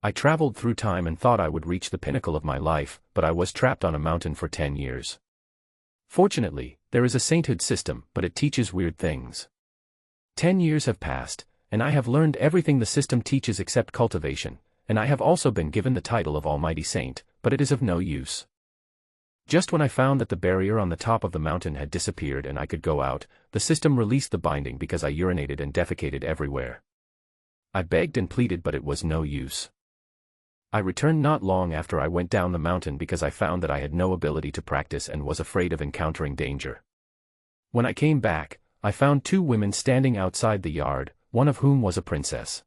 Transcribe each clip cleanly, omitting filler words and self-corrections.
I traveled through time and thought I would reach the pinnacle of my life, but I was trapped on a mountain for 10 years. Fortunately, there is a sainthood system, but it teaches weird things. 10 years have passed, and I have learned everything the system teaches except cultivation, and I have also been given the title of Almighty Saint, but it is of no use. Just when I found that the barrier on the top of the mountain had disappeared and I could go out, the system released the binding because I urinated and defecated everywhere. I begged and pleaded, but it was no use. I returned not long after I went down the mountain because I found that I had no ability to practice and was afraid of encountering danger. When I came back, I found 2 women standing outside the yard, one of whom was a princess.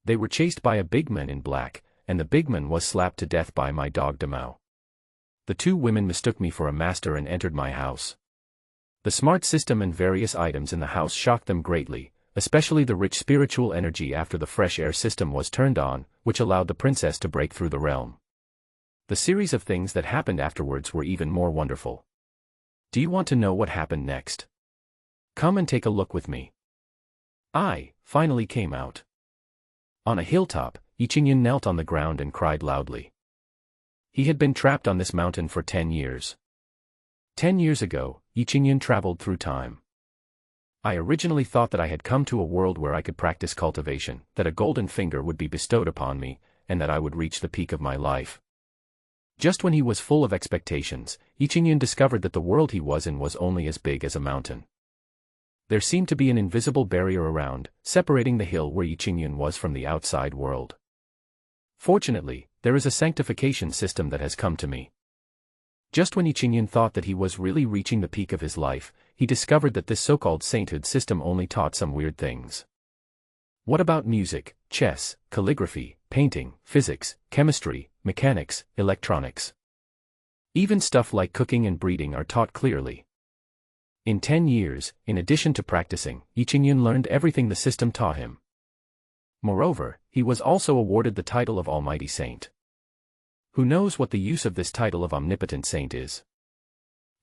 They were chased by a big man in black, and the big man was slapped to death by my dog Damao. The 2 women mistook me for a master and entered my house. The smart system and various items in the house shocked them greatly, especially the rich spiritual energy after the fresh air system was turned on, which allowed the princess to break through the realm. The series of things that happened afterwards were even more wonderful. Do you want to know what happened next? Come and take a look with me. I finally came out. On a hilltop, Yiqingyun knelt on the ground and cried loudly. He had been trapped on this mountain for 10 years. 10 years ago, Yiqingyun traveled through time. I originally thought that I had come to a world where I could practice cultivation, that a golden finger would be bestowed upon me, and that I would reach the peak of my life. Just when he was full of expectations, Yiqingyun discovered that the world he was in was only as big as a mountain. There seemed to be an invisible barrier around, separating the hill where Yiqingyun was from the outside world. Fortunately, there is a sanctification system that has come to me. Just when Yiqingyun thought that he was really reaching the peak of his life, he discovered that this so-called sainthood system only taught some weird things. What about music, chess, calligraphy, painting, physics, chemistry, mechanics, electronics? Even stuff like cooking and breeding are taught clearly. In 10 years, in addition to practicing, Yiqingyun learned everything the system taught him. Moreover, he was also awarded the title of Almighty Saint. Who knows what the use of this title of Omnipotent Saint is?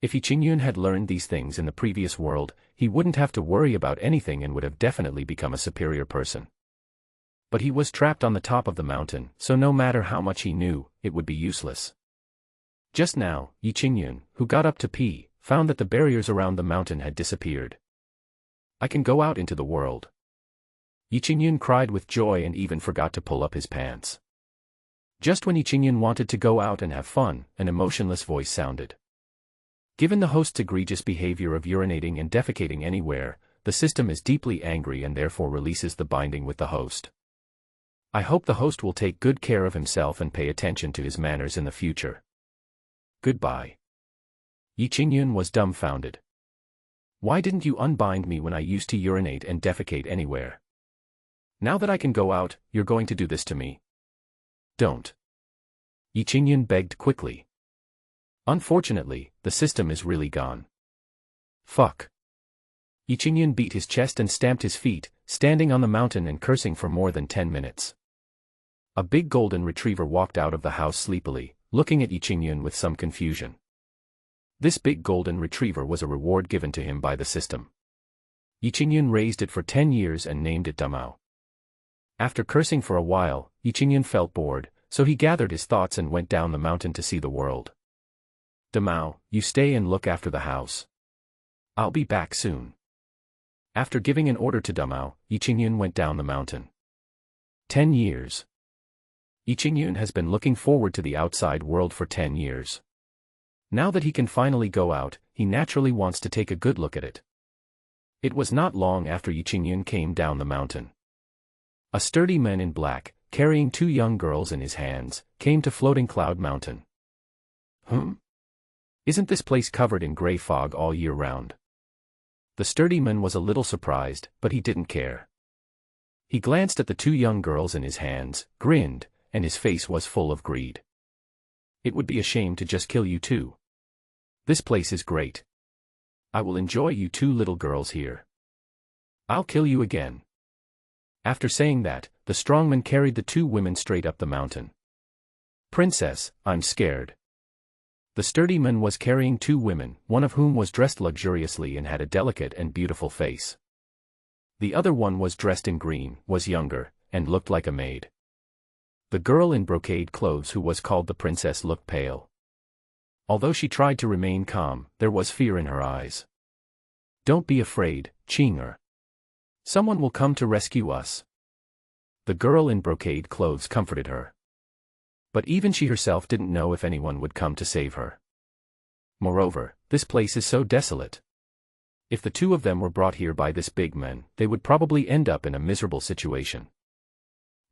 If Yiqingyun had learned these things in the previous world, he wouldn't have to worry about anything and would have definitely become a superior person. But he was trapped on the top of the mountain, so no matter how much he knew, it would be useless. Just now, Yiqingyun, who got up to pee, found that the barriers around the mountain had disappeared. I can go out into the world. Yiqingyun cried with joy and even forgot to pull up his pants. Just when Yiqingyun wanted to go out and have fun, an emotionless voice sounded. Given the host's egregious behavior of urinating and defecating anywhere, the system is deeply angry and therefore releases the binding with the host. I hope the host will take good care of himself and pay attention to his manners in the future. Goodbye. Yiqingyun was dumbfounded. Why didn't you unbind me when I used to urinate and defecate anywhere? Now that I can go out, you're going to do this to me? Don't. Yiqingyun begged quickly. Unfortunately, the system is really gone. Fuck. Yiqingyun beat his chest and stamped his feet, standing on the mountain and cursing for more than 10 minutes. A big golden retriever walked out of the house sleepily, looking at Yiqingyun with some confusion. This big golden retriever was a reward given to him by the system. Yiqingyun raised it for 10 years and named it Damao. After cursing for a while, Yiqingyun felt bored, so he gathered his thoughts and went down the mountain to see the world. Damao, you stay and look after the house. I'll be back soon. After giving an order to Damao, Yiqingyun went down the mountain. 10 years. Yiqingyun has been looking forward to the outside world for 10 years. Now that he can finally go out, he naturally wants to take a good look at it. It was not long after Yiqingyun came down the mountain. A sturdy man in black, carrying 2 young girls in his hands, came to Floating Cloud Mountain. Isn't this place covered in gray fog all year round? The sturdy man was a little surprised, but he didn't care. He glanced at the 2 young girls in his hands, grinned, and his face was full of greed. It would be a shame to just kill you two. This place is great. I will enjoy you 2 little girls here. I'll kill you again. After saying that, the strongman carried the 2 women straight up the mountain. Princess, I'm scared. The sturdy man was carrying 2 women, one of whom was dressed luxuriously and had a delicate and beautiful face. The other one was dressed in green, was younger, and looked like a maid. The girl in brocade clothes who was called the princess looked pale. Although she tried to remain calm, there was fear in her eyes. "Don't be afraid, Qing'er. Someone will come to rescue us." The girl in brocade clothes comforted her. But even she herself didn't know if anyone would come to save her. Moreover, this place is so desolate. If the two of them were brought here by this big man, they would probably end up in a miserable situation.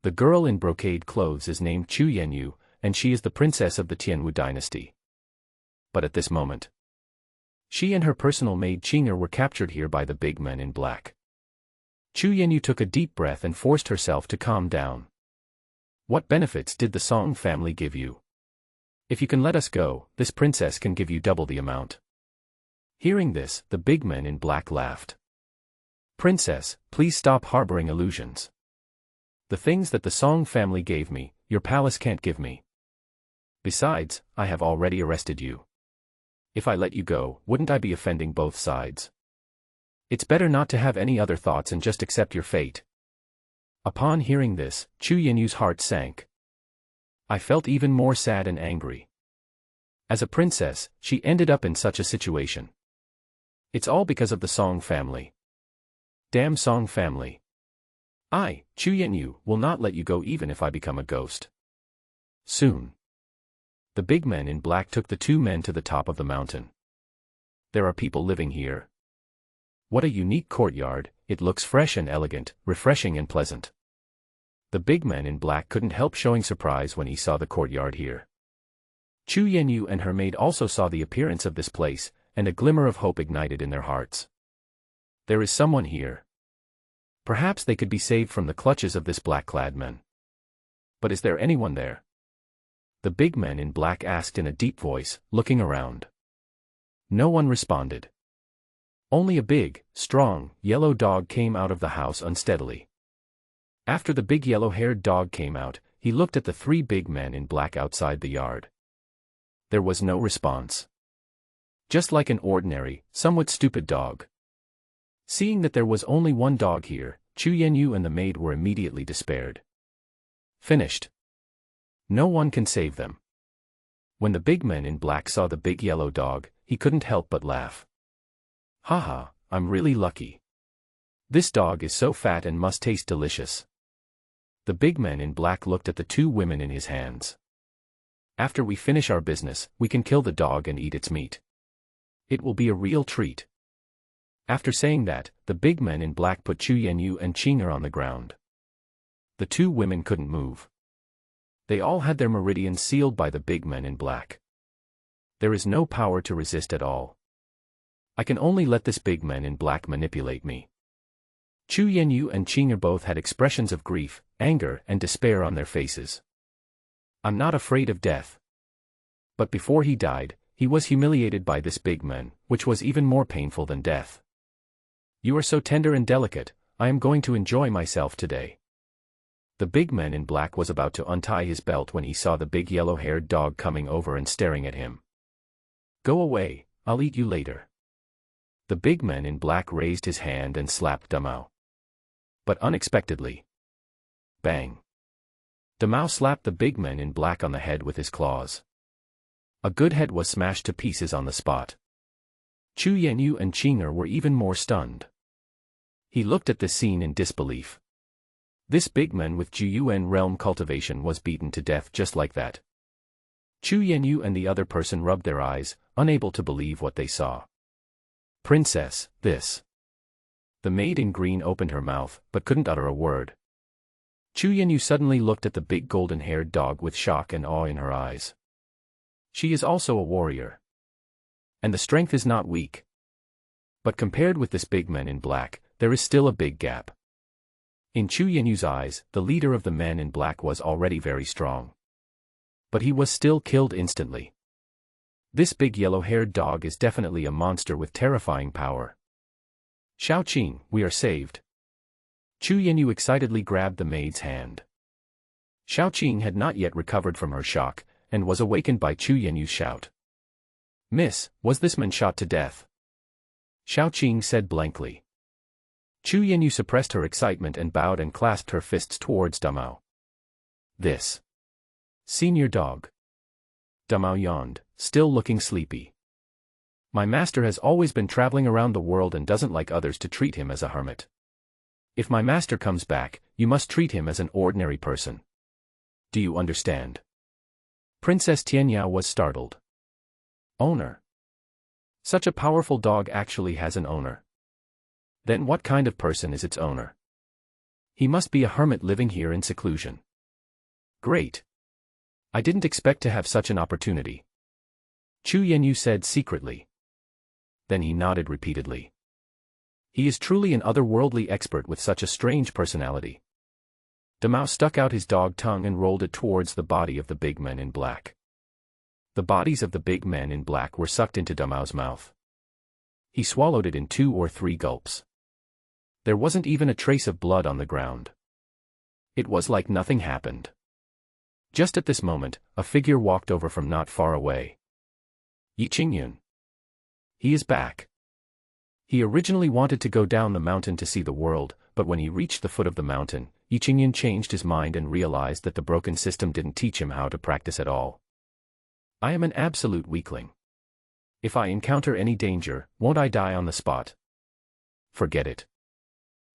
The girl in brocade clothes is named Chu Yanyu, and she is the princess of the Tianwu dynasty. But at this moment, she and her personal maid Qing'er were captured here by the big man in black. Chu Yanyu took a deep breath and forced herself to calm down. "What benefits did the Song family give you? If you can let us go, this princess can give you double the amount." Hearing this, the big man in black laughed. "Princess, please stop harboring illusions. The things that the Song family gave me, your palace can't give me. Besides, I have already arrested you. If I let you go, wouldn't I be offending both sides? It's better not to have any other thoughts and just accept your fate." Upon hearing this, Chu Yanyu's heart sank. I felt even more sad and angry. As a princess, she ended up in such a situation. It's all because of the Song family. Damn Song family. I, Chu Yanyu, will not let you go even if I become a ghost. Soon. The big man in black took the two men to the top of the mountain. There are people living here. What a unique courtyard, it looks fresh and elegant, refreshing and pleasant. The big man in black couldn't help showing surprise when he saw the courtyard here. Chu Yanyu and her maid also saw the appearance of this place, and a glimmer of hope ignited in their hearts. There is someone here. Perhaps they could be saved from the clutches of this black-clad man. But is there anyone there? The big man in black asked in a deep voice, looking around. No one responded. Only a big, strong, yellow dog came out of the house unsteadily. After the big yellow-haired dog came out, he looked at the three big men in black outside the yard. There was no response. Just like an ordinary, somewhat stupid dog. Seeing that there was only one dog here, Chu Yanyu and the maid were immediately despaired. Finished. No one can save them. When the big man in black saw the big yellow dog, he couldn't help but laugh. Haha, I'm really lucky. This dog is so fat and must taste delicious. The big man in black looked at the two women in his hands. After we finish our business, we can kill the dog and eat its meat. It will be a real treat. After saying that, the big man in black put Chu Yanyu and Qing'er on the ground. The two women couldn't move. They all had their meridians sealed by the big man in black. There is no power to resist at all. I can only let this big man in black manipulate me. Chu Yanyu and Qing'er both had expressions of grief, anger, and despair on their faces. I'm not afraid of death. But before he died, he was humiliated by this big man, which was even more painful than death. You are so tender and delicate, I am going to enjoy myself today. The big man in black was about to untie his belt when he saw the big yellow-haired dog coming over and staring at him. Go away, I'll eat you later. The big man in black raised his hand and slapped Damao. But unexpectedly. Bang. Damao slapped the big man in black on the head with his claws. A good head was smashed to pieces on the spot. Chu Yanyu and Qing'er were even more stunned. He looked at the scene in disbelief. This big man with Jiyuan realm cultivation was beaten to death just like that. Chu Yanyu and the other person rubbed their eyes, unable to believe what they saw. Princess, this. The maid in green opened her mouth, but couldn't utter a word. Chu Yanyu suddenly looked at the big golden-haired dog with shock and awe in her eyes. She is also a warrior. And the strength is not weak. But compared with this big man in black, there is still a big gap. In Chu Yanyu's eyes, the leader of the men in black was already very strong. But he was still killed instantly. This big yellow-haired dog is definitely a monster with terrifying power. Xiaoqing, we are saved. Chu Yanyu excitedly grabbed the maid's hand. Xiaoqing had not yet recovered from her shock, and was awakened by Chu Yanyu's shout. Miss, was this man shot to death? Xiaoqing said blankly. Chu Yanyu suppressed her excitement and bowed and clasped her fists towards Damao. This. Senior dog. Damao yawned, still looking sleepy. My master has always been traveling around the world and doesn't like others to treat him as a hermit. If my master comes back, you must treat him as an ordinary person. Do you understand? Princess Tianyao was startled. Owner. Such a powerful dog actually has an owner. Then what kind of person is its owner? He must be a hermit living here in seclusion. Great. I didn't expect to have such an opportunity. Chu Yenyu said secretly. Then he nodded repeatedly. He is truly an otherworldly expert with such a strange personality. Damao stuck out his dog tongue and rolled it towards the body of the big men in black. The bodies of the big men in black were sucked into Damao's mouth. He swallowed it in 2 or 3 gulps. There wasn't even a trace of blood on the ground. It was like nothing happened. Just at this moment, a figure walked over from not far away. Yi Qingyun. He is back. He originally wanted to go down the mountain to see the world, but when he reached the foot of the mountain, Yi Qingyun changed his mind and realized that the broken system didn't teach him how to practice at all. I am an absolute weakling. If I encounter any danger, won't I die on the spot? Forget it.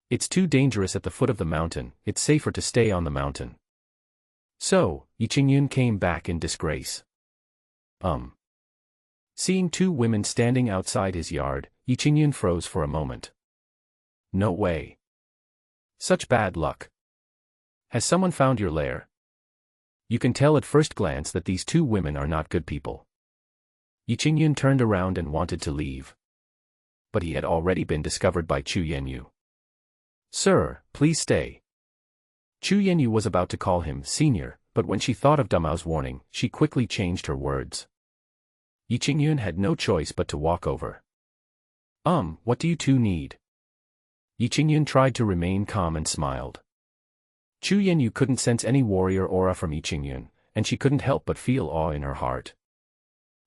It's too dangerous at the foot of the mountain, it's safer to stay on the mountain. So, Yi Qingyun came back in disgrace. Seeing 2 women standing outside his yard, Yi Qingyun froze for a moment. No way. Such bad luck. Has someone found your lair? You can tell at first glance that these 2 women are not good people. Yi Qingyun turned around and wanted to leave. But he had already been discovered by Chu Yenyu. Sir, please stay. Chu Yenyu was about to call him senior, but when she thought of Damao's warning, she quickly changed her words. Yi Qingyun had no choice but to walk over. What do you 2 need? Yi Qingyun tried to remain calm and smiled. Chu Yenyu couldn't sense any warrior aura from Yi Qingyun, and she couldn't help but feel awe in her heart.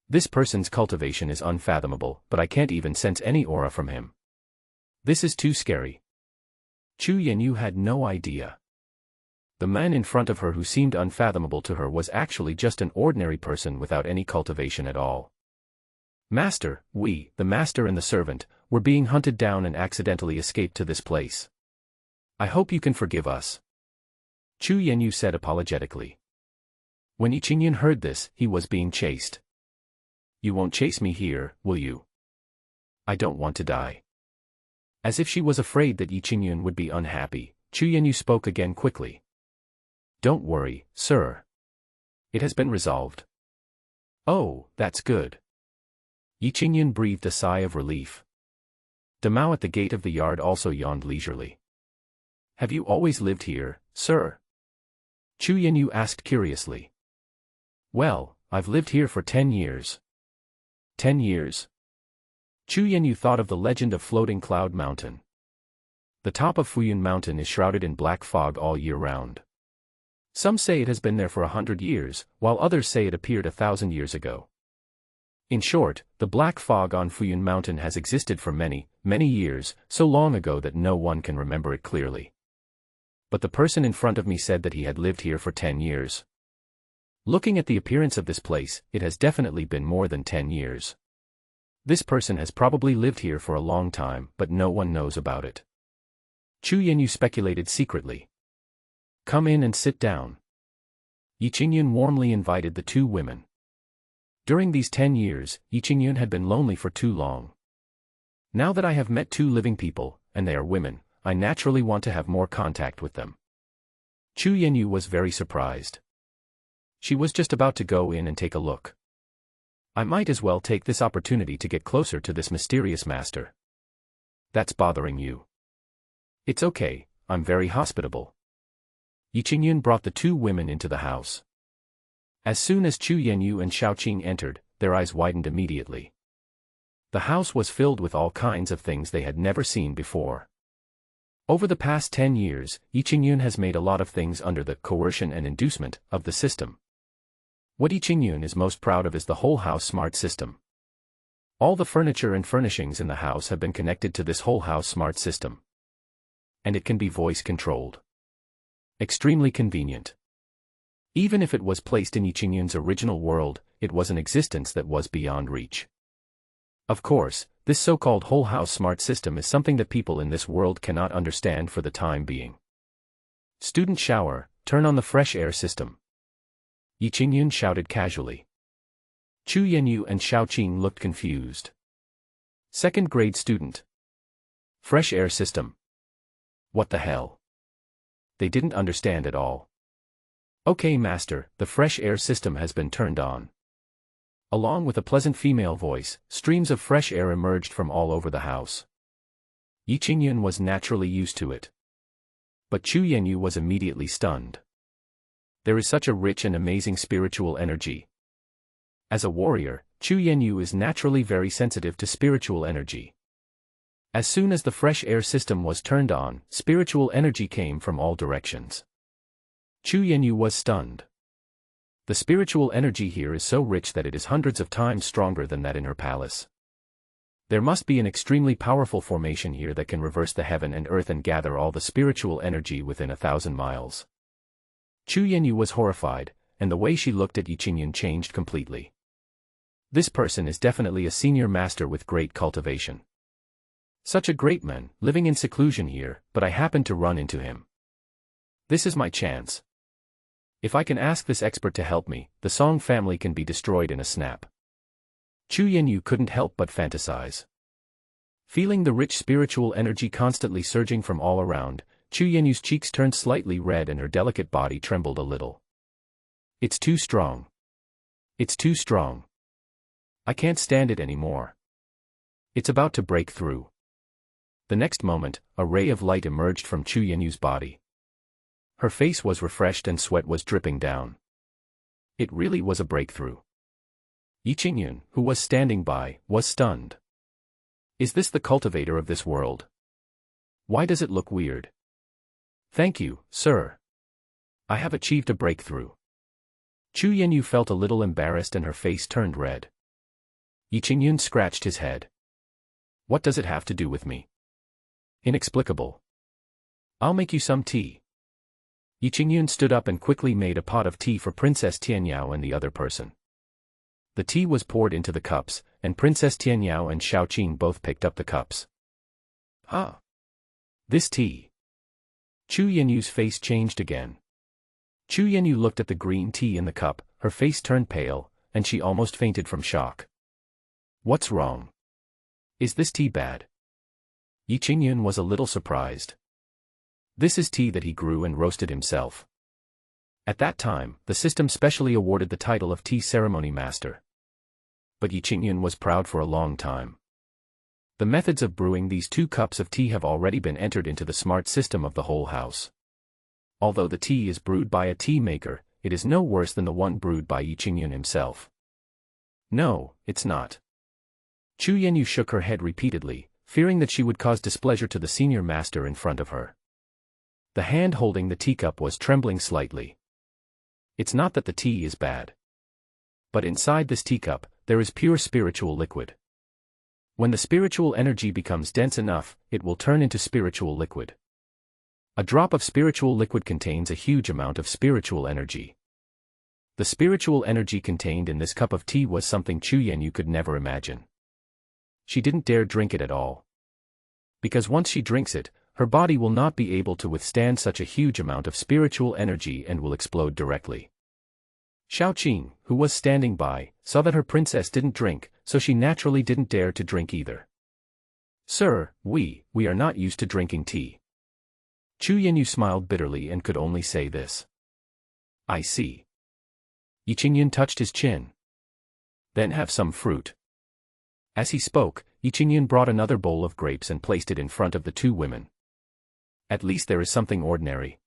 This person's cultivation is unfathomable, but I can't even sense any aura from him. This is too scary. Chu Yenyu had no idea. The man in front of her who seemed unfathomable to her was actually just an ordinary person without any cultivation at all. Master, we, the master and the servant, were being hunted down and accidentally escaped to this place. I hope you can forgive us. Chu Yenyu said apologetically. When Yi Qingyun heard this, he was being chased. You won't chase me here, will you? I don't want to die. As if she was afraid that Yi Qingyun would be unhappy, Chu Yenyu spoke again quickly. Don't worry, sir. It has been resolved. Oh, that's good. Yi Qingyun breathed a sigh of relief. Damao at the gate of the yard also yawned leisurely. Have you always lived here, sir? Chu Yenyu asked curiously. Well, I've lived here for 10 years. 10 years? Chu Yenyu thought of the legend of Floating Cloud Mountain. The top of Fuyun Mountain is shrouded in black fog all year round. Some say it has been there for 100 years, while others say it appeared 1,000 years ago. In short, the black fog on Fuyun Mountain has existed for many, many years, so long ago that no one can remember it clearly. But the person in front of me said that he had lived here for 10 years. Looking at the appearance of this place, it has definitely been more than 10 years. This person has probably lived here for a long time, but no one knows about it. Chu Yenyu speculated secretly. Come in and sit down. Yi Qingyun warmly invited the 2 women. During these 10 years, Yi Qingyun had been lonely for too long. Now that I have met 2 living people, and they are women, I naturally want to have more contact with them. Chu Yenyu was very surprised. She was just about to go in and take a look. I might as well take this opportunity to get closer to this mysterious master. That's bothering you. It's okay, I'm very hospitable. Yi Qingyun brought the 2 women into the house. As soon as Chu Yenyu and Xiaoqing entered, their eyes widened immediately. The house was filled with all kinds of things they had never seen before. Over the past 10 years, Yi Qingyun has made a lot of things under the coercion and inducement of the system. What Yi Qingyun is most proud of is the whole house smart system. All the furniture and furnishings in the house have been connected to this whole house smart system. And it can be voice controlled. Extremely convenient. Even if it was placed in Yi Qingyun's original world, it was an existence that was beyond reach. Of course, this so-called whole house smart system is something that people in this world cannot understand for the time being. Student shower, turn on the fresh air system. Yi Qingyun shouted casually. Chu Yanyu and Xiaoqing looked confused. Second grade student. Fresh air system. What the hell? They didn't understand at all. Okay, master, the fresh air system has been turned on. Along with a pleasant female voice, streams of fresh air emerged from all over the house. Yi Qingyun was naturally used to it. But Chu Yanyu was immediately stunned. There is such a rich and amazing spiritual energy. As a warrior, Chu Yanyu is naturally very sensitive to spiritual energy. As soon as the fresh air system was turned on, spiritual energy came from all directions. Chu Yanyu was stunned. The spiritual energy here is so rich that it is hundreds of times stronger than that in her palace. There must be an extremely powerful formation here that can reverse the heaven and earth and gather all the spiritual energy within 1,000 miles. Chu Yanyu was horrified, and the way she looked at Yi Qingyun changed completely. This person is definitely a senior master with great cultivation. Such a great man, living in seclusion here, but I happened to run into him. This is my chance. If I can ask this expert to help me, the Song family can be destroyed in a snap. Chu Yanyu couldn't help but fantasize. Feeling the rich spiritual energy constantly surging from all around, Chu Yanyu's cheeks turned slightly red and her delicate body trembled a little. It's too strong. It's too strong. I can't stand it anymore. It's about to break through. The next moment, a ray of light emerged from Chu Yanyu's body. Her face was refreshed and sweat was dripping down. It really was a breakthrough. Yi Qingyun, who was standing by, was stunned. Is this the cultivator of this world? Why does it look weird? Thank you, sir. I have achieved a breakthrough. Chu Yanyu felt a little embarrassed and her face turned red. Yi Qingyun scratched his head. What does it have to do with me? Inexplicable. I'll make you some tea. Yi Qingyun stood up and quickly made a pot of tea for Princess Tianyao and the other person. The tea was poured into the cups, and Princess Tianyao and Xiaoqing both picked up the cups. Ah! This tea. Chu Yanyu's face changed again. Chu Yanyu looked at the green tea in the cup, her face turned pale, and she almost fainted from shock. What's wrong? Is this tea bad? Yi Qingyun was a little surprised. This is tea that he grew and roasted himself. At that time, the system specially awarded the title of Tea Ceremony Master. But Yi Qingyun was proud for a long time. The methods of brewing these 2 cups of tea have already been entered into the smart system of the whole house. Although the tea is brewed by a tea maker, it is no worse than the one brewed by Yi Qingyun himself. No, it's not. Chu Yanyu shook her head repeatedly, fearing that she would cause displeasure to the senior master in front of her. The hand holding the teacup was trembling slightly. It's not that the tea is bad. But inside this teacup, there is pure spiritual liquid. When the spiritual energy becomes dense enough, it will turn into spiritual liquid. A drop of spiritual liquid contains a huge amount of spiritual energy. The spiritual energy contained in this cup of tea was something Chu Yanyu could never imagine. She didn't dare drink it at all. Because once she drinks it, her body will not be able to withstand such a huge amount of spiritual energy and will explode directly. Xiaoqing, who was standing by, saw that her princess didn't drink, so she naturally didn't dare to drink either. Sir, we are not used to drinking tea. Chu Yanyu smiled bitterly and could only say this. I see. Yi Qingyun touched his chin. Then have some fruit. As he spoke, Yi Qingyun brought another bowl of grapes and placed it in front of the 2 women. At least there is something ordinary.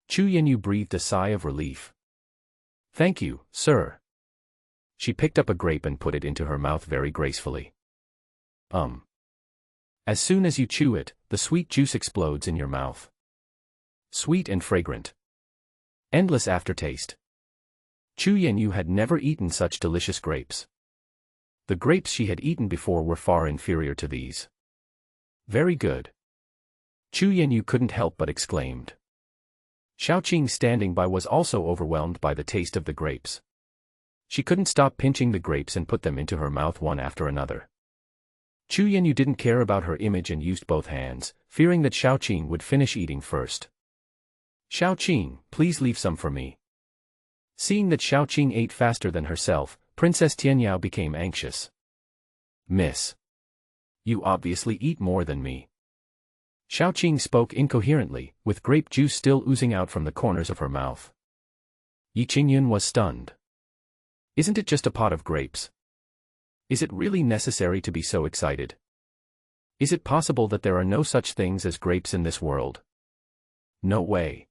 Chu Yanyu breathed a sigh of relief. Thank you, sir. She picked up a grape and put it into her mouth very gracefully. As soon as you chew it, the sweet juice explodes in your mouth. Sweet and fragrant. Endless aftertaste. Chu Yanyu had never eaten such delicious grapes. The grapes she had eaten before were far inferior to these. Very good. Chu Yanyu couldn't help but exclaimed. Xiaoqing standing by was also overwhelmed by the taste of the grapes. She couldn't stop pinching the grapes and put them into her mouth one after another. Chu Yanyu didn't care about her image and used both hands, fearing that Xiaoqing would finish eating first. Xiaoqing, please leave some for me. Seeing that Xiaoqing ate faster than herself, Princess Tianyao became anxious. Miss. You obviously eat more than me. Xiaoqing spoke incoherently, with grape juice still oozing out from the corners of her mouth. Yi Qingyun was stunned. Isn't it just a pot of grapes? Is it really necessary to be so excited? Is it possible that there are no such things as grapes in this world? No way.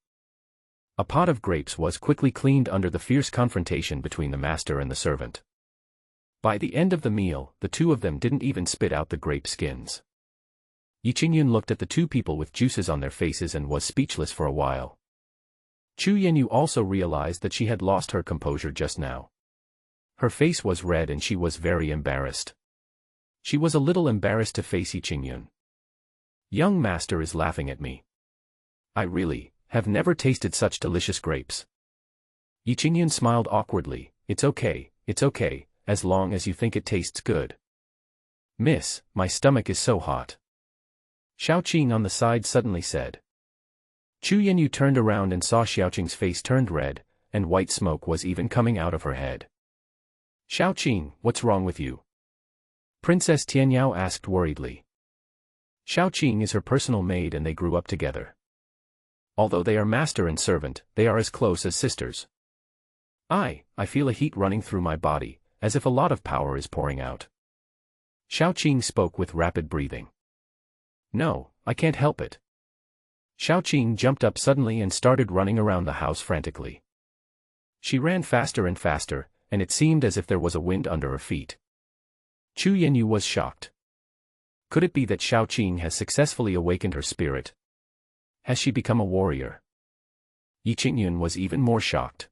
A pot of grapes was quickly cleaned under the fierce confrontation between the master and the servant. By the end of the meal, the two of them didn't even spit out the grape skins. Yi Qingyun looked at the two people with juices on their faces and was speechless for a while. Chu Yanyu also realized that she had lost her composure just now. Her face was red and she was very embarrassed. She was a little embarrassed to face Yi Qingyun. Young master is laughing at me. I really have never tasted such delicious grapes. Yi Qingyun smiled awkwardly. It's okay, as long as you think it tastes good. Miss, my stomach is so hot. Xiaoqing on the side suddenly said. Chu Yanyu turned around and saw Xiaoqing's face turned red, and white smoke was even coming out of her head. Xiaoqing, what's wrong with you? Princess Tianyao asked worriedly. Xiaoqing is her personal maid and they grew up together. Although they are master and servant, they are as close as sisters. I feel a heat running through my body, as if a lot of power is pouring out. Xiaoqing spoke with rapid breathing. No, I can't help it. Xiaoqing jumped up suddenly and started running around the house frantically. She ran faster and faster, and it seemed as if there was a wind under her feet. Chu Yanyu was shocked. Could it be that Xiaoqing has successfully awakened her spirit? Has she become a warrior? Yi Qingyun was even more shocked.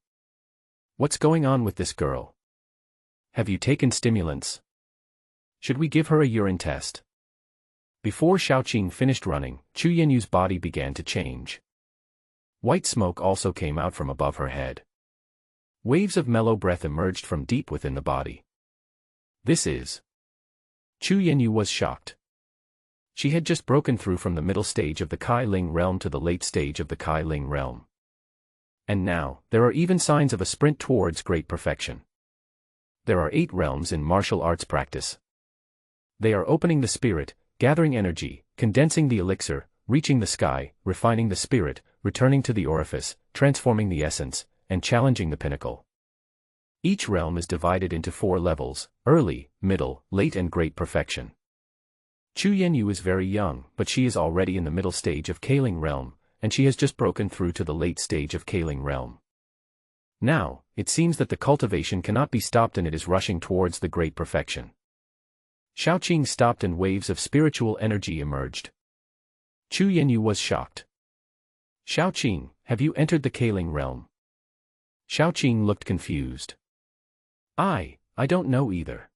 What's going on with this girl? Have you taken stimulants? Should we give her a urine test? Before Xiaoqing finished running, Chu Yanyu's body began to change. White smoke also came out from above her head. Waves of mellow breath emerged from deep within the body. This is... Chu Yanyu was shocked. She had just broken through from the middle stage of the Kai Ling realm to the late stage of the Kai Ling realm. And now, there are even signs of a sprint towards great perfection. There are 8 realms in martial arts practice. They are opening the spirit, gathering energy, condensing the elixir, reaching the sky, refining the spirit, returning to the orifice, transforming the essence, and challenging the pinnacle. Each realm is divided into 4 levels: early, middle, late and great perfection. Chu Yanyu is very young, but she is already in the middle stage of Kailing realm, and she has just broken through to the late stage of Kailing realm. Now, it seems that the cultivation cannot be stopped and it is rushing towards the great perfection. Xiaoqing stopped and waves of spiritual energy emerged. Chu Yanyu was shocked. Xiaoqing, have you entered the Kailing realm? Xiaoqing looked confused. I don't know either.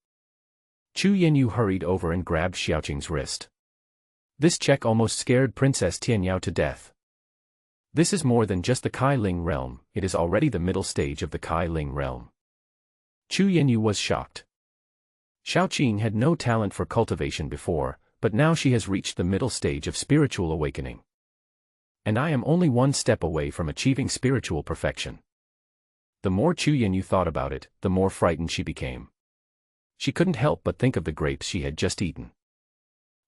Chu Yanyu hurried over and grabbed Xiaoqing's wrist. This check almost scared Princess Tianyao to death. This is more than just the Kai Ling realm, it is already the middle stage of the Kai Ling realm. Chu Yanyu was shocked. Xiaoqing had no talent for cultivation before, but now she has reached the middle stage of spiritual awakening. And I am only one step away from achieving spiritual perfection. The more Chu Yanyu thought about it, the more frightened she became. She couldn't help but think of the grapes she had just eaten.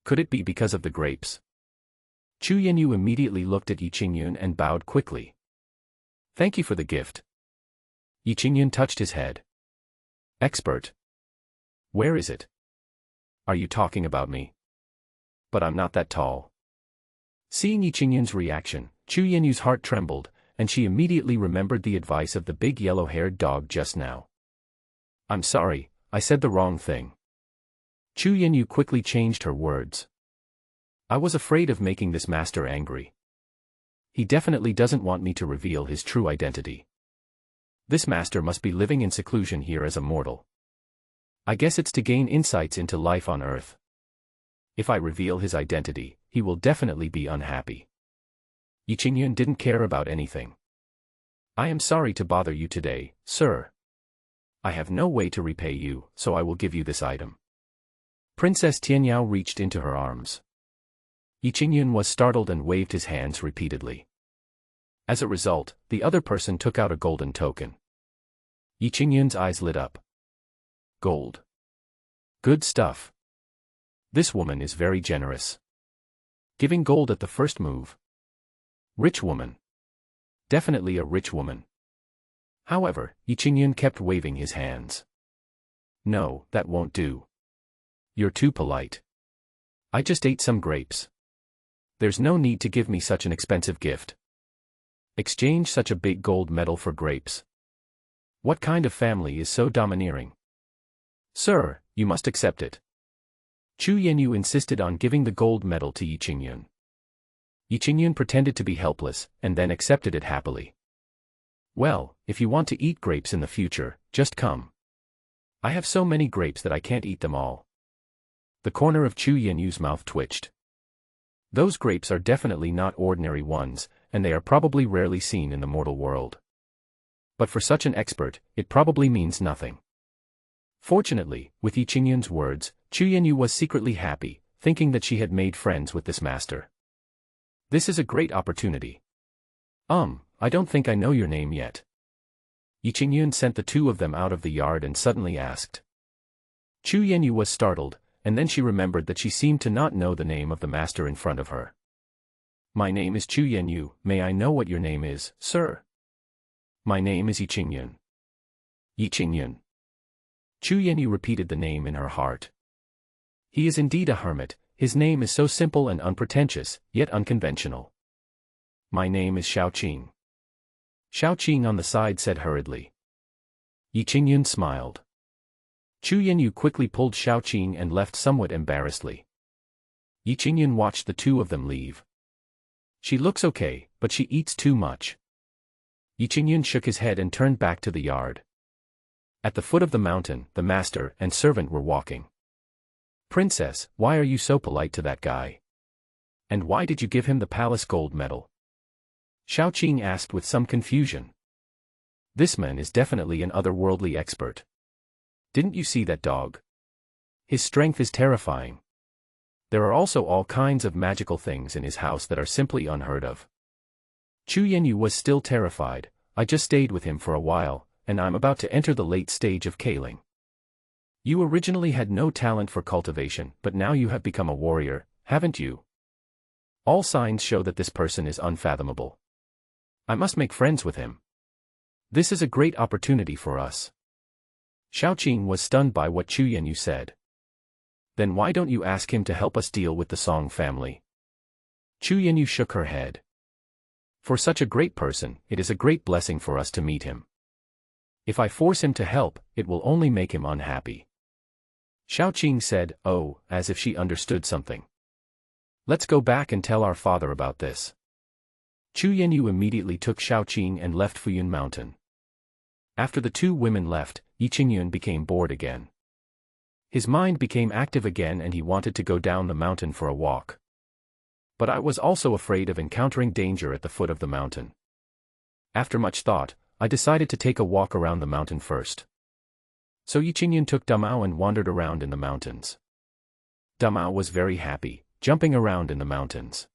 Could it be because of the grapes? Chu Yanyu immediately looked at Yi Qingyun and bowed quickly. Thank you for the gift. Yi Qingyun touched his head. Expert. Where is it? Are you talking about me? But I'm not that tall. Seeing Yi Qingyun's reaction, Chu Yanyu's heart trembled, and she immediately remembered the advice of the big yellow-haired dog just now. I'm sorry, I said the wrong thing. Chu Yanyu quickly changed her words. I was afraid of making this master angry. He definitely doesn't want me to reveal his true identity. This master must be living in seclusion here as a mortal. I guess it's to gain insights into life on Earth. If I reveal his identity, he will definitely be unhappy. Yi Qingyun didn't care about anything. I am sorry to bother you today, sir. I have no way to repay you, so I will give you this item. Princess Tianyao reached into her arms. Yi Qingyun was startled and waved his hands repeatedly. As a result, the other person took out a golden token. Yi Qingyun's eyes lit up. Gold. Good stuff. This woman is very generous. Giving gold at the first move. Rich woman. Definitely a rich woman. However, Yi Qingyun kept waving his hands. No, that won't do. You're too polite. I just ate some grapes. There's no need to give me such an expensive gift. Exchange such a big gold medal for grapes. What kind of family is so domineering? Sir, you must accept it. Chu Yanyu insisted on giving the gold medal to Yi Qingyun. Yi Qingyun pretended to be helpless, and then accepted it happily. Well, if you want to eat grapes in the future, just come. I have so many grapes that I can't eat them all. The corner of Chu Yanyu's mouth twitched. Those grapes are definitely not ordinary ones, and they are probably rarely seen in the mortal world. But for such an expert, it probably means nothing. Fortunately, with Yi Qingyun's words, Chu Yanyu was secretly happy, thinking that she had made friends with this master. This is a great opportunity. I don't think I know your name yet. Yi Qingyun sent the two of them out of the yard and suddenly asked. Chu Yanyu was startled, and then she remembered that she seemed to not know the name of the master in front of her. My name is Chu Yanyu, may I know what your name is, sir? My name is Yi Qingyun. Yi Qingyun. Chu Yanyu repeated the name in her heart. He is indeed a hermit, his name is so simple and unpretentious, yet unconventional. My name is Xiaoqing. Xiaoqing on the side said hurriedly. Yi Qingyun smiled. Chu Yanyu quickly pulled Xiaoqing and left somewhat embarrassedly. Yi Qingyun watched the two of them leave. She looks okay, but she eats too much. Yi Qingyun shook his head and turned back to the yard. At the foot of the mountain, the master and servant were walking. Princess, why are you so polite to that guy? And why did you give him the palace gold medal? Xiaoqing asked with some confusion. This man is definitely an otherworldly expert. Didn't you see that dog? His strength is terrifying. There are also all kinds of magical things in his house that are simply unheard of. Chu Yanyu was still terrified. I just stayed with him for a while, and I'm about to enter the late stage of Kaling. You originally had no talent for cultivation, but now you have become a warrior, haven't you? All signs show that this person is unfathomable. I must make friends with him. This is a great opportunity for us. Xiaoqing was stunned by what Chu Yanyu said. Then why don't you ask him to help us deal with the Song family? Chu Yanyu shook her head. For such a great person, it is a great blessing for us to meet him. If I force him to help, it will only make him unhappy. Xiaoqing said, oh, as if she understood something. Let's go back and tell our father about this. Chu Yanyu immediately took Xiaoqing and left Fuyun Mountain. After the two women left, Yi Qingyun became bored again. His mind became active again and he wanted to go down the mountain for a walk. But I was also afraid of encountering danger at the foot of the mountain. After much thought, I decided to take a walk around the mountain first. So Yi Qingyun took Damao and wandered around in the mountains. Damao was very happy, jumping around in the mountains.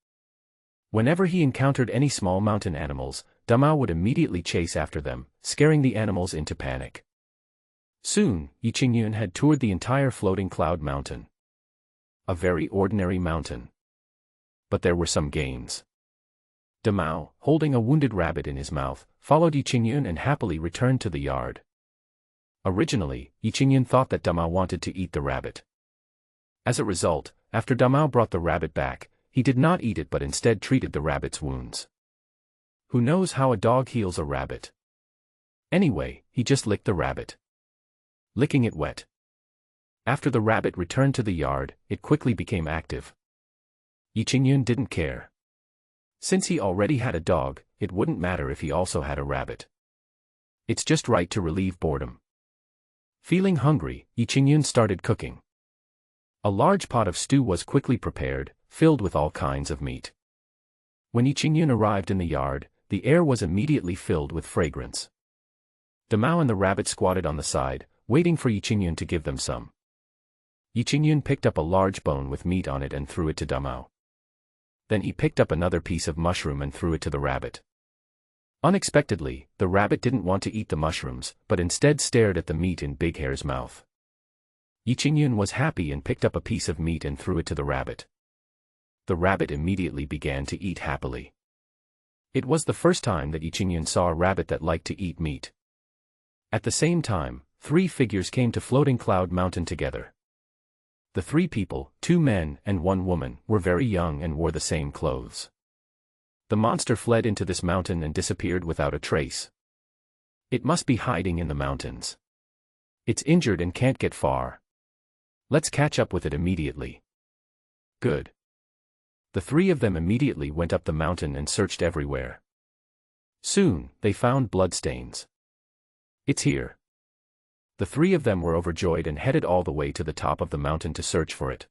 Whenever he encountered any small mountain animals, Damao would immediately chase after them, scaring the animals into panic. Soon, Yi Qingyun had toured the entire Floating Cloud Mountain. A very ordinary mountain. But there were some gains. Damao, holding a wounded rabbit in his mouth, followed Yi Qingyun and happily returned to the yard. Originally, Yi Qingyun thought that Damao wanted to eat the rabbit. As a result, after Damao brought the rabbit back, he did not eat it but instead treated the rabbit's wounds. Who knows how a dog heals a rabbit? Anyway, he just licked the rabbit. Licking it wet. After the rabbit returned to the yard, it quickly became active. Yi Qingyun didn't care. Since he already had a dog, it wouldn't matter if he also had a rabbit. It's just right to relieve boredom. Feeling hungry, Yi Qingyun started cooking. A large pot of stew was quickly prepared, filled with all kinds of meat. When Yi Qingyun arrived in the yard, The air was immediately filled with fragrance. Damao and the rabbit squatted on the side, waiting for Yi Qingyun to give them some. Yi Qingyun picked up a large bone with meat on it and threw it to Damao. Then he picked up another piece of mushroom and threw it to the rabbit. Unexpectedly, the rabbit didn't want to eat the mushrooms, but instead stared at the meat in Big Hare's mouth. Yi Qingyun was happy and picked up a piece of meat and threw it to the rabbit. The rabbit immediately began to eat happily. It was the first time that Yi Qingyun saw a rabbit that liked to eat meat. At the same time, 3 figures came to Floating Cloud Mountain together. The 3 people, 2 men and 1 woman, were very young and wore the same clothes. The monster fled into this mountain and disappeared without a trace. It must be hiding in the mountains. It's injured and can't get far. Let's catch up with it immediately. Good. The 3 of them immediately went up the mountain and searched everywhere. Soon, they found bloodstains. It's here. The 3 of them were overjoyed and headed all the way to the top of the mountain to search for it.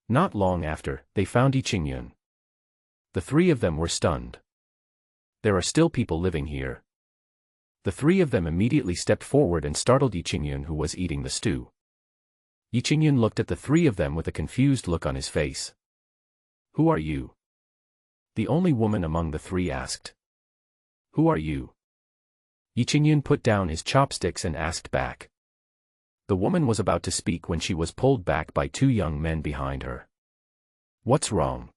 Not long after, they found Yi Qingyun. The 3 of them were stunned. There are still people living here. The 3 of them immediately stepped forward and startled Yi Qingyun, who was eating the stew. Yi Qingyun looked at the 3 of them with a confused look on his face. Who are you? The only woman among the 3 asked. Who are you? Yi Qingyun put down his chopsticks and asked back. The woman was about to speak when she was pulled back by 2 young men behind her. What's wrong?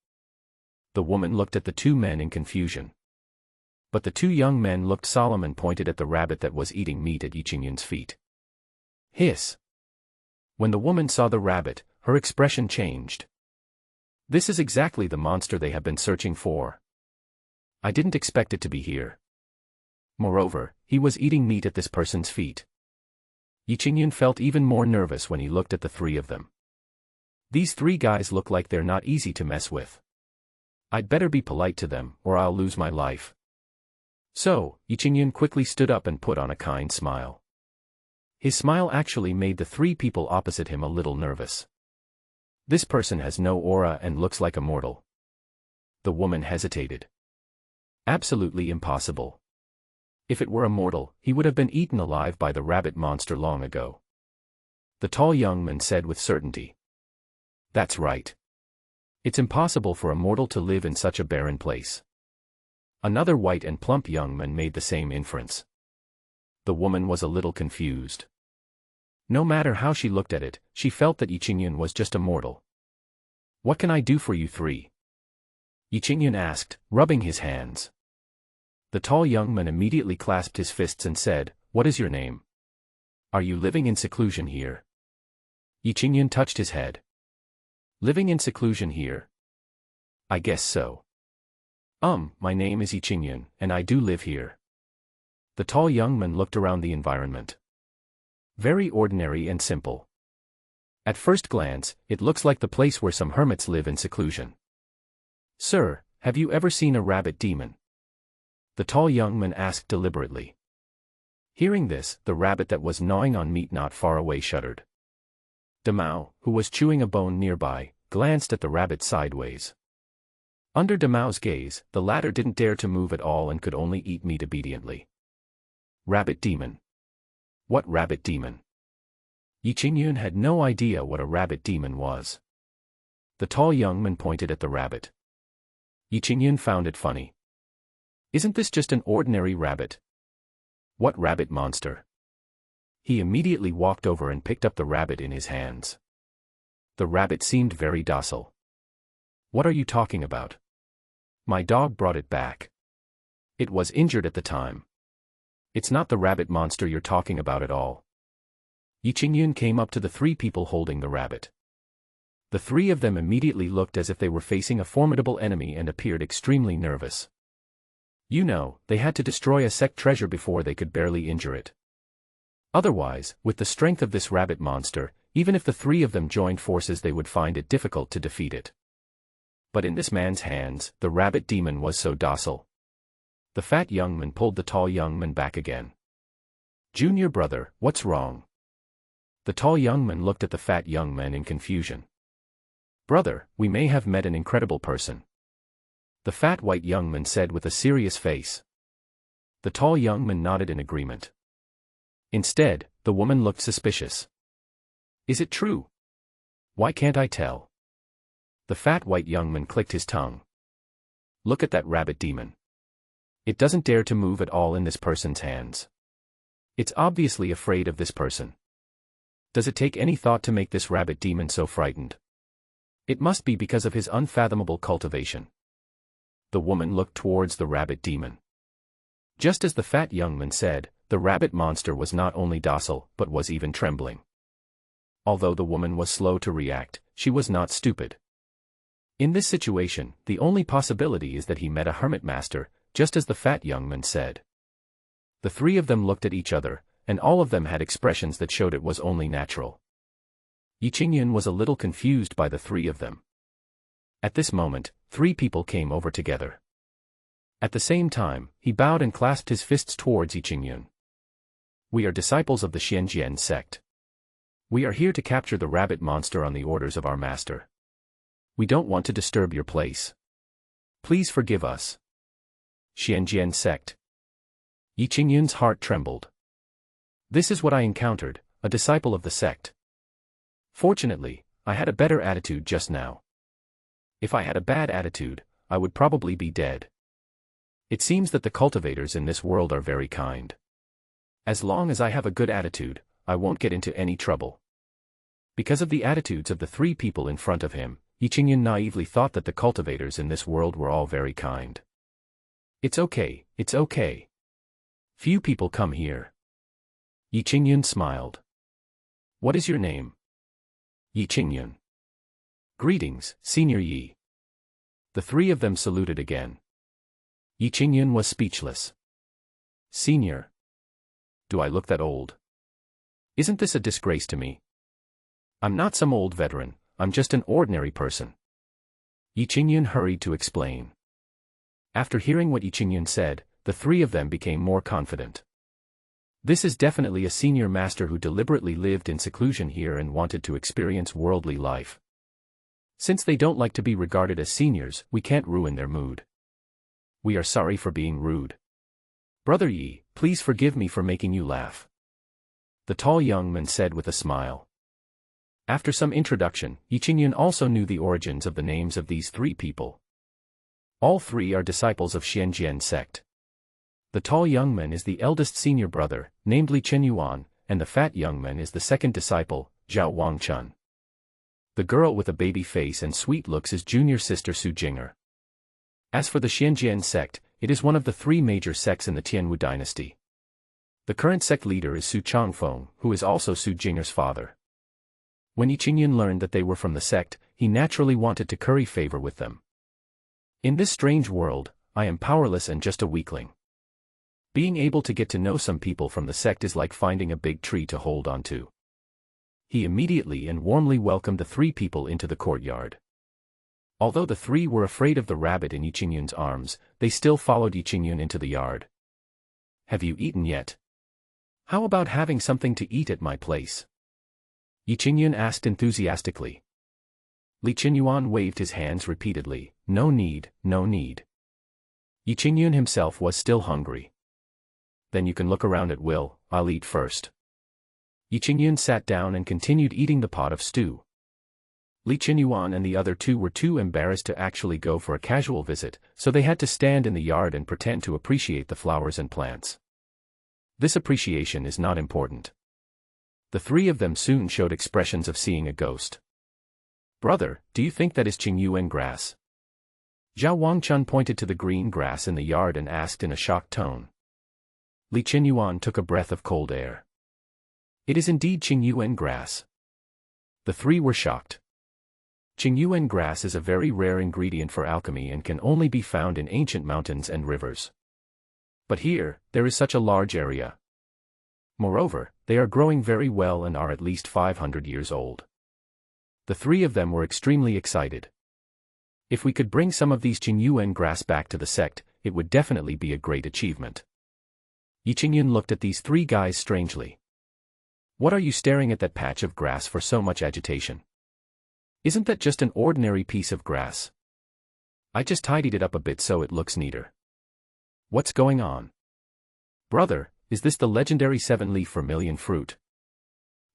The woman looked at the 2 men in confusion. But the 2 young men looked solemn and pointed at the rabbit that was eating meat at Yi Qingyun's feet. Hiss! When the woman saw the rabbit, her expression changed. This is exactly the monster they have been searching for. I didn't expect it to be here. Moreover, he was eating meat at this person's feet. Yi Qingyun felt even more nervous when he looked at the 3 of them. These 3 guys look like they're not easy to mess with. I'd better be polite to them, or I'll lose my life. So, Yi Qingyun quickly stood up and put on a kind smile. His smile actually made the 3 people opposite him a little nervous. This person has no aura and looks like a mortal. The woman hesitated. Absolutely impossible. If it were a mortal, he would have been eaten alive by the rabbit monster long ago. The tall young man said with certainty. That's right. It's impossible for a mortal to live in such a barren place. Another white and plump young man made the same inference. The woman was a little confused. No matter how she looked at it, she felt that Yi Qingyun was just a mortal. What can I do for you 3? Yi Qingyun asked, rubbing his hands. The tall young man immediately clasped his fists and said, What is your name? Are you living in seclusion here? Yi Qingyun touched his head. Living in seclusion here? I guess so. My name is Yi Qingyun, and I do live here. The tall young man looked around the environment. Very ordinary and simple. At first glance, it looks like the place where some hermits live in seclusion. Sir, have you ever seen a rabbit demon? The tall young man asked deliberately. Hearing this, the rabbit that was gnawing on meat not far away shuddered. Damao, who was chewing a bone nearby, glanced at the rabbit sideways. Under Damao's gaze, the latter didn't dare to move at all and could only eat meat obediently. Rabbit demon. What rabbit demon? Yi Qingyun had no idea what a rabbit demon was. The tall young man pointed at the rabbit. Yi Qingyun found it funny. Isn't this just an ordinary rabbit? What rabbit monster? He immediately walked over and picked up the rabbit in his hands. The rabbit seemed very docile. What are you talking about? My dog brought it back. It was injured at the time. It's not the rabbit monster you're talking about at all. Yi Qingyun came up to the 3 people holding the rabbit. The 3 of them immediately looked as if they were facing a formidable enemy and appeared extremely nervous. You know, they had to destroy a sect treasure before they could barely injure it. Otherwise, with the strength of this rabbit monster, even if the 3 of them joined forces they would find it difficult to defeat it. But in this man's hands, the rabbit demon was so docile. The fat young man pulled the tall young man back again. Junior brother, what's wrong? The tall young man looked at the fat young man in confusion. Brother, we may have met an incredible person. the fat white young man said with a serious face. The tall young man nodded in agreement. Instead, the woman looked suspicious. Is it true? Why can't I tell? The fat white young man clicked his tongue. Look at that rabbit demon. It doesn't dare to move at all in this person's hands. It's obviously afraid of this person. Does it take any thought to make this rabbit demon so frightened? It must be because of his unfathomable cultivation. The woman looked towards the rabbit demon. Just as the fat young man said, the rabbit monster was not only docile but was even trembling. Although the woman was slow to react, she was not stupid. In this situation, the only possibility is that he met a hermit master, just as the fat young man said. The three of them looked at each other, and all of them had expressions that showed it was only natural. Yi Qingyun was a little confused by the three of them. At this moment, three people came over together. At the same time, he bowed and clasped his fists towards Yi Qingyun. We are disciples of the Xianjian sect. We are here to capture the rabbit monster on the orders of our master. We don't want to disturb your place. Please forgive us. Xianjian sect. Yi Qingyun's heart trembled. This is what I encountered, a disciple of the sect. Fortunately, I had a better attitude just now. If I had a bad attitude, I would probably be dead. It seems that the cultivators in this world are very kind. As long as I have a good attitude, I won't get into any trouble. Because of the attitudes of the three people in front of him, Yi Qingyun naively thought that the cultivators in this world were all very kind. It's okay, it's okay. Few people come here. Yi Qingyun smiled. What is your name? Yi Qingyun. Greetings, Senior Yi. The three of them saluted again. Yi Qingyun was speechless. Senior. Do I look that old? Isn't this a disgrace to me? I'm not some old veteran, I'm just an ordinary person. Yi Qingyun hurried to explain. After hearing what Yi Qingyun said, the three of them became more confident. This is definitely a senior master who deliberately lived in seclusion here and wanted to experience worldly life. Since they don't like to be regarded as seniors, we can't ruin their mood. We are sorry for being rude. Brother Yi, please forgive me for making you laugh. The tall young man said with a smile. After some introduction, Yi Qingyun also knew the origins of the names of these three people. All three are disciples of Xianjian sect. The tall young man is the eldest senior brother, named Li Qinyuan, and the fat young man is the second disciple, Zhao Wangchun. The girl with a baby face and sweet looks is junior sister Su Jinger. As for the Xianjian sect, it is one of the three major sects in the Tianwu dynasty. The current sect leader is Su Changfeng, who is also Su Jinger's father. When Yi Qingyun learned that they were from the sect, he naturally wanted to curry favor with them. In this strange world, I am powerless and just a weakling. Being able to get to know some people from the sect is like finding a big tree to hold on to. He immediately and warmly welcomed the three people into the courtyard. Although the three were afraid of the rabbit in Yi Qingyun's arms, they still followed Yi Qingyun into the yard. Have you eaten yet? How about having something to eat at my place? Yi Qingyun asked enthusiastically. Li Qinyuan waved his hands repeatedly. No need, no need. Yi Qingyun himself was still hungry. Then you can look around at will, I'll eat first. Yi Qingyun sat down and continued eating the pot of stew. Li Qinyuan and the other two were too embarrassed to actually go for a casual visit, so they had to stand in the yard and pretend to appreciate the flowers and plants. This appreciation is not important. The three of them soon showed expressions of seeing a ghost. Brother, do you think that is Qingyuan grass? Zhao Wangchun pointed to the green grass in the yard and asked in a shocked tone. Li Qinyuan took a breath of cold air. It is indeed Qingyuan grass. The three were shocked. Qingyuan grass is a very rare ingredient for alchemy and can only be found in ancient mountains and rivers. But here, there is such a large area. Moreover, they are growing very well and are at least 500 years old. The three of them were extremely excited. If we could bring some of these Qingyuan grass back to the sect, it would definitely be a great achievement. Yi Qingyun looked at these three guys strangely. What are you staring at that patch of grass for so much agitation? Isn't that just an ordinary piece of grass? I just tidied it up a bit so it looks neater. What's going on? Brother, is this the legendary 7-leaf vermilion fruit?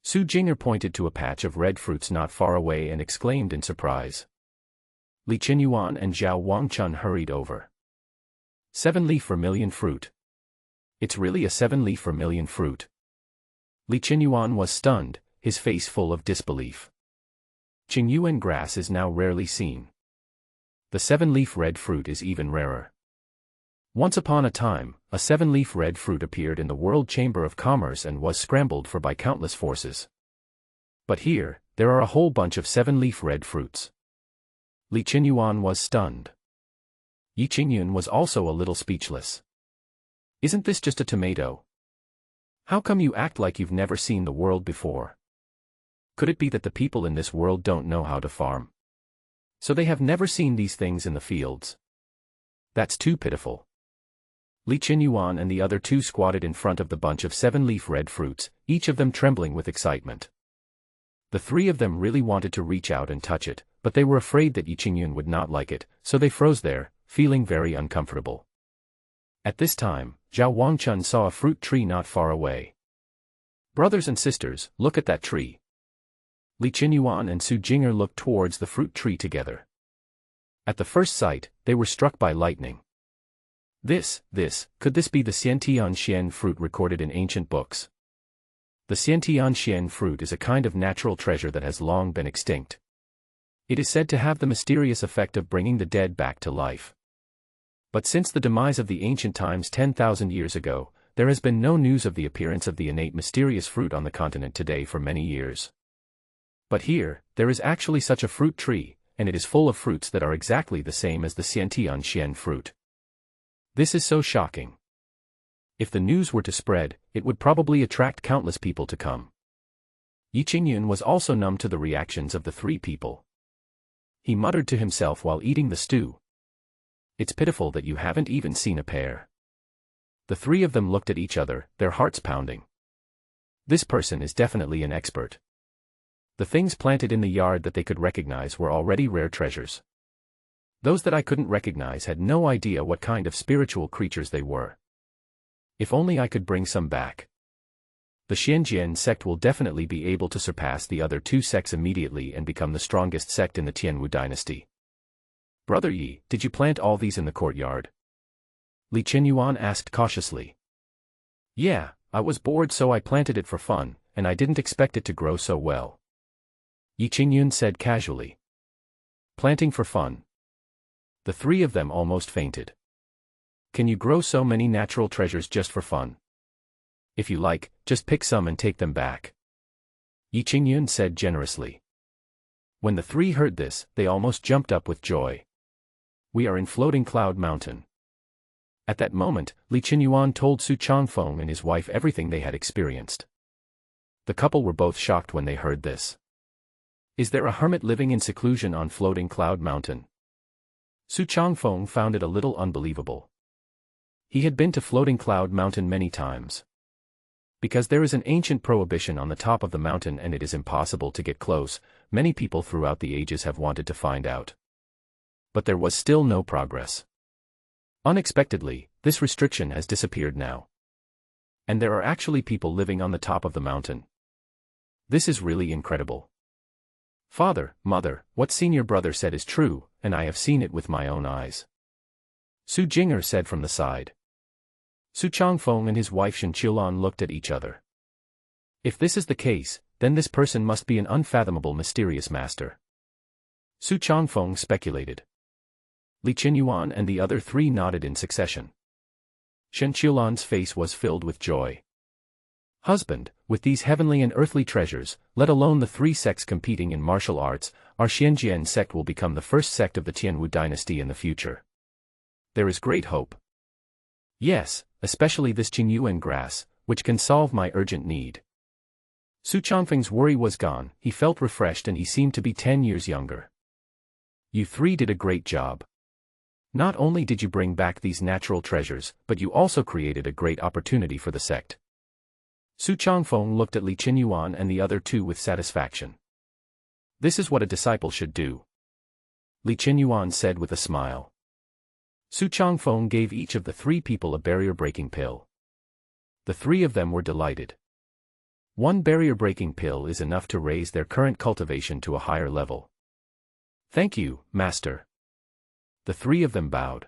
Su Jing'er pointed to a patch of red fruits not far away and exclaimed in surprise. Li Qinyuan and Zhao Wangchun hurried over. 7-leaf vermilion fruit. It's really a 7-leaf vermilion fruit. Li Qinyuan was stunned, his face full of disbelief. Qingyuan grass is now rarely seen. The 7-leaf red fruit is even rarer. Once upon a time, a 7-leaf red fruit appeared in the World Chamber of Commerce and was scrambled for by countless forces. But here, there are a whole bunch of 7-leaf red fruits. Li Qinyuan was stunned. Yi Qingyun was also a little speechless. Isn't this just a tomato? How come you act like you've never seen the world before? Could it be that the people in this world don't know how to farm? So they have never seen these things in the fields. That's too pitiful. Li Qinyuan and the other two squatted in front of the bunch of 7-leaf red fruits, each of them trembling with excitement. The three of them really wanted to reach out and touch it, but they were afraid that Yi Qingyun would not like it, so they froze there, feeling very uncomfortable. At this time, Zhao Wangchun saw a fruit tree not far away. Brothers and sisters, look at that tree. Li Qinyuan and Su Jing'er looked towards the fruit tree together. At the first sight, they were struck by lightning. Could this be the Xiantianxian fruit recorded in ancient books? The Xiantianxian fruit is a kind of natural treasure that has long been extinct. It is said to have the mysterious effect of bringing the dead back to life. But since the demise of the ancient times 10,000 years ago, there has been no news of the appearance of the innate mysterious fruit on the continent today for many years. But here, there is actually such a fruit tree, and it is full of fruits that are exactly the same as the Xiantianxian fruit. This is so shocking. If the news were to spread, it would probably attract countless people to come. Yi Qingyun was also numb to the reactions of the three people. He muttered to himself while eating the stew. It's pitiful that you haven't even seen a pear. The three of them looked at each other, their hearts pounding. This person is definitely an expert. The things planted in the yard that they could recognize were already rare treasures. Those that I couldn't recognize had no idea what kind of spiritual creatures they were. If only I could bring some back. The Xianjian sect will definitely be able to surpass the other two sects immediately and become the strongest sect in the Tianwu dynasty. Brother Yi, did you plant all these in the courtyard? Li Qinyuan asked cautiously. Yeah, I was bored so I planted it for fun, and I didn't expect it to grow so well. Yi Qingyun said casually. Planting for fun. The three of them almost fainted. Can you grow so many natural treasures just for fun? If you like, just pick some and take them back. Yi Qingyun said generously. When the three heard this, they almost jumped up with joy. We are in Floating Cloud Mountain. At that moment, Li Qinyuan told Su Changfeng and his wife everything they had experienced. The couple were both shocked when they heard this. Is there a hermit living in seclusion on Floating Cloud Mountain? Su Changfeng found it a little unbelievable. He had been to Floating Cloud Mountain many times. Because there is an ancient prohibition on the top of the mountain and it is impossible to get close, many people throughout the ages have wanted to find out. But there was still no progress. Unexpectedly, this restriction has disappeared now. And there are actually people living on the top of the mountain. This is really incredible. Father, mother, what senior brother said is true, and I have seen it with my own eyes. Su Jing'er said from the side. Su Changfeng and his wife Shen Qiulan looked at each other. If this is the case, then this person must be an unfathomable mysterious master. Su Changfeng speculated. Li Qinyuan and the other three nodded in succession. Shen Qiulan's face was filled with joy. Husband, with these heavenly and earthly treasures, let alone the three sects competing in martial arts, our Xianjian sect will become the first sect of the Tianwu dynasty in the future. There is great hope. Yes, especially this Qingyuan grass, which can solve my urgent need. Su Changfeng's worry was gone, he felt refreshed and he seemed to be 10 years younger. You three did a great job. Not only did you bring back these natural treasures, but you also created a great opportunity for the sect. Su Changfeng looked at Li Qinyuan and the other two with satisfaction. This is what a disciple should do. Li Qinyuan said with a smile. Su Changfeng gave each of the three people a barrier-breaking pill. The three of them were delighted. One barrier-breaking pill is enough to raise their current cultivation to a higher level. Thank you, Master. The three of them bowed.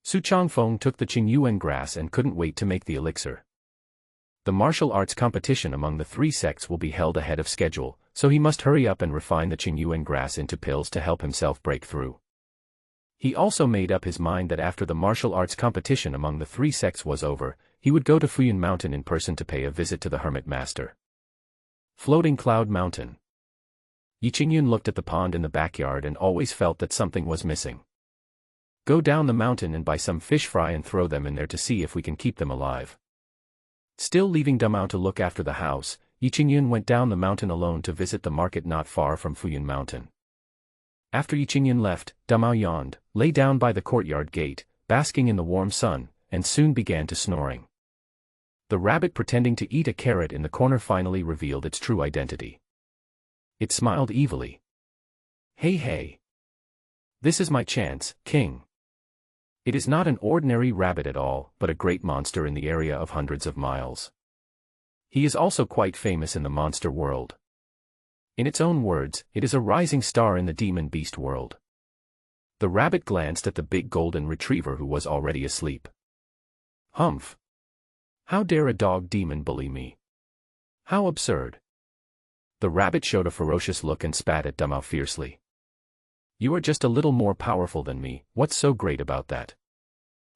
Su Changfeng took the Qingyuan grass and couldn't wait to make the elixir. The martial arts competition among the three sects will be held ahead of schedule, so he must hurry up and refine the Qingyuan grass into pills to help himself break through. He also made up his mind that after the martial arts competition among the three sects was over, he would go to Fuyun Mountain in person to pay a visit to the Hermit Master. Floating Cloud Mountain. Yi Qingyun looked at the pond in the backyard and always felt that something was missing. Go down the mountain and buy some fish fry and throw them in there to see if we can keep them alive. Still leaving Damao to look after the house, Yi Qingyun went down the mountain alone to visit the market not far from Fuyun Mountain. After Yi Qingyun left, Damao yawned, lay down by the courtyard gate, basking in the warm sun, and soon began to snoring. The rabbit pretending to eat a carrot in the corner finally revealed its true identity. It smiled evilly. Hey hey! This is my chance, King. It is not an ordinary rabbit at all, but a great monster in the area of hundreds of miles. He is also quite famous in the monster world. In its own words, it is a rising star in the demon beast world. The rabbit glanced at the big golden retriever who was already asleep. Humph! How dare a dog demon bully me? How absurd! The rabbit showed a ferocious look and spat at Damao fiercely. You are just a little more powerful than me, what's so great about that?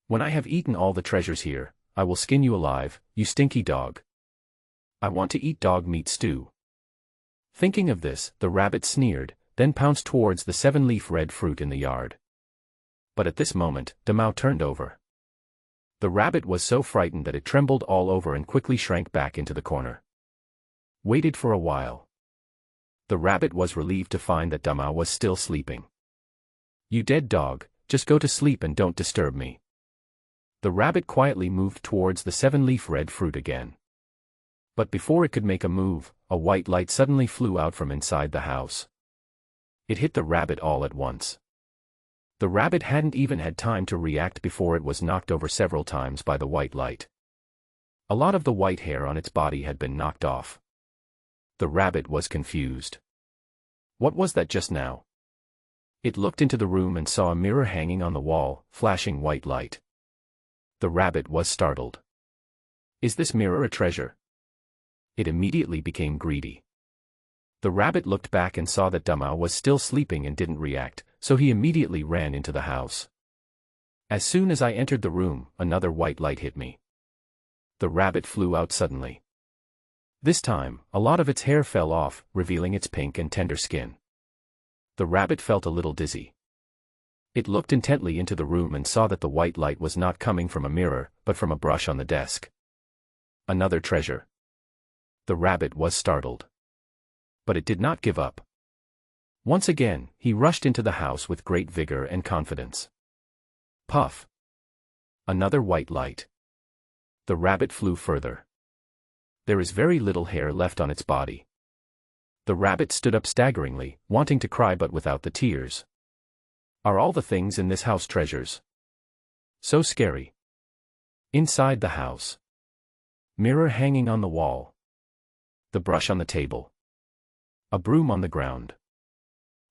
When I have eaten all the treasures here, I will skin you alive, you stinky dog. I want to eat dog meat stew. Thinking of this, the rabbit sneered, then pounced towards the 7-leaf red fruit in the yard. But at this moment, Damao turned over. The rabbit was so frightened that it trembled all over and quickly shrank back into the corner. Waited for a while. The rabbit was relieved to find that Damao was still sleeping. You dead dog, just go to sleep and don't disturb me. The rabbit quietly moved towards the 7-leaf red fruit again. But before it could make a move, a white light suddenly flew out from inside the house. It hit the rabbit all at once. The rabbit hadn't even had time to react before it was knocked over several times by the white light. A lot of the white hair on its body had been knocked off. The rabbit was confused. What was that just now? It looked into the room and saw a mirror hanging on the wall, flashing white light. The rabbit was startled. Is this mirror a treasure? It immediately became greedy. The rabbit looked back and saw that Damao was still sleeping and didn't react, so he immediately ran into the house. As soon as I entered the room, another white light hit me. The rabbit flew out suddenly. This time, a lot of its hair fell off, revealing its pink and tender skin. The rabbit felt a little dizzy. It looked intently into the room and saw that the white light was not coming from a mirror, but from a brush on the desk. Another treasure. The rabbit was startled. But it did not give up. Once again, he rushed into the house with great vigor and confidence. Puff! Another white light. The rabbit flew further. There is very little hair left on its body. The rabbit stood up staggeringly, wanting to cry but without the tears. Are all the things in this house treasures? So scary. Inside the house. Mirror hanging on the wall. The brush on the table. A broom on the ground.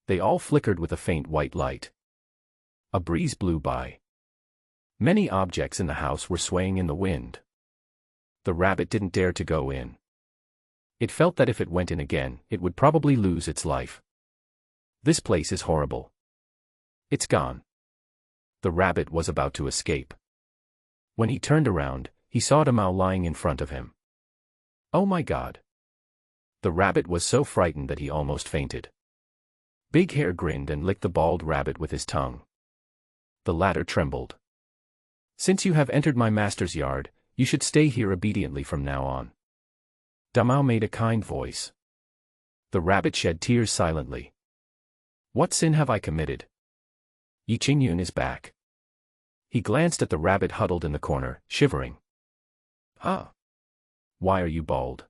They all flickered with a faint white light. A breeze blew by. Many objects in the house were swaying in the wind. The rabbit didn't dare to go in. It felt that if it went in again, it would probably lose its life. This place is horrible. It's gone. The rabbit was about to escape. When he turned around, he saw Damao lying in front of him. Oh my God! The rabbit was so frightened that he almost fainted. Big Hair grinned and licked the bald rabbit with his tongue. The latter trembled. Since you have entered my master's yard, you should stay here obediently from now on. Damao made a kind voice. The rabbit shed tears silently. What sin have I committed? Yi Qingyun is back. He glanced at the rabbit huddled in the corner, shivering. Huh? Why are you bald?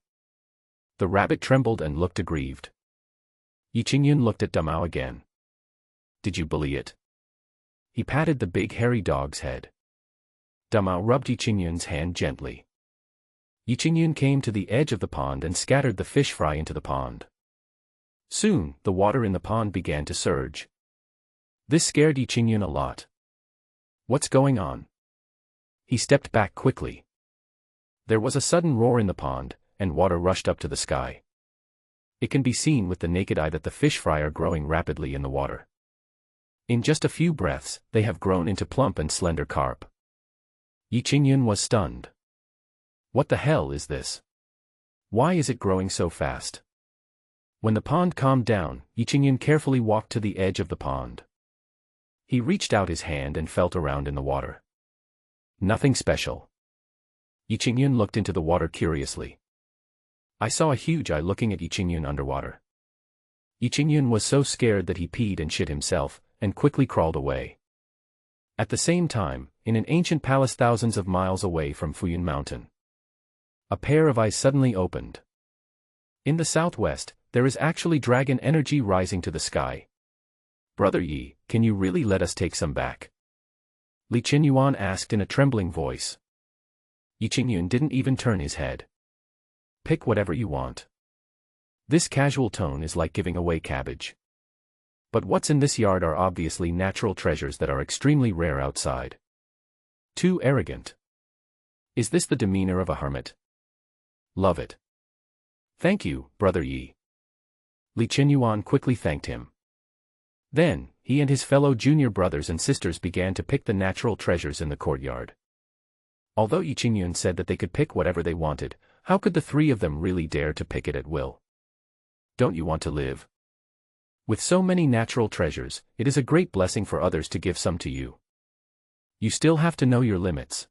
The rabbit trembled and looked aggrieved. Yi Qingyun looked at Damao again. Did you bully it? He patted the big hairy dog's head. Damao rubbed Yi Qingyun's hand gently. Yi Qingyun came to the edge of the pond and scattered the fish fry into the pond. Soon, the water in the pond began to surge. This scared Yi Qingyun a lot. What's going on? He stepped back quickly. There was a sudden roar in the pond, and water rushed up to the sky. It can be seen with the naked eye that the fish fry are growing rapidly in the water. In just a few breaths, they have grown into plump and slender carp. Yi Qingyun was stunned. What the hell is this? Why is it growing so fast? When the pond calmed down, Yi Qingyun carefully walked to the edge of the pond. He reached out his hand and felt around in the water. Nothing special. Yi Qingyun looked into the water curiously. I saw a huge eye looking at Yi Qingyun underwater. Yi Qingyun was so scared that he peed and shit himself, and quickly crawled away. At the same time, in an ancient palace thousands of miles away from Fuyun Mountain, a pair of eyes suddenly opened. In the southwest, there is actually dragon energy rising to the sky. Brother Yi, can you really let us take some back? Li Qinyuan asked in a trembling voice. Yi Qingyun didn't even turn his head. Pick whatever you want. This casual tone is like giving away cabbage. But what's in this yard are obviously natural treasures that are extremely rare outside. Too arrogant. Is this the demeanor of a hermit? Love it. Thank you, Brother Yi. Li Qinyuan quickly thanked him. Then, he and his fellow junior brothers and sisters began to pick the natural treasures in the courtyard. Although Yi Qingyun said that they could pick whatever they wanted, how could the three of them really dare to pick it at will? Don't you want to live? With so many natural treasures, it is a great blessing for others to give some to you. You still have to know your limits.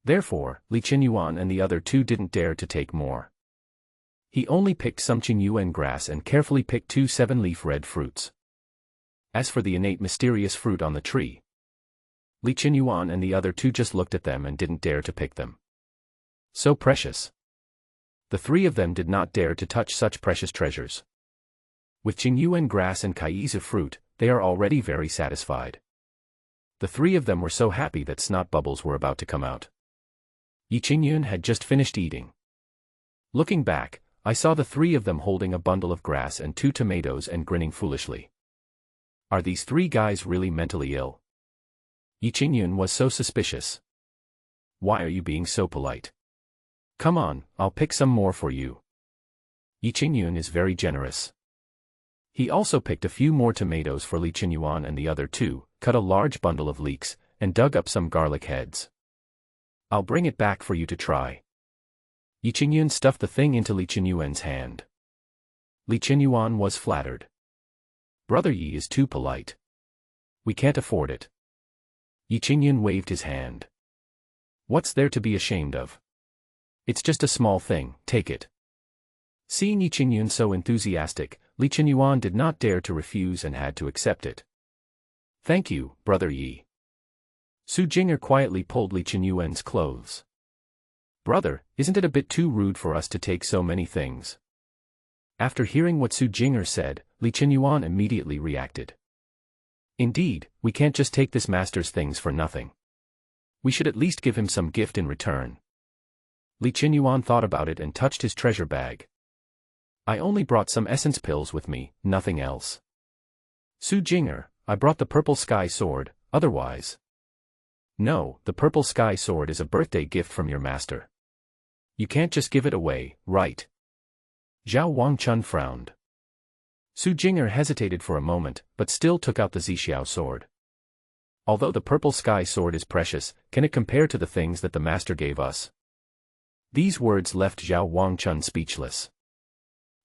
Therefore, Li Qinyuan and the other two didn't dare to take more. He only picked some Qingyuan grass and carefully picked 2 7-leaf red fruits. As for the innate mysterious fruit on the tree, Li Qinyuan and the other two just looked at them and didn't dare to pick them. So precious. The three of them did not dare to touch such precious treasures. With Qingyuan grass and Kaizu fruit, they are already very satisfied. The three of them were so happy that snot bubbles were about to come out. Yi Qingyun had just finished eating. Looking back, I saw the three of them holding a bundle of grass and 2 tomatoes and grinning foolishly. Are these 3 guys really mentally ill? Yi Qingyun was so suspicious. Why are you being so polite? Come on, I'll pick some more for you. Yi Qingyun is very generous. He also picked a few more tomatoes for Li Qinyuan and the other two, cut a large bundle of leeks, and dug up some garlic heads. I'll bring it back for you to try. Yi Qingyun stuffed the thing into Li Qinyuan's hand. Li Qinyuan was flattered. Brother Yi is too polite. We can't afford it. Yi Qingyun waved his hand. What's there to be ashamed of? It's just a small thing, take it. Seeing Yi Qingyun so enthusiastic, Li Qinyuan did not dare to refuse and had to accept it. Thank you, Brother Yi. Su Jinger quietly pulled Li Qinyuan's clothes. Brother, isn't it a bit too rude for us to take so many things? After hearing what Su Jinger said, Li Qinyuan immediately reacted. Indeed, we can't just take this master's things for nothing. We should at least give him some gift in return. Li Qinyuan thought about it and touched his treasure bag. I only brought some essence pills with me, nothing else. Su Jinger, I brought the purple sky sword, otherwise. No, the purple sky sword is a birthday gift from your master. You can't just give it away, right? Zhao Wangchun frowned. Su Jinger hesitated for a moment, but still took out the Zixiao sword. Although the purple sky sword is precious, can it compare to the things that the master gave us? These words left Zhao Wangchun speechless.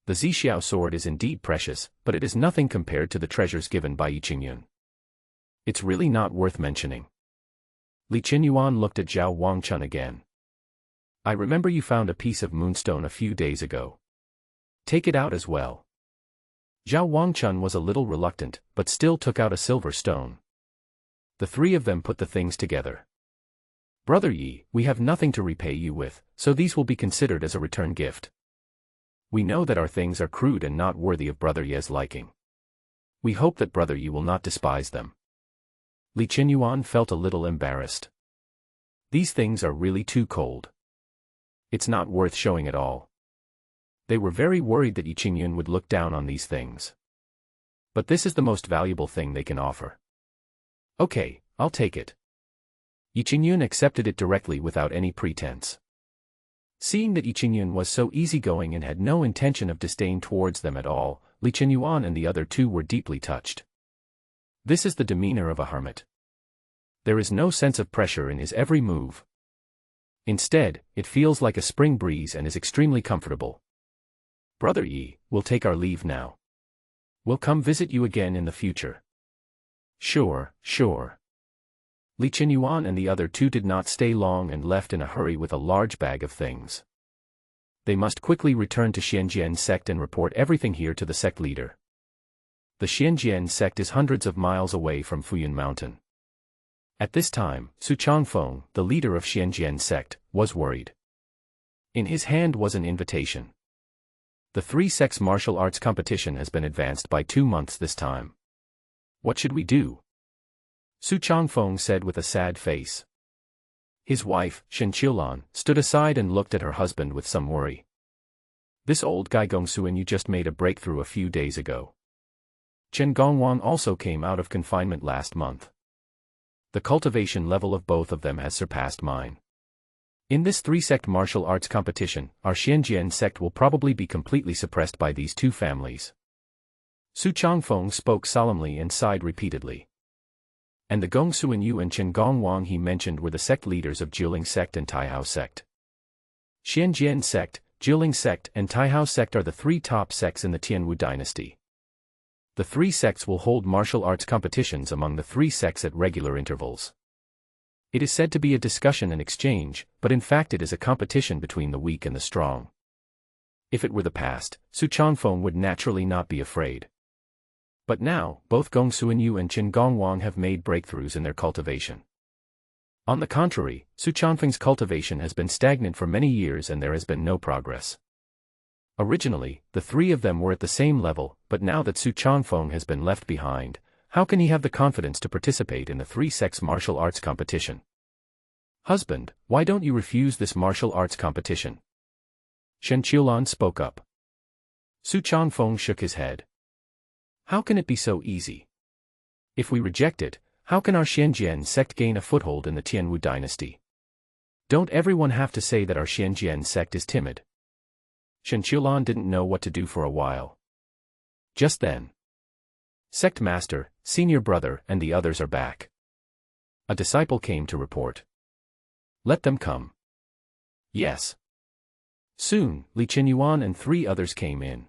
The Zixiao sword is indeed precious, but it is nothing compared to the treasures given by Yi Qingyun. It's really not worth mentioning. Li Qinyuan looked at Zhao Wangchun again. I remember you found a piece of moonstone a few days ago. Take it out as well. Zhao Wangchun was a little reluctant, but still took out a silver stone. The three of them put the things together. Brother Yi, we have nothing to repay you with, so these will be considered as a return gift. We know that our things are crude and not worthy of Brother Ye's liking. We hope that brother you will not despise them. Li Qinyuan felt a little embarrassed. These things are really too cold. It's not worth showing at all. They were very worried that Yi Qingyun would look down on these things. But this is the most valuable thing they can offer. Okay, I'll take it. Yi Qingyun accepted it directly without any pretense. Seeing that Yi Qingyun was so easygoing and had no intention of disdain towards them at all, Li Qinyuan and the other two were deeply touched. This is the demeanor of a hermit. There is no sense of pressure in his every move. Instead, it feels like a spring breeze and is extremely comfortable. Brother Yi, we'll take our leave now. We'll come visit you again in the future. Sure, sure. Li Qinyuan and the other two did not stay long and left in a hurry with a large bag of things. They must quickly return to Xianjian sect and report everything here to the sect leader. The Xianjian sect is hundreds of miles away from Fuyun Mountain. At this time, Su Changfeng, the leader of Xianjian sect, was worried. In his hand was an invitation. The three sects martial arts competition has been advanced by 2 months this time. What should we do? Su Changfeng said with a sad face. His wife, Shen Qiulan, stood aside and looked at her husband with some worry. This old guy Gongsuan you just made a breakthrough a few days ago. Chen Gongwang also came out of confinement last month. The cultivation level of both of them has surpassed mine. In this three-sect martial arts competition, our Xianjian sect will probably be completely suppressed by these two families. Su Changfeng spoke solemnly and sighed repeatedly. And the Gongsuan Yu and Chen Gongwang he mentioned were the sect leaders of Jiuling sect and Taihao sect. Xianjian sect, Jiuling sect and Taihao sect are the three top sects in the Tianwu dynasty. The three sects will hold martial arts competitions among the three sects at regular intervals. It is said to be a discussion and exchange, but in fact it is a competition between the weak and the strong. If it were the past, Su Changfeng would naturally not be afraid. But now, both Gongsuan Yu and Chen Gongwang have made breakthroughs in their cultivation. On the contrary, Su Changfeng's cultivation has been stagnant for many years and there has been no progress. Originally, the three of them were at the same level, but now that Su Changfeng has been left behind, how can he have the confidence to participate in the three sects martial arts competition? Husband, why don't you refuse this martial arts competition? Shen Qiulan spoke up. Su Changfeng shook his head. How can it be so easy? If we reject it, how can our Xianjian sect gain a foothold in the Tianwu dynasty? Don't everyone have to say that our Xianjian sect is timid? Shen Qiulan didn't know what to do for a while. Just then, Sect Master, Senior Brother and the others are back. A disciple came to report. Let them come. Yes. Soon, Li Qinyuan and 3 others came in.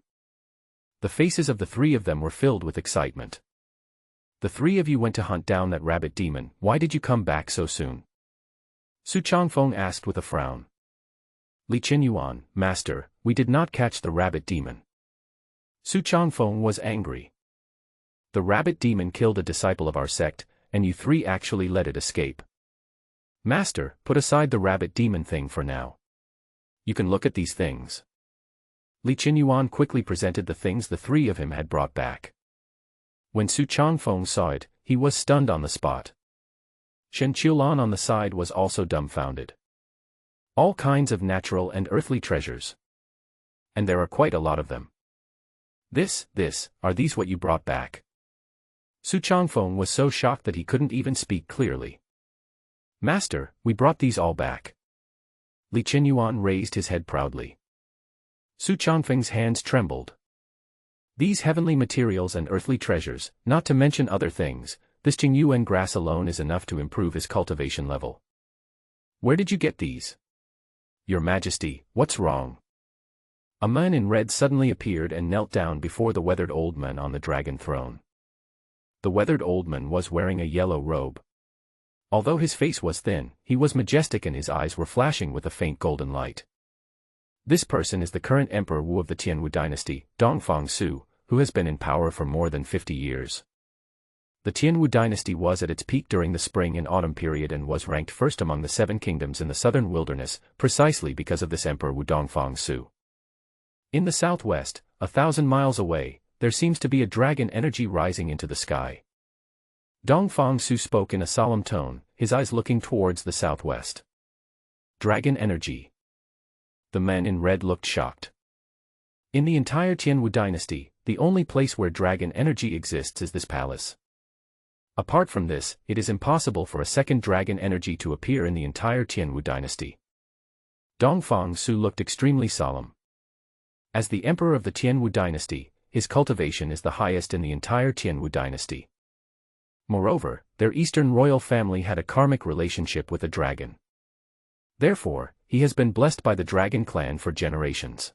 The faces of the 3 of them were filled with excitement. The 3 of you went to hunt down that rabbit demon, why did you come back so soon? Su Changfeng asked with a frown. Li Qinyuan, Master, we did not catch the rabbit demon. Su Changfeng was angry. The rabbit demon killed a disciple of our sect, and you 3 actually let it escape. Master, put aside the rabbit demon thing for now. You can look at these things. Li Qinyuan quickly presented the things the 3 of him had brought back. When Su Changfeng saw it, he was stunned on the spot. Shen Qiulan on the side was also dumbfounded. All kinds of natural and earthly treasures. And there are quite a lot of them. Are these what you brought back? Su Changfeng was so shocked that he couldn't even speak clearly. Master, we brought these all back. Li Qinyuan raised his head proudly. Su Changfeng's hands trembled. These heavenly materials and earthly treasures, not to mention other things, this Qingyuan grass alone is enough to improve his cultivation level. Where did you get these? Your Majesty, what's wrong? A man in red suddenly appeared and knelt down before the weathered old man on the dragon throne. The weathered old man was wearing a yellow robe. Although his face was thin, he was majestic and his eyes were flashing with a faint golden light. This person is the current Emperor Wu of the Tianwu dynasty, Dongfang Su, who has been in power for more than 50 years. The Tianwu dynasty was at its peak during the spring and autumn period and was ranked first among the 7 kingdoms in the southern wilderness, precisely because of this Emperor Wu Dongfang Su. In the southwest, 1,000 miles away, there seems to be a dragon energy rising into the sky. Dongfang Su spoke in a solemn tone, his eyes looking towards the southwest. Dragon energy. The men in red looked shocked. In the entire Tianwu dynasty, the only place where dragon energy exists is this palace. Apart from this, it is impossible for a second dragon energy to appear in the entire Tianwu dynasty. Dongfang Su looked extremely solemn. As the emperor of the Tianwu dynasty, his cultivation is the highest in the entire Tianwu dynasty. Moreover, their eastern royal family had a karmic relationship with a dragon. Therefore, he has been blessed by the dragon clan for generations.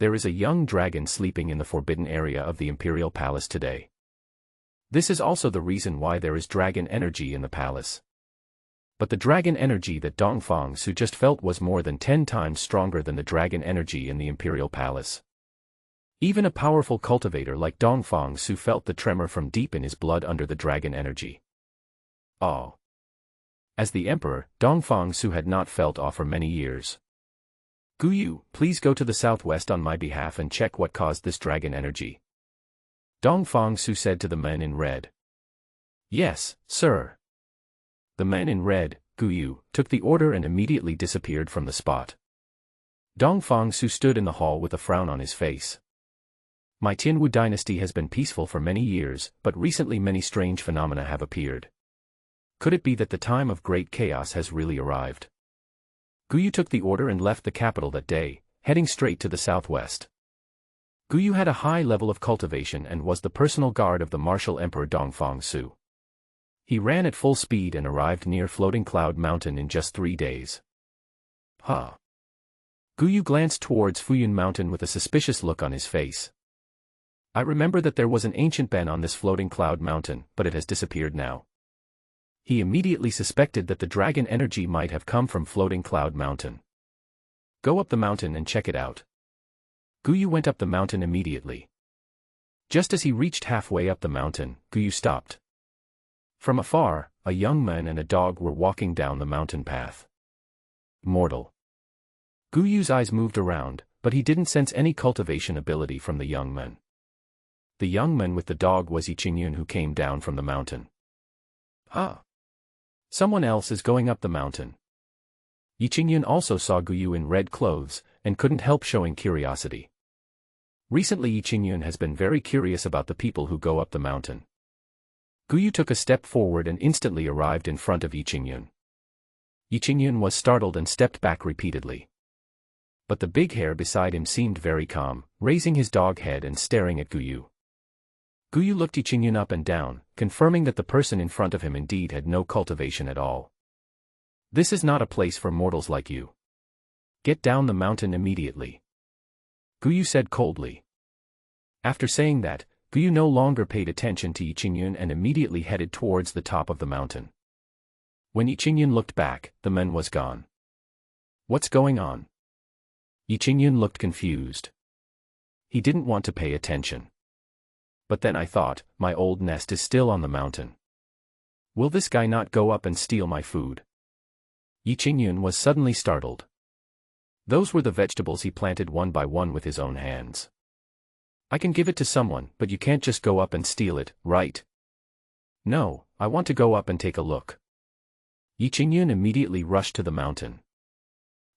There is a young dragon sleeping in the forbidden area of the imperial palace today. This is also the reason why there is dragon energy in the palace. But the dragon energy that Dongfang Su just felt was more than 10 times stronger than the dragon energy in the imperial palace. Even a powerful cultivator like Dongfang Su felt the tremor from deep in his blood under the dragon energy. Oh. As the emperor, Dongfang Su had not felt awe for many years. Guyu, please go to the southwest on my behalf and check what caused this dragon energy. Dongfang Su said to the men in red. Yes, sir. The men in red, Guyu, took the order and immediately disappeared from the spot. Dongfang Su stood in the hall with a frown on his face. My Tianwu dynasty has been peaceful for many years, but recently many strange phenomena have appeared. Could it be that the time of great chaos has really arrived? Guyu took the order and left the capital that day, heading straight to the southwest. Guyu had a high level of cultivation and was the personal guard of the martial emperor Dongfang Su. He ran at full speed and arrived near Floating Cloud Mountain in just 3 days. Huh. Guyu glanced towards Fuyun Mountain with a suspicious look on his face. I remember that there was an ancient ben on this Floating Cloud Mountain, but it has disappeared now. He immediately suspected that the dragon energy might have come from Floating Cloud Mountain. Go up the mountain and check it out. Guyu went up the mountain immediately. Just as he reached halfway up the mountain, Guyu stopped. From afar, a young man and a dog were walking down the mountain path. Mortal. Guyu's eyes moved around, but he didn't sense any cultivation ability from the young man. The young man with the dog was Yiqingyun, who came down from the mountain. Ah! Someone else is going up the mountain. Yiqingyun also saw Guyu in red clothes, and couldn't help showing curiosity. Recently Yiqingyun has been very curious about the people who go up the mountain. Guyu took a step forward and instantly arrived in front of Yiqingyun. Yiqingyun was startled and stepped back repeatedly. But the big hare beside him seemed very calm, raising his dog head and staring at Guyu. Guyu looked Yiqingyun up and down, confirming that the person in front of him indeed had no cultivation at all. This is not a place for mortals like you. Get down the mountain immediately. Guyu said coldly. After saying that, Guyu no longer paid attention to Yiqingyun and immediately headed towards the top of the mountain. When Yiqingyun looked back, the man was gone. What's going on? Yiqingyun looked confused. He didn't want to pay attention. But then I thought, my old nest is still on the mountain. Will this guy not go up and steal my food? Yiqingyun was suddenly startled. Those were the vegetables he planted one by one with his own hands. I can give it to someone, but you can't just go up and steal it, right? No, I want to go up and take a look. Yiqingyun immediately rushed to the mountain.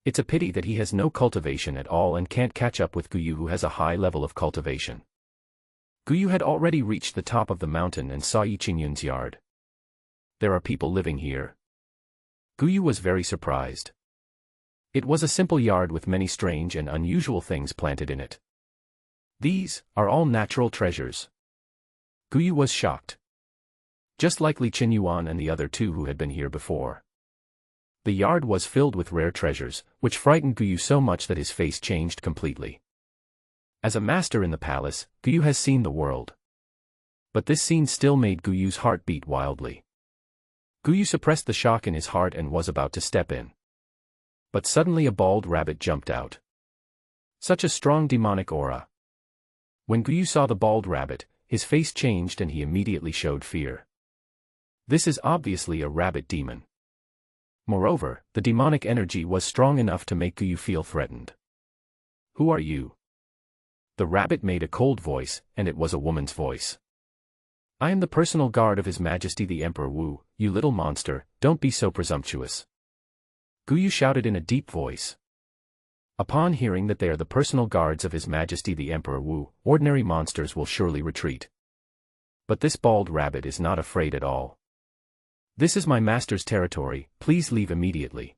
It's a pity that he has no cultivation at all and can't catch up with Guyu, who has a high level of cultivation. Guyu had already reached the top of the mountain and saw Yiqingyun's yard. There are people living here. Guyu was very surprised. It was a simple yard with many strange and unusual things planted in it. These are all natural treasures. Guyu was shocked. Just like Li Qinyuan and the other two who had been here before. The yard was filled with rare treasures, which frightened Guyu so much that his face changed completely. As a master in the palace, Guyu has seen the world. But this scene still made Guyu's heart beat wildly. Guyu suppressed the shock in his heart and was about to step in. But suddenly a bald rabbit jumped out. Such a strong demonic aura. When Guyu saw the bald rabbit, his face changed and he immediately showed fear. This is obviously a rabbit demon. Moreover, the demonic energy was strong enough to make Guyu feel threatened. Who are you? The rabbit made a cold voice, and it was a woman's voice. I am the personal guard of His Majesty the Emperor Wu. You little monster, don't be so presumptuous. Guyu shouted in a deep voice. Upon hearing that they are the personal guards of His Majesty the Emperor Wu, ordinary monsters will surely retreat. But this bald rabbit is not afraid at all. This is my master's territory, please leave immediately.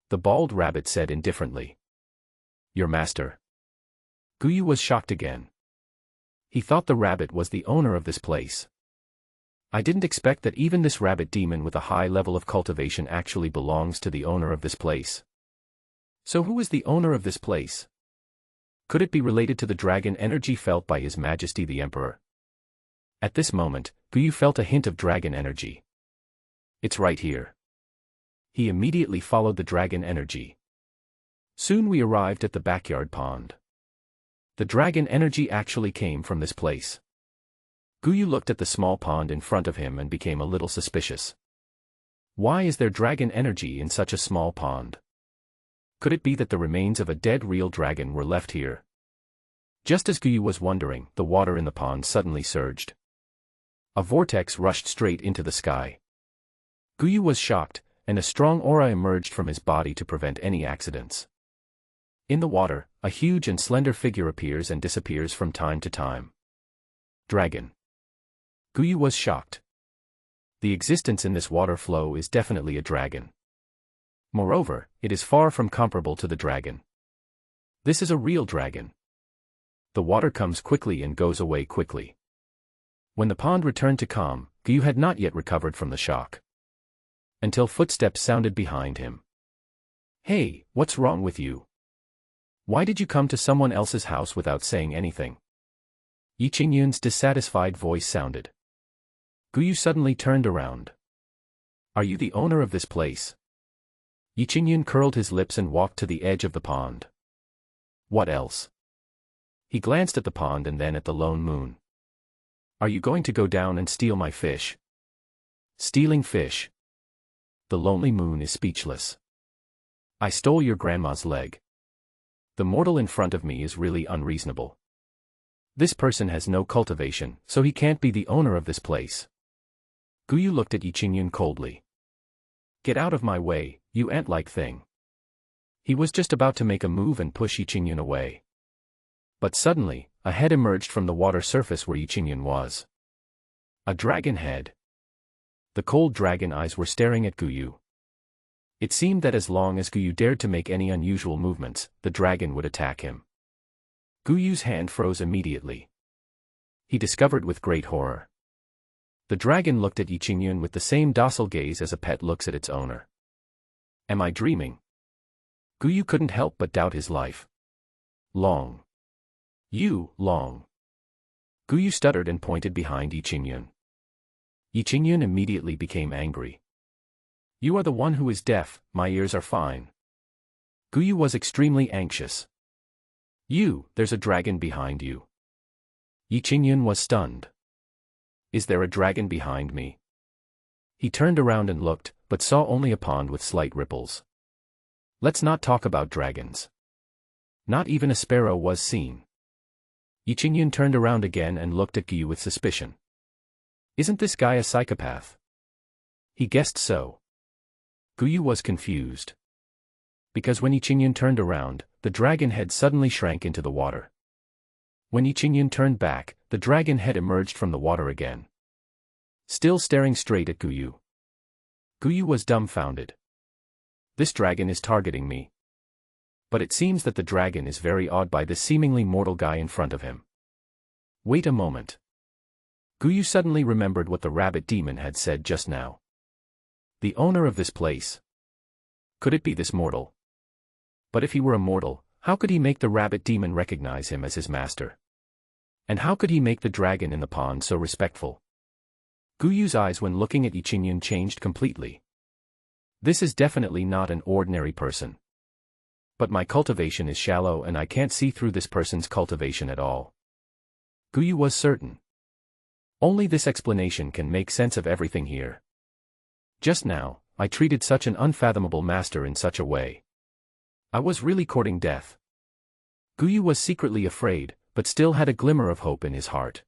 The bald rabbit said indifferently. Your master? Guyu was shocked again. He thought the rabbit was the owner of this place. I didn't expect that even this rabbit demon with a high level of cultivation actually belongs to the owner of this place. So who is the owner of this place? Could it be related to the dragon energy felt by His Majesty the Emperor? At this moment, Guyu felt a hint of dragon energy. It's right here. He immediately followed the dragon energy. Soon we arrived at the backyard pond. The dragon energy actually came from this place. Guyu looked at the small pond in front of him and became a little suspicious. Why is there dragon energy in such a small pond? Could it be that the remains of a dead real dragon were left here? Just as Guyu was wondering, the water in the pond suddenly surged. A vortex rushed straight into the sky. Guyu was shocked, and a strong aura emerged from his body to prevent any accidents. In the water, a huge and slender figure appears and disappears from time to time. Dragon. Guyu was shocked. The existence in this water flow is definitely a dragon. Moreover, it is far from comparable to the dragon. This is a real dragon. The water comes quickly and goes away quickly. When the pond returned to calm, Guyu had not yet recovered from the shock. Until footsteps sounded behind him. Hey, what's wrong with you? Why did you come to someone else's house without saying anything? Yi Qingyun's dissatisfied voice sounded. Guyu suddenly turned around. Are you the owner of this place? Yi Qingyun curled his lips and walked to the edge of the pond. What else? He glanced at the pond and then at the lone moon. Are you going to go down and steal my fish? Stealing fish? The lonely moon is speechless. I stole your grandma's leg. The mortal in front of me is really unreasonable. This person has no cultivation, so he can't be the owner of this place. Guyu looked at Yi Qingyun coldly. Get out of my way, you ant-like thing. He was just about to make a move and push Yi Qingyun away. But suddenly, a head emerged from the water surface where Yi Qingyun was. A dragon head. The cold dragon eyes were staring at Guyu. It seemed that as long as Guyu dared to make any unusual movements, the dragon would attack him. Guyu's hand froze immediately. He discovered with great horror. The dragon looked at Yi Qingyun with the same docile gaze as a pet looks at its owner. Am I dreaming? Guyu couldn't help but doubt his life. Long. You, Long. Guyu stuttered and pointed behind Yi Qingyun. Yi Qingyun immediately became angry. You are the one who is deaf, my ears are fine. Guyu was extremely anxious. There's a dragon behind you. Yi Qingyun was stunned. Is there a dragon behind me? He turned around and looked, but saw only a pond with slight ripples. Let's not talk about dragons. Not even a sparrow was seen. Yi Qingyun turned around again and looked at Guyu with suspicion. Isn't this guy a psychopath? He guessed so. Guyu was confused. Because when Yi Qingyun turned around, the dragon head suddenly shrank into the water. When Yi Qingyun turned back, the dragon head emerged from the water again. Still staring straight at Guyu. Guyu was dumbfounded. This dragon is targeting me. But it seems that the dragon is very awed by this seemingly mortal guy in front of him. Wait a moment. Guyu suddenly remembered what the rabbit demon had said just now. The owner of this place. Could it be this mortal? But if he were a mortal, how could he make the rabbit demon recognize him as his master? And how could he make the dragon in the pond so respectful? Guyu's eyes when looking at Yi Qingyun changed completely. This is definitely not an ordinary person. But my cultivation is shallow and I can't see through this person's cultivation at all. Guyu was certain. Only this explanation can make sense of everything here. Just now, I treated such an unfathomable master in such a way. I was really courting death. Guyu was secretly afraid, but still had a glimmer of hope in his heart.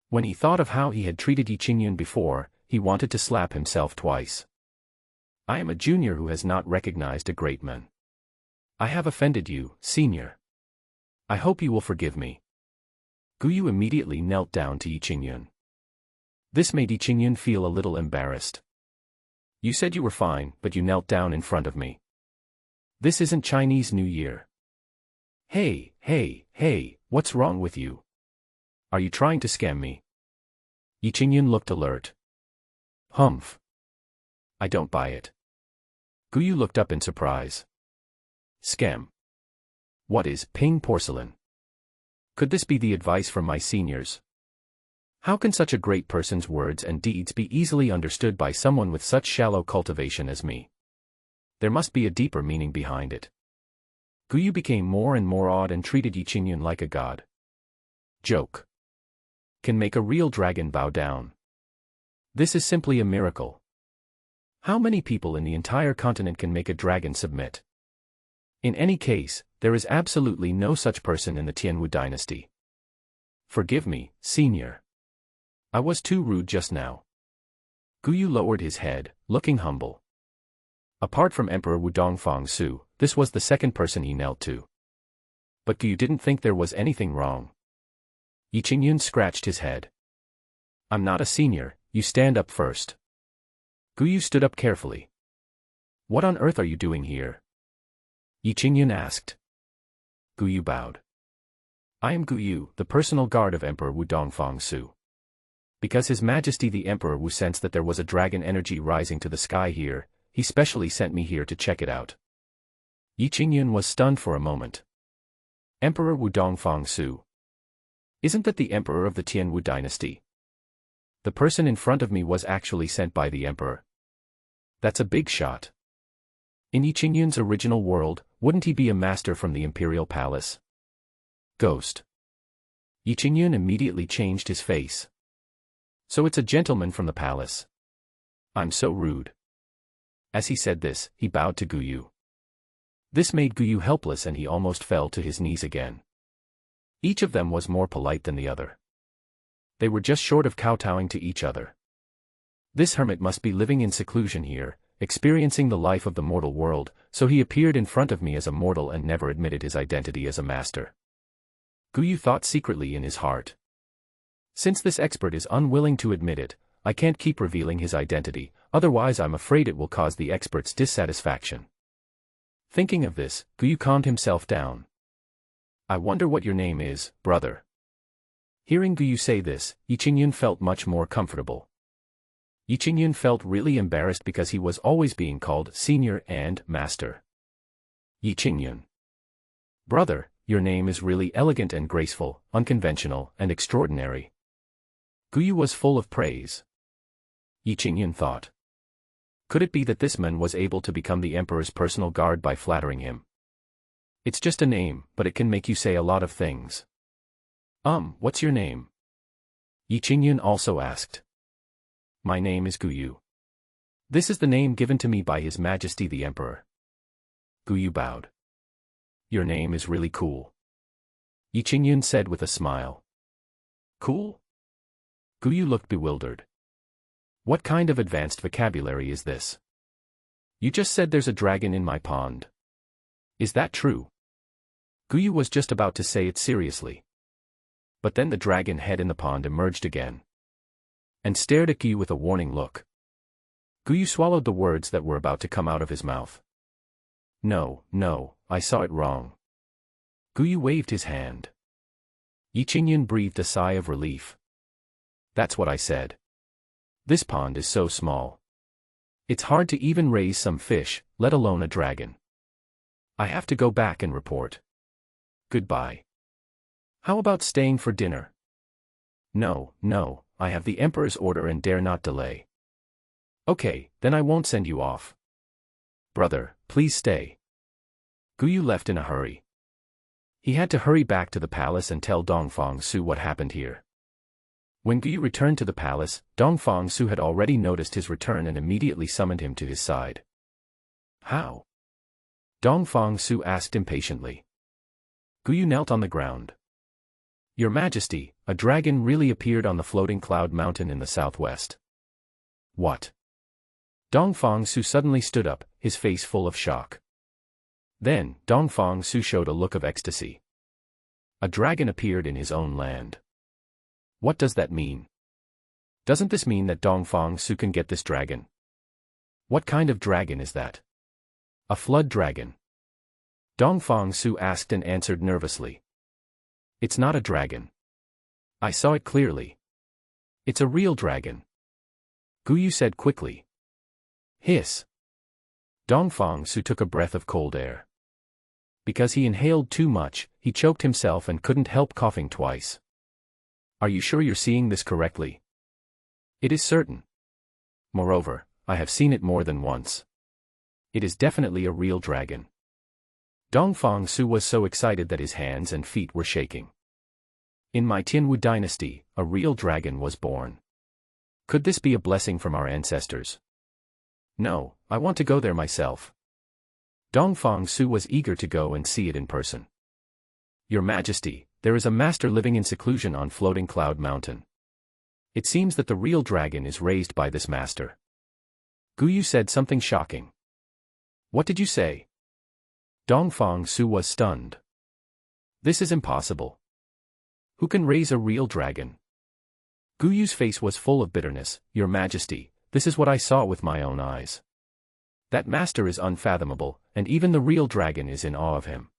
When he thought of how he had treated Yi Qingyun before, he wanted to slap himself twice. I am a junior who has not recognized a great man. I have offended you, senior. I hope you will forgive me. Guyu immediately knelt down to Yi Qingyun. This made Yi Qingyun feel a little embarrassed. You said you were fine, but you knelt down in front of me. This isn't Chinese New Year. Hey, what's wrong with you? Are you trying to scam me? Yi Qingyun looked alert. Humph. I don't buy it. Guyu looked up in surprise. Scam. What is Ping porcelain? Could this be the advice from my seniors? How can such a great person's words and deeds be easily understood by someone with such shallow cultivation as me? There must be a deeper meaning behind it. Guyu became more and more awed and treated Yi Qingyun like a god. Joke. Can make a real dragon bow down. This is simply a miracle. How many people in the entire continent can make a dragon submit? In any case, there is absolutely no such person in the Tianwu dynasty. Forgive me, senior. I was too rude just now. Guyu lowered his head, looking humble. Apart from Emperor Wudong Fangsu, this was the second person he knelt to. But Guyu didn't think there was anything wrong. Yi Qingyun scratched his head. I'm not a senior, you stand up first. Guyu stood up carefully. What on earth are you doing here? Yi Qingyun asked. Guyu bowed. I am Guyu, the personal guard of Emperor Wudong Fangsu. Because His Majesty the Emperor Wu sensed that there was a dragon energy rising to the sky here, he specially sent me here to check it out. Yi Qingyun was stunned for a moment. Emperor Wudong Fangsu. Isn't that the emperor of the Tianwu dynasty? The person in front of me was actually sent by the emperor. That's a big shot. In Yi Qingyun's original world, wouldn't he be a master from the imperial palace? Ghost. Yi Qingyun immediately changed his face. So it's a gentleman from the palace. I'm so rude. As he said this, he bowed to Guyu. This made Guyu helpless and he almost fell to his knees again. Each of them was more polite than the other. They were just short of kowtowing to each other. This hermit must be living in seclusion here, experiencing the life of the mortal world, so he appeared in front of me as a mortal and never admitted his identity as a master. Guyu thought secretly in his heart. Since this expert is unwilling to admit it, I can't keep revealing his identity, otherwise I'm afraid it will cause the expert's dissatisfaction. Thinking of this, Guyu calmed himself down. I wonder what your name is, brother. Hearing Guyu say this, Yi Qingyun felt much more comfortable. Yi Qingyun felt really embarrassed because he was always being called senior and master. Yi Qingyun. Brother, your name is really elegant and graceful, unconventional, and extraordinary. Guyu was full of praise. Yi Qingyun thought. Could it be that this man was able to become the emperor's personal guard by flattering him? It's just a name, but it can make you say a lot of things. What's your name? Yi Qingyun also asked. My name is Guyu. This is the name given to me by His Majesty the Emperor. Guyu bowed. Your name is really cool. Yi Qingyun said with a smile. Cool? Guyu looked bewildered. What kind of advanced vocabulary is this? You just said there's a dragon in my pond. Is that true? Guyu was just about to say it seriously. But then the dragon head in the pond emerged again. And stared at Guyu with a warning look. Guyu swallowed the words that were about to come out of his mouth. No, I saw it wrong. Guyu waved his hand. Yi Qingyun breathed a sigh of relief. That's what I said. This pond is so small. It's hard to even raise some fish, let alone a dragon. I have to go back and report. Goodbye. How about staying for dinner? No, I have the emperor's order and dare not delay. Okay, then I won't send you off. Brother, please stay. Guyu left in a hurry. He had to hurry back to the palace and tell Dong Fangsu what happened here. When Guyu returned to the palace, Dong Fangsu had already noticed his return and immediately summoned him to his side. How? Dong Fangsu asked impatiently. Guyu knelt on the ground. Your Majesty, a dragon really appeared on the floating cloud mountain in the southwest. What? Dongfang Su suddenly stood up, his face full of shock. Then, Dongfang Su showed a look of ecstasy. A dragon appeared in his own land. What does that mean? Doesn't this mean that Dongfang Su can get this dragon? What kind of dragon is that? A flood dragon. Dongfang Su asked and answered nervously. It's not a dragon. I saw it clearly. It's a real dragon. Guyu said quickly. Hiss. Dongfang Su took a breath of cold air. Because he inhaled too much, he choked himself and couldn't help coughing twice. Are you sure you're seeing this correctly? It is certain. Moreover, I have seen it more than once. It is definitely a real dragon. Dongfang Su was so excited that his hands and feet were shaking. In my Tianwu dynasty, a real dragon was born. Could this be a blessing from our ancestors? No, I want to go there myself. Dongfang Su was eager to go and see it in person. Your Majesty, there is a master living in seclusion on Floating Cloud Mountain. It seems that the real dragon is raised by this master. Guyu said something shocking. What did you say? Dongfang Su was stunned. This is impossible. Who can raise a real dragon? Guyu's face was full of bitterness. Your Majesty, this is what I saw with my own eyes. That master is unfathomable, and even the real dragon is in awe of him.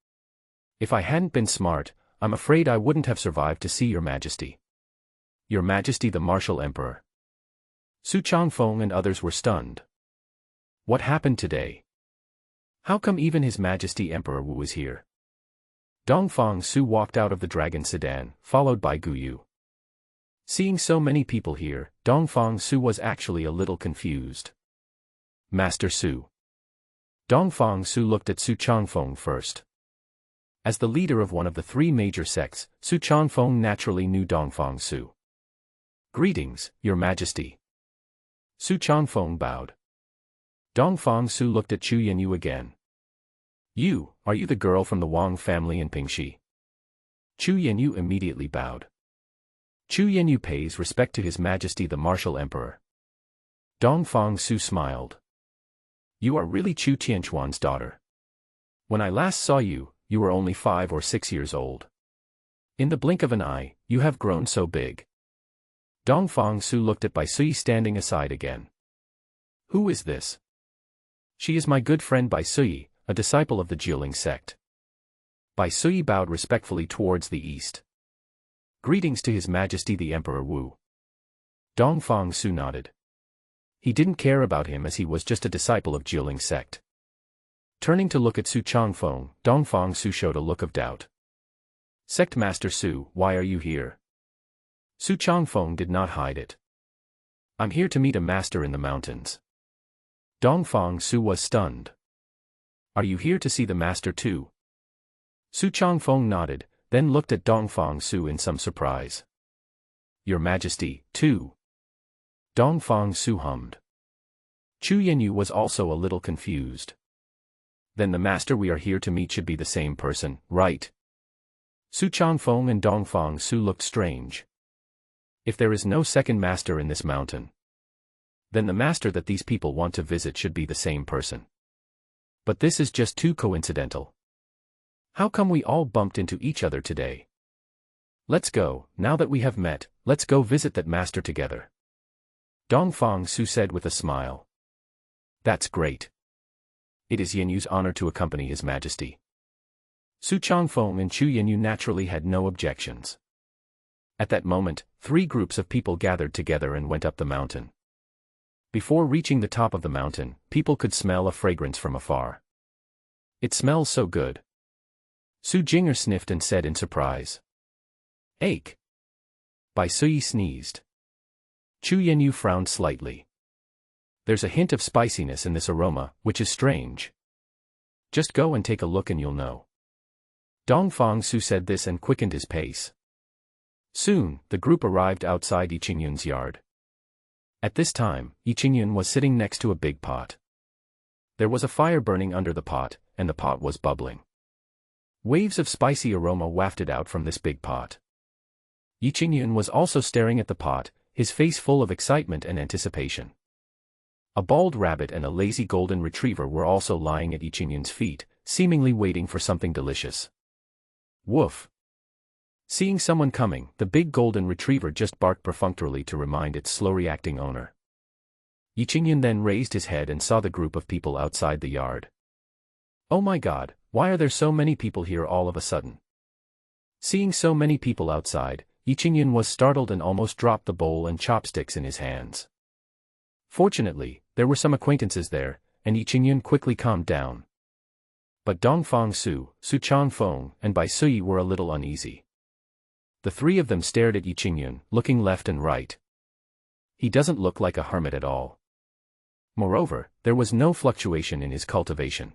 If I hadn't been smart, I'm afraid I wouldn't have survived to see Your Majesty. Your Majesty the Martial Emperor. Su Changfeng and others were stunned. What happened today? How come even His Majesty Emperor Wu is here? Dongfang Su walked out of the dragon sedan, followed by Guyu. Seeing so many people here, Dongfang Su was actually a little confused. Master Su. Dongfang Su looked at Su Changfeng first. As the leader of one of the three major sects, Su Changfeng naturally knew Dongfang Su. Greetings, Your Majesty. Su Changfeng bowed. Dongfang Su looked at Chu Yanyu again. Are you the girl from the Wang family in Pingxi? Chu Yanyu immediately bowed. Chu Yanyu pays respect to His Majesty the Martial Emperor. Dongfang Su smiled. You are really Chu Tianchuan's daughter. When I last saw you, you were only 5 or 6 years old. In the blink of an eye, you have grown so big. Dongfang Su looked at Bai Sui standing aside again. Who is this? She is my good friend Bai Sui, a disciple of the Jieling sect. Bai Sui bowed respectfully towards the east. Greetings to His Majesty the Emperor Wu. Dongfang Su nodded. He didn't care about him as he was just a disciple of Jieling sect. Turning to look at Su Changfeng, Dongfang Su showed a look of doubt. Sect Master Su, why are you here? Su Changfeng did not hide it. I'm here to meet a master in the mountains. Dongfang Su was stunned. Are you here to see the master too? Su Changfeng nodded, then looked at Dongfang Su in some surprise. Your Majesty, too. Dongfang Su hummed. Chu Yanyu was also a little confused. Then the master we are here to meet should be the same person, right? Su Changfeng and Dongfang Su looked strange. If there is no second master in this mountain, then the master that these people want to visit should be the same person. But this is just too coincidental. How come we all bumped into each other today? Let's go, now that we have met, let's go visit that master together. Dongfang Su said with a smile. That's great. It is Yanyu's honor to accompany His Majesty. Su Changfeng and Chu Yanyu naturally had no objections. At that moment, 3 groups of people gathered together and went up the mountain. Before reaching the top of the mountain, people could smell a fragrance from afar. It smells so good. Su Jinger sniffed and said in surprise. Ache. Bai Sui sneezed. Chu Yanyu frowned slightly. There's a hint of spiciness in this aroma, which is strange. Just go and take a look and you'll know. Dongfang Su said this and quickened his pace. Soon, the group arrived outside Yiqingyun's yard. At this time, Yiqingyun was sitting next to a big pot. There was a fire burning under the pot, and the pot was bubbling. Waves of spicy aroma wafted out from this big pot. Yi Qingyun was also staring at the pot, his face full of excitement and anticipation. A bald rabbit and a lazy golden retriever were also lying at Yi Qingyun's feet, seemingly waiting for something delicious. Woof! Seeing someone coming, the big golden retriever just barked perfunctorily to remind its slow-reacting owner. Yi Qingyun then raised his head and saw the group of people outside the yard. Oh my God, why are there so many people here all of a sudden? Seeing so many people outside, Yi Qingyun was startled and almost dropped the bowl and chopsticks in his hands. Fortunately, there were some acquaintances there, and Yi Qingyun quickly calmed down. But Dongfang Su, Su Changfeng, and Bai Suyi were a little uneasy. The three of them stared at Yi Qingyun, looking left and right. He doesn't look like a hermit at all. Moreover, there was no fluctuation in his cultivation.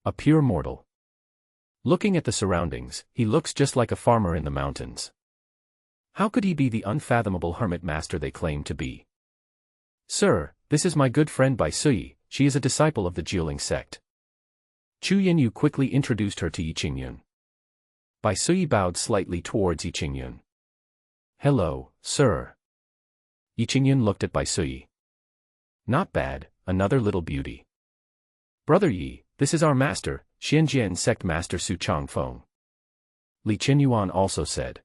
A pure mortal. Looking at the surroundings, he looks just like a farmer in the mountains. How could he be the unfathomable hermit master they claim to be? Sir, this is my good friend Bai Suyi, she is a disciple of the Jiuling sect. Chu Yanyu quickly introduced her to Yi Qingyun. Bai Suyi bowed slightly towards Yi Qingyun. Hello, sir. Yi Qingyun looked at Bai Suyi. Not bad, another little beauty. Brother Yi, this is our master, Xianjian sect master Su Changfeng. Li Qinyuan also said.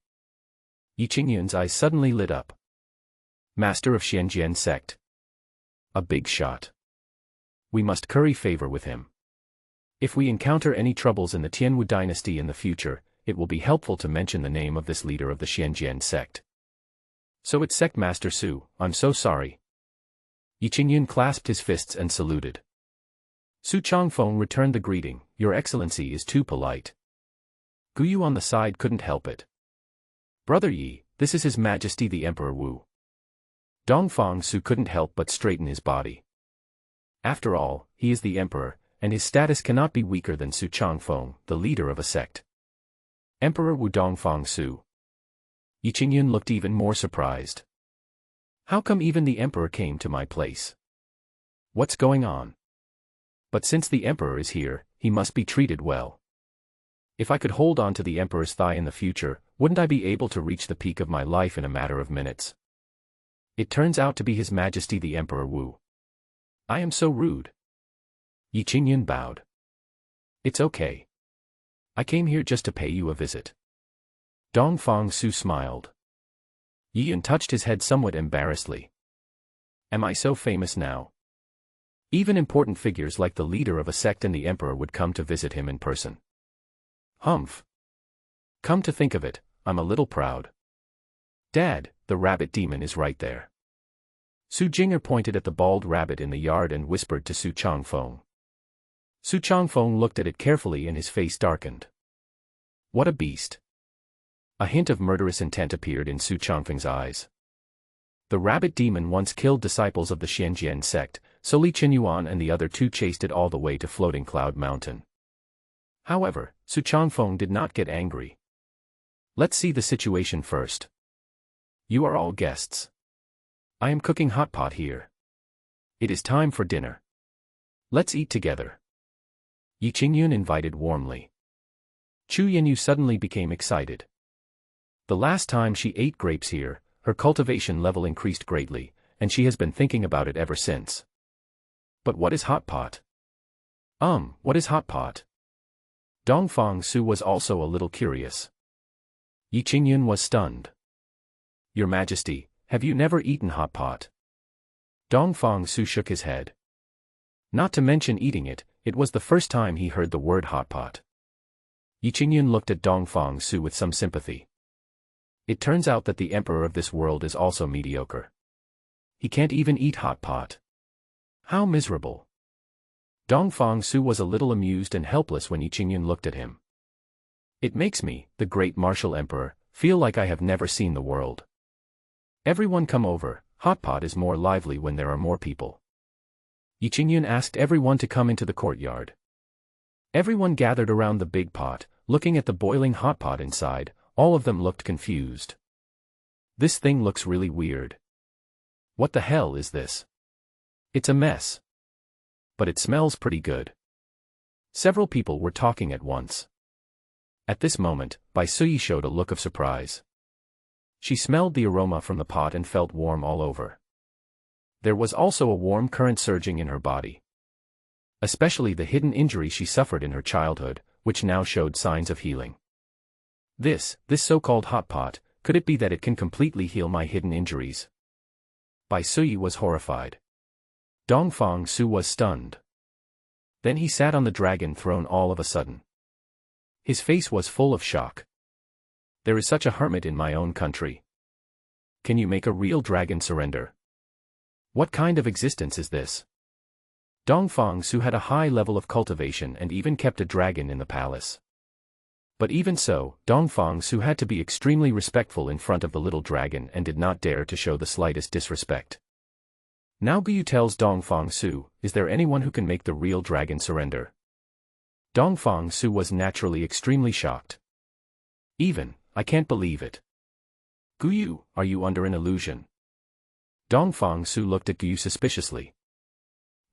Yi Qingyun's eyes suddenly lit up. Master of Xianjian sect. A big shot. We must curry favor with him. If we encounter any troubles in the Tianwu dynasty in the future, it will be helpful to mention the name of this leader of the Xianjian sect. So it's Sect Master Su, I'm so sorry. Yi Qingyun clasped his fists and saluted. Su Changfeng returned the greeting, Your Excellency is too polite. Guyu on the side couldn't help it. Brother Yi, this is His Majesty the Emperor Wu. Dongfang Su couldn't help but straighten his body. After all, he is the emperor, and his status cannot be weaker than Su Changfeng, the leader of a sect. Emperor Wu Dongfang Su. Yi Qingyun looked even more surprised. How come even the emperor came to my place? What's going on? But since the emperor is here, he must be treated well. If I could hold on to the emperor's thigh in the future, wouldn't I be able to reach the peak of my life in a matter of minutes? It turns out to be His Majesty the Emperor Wu. I am so rude. Yi Qingyun bowed. It's okay. I came here just to pay you a visit. Dongfang Su smiled. Yi Yun touched his head somewhat embarrassedly. Am I so famous now? Even important figures like the leader of a sect and the emperor would come to visit him in person. Humph. Come to think of it, I'm a little proud. Dad, the rabbit demon is right there. Su Jinger pointed at the bald rabbit in the yard and whispered to Su Changfeng. Su Changfeng looked at it carefully and his face darkened. What a beast. A hint of murderous intent appeared in Su Changfeng's eyes. The rabbit demon once killed disciples of the Xianjian sect, so Li Qinyuan and the other two chased it all the way to Floating Cloud Mountain. However, Su Changfeng did not get angry. Let's see the situation first. You are all guests. I am cooking hot pot here. It is time for dinner. Let's eat together. Yi Qingyun invited warmly. Chu Yanyu suddenly became excited. The last time she ate grapes here, her cultivation level increased greatly, and she has been thinking about it ever since. But what is hot pot? What is hot pot? Dongfang Su was also a little curious. Yi Qingyun was stunned. Your Majesty, have you never eaten hot pot? Dongfang Su shook his head. Not to mention eating it, it was the first time he heard the word hot pot. Yi Qingyun looked at Dongfang Su with some sympathy. It turns out that the emperor of this world is also mediocre. He can't even eat hot pot. How miserable. Dongfang Su was a little amused and helpless when Yi Qingyun looked at him. It makes me, the great martial emperor, feel like I have never seen the world. Everyone come over, hot pot is more lively when there are more people. Yi Qingyun asked everyone to come into the courtyard. Everyone gathered around the big pot, looking at the boiling hot pot inside. All of them looked confused. This thing looks really weird. What the hell is this? It's a mess. But it smells pretty good. Several people were talking at once. At this moment, Bai Suyi showed a look of surprise. She smelled the aroma from the pot and felt warm all over. There was also a warm current surging in her body. Especially the hidden injury she suffered in her childhood, which now showed signs of healing. This so-called hot pot, could it be that it can completely heal my hidden injuries? Bai Suyi was horrified. Dongfang Su was stunned. Then he sat on the dragon throne all of a sudden. His face was full of shock. There is such a hermit in my own country. Can you make a real dragon surrender? What kind of existence is this? Dongfang Su had a high level of cultivation and even kept a dragon in the palace. But even so, Dongfang Su had to be extremely respectful in front of the little dragon and did not dare to show the slightest disrespect. Now Guyu tells Dongfang Su, is there anyone who can make the real dragon surrender? Dongfang Su was naturally extremely shocked. I can't believe it. Guyu, are you under an illusion? Dongfang Su looked at Guyu suspiciously.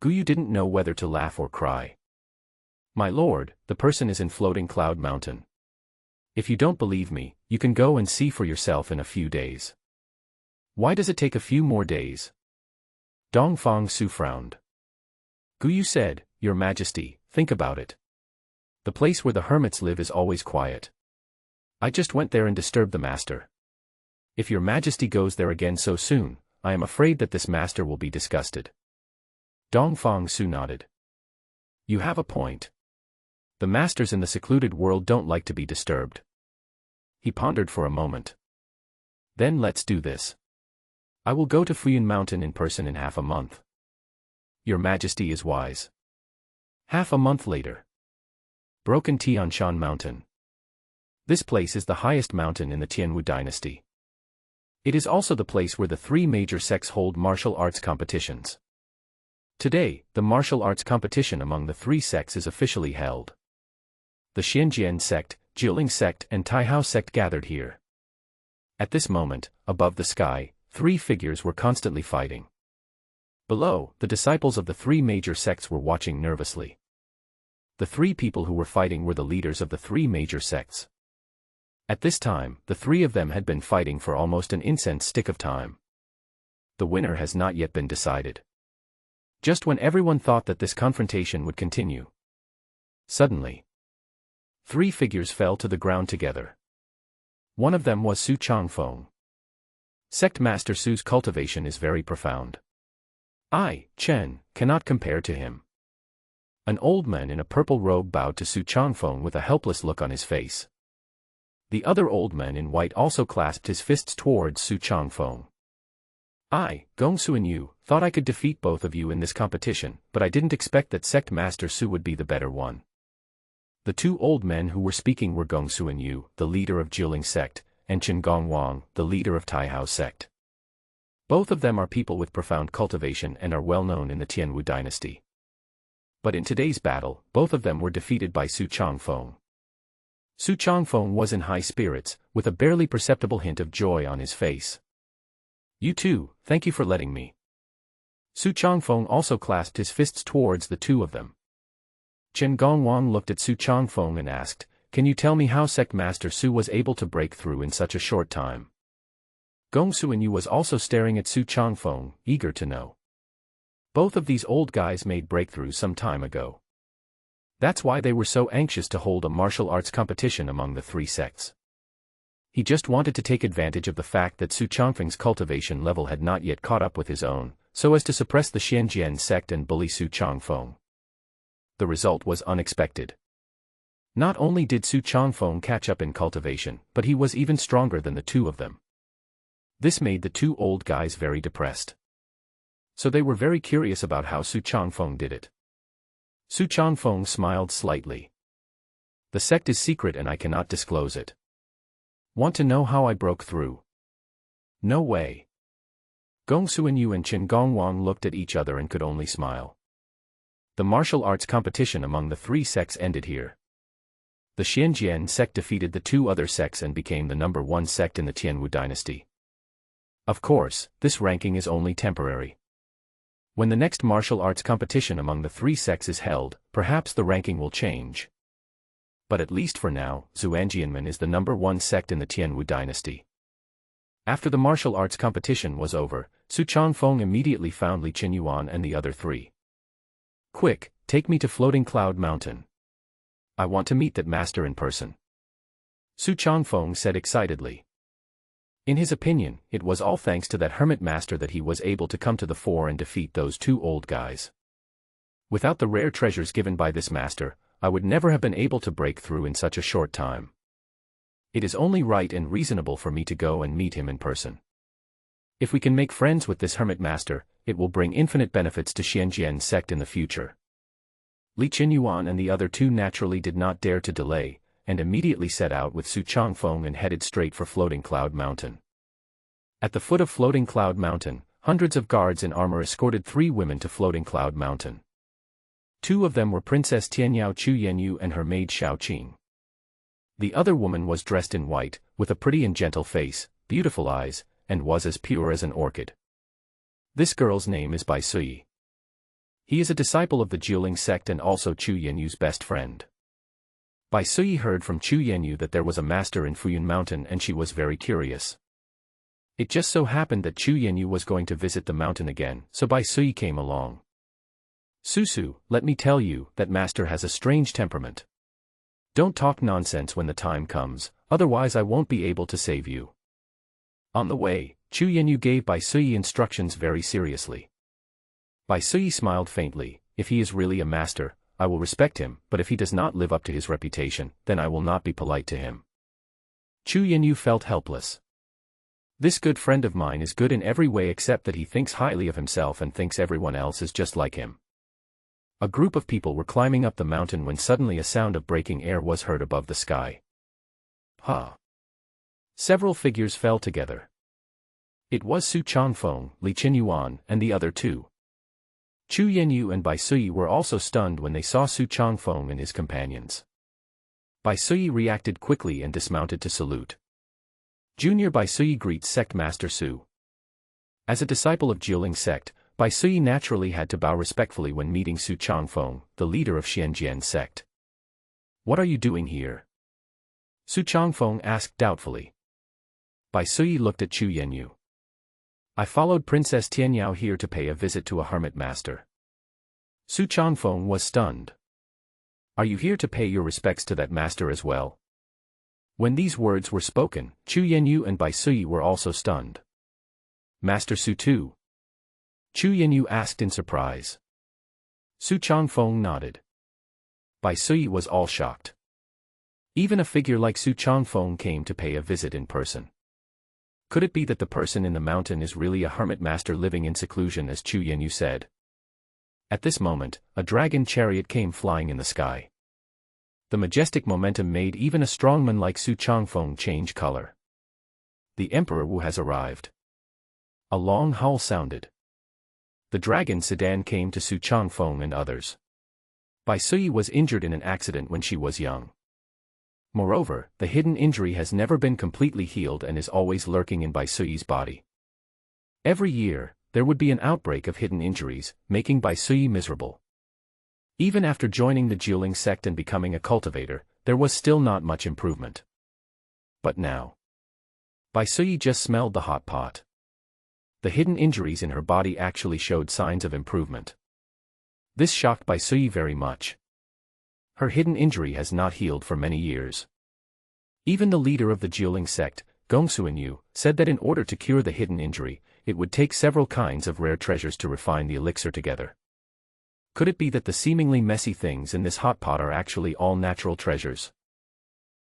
Guyu didn't know whether to laugh or cry. My lord, the person is in Floating Cloud Mountain. If you don't believe me, you can go and see for yourself in a few days. Why does it take a few more days? Dongfang Su frowned. Guyu said, Your Majesty, think about it. The place where the hermits live is always quiet. I just went there and disturbed the master. If your Majesty goes there again so soon, I am afraid that this master will be disgusted. Dongfang Su nodded. You have a point. The masters in the secluded world don't like to be disturbed. He pondered for a moment. Then let's do this. I will go to Fuyun Mountain in person in half a month. Your Majesty is wise. Half a month later. Broken Tianshan Mountain. This place is the highest mountain in the Tianwu dynasty. It is also the place where the three major sects hold martial arts competitions. Today, the martial arts competition among the three sects is officially held. The Xianjian sect, Jiling sect and Taihao sect gathered here. At this moment, above the sky, three figures were constantly fighting. Below, the disciples of the three major sects were watching nervously. The three people who were fighting were the leaders of the three major sects. At this time, the three of them had been fighting for almost an incense stick of time. The winner has not yet been decided. Just when everyone thought that this confrontation would continue. Suddenly, three figures fell to the ground together. One of them was Su Changfeng. Sect Master Su's cultivation is very profound. I, Chen, cannot compare to him. An old man in a purple robe bowed to Su Changfeng with a helpless look on his face. The other old man in white also clasped his fists towards Su Changfeng. I, Gong Su and you, thought I could defeat both of you in this competition, but I didn't expect that Sect Master Su would be the better one. The two old men who were speaking were Gong Su and Yu, the leader of Jiling sect, and Chen Gongwang, the leader of Taihao sect. Both of them are people with profound cultivation and are well known in the Tianwu dynasty. But in today's battle, both of them were defeated by Su Changfeng. Su Changfeng was in high spirits, with a barely perceptible hint of joy on his face. You too, thank you for letting me. Su Changfeng also clasped his fists towards the two of them. Chen Gongwang looked at Su Changfeng and asked, Can you tell me how Sect Master Su was able to break through in such a short time? Gong Su and Yu was also staring at Su Changfeng, eager to know. Both of these old guys made breakthroughs some time ago. That's why they were so anxious to hold a martial arts competition among the three sects. He just wanted to take advantage of the fact that Su Changfeng's cultivation level had not yet caught up with his own, so as to suppress the Xianjian sect and bully Su Changfeng. The result was unexpected. Not only did Su Changfeng catch up in cultivation, but he was even stronger than the two of them. This made the two old guys very depressed. So they were very curious about how Su Changfeng did it. Su Changfeng smiled slightly. The sect is secret and I cannot disclose it. Want to know how I broke through? No way. Gong Su and Yu and Chen Gongwang looked at each other and could only smile. The martial arts competition among the three sects ended here. The Xianjian sect defeated the two other sects and became the number one sect in the Tianwu dynasty. Of course, this ranking is only temporary. When the next martial arts competition among the three sects is held, perhaps the ranking will change. But at least for now, Xuanjianmen is the number one sect in the Tianwu dynasty. After the martial arts competition was over, Su Changfeng immediately found Li Qinyuan and the other three. Quick, take me to Floating Cloud Mountain. I want to meet that master in person. Su Changfeng said excitedly. In his opinion, it was all thanks to that hermit master that he was able to come to the fore and defeat those two old guys. Without the rare treasures given by this master, I would never have been able to break through in such a short time. It is only right and reasonable for me to go and meet him in person. If we can make friends with this hermit master, it will bring infinite benefits to Xianjian sect in the future. Li Qinyuan and the other two naturally did not dare to delay, and immediately set out with Su Changfeng and headed straight for Floating Cloud Mountain. At the foot of Floating Cloud Mountain, hundreds of guards in armor escorted three women to Floating Cloud Mountain. Two of them were Princess Tianyao Chu Yenyu and her maid Xiao Qing. The other woman was dressed in white, with a pretty and gentle face, beautiful eyes, and was as pure as an orchid. This girl's name is Bai Sui. He is a disciple of the Jiuling sect and also Chu Yenyu's best friend. Bai Sui heard from Chu Yenyu that there was a master in Fuyun Mountain and she was very curious. It just so happened that Chu Yenyu was going to visit the mountain again, so Bai Sui came along. Susu, let me tell you, that master has a strange temperament. Don't talk nonsense when the time comes, otherwise I won't be able to save you. On the way, Chu Yenyu gave Bai Sui instructions very seriously. Bai Sui smiled faintly. If he is really a master, I will respect him, but if he does not live up to his reputation, then I will not be polite to him. Chu Yenyu felt helpless. This good friend of mine is good in every way except that he thinks highly of himself and thinks everyone else is just like him. A group of people were climbing up the mountain when suddenly a sound of breaking air was heard above the sky. Ha! Several figures fell together. It was Su Changfeng, Li Qinyuan, and the other two. Chu Yenyu and Bai Sui were also stunned when they saw Su Changfeng and his companions. Bai Sui reacted quickly and dismounted to salute. Junior Bai Sui greets Sect Master Su. As a disciple of Jiuling sect, Bai Sui naturally had to bow respectfully when meeting Su Changfeng, the leader of Xianjian sect. What are you doing here? Su Changfeng asked doubtfully. Bai Sui looked at Chu Yenyu. I followed Princess Tianyao here to pay a visit to a hermit master. Su Changfeng was stunned. Are you here to pay your respects to that master as well? When these words were spoken, Chu Yenyu and Bai Sui were also stunned. Master Su too? Chu Yenyu asked in surprise. Su Changfeng nodded. Bai Sui was all shocked. Even a figure like Su Changfeng came to pay a visit in person. Could it be that the person in the mountain is really a hermit master living in seclusion as Chu Yenyu said? At this moment, a dragon chariot came flying in the sky. The majestic momentum made even a strongman like Su Changfeng change color. The Emperor Wu has arrived. A long howl sounded. The dragon sedan came to Su Changfeng and others. Bai Sui was injured in an accident when she was young. Moreover, the hidden injury has never been completely healed and is always lurking in Bai Sui's body. Every year, there would be an outbreak of hidden injuries, making Bai Sui miserable. Even after joining the Jiuling sect and becoming a cultivator, there was still not much improvement. But now, Bai Sui just smelled the hot pot. The hidden injuries in her body actually showed signs of improvement. This shocked Bai Sui very much. Her hidden injury has not healed for many years. Even the leader of the Jiuling sect, Gong Suanyu, said that in order to cure the hidden injury, it would take several kinds of rare treasures to refine the elixir together. Could it be that the seemingly messy things in this hot pot are actually all natural treasures?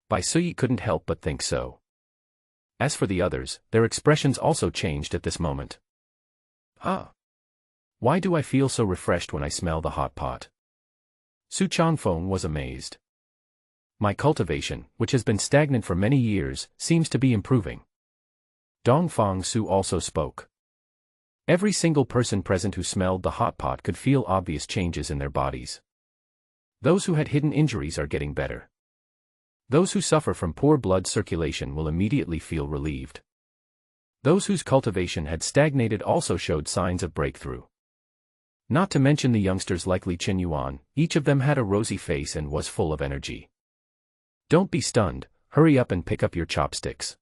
Bai Sui couldn't help but think so. As for the others, their expressions also changed at this moment. Why do I feel so refreshed when I smell the hot pot? Su Changfeng was amazed. My cultivation, which has been stagnant for many years, seems to be improving. Dongfang Su also spoke. Every single person present who smelled the hot pot could feel obvious changes in their bodies. Those who had hidden injuries are getting better. Those who suffer from poor blood circulation will immediately feel relieved. Those whose cultivation had stagnated also showed signs of breakthrough. Not to mention the youngsters like Li Qinyuan, each of them had a rosy face and was full of energy. Don't be stunned, hurry up and pick up your chopsticks.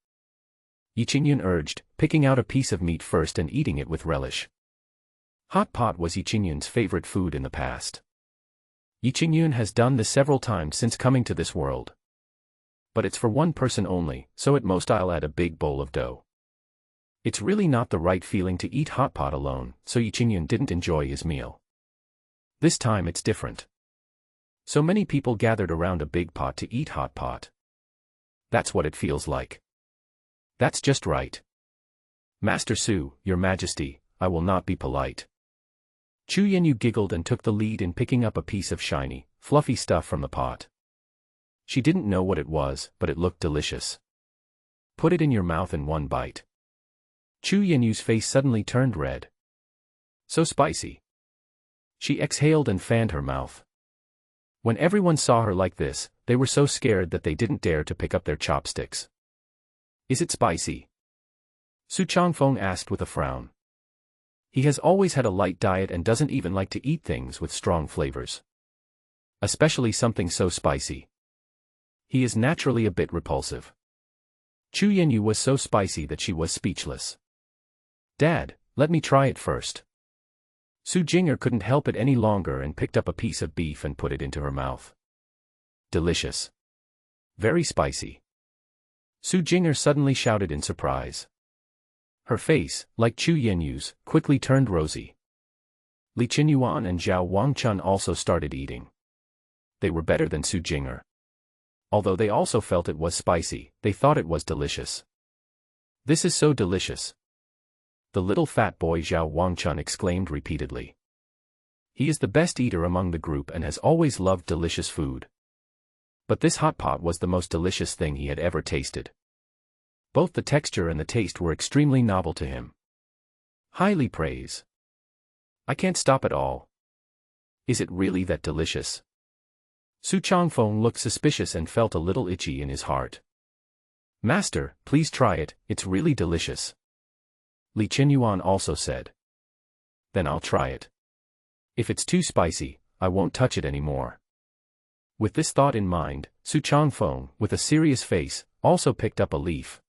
Yi Qingyun urged, picking out a piece of meat first and eating it with relish. Hot pot was Yi Qingyun's favorite food in the past. Yi Qingyun has done this several times since coming to this world. But it's for one person only, so at most I'll add a big bowl of dough. It's really not the right feeling to eat hot pot alone, so Yi Qingyun didn't enjoy his meal. This time it's different. So many people gathered around a big pot to eat hot pot. That's what it feels like. That's just right. Master Su, Your Majesty, I will not be polite. Chu Yanyu giggled and took the lead in picking up a piece of shiny, fluffy stuff from the pot. She didn't know what it was, but it looked delicious. Put it in your mouth in one bite. Chu Yanyu's face suddenly turned red. So spicy. She exhaled and fanned her mouth. When everyone saw her like this, they were so scared that they didn't dare to pick up their chopsticks. Is it spicy? Su Changfeng asked with a frown. He has always had a light diet and doesn't even like to eat things with strong flavors. Especially something so spicy. He is naturally a bit repulsive. Chu Yanyu was so spicy that she was speechless. Dad, let me try it first. Su Jinger couldn't help it any longer and picked up a piece of beef and put it into her mouth. Delicious. Very spicy. Su Jinger suddenly shouted in surprise. Her face, like Chu Yanyu's, quickly turned rosy. Li Qinyuan and Zhao Wangchun also started eating. They were better than Su Jinger. Although they also felt it was spicy, they thought it was delicious. This is so delicious. The little fat boy Zhao Wangchun exclaimed repeatedly. He is the best eater among the group and has always loved delicious food. But this hot pot was the most delicious thing he had ever tasted. Both the texture and the taste were extremely novel to him. Highly praise. I can't stop at all. Is it really that delicious? Su Changfeng looked suspicious and felt a little itchy in his heart. Master, please try it, it's really delicious. Li Qinyuan also said. Then I'll try it. If it's too spicy, I won't touch it anymore. With this thought in mind, Su Changfeng, with a serious face, also picked up a leaf.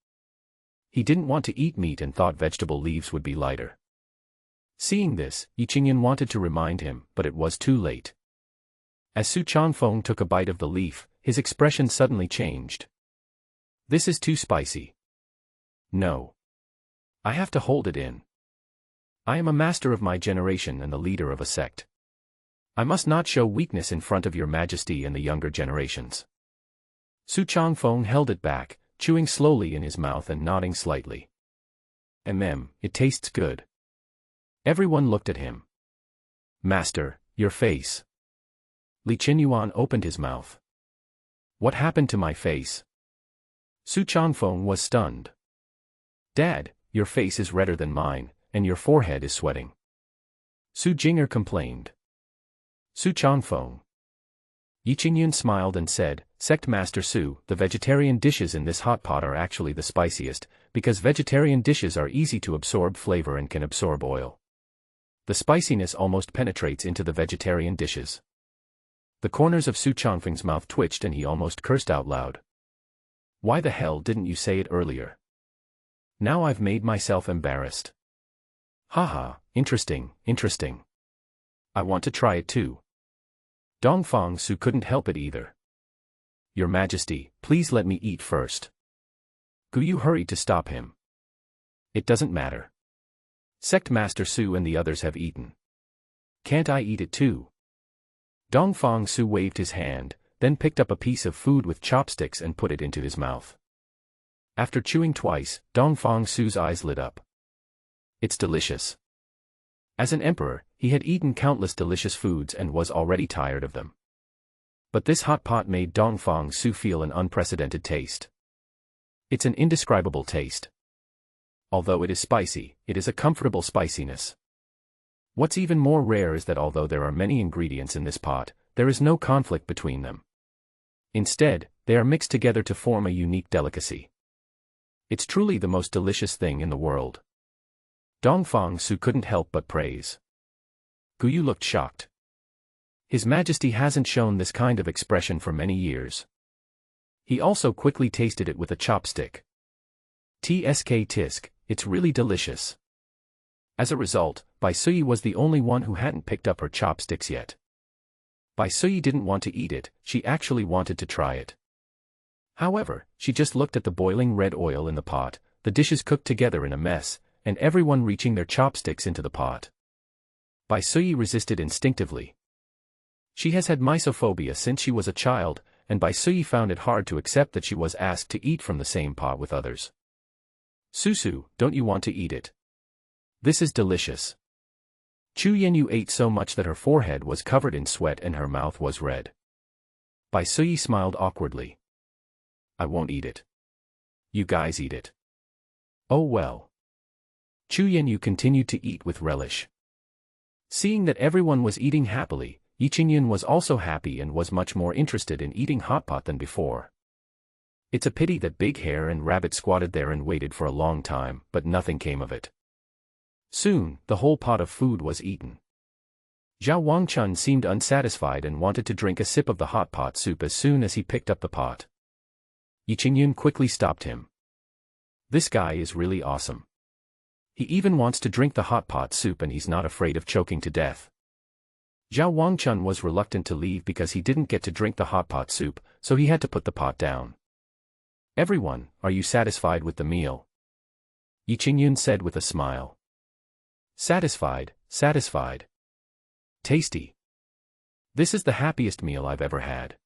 He didn't want to eat meat and thought vegetable leaves would be lighter. Seeing this, Yi Qingyun wanted to remind him, but it was too late. As Su Changfeng took a bite of the leaf, his expression suddenly changed. This is too spicy. No. I have to hold it in. I am a master of my generation and the leader of a sect. I must not show weakness in front of your majesty and the younger generations. Su Changfeng held it back, chewing slowly in his mouth and nodding slightly. It tastes good. Everyone looked at him. Master, your face. Li Qinyuan opened his mouth. What happened to my face? Su Changfeng was stunned. Dad, your face is redder than mine, and your forehead is sweating. Su Jinger complained. Su Changfeng. Yi Qingyun smiled and said, Sect Master Su, the vegetarian dishes in this hot pot are actually the spiciest, because vegetarian dishes are easy to absorb flavor and can absorb oil. The spiciness almost penetrates into the vegetarian dishes. The corners of Su Changfeng's mouth twitched and he almost cursed out loud. Why the hell didn't you say it earlier? Now I've made myself embarrassed. Haha, interesting, interesting. I want to try it too. Dongfang Su couldn't help it either. Your Majesty, please let me eat first. Gu Yu hurried to stop him. It doesn't matter. Sect Master Su and the others have eaten. Can't I eat it too? Dongfang Su waved his hand, then picked up a piece of food with chopsticks and put it into his mouth. After chewing twice, Dongfang Su's eyes lit up. It's delicious. As an emperor, he had eaten countless delicious foods and was already tired of them. But this hot pot made Dongfang Su feel an unprecedented taste. It's an indescribable taste. Although it is spicy, it is a comfortable spiciness. What's even more rare is that although there are many ingredients in this pot, there is no conflict between them. Instead, they are mixed together to form a unique delicacy. It's truly the most delicious thing in the world. Dongfang Su couldn't help but praise. Gu Yu looked shocked. His Majesty hasn't shown this kind of expression for many years. He also quickly tasted it with a chopstick. Tsk tisk, It's really delicious. As a result, Bai Suyi was the only one who hadn't picked up her chopsticks yet. Bai Suyi didn't want to eat it, she actually wanted to try it. However, she just looked at the boiling red oil in the pot, the dishes cooked together in a mess, and everyone reaching their chopsticks into the pot. Bai Suyi resisted instinctively. She has had misophobia since she was a child, and Bai Suyi found it hard to accept that she was asked to eat from the same pot with others. Susu, don't you want to eat it? This is delicious. Chu Yanyu ate so much that her forehead was covered in sweat and her mouth was red. Bai Suyi smiled awkwardly. I won't eat it. You guys eat it. Oh well. Chu Yanyu continued to eat with relish. Seeing that everyone was eating happily, Yi Qingyun was also happy and was much more interested in eating hot pot than before. It's a pity that Big Hare and Rabbit squatted there and waited for a long time, but nothing came of it. Soon, the whole pot of food was eaten. Zhao Wangchun seemed unsatisfied and wanted to drink a sip of the hot pot soup as soon as he picked up the pot. Yi Qingyun quickly stopped him. This guy is really awesome. He even wants to drink the hot pot soup and he's not afraid of choking to death. Zhao Wangchun was reluctant to leave because he didn't get to drink the hot pot soup, so he had to put the pot down. Everyone, are you satisfied with the meal? Yi Qingyun said with a smile. Satisfied, satisfied. Tasty. This is the happiest meal I've ever had.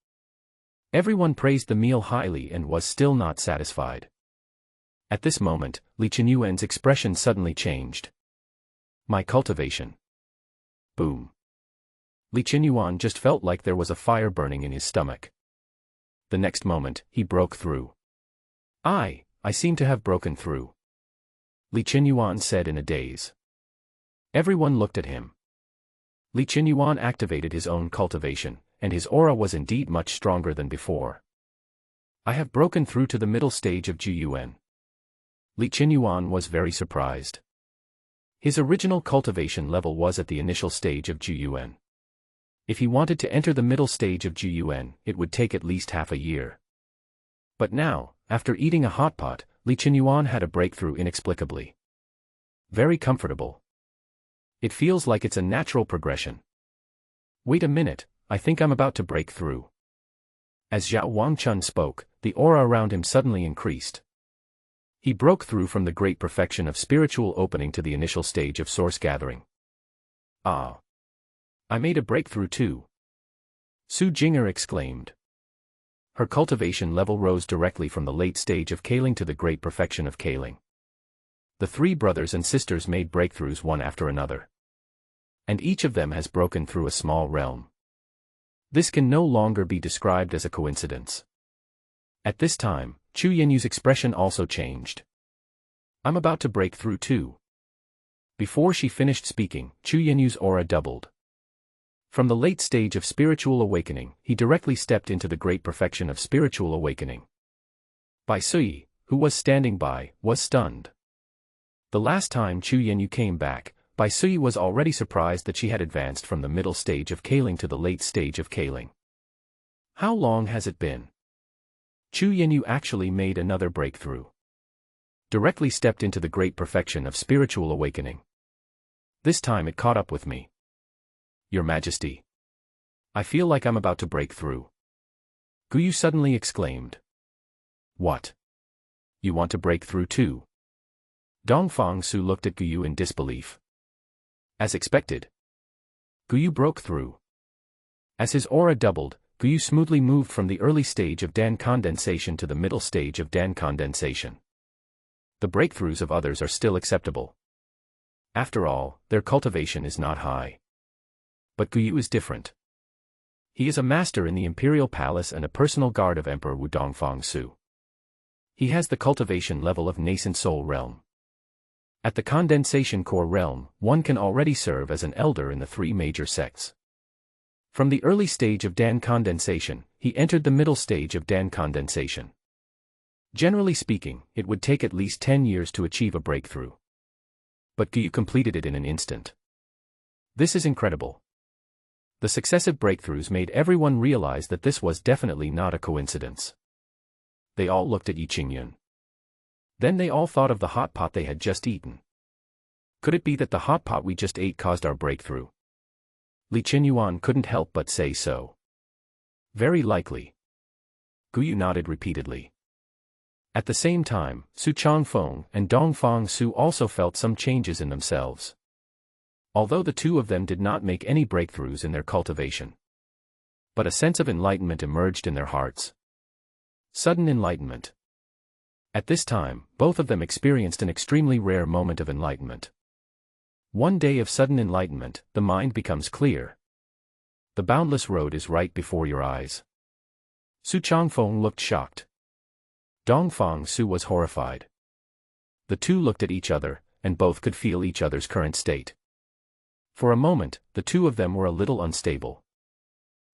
Everyone praised the meal highly and was still not satisfied. At this moment, Li Qinyuan's expression suddenly changed. My cultivation. Boom. Li Qinyuan just felt like there was a fire burning in his stomach. The next moment, he broke through. I seem to have broken through. Li Qinyuan said in a daze. Everyone looked at him. Li Qinyuan activated his own cultivation, and his aura was indeed much stronger than before. I have broken through to the middle stage of Juyuan. Li Qinyuan was very surprised. His original cultivation level was at the initial stage of Juyuan. If he wanted to enter the middle stage of Juyuan, it would take at least half a year. But now, after eating a hot pot, Li Qinyuan had a breakthrough inexplicably. Very comfortable. It feels like it's a natural progression. Wait a minute, I think I'm about to break through. As Zhao Wangchun spoke, the aura around him suddenly increased. He broke through from the great perfection of spiritual opening to the initial stage of source gathering. Ah! I made a breakthrough too. Su Jinger exclaimed. Her cultivation level rose directly from the late stage of Kaling to the great perfection of Kaling. The three brothers and sisters made breakthroughs one after another. And each of them has broken through a small realm. This can no longer be described as a coincidence. At this time, Chu Yenyu's expression also changed. I'm about to break through too. Before she finished speaking, Chu Yenyu's aura doubled. From the late stage of spiritual awakening, he directly stepped into the great perfection of spiritual awakening. Bai Suyi, who was standing by, was stunned. The last time Chu Yenyu came back, Bai Suyi was already surprised that she had advanced from the middle stage of Kaling to the late stage of Kaling. How long has it been? Chu Yenyu actually made another breakthrough. Directly stepped into the great perfection of spiritual awakening. This time it caught up with me. Your Majesty. I feel like I'm about to break through. Guyu suddenly exclaimed. What? You want to break through too? Dongfang Su looked at Guyu in disbelief. As expected. Guyu broke through. As his aura doubled, Guyu smoothly moved from the early stage of Dan condensation to the middle stage of Dan condensation. The breakthroughs of others are still acceptable. After all, their cultivation is not high. But Guyu is different. He is a master in the Imperial Palace and a personal guard of Emperor Wu Dongfang Su. He has the cultivation level of nascent soul realm. At the condensation core realm, one can already serve as an elder in the three major sects. From the early stage of Dan condensation, he entered the middle stage of Dan condensation. Generally speaking, it would take at least 10 years to achieve a breakthrough. But Guyu completed it in an instant. This is incredible. The successive breakthroughs made everyone realize that this was definitely not a coincidence. They all looked at Yi Qingyun. Then they all thought of the hot pot they had just eaten. Could it be that the hot pot we just ate caused our breakthrough? Li Qinyuan couldn't help but say so. Very likely. Guyu nodded repeatedly. At the same time, Su Changfeng and Dongfang Su also felt some changes in themselves. Although the two of them did not make any breakthroughs in their cultivation. But a sense of enlightenment emerged in their hearts. Sudden enlightenment. At this time, both of them experienced an extremely rare moment of enlightenment. One day of sudden enlightenment, the mind becomes clear. The boundless road is right before your eyes. Su Changfeng looked shocked. Dongfang Su was horrified. The two looked at each other, and both could feel each other's current state. For a moment, the two of them were a little unstable.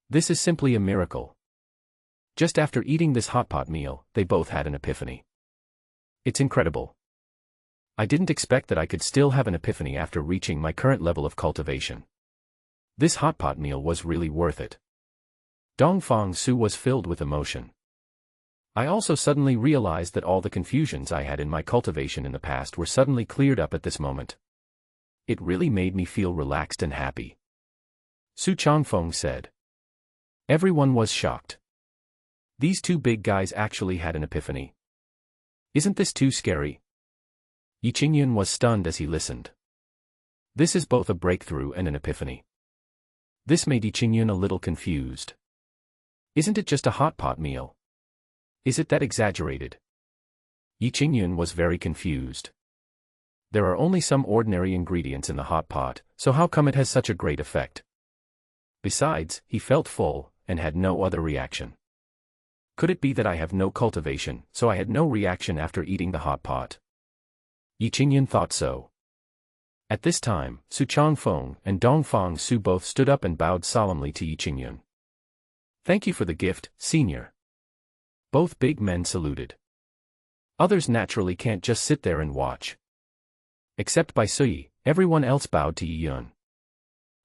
This is simply a miracle. Just after eating this hot pot meal, they both had an epiphany. It's incredible. I didn't expect that I could still have an epiphany after reaching my current level of cultivation. This hot pot meal was really worth it. Dongfang Su was filled with emotion. I also suddenly realized that all the confusions I had in my cultivation in the past were suddenly cleared up at this moment. It really made me feel relaxed and happy. Su Changfeng said. Everyone was shocked. These two big guys actually had an epiphany. Isn't this too scary? Yi Qingyun was stunned as he listened. This is both a breakthrough and an epiphany. This made Yi Qingyun a little confused. Isn't it just a hot pot meal? Is it that exaggerated? Yi Qingyun was very confused. There are only some ordinary ingredients in the hot pot, so how come it has such a great effect? Besides, he felt full, and had no other reaction. Could it be that I have no cultivation, so I had no reaction after eating the hot pot? Yi Qingyun thought so. At this time, Su Changfeng and Dongfang Su both stood up and bowed solemnly to Yi Qingyun. Thank you for the gift, senior. Both big men saluted. Others naturally can't just sit there and watch. Except Bai Sui, everyone else bowed to Yi Yun.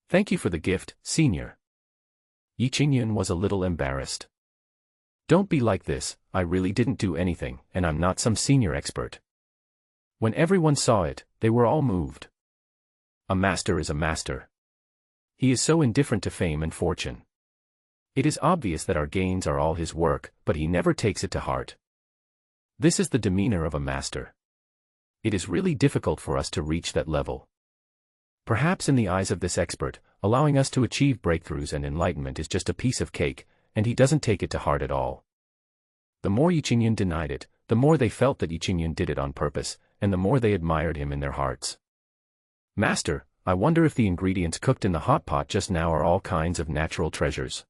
Thank you for the gift, senior. Yi Qingyun was a little embarrassed. Don't be like this, I really didn't do anything, and I'm not some senior expert. When everyone saw it, they were all moved. A master is a master. He is so indifferent to fame and fortune. It is obvious that our gains are all his work, but he never takes it to heart. This is the demeanor of a master. It is really difficult for us to reach that level. Perhaps in the eyes of this expert, allowing us to achieve breakthroughs and enlightenment is just a piece of cake, and he doesn't take it to heart at all. The more Yi Qingyun denied it, the more they felt that Yi Qingyun did it on purpose, and the more they admired him in their hearts. Master, I wonder if the ingredients cooked in the hot pot just now are all kinds of natural treasures.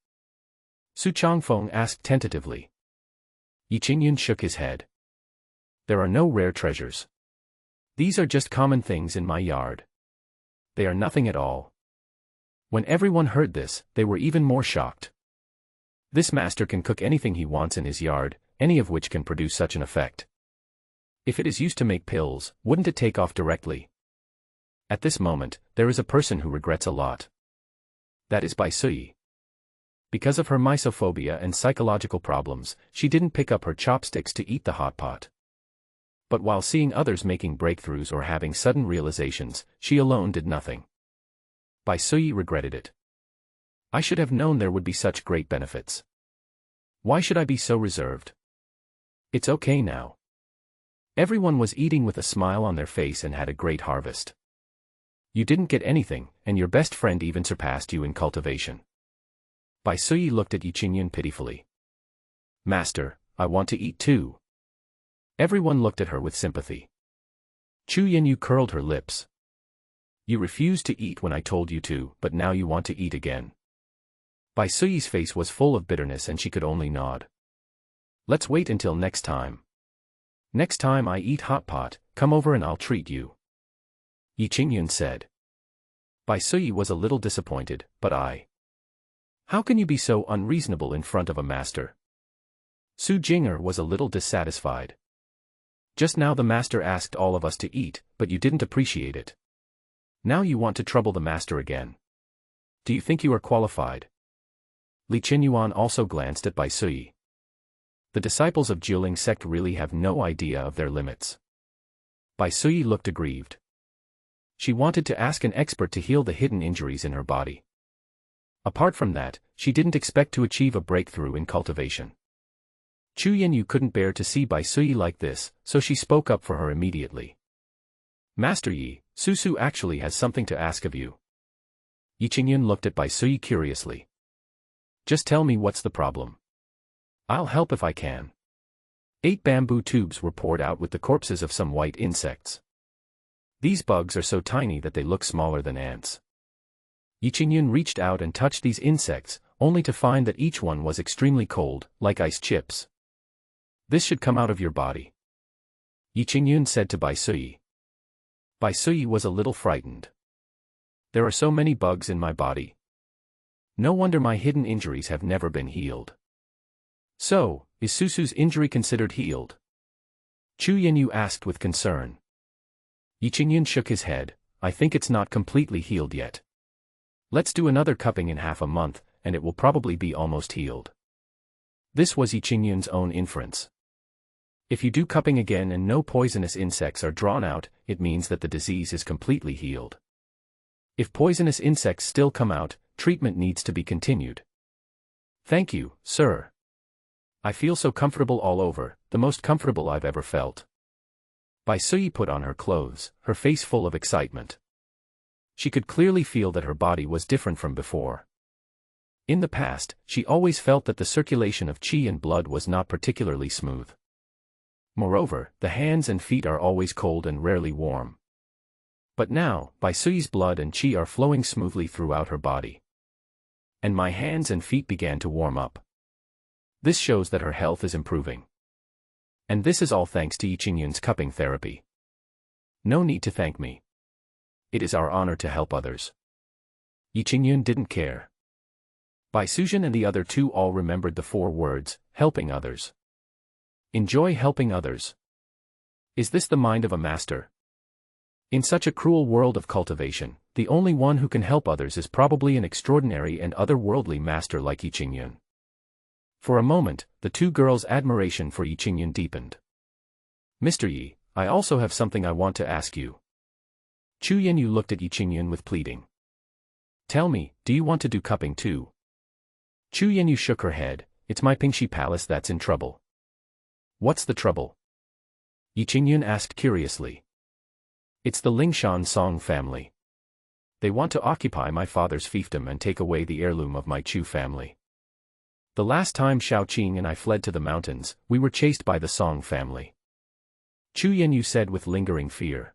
Su Changfeng asked tentatively. Yi Qingyun shook his head. There are no rare treasures. These are just common things in my yard. They are nothing at all. When everyone heard this, they were even more shocked. This master can cook anything he wants in his yard, any of which can produce such an effect. If it is used to make pills, wouldn't it take off directly? At this moment, there is a person who regrets a lot. That is Bai Sui. Because of her misophobia and psychological problems, she didn't pick up her chopsticks to eat the hot pot. But while seeing others making breakthroughs or having sudden realizations, she alone did nothing. Bai Sui regretted it. I should have known there would be such great benefits. Why should I be so reserved? It's okay now. Everyone was eating with a smile on their face and had a great harvest. You didn't get anything, and your best friend even surpassed you in cultivation. Bai Sui looked at Yi Qingyun pitifully. Master, I want to eat too. Everyone looked at her with sympathy. Chu Yanyu curled her lips. You refused to eat when I told you to, but now you want to eat again. Bai Sui's face was full of bitterness and she could only nod. Let's wait until next time. Next time I eat hot pot, come over and I'll treat you. Yi Qingyun said. Bai Sui was a little disappointed, but How can you be so unreasonable in front of a master? Su Jinger was a little dissatisfied. Just now the master asked all of us to eat, but you didn't appreciate it. Now you want to trouble the master again. Do you think you are qualified? Li Qinyuan also glanced at Bai Sui. The disciples of Jiuling sect really have no idea of their limits. Bai Suyi looked aggrieved. She wanted to ask an expert to heal the hidden injuries in her body. Apart from that, she didn't expect to achieve a breakthrough in cultivation. Chu Yanyu couldn't bear to see Bai Suyi like this, so she spoke up for her immediately. Master Yi, Susu actually has something to ask of you. Yi Qingyun looked at Bai Suyi curiously. Just tell me what's the problem. I'll help if I can. 8 bamboo tubes were poured out with the corpses of some white insects. These bugs are so tiny that they look smaller than ants. Yi Qingyun reached out and touched these insects, only to find that each one was extremely cold, like ice chips. This should come out of your body. Yi Qingyun said to Bai Suyi. Bai Suyi was a little frightened. There are so many bugs in my body. No wonder my hidden injuries have never been healed. So, is Susu's injury considered healed? Chu Yanyu asked with concern. Yi Qingyun shook his head. I think it's not completely healed yet. Let's do another cupping in half a month, and it will probably be almost healed. This was Yi Qingyun's own inference. If you do cupping again and no poisonous insects are drawn out, it means that the disease is completely healed. If poisonous insects still come out, treatment needs to be continued. Thank you, sir. I feel so comfortable all over, the most comfortable I've ever felt. Bai Suyi put on her clothes, her face full of excitement. She could clearly feel that her body was different from before. In the past, she always felt that the circulation of qi and blood was not particularly smooth. Moreover, the hands and feet are always cold and rarely warm. But now, Bai Suyi's blood and qi are flowing smoothly throughout her body. And my hands and feet began to warm up. This shows that her health is improving. And this is all thanks to Yi Qingyun's cupping therapy. No need to thank me. It is our honor to help others. Yi Qingyun didn't care. Bai Suzhen and the other two all remembered the 4 words, helping others. Enjoy helping others. Is this the mind of a master? In such a cruel world of cultivation, the only one who can help others is probably an extraordinary and otherworldly master like Yi Qingyun. For a moment, the 2 girls' admiration for Yi Qingyun deepened. Mr. Yi, I also have something I want to ask you. Chu Yanyu looked at Yi Qingyun with pleading. Tell me, do you want to do cupping too? Chu Yanyu shook her head. It's my Pingxi Palace that's in trouble. What's the trouble? Yi Qingyun asked curiously. It's the Lingshan Song family. They want to occupy my father's fiefdom and take away the heirloom of my Chu family. The last time Xiao Qing and I fled to the mountains, we were chased by the Song family. Chu Yanyu said with lingering fear.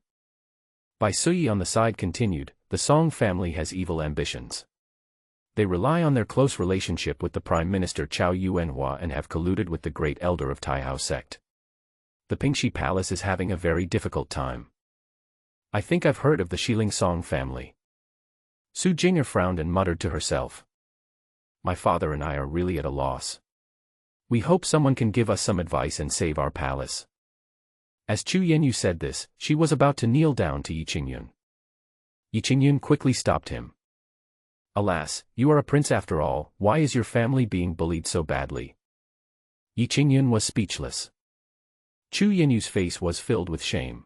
Bai Suyi on the side continued, the Song family has evil ambitions. They rely on their close relationship with the Prime Minister Chao Yuanhua and have colluded with the great elder of Taihao sect. The Pingxi Palace is having a very difficult time. I think I've heard of the Shiling Song family. Su Jinger frowned and muttered to herself. My father and I are really at a loss. We hope someone can give us some advice and save our palace. As Chu Yanyu said this, she was about to kneel down to Yi Qingyun. Yi Qingyun quickly stopped him. Alas, you are a prince after all, why is your family being bullied so badly? Yi Qingyun was speechless. Chu Yanyu's face was filled with shame.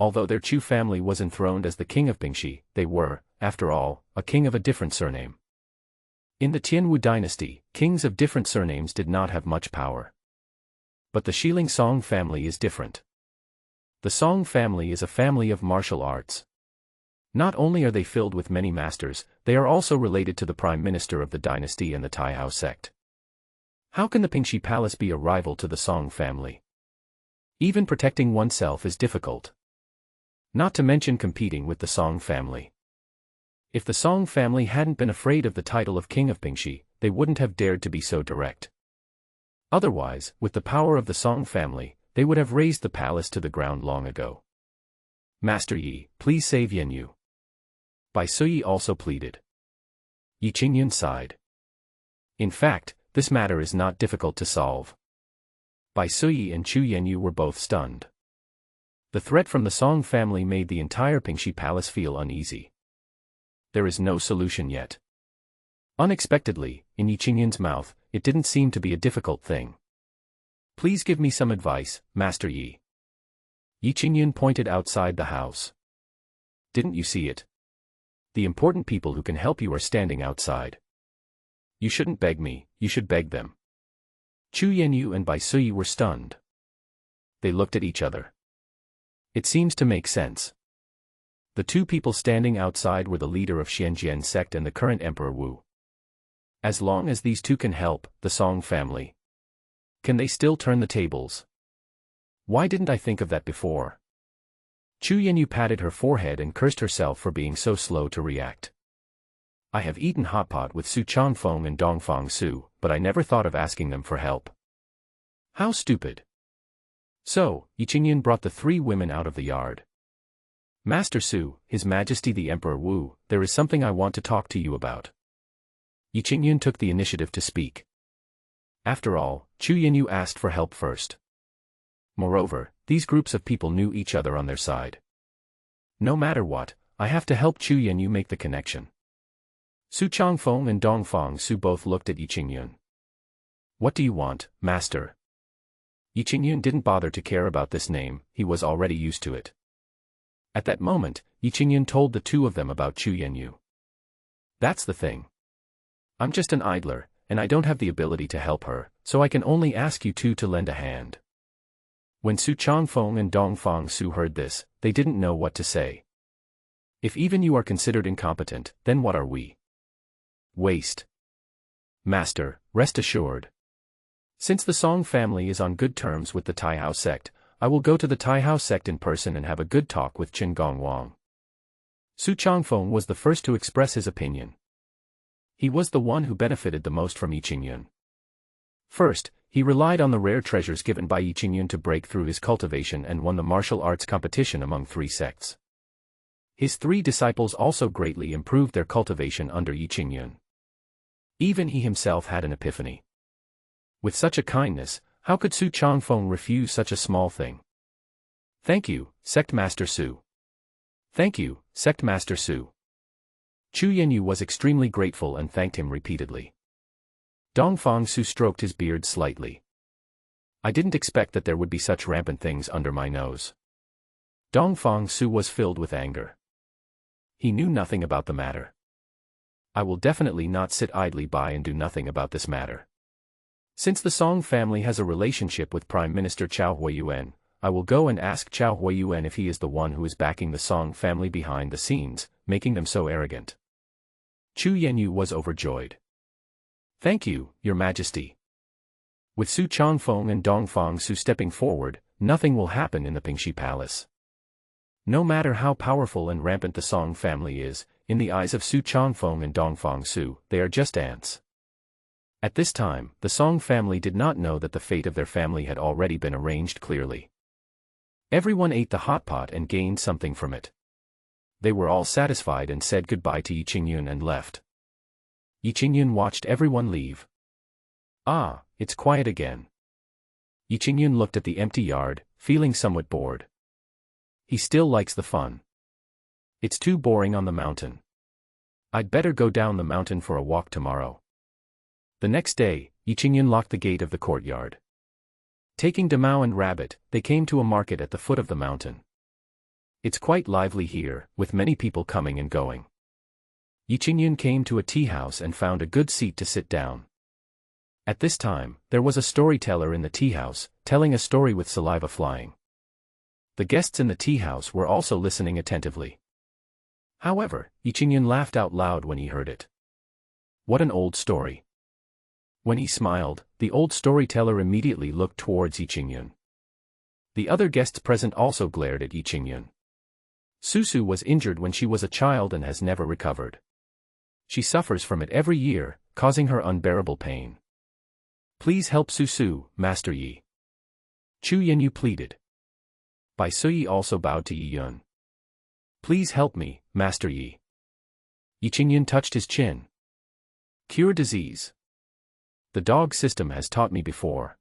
Although their Chu family was enthroned as the king of Pingxi, they were, after all, a king of a different surname. In the Tianwu dynasty, kings of different surnames did not have much power. But the Shiling Song family is different. The Song family is a family of martial arts. Not only are they filled with many masters, they are also related to the prime minister of the dynasty and the Taihao sect. How can the Pingxi Palace be a rival to the Song family? Even protecting oneself is difficult. Not to mention competing with the Song family. If the Song family hadn't been afraid of the title of King of Pingxi, they wouldn't have dared to be so direct. Otherwise, with the power of the Song family, they would have razed the palace to the ground long ago. Master Yi, please save Yanyu. Bai Suyi also pleaded. Yi Qingyun sighed. In fact, this matter is not difficult to solve. Bai Suyi and Chu Yanyu were both stunned. The threat from the Song family made the entire Pingxi Palace feel uneasy. There is no solution yet. Unexpectedly, in Yi Qingyun's mouth, it didn't seem to be a difficult thing. Please give me some advice, Master Yi. Yi Qingyun pointed outside the house. Didn't you see it? The important people who can help you are standing outside. You shouldn't beg me, you should beg them. Chu Yanyu and Bai Suyi were stunned. They looked at each other. It seems to make sense. The two people standing outside were the leader of Xianjian sect and the current Emperor Wu. As long as these two can help, the Song family. Can they still turn the tables? Why didn't I think of that before? Chu Yanyu patted her forehead and cursed herself for being so slow to react. I have eaten hot pot with Su Changfeng and Dongfang Su, but I never thought of asking them for help. How stupid. So, Yi Qingyun brought the three women out of the yard. Master Su, His Majesty the Emperor Wu, there is something I want to talk to you about. Yi Qingyun took the initiative to speak. After all, Chu Yanyu asked for help first. Moreover, these groups of people knew each other on their side. No matter what, I have to help Chu Yanyu make the connection. Su Changfeng and Dongfang Su both looked at Yi Qingyun. What do you want, master? Yi Qingyun didn't bother to care about this name, he was already used to it. At that moment, Yi Qingyun told the two of them about Chu Yanyu. That's the thing. I'm just an idler, and I don't have the ability to help her, so I can only ask you two to lend a hand. When Su Changfeng and Dongfang Su heard this, they didn't know what to say. If even you are considered incompetent, then what are we? Waste. Master, rest assured. Since the Song family is on good terms with the Taihao sect, I will go to the Taihao sect in person and have a good talk with Qin Gongwang. Su Changfeng was the first to express his opinion. He was the one who benefited the most from Yi Qingyun. First, he relied on the rare treasures given by Yi Qingyun to break through his cultivation and won the martial arts competition among three sects. His three disciples also greatly improved their cultivation under Yi Qingyun. Even he himself had an epiphany. With such a kindness, how could Su Changfeng refuse such a small thing? Thank you, Sect Master Su. Thank you, Sect Master Su. Chu Yanyu was extremely grateful and thanked him repeatedly. Dongfang Su stroked his beard slightly. I didn't expect that there would be such rampant things under my nose. Dongfang Su was filled with anger. He knew nothing about the matter. I will definitely not sit idly by and do nothing about this matter. Since the Song family has a relationship with Prime Minister Chao Huiyuan, I will go and ask Chao Huiyuan if he is the one who is backing the Song family behind the scenes, making them so arrogant. Chu Yanyu was overjoyed. Thank you, Your Majesty. With Su Changfeng and Dongfang Su stepping forward, nothing will happen in the Pingxi Palace. No matter how powerful and rampant the Song family is, in the eyes of Su Changfeng and Dongfang Su, they are just ants. At this time, the Song family did not know that the fate of their family had already been arranged clearly. Everyone ate the hot pot and gained something from it. They were all satisfied and said goodbye to Yi Qingyun and left. Yi Qingyun watched everyone leave. Ah, it's quiet again. Yi Qingyun looked at the empty yard, feeling somewhat bored. He still likes the fun. It's too boring on the mountain. I'd better go down the mountain for a walk tomorrow. The next day, Yi Qingyun locked the gate of the courtyard. Taking Damao and Rabbit, they came to a market at the foot of the mountain. It's quite lively here, with many people coming and going. Yi Qingyun came to a tea house and found a good seat to sit down. At this time, there was a storyteller in the tea house, telling a story with saliva flying. The guests in the tea house were also listening attentively. However, Yi Qingyun laughed out loud when he heard it. What an old story. When he smiled, the old storyteller immediately looked towards Yi Qingyun. The other guests present also glared at Yi Qingyun. Susu was injured when she was a child and has never recovered. She suffers from it every year, causing her unbearable pain. Please help Susu, Master Yi. Chu Yanyu pleaded. Bai Suyi also bowed to Yi Yun. Please help me, Master Yi. Yi Qingyun touched his chin. Cure disease. The dog system has taught me before.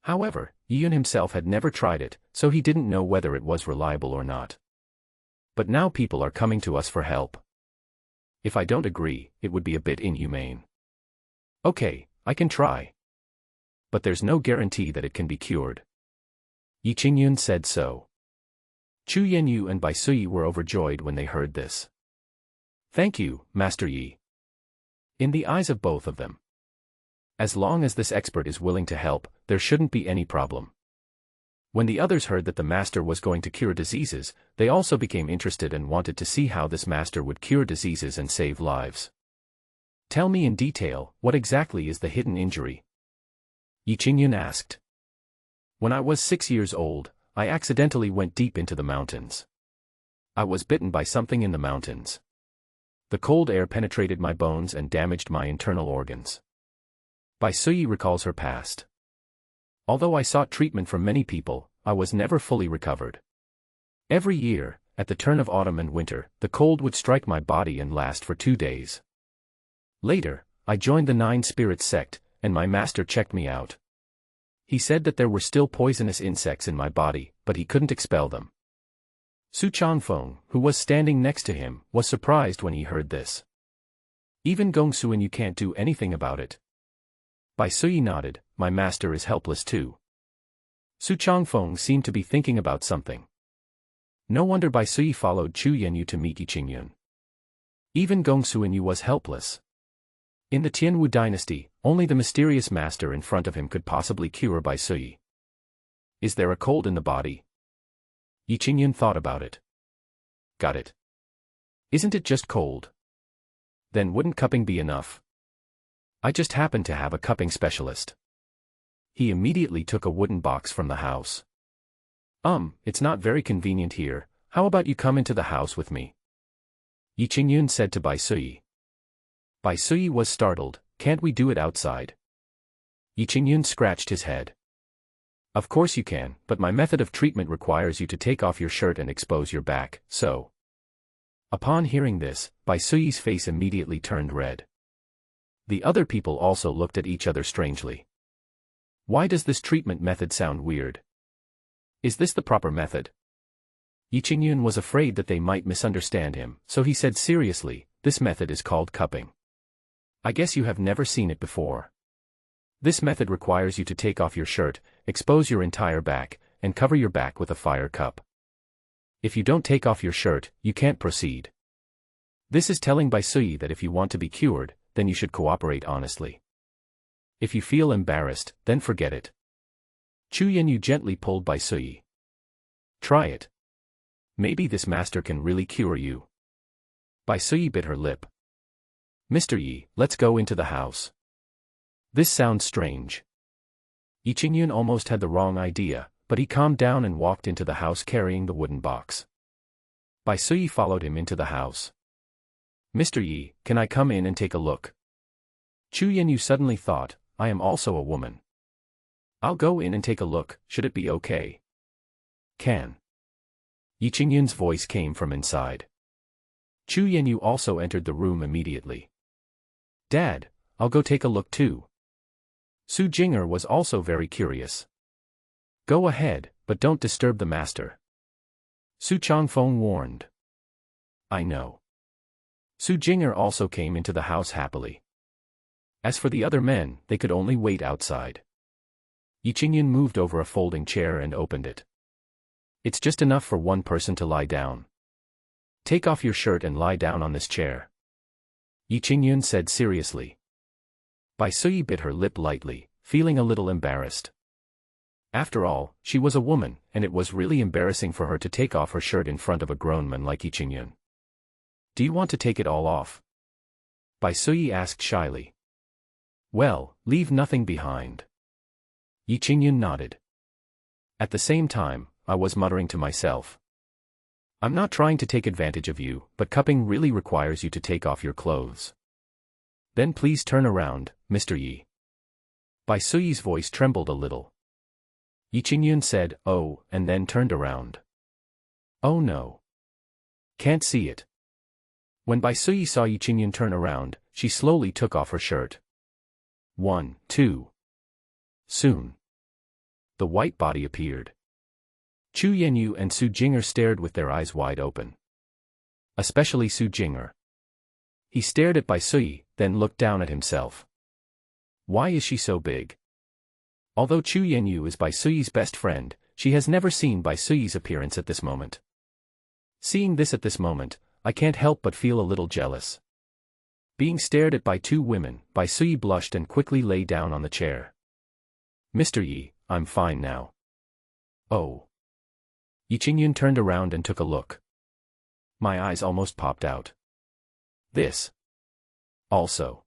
However, Yi Yun himself had never tried it, so he didn't know whether it was reliable or not. But now people are coming to us for help. If I don't agree, it would be a bit inhumane. Okay, I can try. but there's no guarantee that it can be cured. Yi Qingyun said so. Chu Yanyu and Bai Suyi were overjoyed when they heard this. Thank you, Master Yi. In the eyes of both of them. As long as this expert is willing to help, there shouldn't be any problem. When the others heard that the master was going to cure diseases, they also became interested and wanted to see how this master would cure diseases and save lives. Tell me in detail, what exactly is the hidden injury? Yi Qingyun asked. When I was 6 years old, I accidentally went deep into the mountains. I was bitten by something in the mountains. The cold air penetrated my bones and damaged my internal organs. Bai Suyi recalls her past. Although I sought treatment from many people, I was never fully recovered. Every year, at the turn of autumn and winter, the cold would strike my body and last for 2 days. Later, I joined the Nine Spirits sect, and my master checked me out. He said that there were still poisonous insects in my body, but he couldn't expel them. Su Changfeng, who was standing next to him, was surprised when he heard this. Even Gong Suan, you can't do anything about it. Bai Suyi nodded, my master is helpless too. Su Changfeng seemed to be thinking about something. No wonder Bai Suyi followed Chu Yanyu to meet Yi Qingyun. Even Gong Suan was helpless. In the Tianwu dynasty, only the mysterious master in front of him could possibly cure Bai Suyi. Is there a cold in the body? Yi Qingyun thought about it. Got it. Isn't it just cold? Then wouldn't cupping be enough? I just happen to have a cupping specialist. He immediately took a wooden box from the house. It's not very convenient here, how about you come into the house with me? Yi Qingyun said to Bai Suyi. Bai Suyi was startled, can't we do it outside? Yi Qingyun scratched his head. Of course you can, but my method of treatment requires you to take off your shirt and expose your back, so. Upon hearing this, Bai Suyi's face immediately turned red. The other people also looked at each other strangely. Why does this treatment method sound weird? Is this the proper method? Yi Qingyun was afraid that they might misunderstand him, so he said seriously, this method is called cupping. I guess you have never seen it before. This method requires you to take off your shirt, expose your entire back, and cover your back with a fire cup. If you don't take off your shirt, you can't proceed. This is telling Bai Suyi that if you want to be cured, then you should cooperate honestly. If you feel embarrassed, then forget it. Chu Yanyu gently pulled Bai Suyi. Try it. Maybe this master can really cure you. Bai Suyi bit her lip. Mr. Yi, let's go into the house. This sounds strange. Yi Qingyun almost had the wrong idea, but he calmed down and walked into the house carrying the wooden box. Bai Suyi followed him into the house. Mr. Yi, can I come in and take a look? Chu Yanyu suddenly thought, I am also a woman. I'll go in and take a look, should it be okay? Can. Yi Qingyun's voice came from inside. Chu Yanyu also entered the room immediately. Dad, I'll go take a look too. Su Jinger was also very curious. Go ahead, but don't disturb the master. Su Changfeng warned. I know. Su Jinger also came into the house happily. As for the other men, they could only wait outside. Yi Qingyun moved over a folding chair and opened it. It's just enough for one person to lie down. Take off your shirt and lie down on this chair. Yi Qingyun said seriously. Bai Suyi bit her lip lightly, feeling a little embarrassed. After all, she was a woman, and it was really embarrassing for her to take off her shirt in front of a grown man like Yi Qingyun. Do you want to take it all off? Bai Suyi asked shyly. Well, leave nothing behind. Yi Qingyun nodded. At the same time, I was muttering to myself. I'm not trying to take advantage of you, but cupping really requires you to take off your clothes. Then please turn around, Mr. Yi. Bai Suyi's voice trembled a little. Yi Qingyun said, oh, and then turned around. Oh no. Can't see it. When Bai Suyi saw Yi Qingyun turn around, she slowly took off her shirt. 1, 2. Soon. The white body appeared. Chu Yanyu and Su Jinger stared with their eyes wide open. Especially Su Jinger. He stared at Bai Suyi, then looked down at himself. Why is she so big? Although Chu Yanyu is Bai Suyi's best friend, she has never seen Bai Suyi's appearance at this moment. Seeing this at this moment, I can't help but feel a little jealous. Being stared at by two women, Bai Suyi blushed and quickly lay down on the chair. Mr. Yi, I'm fine now. Oh. Yi Qingyun turned around and took a look. My eyes almost popped out. This. Also.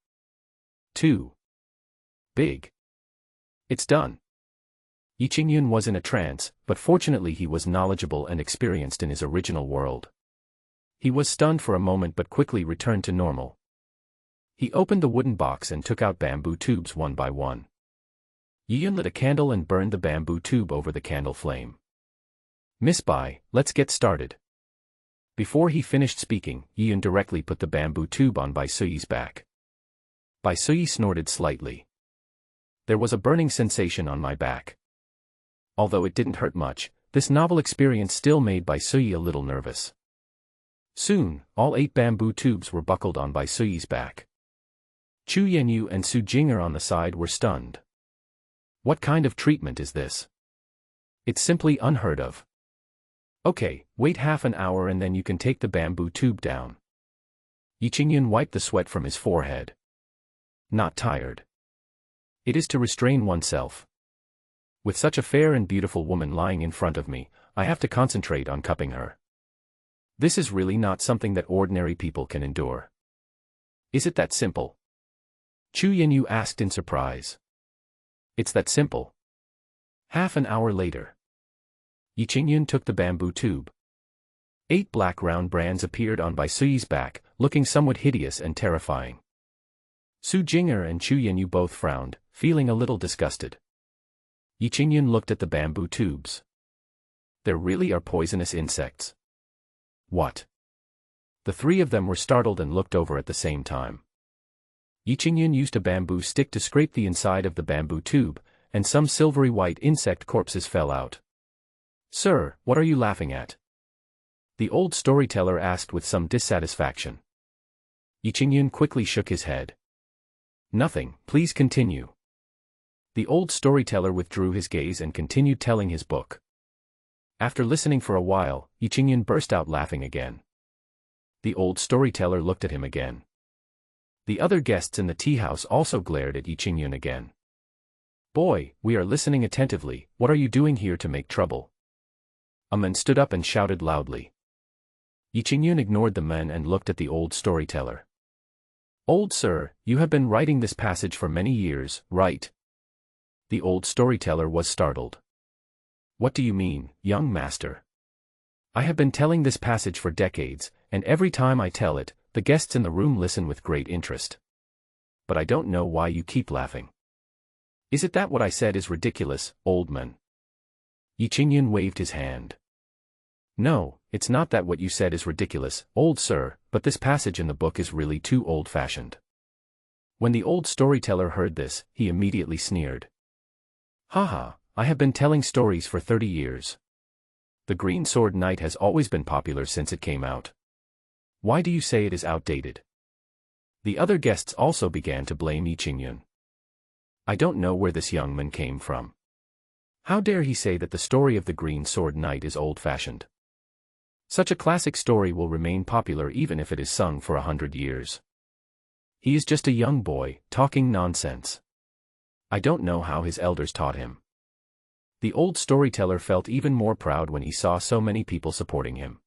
Too. Big. It's done. Yi Qingyun was in a trance, but fortunately he was knowledgeable and experienced in his original world. He was stunned for a moment but quickly returned to normal. He opened the wooden box and took out bamboo tubes one by one. Yi Yun lit a candle and burned the bamboo tube over the candle flame. Miss Bai, let's get started. Before he finished speaking, Yi Yun directly put the bamboo tube on Bai Suyi's back. Bai Suyi snorted slightly. There was a burning sensation on my back. Although it didn't hurt much, this novel experience still made Bai Suyi a little nervous. Soon, all 8 bamboo tubes were buckled on Bai Suyi's back. Chu Yanyu and Su Jing'er on the side were stunned. What kind of treatment is this? It's simply unheard of. Okay, wait half an hour and then you can take the bamboo tube down. Yi Qingyun wiped the sweat from his forehead. Not tired. It is to restrain oneself. With such a fair and beautiful woman lying in front of me, I have to concentrate on cupping her. This is really not something that ordinary people can endure. Is it that simple? Chu Yanyu asked in surprise. It's that simple. Half an hour later. Yi Qingyun took the bamboo tube. 8 black round brands appeared on Bai Suyi's back, looking somewhat hideous and terrifying. Su Jing'er and Chu Yanyu both frowned, feeling a little disgusted. Yi Qingyun looked at the bamboo tubes. There really are poisonous insects. What? The 3 of them were startled and looked over at the same time. Yi Qingyun used a bamboo stick to scrape the inside of the bamboo tube, and some silvery white insect corpses fell out. Sir, what are you laughing at? The old storyteller asked with some dissatisfaction. Yi Qingyun quickly shook his head. Nothing, please continue. The old storyteller withdrew his gaze and continued telling his book. After listening for a while, Yi Qingyun burst out laughing again. The old storyteller looked at him again. The other guests in the tea house also glared at Yi Qingyun again. Boy, we are listening attentively, what are you doing here to make trouble? A man stood up and shouted loudly. Yi Qingyun ignored the men and looked at the old storyteller. Old sir, you have been writing this passage for many years, right? The old storyteller was startled. What do you mean, young master? I have been telling this passage for decades, and every time I tell it, the guests in the room listen with great interest. But I don't know why you keep laughing. Is it that what I said is ridiculous, old man? Yi Qingyun waved his hand. No, it's not that what you said is ridiculous, old sir, but this passage in the book is really too old-fashioned. When the old storyteller heard this, he immediately sneered. Haha, I have been telling stories for 30 years. The Green Sword Knight has always been popular since it came out. Why do you say it is outdated? The other guests also began to blame Yi Qingyun. I don't know where this young man came from. How dare he say that the story of the Green Sword Knight is old-fashioned? Such a classic story will remain popular even if it is sung for 100 years. He is just a young boy, talking nonsense. I don't know how his elders taught him. The old storyteller felt even more proud when he saw so many people supporting him.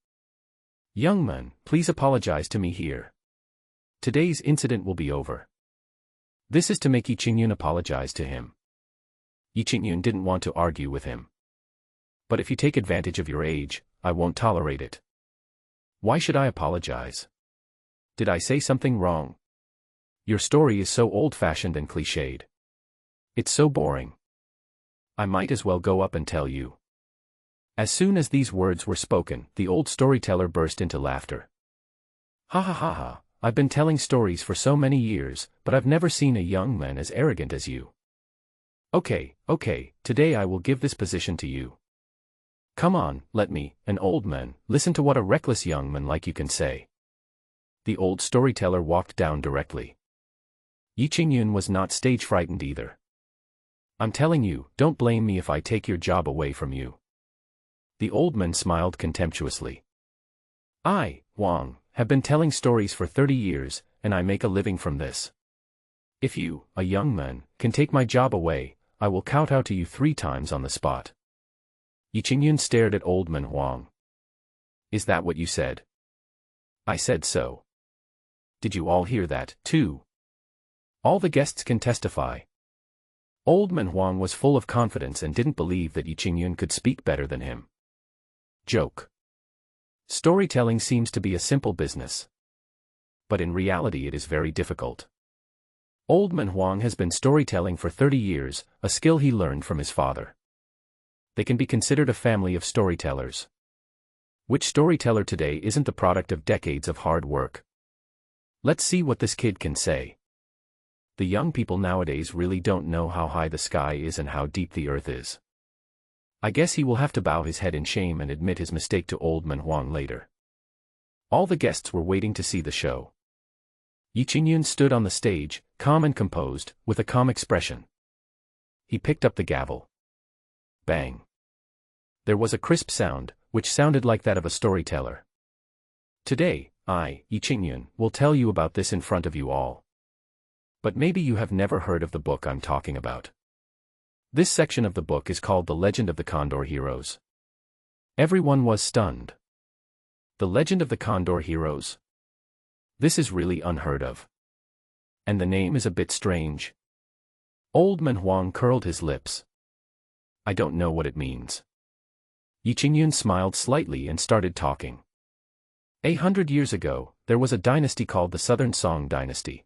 Young man, please apologize to me here. Today's incident will be over. This is to make Yi Qingyun apologize to him. Yi Qingyun didn't want to argue with him. But if you take advantage of your age, I won't tolerate it. Why should I apologize? Did I say something wrong? Your story is so old-fashioned and cliched. It's so boring. I might as well go up and tell you. As soon as these words were spoken, the old storyteller burst into laughter. Ha ha ha ha, I've been telling stories for so many years, but I've never seen a young man as arrogant as you. Okay, today I will give this position to you. Come on, let me, an old man, listen to what a reckless young man like you can say. The old storyteller walked down directly. Yi Qingyun was not stage frightened either. I'm telling you, don't blame me if I take your job away from you. The old man smiled contemptuously. I, Huang, have been telling stories for 30 years, and I make a living from this. If you, a young man, can take my job away, I will kowtow to you 3 times on the spot. Yi Qingyun stared at old man Huang. Is that what you said? I said so. Did you all hear that, too? All the guests can testify. Old man Huang was full of confidence and didn't believe that Yi Qingyun could speak better than him. Joke. Storytelling seems to be a simple business. But in reality it is very difficult. Old man Huang has been storytelling for 30 years, a skill he learned from his father. They can be considered a family of storytellers. Which storyteller today isn't the product of decades of hard work? Let's see what this kid can say. The young people nowadays really don't know how high the sky is and how deep the earth is. I guess he will have to bow his head in shame and admit his mistake to old man Huang later. All the guests were waiting to see the show. Yi Qingyun stood on the stage, calm and composed, with a calm expression. He picked up the gavel. Bang. There was a crisp sound, which sounded like that of a storyteller. Today, I, Yi Qingyun, will tell you about this in front of you all. But maybe you have never heard of the book I'm talking about. This section of the book is called The Legend of the Condor Heroes. Everyone was stunned. The Legend of the Condor Heroes? This is really unheard of. And the name is a bit strange. Old man Huang curled his lips. I don't know what it means. Yi Qingyun smiled slightly and started talking. 800 years ago, there was a dynasty called the Southern Song Dynasty.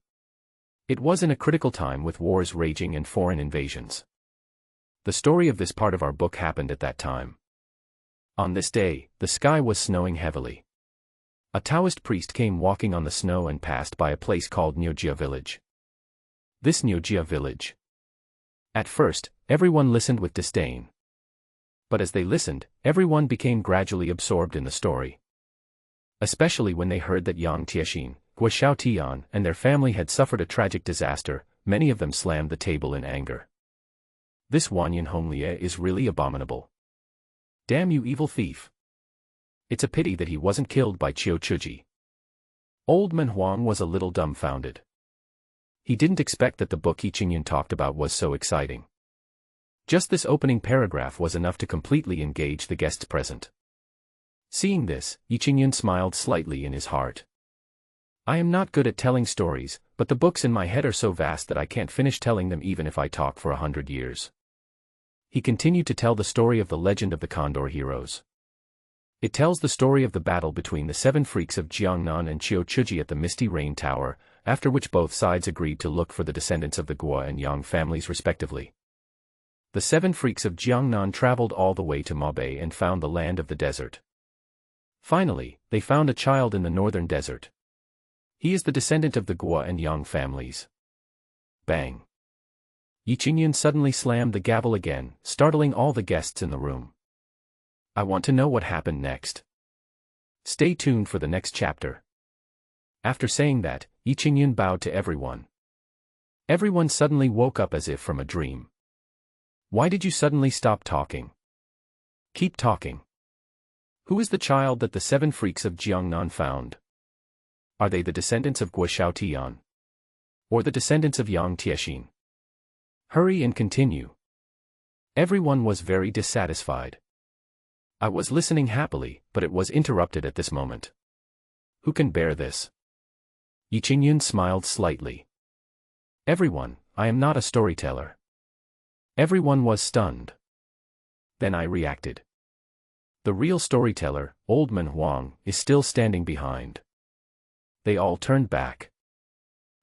It was in a critical time with wars raging and foreign invasions. The story of this part of our book happened at that time. On this day, the sky was snowing heavily. A Taoist priest came walking on the snow and passed by a place called Niujia village. This Niujia village. At first, everyone listened with disdain. But as they listened, everyone became gradually absorbed in the story. Especially when they heard that Yang Tiexin, Guo Xiaotian, and their family had suffered a tragic disaster, many of them slammed the table in anger. This Wanyan Honglie is really abominable. Damn you evil thief. It's a pity that he wasn't killed by Qiu Chuji. Old man Huang was a little dumbfounded. He didn't expect that the book Yi Qingyun talked about was so exciting. Just this opening paragraph was enough to completely engage the guests present. Seeing this, Yi Qingyun smiled slightly in his heart. I am not good at telling stories, but the books in my head are so vast that I can't finish telling them even if I talk for 100 years. He continued to tell the story of the Legend of the Condor Heroes. It tells the story of the battle between the 7 freaks of Jiangnan and Qiu Chuji at the Misty Rain Tower, after which both sides agreed to look for the descendants of the Guo and Yang families respectively. The 7 freaks of Jiangnan traveled all the way to Maobei and found the land of the desert. Finally, they found a child in the northern desert. He is the descendant of the Guo and Yang families. Bang. Yi Qingyun suddenly slammed the gavel again, startling all the guests in the room. I want to know what happened next. Stay tuned for the next chapter. After saying that, Yi Qingyun bowed to everyone. Everyone suddenly woke up as if from a dream. Why did you suddenly stop talking? Keep talking. Who is the child that the 7 freaks of Jiangnan found? Are they the descendants of Guo Xiaotian? Or the descendants of Yang Tiexin? Hurry and continue. Everyone was very dissatisfied. I was listening happily, but it was interrupted at this moment. Who can bear this? Yi Qingyun smiled slightly. Everyone, I am not a storyteller. Everyone was stunned. Then I reacted. The real storyteller, Old man Huang, is still standing behind. They all turned back.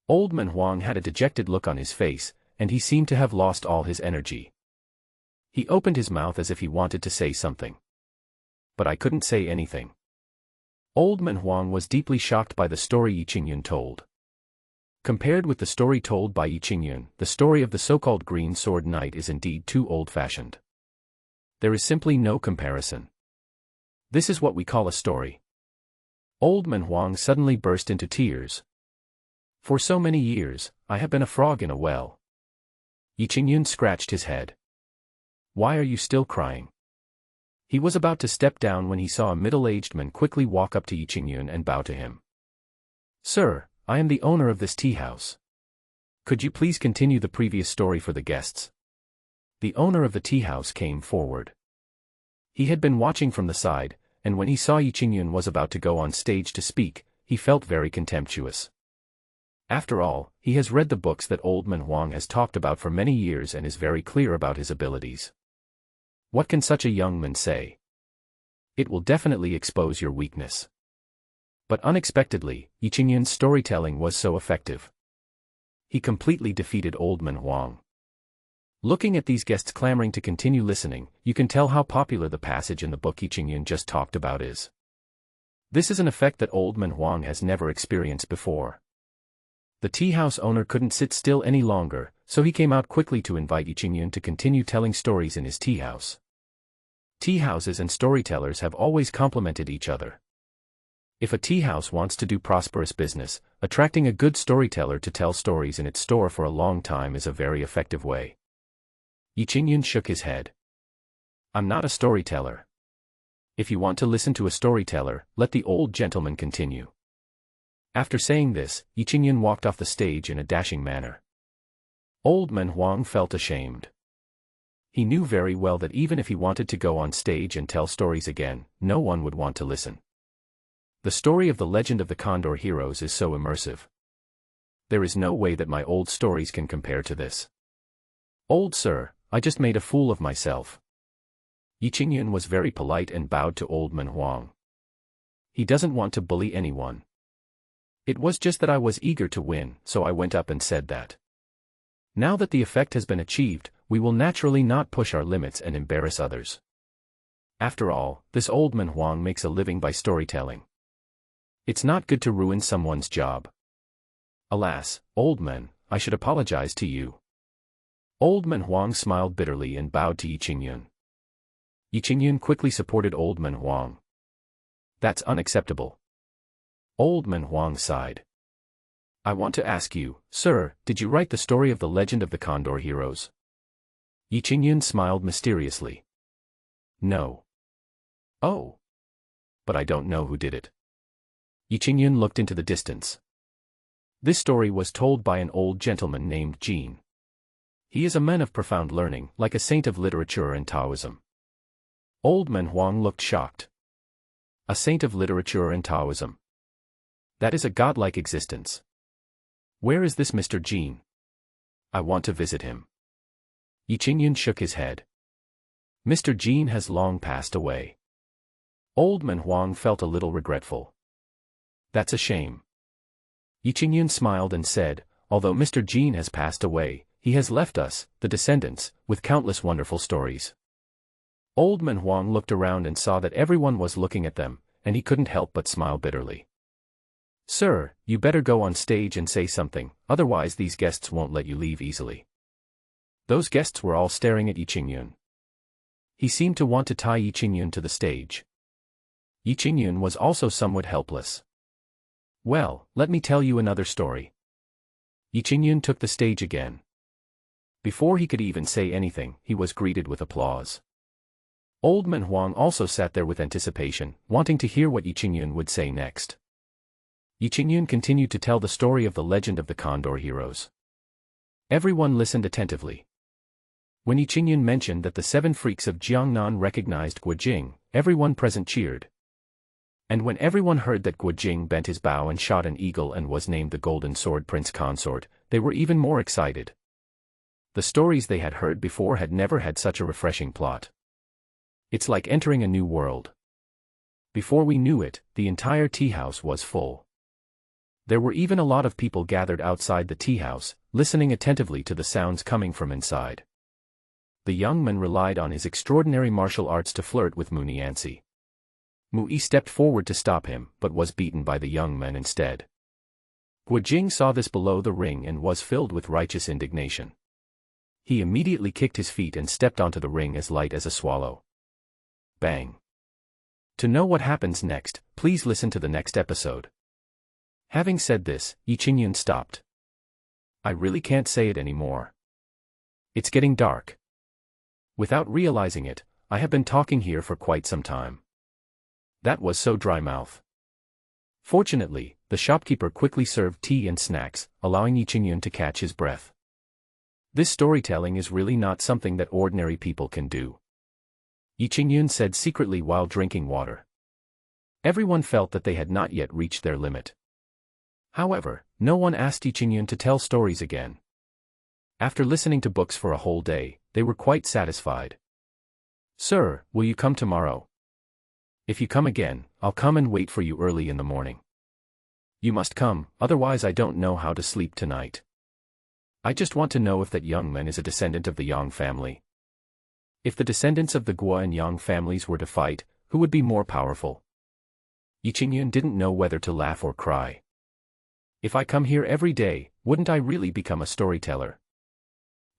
Old man Huang had a dejected look on his face, and he seemed to have lost all his energy. He opened his mouth as if he wanted to say something. But I couldn't say anything. Old man Huang was deeply shocked by the story Yi Qingyun told. Compared with the story told by Yi Qingyun, the story of the so-called Green Sword Knight is indeed too old-fashioned. There is simply no comparison. This is what we call a story. Old man Huang suddenly burst into tears. For so many years, I have been a frog in a well. Yi Qingyun scratched his head. Why are you still crying? He was about to step down when he saw a middle-aged man quickly walk up to Yi Qingyun and bow to him. Sir, I am the owner of this tea house. Could you please continue the previous story for the guests? The owner of the tea house came forward. He had been watching from the side, and when he saw Yi Qingyun was about to go on stage to speak, he felt very contemptuous. After all, he has read the books that Old Man Huang has talked about for many years and is very clear about his abilities. What can such a young man say? It will definitely expose your weakness. But unexpectedly, Yi Qingyun's storytelling was so effective. He completely defeated Old Man Huang. Looking at these guests clamoring to continue listening, you can tell how popular the passage in the book Yi Qingyun just talked about is. This is an effect that Old Man Huang has never experienced before. The tea house owner couldn't sit still any longer, so he came out quickly to invite Yi Qingyun to continue telling stories in his tea house. Tea houses and storytellers have always complemented each other. If a tea house wants to do prosperous business, attracting a good storyteller to tell stories in its store for a long time is a very effective way. Yi Qingyun shook his head. I'm not a storyteller. If you want to listen to a storyteller, let the old gentleman continue. After saying this, Yi Qingyun walked off the stage in a dashing manner. Old Man Huang felt ashamed. He knew very well that even if he wanted to go on stage and tell stories again, no one would want to listen. The story of the legend of the Condor Heroes is so immersive. There is no way that my old stories can compare to this. Old sir, I just made a fool of myself. Yi Qingyun was very polite and bowed to Old Man Huang. He doesn't want to bully anyone. It was just that I was eager to win, so I went up and said that. Now that the effect has been achieved, we will naturally not push our limits and embarrass others. After all, this Old Man Huang makes a living by storytelling. It's not good to ruin someone's job. Alas, old man, I should apologize to you. Old Man Huang smiled bitterly and bowed to Yi Qingyun. Yi Qingyun quickly supported Old Man Huang. That's unacceptable. Old Man Huang sighed. I want to ask you, sir, did you write the story of the legend of the Condor Heroes? Yi Qingyun smiled mysteriously. No. Oh. But I don't know who did it. Yi Qingyun looked into the distance. This story was told by an old gentleman named Jin. He is a man of profound learning, like a saint of literature and Taoism. Old Man Huang looked shocked. A saint of literature and Taoism. That is a godlike existence. Where is this Mr. Jin? I want to visit him. Yi Qingyun shook his head. Mr. Jin has long passed away. Old Man Huang felt a little regretful. That's a shame. Yi Qingyun smiled and said, although Mr. Jin has passed away, he has left us, the descendants, with countless wonderful stories. Old Man Huang looked around and saw that everyone was looking at them, and he couldn't help but smile bitterly. Sir, you better go on stage and say something, otherwise these guests won't let you leave easily. Those guests were all staring at Yi Qingyun. He seemed to want to tie Yi Qingyun to the stage. Yi Qingyun was also somewhat helpless. Well, let me tell you another story. Yi Qingyun took the stage again. Before he could even say anything, he was greeted with applause. Old Man Huang also sat there with anticipation, wanting to hear what Yi Qingyun would say next. Yi Qingyun continued to tell the story of the legend of the Condor Heroes. Everyone listened attentively. When Yi Qingyun mentioned that the 7 freaks of Jiangnan recognized Guo Jing, everyone present cheered. And when everyone heard that Guo Jing bent his bow and shot an eagle and was named the Golden Sword Prince Consort, they were even more excited. The stories they had heard before had never had such a refreshing plot. It's like entering a new world. Before we knew it, the entire tea house was full. There were even a lot of people gathered outside the tea house, listening attentively to the sounds coming from inside. The young man relied on his extraordinary martial arts to flirt with Mu Nianzi. Mu Yi stepped forward to stop him, but was beaten by the young man instead. Guo Jing saw this below the ring and was filled with righteous indignation. He immediately kicked his feet and stepped onto the ring as light as a swallow. Bang! To know what happens next, please listen to the next episode. Having said this, Yi Qingyun stopped. I really can't say it anymore. It's getting dark. Without realizing it, I have been talking here for quite some time. That was so dry mouth. Fortunately, the shopkeeper quickly served tea and snacks, allowing Yi Qingyun to catch his breath. This storytelling is really not something that ordinary people can do, Yi Qingyun said secretly while drinking water. Everyone felt that they had not yet reached their limit. However, no one asked Yi Qingyun to tell stories again. After listening to books for a whole day, they were quite satisfied. "Sir, will you come tomorrow? If you come again, I'll come and wait for you early in the morning. You must come, otherwise I don't know how to sleep tonight. I just want to know if that young man is a descendant of the Yang family. If the descendants of the Guo and Yang families were to fight, who would be more powerful?" Yi Qingyun didn't know whether to laugh or cry. "If I come here every day, wouldn't I really become a storyteller?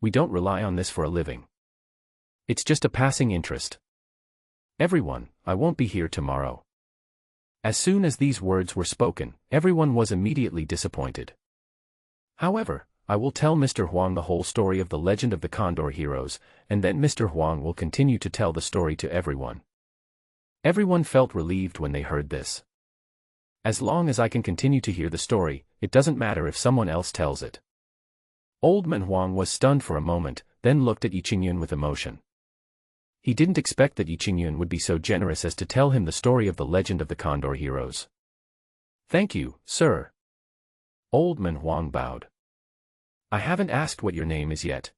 We don't rely on this for a living. It's just a passing interest. Everyone, I won't be here tomorrow." As soon as these words were spoken, everyone was immediately disappointed. "However, I will tell Mr. Huang the whole story of the legend of the Condor heroes, and then Mr. Huang will continue to tell the story to everyone." Everyone felt relieved when they heard this. As long as I can continue to hear the story, it doesn't matter if someone else tells it. Old Man Huang was stunned for a moment, then looked at Yi Qingyun with emotion. He didn't expect that Yi Qingyun would be so generous as to tell him the story of the legend of the Condor heroes. "Thank you, sir." Old Man Huang bowed. "I haven't asked what your name is yet."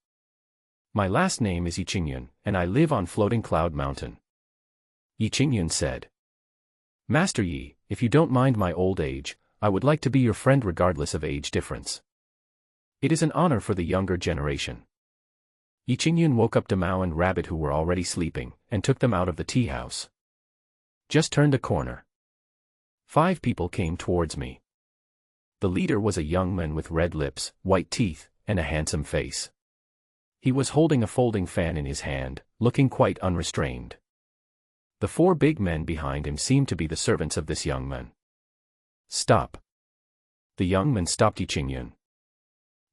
"My last name is Yi Qingyun, and I live on Floating Cloud Mountain." Yi Qingyun said. "Master Yi, if you don't mind my old age, I would like to be your friend regardless of age difference. It is an honor for the younger generation." Yi Qingyun woke up Damao and Rabbit who were already sleeping, and took them out of the tea house. Just turned a corner. 5 people came towards me. The leader was a young man with red lips, white teeth, and a handsome face. He was holding a folding fan in his hand, looking quite unrestrained. The 4 big men behind him seemed to be the servants of this young man. "Stop." The young man stopped Yi Qingyun.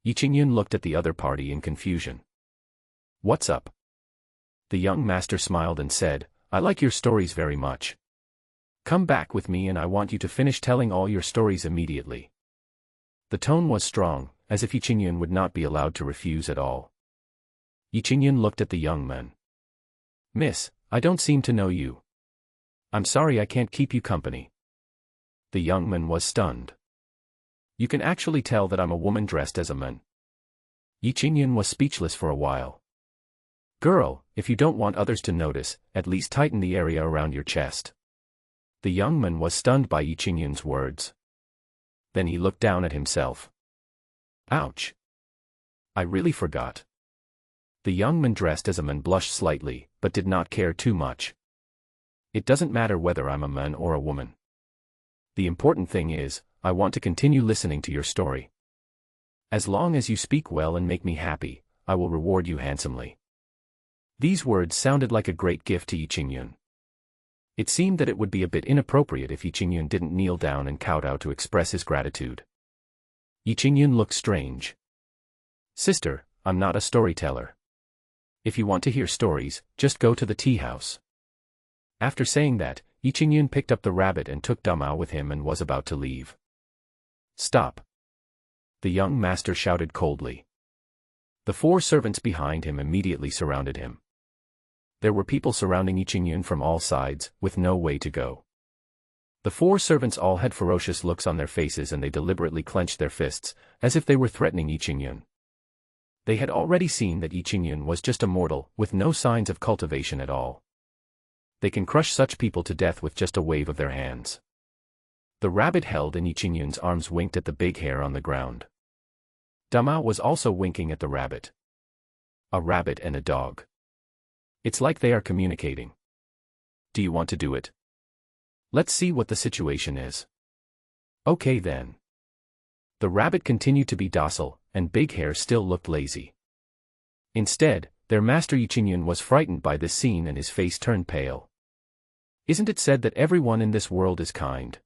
Yi Qingyun looked at the other party in confusion. "What's up?" The young master smiled and said, "I like your stories very much. Come back with me and I want you to finish telling all your stories immediately." The tone was strong, as if Yi Qingyun would not be allowed to refuse at all. Yi Qingyun looked at the young man. "Miss, I don't seem to know you. I'm sorry I can't keep you company." The young man was stunned. "You can actually tell that I'm a woman dressed as a man." Yi Qingyun was speechless for a while. "Girl, if you don't want others to notice, at least tighten the area around your chest." The young man was stunned by Yi Qingyun's words. Then he looked down at himself. "Ouch. I really forgot." The young man dressed as a man blushed slightly, but did not care too much. "It doesn't matter whether I'm a man or a woman. The important thing is, I want to continue listening to your story. As long as you speak well and make me happy, I will reward you handsomely." These words sounded like a great gift to Yi Qingyun. It seemed that it would be a bit inappropriate if Yi Qingyun didn't kneel down and kowtow to express his gratitude. Yi Qingyun looked strange. "Sister, I'm not a storyteller. If you want to hear stories, just go to the tea house." After saying that, Yi Qingyun picked up the rabbit and took Damao with him and was about to leave. "Stop!" the young master shouted coldly. The 4 servants behind him immediately surrounded him. There were people surrounding Yi Qingyun from all sides, with no way to go. The 4 servants all had ferocious looks on their faces and they deliberately clenched their fists, as if they were threatening Yi Qingyun. They had already seen that Yi Qingyun was just a mortal, with no signs of cultivation at all. They can crush such people to death with just a wave of their hands. The rabbit held in Yi Qingyun's arms winked at the big hair on the ground. Damao was also winking at the rabbit. A rabbit and a dog. It's like they are communicating. "Do you want to do it? Let's see what the situation is." "Okay then." The rabbit continued to be docile, and Big Hair still looked lazy. Instead, their master Yi Qingyun was frightened by this scene and his face turned pale. "Isn't it said that everyone in this world is kind?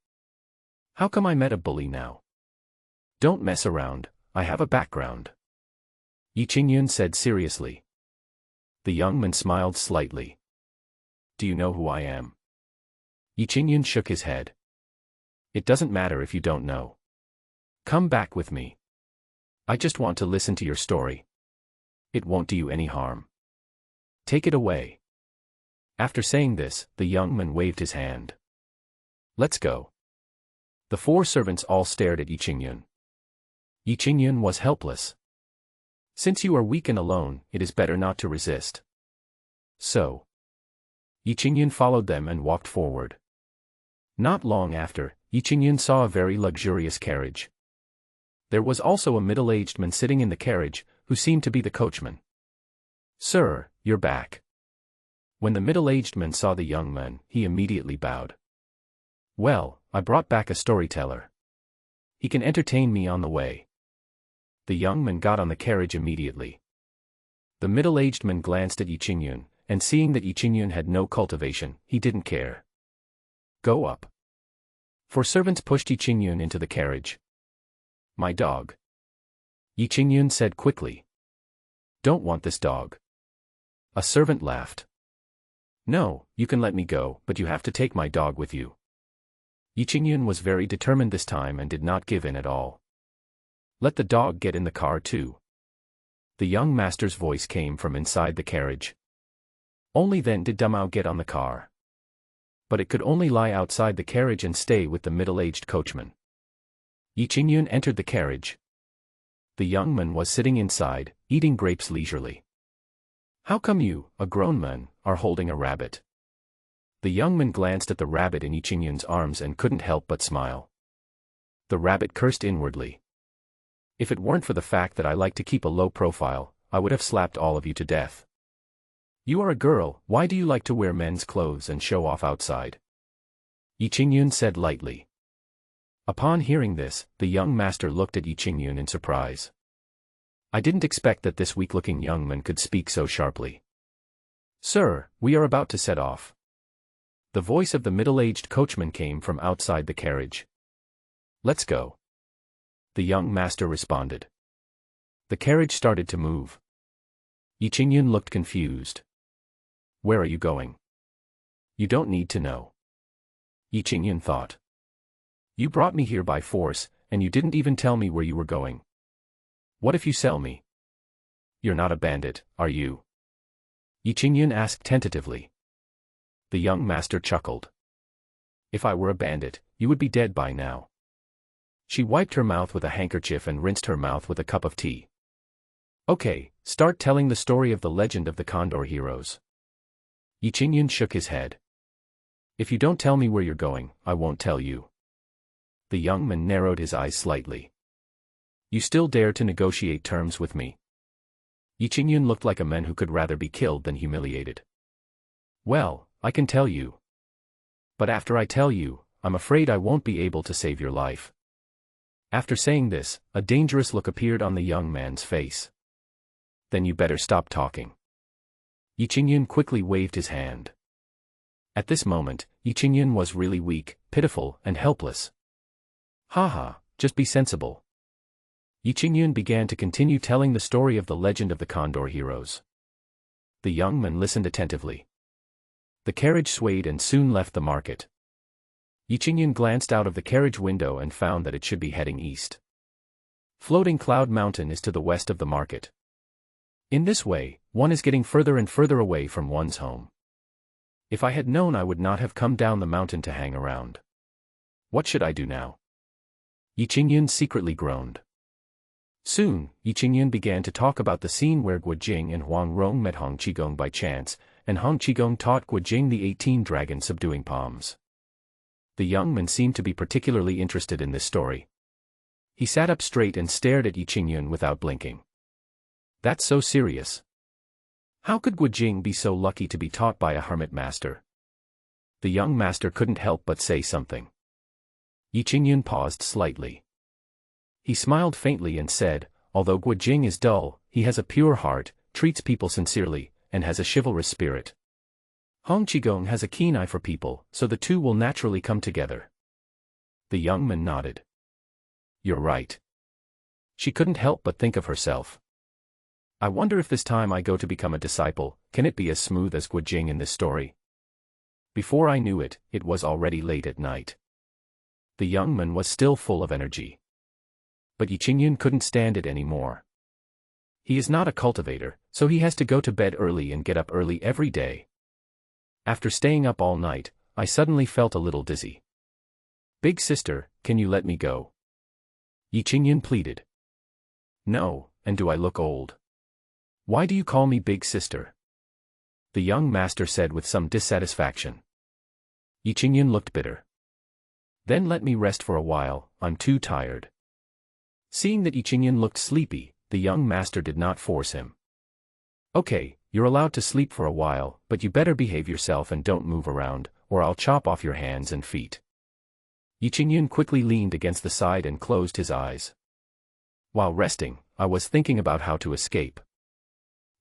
How come I met a bully now? Don't mess around, I have a background." Yi Qingyun said seriously. The young man smiled slightly. Do you know who I am? Yi Qingyun shook his head. It doesn't matter if you don't know. Come back with me. I just want to listen to your story. It won't do you any harm. Take it away. After saying this, the young man waved his hand. Let's go. The four servants all stared at Yi Qingyun. Yi Qingyun was helpless. Since you are weak and alone, it is better not to resist. So. Yi Qingyun followed them and walked forward. Not long after, Yi Qingyun saw a very luxurious carriage. There was also a middle-aged man sitting in the carriage, who seemed to be the coachman. Sir, you're back. When the middle-aged man saw the young man, he immediately bowed. Well, I brought back a storyteller. He can entertain me on the way. The young man got on the carriage immediately. The middle-aged man glanced at Yi Qingyun, and seeing that Yi Qingyun had no cultivation, he didn't care. Go up. Four servants pushed Yi Qingyun into the carriage. My dog. Yi Qingyun said quickly. Don't want this dog. A servant laughed. No, you can let me go, but you have to take my dog with you. Yi Qingyun was very determined this time and did not give in at all. Let the dog get in the car too. The young master's voice came from inside the carriage. Only then did Damao get on the car. But it could only lie outside the carriage and stay with the middle-aged coachman. Yi Qingyun entered the carriage. The young man was sitting inside, eating grapes leisurely. How come you, a grown man, are holding a rabbit? The young man glanced at the rabbit in Yi Qingyun's arms and couldn't help but smile. The rabbit cursed inwardly. If it weren't for the fact that I like to keep a low profile, I would have slapped all of you to death. You are a girl, why do you like to wear men's clothes and show off outside? Yi Qingyun said lightly. Upon hearing this, the young master looked at Yi Qingyun in surprise. I didn't expect that this weak-looking young man could speak so sharply. Sir, we are about to set off. The voice of the middle-aged coachman came from outside the carriage. Let's go. The young master responded. The carriage started to move. Yi Qingyun looked confused. Where are you going? You don't need to know. Yi Qingyun thought. You brought me here by force, and you didn't even tell me where you were going. What if you sell me? You're not a bandit, are you? Yi Qingyun asked tentatively. The young master chuckled. If I were a bandit, you would be dead by now. She wiped her mouth with a handkerchief and rinsed her mouth with a cup of tea. Okay, start telling the story of the legend of the Condor heroes. Yi Qingyun shook his head. If you don't tell me where you're going, I won't tell you. The young man narrowed his eyes slightly. You still dare to negotiate terms with me? Yi Qingyun looked like a man who could rather be killed than humiliated. Well, I can tell you. But after I tell you, I'm afraid I won't be able to save your life. After saying this, a dangerous look appeared on the young man's face. Then you better stop talking. Yi Qingyun quickly waved his hand. At this moment, Yi Qingyun was really weak, pitiful, and helpless. Haha, just be sensible. Yi Qingyun began to continue telling the story of the legend of the Condor heroes. The young man listened attentively. The carriage swayed and soon left the market. Yi Qingyun glanced out of the carriage window and found that it should be heading east. Floating Cloud Mountain is to the west of the market. In this way, one is getting further and further away from one's home. If I had known, I would not have come down the mountain to hang around. What should I do now? Yi Qingyun secretly groaned. Soon, Yi Qingyun began to talk about the scene where Guo Jing and Huang Rong met Hong Qigong by chance, and Hong Qigong taught Guo Jing the 18 dragon subduing palms. The young man seemed to be particularly interested in this story. He sat up straight and stared at Yi Qingyun without blinking. That's so serious. How could Guo Jing be so lucky to be taught by a hermit master? The young master couldn't help but say something. Yi Qingyun paused slightly. He smiled faintly and said, although Guo Jing is dull, he has a pure heart, treats people sincerely, and has a chivalrous spirit. Hong Qigong has a keen eye for people, so the two will naturally come together. The young man nodded. You're right. She couldn't help but think of herself. I wonder if this time I go to become a disciple, can it be as smooth as Guojing in this story? Before I knew it, it was already late at night. The young man was still full of energy. But Yi Qingyun couldn't stand it anymore. He is not a cultivator, so he has to go to bed early and get up early every day. After staying up all night, I suddenly felt a little dizzy. Big sister, can you let me go? Yi Qingyun pleaded. No, and do I look old? Why do you call me big sister? The young master said with some dissatisfaction. Yi Qingyun looked bitter. Then let me rest for a while, I'm too tired. Seeing that Yi Qingyun looked sleepy, the young master did not force him. Okay, you're allowed to sleep for a while, but you better behave yourself and don't move around, or I'll chop off your hands and feet. Yi Qingyun quickly leaned against the side and closed his eyes. While resting, I was thinking about how to escape.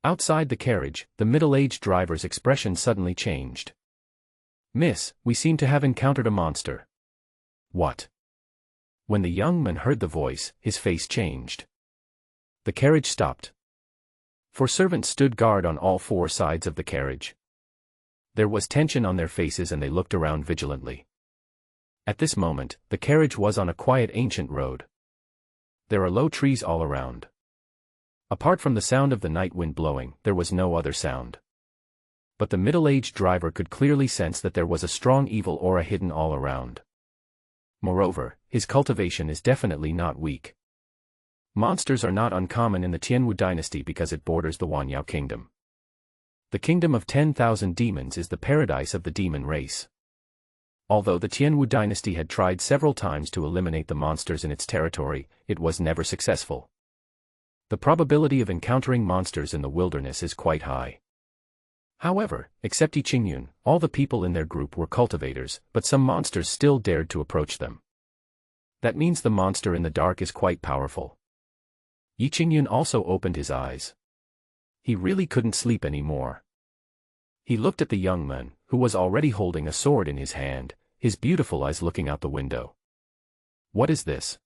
Outside the carriage, the middle-aged driver's expression suddenly changed. Miss, we seem to have encountered a monster. What? When the young man heard the voice, his face changed. The carriage stopped. 4 servants stood guard on all 4 sides of the carriage. There was tension on their faces and they looked around vigilantly. At this moment, the carriage was on a quiet ancient road. There are low trees all around. Apart from the sound of the night wind blowing, there was no other sound. But the middle-aged driver could clearly sense that there was a strong evil aura hidden all around. Moreover, his cultivation is definitely not weak. Monsters are not uncommon in the Tianwu dynasty because it borders the Wanyao kingdom. The kingdom of 10,000 demons is the paradise of the demon race. Although the Tianwu dynasty had tried several times to eliminate the monsters in its territory, it was never successful. The probability of encountering monsters in the wilderness is quite high. However, except Yi Qingyun, all the people in their group were cultivators, but some monsters still dared to approach them. That means the monster in the dark is quite powerful. Yi Qingyun also opened his eyes. He really couldn't sleep anymore. He looked at the young man, who was already holding a sword in his hand, his beautiful eyes looking out the window. What is this?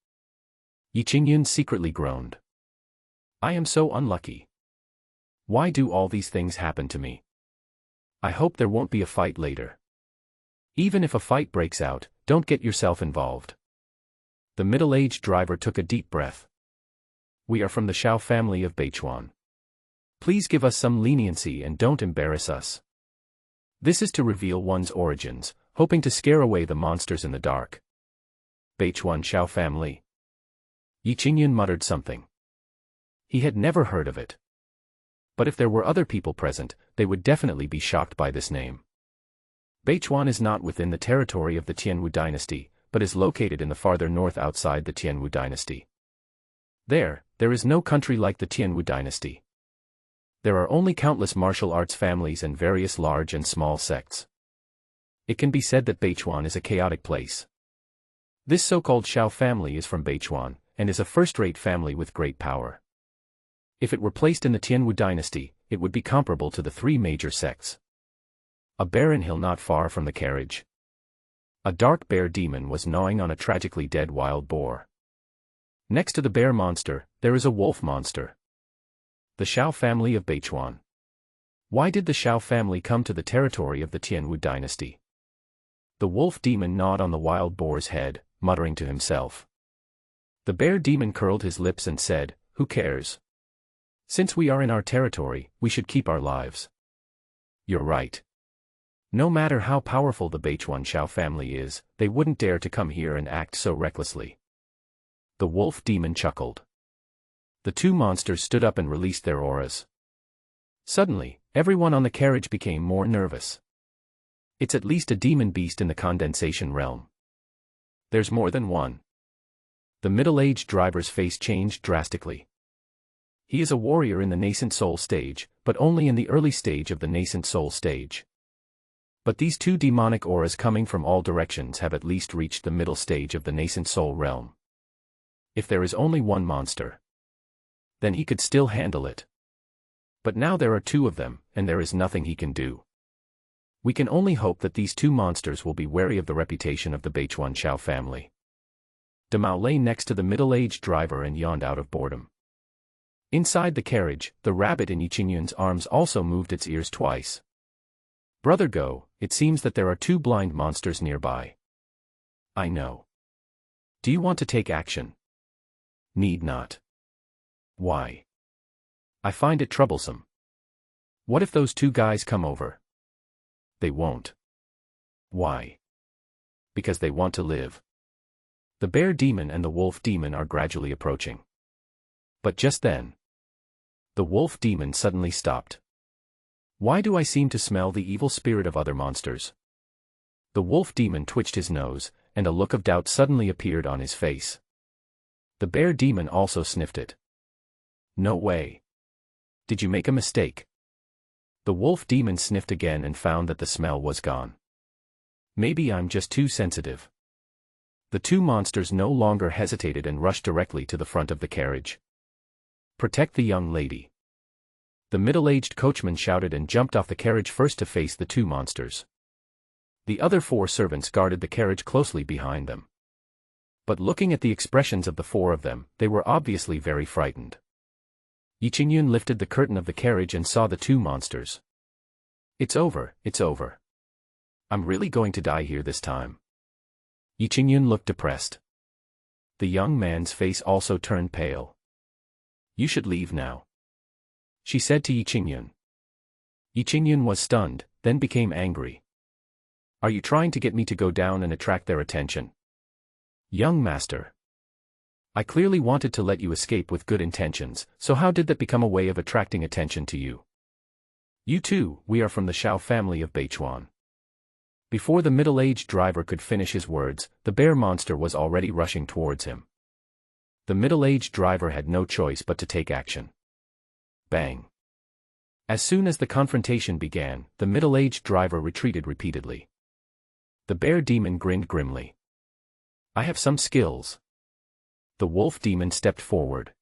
Yi Qingyun secretly groaned. I am so unlucky. Why do all these things happen to me? I hope there won't be a fight later. Even if a fight breaks out, don't get yourself involved. The middle-aged driver took a deep breath. We are from the Shao family of Beichuan. Please give us some leniency and don't embarrass us. This is to reveal one's origins, hoping to scare away the monsters in the dark. Beichuan Shao family. Yi Qingyun muttered something. He had never heard of it. But if there were other people present, they would definitely be shocked by this name. Beichuan is not within the territory of the Tianwu dynasty, but is located in the farther north outside the Tianwu dynasty. There is no country like the Tianwu dynasty. There are only countless martial arts families and various large and small sects. It can be said that Beichuan is a chaotic place. This so-called Shao family is from Beichuan, and is a first-rate family with great power. If it were placed in the Tianwu dynasty, it would be comparable to the 3 major sects. A barren hill not far from the carriage. A dark bear demon was gnawing on a tragically dead wild boar. Next to the bear monster, there is a wolf monster. The Shao family of Beichuan. Why did the Shao family come to the territory of the Tianwu dynasty? The wolf demon gnawed on the wild boar's head, muttering to himself. The bear demon curled his lips and said, "Who cares? Since we are in our territory, we should keep our lives." You're right. No matter how powerful the Beichuan Shao family is, they wouldn't dare to come here and act so recklessly. The wolf demon chuckled. The 2 monsters stood up and released their auras. Suddenly, everyone on the carriage became more nervous. It's at least a demon beast in the condensation realm. There's more than one. The middle-aged driver's face changed drastically. He is a warrior in the nascent soul stage, but only in the early stage of the nascent soul stage. But these 2 demonic auras coming from all directions have at least reached the middle stage of the nascent soul realm. If there is only one monster, then he could still handle it. But now there are 2 of them, and there is nothing he can do. We can only hope that these 2 monsters will be wary of the reputation of the Beichuan Shao family. Demao lay next to the middle-aged driver and yawned out of boredom. Inside the carriage, the rabbit in Yiqingyun's arms also moved its ears twice. Brother Go, it seems that there are two blind monsters nearby. I know. Do you want to take action? Need not. Why? I find it troublesome. What if those two guys come over? They won't. Why? Because they want to live. The bear demon and the wolf demon are gradually approaching. But just then, the wolf demon suddenly stopped. Why do I seem to smell the evil spirit of other monsters? The wolf demon twitched his nose, and a look of doubt suddenly appeared on his face. The bear demon also sniffed it. No way. Did you make a mistake? The wolf demon sniffed again and found that the smell was gone. Maybe I'm just too sensitive. The two monsters no longer hesitated and rushed directly to the front of the carriage. Protect the young lady. The middle-aged coachman shouted and jumped off the carriage first to face the two monsters. The other four servants guarded the carriage closely behind them. But looking at the expressions of the four of them, they were obviously very frightened. Yiqingyun lifted the curtain of the carriage and saw the two monsters. It's over, it's over. I'm really going to die here this time. Yiqingyun looked depressed. The young man's face also turned pale. You should leave now, she said to Yiqingyun. Yiqingyun was stunned, then became angry. Are you trying to get me to go down and attract their attention? Young master. I clearly wanted to let you escape with good intentions, so how did that become a way of attracting attention to you? You too, we are from the Shao family of Beichuan. Before the middle-aged driver could finish his words, the bear monster was already rushing towards him. The middle-aged driver had no choice but to take action. Bang. As soon as the confrontation began, the middle-aged driver retreated repeatedly. The bear demon grinned grimly. I have some skills. The wolf demon stepped forward.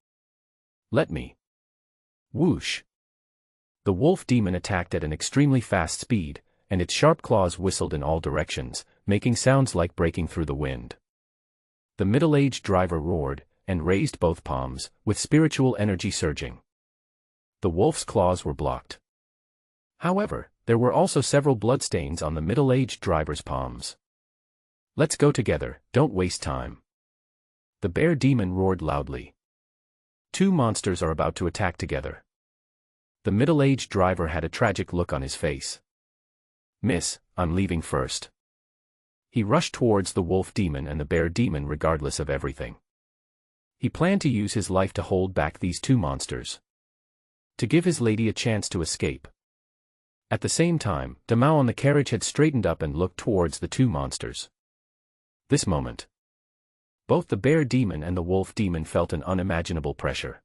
Let me. Whoosh. The wolf demon attacked at an extremely fast speed, and its sharp claws whistled in all directions, making sounds like breaking through the wind. The middle-aged driver roared, and raised both palms, with spiritual energy surging. The wolf's claws were blocked. However, there were also several bloodstains on the middle-aged driver's palms. Let's go together, don't waste time. The bear demon roared loudly. Two monsters are about to attack together. The middle-aged driver had a tragic look on his face. Miss, I'm leaving first. He rushed towards the wolf demon and the bear demon regardless of everything. He planned to use his life to hold back these two monsters. To give his lady a chance to escape. At the same time, Damao on the carriage had straightened up and looked towards the two monsters. This moment, both the bear demon and the wolf demon felt an unimaginable pressure.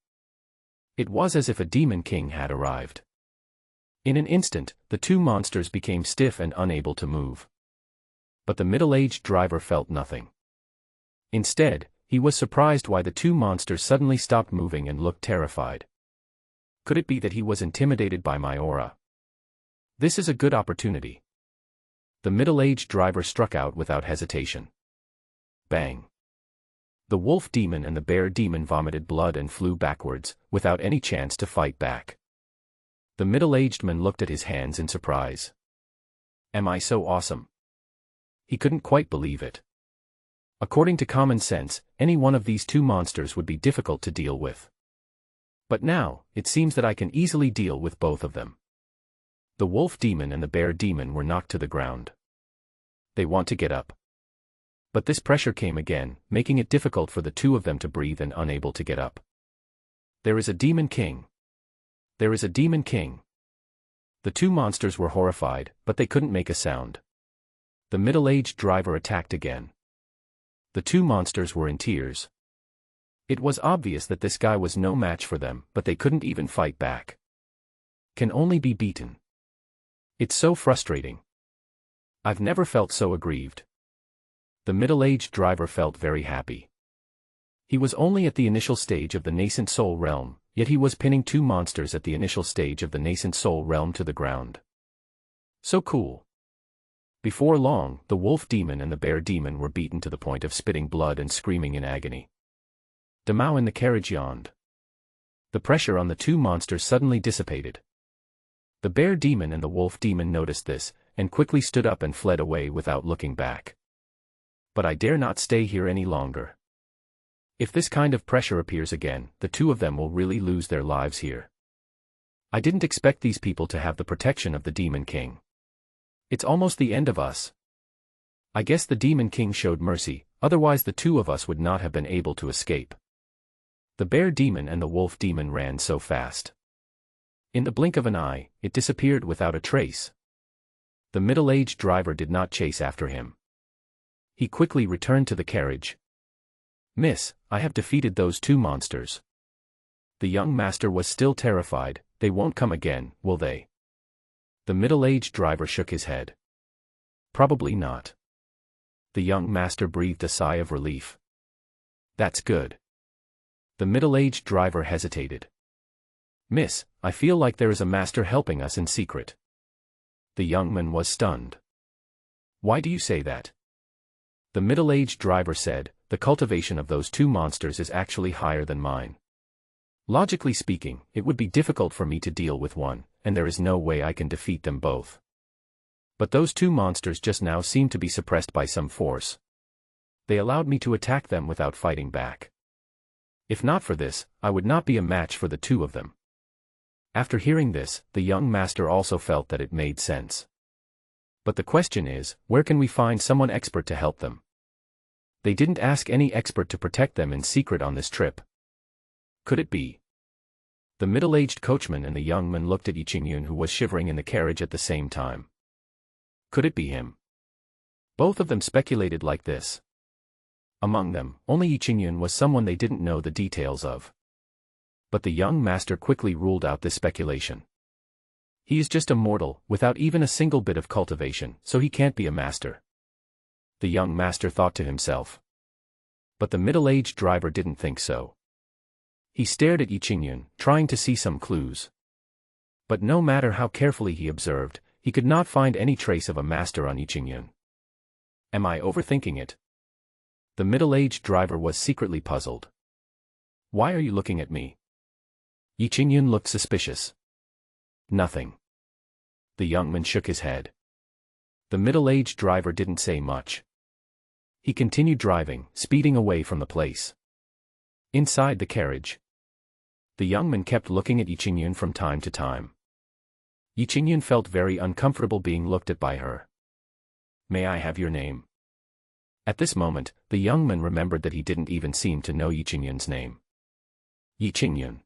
It was as if a demon king had arrived. In an instant, the two monsters became stiff and unable to move. But the middle-aged driver felt nothing. Instead, he was surprised why the two monsters suddenly stopped moving and looked terrified. Could it be that he was intimidated by my aura? This is a good opportunity. The middle-aged driver struck out without hesitation. Bang. The wolf demon and the bear demon vomited blood and flew backwards, without any chance to fight back. The middle-aged man looked at his hands in surprise. Am I so awesome? He couldn't quite believe it. According to common sense, any one of these two monsters would be difficult to deal with. But now, it seems that I can easily deal with both of them. The wolf demon and the bear demon were knocked to the ground. They want to get up. But this pressure came again, making it difficult for the two of them to breathe and unable to get up. There is a demon king. There is a demon king. The two monsters were horrified, but they couldn't make a sound. The middle-aged driver attacked again. The two monsters were in tears. It was obvious that this guy was no match for them, but they couldn't even fight back. Can only be beaten. It's so frustrating. I've never felt so aggrieved. The middle-aged driver felt very happy. He was only at the initial stage of the nascent soul realm, yet he was pinning two monsters at the initial stage of the nascent soul realm to the ground. So cool. Before long, the wolf demon and the bear demon were beaten to the point of spitting blood and screaming in agony. Damao in the carriage yawned. The pressure on the two monsters suddenly dissipated. The bear demon and the wolf demon noticed this, and quickly stood up and fled away without looking back. But I dare not stay here any longer. If this kind of pressure appears again, the two of them will really lose their lives here. I didn't expect these people to have the protection of the Demon King. It's almost the end of us. I guess the Demon King showed mercy, otherwise the two of us would not have been able to escape. The bear demon and the wolf demon ran so fast. In the blink of an eye, it disappeared without a trace. The middle-aged driver did not chase after him. He quickly returned to the carriage. "Miss, I have defeated those two monsters." The young master was still terrified. "They won't come again, will they?" The middle-aged driver shook his head. "Probably not." The young master breathed a sigh of relief. "That's good." The middle-aged driver hesitated. "Miss, I feel like there is a master helping us in secret." The young man was stunned. "Why do you say that?" The middle-aged driver said, "The cultivation of those two monsters is actually higher than mine. Logically speaking, it would be difficult for me to deal with one, and there is no way I can defeat them both. But those two monsters just now seem to be suppressed by some force. They allowed me to attack them without fighting back. If not for this, I would not be a match for the two of them." After hearing this, the young master also felt that it made sense. But the question is, where can we find someone expert to help them? They didn't ask any expert to protect them in secret on this trip. Could it be? The middle-aged coachman and the young man looked at Yi Qingyun, who was shivering in the carriage at the same time. Could it be him? Both of them speculated like this. Among them, only Yi Qingyun was someone they didn't know the details of. But the young master quickly ruled out this speculation. He is just a mortal, without even a single bit of cultivation, so he can't be a master. The young master thought to himself. But the middle-aged driver didn't think so. He stared at Yi Qingyun, trying to see some clues. But no matter how carefully he observed, he could not find any trace of a master on Yi Qingyun. Am I overthinking it? The middle-aged driver was secretly puzzled. Why are you looking at me? Yi Qingyun looked suspicious. Nothing. The young man shook his head. The middle-aged driver didn't say much. He continued driving, speeding away from the place. Inside the carriage, the young man kept looking at Yi Qingyun from time to time. Yi Qingyun felt very uncomfortable being looked at by her. "May I have your name?" At this moment, the young man remembered that he didn't even seem to know Yi Qingyun's name. Yi Qingyun.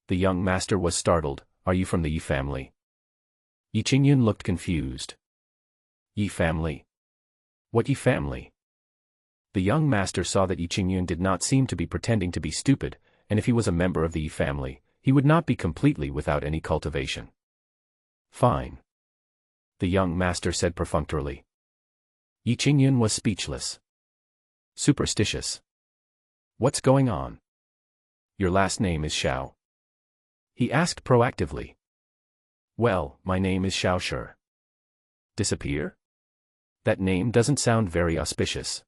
The young master was startled. "Are you from the Yi family?" Yi Qingyun looked confused. Yi family? What Yi family? The young master saw that Yi Qingyun did not seem to be pretending to be stupid, and if he was a member of the Yi family, he would not be completely without any cultivation. "Fine," the young master said perfunctorily. Yi Qingyun was speechless. "Superstitious. What's going on? Your last name is Xiao?" he asked proactively. "Well, my name is Xiao Shi." "Disappear? That name doesn't sound very auspicious."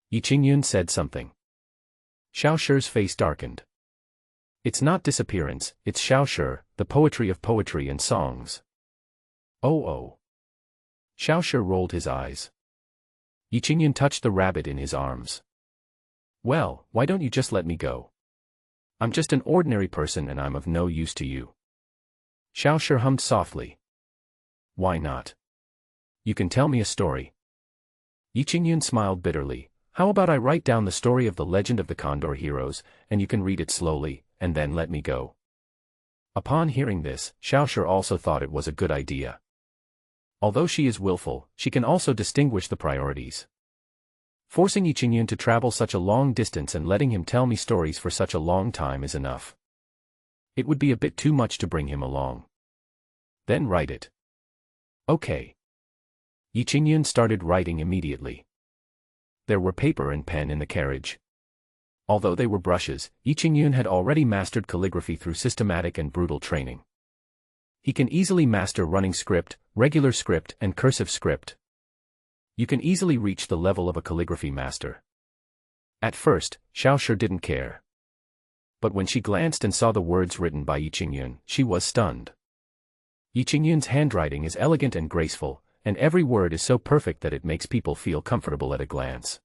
Yi Qingyun said something. Xiao Shi's face darkened. "It's not disappearance, it's Xiao Shi, the poetry of poetry and songs." Oh. Xiao Shi rolled his eyes. Yi Qingyun touched the rabbit in his arms. "Well, why don't you just let me go? I'm just an ordinary person and I'm of no use to you." Xiao Shi hummed softly. "Why not? You can tell me a story." Yi Qingyun smiled bitterly. "How about I write down the story of the legend of the Condor heroes, and you can read it slowly, and then let me go?" Upon hearing this, Xiao Shi also thought it was a good idea. Although she is willful, she can also distinguish the priorities. Forcing Yi Qingyun to travel such a long distance and letting him tell me stories for such a long time is enough. It would be a bit too much to bring him along. Then write it. Okay. Yi Qingyun started writing immediately. There were paper and pen in the carriage. Although they were brushes, Yi Qingyun had already mastered calligraphy through systematic and brutal training. He can easily master running script, regular script, and cursive script. You can easily reach the level of a calligraphy master. At first, Xiao Shi didn't care. But when she glanced and saw the words written by Yi Qingyun, she was stunned. Yi Qingyun's handwriting is elegant and graceful, and every word is so perfect that it makes people feel comfortable at a glance.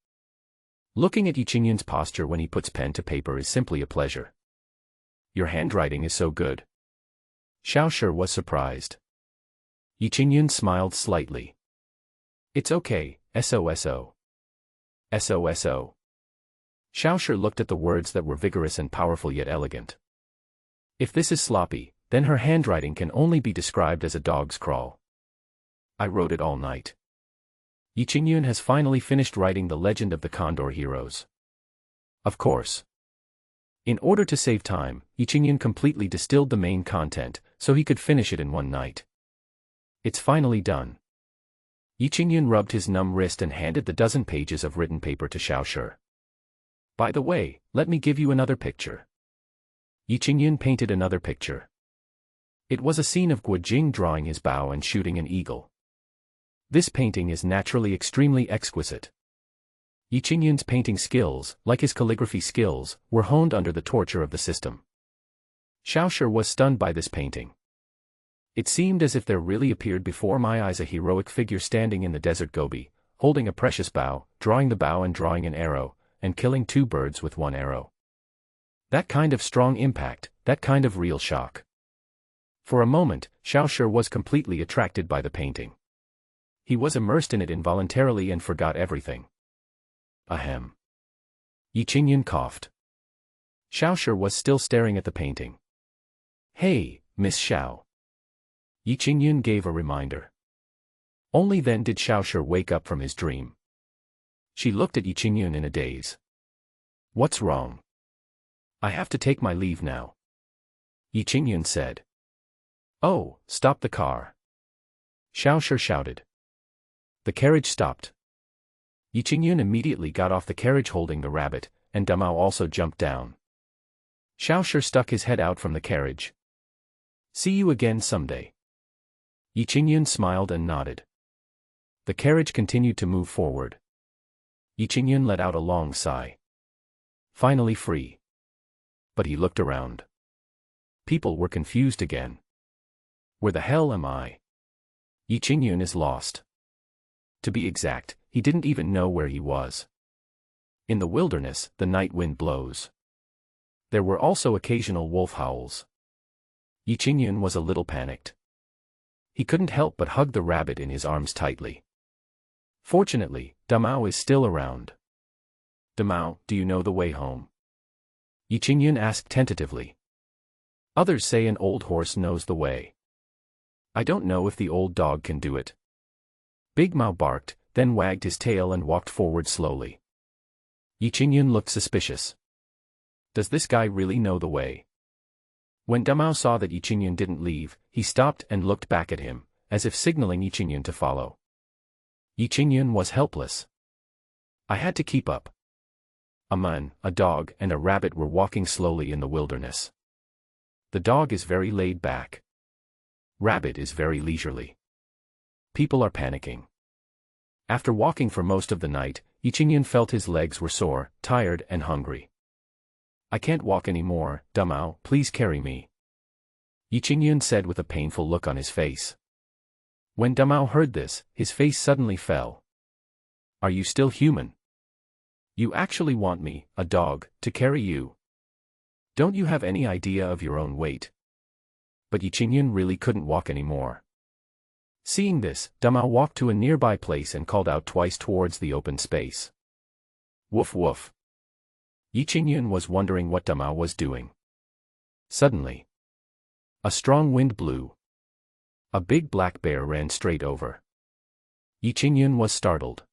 Looking at Yi Qingyun's posture when he puts pen to paper is simply a pleasure. Your handwriting is so good. Xiao Shi was surprised. Yi Qingyun smiled slightly. It's okay, SOSO. SOSO. Xiao Shi looked at the words that were vigorous and powerful yet elegant. If this is sloppy, then her handwriting can only be described as a dog's crawl. I wrote it all night. Yi Qingyun has finally finished writing The Legend of the Condor Heroes. Of course. In order to save time, Yi Qingyun completely distilled the main content, so he could finish it in one night. It's finally done. Yi Qingyun rubbed his numb wrist and handed the dozen pages of written paper to Xiao Shi. By the way, let me give you another picture. Yi Qingyun painted another picture. It was a scene of Guo Jing drawing his bow and shooting an eagle. This painting is naturally extremely exquisite. Yi Qingyun's painting skills, like his calligraphy skills, were honed under the torture of the system. Xiao Shi was stunned by this painting. It seemed as if there really appeared before my eyes a heroic figure standing in the desert Gobi, holding a precious bow, drawing the bow and drawing an arrow, and killing two birds with one arrow. That kind of strong impact, that kind of real shock. For a moment, Xiao Shi was completely attracted by the painting. He was immersed in it involuntarily and forgot everything. Ahem. Yi Qingyun coughed. Xiao Shi was still staring at the painting. Hey, Miss Xiao. Yi Qingyun gave a reminder. Only then did Xiao Shi wake up from his dream. She looked at Yi Qingyun in a daze. What's wrong? I have to take my leave now. Yi Qingyun said. Oh, stop the car. Xiao Shi shouted. The carriage stopped. Yi Qingyun immediately got off the carriage holding the rabbit, and Damao also jumped down. Xiao Shi stuck his head out from the carriage. See you again someday. Yi Qingyun smiled and nodded. The carriage continued to move forward. Yi Qingyun let out a long sigh. Finally free. But he looked around. People were confused again. Where the hell am I? Yi Qingyun is lost. To be exact, he didn't even know where he was. In the wilderness, the night wind blows. There were also occasional wolf howls. Yi Qingyun was a little panicked. He couldn't help but hug the rabbit in his arms tightly. Fortunately, Damao is still around. Damao, do you know the way home? Yi Qingyun asked tentatively. Others say an old horse knows the way. I don't know if the old dog can do it. Big Mao barked, then wagged his tail and walked forward slowly. Yi Qingyun looked suspicious. Does this guy really know the way? When Damao saw that Yi Qingyun didn't leave, he stopped and looked back at him, as if signaling Yi Qingyun to follow. Yi Qingyun was helpless. I had to keep up. A man, a dog, and a rabbit were walking slowly in the wilderness. The dog is very laid back. Rabbit is very leisurely. People are panicking. After walking for most of the night, Yi Qingyun felt his legs were sore, tired and hungry. I can't walk anymore, Damao, please carry me. Yi Qingyun said with a painful look on his face. When Damao heard this, his face suddenly fell. Are you still human? You actually want me, a dog, to carry you? Don't you have any idea of your own weight? But Yi Qingyun really couldn't walk anymore. Seeing this, Damao walked to a nearby place and called out twice towards the open space. Woof woof. Yi Qingyun was wondering what Damao was doing. Suddenly, a strong wind blew. A big black bear ran straight over. Yi Qingyun was startled.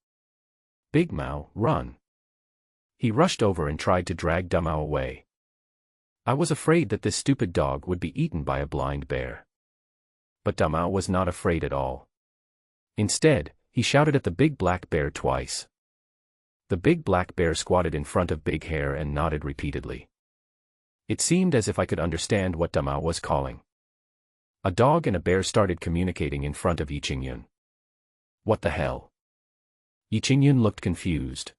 Big Mao, run. He rushed over and tried to drag Damao away. I was afraid that this stupid dog would be eaten by a blind bear. But Damao was not afraid at all. Instead, he shouted at the big black bear twice. The big black bear squatted in front of Big Hare and nodded repeatedly. It seemed as if I could understand what Damao was calling. A dog and a bear started communicating in front of Yi Qingyun. What the hell? Yi Qingyun looked confused.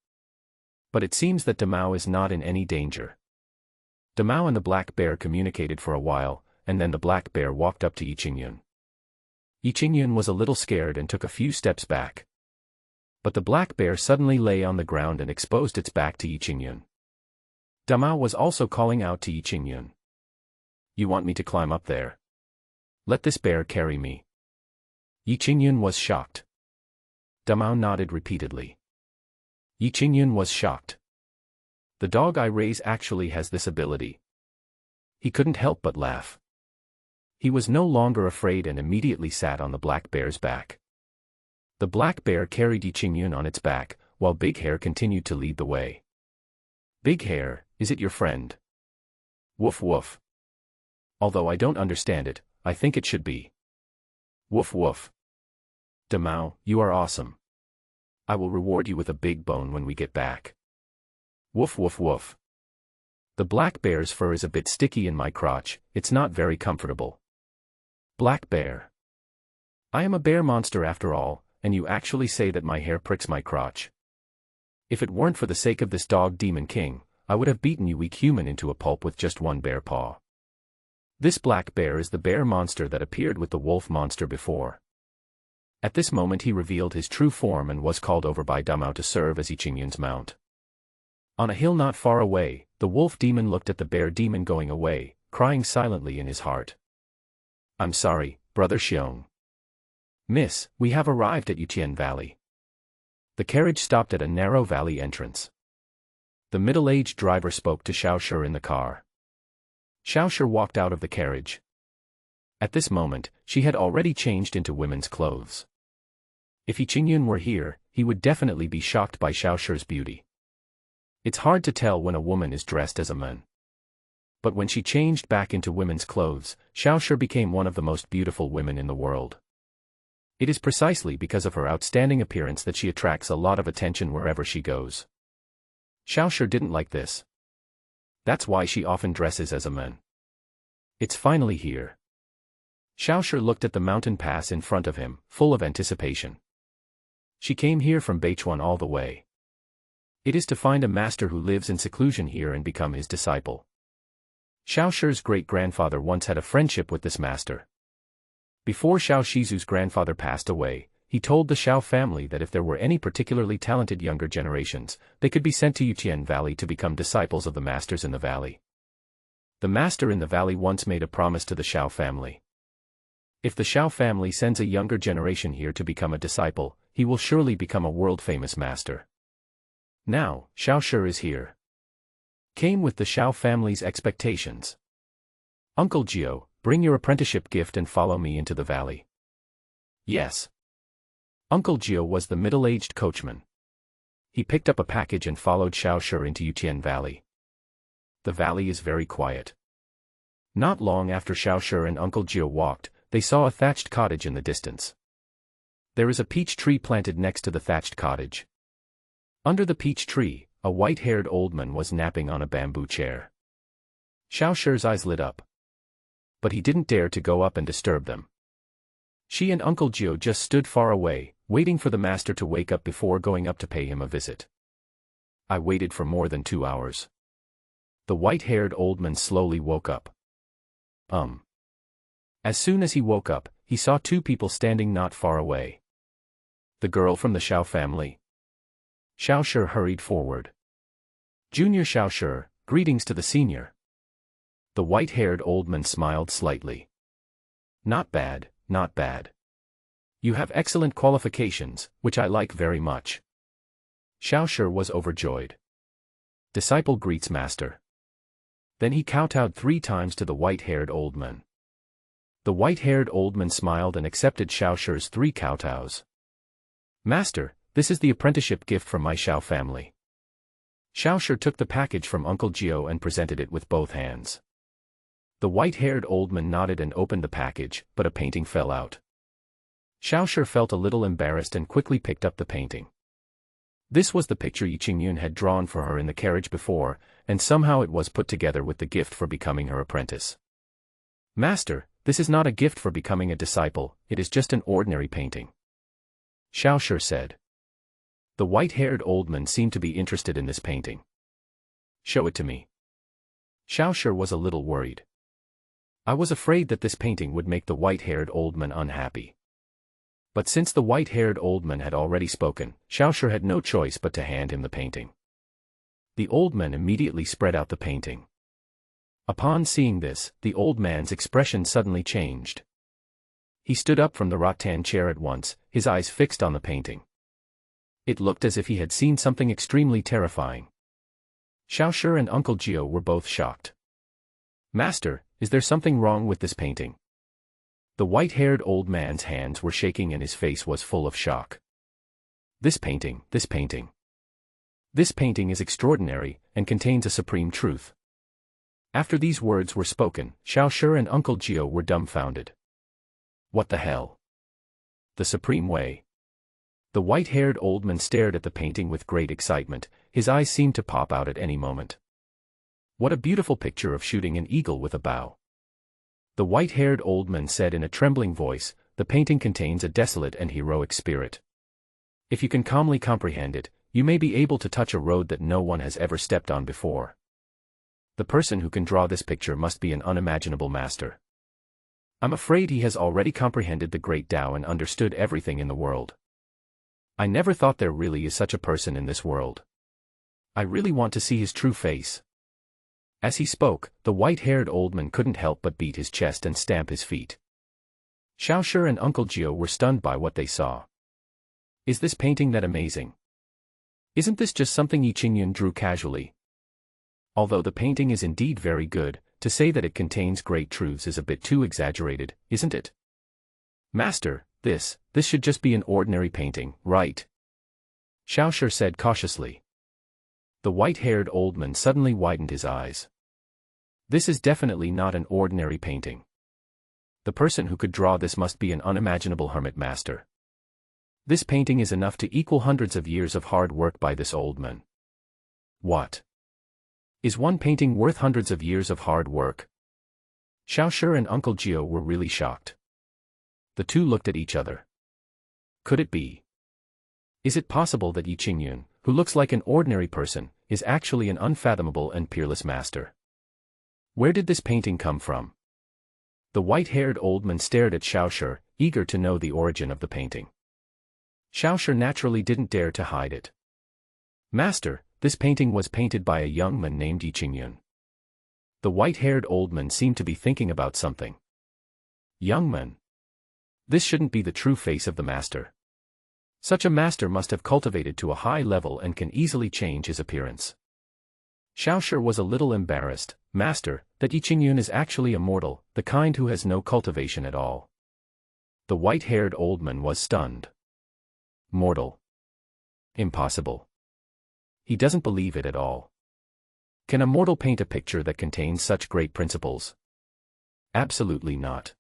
But it seems that Damao is not in any danger. Damao and the black bear communicated for a while, and then the black bear walked up to Yi Qingyun. Yi Qingyun was a little scared and took a few steps back. But the black bear suddenly lay on the ground and exposed its back to Yi Qingyun. Damao was also calling out to Yi Qingyun. You want me to climb up there? Let this bear carry me. Yi Qingyun was shocked. Damao nodded repeatedly. Yi Qingyun was shocked. The dog I raise actually has this ability. He couldn't help but laugh. He was no longer afraid and immediately sat on the black bear's back. The black bear carried Yi Qingyun on its back, while Big Hair continued to lead the way. Big Hair, is it your friend? Woof woof. Although I don't understand it, I think it should be. Woof woof. Damao, you are awesome. I will reward you with a big bone when we get back. Woof woof woof. The black bear's fur is a bit sticky in my crotch, it's not very comfortable. Black bear. I am a bear monster after all, and you actually say that my hair pricks my crotch. If it weren't for the sake of this dog Demon King, I would have beaten you weak human into a pulp with just one bear paw. This black bear is the bear monster that appeared with the wolf monster before. At this moment he revealed his true form and was called over by Damao to serve as Yi Qingyun's mount. On a hill not far away, the wolf demon looked at the bear demon going away, crying silently in his heart. I'm sorry, Brother Xiong. Miss, we have arrived at Yutian Valley. The carriage stopped at a narrow valley entrance. The middle-aged driver spoke to Xiao Shi in the car. Xiao Shi walked out of the carriage. At this moment, she had already changed into women's clothes. If Yi Qingyun were here, he would definitely be shocked by Xiao Shi's beauty. It's hard to tell when a woman is dressed as a man. But when she changed back into women's clothes, Xiao Shi became one of the most beautiful women in the world. It is precisely because of her outstanding appearance that she attracts a lot of attention wherever she goes. Xiao Shi didn't like this. That's why she often dresses as a man. It's finally here. Xiao Shi looked at the mountain pass in front of him, full of anticipation. She came here from Beichuan all the way. It is to find a master who lives in seclusion here and become his disciple. Xiao Shi's great-grandfather once had a friendship with this master. Before Xiao Shizu's grandfather passed away, he told the Xiao family that if there were any particularly talented younger generations, they could be sent to Yutian Valley to become disciples of the masters in the valley. The master in the valley once made a promise to the Xiao family. If the Xiao family sends a younger generation here to become a disciple, he will surely become a world-famous master. Now, Xiao Shi is here. Came with the Xiao family's expectations. Uncle Gio, bring your apprenticeship gift and follow me into the valley. Yes. Uncle Gio was the middle-aged coachman. He picked up a package and followed Xiao Shi into Yutian Valley. The valley is very quiet. Not long after Xiao Shi and Uncle Gio walked, they saw a thatched cottage in the distance. There is a peach tree planted next to the thatched cottage. Under the peach tree, a white-haired old man was napping on a bamboo chair. Xiao Shi's eyes lit up. But he didn't dare to go up and disturb them. She and Uncle Gio just stood far away, waiting for the master to wake up before going up to pay him a visit. I waited for more than 2 hours. The white-haired old man slowly woke up. As soon as he woke up, he saw 2 people standing not far away. The girl from the Xiao family. Xiao Shi hurried forward. Junior Xiao Shi, greetings to the senior. The white-haired old man smiled slightly. Not bad, not bad. You have excellent qualifications, which I like very much. Xiao Shi was overjoyed. Disciple greets master. Then he kowtowed 3 times to the white-haired old man. The white-haired old man smiled and accepted Xiao Shi's 3 kowtows. Master, this is the apprenticeship gift from my Xiao family. Xiao Shi took the package from Uncle Gio and presented it with both hands. The white-haired old man nodded and opened the package, but a painting fell out. Xiao Shi felt a little embarrassed and quickly picked up the painting. This was the picture Yi Qingyun had drawn for her in the carriage before, and somehow it was put together with the gift for becoming her apprentice. Master, this is not a gift for becoming a disciple, it is just an ordinary painting. Xiao Shi said. The white-haired old man seemed to be interested in this painting. Show it to me. Xiaoshi was a little worried. I was afraid that this painting would make the white-haired old man unhappy. But since the white-haired old man had already spoken, Xiaoshi had no choice but to hand him the painting. The old man immediately spread out the painting. Upon seeing this, the old man's expression suddenly changed. He stood up from the rattan chair at once, his eyes fixed on the painting. It looked as if he had seen something extremely terrifying. Xiaoshi and Uncle Gio were both shocked. "Master, is there something wrong with this painting?" The white-haired old man's hands were shaking and his face was full of shock. This painting is extraordinary, and contains a supreme truth." After these words were spoken, Xiaoshi and Uncle Gio were dumbfounded. What the hell? The supreme way? The white-haired old man stared at the painting with great excitement, his eyes seemed to pop out at any moment. What a beautiful picture of shooting an eagle with a bow. The white-haired old man said in a trembling voice, "The painting contains a desolate and heroic spirit. If you can calmly comprehend it, you may be able to touch a road that no one has ever stepped on before. The person who can draw this picture must be an unimaginable master. I'm afraid he has already comprehended the great Tao and understood everything in the world. I never thought there really is such a person in this world. I really want to see his true face." As he spoke, the white-haired old man couldn't help but beat his chest and stamp his feet. Xiaoshi and Uncle Gio were stunned by what they saw. Is this painting that amazing? Isn't this just something Yi Qingyun drew casually? Although the painting is indeed very good, to say that it contains great truths is a bit too exaggerated, isn't it? "Master, this should just be an ordinary painting, right?" Xiaoshi said cautiously. The white-haired old man suddenly widened his eyes. "This is definitely not an ordinary painting. The person who could draw this must be an unimaginable hermit master. This painting is enough to equal hundreds of years of hard work by this old man." "What? Is one painting worth hundreds of years of hard work?" Xiaoshi and Uncle Gio were really shocked. The two looked at each other. Could it be? Is it possible that Yi Qingyun, who looks like an ordinary person, is actually an unfathomable and peerless master? Where did this painting come from? The white-haired old man stared at Xiaoshi, eager to know the origin of the painting. Xiaoshi naturally didn't dare to hide it. "Master, this painting was painted by a young man named Yi Qingyun." The white-haired old man seemed to be thinking about something. Young man? This shouldn't be the true face of the master. Such a master must have cultivated to a high level and can easily change his appearance. Xiaoshi was a little embarrassed. "Master, that Yi Qingyun is actually a mortal, the kind who has no cultivation at all." The white-haired old man was stunned. Mortal? Impossible. He doesn't believe it at all. Can a mortal paint a picture that contains such great principles? Absolutely not.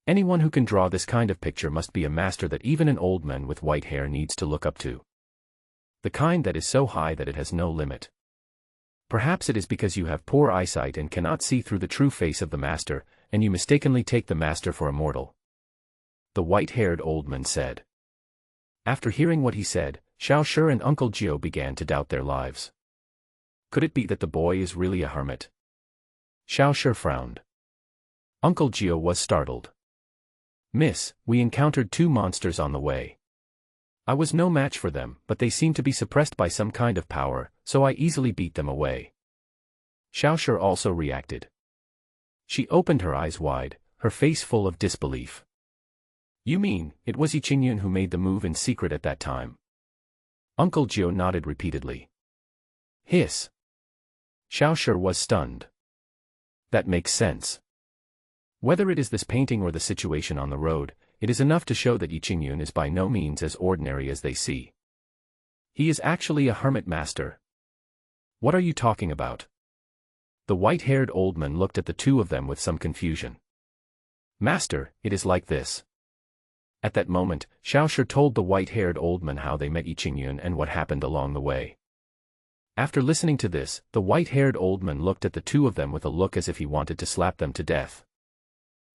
Anyone who can draw this kind of picture must be a master that even an old man with white hair needs to look up to. The kind that is so high that it has no limit. Perhaps it is because you have poor eyesight and cannot see through the true face of the master, and you mistakenly take the master for a mortal," the white-haired old man said. After hearing what he said, Xiaoshi and Uncle Gio began to doubt their lives. Could it be that the boy is really a hermit? Xiaoshi frowned. Uncle Gio was startled. "Miss, we encountered two monsters on the way. I was no match for them, but they seemed to be suppressed by some kind of power, so I easily beat them away." Xiaoshi also reacted. She opened her eyes wide, her face full of disbelief. "You mean, it was Yi Qingyun who made the move in secret at that time?" Uncle Gio nodded repeatedly. "Hiss." Xiaoshi was stunned. "That makes sense. Whether it is this painting or the situation on the road, it is enough to show that Yi Qingyun is by no means as ordinary as they see. He is actually a hermit master." "What are you talking about?" The white-haired old man looked at the two of them with some confusion. "Master, it is like this." At that moment, Xiaoshi told the white-haired old man how they met Yi Qingyun and what happened along the way. After listening to this, the white-haired old man looked at the two of them with a look as if he wanted to slap them to death.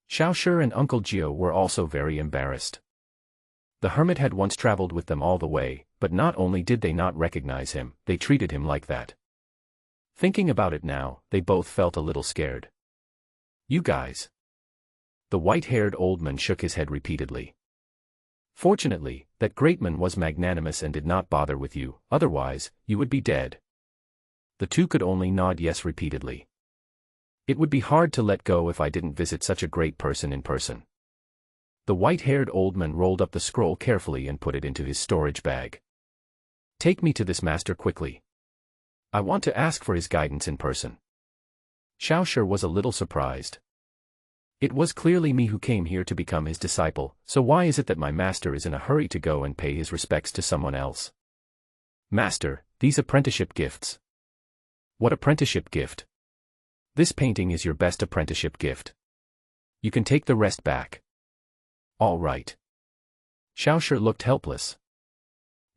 Xiaoshi and Uncle Gio were also very embarrassed. The hermit had once traveled with them all the way, but not only did they not recognize him, they treated him like that. Thinking about it now, they both felt a little scared. You guys. The white-haired old man shook his head repeatedly. Fortunately, that great man was magnanimous and did not bother with you, otherwise, you would be dead. The two could only nod yes repeatedly. It would be hard to let go if I didn't visit such a great person in person. The white-haired old man rolled up the scroll carefully and put it into his storage bag. Take me to this master quickly. I want to ask for his guidance in person. Xiao Shi was a little surprised. It was clearly me who came here to become his disciple, so why is it that my master is in a hurry to go and pay his respects to someone else? Master, these apprenticeship gifts. What apprenticeship gift? This painting is your best apprenticeship gift. You can take the rest back. All right. Xiao Shi looked helpless.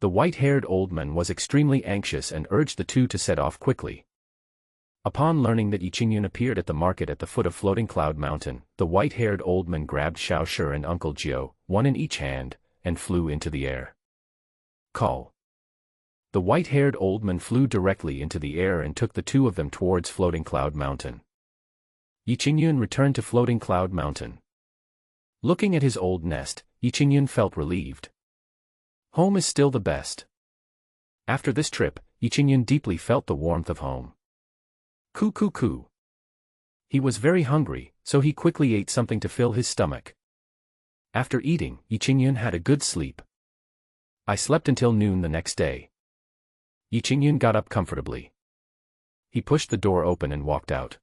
The white-haired old man was extremely anxious and urged the two to set off quickly. Upon learning that Yi Qingyun appeared at the market at the foot of Floating Cloud Mountain, the white-haired old man grabbed Xiao Shi and Uncle Jiao, one in each hand, and flew into the air. Call. The white-haired old man flew directly into the air and took the two of them towards Floating Cloud Mountain. Yi Qingyun returned to Floating Cloud Mountain. Looking at his old nest, Yi Qingyun felt relieved. Home is still the best. After this trip, Yi Qingyun deeply felt the warmth of home. Coo coo coo. He was very hungry, so he quickly ate something to fill his stomach. After eating, Yi Qingyun had a good sleep. I slept until noon the next day. Yi Qingyun got up comfortably. He pushed the door open and walked out.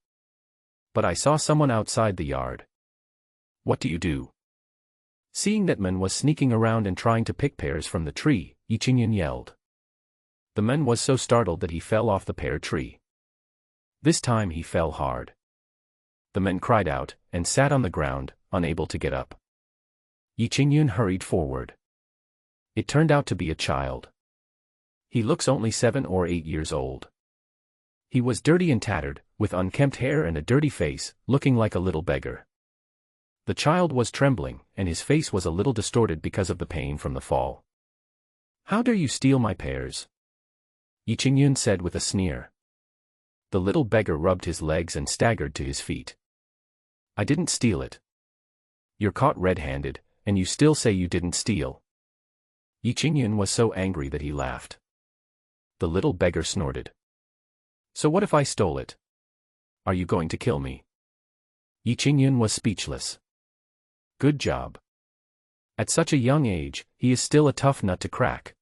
But I saw someone outside the yard. What do you do? Seeing that man was sneaking around and trying to pick pears from the tree, Yi Qingyun yelled. The man was so startled that he fell off the pear tree. This time he fell hard. The man cried out, and sat on the ground, unable to get up. Yi Qingyun hurried forward. It turned out to be a child. He looks only 7 or 8 years old. He was dirty and tattered, with unkempt hair and a dirty face, looking like a little beggar. The child was trembling, and his face was a little distorted because of the pain from the fall. How dare you steal my pears? Yi Qingyun said with a sneer. The little beggar rubbed his legs and staggered to his feet. I didn't steal it. You're caught red-handed, and you still say you didn't steal. Yi Qingyun was so angry that he laughed. The little beggar snorted. So what if I stole it? Are you going to kill me? Yi Qingyun was speechless. Good job. At such a young age, he is still a tough nut to crack.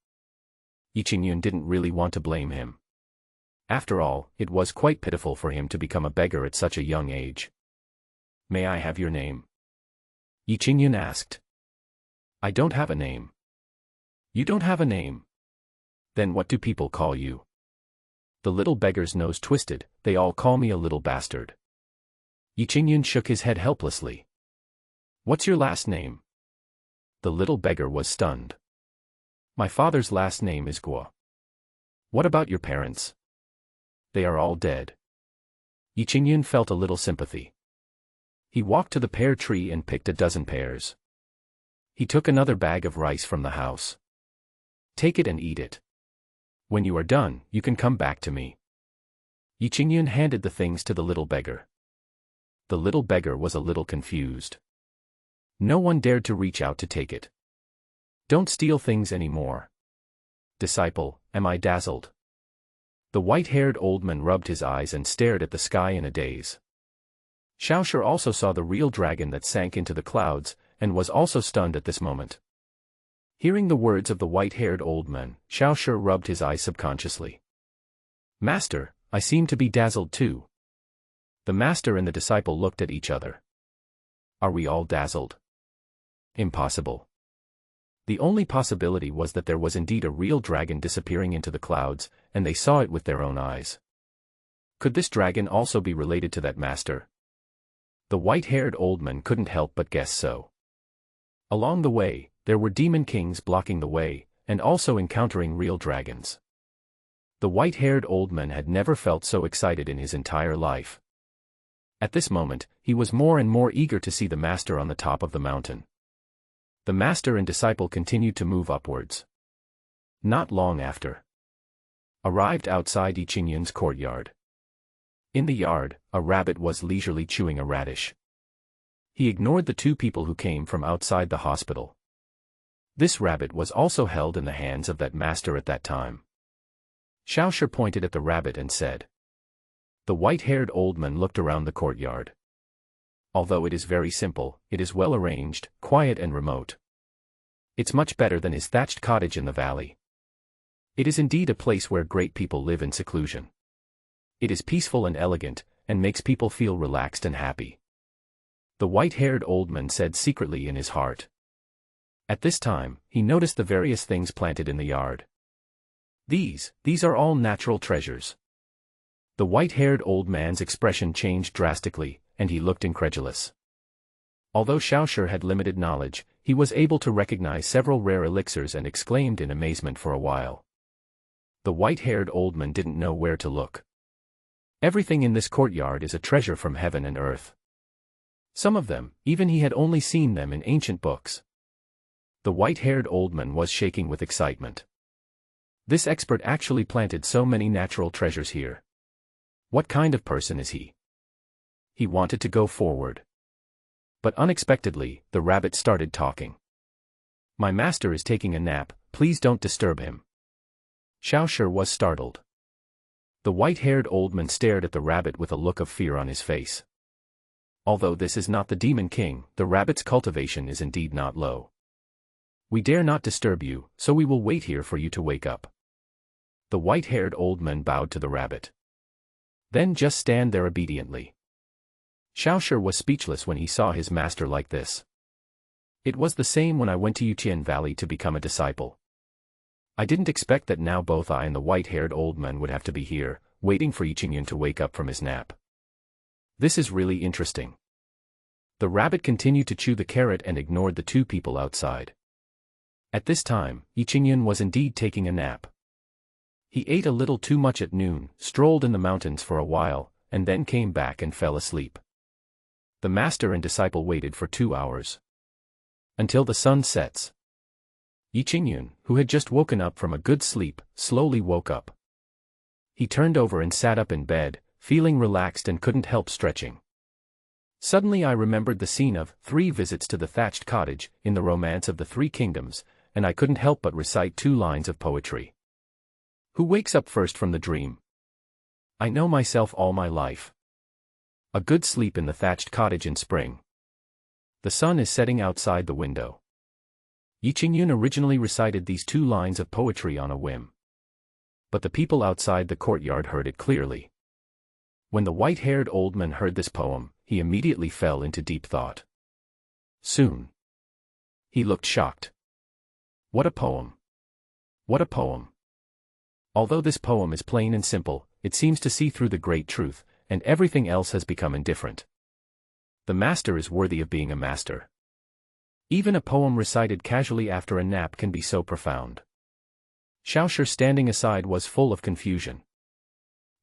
Yi Qingyun didn't really want to blame him. After all, it was quite pitiful for him to become a beggar at such a young age. May I have your name? Yi Qingyun asked. I don't have a name. You don't have a name? Then what do people call you? The little beggar's nose twisted. They all call me a little bastard. Yi Qingyun shook his head helplessly. What's your last name? The little beggar was stunned. My father's last name is Guo. What about your parents? They are all dead. Yi Qingyun felt a little sympathy. He walked to the pear tree and picked a dozen pears. He took another bag of rice from the house. Take it and eat it. When you are done, you can come back to me. Yi Qingyun handed the things to the little beggar. The little beggar was a little confused. No one dared to reach out to take it. Don't steal things anymore. Disciple, am I dazzled? The white-haired old man rubbed his eyes and stared at the sky in a daze. Xiao Shi also saw the real dragon that sank into the clouds, and was also stunned at this moment. Hearing the words of the white-haired old man, Xiao Shi rubbed his eyes subconsciously. Master, I seem to be dazzled too. The master and the disciple looked at each other. Are we all dazzled? Impossible. The only possibility was that there was indeed a real dragon disappearing into the clouds, and they saw it with their own eyes. Could this dragon also be related to that master? The white-haired old man couldn't help but guess so. Along the way, there were demon kings blocking the way, and also encountering real dragons. The white-haired old man had never felt so excited in his entire life. At this moment, he was more and more eager to see the master on the top of the mountain. The master and disciple continued to move upwards. Not long after. Arrived outside Yi Qingyun's courtyard. In the yard, a rabbit was leisurely chewing a radish. He ignored the two people who came from outside the hospital. This rabbit was also held in the hands of that master at that time. Xiaoshi pointed at the rabbit and said. The white-haired old man looked around the courtyard. Although it is very simple, it is well arranged, quiet and remote. It's much better than his thatched cottage in the valley. It is indeed a place where great people live in seclusion. It is peaceful and elegant, and makes people feel relaxed and happy. The white-haired old man said secretly in his heart. At this time, he noticed the various things planted in the yard. These are all natural treasures. The white-haired old man's expression changed drastically, and he looked incredulous. Although Xiaoshi had limited knowledge, he was able to recognize several rare elixirs and exclaimed in amazement for a while. The white-haired old man didn't know where to look. Everything in this courtyard is a treasure from heaven and earth. Some of them, even he had only seen them in ancient books. The white-haired old man was shaking with excitement. This expert actually planted so many natural treasures here. What kind of person is he? He wanted to go forward. But unexpectedly, the rabbit started talking. My master is taking a nap, please don't disturb him. Xiaoshi was startled. The white-haired old man stared at the rabbit with a look of fear on his face. Although this is not the Demon King, the rabbit's cultivation is indeed not low. We dare not disturb you, so we will wait here for you to wake up. The white-haired old man bowed to the rabbit. Then just stand there obediently. Xiaoshi was speechless when he saw his master like this. It was the same when I went to Yuqian Valley to become a disciple. I didn't expect that now both I and the white-haired old man would have to be here, waiting for Yiqingyun to wake up from his nap. This is really interesting. The rabbit continued to chew the carrot and ignored the two people outside. At this time, Yiqingyun was indeed taking a nap. He ate a little too much at noon, strolled in the mountains for a while, and then came back and fell asleep. The master and disciple waited for 2 hours. Until the sun sets. Yiqingyun, who had just woken up from a good sleep, slowly woke up. He turned over and sat up in bed, feeling relaxed and couldn't help stretching. Suddenly I remembered the scene of 3 visits to the thatched cottage in the Romance of the Three Kingdoms, and I couldn't help but recite 2 lines of poetry. Who wakes up first from the dream? I know myself all my life. A good sleep in the thatched cottage in spring. The sun is setting outside the window. Yiqingyun originally recited these 2 lines of poetry on a whim. But the people outside the courtyard heard it clearly. When the white-haired old man heard this poem, he immediately fell into deep thought. Soon. He looked shocked. What a poem! What a poem! Although this poem is plain and simple, it seems to see through the great truth, and everything else has become indifferent. The master is worthy of being a master. Even a poem recited casually after a nap can be so profound. Xiaoshi standing aside was full of confusion.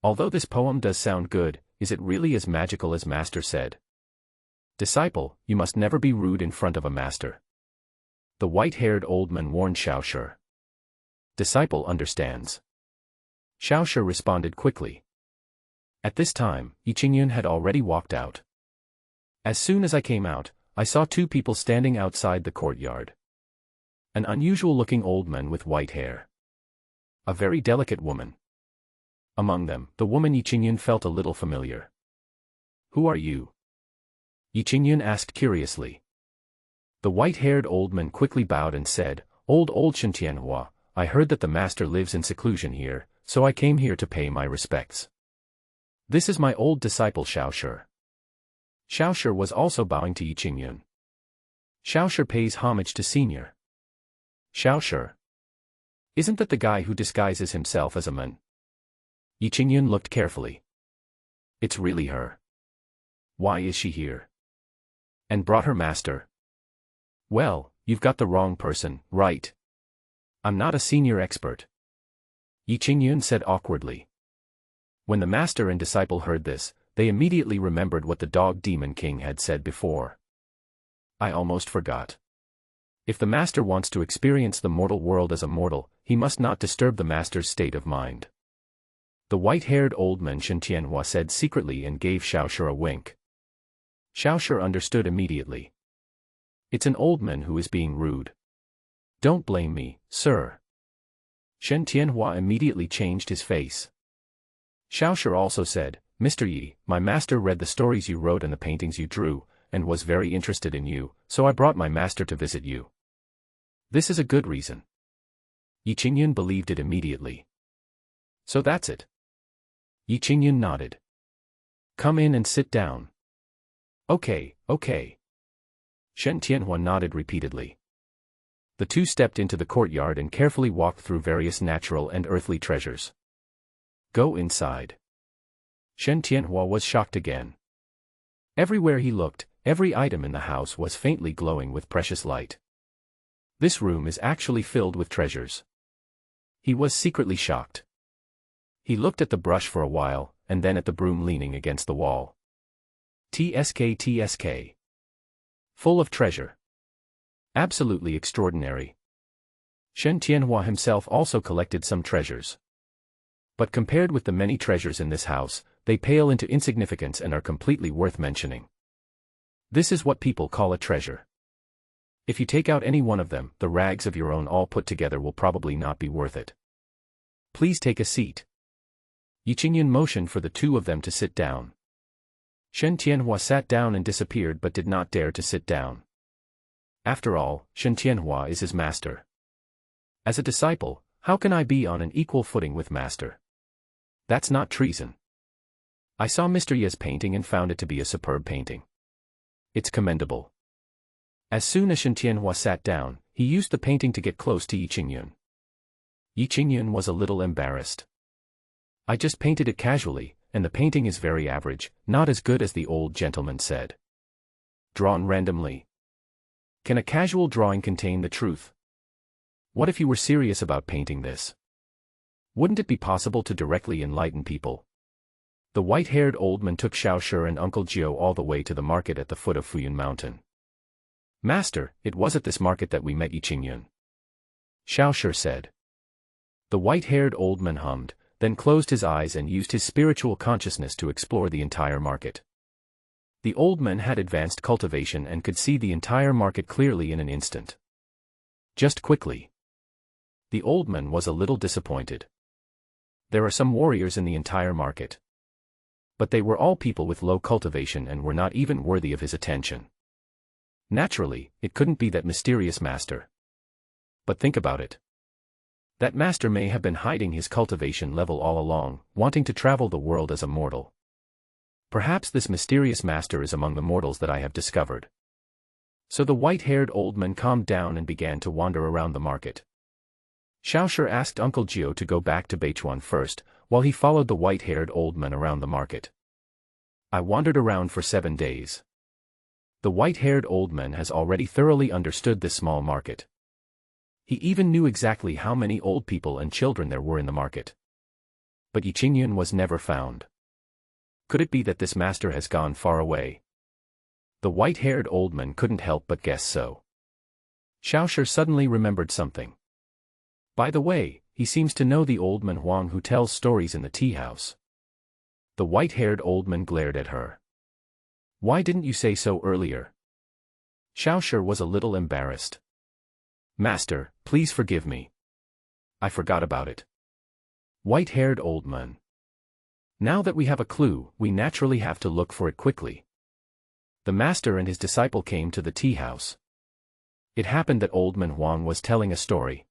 Although this poem does sound good, is it really as magical as master said? Disciple, you must never be rude in front of a master. The white-haired old man warned Xiaoshi. Disciple understands. Xiaoshi responded quickly. At this time, Yiqingyun had already walked out. As soon as I came out, I saw 2 people standing outside the courtyard. An unusual-looking old man with white hair. A very delicate woman. Among them, the woman Yiqingyun felt a little familiar. Who are you? Yiqingyun asked curiously. The white-haired old man quickly bowed and said, Old Shintianhua, I heard that the master lives in seclusion here, so I came here to pay my respects. This is my old disciple Xiaoshi. Xiaoshi was also bowing to Yiqingyun. Xiaoshi pays homage to senior. Xiaoshi. Isn't that the guy who disguises himself as a man? Yiqingyun looked carefully. It's really her. Why is she here? And brought her master. Well, you've got the wrong person, right? I'm not a senior expert. Yiqingyun said awkwardly. When the master and disciple heard this, they immediately remembered what the dog Demon King had said before. I almost forgot. If the master wants to experience the mortal world as a mortal, he must not disturb the master's state of mind. The white-haired old man Shen Tianhua said secretly and gave Xiaoshi a wink. Xiaoshi understood immediately. It's an old man who is being rude. Don't blame me, sir. Shen Tianhua immediately changed his face. Xiaoshi also said, Mr. Yi, my master read the stories you wrote and the paintings you drew, and was very interested in you, so I brought my master to visit you. This is a good reason. Yi Qingyun believed it immediately. So that's it. Yi Qingyun nodded. Come in and sit down. Okay. Shen Tianhua nodded repeatedly. The two stepped into the courtyard and carefully walked through various natural and earthly treasures. Go inside. Shen Tianhua was shocked again. Everywhere he looked, every item in the house was faintly glowing with precious light. This room is actually filled with treasures. He was secretly shocked. He looked at the brush for a while, and then at the broom leaning against the wall. TSK. Full of treasure. Absolutely extraordinary. Shen Tianhua himself also collected some treasures. But compared with the many treasures in this house, they pale into insignificance and are completely worth mentioning. This is what people call a treasure. If you take out any one of them, the rags of your own all put together will probably not be worth it. Please take a seat. Yi Qingyun motioned for the two of them to sit down. Shen Tianhua sat down and disappeared but did not dare to sit down. After all, Shen Tianhua is his master. As a disciple, how can I be on an equal footing with master? That's not treason. I saw Mr. Ye's painting and found it to be a superb painting. It's commendable. As soon as Shen Tianhua sat down, he used the painting to get close to Yi Qingyun. Yi Qingyun was a little embarrassed. I just painted it casually, and the painting is very average, not as good as the old gentleman said. Drawn randomly. Can a casual drawing contain the truth? What if you were serious about painting this? Wouldn't it be possible to directly enlighten people? The white-haired old man took Xiaoshi and Uncle Jiu all the way to the market at the foot of Fuyun Mountain. Master, it was at this market that we met Yi Qingyun. Xiaoshi said. The white-haired old man hummed, then closed his eyes and used his spiritual consciousness to explore the entire market. The old man had advanced cultivation and could see the entire market clearly in an instant. Just quickly. The old man was a little disappointed. There are some warriors in the entire market. But they were all people with low cultivation and were not even worthy of his attention. Naturally, it couldn't be that mysterious master. But think about it. That master may have been hiding his cultivation level all along, wanting to travel the world as a mortal. Perhaps this mysterious master is among the mortals that I have discovered. So the white-haired old man calmed down and began to wander around the market. Xiaoshi asked Uncle Jiu to go back to Beichuan first, while he followed the white-haired old man around the market. I wandered around for 7 days. The white-haired old man has already thoroughly understood this small market. He even knew exactly how many old people and children there were in the market. But Yi Qingyun was never found. Could it be that this master has gone far away? The white-haired old man couldn't help but guess so. Xiaoshi suddenly remembered something. By the way, he seems to know the old man Huang who tells stories in the tea house. The white-haired old man glared at her. Why didn't you say so earlier? Xiaoshi was a little embarrassed. Master, please forgive me. I forgot about it. White-haired old man. Now that we have a clue, we naturally have to look for it quickly. The master and his disciple came to the tea house. It happened that old man Huang was telling a story.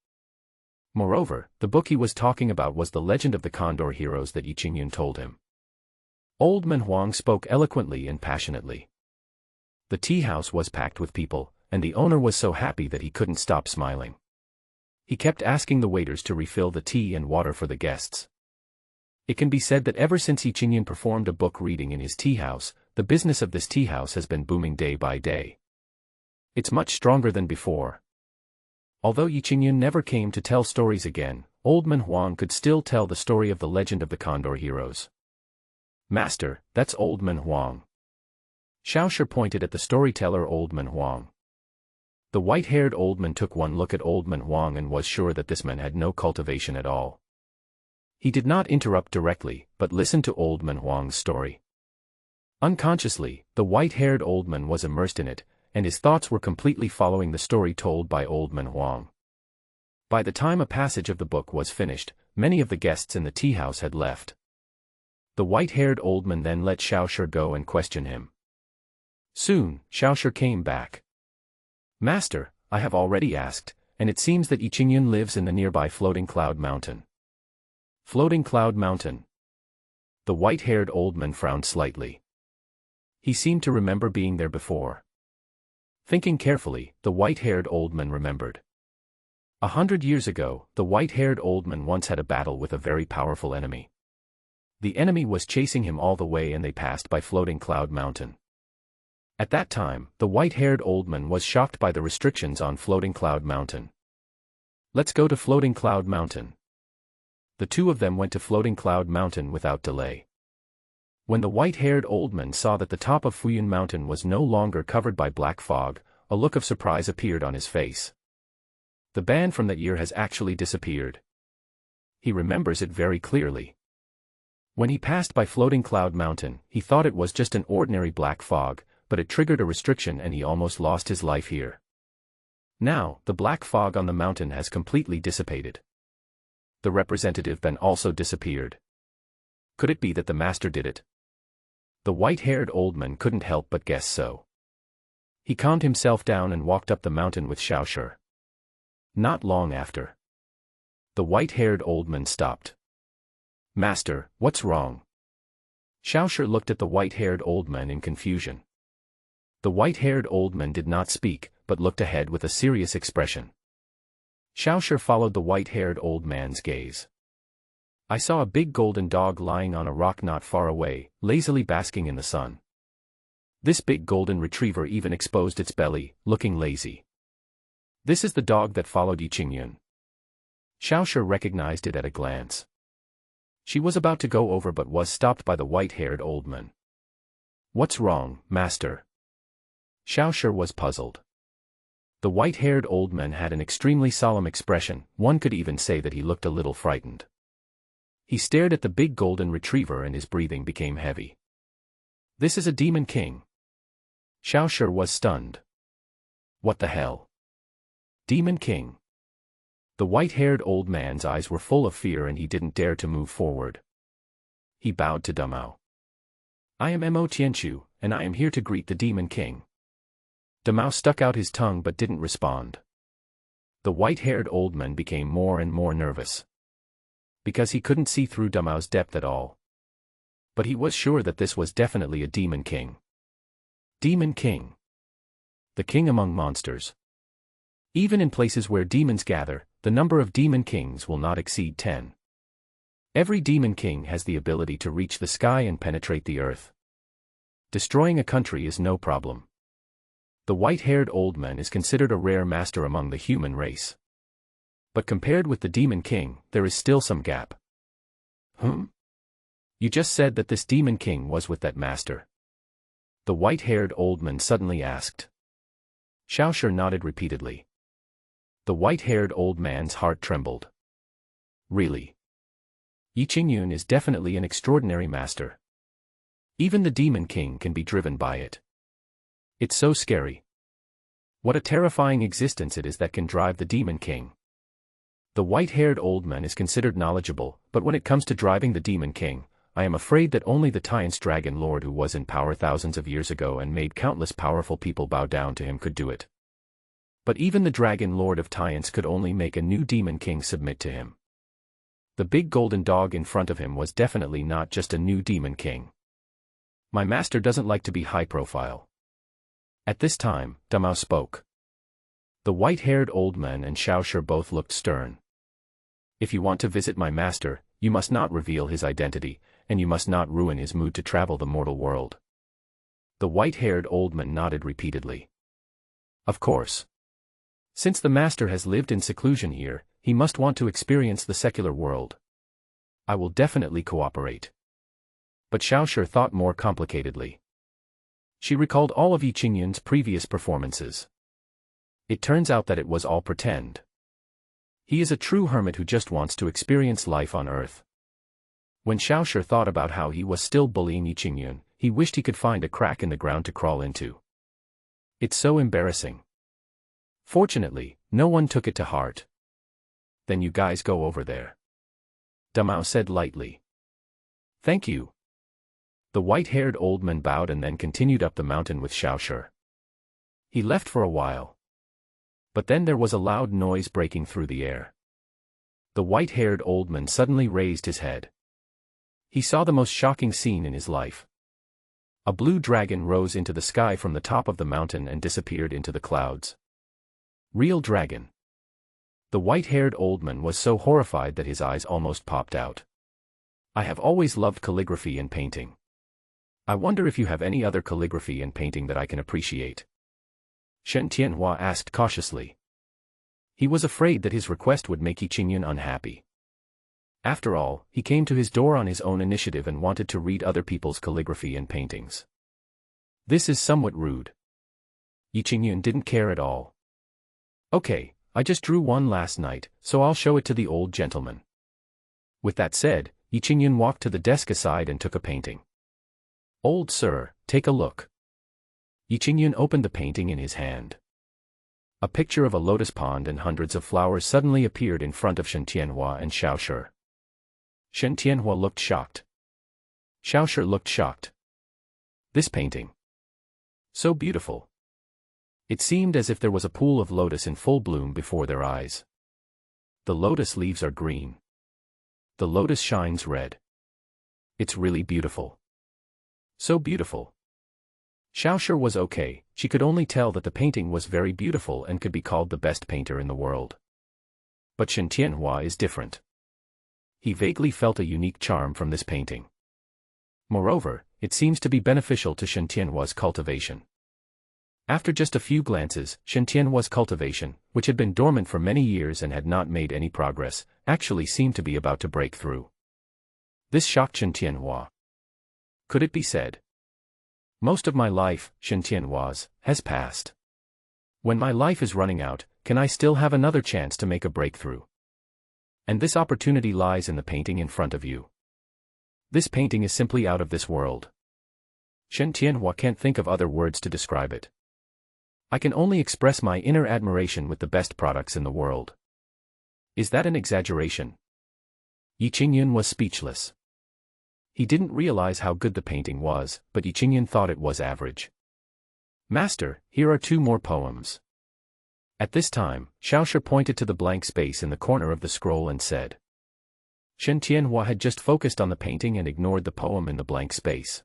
Moreover, the book he was talking about was the legend of the Condor heroes that Yi Qingyun told him. Old man Huang spoke eloquently and passionately. The tea house was packed with people, and the owner was so happy that he couldn't stop smiling. He kept asking the waiters to refill the tea and water for the guests. It can be said that ever since Yi Qingyun performed a book reading in his tea house, the business of this tea house has been booming day by day. It's much stronger than before. Although Yi Qingyun never came to tell stories again, old man Huang could still tell the story of the legend of the Condor heroes. Master, that's old man Huang. Xiaoshi pointed at the storyteller old man Huang. The white-haired old man took one look at old man Huang and was sure that this man had no cultivation at all. He did not interrupt directly, but listened to Old Man Huang's story. Unconsciously, the white-haired old man was immersed in it, and his thoughts were completely following the story told by Old Man Huang. By the time a passage of the book was finished, many of the guests in the tea house had left. The white-haired old man then let Xiaoshi go and question him. Soon, Xiaoshi came back. Master, I have already asked, and it seems that Yi Qingyun lives in the nearby Floating Cloud Mountain. Floating Cloud Mountain. The white-haired old man frowned slightly. He seemed to remember being there before. Thinking carefully, the white-haired old man remembered. 100 years ago, the white-haired old man once had a battle with a very powerful enemy. The enemy was chasing him all the way and they passed by Floating Cloud Mountain. At that time, the white-haired old man was shocked by the restrictions on Floating Cloud Mountain. Let's go to Floating Cloud Mountain. The two of them went to Floating Cloud Mountain without delay. When the white-haired old man saw that the top of Fuyun Mountain was no longer covered by black fog, a look of surprise appeared on his face. The ban from that year has actually disappeared. He remembers it very clearly. When he passed by Floating Cloud Mountain, he thought it was just an ordinary black fog, but it triggered a restriction and he almost lost his life here. Now, the black fog on the mountain has completely dissipated. The representative ban also disappeared. Could it be that the master did it? The white-haired old man couldn't help but guess so. He calmed himself down and walked up the mountain with Xiaoshi. Not long after, the white-haired old man stopped. Master, what's wrong? Xiaoshi looked at the white-haired old man in confusion. The white-haired old man did not speak, but looked ahead with a serious expression. Xiaoshi followed the white-haired old man's gaze. I saw a big golden dog lying on a rock not far away, lazily basking in the sun. This big golden retriever even exposed its belly, looking lazy. This is the dog that followed Yi Qingyun. Xiaoshi recognized it at a glance. She was about to go over but was stopped by the white-haired old man. What's wrong, master? Xiaoshi was puzzled. The white-haired old man had an extremely solemn expression, one could even say that he looked a little frightened. He stared at the big golden retriever and his breathing became heavy. This is a demon king. Xiaoshi was stunned. What the hell? Demon king. The white-haired old man's eyes were full of fear and he didn't dare to move forward. He bowed to Dumao. I am Mo Tianchu, and I am here to greet the demon king. Dumao stuck out his tongue but didn't respond. The white-haired old man became more and more nervous. Because he couldn't see through Dumao's depth at all. But he was sure that this was definitely a demon king. Demon king. The king among monsters. Even in places where demons gather, the number of demon kings will not exceed 10. Every demon king has the ability to reach the sky and penetrate the earth. Destroying a country is no problem. The white-haired old man is considered a rare master among the human race. But compared with the demon king, there is still some gap. You just said that this demon king was with that master. The white-haired old man suddenly asked. Xiaoshi nodded repeatedly. The white-haired old man's heart trembled. Really? Yi Qingyun is definitely an extraordinary master. Even the demon king can be driven by it. It's so scary. What a terrifying existence it is that can drive the demon king. The white-haired old man is considered knowledgeable, but when it comes to driving the demon king, I am afraid that only the Tiance Dragon Lord who was in power thousands of years ago and made countless powerful people bow down to him could do it. But even the Dragon Lord of Tiance could only make a new demon king submit to him. The big golden dog in front of him was definitely not just a new demon king. My master doesn't like to be high profile. At this time, Dumao spoke. The white-haired old man and Xiaoshi both looked stern. If you want to visit my master, you must not reveal his identity, and you must not ruin his mood to travel the mortal world. The white-haired old man nodded repeatedly. Of course. Since the master has lived in seclusion here, he must want to experience the secular world. I will definitely cooperate. But Xiaoshi thought more complicatedly. She recalled all of Yi Qingyun's previous performances. It turns out that it was all pretend. He is a true hermit who just wants to experience life on Earth. When Xiaoshi thought about how he was still bullying Yi Qingyun, he wished he could find a crack in the ground to crawl into. It's so embarrassing. Fortunately, no one took it to heart. Then you guys go over there. Damao said lightly. Thank you. The white-haired old man bowed and then continued up the mountain with Xiaoshi. He left for a while. But then there was a loud noise breaking through the air. The white-haired old man suddenly raised his head. He saw the most shocking scene in his life. A blue dragon rose into the sky from the top of the mountain and disappeared into the clouds. Real dragon. The white-haired old man was so horrified that his eyes almost popped out. I have always loved calligraphy and painting. I wonder if you have any other calligraphy and painting that I can appreciate. Shen Tianhua asked cautiously. He was afraid that his request would make Yi Qingyun unhappy. After all, he came to his door on his own initiative and wanted to read other people's calligraphy and paintings. This is somewhat rude. Yi Qingyun didn't care at all. Okay, I just drew one last night, so I'll show it to the old gentleman. With that said, Yi Qingyun walked to the desk aside and took a painting. Old sir, take a look. Yi Qingyun opened the painting in his hand. A picture of a lotus pond and hundreds of flowers suddenly appeared in front of Shen Tianhua and Xiaoshi. Shen Tianhua looked shocked. Xiaoshi looked shocked. This painting. So beautiful. It seemed as if there was a pool of lotus in full bloom before their eyes. The lotus leaves are green. The lotus shines red. It's really beautiful. So beautiful. Xiaoshi was okay, she could only tell that the painting was very beautiful and could be called the best painter in the world. But Shen Tianhua is different. He vaguely felt a unique charm from this painting. Moreover, it seems to be beneficial to Shen Tianhua's cultivation. After just a few glances, Shen Tianhua's cultivation, which had been dormant for many years and had not made any progress, actually seemed to be about to break through. This shocked Shen Tianhua. Could it be said? Most of my life, Shen Tianhua's, has passed. When my life is running out, can I still have another chance to make a breakthrough? And this opportunity lies in the painting in front of you. This painting is simply out of this world. Shen Tianhua can't think of other words to describe it. I can only express my inner admiration with the best products in the world. Is that an exaggeration? Yi Qingyun was speechless. He didn't realize how good the painting was, but Yi Qingyun thought it was average. Master, here are 2 more poems. At this time, Xiaoshi pointed to the blank space in the corner of the scroll and said. Shen Tianhua had just focused on the painting and ignored the poem in the blank space.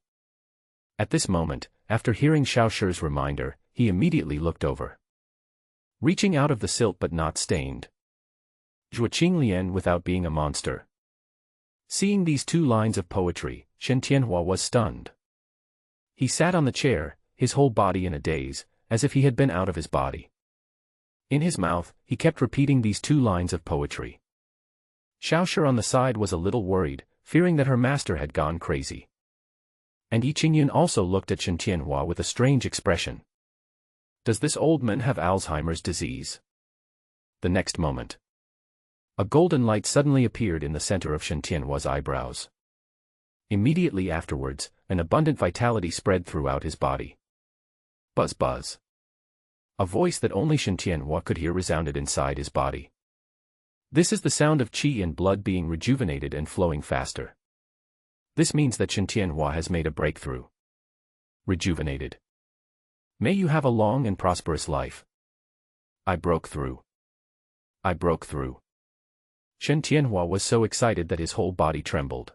At this moment, after hearing Xiaoshi's reminder, he immediately looked over. Reaching out of the silt but not stained. Zhuo Qinglian without being a monster. Seeing these 2 lines of poetry, Shen Tianhua was stunned. He sat on the chair, his whole body in a daze, as if he had been out of his body. In his mouth, he kept repeating these 2 lines of poetry. Xiaoshi on the side was a little worried, fearing that her master had gone crazy. And Yi Qingyun also looked at Shen Tianhua with a strange expression. Does this old man have Alzheimer's disease? The next moment, a golden light suddenly appeared in the center of Shen Tianhua's eyebrows. Immediately afterwards, an abundant vitality spread throughout his body. Buzz buzz. A voice that only Shen Tianhua could hear resounded inside his body. This is the sound of qi and blood being rejuvenated and flowing faster. This means that Shen Tianhua has made a breakthrough. Rejuvenated. May you have a long and prosperous life. I broke through. I broke through. Shen Tianhua was so excited that his whole body trembled.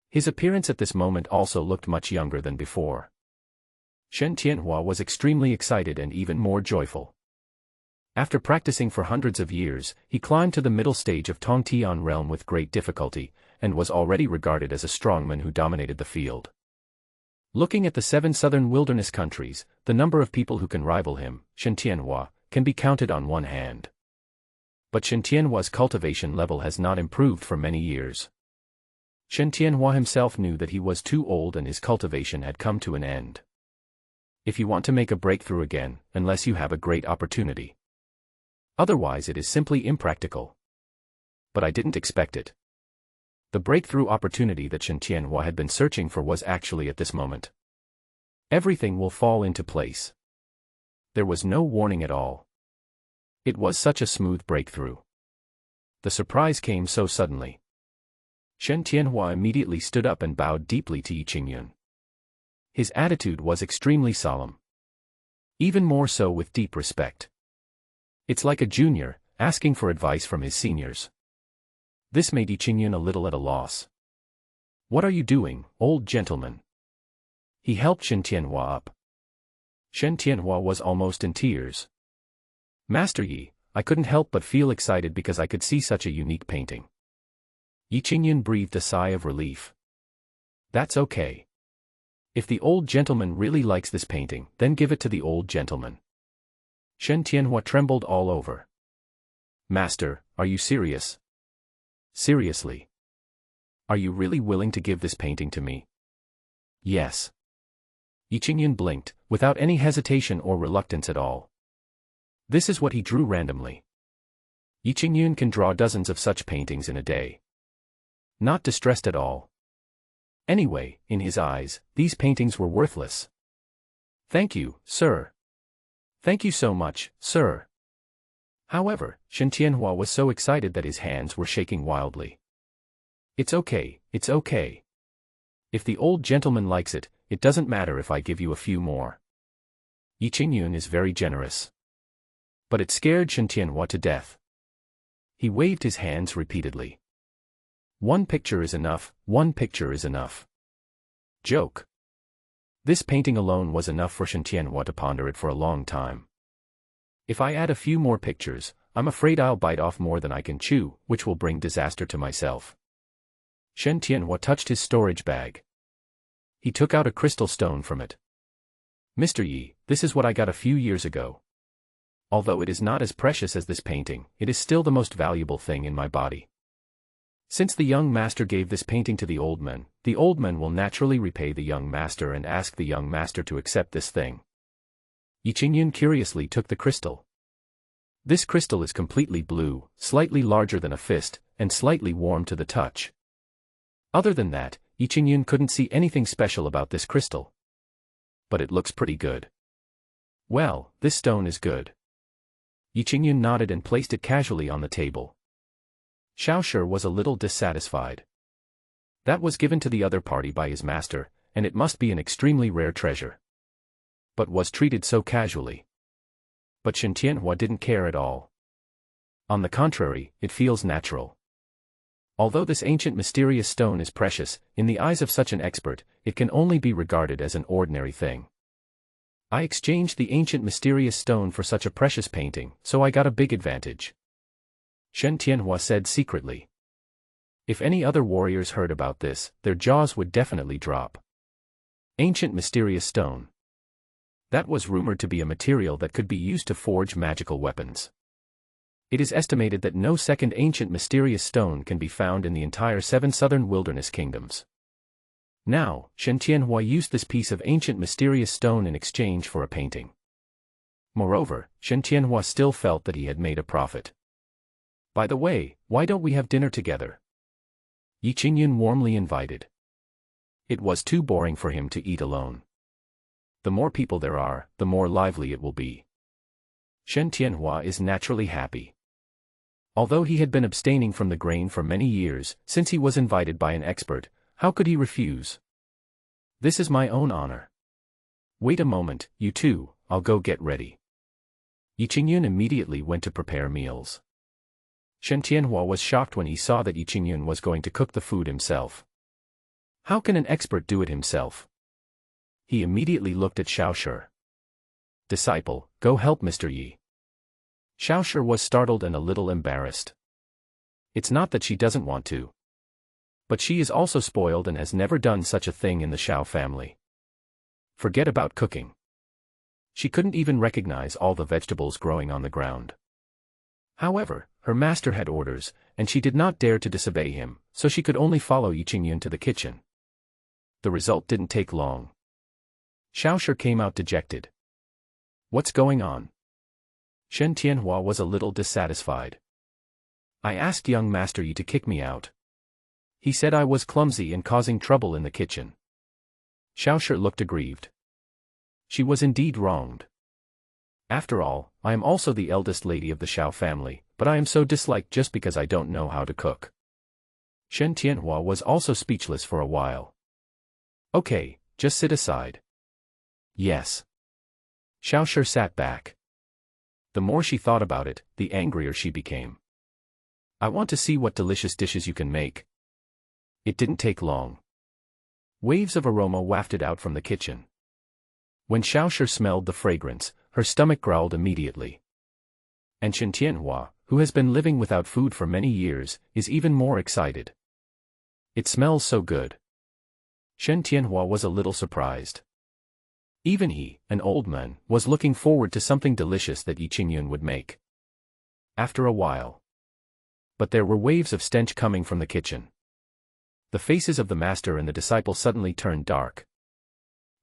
His appearance at this moment also looked much younger than before. Shen Tianhua was extremely excited and even more joyful. After practicing for hundreds of years, he climbed to the middle stage of Tongtian realm with great difficulty, and was already regarded as a strongman who dominated the field. Looking at the 7 southern wilderness countries, the number of people who can rival him, Shen Tianhua, can be counted on one hand. But Shen Tianhua's cultivation level has not improved for many years. Shen Tianhua himself knew that he was too old and his cultivation had come to an end. If you want to make a breakthrough again, unless you have a great opportunity. Otherwise it is simply impractical. But I didn't expect it. The breakthrough opportunity that Shen Tianhua had been searching for was actually at this moment. Everything will fall into place. There was no warning at all. It was such a smooth breakthrough. The surprise came so suddenly. Shen Tianhua immediately stood up and bowed deeply to Yi Qingyun. His attitude was extremely solemn. Even more so with deep respect. It's like a junior, asking for advice from his seniors. This made Yi Qingyun a little at a loss. What are you doing, old gentleman? He helped Shen Tianhua up. Shen Tianhua was almost in tears. Master Yi, I couldn't help but feel excited because I could see such a unique painting. Yi Qingyun breathed a sigh of relief. That's okay. If the old gentleman really likes this painting, then give it to the old gentleman. Shen Tianhua trembled all over. Master, are you serious? Seriously? Are you really willing to give this painting to me? Yes. Yi Qingyun blinked, without any hesitation or reluctance at all. This is what he drew randomly. Yi Qingyun can draw dozens of such paintings in a day. Not distressed at all. Anyway, in his eyes, these paintings were worthless. Thank you, sir. Thank you so much, sir. However, Shen Tianhua was so excited that his hands were shaking wildly. It's okay, it's okay. If the old gentleman likes it, it doesn't matter if I give you a few more. Yi Qingyun is very generous. But it scared Shen Tianhua to death. He waved his hands repeatedly. One picture is enough, one picture is enough. Joke. This painting alone was enough for Shen Tianhua to ponder it for a long time. If I add a few more pictures, I'm afraid I'll bite off more than I can chew, which will bring disaster to myself. Shen Tianhua touched his storage bag. He took out a crystal stone from it. Mr. Yi, this is what I got a few years ago. Although it is not as precious as this painting, it is still the most valuable thing in my body. Since the young master gave this painting to the old man will naturally repay the young master and ask the young master to accept this thing. Yi Qingyun curiously took the crystal. This crystal is completely blue, slightly larger than a fist, and slightly warm to the touch. Other than that, Yi Qingyun couldn't see anything special about this crystal. But it looks pretty good. Well, this stone is good. Yi Qingyun nodded and placed it casually on the table. Xiao Shi was a little dissatisfied. That was given to the other party by his master, and it must be an extremely rare treasure. But was treated so casually. But Shen Tianhua didn't care at all. On the contrary, it feels natural. Although this ancient mysterious stone is precious, in the eyes of such an expert, it can only be regarded as an ordinary thing. I exchanged the ancient mysterious stone for such a precious painting, so I got a big advantage. Shen Tianhua said secretly. If any other warriors heard about this, their jaws would definitely drop. Ancient mysterious stone. That was rumored to be a material that could be used to forge magical weapons. It is estimated that no second ancient mysterious stone can be found in the entire 7 southern wilderness kingdoms. Now, Shen Tianhua used this piece of ancient mysterious stone in exchange for a painting. Moreover, Shen Tianhua still felt that he had made a profit. By the way, why don't we have dinner together? Yi Qingyun warmly invited. It was too boring for him to eat alone. The more people there are, the more lively it will be. Shen Tianhua is naturally happy. Although he had been abstaining from the grain for many years, since he was invited by an expert, how could he refuse? This is my own honor. Wait a moment, you two, I'll go get ready. Yi Qingyun immediately went to prepare meals. Shen Tianhua was shocked when he saw that Yi Qingyun was going to cook the food himself. How can an expert do it himself? He immediately looked at Xiao Shi. Disciple, go help Mr. Yi. Xiao Shi was startled and a little embarrassed. It's not that she doesn't want to. But she is also spoiled and has never done such a thing in the Xiao family. Forget about cooking. She couldn't even recognize all the vegetables growing on the ground. However, her master had orders, and she did not dare to disobey him, so she could only follow Yi Qingyun to the kitchen. The result didn't take long. Xiao Shi came out dejected. What's going on? Shen Tianhua was a little dissatisfied. I asked young Master Yi to kick me out. He said I was clumsy and causing trouble in the kitchen. Xiaoshi looked aggrieved. She was indeed wronged. After all, I am also the eldest lady of the Xiao family, but I am so disliked just because I don't know how to cook. Shen Tianhua was also speechless for a while. Okay, just sit aside. Yes. Xiaoshi sat back. The more she thought about it, the angrier she became. I want to see what delicious dishes you can make. It didn't take long. Waves of aroma wafted out from the kitchen. When Xiaoshi smelled the fragrance, her stomach growled immediately. And Shen Tianhua, who has been living without food for many years, is even more excited. It smells so good. Shen Tianhua was a little surprised. Even he, an old man, was looking forward to something delicious that Yi Qingyun would make. After a while. But there were waves of stench coming from the kitchen. The faces of the master and the disciple suddenly turned dark.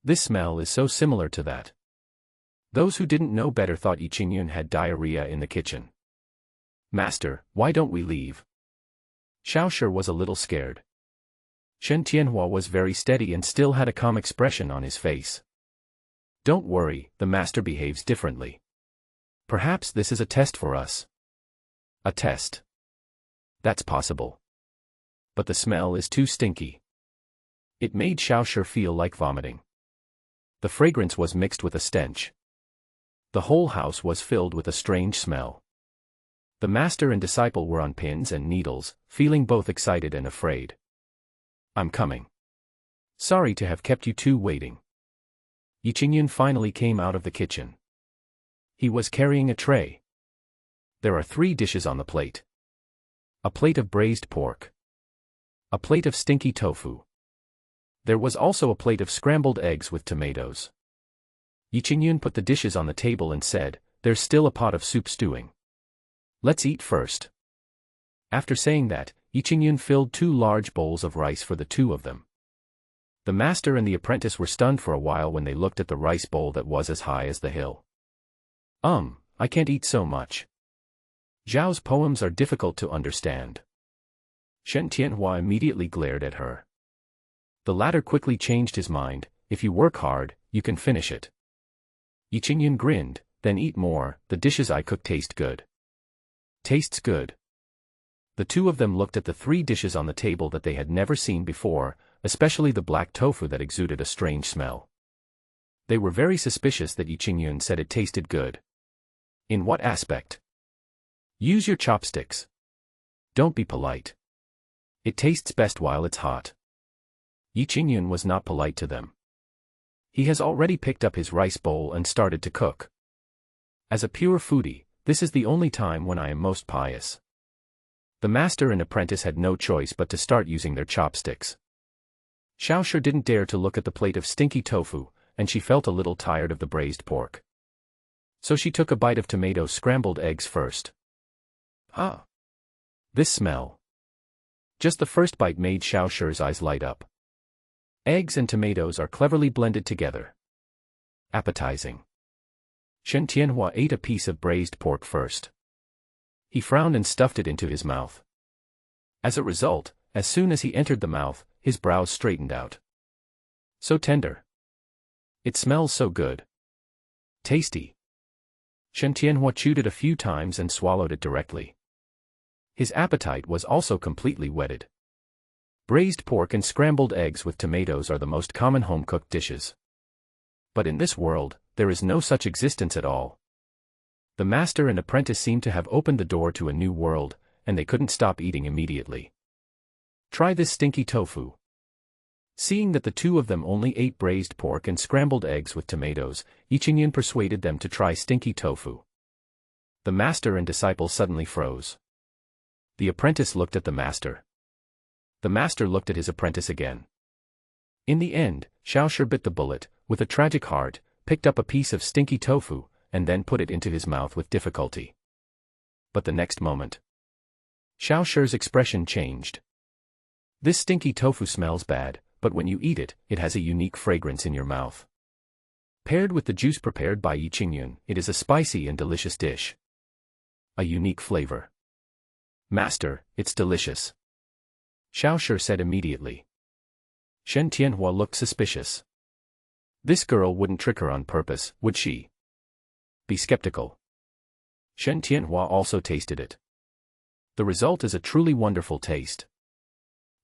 This smell is so similar to that. Those who didn't know better thought Yi Qingyun had diarrhea in the kitchen. Master, why don't we leave? Xiaoshi was a little scared. Shen Tianhua was very steady and still had a calm expression on his face. Don't worry, the master behaves differently. Perhaps this is a test for us. A test. That's possible. But the smell is too stinky. It made Xiaoshi feel like vomiting. The fragrance was mixed with a stench. The whole house was filled with a strange smell. The master and disciple were on pins and needles, feeling both excited and afraid. I'm coming. Sorry to have kept you two waiting. Yi Qingyun finally came out of the kitchen. He was carrying a tray. There are 3 dishes on the plate. A plate of braised pork. A plate of stinky tofu. There was also a plate of scrambled eggs with tomatoes. Yi Qingyun put the dishes on the table and said, "There's still a pot of soup stewing. Let's eat first." After saying that, Yi Qingyun filled 2 large bowls of rice for the 2 of them. The master and the apprentice were stunned for a while when they looked at the rice bowl that was as high as the hill. I can't eat so much. Zhao's poems are difficult to understand. Shen Tianhua immediately glared at her. The latter quickly changed his mind, if you work hard, you can finish it. Yi Qingyun grinned, then eat more, the dishes I cook taste good. Tastes good. The 2 of them looked at the 3 dishes on the table that they had never seen before, especially the black tofu that exuded a strange smell. They were very suspicious that Yi Qingyun said it tasted good. In what aspect? Use your chopsticks. Don't be polite. It tastes best while it's hot. Yi Qingyun was not polite to them. He has already picked up his rice bowl and started to cook. As a pure foodie, this is the only time when I am most pious. The master and apprentice had no choice but to start using their chopsticks. Xiaoshi didn't dare to look at the plate of stinky tofu, and she felt a little tired of the braised pork. So she took a bite of tomato scrambled eggs first. This smell. Just the first bite made Xiaoshi's eyes light up. Eggs and tomatoes are cleverly blended together. Appetizing. Shen Tianhua ate a piece of braised pork first. He frowned and stuffed it into his mouth. As a result, as soon as he entered the mouth, his brows straightened out. So tender. It smells so good. Tasty. Shen Tianhua chewed it a few times and swallowed it directly. His appetite was also completely whetted. Braised pork and scrambled eggs with tomatoes are the most common home-cooked dishes. But in this world, there is no such existence at all. The master and apprentice seemed to have opened the door to a new world, and they couldn't stop eating immediately. Try this stinky tofu. Seeing that the 2 of them only ate braised pork and scrambled eggs with tomatoes, Yi Qingyun persuaded them to try stinky tofu. The master and disciple suddenly froze. The apprentice looked at the master. The master looked at his apprentice again. In the end, Xiaoshi bit the bullet, with a tragic heart, picked up a piece of stinky tofu, and then put it into his mouth with difficulty. But the next moment, Xiaoshi's expression changed. This stinky tofu smells bad, but when you eat it, it has a unique fragrance in your mouth. Paired with the juice prepared by Yi Qingyun, it is a spicy and delicious dish. A unique flavor. Master, it's delicious. Xiao Shi said immediately. Shen Tianhua looked suspicious. This girl wouldn't trick her on purpose, would she? Be skeptical. Shen Tianhua also tasted it. The result is a truly wonderful taste.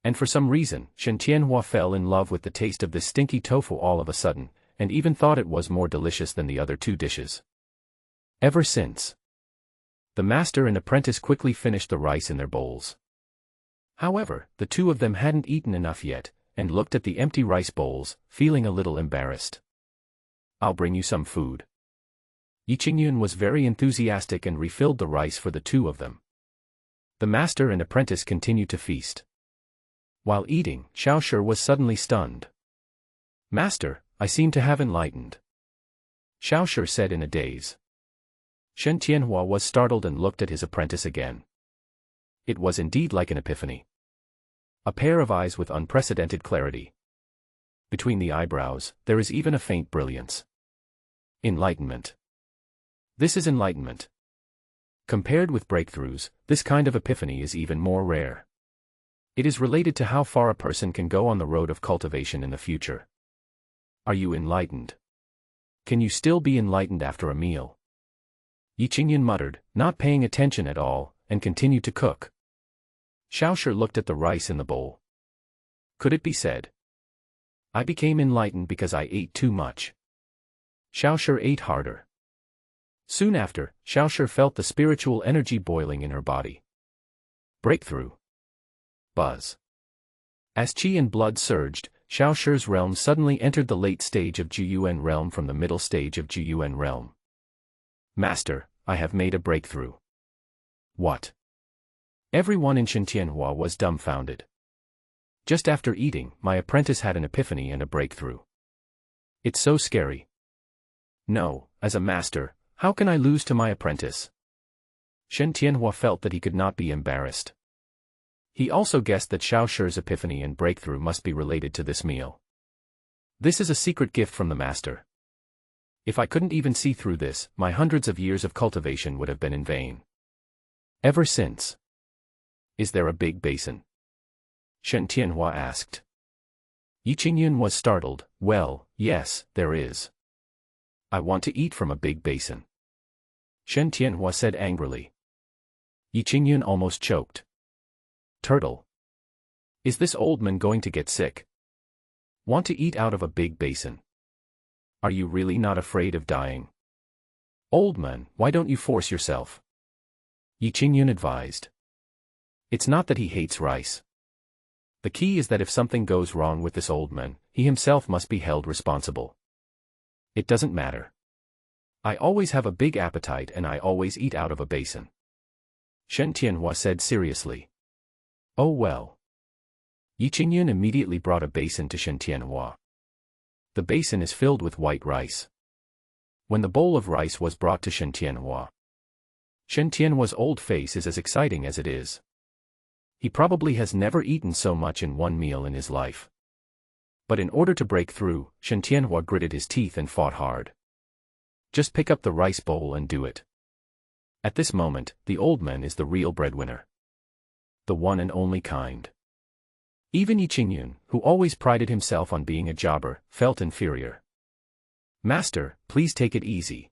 And for some reason, Shen Tianhua fell in love with the taste of this stinky tofu all of a sudden, and even thought it was more delicious than the other two dishes. Ever since, the master and apprentice quickly finished the rice in their bowls. However, the two of them hadn't eaten enough yet, and looked at the empty rice bowls, feeling a little embarrassed. I'll bring you some food. Yi Qingyun was very enthusiastic and refilled the rice for the two of them. The master and apprentice continued to feast. While eating, Xiao Shi was suddenly stunned. Master, I seem to have enlightened. Xiao Shi said in a daze. Shen Tianhua was startled and looked at his apprentice again. It was indeed like an epiphany. A pair of eyes with unprecedented clarity. Between the eyebrows, there is even a faint brilliance. Enlightenment. This is enlightenment. Compared with breakthroughs, this kind of epiphany is even more rare. It is related to how far a person can go on the road of cultivation in the future. Are you enlightened? Can you still be enlightened after a meal? Yi Qingyun muttered, not paying attention at all, and continued to cook. Xiao Shi looked at the rice in the bowl. Could it be said? I became enlightened because I ate too much. Xiao Shi ate harder. Soon after, Xiao Shi felt the spiritual energy boiling in her body. Breakthrough. Buzz. As qi and blood surged, Xiao Shi's realm suddenly entered the late stage of Jiyuan realm from the middle stage of Jiyuan realm. Master, I have made a breakthrough. What? Everyone in Shen Tianhua was dumbfounded. Just after eating, my apprentice had an epiphany and a breakthrough. It's so scary. No, as a master, how can I lose to my apprentice? Shen Tianhua felt that he could not be embarrassed. He also guessed that Xiao Shi's epiphany and breakthrough must be related to this meal. This is a secret gift from the master. If I couldn't even see through this, my hundreds of years of cultivation would have been in vain. Ever since. Is there a big basin? Shen Tianhua asked. Yi Qingyun was startled. Well, yes, there is. I want to eat from a big basin. Shen Tianhua said angrily. Yi Qingyun almost choked. Turtle. Is this old man going to get sick? Want to eat out of a big basin? Are you really not afraid of dying? Old man, why don't you force yourself? Yi Qingyun advised. It's not that he hates rice. The key is that if something goes wrong with this old man, he himself must be held responsible. It doesn't matter. I always have a big appetite and I always eat out of a basin. Shen Tianhua said seriously. Oh well. Yi Qingyun immediately brought a basin to Shen Tianhua. The basin is filled with white rice. When the bowl of rice was brought to Shen Tianhua's old face is as exciting as it is. He probably has never eaten so much in one meal in his life. But in order to break through, Shen Tianhua gritted his teeth and fought hard. Just pick up the rice bowl and do it. At this moment, the old man is the real breadwinner. The one and only kind. Even Yi Qingyun, who always prided himself on being a jobber, felt inferior. Master, please take it easy.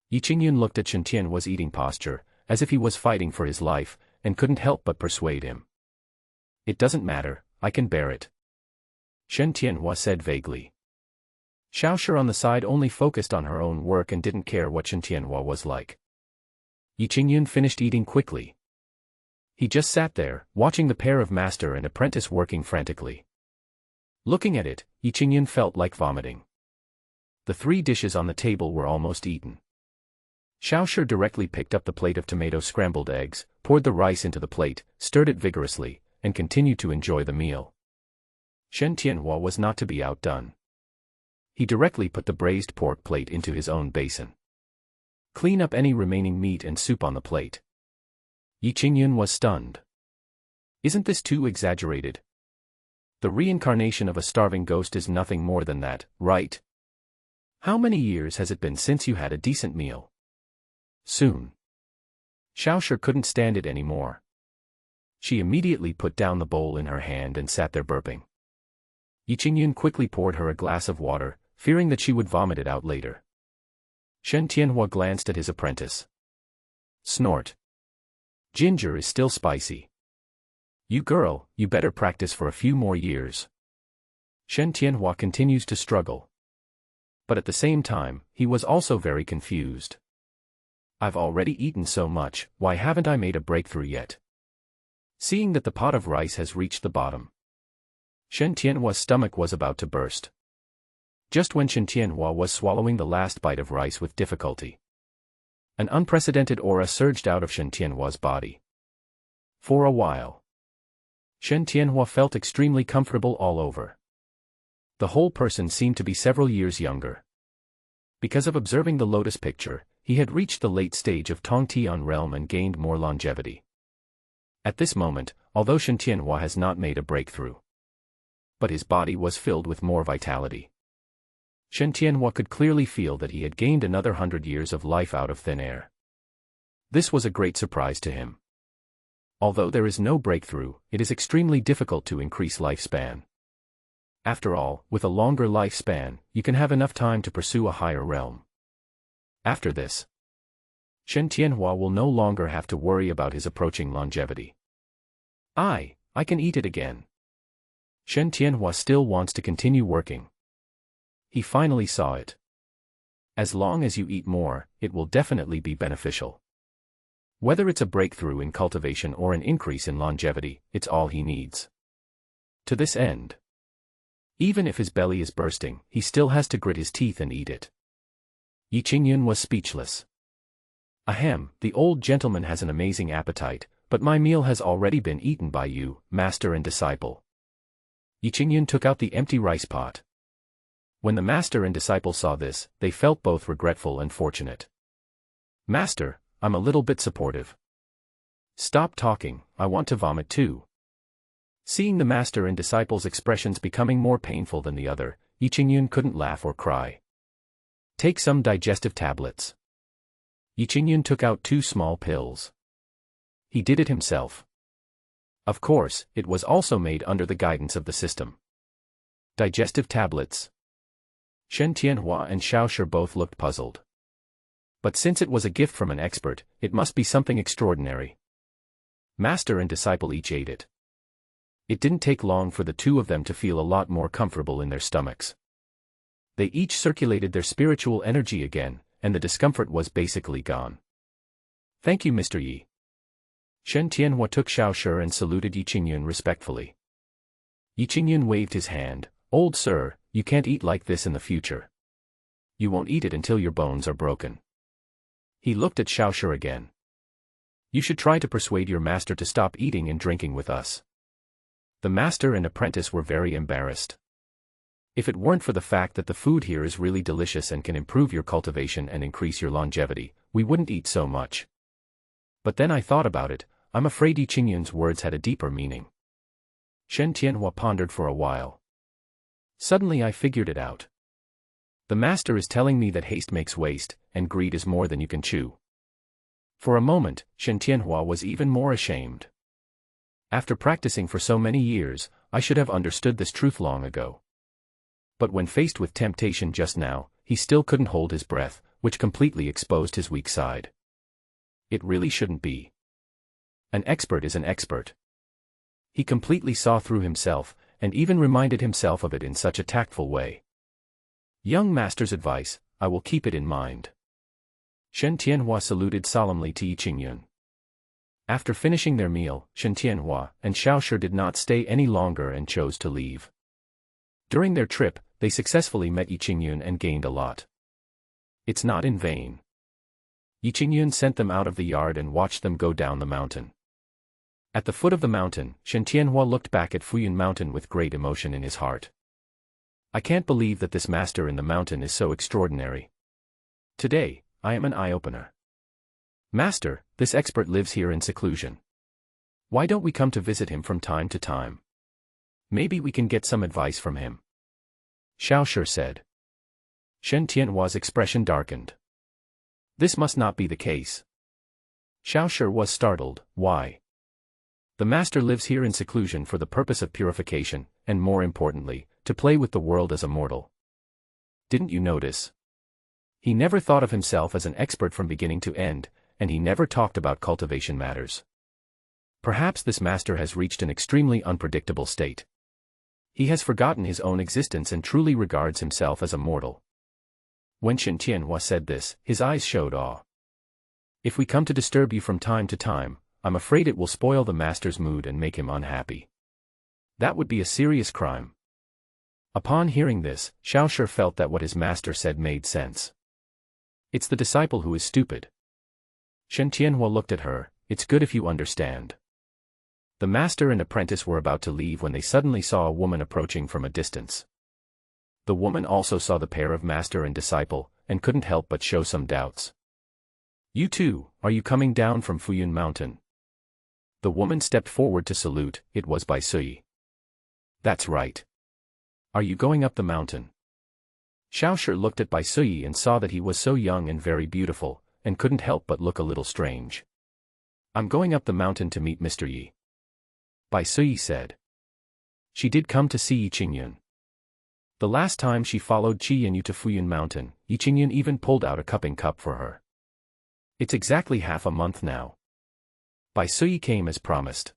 Yi Qingyun looked at Shen Tianhua's eating posture, as if he was fighting for his life, and couldn't help but persuade him. It doesn't matter, I can bear it. Shen Tianhua said vaguely. Xiao Shi on the side only focused on her own work and didn't care what Shen Tianhua was like. Yi Qingyun finished eating quickly. He just sat there, watching the pair of master and apprentice working frantically. Looking at it, Yi Qingyun felt like vomiting. The 3 dishes on the table were almost eaten. Xiao Shi directly picked up the plate of tomato scrambled eggs, poured the rice into the plate, stirred it vigorously, and continued to enjoy the meal. Shen Tianhua was not to be outdone. He directly put the braised pork plate into his own basin. Clean up any remaining meat and soup on the plate. Yi Qingyun was stunned. Isn't this too exaggerated? The reincarnation of a starving ghost is nothing more than that, right? How many years has it been since you had a decent meal? Soon. Xiao Shi couldn't stand it anymore. She immediately put down the bowl in her hand and sat there burping. Yi Qingyun quickly poured her a glass of water, fearing that she would vomit it out later. Shen Tianhua glanced at his apprentice. Snort. Ginger is still spicy. You girl, you better practice for a few more years. Shen Tianhua continues to struggle. But at the same time, he was also very confused. I've already eaten so much, why haven't I made a breakthrough yet? Seeing that the pot of rice has reached the bottom, Shen Tianhua's stomach was about to burst. Just when Shen Tianhua was swallowing the last bite of rice with difficulty, an unprecedented aura surged out of Shen Tianhua's body. For a while, Shen Tianhua felt extremely comfortable all over. The whole person seemed to be several years younger. Because of observing the lotus picture, he had reached the late stage of Tongtian realm and gained more longevity. At this moment, although Shen Tianhua has not made a breakthrough, but his body was filled with more vitality. Shen Tianhua could clearly feel that he had gained another 100 years of life out of thin air. This was a great surprise to him. Although there is no breakthrough, it is extremely difficult to increase lifespan. After all, with a longer lifespan, you can have enough time to pursue a higher realm. After this, Shen Tianhua will no longer have to worry about his approaching longevity. I can eat it again. Shen Tianhua still wants to continue working. He finally saw it. As long as you eat more, it will definitely be beneficial. Whether it's a breakthrough in cultivation or an increase in longevity, it's all he needs. To this end, even if his belly is bursting, he still has to grit his teeth and eat it. Yi Qingyun was speechless. Ahem, the old gentleman has an amazing appetite, but my meal has already been eaten by you, master and disciple. Yi Qingyun took out the empty rice pot. When the master and disciple saw this, they felt both regretful and fortunate. Master, I'm a little bit supportive. Stop talking, I want to vomit too. Seeing the master and disciple's expressions becoming more painful than the other, Yi Qingyun couldn't laugh or cry. Take some digestive tablets. Yi Qingyun took out 2 small pills. He did it himself. Of course, it was also made under the guidance of the system. Digestive tablets. Shen Tianhua and Xiao Shi both looked puzzled. But since it was a gift from an expert, it must be something extraordinary. Master and disciple each ate it. It didn't take long for the two of them to feel a lot more comfortable in their stomachs. They each circulated their spiritual energy again, and the discomfort was basically gone. Thank you, Mr. Yi. Shen Tianhua took Xiao Shi and saluted Yi Qingyun respectfully. Yi Qingyun waved his hand. Old sir, you can't eat like this in the future. You won't eat it until your bones are broken. He looked at Xiao Shi again. You should try to persuade your master to stop eating and drinking with us. The master and apprentice were very embarrassed. If it weren't for the fact that the food here is really delicious and can improve your cultivation and increase your longevity, we wouldn't eat so much. But then I thought about it, I'm afraid Yi Qingyun's words had a deeper meaning. Shen Tianhua pondered for a while. Suddenly I figured it out. The master is telling me that haste makes waste, and greed is more than you can chew. For a moment, Shen Tianhua was even more ashamed. After practicing for so many years, I should have understood this truth long ago. But when faced with temptation just now, he still couldn't hold his breath, which completely exposed his weak side. It really shouldn't be. An expert is an expert. He completely saw through himself, and even reminded himself of it in such a tactful way. Young master's advice, I will keep it in mind. Shen Tianhua saluted solemnly to Yi Qingyun. After finishing their meal, Shen Tianhua and Xiao Shi did not stay any longer and chose to leave. During their trip, they successfully met Yi Qingyun and gained a lot. It's not in vain. Yi Qingyun sent them out of the yard and watched them go down the mountain. At the foot of the mountain, Shen Tianhua looked back at Fuyun Mountain with great emotion in his heart. I can't believe that this master in the mountain is so extraordinary. Today, I am an eye-opener. Master, this expert lives here in seclusion. Why don't we come to visit him from time to time? Maybe we can get some advice from him. Xiao Shi said. Shen Tianhua's expression darkened. This must not be the case. Xiao Shi was startled. Why? The master lives here in seclusion for the purpose of purification, and more importantly, to play with the world as a mortal. Didn't you notice? He never thought of himself as an expert from beginning to end, and he never talked about cultivation matters. Perhaps this master has reached an extremely unpredictable state. He has forgotten his own existence and truly regards himself as a mortal. When Shen Tianhua said this, his eyes showed awe. If we come to disturb you from time to time, I'm afraid it will spoil the master's mood and make him unhappy. That would be a serious crime. Upon hearing this, Xiao Shi felt that what his master said made sense. It's the disciple who is stupid. Shen Tianhua looked at her. It's good if you understand. The master and apprentice were about to leave when they suddenly saw a woman approaching from a distance. The woman also saw the pair of master and disciple, and couldn't help but show some doubts. You too, are you coming down from Fuyun Mountain? The woman stepped forward to salute. It was Bai Sui. That's right. Are you going up the mountain? Xiao Shi looked at Bai Sui and saw that he was so young and very beautiful, and couldn't help but look a little strange. I'm going up the mountain to meet Mr. Yi. Bai Sui said. She did come to see Yi Qingyun. The last time she followed Qi Yanyu to Fuyun Mountain, Yi Qingyun even pulled out a cupping cup for her. It's exactly half a month now. Bai Sui came as promised.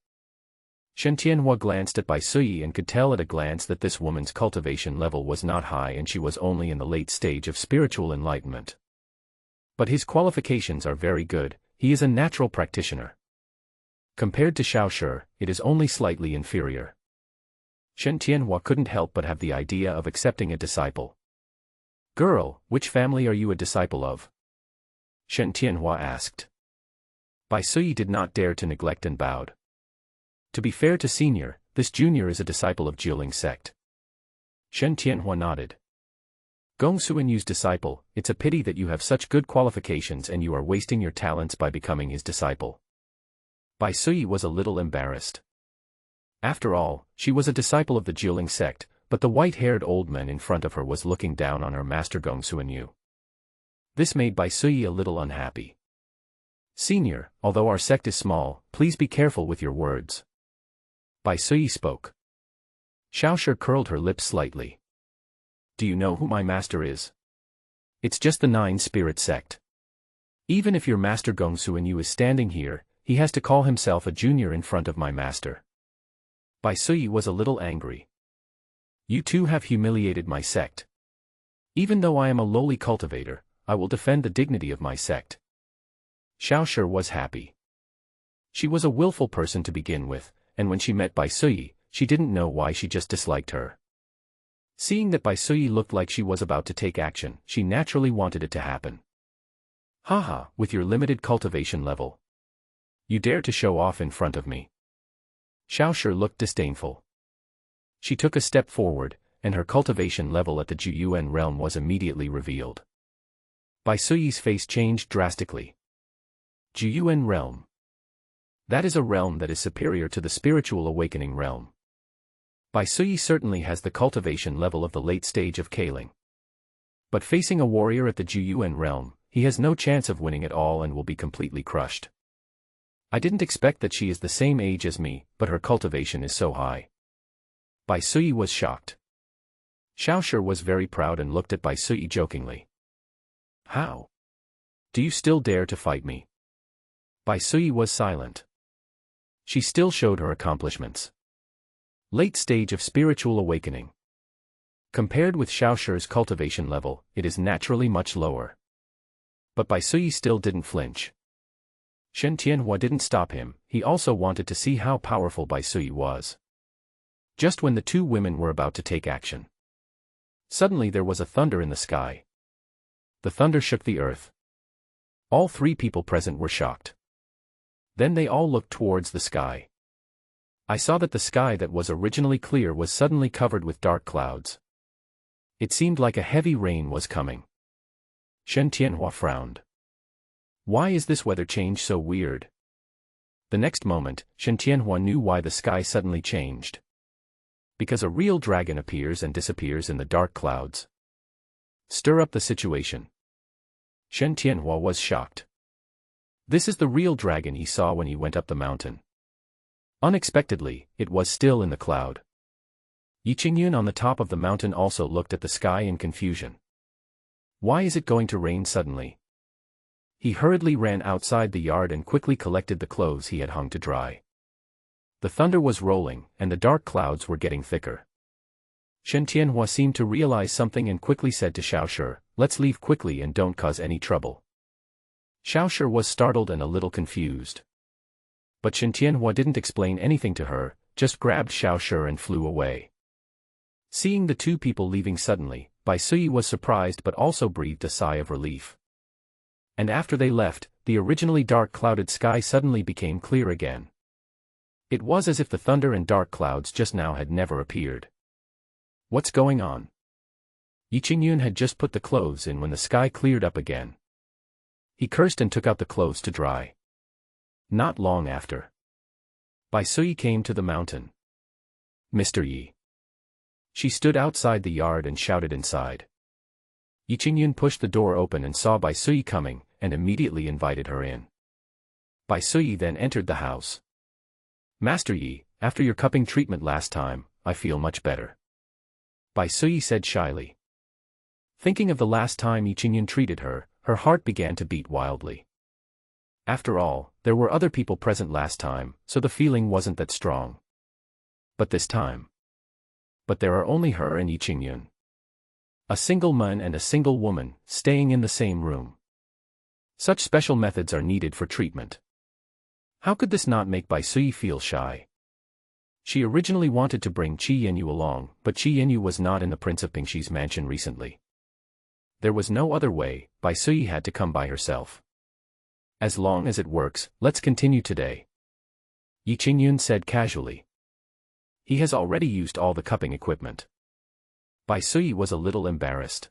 Shen Tianhua glanced at Bai Sui and could tell at a glance that this woman's cultivation level was not high and she was only in the late stage of spiritual enlightenment. But his qualifications are very good. He is a natural practitioner. Compared to Xiao Shi, it is only slightly inferior. Shen Tianhua couldn't help but have the idea of accepting a disciple. Girl, which family are you a disciple of? Shen Tianhua asked. Bai Sui did not dare to neglect and bowed. To be fair to senior, this junior is a disciple of Jiuling sect. Shen Tianhua nodded. Gong Suanyu's disciple, it's a pity that you have such good qualifications and you are wasting your talents by becoming his disciple. Bai Sui was a little embarrassed. After all, she was a disciple of the Jiuling sect, but the white-haired old man in front of her was looking down on her master Gong Suanyu. This made Bai Sui a little unhappy. Senior, although our sect is small, please be careful with your words. Bai Sui spoke. Xiao Shi curled her lips slightly. Do you know who my master is? It's just the Nine Spirit sect. Even if your master Gong Suanyu is standing here, he has to call himself a junior in front of my master. Bai Sui was a little angry. You two have humiliated my sect. Even though I am a lowly cultivator, I will defend the dignity of my sect. Xiao Shi was happy. She was a willful person to begin with, and when she met Bai Sui, she didn't know why she just disliked her. Seeing that Bai Sui looked like she was about to take action, she naturally wanted it to happen. Haha, with your limited cultivation level. You dare to show off in front of me. Xiao Shi looked disdainful. She took a step forward, and her cultivation level at the Juyuan realm was immediately revealed. Bai Sui's face changed drastically. Juyuan realm. That is a realm that is superior to the spiritual awakening realm. Bai Sui certainly has the cultivation level of the late stage of Kaling. But facing a warrior at the Juyuan realm, he has no chance of winning at all and will be completely crushed. I didn't expect that she is the same age as me, but her cultivation is so high. Bai Sui was shocked. Xiao Shi was very proud and looked at Bai Sui jokingly. How? Do you still dare to fight me? Bai Sui was silent. She still showed her accomplishments. Late stage of spiritual awakening. Compared with Xiao Shi's cultivation level, it is naturally much lower. But Bai Sui still didn't flinch. Shen Tianhua didn't stop him, he also wanted to see how powerful Bai Sui was. Just when the two women were about to take action, suddenly there was a thunder in the sky. The thunder shook the earth. All three people present were shocked. Then they all looked towards the sky. I saw that the sky that was originally clear was suddenly covered with dark clouds. It seemed like a heavy rain was coming. Shen Tianhua frowned. Why is this weather change so weird? The next moment, Shen Tianhua knew why the sky suddenly changed. Because a real dragon appears and disappears in the dark clouds. Stir up the situation. Shen Tianhua was shocked. This is the real dragon he saw when he went up the mountain. Unexpectedly, it was still in the cloud. Yi Qingyun on the top of the mountain also looked at the sky in confusion. Why is it going to rain suddenly? He hurriedly ran outside the yard and quickly collected the clothes he had hung to dry. The thunder was rolling, and the dark clouds were getting thicker. Shen Tianhua seemed to realize something and quickly said to Xiao Shi, "Let's leave quickly and don't cause any trouble." Xiao Shi was startled and a little confused. But Shen Tianhua didn't explain anything to her, just grabbed Xiao Shi and flew away. Seeing the two people leaving suddenly, Bai Suyi was surprised but also breathed a sigh of relief. And after they left, the originally dark clouded sky suddenly became clear again. It was as if the thunder and dark clouds just now had never appeared. What's going on? Yi Qingyun had just put the clothes in when the sky cleared up again. He cursed and took out the clothes to dry. Not long after, Bai Suyi came to the mountain. "Mr. Yi." She stood outside the yard and shouted inside. Yi Qingyun pushed the door open and saw Bai Suyi coming, and immediately invited her in. Bai Suyi then entered the house. "Master Yi, after your cupping treatment last time, I feel much better," Bai Suyi said shyly. Thinking of the last time Yi Qingyun treated her, her heart began to beat wildly. After all, there were other people present last time, so the feeling wasn't that strong. But this time. But there are only her and Yi Qingyun. A single man and a single woman, staying in the same room. Such special methods are needed for treatment. How could this not make Bai Suyi feel shy? She originally wanted to bring Qi Yanyu along, but Qi Yanyu was not in the Prince of Pingxi's mansion recently. There was no other way, Bai Suyi had to come by herself. "As long as it works, let's continue today," Yi Qingyun said casually. He has already used all the cupping equipment. Bai Suyi was a little embarrassed.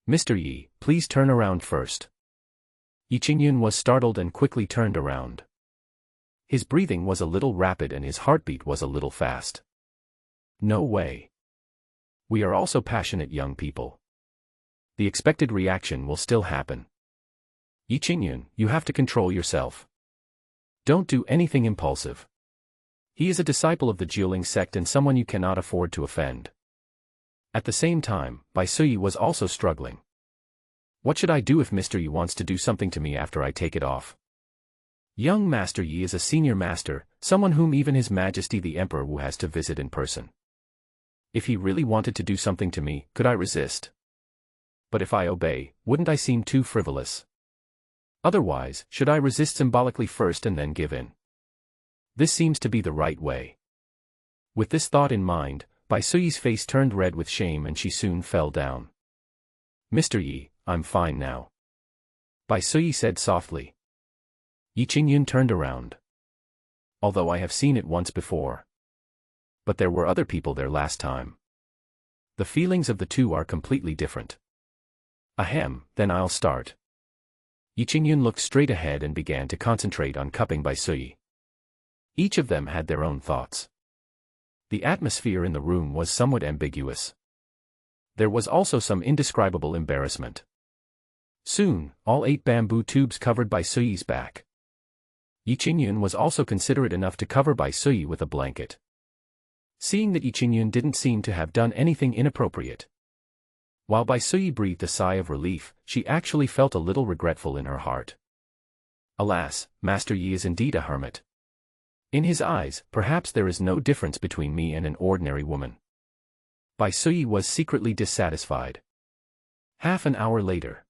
"Mr. Yi, please turn around first." Yi Qingyun was startled and quickly turned around. His breathing was a little rapid and his heartbeat was a little fast. "No way. We are also passionate young people. The expected reaction will still happen. Yi Qingyun, you have to control yourself. Don't do anything impulsive. He is a disciple of the Jiuling sect and someone you cannot afford to offend." At the same time, Bai Suyi was also struggling. "What should I do if Mr. Yi wants to do something to me after I take it off? Young Master Yi is a senior master, someone whom even His Majesty the Emperor Wu has to visit in person. If he really wanted to do something to me, could I resist? But if I obey, wouldn't I seem too frivolous? Otherwise, should I resist symbolically first and then give in? This seems to be the right way." With this thought in mind, Bai Suyi's face turned red with shame and she soon fell down. "Mr. Yi, I'm fine now," Bai Suyi said softly. Yi Qingyun turned around. "Although I have seen it once before. But there were other people there last time. The feelings of the two are completely different." "Ahem, then I'll start." Yi Qingyun looked straight ahead and began to concentrate on cupping Bai Suyi. Each of them had their own thoughts. The atmosphere in the room was somewhat ambiguous. There was also some indescribable embarrassment. Soon, all 8 bamboo tubes covered Bai Suyi's back. Yi Qingyun was also considerate enough to cover Bai Suyi with a blanket. Seeing that Yi Qingyun didn't seem to have done anything inappropriate. While Bai Suyi breathed a sigh of relief, she actually felt a little regretful in her heart. Alas, Master Yi is indeed a hermit. In his eyes, perhaps there is no difference between me and an ordinary woman. Bai Suyi was secretly dissatisfied. Half an hour later,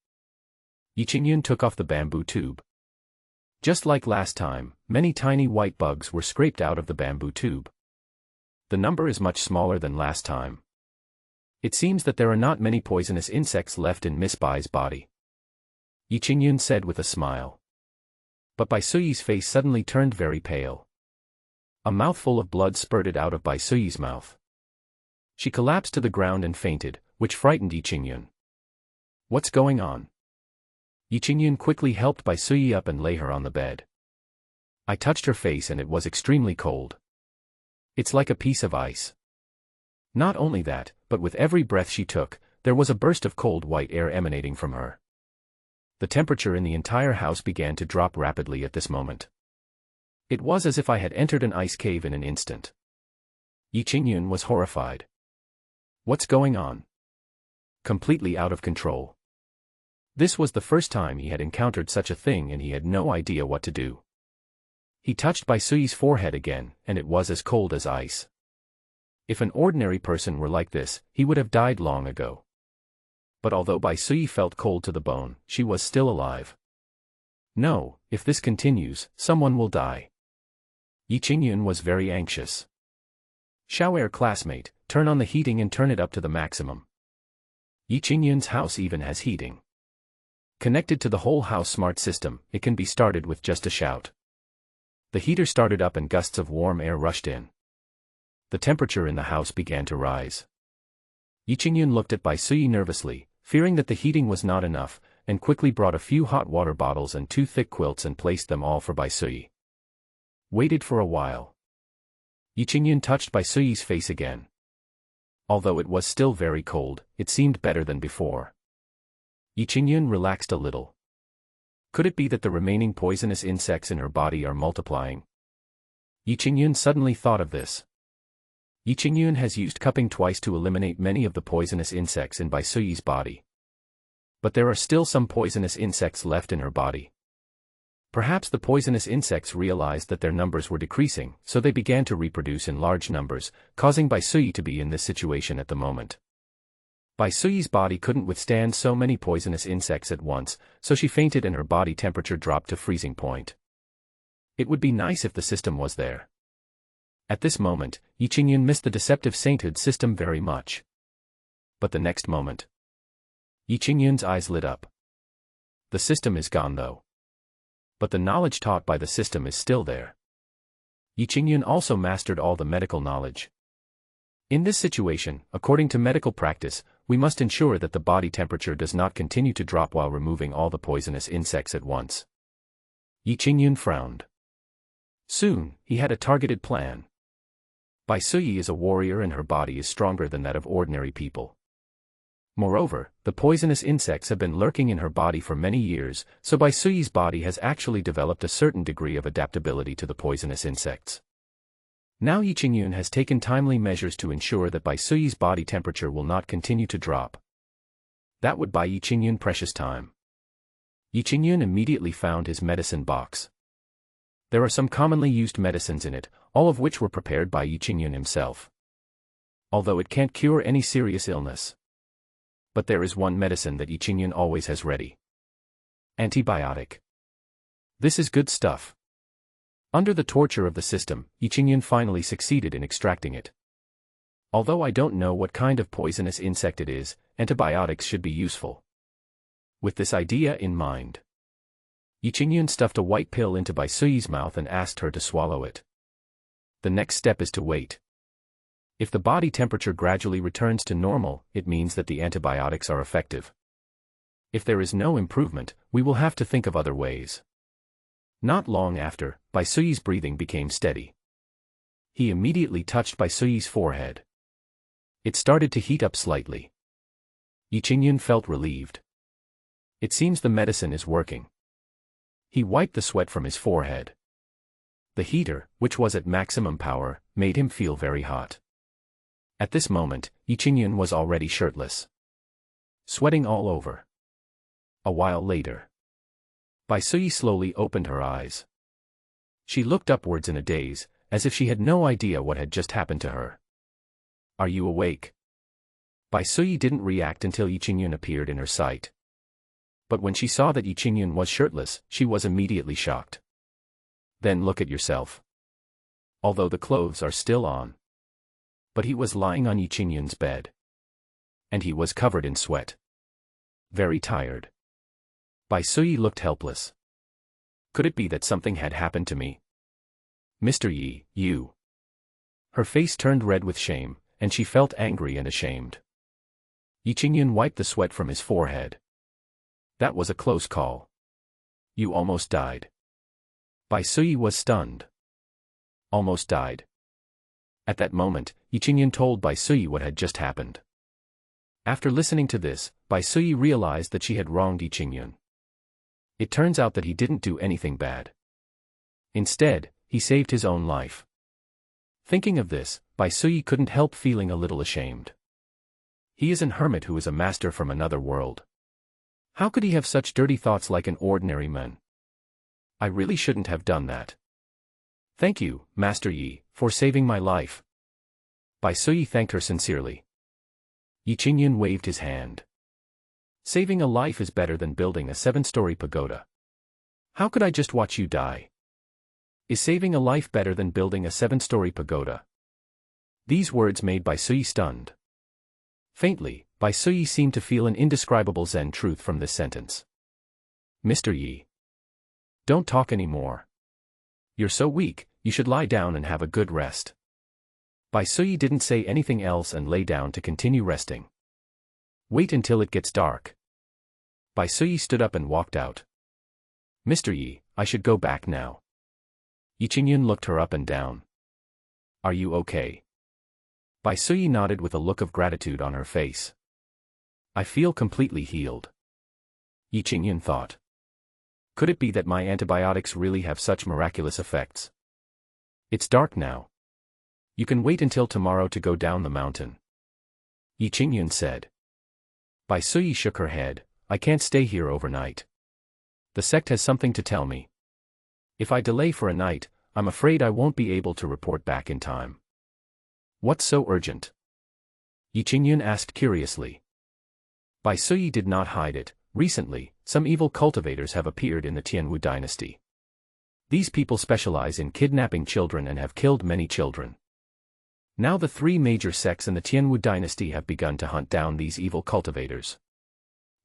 Yi Qingyun took off the bamboo tube. Just like last time, many tiny white bugs were scraped out of the bamboo tube. The number is much smaller than last time. It seems that there are not many poisonous insects left in Miss Bai's body, Yi Qingyun said with a smile. But Bai Suyi's face suddenly turned very pale. A mouthful of blood spurted out of Bai Suyi's mouth. She collapsed to the ground and fainted, which frightened Yi Qingyun. "What's going on?" Yi Qingyun quickly helped Bai Suyi up and lay her on the bed. "I touched her face and it was extremely cold. It's like a piece of ice." Not only that, but with every breath she took, there was a burst of cold white air emanating from her. The temperature in the entire house began to drop rapidly at this moment. It was as if I had entered an ice cave in an instant. Yi Qingyun was horrified. What's going on? Completely out of control. This was the first time he had encountered such a thing and he had no idea what to do. He touched Bai Suyi's forehead again, and it was as cold as ice. If an ordinary person were like this, he would have died long ago. But although Bai Suyi felt cold to the bone, she was still alive. No, if this continues, someone will die. Yi Qingyun was very anxious. Xiaoer classmate, turn on the heating and turn it up to the maximum. Yi Qingyun's house even has heating. Connected to the whole house smart system, it can be started with just a shout. The heater started up and gusts of warm air rushed in. The temperature in the house began to rise. Yi Qingyun looked at Bai Suyi nervously, fearing that the heating was not enough, and quickly brought a few hot water bottles and 2 thick quilts and placed them all for Bai Suyi. Waited for a while. Yi Qingyun touched Bai Suyi's face again. Although it was still very cold, it seemed better than before. Yi Qingyun relaxed a little. Could it be that the remaining poisonous insects in her body are multiplying? Yi Qingyun suddenly thought of this. Yi Qingyun has used cupping twice to eliminate many of the poisonous insects in Bai Suyi's body. But there are still some poisonous insects left in her body. Perhaps the poisonous insects realized that their numbers were decreasing, so they began to reproduce in large numbers, causing Bai Suyi to be in this situation at the moment. Bai Suyi's body couldn't withstand so many poisonous insects at once, so she fainted and her body temperature dropped to freezing point. It would be nice if the system was there. At this moment, Yi Qingyun missed the deceptive sainthood system very much. But the next moment, Yi Qingyun's eyes lit up. The system is gone though. But the knowledge taught by the system is still there. Yi Qingyun also mastered all the medical knowledge. In this situation, according to medical practice, we must ensure that the body temperature does not continue to drop while removing all the poisonous insects at once. Yi Qingyun frowned. Soon, he had a targeted plan. Bai Suyi is a warrior and her body is stronger than that of ordinary people. Moreover, the poisonous insects have been lurking in her body for many years, so Bai Suyi's body has actually developed a certain degree of adaptability to the poisonous insects. Now Yi Qingyun has taken timely measures to ensure that Bai Suyi's body temperature will not continue to drop. That would buy Yi Qingyun precious time. Yi Qingyun immediately found his medicine box. There are some commonly used medicines in it, all of which were prepared by Yi Qingyun himself. Although it can't cure any serious illness. But there is one medicine that Yi Qingyun always has ready. Antibiotic. This is good stuff. Under the torture of the system, Yi Qingyun finally succeeded in extracting it. Although I don't know what kind of poisonous insect it is, antibiotics should be useful. With this idea in mind, Yi Qingyun stuffed a white pill into Bai Suyi's mouth and asked her to swallow it. The next step is to wait. If the body temperature gradually returns to normal, it means that the antibiotics are effective. If there is no improvement, we will have to think of other ways. Not long after, Bai Suyi's breathing became steady. He immediately touched Bai Suyi's forehead. It started to heat up slightly. Yi Qingyun felt relieved. It seems the medicine is working. He wiped the sweat from his forehead. The heater, which was at maximum power, made him feel very hot. At this moment, Yi Qingyun was already shirtless, sweating all over. A while later, Bai Suyi slowly opened her eyes. She looked upwards in a daze, as if she had no idea what had just happened to her. Are you awake? Bai Suyi didn't react until Yi Qingyun appeared in her sight. But when she saw that Yi Qingyun was shirtless, she was immediately shocked. Then look at yourself. Although the clothes are still on. But he was lying on Yi Qingyun's bed. And he was covered in sweat. Very tired. Bai Suyi looked helpless. Could it be that something had happened to me? Mr. Yi, you. Her face turned red with shame, and she felt angry and ashamed. Yi Qingyun wiped the sweat from his forehead. That was a close call. You almost died. Bai Suyi was stunned. Almost died. At that moment, Yi Qingyun told Bai Suyi what had just happened. After listening to this, Bai Suyi realized that she had wronged Yi Qingyun. It turns out that he didn't do anything bad. Instead, he saved his own life. Thinking of this, Bai Suyi couldn't help feeling a little ashamed. He is an hermit who is a master from another world. How could he have such dirty thoughts like an ordinary man? I really shouldn't have done that. Thank you, Master Yi, for saving my life. Bai Suyi thanked her sincerely. Yi Qingyun waved his hand. Saving a life is better than building a 7-story pagoda. How could I just watch you die? Is saving a life better than building a 7-story pagoda? These words made Bai Suyi stunned. Faintly, Bai Suyi seemed to feel an indescribable Zen truth from this sentence. Mr. Yi. Don't talk anymore. You're so weak, you should lie down and have a good rest. Bai Suyi didn't say anything else and lay down to continue resting. Wait until it gets dark. Bai Suyi stood up and walked out. Mr. Yi, I should go back now. Yi Qingyun looked her up and down. Are you okay? Bai Suyi nodded with a look of gratitude on her face. I feel completely healed. Yi Qingyun thought. Could it be that my antibiotics really have such miraculous effects? It's dark now. You can wait until tomorrow to go down the mountain. Yi Qingyun said. Bai Suyi shook her head. I can't stay here overnight. The sect has something to tell me. If I delay for a night, I'm afraid I won't be able to report back in time. What's so urgent? Yi Qingyun asked curiously. Bai Suyi did not hide it. Recently, some evil cultivators have appeared in the Tianwu dynasty. These people specialize in kidnapping children and have killed many children. Now the 3 major sects in the Tianwu dynasty have begun to hunt down these evil cultivators.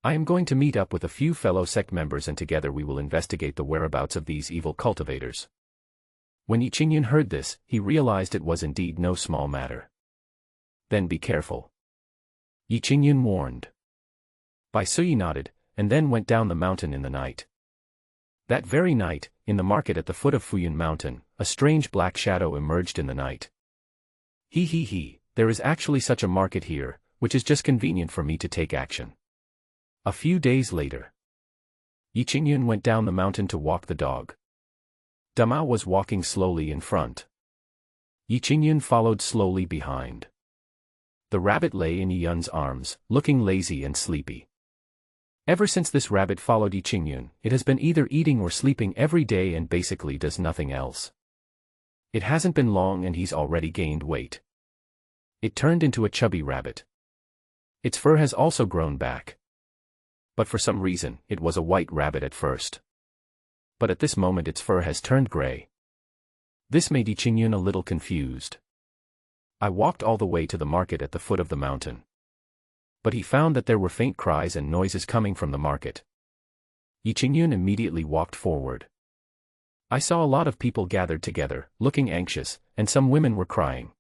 I am going to meet up with a few fellow sect members and together we will investigate the whereabouts of these evil cultivators. When Yi Qingyun heard this, he realized it was indeed no small matter. Then be careful. Yi Qingyun warned. Bai Suyi nodded, and then went down the mountain in the night. That very night, in the market at the foot of Fuyun Mountain, a strange black shadow emerged in the night. He, there is actually such a market here, which is just convenient for me to take action. A few days later, Yi Qingyun went down the mountain to walk the dog. Damao was walking slowly in front. Yi Qingyun followed slowly behind. The rabbit lay in Yi Yun's arms, looking lazy and sleepy. Ever since this rabbit followed Yi Qingyun, it has been either eating or sleeping every day and basically does nothing else. It hasn't been long and he's already gained weight. It turned into a chubby rabbit. Its fur has also grown back. But for some reason, it was a white rabbit at first. But at this moment its fur has turned gray. This made Yi Qingyun a little confused. I walked all the way to the market at the foot of the mountain. But he found that there were faint cries and noises coming from the market. Yi Qingyun immediately walked forward. I saw a lot of people gathered together, looking anxious, and some women were crying.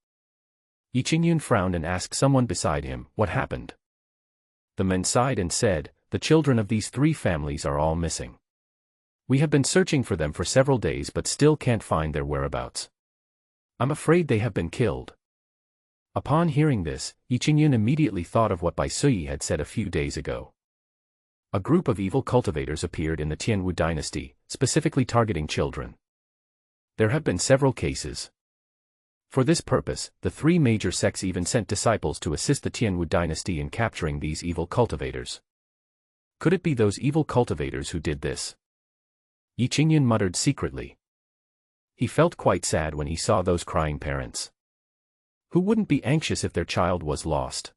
Yi Qingyun frowned and asked someone beside him, what happened? The men sighed and said, the children of these 3 families are all missing. We have been searching for them for several days but still can't find their whereabouts. I'm afraid they have been killed. Upon hearing this, Yi Qingyun immediately thought of what Bai Suyi had said a few days ago. A group of evil cultivators appeared in the Tianwu dynasty, specifically targeting children. There have been several cases. For this purpose, the 3 major sects even sent disciples to assist the Tianwu dynasty in capturing these evil cultivators. Could it be those evil cultivators who did this? Yi Qingyun muttered secretly. He felt quite sad when he saw those crying parents. Who wouldn't be anxious if their child was lost?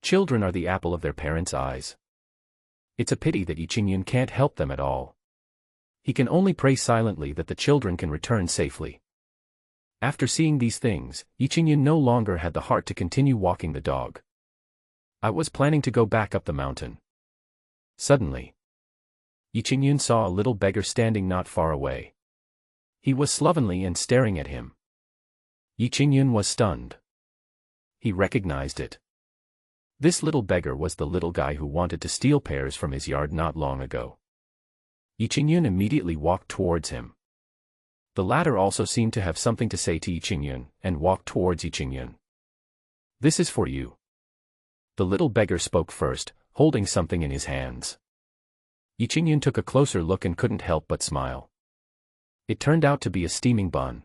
Children are the apple of their parents' eyes. It's a pity that Yi Qingyun can't help them at all. He can only pray silently that the children can return safely. After seeing these things, Yi Qingyun no longer had the heart to continue walking the dog. I was planning to go back up the mountain. Suddenly, Yi Qingyun saw a little beggar standing not far away. He was slovenly and staring at him. Yi Qingyun was stunned. He recognized it. This little beggar was the little guy who wanted to steal pears from his yard not long ago. Yi Qingyun immediately walked towards him. The latter also seemed to have something to say to Yi Qingyun, and walked towards Yi Qingyun. This is for you. The little beggar spoke first, holding something in his hands. Yi Qingyun took a closer look and couldn't help but smile. It turned out to be a steaming bun.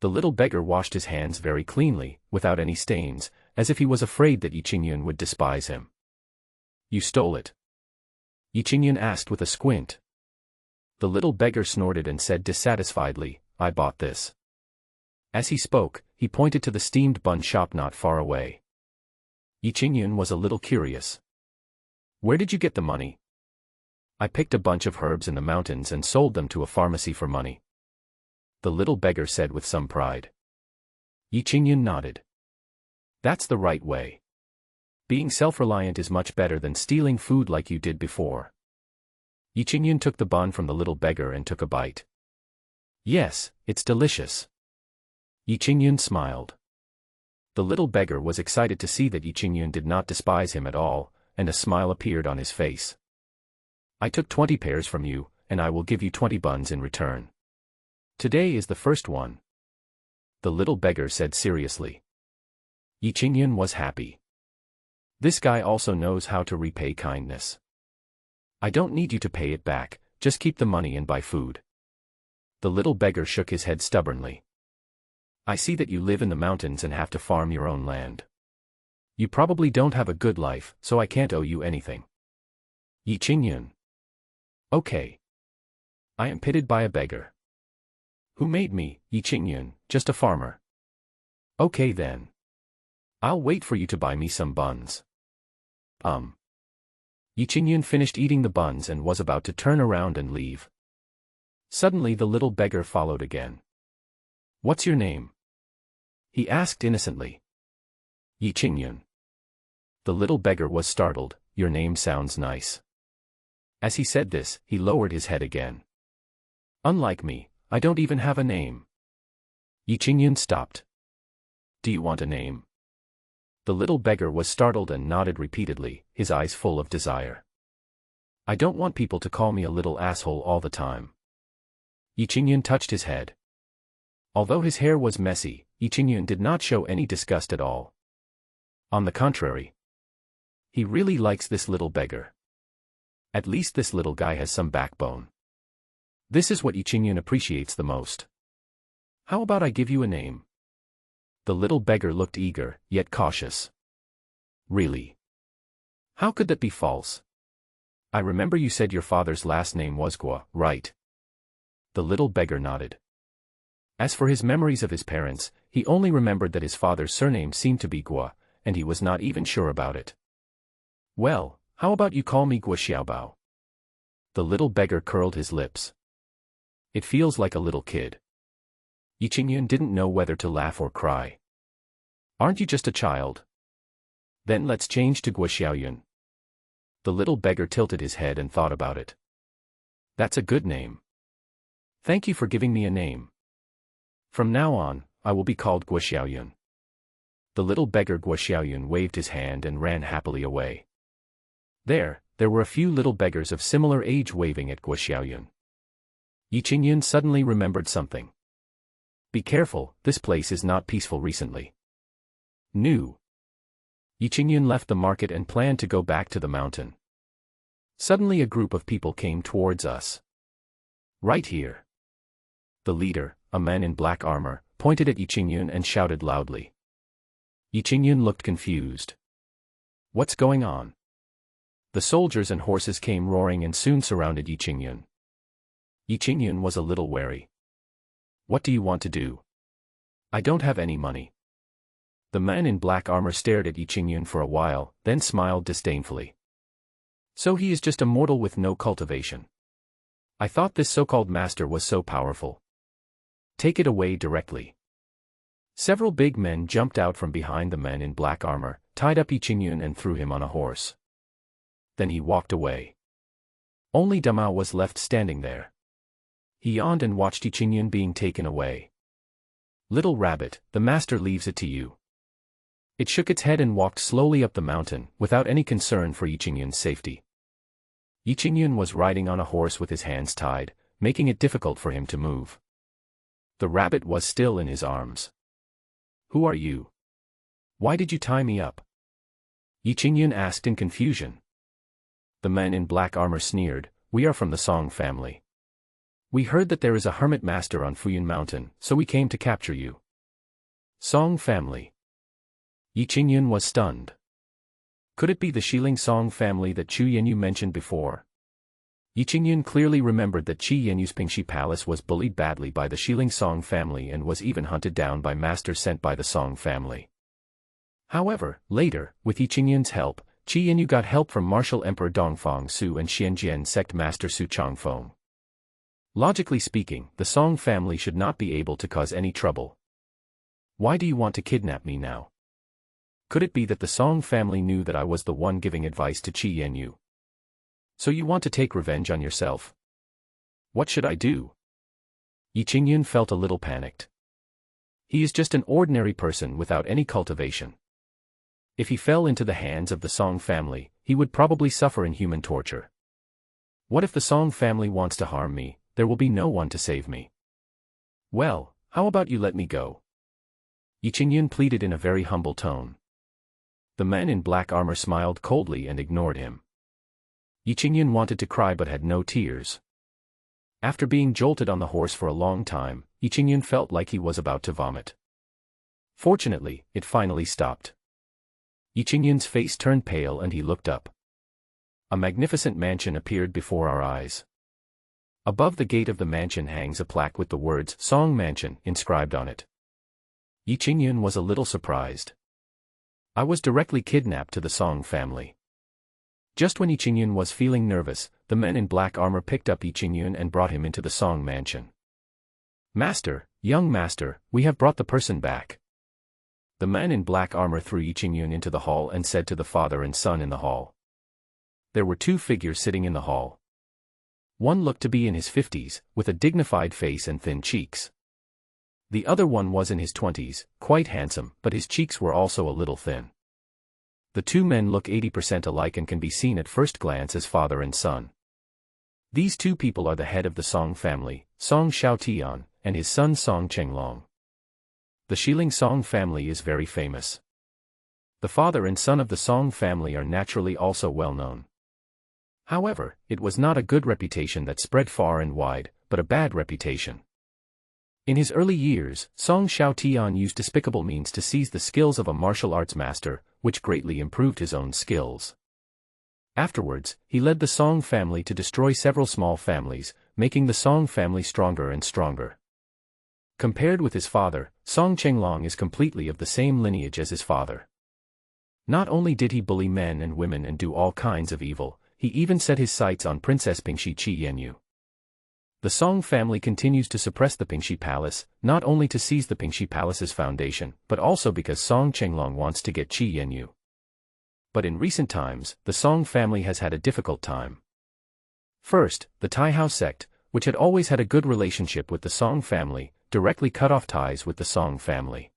The little beggar washed his hands very cleanly, without any stains, as if he was afraid that Yi Qingyun would despise him. You stole it? Yi Qingyun asked with a squint. The little beggar snorted and said dissatisfiedly, I bought this. As he spoke, he pointed to the steamed bun shop not far away. Yi Qingyun was a little curious. Where did you get the money? I picked a bunch of herbs in the mountains and sold them to a pharmacy for money. The little beggar said with some pride. Yi Qingyun nodded. That's the right way. Being self-reliant is much better than stealing food like you did before. Yi Qingyun took the bun from the little beggar and took a bite. Yes, it's delicious. Yi Qingyun smiled. The little beggar was excited to see that Yi Qingyun did not despise him at all, and a smile appeared on his face. I took 20 pears from you, and I will give you 20 buns in return. Today is the first one. The little beggar said seriously. Yi Qingyun was happy. This guy also knows how to repay kindness. I don't need you to pay it back, just keep the money and buy food. The little beggar shook his head stubbornly. I see that you live in the mountains and have to farm your own land. You probably don't have a good life, so I can't owe you anything. Yi Qingyun. Okay. I am pitted by a beggar. Who made me, Yi Qingyun, just a farmer? Okay then. I'll wait for you to buy me some buns. Yi Qingyun finished eating the buns and was about to turn around and leave. Suddenly the little beggar followed again. What's your name? He asked innocently. Yi Qingyun. The little beggar was startled. Your name sounds nice. As he said this, he lowered his head again. Unlike me, I don't even have a name. Yi Qingyun stopped. Do you want a name? The little beggar was startled and nodded repeatedly, his eyes full of desire. I don't want people to call me a little asshole all the time. Yi Qingyun touched his head. Although his hair was messy, Yi Qingyun did not show any disgust at all. On the contrary. He really likes this little beggar. At least this little guy has some backbone. This is what Yi Qingyun appreciates the most. How about I give you a name? The little beggar looked eager, yet cautious. Really? How could that be false? I remember you said your father's last name was Guo, right? The little beggar nodded. As for his memories of his parents, he only remembered that his father's surname seemed to be Guo, and he was not even sure about it. Well, how about you call me Guo Xiaobao? The little beggar curled his lips. It feels like a little kid. Yi Qingyun didn't know whether to laugh or cry. Aren't you just a child? Then let's change to Guo Xiaoyun. The little beggar tilted his head and thought about it. That's a good name. Thank you for giving me a name. From now on, I will be called Guo Xiaoyun. The little beggar Guo Xiaoyun waved his hand and ran happily away. There were a few little beggars of similar age waving at Guo Xiaoyun. Yi Qingyun suddenly remembered something. Be careful, this place is not peaceful recently. Yi Qingyun left the market and planned to go back to the mountain. Suddenly a group of people came towards us. Right here. The leader, a man in black armor, pointed at Yi Qingyun and shouted loudly. Yi Qingyun looked confused. What's going on? The soldiers and horses came roaring and soon surrounded Yi Qingyun. Yi Qingyun was a little wary. What do you want to do? I don't have any money. The man in black armor stared at Yi Qingyun for a while, then smiled disdainfully. So he is just a mortal with no cultivation. I thought this so-called master was so powerful. Take it away directly. Several big men jumped out from behind the man in black armor, tied up Yi Qingyun and threw him on a horse. Then he walked away. Only Damao was left standing there. He yawned and watched Yi Qingyun being taken away. Little rabbit, the master leaves it to you. It shook its head and walked slowly up the mountain, without any concern for Yi Qingyun's safety. Yi Qingyun was riding on a horse with his hands tied, making it difficult for him to move. The rabbit was still in his arms. Who are you? Why did you tie me up? Yi Qingyun asked in confusion. The man in black armor sneered, we are from the Song family. We heard that there is a hermit master on Fuyun Mountain, so we came to capture you. Song family. Yi Qingyun was stunned. Could it be the Xiling Song family that Chu Yanyu mentioned before? Yi Qingyun clearly remembered that Qi Yanyu's Pingxi Palace was bullied badly by the Xiling Song family and was even hunted down by masters sent by the Song family. However, later, with Yi Qingyun's help, Qi Yanyu got help from martial Emperor Dongfang Su and Xianjian sect master Su Changfeng. Logically speaking, the Song family should not be able to cause any trouble. Why do you want to kidnap me now? Could it be that the Song family knew that I was the one giving advice to Qi Yanyu? So you want to take revenge on yourself? What should I do? Yi Qingyun felt a little panicked. He is just an ordinary person without any cultivation. If he fell into the hands of the Song family, he would probably suffer inhuman torture. What if the Song family wants to harm me? There will be no one to save me. Well, how about you let me go? Yi Qingyun pleaded in a very humble tone. The man in black armor smiled coldly and ignored him. Yi Qingyun wanted to cry but had no tears. After being jolted on the horse for a long time, Yi Qingyun felt like he was about to vomit. Fortunately, it finally stopped. Yi Qingyun's face turned pale and he looked up. A magnificent mansion appeared before our eyes. Above the gate of the mansion hangs a plaque with the words Song Mansion inscribed on it. Yi Qingyun was a little surprised. I was directly kidnapped to the Song family. Just when Yi Qingyun was feeling nervous, the men in black armor picked up Yi Qingyun and brought him into the Song Mansion. Master, young master, we have brought the person back. The man in black armor threw Yi Qingyun into the hall and said to the father and son in the hall. There were two figures sitting in the hall. One looked to be in his 50s, with a dignified face and thin cheeks. The other one was in his 20s, quite handsome, but his cheeks were also a little thin. The two men look 80% alike and can be seen at first glance as father and son. These two people are the head of the Song family, Song Xiaotian, and his son Song Chenglong. The Xiling Song family is very famous. The father and son of the Song family are naturally also well known. However, it was not a good reputation that spread far and wide, but a bad reputation. In his early years, Song Xiaotian used despicable means to seize the skills of a martial arts master, which greatly improved his own skills. Afterwards, he led the Song family to destroy several small families, making the Song family stronger and stronger. Compared with his father, Song Chenglong is completely of the same lineage as his father. Not only did he bully men and women and do all kinds of evil, he even set his sights on Princess Pingxi Qi Yanyu. The Song family continues to suppress the Pingxi Palace, not only to seize the Pingxi Palace's foundation, but also because Song Chenglong wants to get Qi Yanyu. But in recent times, the Song family has had a difficult time. First, the Taihao sect, which had always had a good relationship with the Song family, directly cut off ties with the Song family.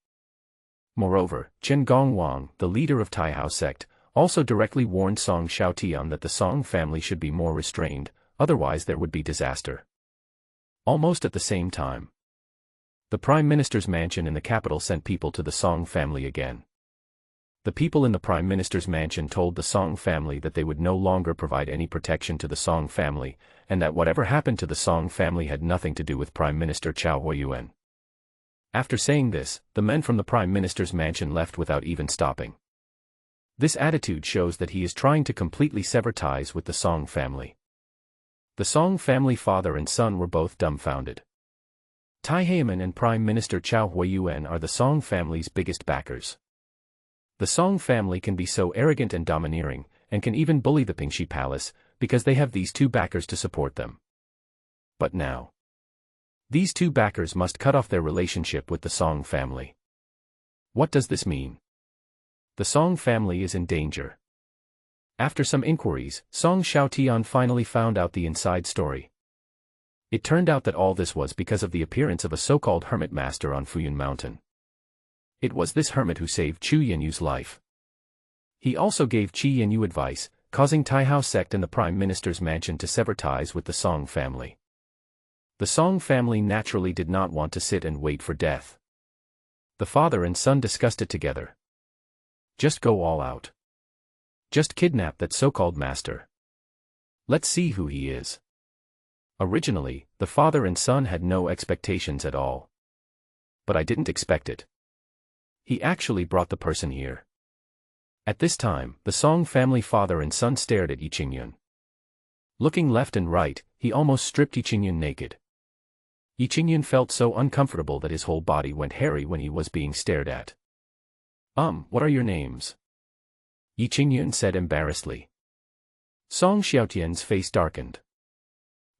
Moreover, Chen Gongwang, the leader of Taihao sect, also directly warned Song Xiaotian that the Song family should be more restrained, otherwise there would be disaster. Almost at the same time, the Prime Minister's mansion in the capital sent people to the Song family again. The people in the Prime Minister's mansion told the Song family that they would no longer provide any protection to the Song family, and that whatever happened to the Song family had nothing to do with Prime Minister Chao Huiyuan. After saying this, the men from the Prime Minister's mansion left without even stopping. This attitude shows that he is trying to completely sever ties with the Song family. The Song family father and son were both dumbfounded. Tai Heiman and Prime Minister Chao Huiyuan are the Song family's biggest backers. The Song family can be so arrogant and domineering, and can even bully the Pingxi Palace, because they have these two backers to support them. But now, these two backers must cut off their relationship with the Song family. What does this mean? The Song family is in danger. After some inquiries, Song Xiaotian finally found out the inside story. It turned out that all this was because of the appearance of a so-called hermit master on Fuyun Mountain. It was this hermit who saved Chu Yanyu's life. He also gave Qi Yanyu advice, causing Taihao sect and the Prime Minister's mansion to sever ties with the Song family. The Song family naturally did not want to sit and wait for death. The father and son discussed it together. Just go all out. Just kidnap that so-called master. Let's see who he is. Originally, the father and son had no expectations at all. But I didn't expect it. He actually brought the person here. At this time, the Song family father and son stared at Yi Qingyun. Looking left and right, he almost stripped Yi Qingyun naked. Yi Qingyun felt so uncomfortable that his whole body went hairy when he was being stared at. What are your names?" Yi Qingyun said embarrassedly. Song Xiaotian's face darkened.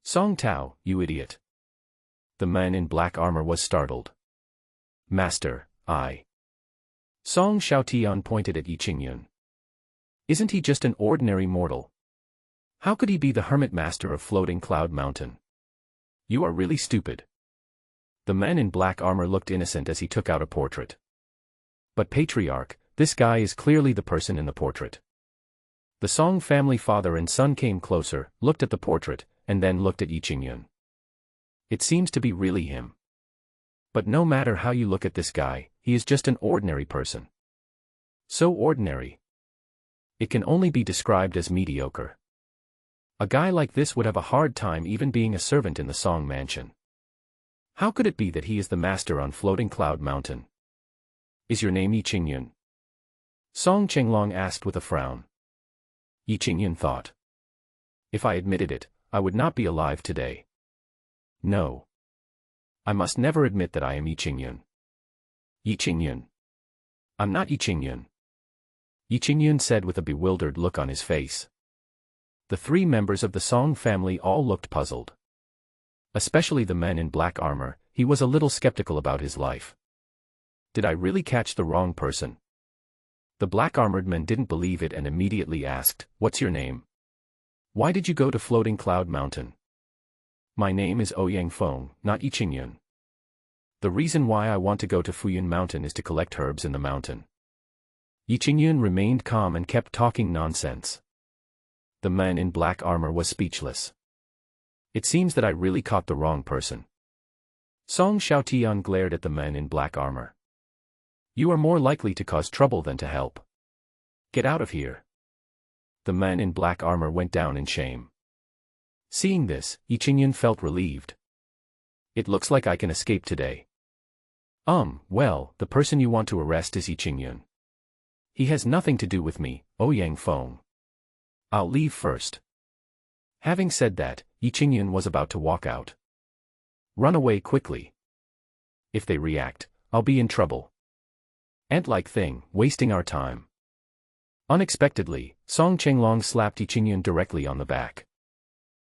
"Song Tao, you idiot." The man in black armor was startled. "Master, I." Song Xiaotian pointed at Yi Qingyun. "Isn't he just an ordinary mortal? How could he be the hermit master of Floating Cloud Mountain? You are really stupid." The man in black armor looked innocent as he took out a portrait. "But Patriarch, this guy is clearly the person in the portrait." The Song family father and son came closer, looked at the portrait, and then looked at Yi Qingyun. "It seems to be really him. But no matter how you look at this guy, he is just an ordinary person. So ordinary. It can only be described as mediocre. A guy like this would have a hard time even being a servant in the Song mansion. How could it be that he is the master on Floating Cloud Mountain? Is your name Yi Qingyun?" Song Chenglong asked with a frown. Yi Qingyun thought. If I admitted it, I would not be alive today. No. I must never admit that I am Yi Qingyun. Yi Qingyun. I'm not Yi Qingyun. Yi Qingyun said with a bewildered look on his face. The three members of the Song family all looked puzzled. Especially the man in black armor, he was a little skeptical about his life. Did I really catch the wrong person? The black-armored man didn't believe it and immediately asked, "What's your name? Why did you go to Floating Cloud Mountain?" "My name is Ouyang Feng, not Yi Qingyun. The reason why I want to go to Fuyun Mountain is to collect herbs in the mountain." Yi Qingyun remained calm and kept talking nonsense. The man in black armor was speechless. It seems that I really caught the wrong person. Song Xiaotian glared at the man in black armor. You are more likely to cause trouble than to help. Get out of here. The man in black armor went down in shame. Seeing this, Yi Qingyun felt relieved. It looks like I can escape today. Well, the person you want to arrest is Yi Qingyun. He has nothing to do with me, Ouyang Feng. I'll leave first. Having said that, Yi Qingyun was about to walk out. Run away quickly. If they react, I'll be in trouble. Ant-like thing, wasting our time. Unexpectedly, Song Chenglong slapped Yi Qingyun directly on the back.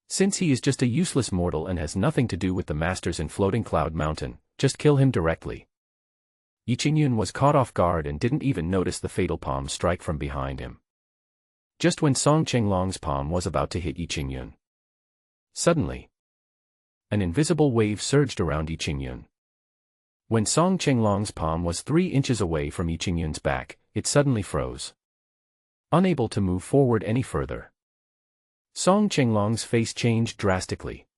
Since he is just a useless mortal and has nothing to do with the masters in Floating Cloud Mountain, just kill him directly. Yi Qingyun was caught off guard and didn't even notice the fatal palm strike from behind him. Just when Song Chenglong's palm was about to hit Yi Qingyun. Suddenly, an invisible wave surged around Yi Qingyun. When Song Chenglong's palm was 3 inches away from Yi Qingyun's back, it suddenly froze. Unable to move forward any further. Song Chenglong's face changed drastically.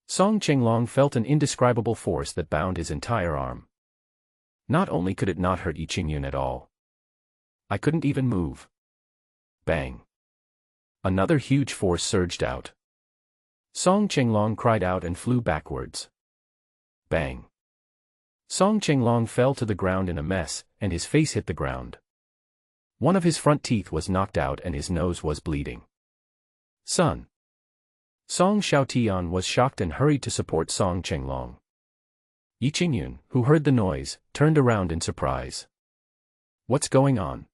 Song Chenglong felt an indescribable force that bound his entire arm. Not only could it not hurt Yi Qingyun at all, I couldn't even move. Bang. Another huge force surged out. Song Chenglong cried out and flew backwards. Bang. Song Chenglong fell to the ground in a mess, and his face hit the ground. One of his front teeth was knocked out and his nose was bleeding. Son. Song Xiaotian was shocked and hurried to support Song Chenglong. Yi Qingyun, who heard the noise, turned around in surprise. What's going on?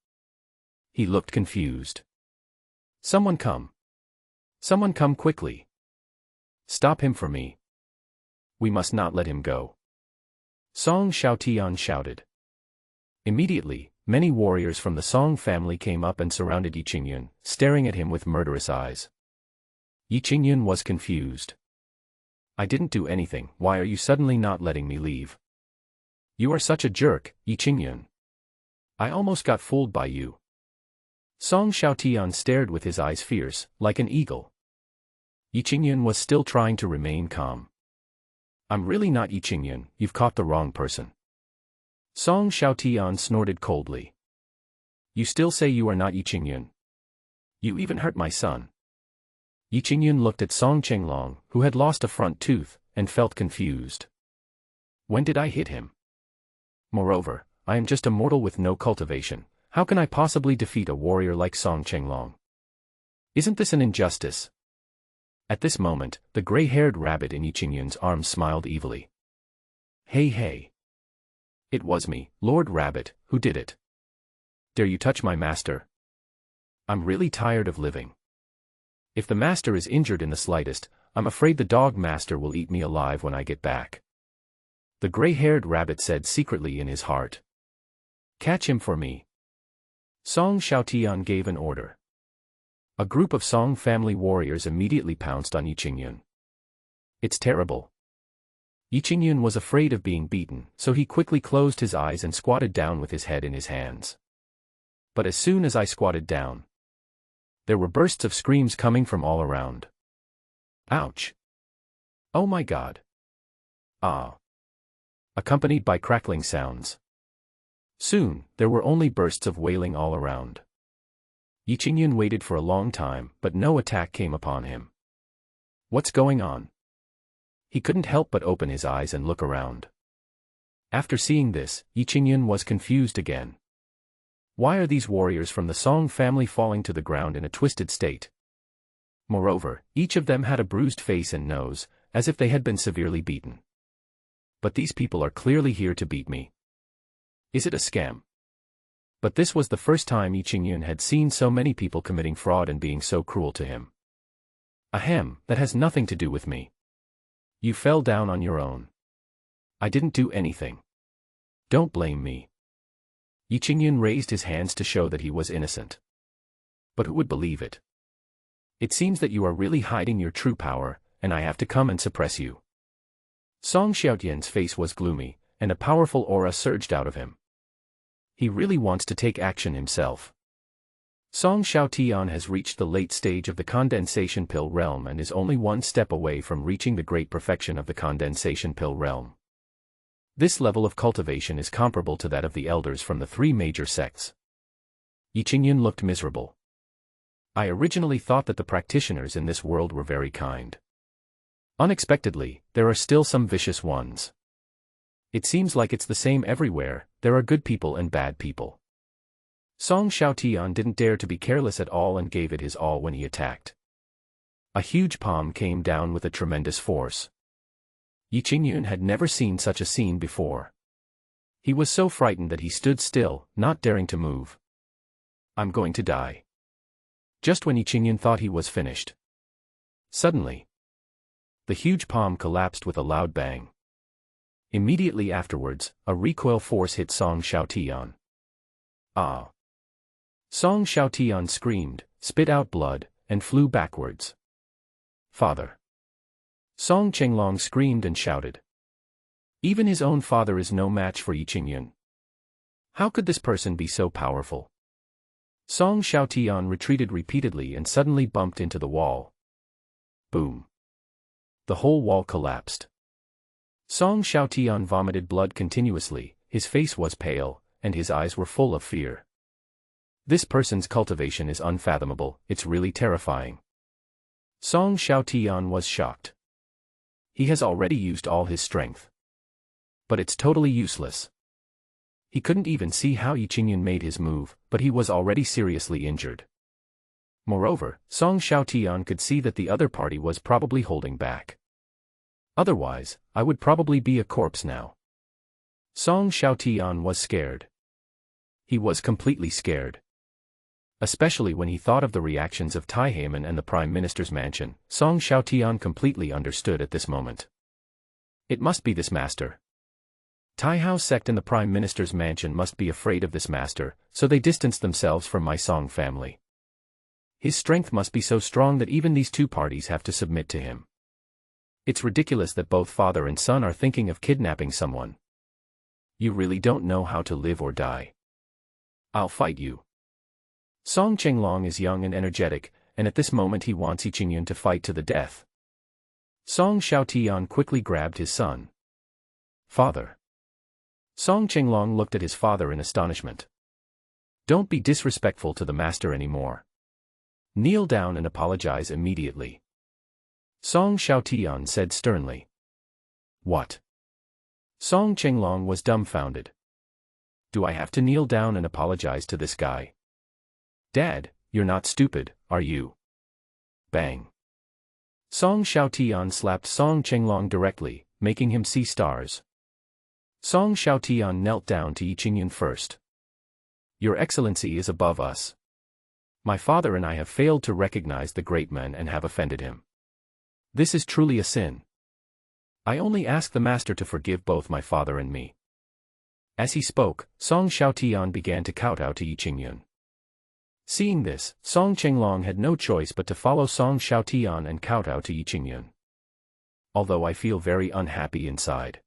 He looked confused. Someone come. Someone come quickly. Stop him for me. We must not let him go. Song Xiaotian shouted. Immediately, many warriors from the Song family came up and surrounded Yi Qingyun, staring at him with murderous eyes. Yi Qingyun was confused. I didn't do anything, why are you suddenly not letting me leave? You are such a jerk, Yi Qingyun. I almost got fooled by you. Song Xiaotian stared with his eyes fierce, like an eagle. Yi Qingyun was still trying to remain calm. I'm really not Yi Qingyun, you've caught the wrong person. Song Xiaotian snorted coldly. You still say you are not Yi Qingyun. You even hurt my son. Yi Qingyun looked at Song Chenglong, who had lost a front tooth, and felt confused. When did I hit him? Moreover, I am just a mortal with no cultivation. How can I possibly defeat a warrior like Song Chenglong? Isn't this an injustice? At this moment, the gray-haired rabbit in Yi Qingyun's arms smiled evilly. Hey hey! It was me, Lord Rabbit, who did it. Dare you touch my master? I'm really tired of living. If the master is injured in the slightest, I'm afraid the dog master will eat me alive when I get back. The gray-haired rabbit said secretly in his heart. Catch him for me. Song Xiaotian gave an order. A group of Song family warriors immediately pounced on Yi Qingyun. It's terrible. Yi Qingyun was afraid of being beaten, so he quickly closed his eyes and squatted down with his head in his hands. But as soon as I squatted down, there were bursts of screams coming from all around. Ouch! Oh my God! Ah! Accompanied by crackling sounds. Soon, there were only bursts of wailing all around. Yi Qingyun waited for a long time, but no attack came upon him. What's going on? He couldn't help but open his eyes and look around. After seeing this, Yi Qingyun was confused again. Why are these warriors from the Song family falling to the ground in a twisted state? Moreover, each of them had a bruised face and nose, as if they had been severely beaten. But these people are clearly here to beat me. Is it a scam? But this was the first time Yi Qingyun had seen so many people committing fraud and being so cruel to him. Ahem, that has nothing to do with me. You fell down on your own. I didn't do anything. Don't blame me. Yi Qingyun raised his hands to show that he was innocent. But who would believe it? It seems that you are really hiding your true power, and I have to come and suppress you. Song Xiaotian's face was gloomy, and a powerful aura surged out of him. He really wants to take action himself. Song Xiaotian has reached the late stage of the condensation pill realm and is only one step away from reaching the great perfection of the condensation pill realm. This level of cultivation is comparable to that of the elders from the three major sects. Yi Qingyun looked miserable. I originally thought that the practitioners in this world were very kind. Unexpectedly, there are still some vicious ones. It seems like it's the same everywhere, there are good people and bad people. Song Xiaotian didn't dare to be careless at all and gave it his all when he attacked. A huge palm came down with a tremendous force. Yi Qingyun had never seen such a scene before. He was so frightened that he stood still, not daring to move. I'm going to die. Just when Yi Qingyun thought he was finished. Suddenly, the huge palm collapsed with a loud bang. Immediately afterwards, a recoil force hit Song Xiaotian. Ah! Song Xiaotian screamed, spit out blood, and flew backwards. Father! Song Chenglong screamed and shouted. Even his own father is no match for Yi Qingyun. How could this person be so powerful? Song Xiaotian retreated repeatedly and suddenly bumped into the wall. Boom! The whole wall collapsed. Song Xiaotian vomited blood continuously, his face was pale, and his eyes were full of fear. This person's cultivation is unfathomable, it's really terrifying. Song Xiaotian was shocked. He has already used all his strength. But it's totally useless. He couldn't even see how Yi Qingyun made his move, but he was already seriously injured. Moreover, Song Xiaotian could see that the other party was probably holding back. Otherwise, I would probably be a corpse now. Song Xiaotian was scared. He was completely scared. Especially when he thought of the reactions of Tai Heiman and the Prime Minister's mansion, Song Xiaotian completely understood at this moment. It must be this master. Tai Hao sect and the Prime Minister's mansion must be afraid of this master, so they distanced themselves from my Song family. His strength must be so strong that even these two parties have to submit to him. It's ridiculous that both father and son are thinking of kidnapping someone. You really don't know how to live or die. I'll fight you. Song Chenglong is young and energetic, and at this moment he wants Yi Qingyun to fight to the death. Song Xiaotian quickly grabbed his son. Father. Song Chenglong looked at his father in astonishment. Don't be disrespectful to the master anymore. Kneel down and apologize immediately. Song Xiaotian said sternly. What? Song Chenglong was dumbfounded. Do I have to kneel down and apologize to this guy? Dad, you're not stupid, are you? Bang. Song Xiaotian slapped Song Chenglong directly, making him see stars. Song Xiaotian knelt down to Yi Qingyun first. Your Excellency is above us. My father and I have failed to recognize the great man and have offended him. This is truly a sin. I only ask the master to forgive both my father and me. As he spoke, Song Xiaotian began to kowtow to Yi Qingyun. Seeing this, Song Chenglong had no choice but to follow Song Xiaotian and kowtow to Yi Qingyun. Although I feel very unhappy inside.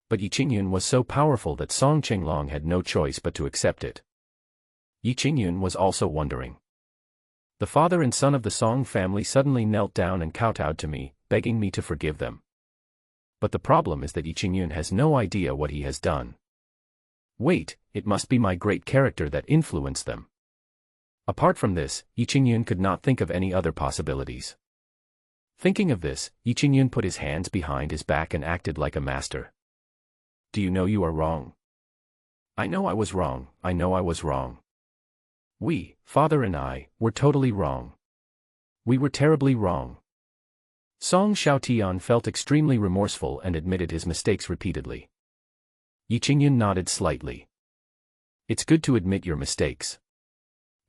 But Yi Qingyun was so powerful that Song Chenglong had no choice but to accept it. Yi Qingyun was also wondering. The father and son of the Song family suddenly knelt down and kowtowed to me, begging me to forgive them. But the problem is that Yi Qingyun has no idea what he has done. Wait, it must be my great character that influenced them. Apart from this, Yi Qingyun could not think of any other possibilities. Thinking of this, Yi Qingyun put his hands behind his back and acted like a master. Do you know you are wrong? I know I was wrong, I know I was wrong. We, father and I, were totally wrong. We were terribly wrong. Song Xiaotian felt extremely remorseful and admitted his mistakes repeatedly. Yi Qingyun nodded slightly. It's good to admit your mistakes.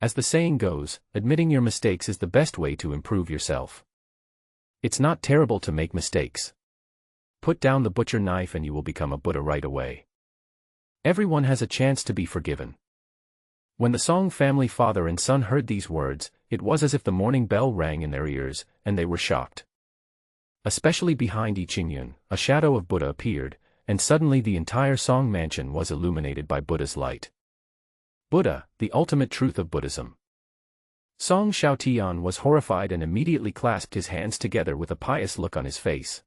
As the saying goes, admitting your mistakes is the best way to improve yourself. It's not terrible to make mistakes. Put down the butcher knife and you will become a Buddha right away. Everyone has a chance to be forgiven. When the Song family father and son heard these words, it was as if the morning bell rang in their ears, and they were shocked. Especially behind Yi Qingyun, a shadow of Buddha appeared, and suddenly the entire Song mansion was illuminated by Buddha's light. Buddha, the ultimate truth of Buddhism. Song Xiaotian was horrified and immediately clasped his hands together with a pious look on his face.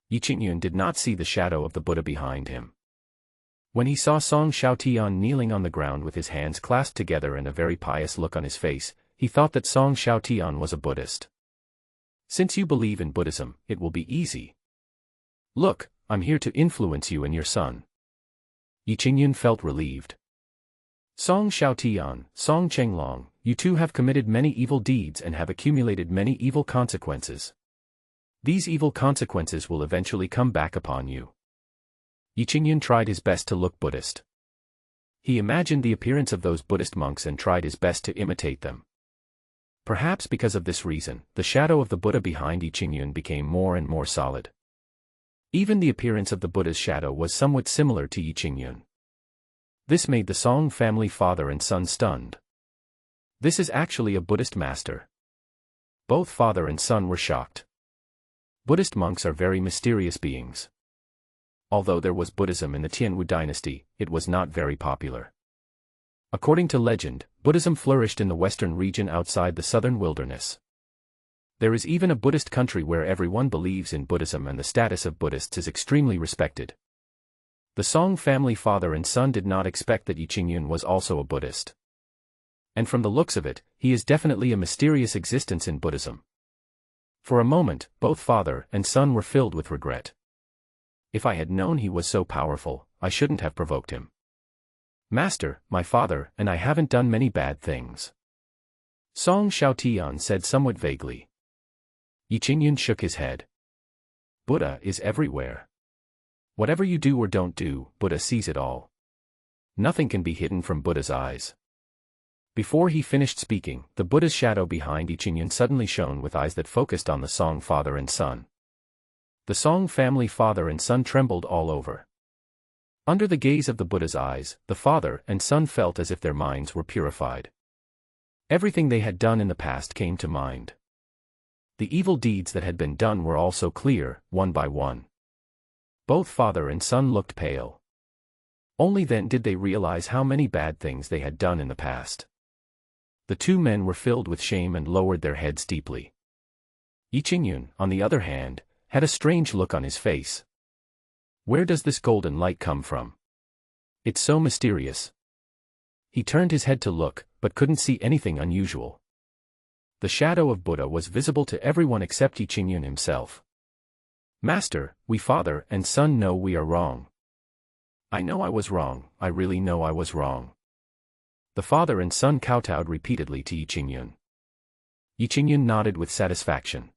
Yi Qingyun did not see the shadow of the Buddha behind him. When he saw Song Xiaotian kneeling on the ground with his hands clasped together and a very pious look on his face, he thought that Song Xiaotian was a Buddhist. Since you believe in Buddhism, it will be easy. Look, I'm here to influence you and your son. Yi Qingyun felt relieved. Song Xiaotian, Song Chenglong, you two have committed many evil deeds and have accumulated many evil consequences. These evil consequences will eventually come back upon you. Yi Qingyun tried his best to look Buddhist. He imagined the appearance of those Buddhist monks and tried his best to imitate them. Perhaps because of this reason, the shadow of the Buddha behind Yi Qingyun became more and more solid. Even the appearance of the Buddha's shadow was somewhat similar to Yi Qingyun. This made the Song family father and son stunned. This is actually a Buddhist master. Both father and son were shocked. Buddhist monks are very mysterious beings. Although there was Buddhism in the Tianwu dynasty, it was not very popular. According to legend, Buddhism flourished in the western region outside the southern wilderness. There is even a Buddhist country where everyone believes in Buddhism and the status of Buddhists is extremely respected. The Song family father and son did not expect that Yi Qingyun was also a Buddhist. And from the looks of it, he is definitely a mysterious existence in Buddhism. For a moment, both father and son were filled with regret. If I had known he was so powerful, I shouldn't have provoked him. Master, my father and I haven't done many bad things. Song Xiaotian said somewhat vaguely. Yi Qingyun shook his head. Buddha is everywhere. Whatever you do or don't do, Buddha sees it all. Nothing can be hidden from Buddha's eyes. Before he finished speaking, the Buddha's shadow behind Yi Qingyun suddenly shone with eyes that focused on the Song father and son. The Song family father and son trembled all over. Under the gaze of the Buddha's eyes, the father and son felt as if their minds were purified. Everything they had done in the past came to mind. The evil deeds that had been done were also clear, one by one. Both father and son looked pale. Only then did they realize how many bad things they had done in the past. The two men were filled with shame and lowered their heads deeply. Yi Qingyun, on the other hand, had a strange look on his face. Where does this golden light come from? It's so mysterious. He turned his head to look, but couldn't see anything unusual. The shadow of Buddha was visible to everyone except Yi Qingyun himself. Master, we father and son know we are wrong. I know I was wrong, I really know I was wrong. The father and son kowtowed repeatedly to Yi Qingyun. Yi Qingyun nodded with satisfaction.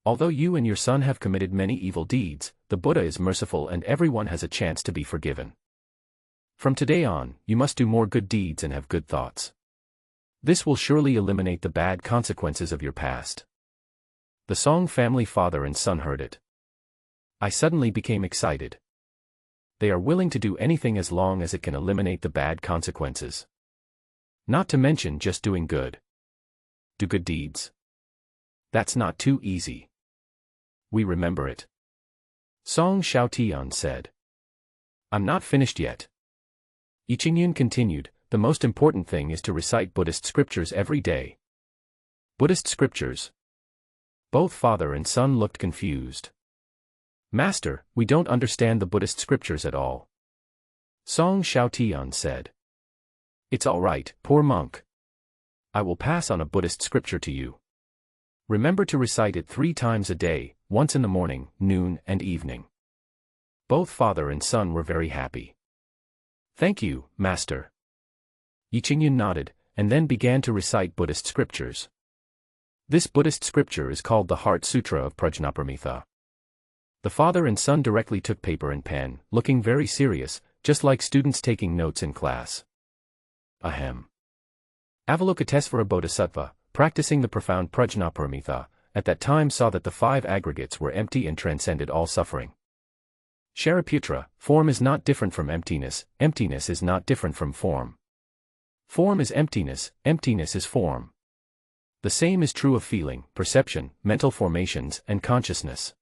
Although you and your son have committed many evil deeds, the Buddha is merciful and everyone has a chance to be forgiven. From today on, you must do more good deeds and have good thoughts. This will surely eliminate the bad consequences of your past. The Song family father and son heard it. I suddenly became excited. They are willing to do anything as long as it can eliminate the bad consequences. Not to mention just doing good. Do good deeds. That's not too easy. We remember it. Song Xiaotian said. I'm not finished yet. Yi Qingyun continued, the most important thing is to recite Buddhist scriptures every day. Buddhist scriptures. Both father and son looked confused. Master, we don't understand the Buddhist scriptures at all. Song Xiaotian said. It's all right, poor monk. I will pass on a Buddhist scripture to you. Remember to recite it 3 times a day, once in the morning, noon, and evening. Both father and son were very happy. Thank you, Master. Yi Qingyun nodded, and then began to recite Buddhist scriptures. This Buddhist scripture is called the Heart Sutra of Prajnaparamita. The father and son directly took paper and pen, looking very serious, just like students taking notes in class. Ahem. Avalokitesvara Bodhisattva, practicing the profound Prajnaparamita, at that time saw that the 5 aggregates were empty and transcended all suffering. Shariputra, form is not different from emptiness, emptiness is not different from form. Form is emptiness, emptiness is form. The same is true of feeling, perception, mental formations, and consciousness.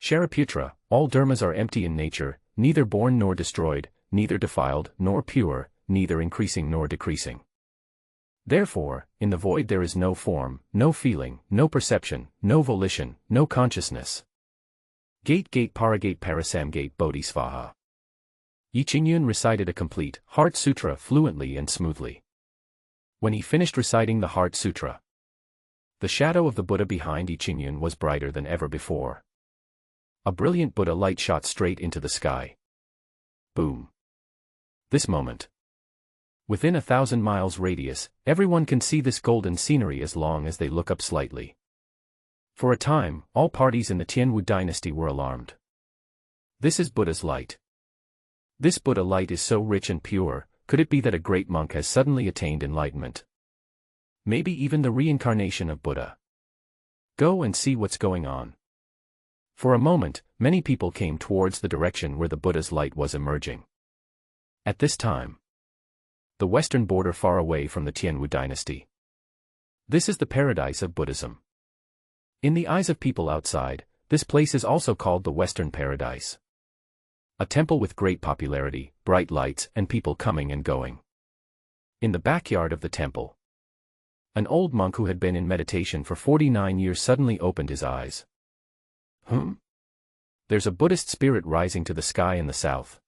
Shariputra, all dharmas are empty in nature, neither born nor destroyed, neither defiled nor pure, neither increasing nor decreasing. Therefore, in the void there is no form, no feeling, no perception, no volition, no consciousness. Gate Paragate Parasamgate Bodhisvaha. Yi Qingyun recited a complete Heart Sutra fluently and smoothly. When he finished reciting the Heart Sutra, the shadow of the Buddha behind Yi Qingyun was brighter than ever before. A brilliant Buddha light shot straight into the sky. Boom. This moment. Within 1,000 miles radius, everyone can see this golden scenery as long as they look up slightly. For a time, all parties in the Tianwu dynasty were alarmed. This is Buddha's light. This Buddha light is so rich and pure, could it be that a great monk has suddenly attained enlightenment? Maybe even the reincarnation of Buddha. Go and see what's going on. For a moment, many people came towards the direction where the Buddha's light was emerging. At this time, the western border far away from the Tianwu dynasty. This is the paradise of Buddhism. In the eyes of people outside, this place is also called the Western Paradise. A temple with great popularity, bright lights, and people coming and going. In the backyard of the temple, an old monk who had been in meditation for 49 years suddenly opened his eyes. There's a Buddhist spirit rising to the sky in the south.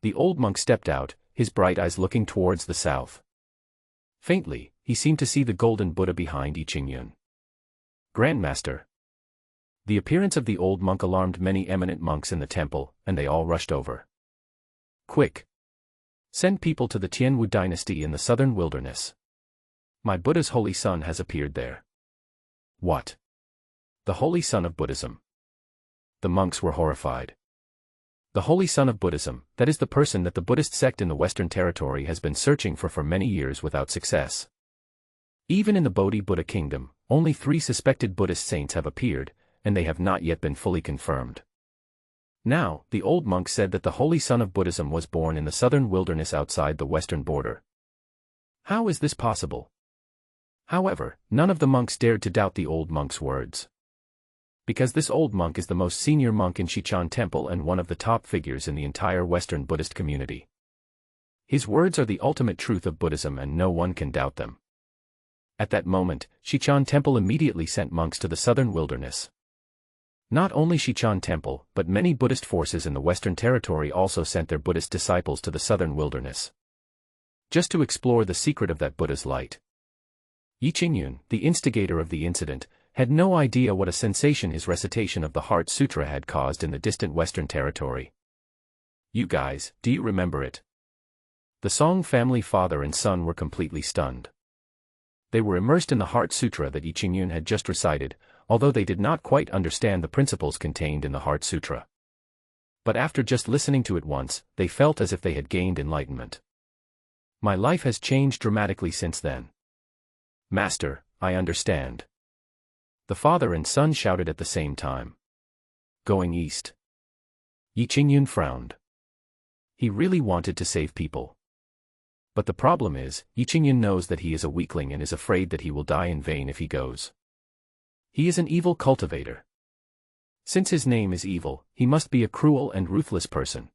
The old monk stepped out, his bright eyes looking towards the south. Faintly, he seemed to see the golden Buddha behind Yi Qingyun. Grandmaster. The appearance of the old monk alarmed many eminent monks in the temple, and they all rushed over. Quick! Send people to the Tianwu dynasty in the southern wilderness. My Buddha's holy son has appeared there. What? The holy son of Buddhism. The monks were horrified. The holy son of Buddhism, that is the person that the Buddhist sect in the Western Territory has been searching for many years without success. Even in the Bodhi Buddha kingdom, only 3 suspected Buddhist saints have appeared, and they have not yet been fully confirmed. Now, the old monk said that the holy son of Buddhism was born in the southern wilderness outside the western border. How is this possible? However, none of the monks dared to doubt the old monk's words. Because this old monk is the most senior monk in Xichen Temple and one of the top figures in the entire Western Buddhist community. His words are the ultimate truth of Buddhism and no one can doubt them. At that moment, Xichen Temple immediately sent monks to the southern wilderness. Not only Xichen Temple, but many Buddhist forces in the Western Territory also sent their Buddhist disciples to the southern wilderness. Just to explore the secret of that Buddha's light. Yi Qingyun, the instigator of the incident, had no idea what a sensation his recitation of the Heart Sutra had caused in the distant Western Territory. "You guys, do you remember it?" The Song family father and son were completely stunned. They were immersed in the Heart Sutra that Yi Qingyun had just recited, although they did not quite understand the principles contained in the Heart Sutra. But after just listening to it once, they felt as if they had gained enlightenment. "My life has changed dramatically since then. Master, I understand." The father and son shouted at the same time. "Going east." Yi Qingyun frowned. He really wanted to save people. But the problem is, Yi Qingyun knows that he is a weakling and is afraid that he will die in vain if he goes. He is an evil cultivator. Since his name is evil, he must be a cruel and ruthless person.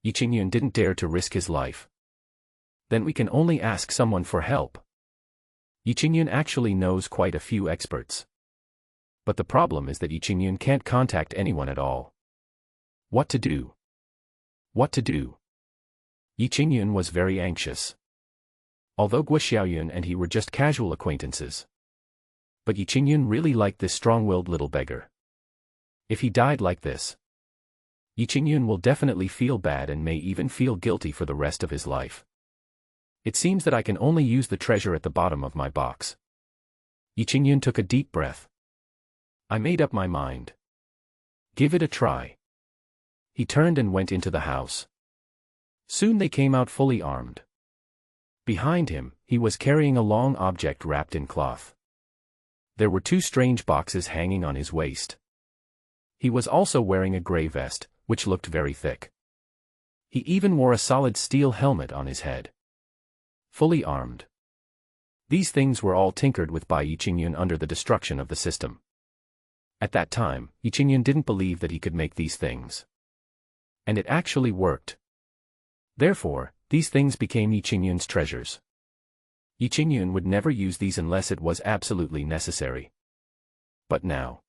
Yi Qingyun didn't dare to risk his life. Then we can only ask someone for help. Yi Qingyun actually knows quite a few experts. But the problem is that Yi Qingyun can't contact anyone at all. What to do? What to do? Yi Qingyun was very anxious. Although Guo Xiaoyun and he were just casual acquaintances. But Yi Qingyun really liked this strong-willed little beggar. If he died like this, Yi Qingyun will definitely feel bad and may even feel guilty for the rest of his life. It seems that I can only use the treasure at the bottom of my box. Yi Qingyun took a deep breath. I made up my mind. Give it a try. He turned and went into the house. Soon they came out fully armed. Behind him, he was carrying a long object wrapped in cloth. There were two strange boxes hanging on his waist. He was also wearing a gray vest, which looked very thick. He even wore a solid steel helmet on his head. Fully armed. These things were all tinkered with by Yi Qingyun under the destruction of the system. At that time, Yi Qingyun didn't believe that he could make these things. And it actually worked. Therefore, these things became Yi Qingyun's treasures. Yi Qingyun would never use these unless it was absolutely necessary. But now,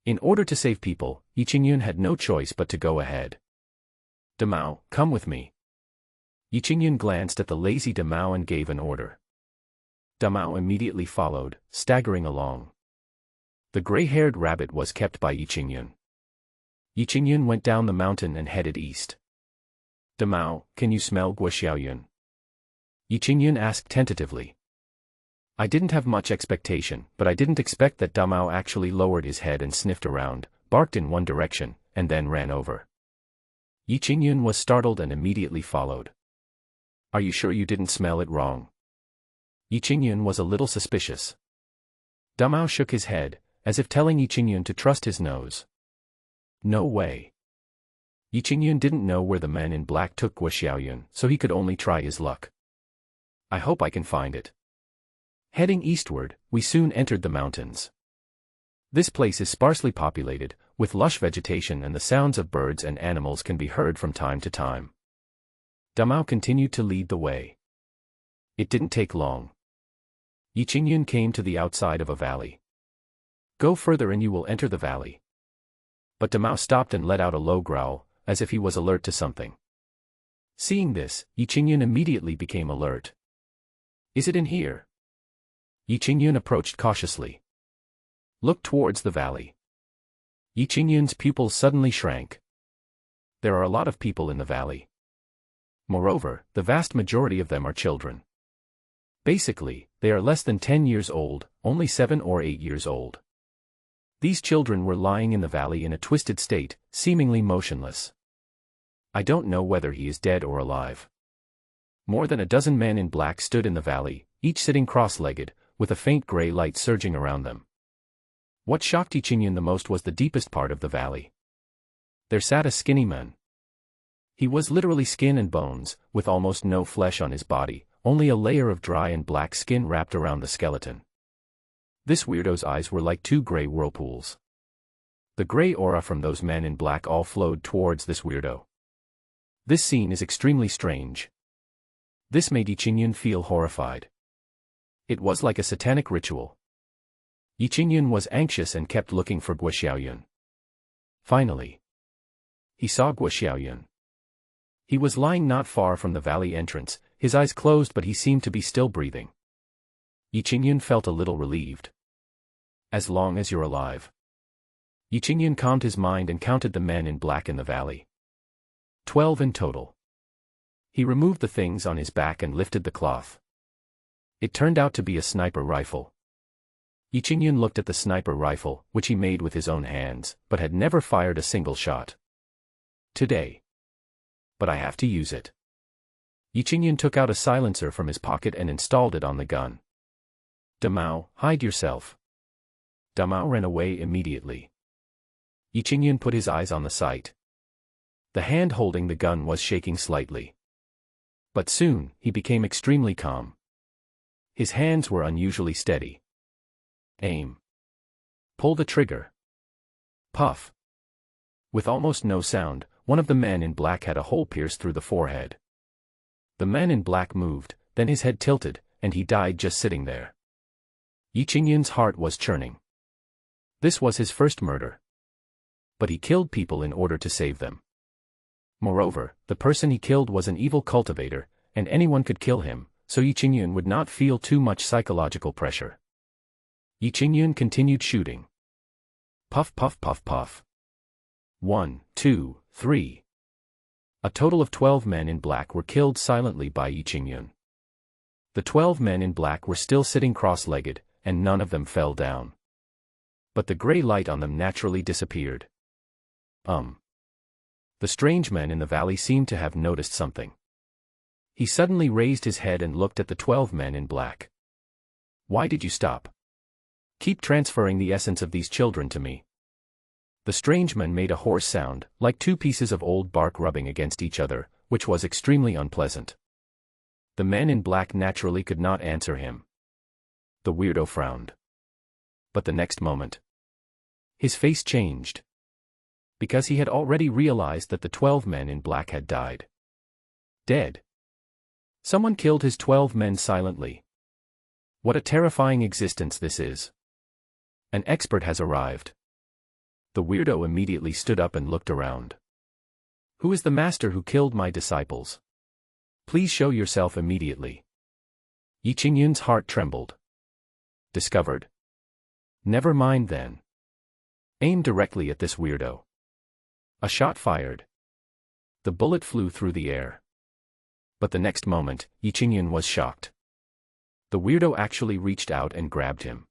in order to save people, Yi Qingyun had no choice but to go ahead. Damao, come with me. Yi Qingyun glanced at the lazy Damao and gave an order. Damao immediately followed, staggering along. The gray-haired rabbit was kept by Yi Qingyun. Yi Qingyun went down the mountain and headed east. Damao, can you smell Guo Xiaoyun? Yi Qingyun asked tentatively. I didn't have much expectation, but I didn't expect that Damao actually lowered his head and sniffed around, barked in one direction, and then ran over. Yi Qingyun was startled and immediately followed. Are you sure you didn't smell it wrong? Yi Qingyun was a little suspicious. Damao shook his head, as if telling Yi Qingyun to trust his nose. No way. Yi Qingyun didn't know where the man in black took Guo Xiaoyun, so he could only try his luck. I hope I can find it. Heading eastward, we soon entered the mountains. This place is sparsely populated, with lush vegetation, and the sounds of birds and animals can be heard from time to time. Damao continued to lead the way. It didn't take long. Yi Qingyun came to the outside of a valley. Go further and you will enter the valley. But Damao stopped and let out a low growl, as if he was alert to something. Seeing this, Yi Qingyun immediately became alert. Is it in here? Yi Qingyun approached cautiously. Look towards the valley. Yi Qingyun's pupils suddenly shrank. There are a lot of people in the valley. Moreover, the vast majority of them are children. Basically, they are less than 10 years old, only 7 or 8 years old. These children were lying in the valley in a twisted state, seemingly motionless. I don't know whether he is dead or alive. More than a dozen men in black stood in the valley, each sitting cross-legged, with a faint gray light surging around them. What shocked Yi Qingyun the most was the deepest part of the valley. There sat a skinny man. He was literally skin and bones, with almost no flesh on his body, only a layer of dry and black skin wrapped around the skeleton. This weirdo's eyes were like two gray whirlpools. The gray aura from those men in black all flowed towards this weirdo. This scene is extremely strange. This made Yi Qingyun feel horrified. It was like a satanic ritual. Yi Qingyun was anxious and kept looking for Guo Xiaoyun. Finally, he saw Guo Xiaoyun. He was lying not far from the valley entrance, his eyes closed but he seemed to be still breathing. Yi Qingyun felt a little relieved. As long as you're alive. Yi Qingyun calmed his mind and counted the men in black in the valley. 12 in total. He removed the things on his back and lifted the cloth. It turned out to be a sniper rifle. Yi Qingyun looked at the sniper rifle, which he made with his own hands, but had never fired a single shot. Today. But I have to use it. Yi Qingyun took out a silencer from his pocket and installed it on the gun. Damao, hide yourself. Damao ran away immediately. Yi Qingyun put his eyes on the sight. The hand holding the gun was shaking slightly. But soon, he became extremely calm. His hands were unusually steady. Aim. Pull the trigger. Puff. With almost no sound, one of the men in black had a hole pierced through the forehead. The man in black moved, then his head tilted, and he died just sitting there. Yi Qingyun's heart was churning. This was his first murder. But he killed people in order to save them. Moreover, the person he killed was an evil cultivator, and anyone could kill him, so Yi Qingyun would not feel too much psychological pressure. Yi Qingyun continued shooting. Puff puff puff puff. 1, 2, 3. A total of 12 men in black were killed silently by Yi Qingyun. The 12 men in black were still sitting cross-legged, and none of them fell down. But the gray light on them naturally disappeared. The strange man in the valley seemed to have noticed something. He suddenly raised his head and looked at the 12 men in black. Why did you stop? Keep transferring the essence of these children to me. The strange man made a hoarse sound, like two pieces of old bark rubbing against each other, which was extremely unpleasant. The men in black naturally could not answer him. The weirdo frowned. But the next moment, his face changed. Because he had already realized that the 12 men in black had died. Dead. Someone killed his 12 men silently. What a terrifying existence this is. An expert has arrived. The weirdo immediately stood up and looked around. Who is the master who killed my disciples? Please show yourself immediately. Yi Qingyun's heart trembled. Discovered. Never mind then. Aim directly at this weirdo. A shot fired. The bullet flew through the air. But the next moment, Yi Qingyun was shocked. The weirdo actually reached out and grabbed him.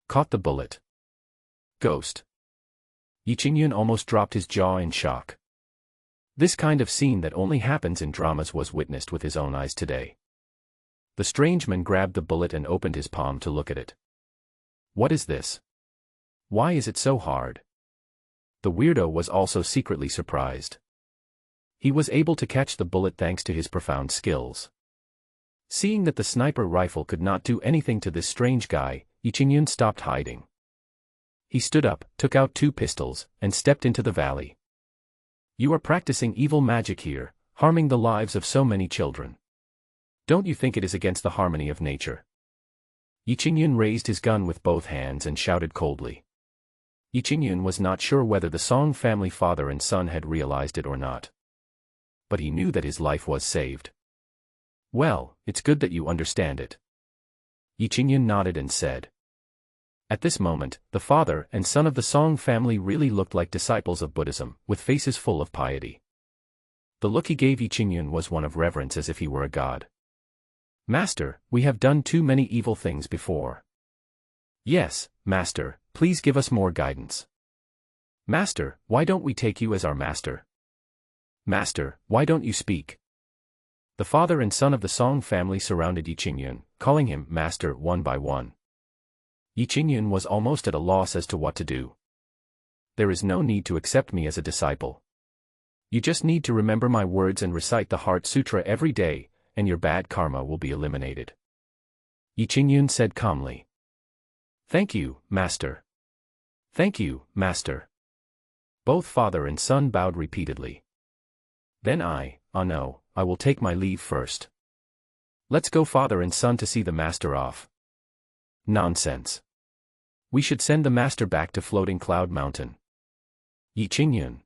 Caught the bullet. Ghost. Yi Qingyun almost dropped his jaw in shock. This kind of scene that only happens in dramas was witnessed with his own eyes today. The strange man grabbed the bullet and opened his palm to look at it. What is this? Why is it so hard? The weirdo was also secretly surprised. He was able to catch the bullet thanks to his profound skills. Seeing that the sniper rifle could not do anything to this strange guy, Yi Qingyun stopped hiding. He stood up, took out 2 pistols, and stepped into the valley. You are practicing evil magic here, harming the lives of so many children. Don't you think it is against the harmony of nature? Yi Qingyun raised his gun with both hands and shouted coldly. Yi Qingyun was not sure whether the Song family father and son had realized it or not. But he knew that his life was saved. Well, it's good that you understand it. Yi Qingyun nodded and said. At this moment, the father and son of the Song family really looked like disciples of Buddhism, with faces full of piety. The look he gave Yi Qingyun was one of reverence, as if he were a god. Master, we have done too many evil things before. Yes, Master, please give us more guidance. Master, why don't we take you as our master? Master, why don't you speak? The father and son of the Song family surrounded Yi Qingyun, calling him master one by one. Yi Qingyun was almost at a loss as to what to do. There is no need to accept me as a disciple. You just need to remember my words and recite the Heart Sutra every day, and your bad karma will be eliminated. Yi Qingyun said calmly. Thank you, Master. Thank you, Master. Both father and son bowed repeatedly. Then no, I will take my leave first. Let's go, father and son, to see the master off. Nonsense. We should send the master back to Floating Cloud Mountain. Yi Qingyun.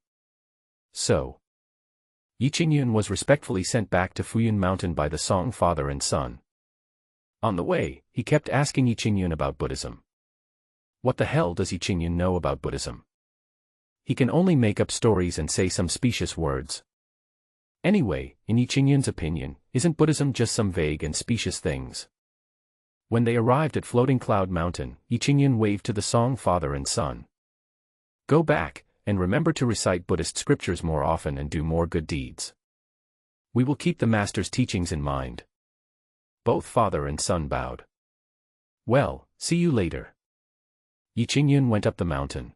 So. Yi Qingyun was respectfully sent back to Fuyun Mountain by the Song father and son. On the way, he kept asking Yi Qingyun about Buddhism. What the hell does Yi Qingyun know about Buddhism? He can only make up stories and say some specious words. Anyway, in Yi Qingyun's opinion, isn't Buddhism just some vague and specious things? When they arrived at Floating Cloud Mountain, Yi Qingyun waved to the Song father and son. Go back, and remember to recite Buddhist scriptures more often and do more good deeds. We will keep the master's teachings in mind. Both father and son bowed. Well, see you later. Yi Qingyun went up the mountain.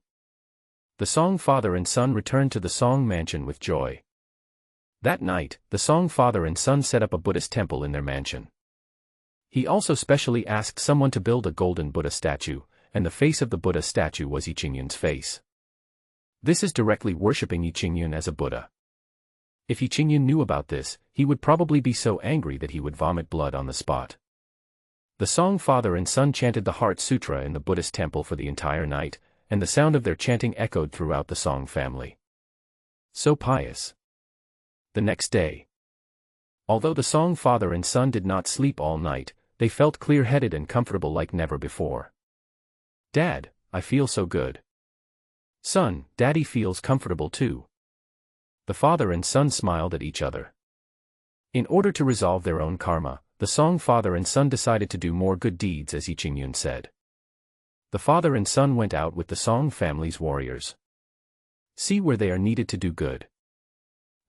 The Song father and son returned to the Song mansion with joy. That night, the Song father and son set up a Buddhist temple in their mansion. He also specially asked someone to build a golden Buddha statue, and the face of the Buddha statue was Yi Qingyun's face. This is directly worshipping Yi Qingyun as a Buddha. If Yi Qingyun knew about this, he would probably be so angry that he would vomit blood on the spot. The Song father and son chanted the Heart Sutra in the Buddhist temple for the entire night, and the sound of their chanting echoed throughout the Song family. So pious. The next day. Although the Song father and son did not sleep all night, they felt clear-headed and comfortable like never before. Dad, I feel so good. Son, Daddy feels comfortable too. The father and son smiled at each other. In order to resolve their own karma, the Song father and son decided to do more good deeds, as Yi Qingyun said. The father and son went out with the Song family's warriors. See where they are needed to do good.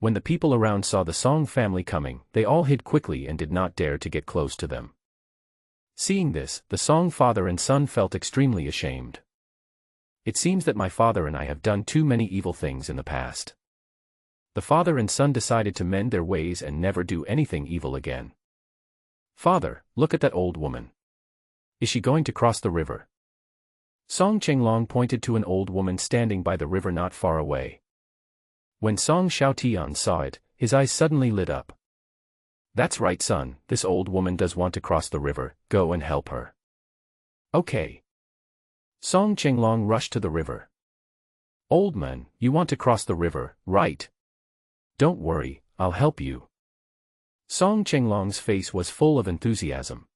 When the people around saw the Song family coming, they all hid quickly and did not dare to get close to them. Seeing this, the Song father and son felt extremely ashamed. It seems that my father and I have done too many evil things in the past. The father and son decided to mend their ways and never do anything evil again. Father, look at that old woman. Is she going to cross the river? Song Chenglong pointed to an old woman standing by the river not far away. When Song Xiaotian saw it, his eyes suddenly lit up. That's right, son, this old woman does want to cross the river, go and help her. Okay. Song Chenglong rushed to the river. Old man, you want to cross the river, right? Don't worry, I'll help you. Song Chenglong's face was full of enthusiasm.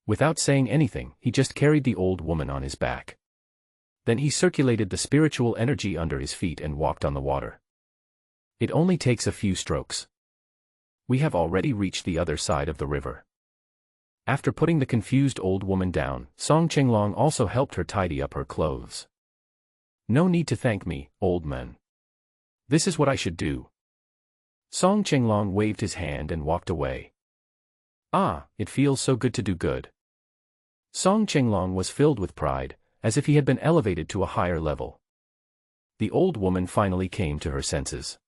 Without saying anything, he just carried the old woman on his back. Then he circulated the spiritual energy under his feet and walked on the water. It only takes a few strokes. We have already reached the other side of the river. After putting the confused old woman down, Song Chenglong also helped her tidy up her clothes. No need to thank me, old man. This is what I should do. Song Chenglong waved his hand and walked away. Ah, it feels so good to do good. Song Chenglong was filled with pride, as if he had been elevated to a higher level. The old woman finally came to her senses.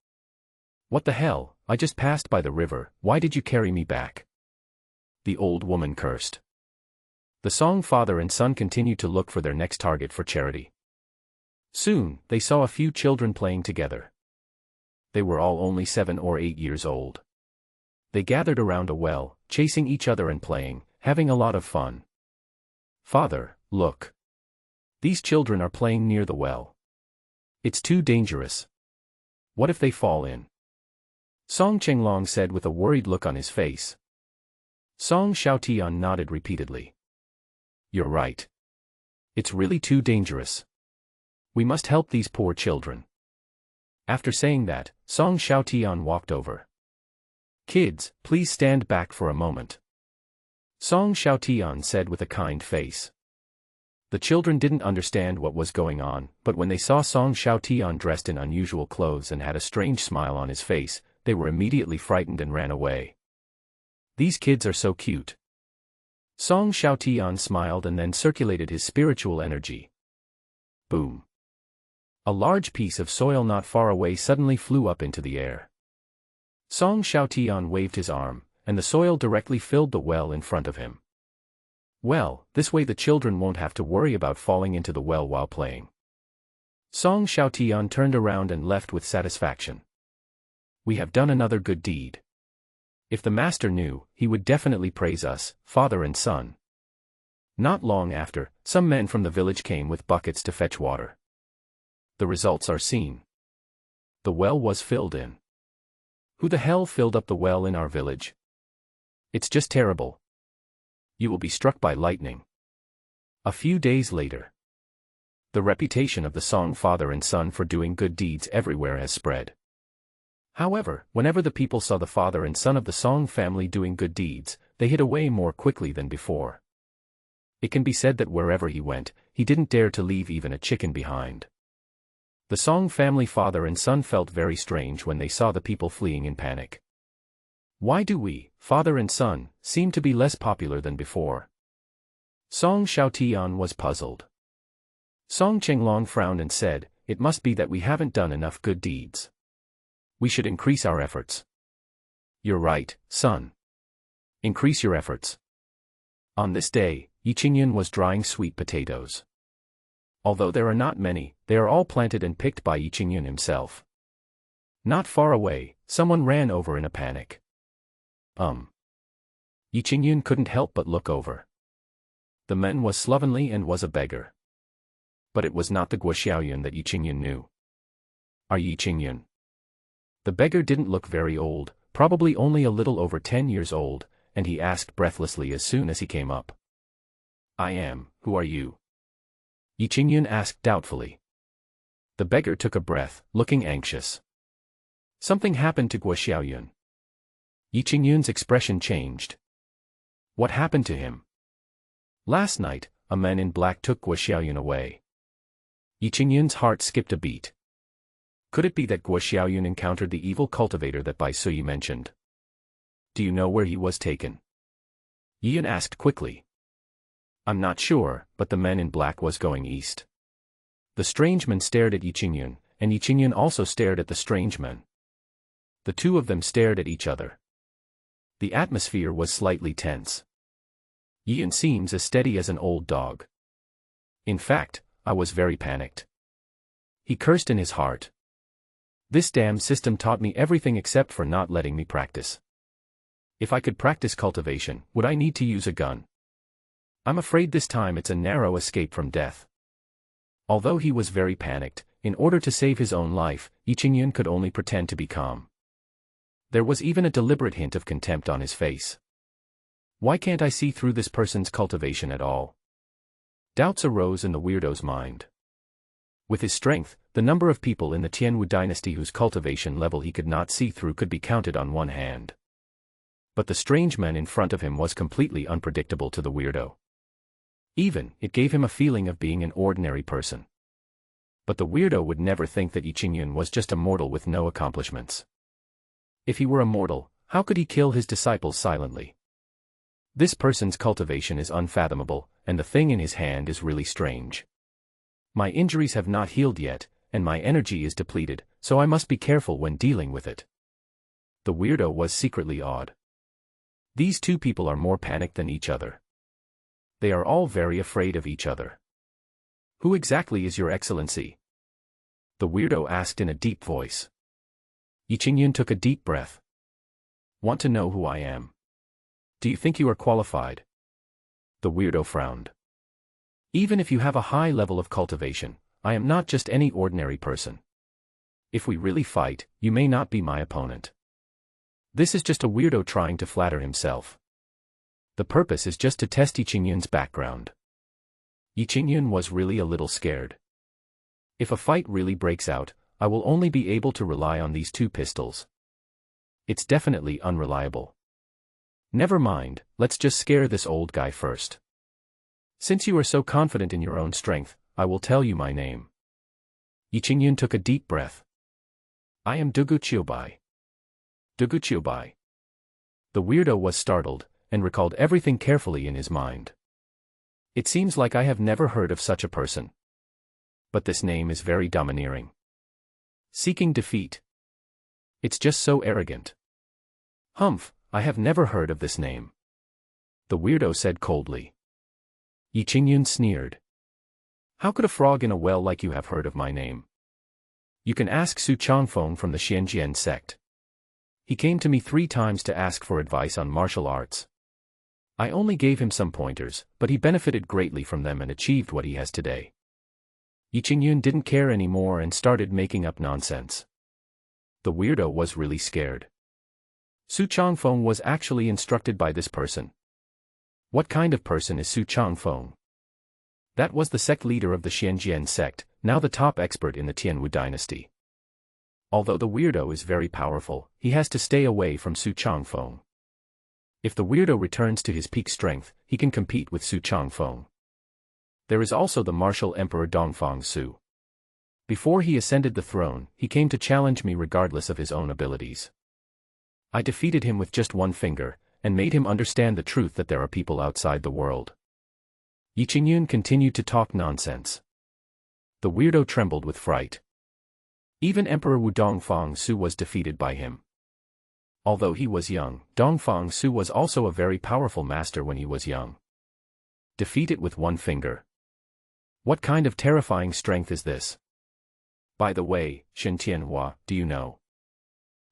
What the hell, I just passed by the river, why did you carry me back? The old woman cursed. The Song father and son continued to look for their next target for charity. Soon, they saw a few children playing together. They were all only 7 or 8 years old. They gathered around a well, chasing each other and playing, having a lot of fun. Father, look. These children are playing near the well. It's too dangerous. What if they fall in? Song Chenglong said with a worried look on his face. Song Xiaotian nodded repeatedly. You're right. It's really too dangerous. We must help these poor children. After saying that, Song Xiaotian walked over. Kids, please stand back for a moment. Song Xiaotian said with a kind face. The children didn't understand what was going on, but when they saw Song Xiaotian dressed in unusual clothes and had a strange smile on his face, they were immediately frightened and ran away. These kids are so cute. Song Xiaotian smiled and then circulated his spiritual energy. Boom. A large piece of soil not far away suddenly flew up into the air. Song Xiaotian waved his arm, and the soil directly filled the well in front of him. Well, this way the children won't have to worry about falling into the well while playing. Song Xiaotian turned around and left with satisfaction. We have done another good deed. If the master knew, he would definitely praise us, father and son. Not long after, some men from the village came with buckets to fetch water. The results are seen. The well was filled in. Who the hell filled up the well in our village? It's just terrible. You will be struck by lightning. A few days later. The reputation of the Song father and son for doing good deeds everywhere has spread. However, whenever the people saw the father and son of the Song family doing good deeds, they hid away more quickly than before. It can be said that wherever he went, he didn't dare to leave even a chicken behind. The Song family father and son felt very strange when they saw the people fleeing in panic. Why do we, father and son, seem to be less popular than before? Song Xiaotian was puzzled. Song Chenglong frowned and said, "It must be that we haven't done enough good deeds. We should increase our efforts." "You're right, son. Increase your efforts." On this day, Yi Qingyun was drying sweet potatoes. Although there are not many, they are all planted and picked by Yi Qingyun himself. Not far away, someone ran over in a panic. Yi Qingyun couldn't help but look over. The man was slovenly and was a beggar. But it was not the Guoxiaoyun that Yi Qingyun knew. "Are Yi Qingyun?" The beggar didn't look very old, probably only a little over 10 years old, and he asked breathlessly as soon as he came up. "I am. Who are you?" Yi Qingyun asked doubtfully. The beggar took a breath, looking anxious. Something happened to Guoxiaoyun. Yi Qingyun's expression changed. What happened to him? Last night, a man in black took Guoxiaoyun away. Yi Qingyun's heart skipped a beat. Could it be that Guoxiaoyun encountered the evil cultivator that Bai Suyi mentioned? "Do you know where he was taken?" Yi Yun asked quickly. "I'm not sure, but the man in black was going east." The strange man stared at Yi Qingyun, and Yi Qingyun also stared at the strange man. The two of them stared at each other. The atmosphere was slightly tense. Yi Yun seems as steady as an old dog. In fact, I was very panicked. He cursed in his heart. This damn system taught me everything except for not letting me practice. If I could practice cultivation, would I need to use a gun? I'm afraid this time it's a narrow escape from death. Although he was very panicked, in order to save his own life, Yi Qingyun could only pretend to be calm. There was even a deliberate hint of contempt on his face. Why can't I see through this person's cultivation at all? Doubts arose in the weirdo's mind. With his strength, the number of people in the Tianwu dynasty whose cultivation level he could not see through could be counted on one hand. But the strange man in front of him was completely unpredictable to the weirdo. It gave him a feeling of being an ordinary person. But the weirdo would never think that Yi Qingyun was just a mortal with no accomplishments. If he were a mortal, how could he kill his disciples silently? This person's cultivation is unfathomable, and the thing in his hand is really strange. My injuries have not healed yet, and my energy is depleted, so I must be careful when dealing with it. The weirdo was secretly awed. These two people are more panicked than each other. They are all very afraid of each other. "Who exactly is your excellency?" The weirdo asked in a deep voice. Yi Qingyun took a deep breath. "Want to know who I am? Do you think you are qualified?" The weirdo frowned. "Even if you have a high level of cultivation, I am not just any ordinary person. If we really fight, you may not be my opponent." This is just a weirdo trying to flatter himself. The purpose is just to test Yi Qingyun's background. Yi Qingyun was really a little scared. If a fight really breaks out, I will only be able to rely on these two pistols. It's definitely unreliable. Never mind, let's just scare this old guy first. Since you are so confident in your own strength, I will tell you my name. Yi Qingyun took a deep breath. "I am Dugu Qiubai." Dugu Qiubai. The weirdo was startled, and recalled everything carefully in his mind. It seems like I have never heard of such a person. But this name is very domineering. Seeking defeat. It's just so arrogant. Humph, I have never heard of this name. The weirdo said coldly. Yi Qingyun sneered. How could a frog in a well like you have heard of my name? You can ask Su Changfeng from the Xianjian sect. He came to me 3 times to ask for advice on martial arts. I only gave him some pointers, but he benefited greatly from them and achieved what he has today. Yi Qingyun didn't care anymore and started making up nonsense. The weirdo was really scared. Su Changfeng was actually instructed by this person. What kind of person is Su Changfeng? That was the sect leader of the Xianjian sect, now the top expert in the Tianwu dynasty. Although the weirdo is very powerful, he has to stay away from Su Changfeng. If the weirdo returns to his peak strength, he can compete with Su Changfeng. There is also the martial emperor Dongfang Su. Before he ascended the throne, he came to challenge me regardless of his own abilities. I defeated him with just one finger, and made him understand the truth that there are people outside the world. Yi Qingyun continued to talk nonsense. The weirdo trembled with fright. Even Emperor Wu Dongfang Su was defeated by him. Although he was young, Dongfang Su was also a very powerful master when he was young. Defeated with one finger. What kind of terrifying strength is this? By the way, Shen Tianhua, do you know?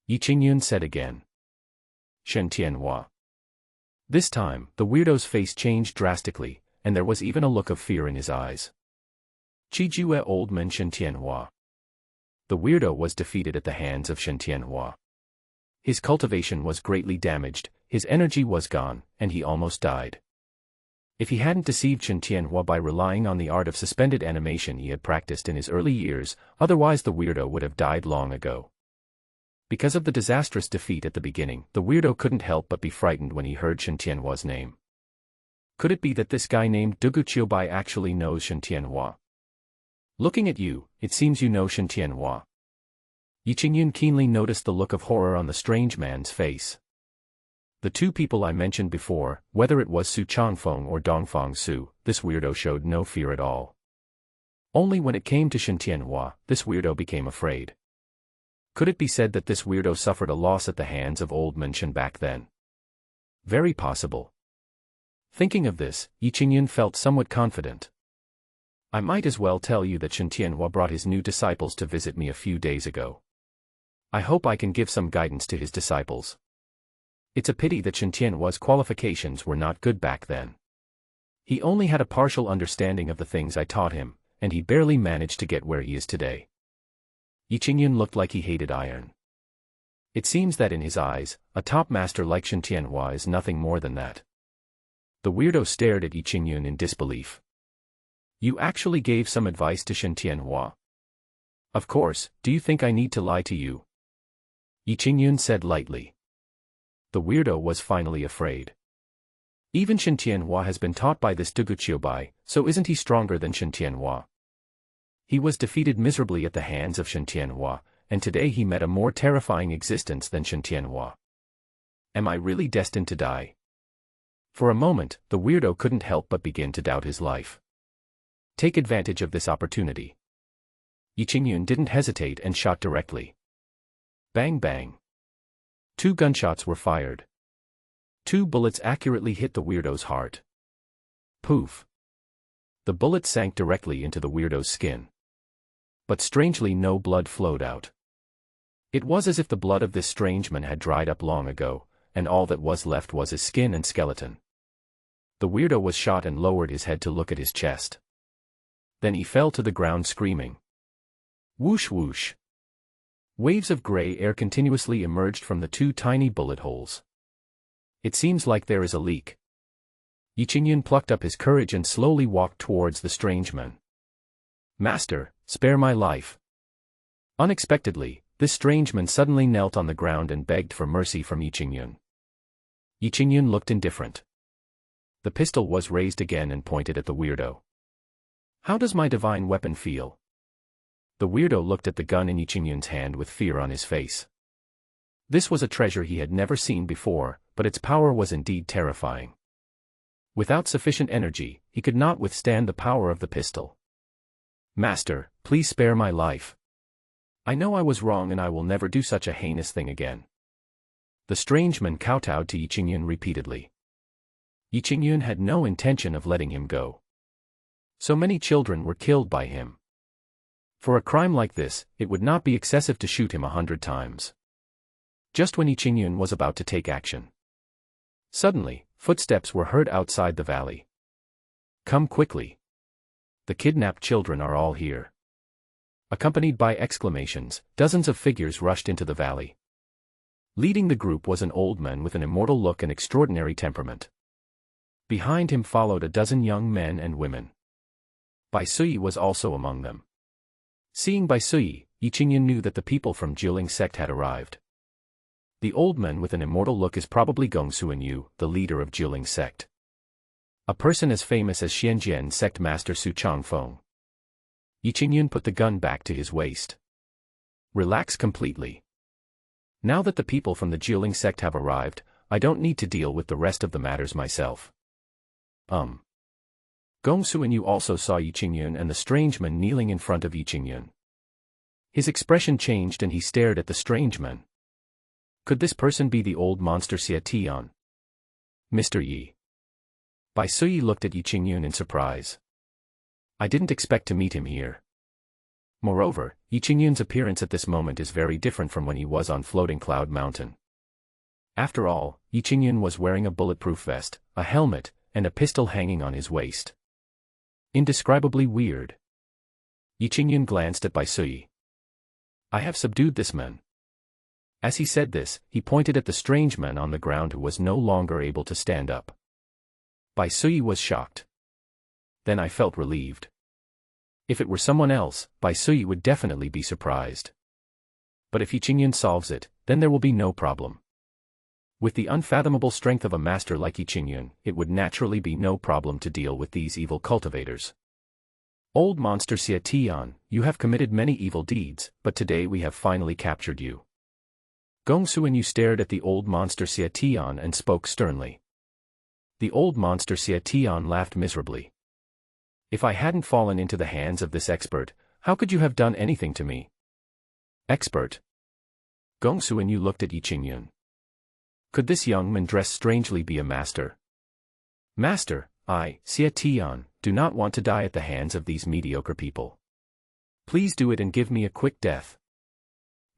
Yi Qingyun said again. Shen Tianhua. This time, the weirdo's face changed drastically, and there was even a look of fear in his eyes. Qijue old man Shen Tianhua. The weirdo was defeated at the hands of Shen Tianhua. His cultivation was greatly damaged, his energy was gone, and he almost died. If he hadn't deceived Shen Tianhua by relying on the art of suspended animation he had practiced in his early years, otherwise the weirdo would have died long ago. Because of the disastrous defeat at the beginning, the weirdo couldn't help but be frightened when he heard Shen Tianhua's name. Could it be that this guy named Dugu Qiubai actually knows Shen Tianhua? Looking at you, it seems you know Shen Tianhua. Yi Qingyun keenly noticed the look of horror on the strange man's face. The two people I mentioned before, whether it was Su Changfeng or Dongfang Su, this weirdo showed no fear at all. Only when it came to Shen Tianhua, this weirdo became afraid. Could it be said that this weirdo suffered a loss at the hands of old man Shen back then? Very possible. Thinking of this, Yi Qingyun felt somewhat confident. I might as well tell you that Shen Tianhua brought his new disciples to visit me a few days ago. I hope I can give some guidance to his disciples. It's a pity that Shen Tianhua's qualifications were not good back then. He only had a partial understanding of the things I taught him, and he barely managed to get where he is today. Yi Qingyun looked like he hated iron. It seems that in his eyes, a top master like Shen Tianhua is nothing more than that. The weirdo stared at Yi Qingyun in disbelief. You actually gave some advice to Shen Tianhua? Of course, do you think I need to lie to you? Yi Qingyun said lightly. The weirdo was finally afraid. Even Shen Tianhua has been taught by this Dugu Qiubai, so isn't he stronger than Shen Tianhua? He was defeated miserably at the hands of Shen Tianhua, and today he met a more terrifying existence than Shen Tianhua. Am I really destined to die? For a moment, the weirdo couldn't help but begin to doubt his life. Take advantage of this opportunity. Yi Qingyun didn't hesitate and shot directly. Bang bang. 2 gunshots were fired. 2 bullets accurately hit the weirdo's heart. Poof. The bullet sank directly into the weirdo's skin. But strangely no blood flowed out. It was as if the blood of this strange man had dried up long ago, and all that was left was his skin and skeleton. The weirdo was shot and lowered his head to look at his chest. Then he fell to the ground screaming. Whoosh whoosh. Waves of gray air continuously emerged from the 2 tiny bullet holes. It seems like there is a leak. Yi Qingyun plucked up his courage and slowly walked towards the strange man. Master, spare my life. Unexpectedly, this strange man suddenly knelt on the ground and begged for mercy from Yi Qingyun. Yi Qingyun looked indifferent. The pistol was raised again and pointed at the weirdo. How does my divine weapon feel? The weirdo looked at the gun in Yi Qingyun's hand with fear on his face. This was a treasure he had never seen before, but its power was indeed terrifying. Without sufficient energy, he could not withstand the power of the pistol. Master, please spare my life. I know I was wrong and I will never do such a heinous thing again. The strange man kowtowed to Yi Qingyun repeatedly. Yi Qingyun had no intention of letting him go. So many children were killed by him. For a crime like this, it would not be excessive to shoot him 100 times. Just when Yi Qingyun was about to take action. Suddenly, footsteps were heard outside the valley. Come quickly. The kidnapped children are all here. Accompanied by exclamations, dozens of figures rushed into the valley. Leading the group was an old man with an immortal look and extraordinary temperament. Behind him followed a dozen young men and women. Bai Suyi was also among them. Seeing Bai Suyi, Yi Qingyun knew that the people from Jiling sect had arrived. The old man with an immortal look is probably Gong Suanyu, the leader of Jiling sect. A person as famous as Xianjian sect master Su Changfeng. Yi Qingyun put the gun back to his waist. Relax completely. Now that the people from the Jiling sect have arrived, I don't need to deal with the rest of the matters myself. Gong Suanyu also saw Yi Qingyun and the strange man kneeling in front of Yi Qingyun. His expression changed and he stared at the strange man. Could this person be the old monster Xie Tian? Mr. Yi. Bai Suyi looked at Yi Qingyun in surprise. I didn't expect to meet him here. Moreover, Yi Qingyun's appearance at this moment is very different from when he was on Floating Cloud Mountain. After all, Yi Qingyun was wearing a bulletproof vest, a helmet, and a pistol hanging on his waist. Indescribably weird. Yi Qingyun glanced at Bai Suyi. I have subdued this man. As he said this, he pointed at the strange man on the ground who was no longer able to stand up. Bai Suyi was shocked. Then I felt relieved. If it were someone else, Bai Suyi would definitely be surprised. But if Yi Qingyun solves it, then there will be no problem. With the unfathomable strength of a master like Yi Qingyun, it would naturally be no problem to deal with these evil cultivators. Old monster Xie Tian, you have committed many evil deeds, but today we have finally captured you. Gong Suanyu stared at the old monster Xie Tian and spoke sternly. The old monster Xie Tian laughed miserably. If I hadn't fallen into the hands of this expert, how could you have done anything to me? Expert? Gong Suanyu looked at Yi Qingyun. Could this young man dressed strangely be a master? Master, I, Xie Tian, do not want to die at the hands of these mediocre people. Please do it and give me a quick death.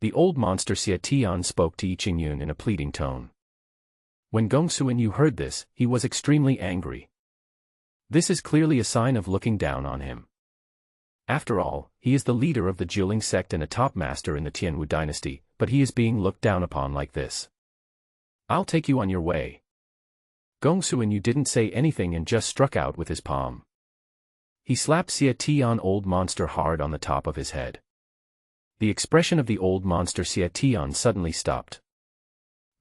The old monster Xie Tian spoke to Yi Qingyun in a pleading tone. When Gong Suanyu heard this, he was extremely angry. This is clearly a sign of looking down on him. After all, he is the leader of the Jiling sect and a top master in the Tianwu dynasty, but he is being looked down upon like this. I'll take you on your way. Gong Suanyu didn't say anything and just struck out with his palm. He slapped Xie Tian old monster hard on the top of his head. The expression of the old monster Xie Tian suddenly stopped.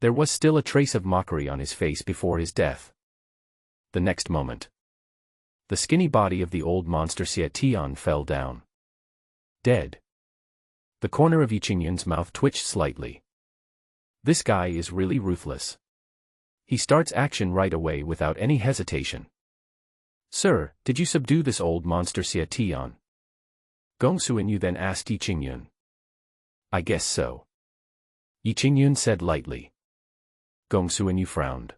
There was still a trace of mockery on his face before his death. The next moment, the skinny body of the old monster Xie Tian fell down. Dead. The corner of Yi Qingyun's mouth twitched slightly. This guy is really ruthless. He starts action right away without any hesitation. Sir, did you subdue this old monster Xie Tian? Gong Suanyu then asked Yi Qingyun. I guess so. Yi Qingyun said lightly. Gong Suanyu frowned.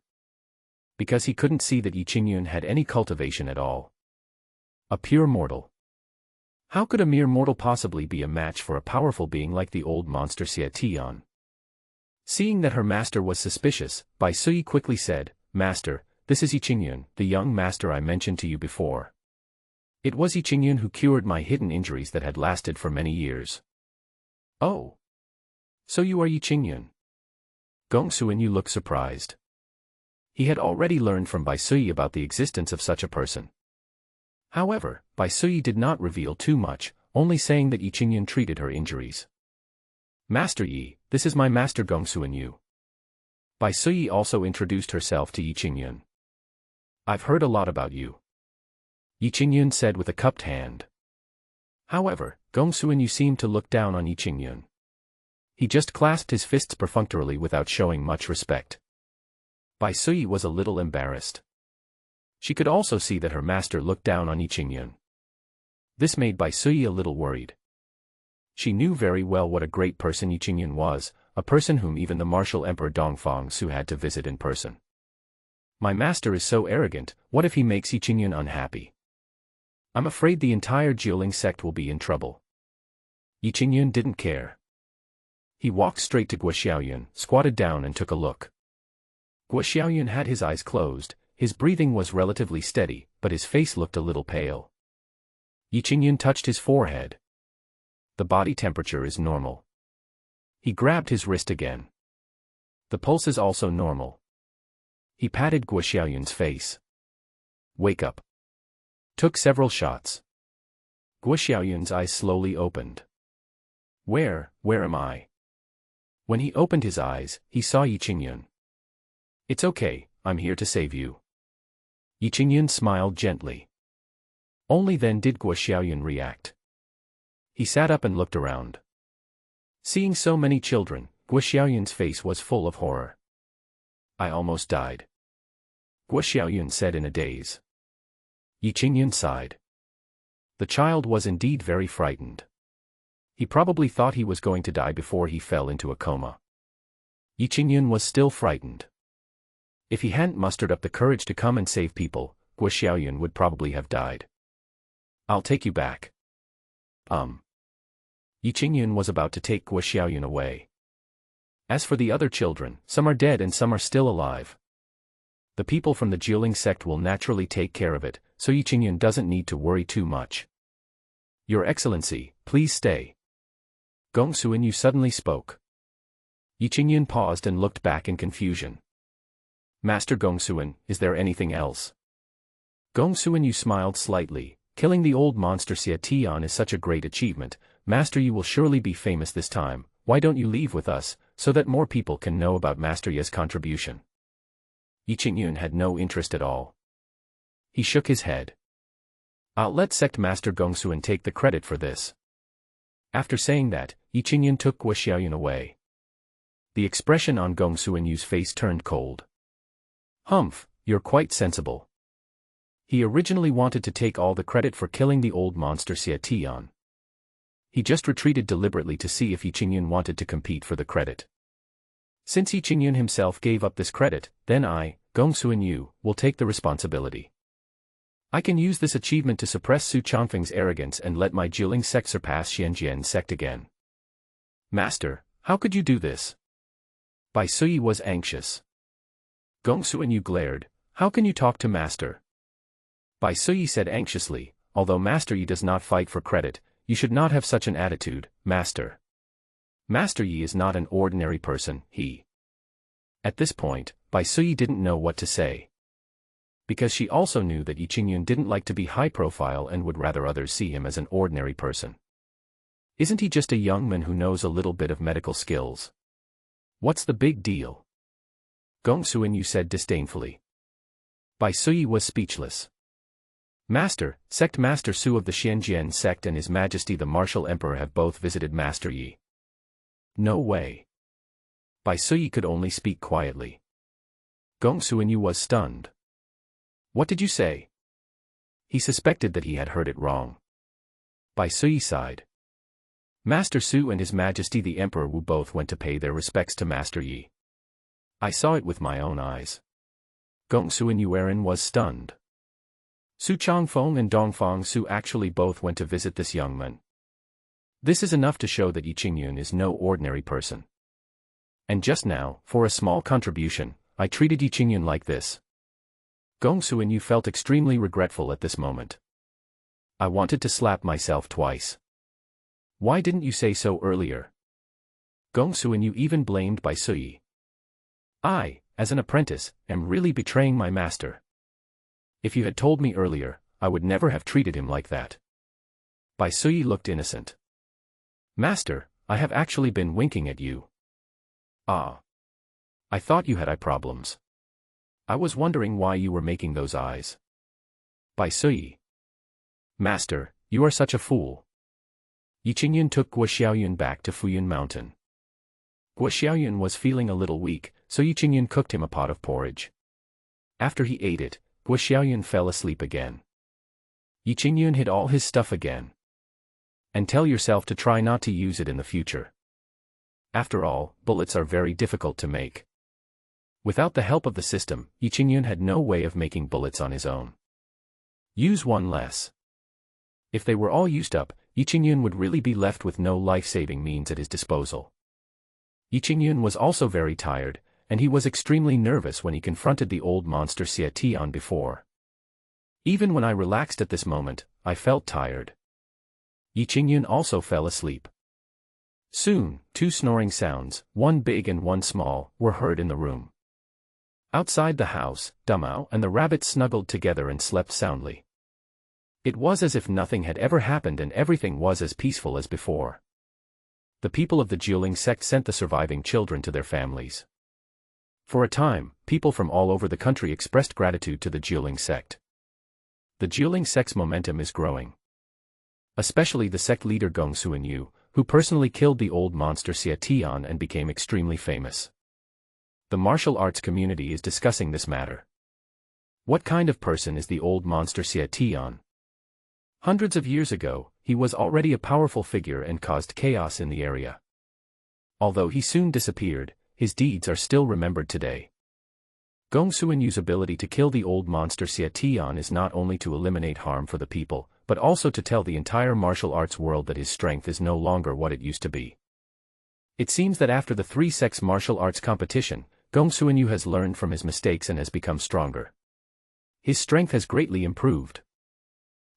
Because he couldn't see that Yi Qingyun had any cultivation at all. A pure mortal. How could a mere mortal possibly be a match for a powerful being like the old monster Xie Tian? Seeing that her master was suspicious, Bai Suyi quickly said, Master, this is Yi Qingyun, the young master I mentioned to you before. It was Yi Qingyun who cured my hidden injuries that had lasted for many years. Oh. So you are Yi Qingyun? Gong Suanyu looked surprised. He had already learned from Bai Suyi about the existence of such a person. However, Bai Suyi did not reveal too much, only saying that Yi Qingyun treated her injuries. Master Yi, this is my master Gong Suanyu. Bai Suyi also introduced herself to Yi Qingyun. I've heard a lot about you. Yi Qingyun said with a cupped hand. However, Gong Suanyu seemed to look down on Yi Qingyun. He just clasped his fists perfunctorily without showing much respect. Bai Suyi was a little embarrassed. She could also see that her master looked down on Yi Qingyun. This made Bai Suyi a little worried. She knew very well what a great person Yi Qingyun was, a person whom even the martial emperor Dongfang Su had to visit in person. My master is so arrogant, what if he makes Yi Qingyun unhappy? I'm afraid the entire Jiling sect will be in trouble. Yi Qingyun didn't care. He walked straight to Guo Xiaoyun, squatted down and took a look. Guo Xiaoyun had his eyes closed, his breathing was relatively steady, but his face looked a little pale. Yi Qingyun touched his forehead. The body temperature is normal. He grabbed his wrist again. The pulse is also normal. He patted Guo Xiaoyun's face. Wake up. Took several shots. Guo Xiaoyun's eyes slowly opened. Where am I? When he opened his eyes, he saw Yi Qingyun. It's okay, I'm here to save you. Yi Qingyun smiled gently. Only then did Guo Xiaoyun react. He sat up and looked around. Seeing so many children, Guo Xiaoyun's face was full of horror. I almost died. Guo Xiaoyun said in a daze. Yi Qingyun sighed. The child was indeed very frightened. He probably thought he was going to die before he fell into a coma. Yi Qingyun was still frightened. If he hadn't mustered up the courage to come and save people, Guo Xiaoyun would probably have died. I'll take you back. Yi Qingyun was about to take Guo Xiaoyun away. As for the other children, some are dead and some are still alive. The people from the Jiuling sect will naturally take care of it, so Yi Qingyun doesn't need to worry too much. Your Excellency, please stay. Gong Suinyu suddenly spoke. Yi Qingyun paused and looked back in confusion. Master Gong Suin, is there anything else? Gong Suinyu smiled slightly. Killing the old monster Xia Tian is such a great achievement. Master Yi will surely be famous this time. Why don't you leave with us, so that more people can know about Master Yi's contribution? Yi Qingyun had no interest at all. He shook his head. I'll let Sect Master Gong Suin take the credit for this. After saying that, Yi Qingyun took Guo Xiaoyun away. The expression on Gong Suinyu's face turned cold. Humph, you're quite sensible. He originally wanted to take all the credit for killing the old monster Xia Tian. He just retreated deliberately to see if Yi Qingyun wanted to compete for the credit. Since Yi Qingyun himself gave up this credit, then I, Gong Suinyu, will take the responsibility. I can use this achievement to suppress Su Changfeng's arrogance and let my Jiuling sect surpass Xianjian's sect again. Master, how could you do this? Bai Suyi was anxious. Gong Suinyu glared. How can you talk to Master? Bai Suyi said anxiously, although Master Yi does not fight for credit, you should not have such an attitude, Master. Master Yi is not an ordinary person, he. At this point, Bai Suyi didn't know what to say. Because she also knew that Yi Qingyun didn't like to be high profile and would rather others see him as an ordinary person. Isn't he just a young man who knows a little bit of medical skills? What's the big deal? Gong Suinyu said disdainfully. Bai Suyi was speechless. Master, Sect Master Su of the Xianjian sect and His Majesty the Martial Emperor have both visited Master Yi. No way. Bai Suyi could only speak quietly. Gong Suinyu was stunned. What did you say? He suspected that he had heard it wrong. Bai Suyi sighed. Master Su and His Majesty the Emperor Wu both went to pay their respects to Master Yi. I saw it with my own eyes. Gong Suinyu was stunned. Su Changfeng and Dongfang Su actually both went to visit this young man. This is enough to show that Yi Qingyun is no ordinary person. And just now, for a small contribution, I treated Yi Qingyun like this. Gong Suinyu felt extremely regretful at this moment. I wanted to slap myself twice. Why didn't you say so earlier? Gong Suinyu even blamed Bai Suyi. I, as an apprentice, am really betraying my master. If you had told me earlier, I would never have treated him like that. Bai Suyi looked innocent. Master, I have actually been winking at you. Ah. I thought you had eye problems. I was wondering why you were making those eyes. Bai Suyi. Master, you are such a fool. Yi Qingyun took Guo Xiaoyun back to Fuyun Mountain. Guo Xiaoyun was feeling a little weak, so Yi Qingyun cooked him a pot of porridge. After he ate it, Guo Xiaoyun fell asleep again. Yi Qingyun hid all his stuff again. And tell yourself to try not to use it in the future. After all, bullets are very difficult to make. Without the help of the system, Yi Qingyun had no way of making bullets on his own. Use one less. If they were all used up, Yi Qingyun would really be left with no life-saving means at his disposal. Yi Qingyun was also very tired, and he was extremely nervous when he confronted the old monster Xia Tian before. Even when I relaxed at this moment, I felt tired. Yi Qingyun also fell asleep. Soon, two snoring sounds, one big and one small, were heard in the room. Outside the house, Dumao and the rabbit snuggled together and slept soundly. It was as if nothing had ever happened and everything was as peaceful as before. The people of the Jiuling sect sent the surviving children to their families. For a time, people from all over the country expressed gratitude to the Jiuling sect. The Jiuling sect's momentum is growing. Especially the sect leader Gong Suanyu, who personally killed the old monster Xia Tian and became extremely famous. The martial arts community is discussing this matter. What kind of person is the old monster Xia Tian? Hundreds of years ago, he was already a powerful figure and caused chaos in the area. Although he soon disappeared, his deeds are still remembered today. Gong Suanyu's ability to kill the old monster Xia Tian is not only to eliminate harm for the people, but also to tell the entire martial arts world that his strength is no longer what it used to be. It seems that after the three sects martial arts competition, Gong Suanyu has learned from his mistakes and has become stronger. His strength has greatly improved.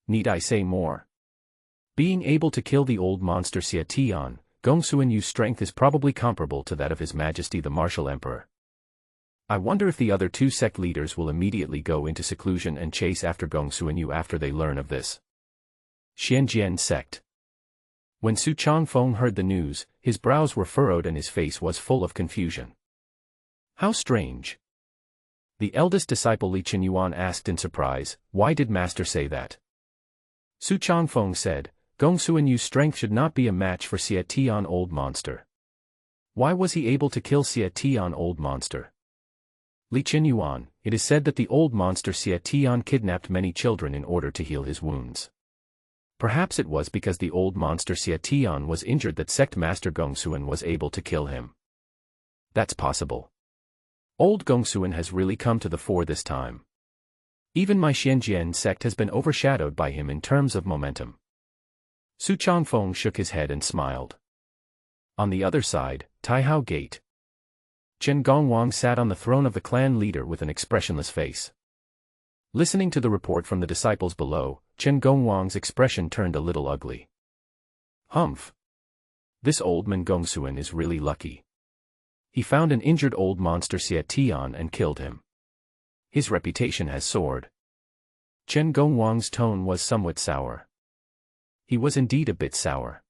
Need I say more? Being able to kill the old monster Xia Tian, Gong Suanyu's strength is probably comparable to that of His Majesty the Martial Emperor. I wonder if the other two sect leaders will immediately go into seclusion and chase after Gong Suanyu after they learn of this. Xianjian sect. When Su Changfeng heard the news, his brows were furrowed and his face was full of confusion. How strange. The eldest disciple Li Qinyuan asked in surprise, why did Master say that? Su Changfeng said, Gong Suanyu's strength should not be a match for Xia Tian old monster. Why was he able to kill Xia Tian old monster? Li Qinyuan, it is said that the old monster Xia Tian kidnapped many children in order to heal his wounds. Perhaps it was because the old monster Xia Tian was injured that sect master Gong Suan was able to kill him. That's possible. Old Gong Suan has really come to the fore this time. Even my Xianjian sect has been overshadowed by him in terms of momentum. Su Changfeng shook his head and smiled. On the other side, Taihao Gate. Chen Gongwang sat on the throne of the clan leader with an expressionless face. Listening to the report from the disciples below, Chen Gongwang's expression turned a little ugly. Humph. This old man Gong Suan is really lucky. He found an injured old monster Xia Tian and killed him. His reputation has soared. Chen Gongwang's tone was somewhat sour. He was indeed a bit sour.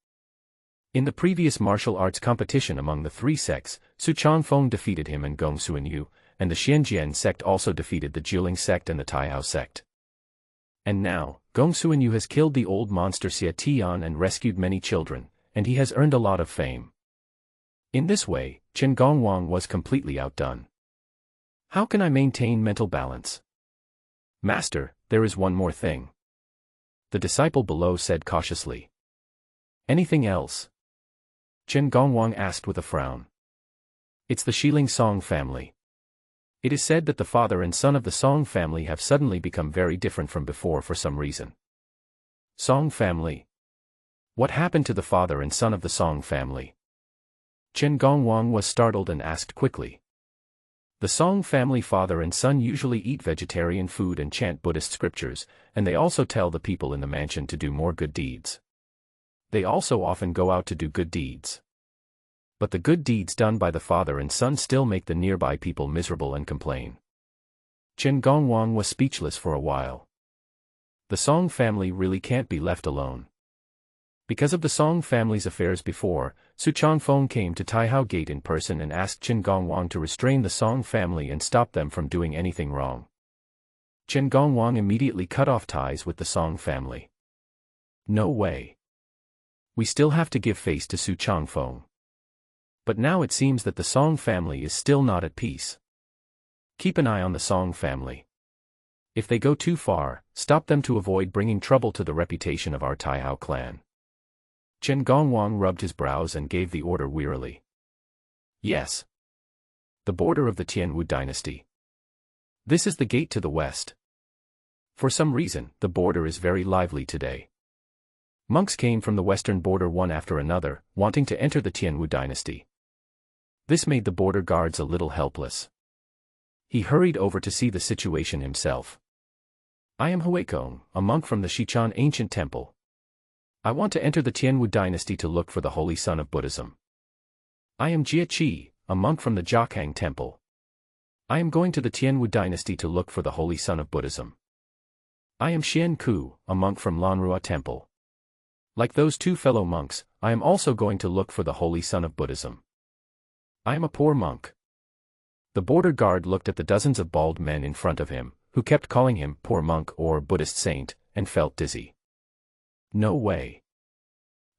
In the previous martial arts competition among the three sects, Su Changfeng defeated him and Gong Suanyu, and the Xianjian sect also defeated the Jiuling sect and the Taihao sect. And now, Gong Suanyu has killed the old monster Xia Tian and rescued many children, and he has earned a lot of fame. In this way, Chen Gongwang was completely outdone. How can I maintain mental balance? Master, there is one more thing. The disciple below said cautiously. Anything else? Chen Gongwang asked with a frown. It's the Shiling Song family. It is said that the father and son of the Song family have suddenly become very different from before for some reason. Song family? What happened to the father and son of the Song family? Chen Gongwang was startled and asked quickly. The Song family father and son usually eat vegetarian food and chant Buddhist scriptures, and they also tell the people in the mansion to do more good deeds. They also often go out to do good deeds. But the good deeds done by the father and son still make the nearby people miserable and complain. Chen Gongwang was speechless for a while. The Song family really can't be left alone. Because of the Song family's affairs before, Su Changfeng came to Taihao Gate in person and asked Chen Gongwang to restrain the Song family and stop them from doing anything wrong. Chen Gongwang immediately cut off ties with the Song family. No way. We still have to give face to Su Changfeng. But now it seems that the Song family is still not at peace. Keep an eye on the Song family. If they go too far, stop them to avoid bringing trouble to the reputation of our Taihao clan. Chen Gongwang rubbed his brows and gave the order wearily. Yes. The border of the Tianwu dynasty. This is the gate to the west. For some reason, the border is very lively today. Monks came from the western border one after another, wanting to enter the Tianwu dynasty. This made the border guards a little helpless. He hurried over to see the situation himself. I am Huekong, a monk from the Xichang ancient temple. I want to enter the Tianwu dynasty to look for the holy son of Buddhism. I am Jia Qi, a monk from the Jiakhang temple. I am going to the Tianwu dynasty to look for the holy son of Buddhism. I am Xian Ku, a monk from Lanrua Temple. Like those two fellow monks, I am also going to look for the holy son of Buddhism. I am a poor monk. The border guard looked at the dozens of bald men in front of him, who kept calling him poor monk or Buddhist saint, and felt dizzy. No way.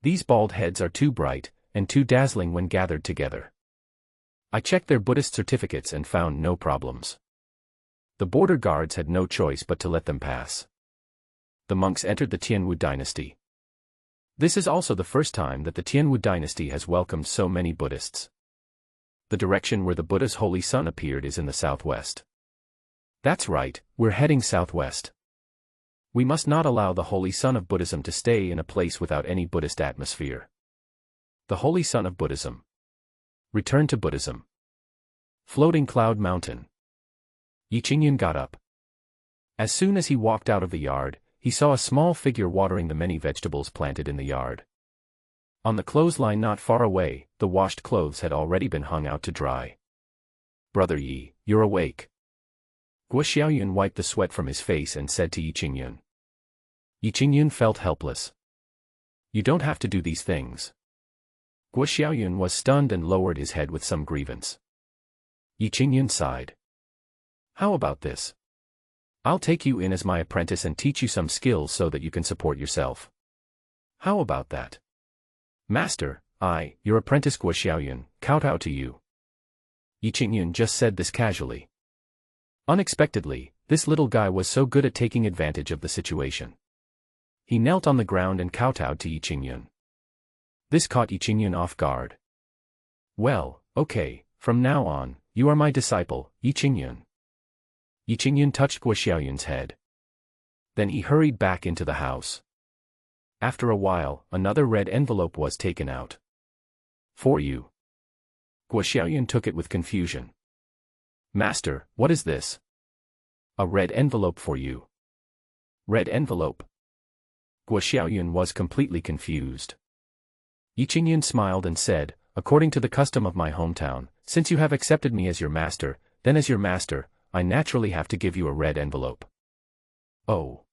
These bald heads are too bright, and too dazzling when gathered together. I checked their Buddhist certificates and found no problems. The border guards had no choice but to let them pass. The monks entered the Tianwu dynasty. This is also the first time that the Tianwu dynasty has welcomed so many Buddhists. The direction where the Buddha's holy son appeared is in the southwest. That's right, we're heading southwest. We must not allow the holy son of Buddhism to stay in a place without any Buddhist atmosphere. The holy son of Buddhism. Return to Buddhism. Floating Cloud Mountain. Yi Qingyun got up. As soon as he walked out of the yard, he saw a small figure watering the many vegetables planted in the yard. On the clothesline not far away, the washed clothes had already been hung out to dry. Brother Yi, you're awake. Guo Xiaoyun wiped the sweat from his face and said to Yi Qingyun. Yi Qingyun felt helpless. You don't have to do these things. Guo Xiaoyun was stunned and lowered his head with some grievance. Yi Qingyun sighed. How about this? I'll take you in as my apprentice and teach you some skills so that you can support yourself. How about that? Master, I, your apprentice Guo Xiaoyun, kowtow to you. Yi Qingyun just said this casually. Unexpectedly, this little guy was so good at taking advantage of the situation. He knelt on the ground and kowtowed to Yi Qingyun. This caught Yi Qingyun off guard. Well, okay, from now on, you are my disciple, Yi Qingyun. Yi Qingyun touched Guo Xiaoyun's head. Then he hurried back into the house. After a while, another red envelope was taken out. For you. Guo Xiaoyun took it with confusion. Master, what is this? A red envelope for you. Red envelope. Guo Xiaoyun was completely confused. Yi Qingyun smiled and said, according to the custom of my hometown, since you have accepted me as your master, then as your master, I naturally have to give you a red envelope. Oh.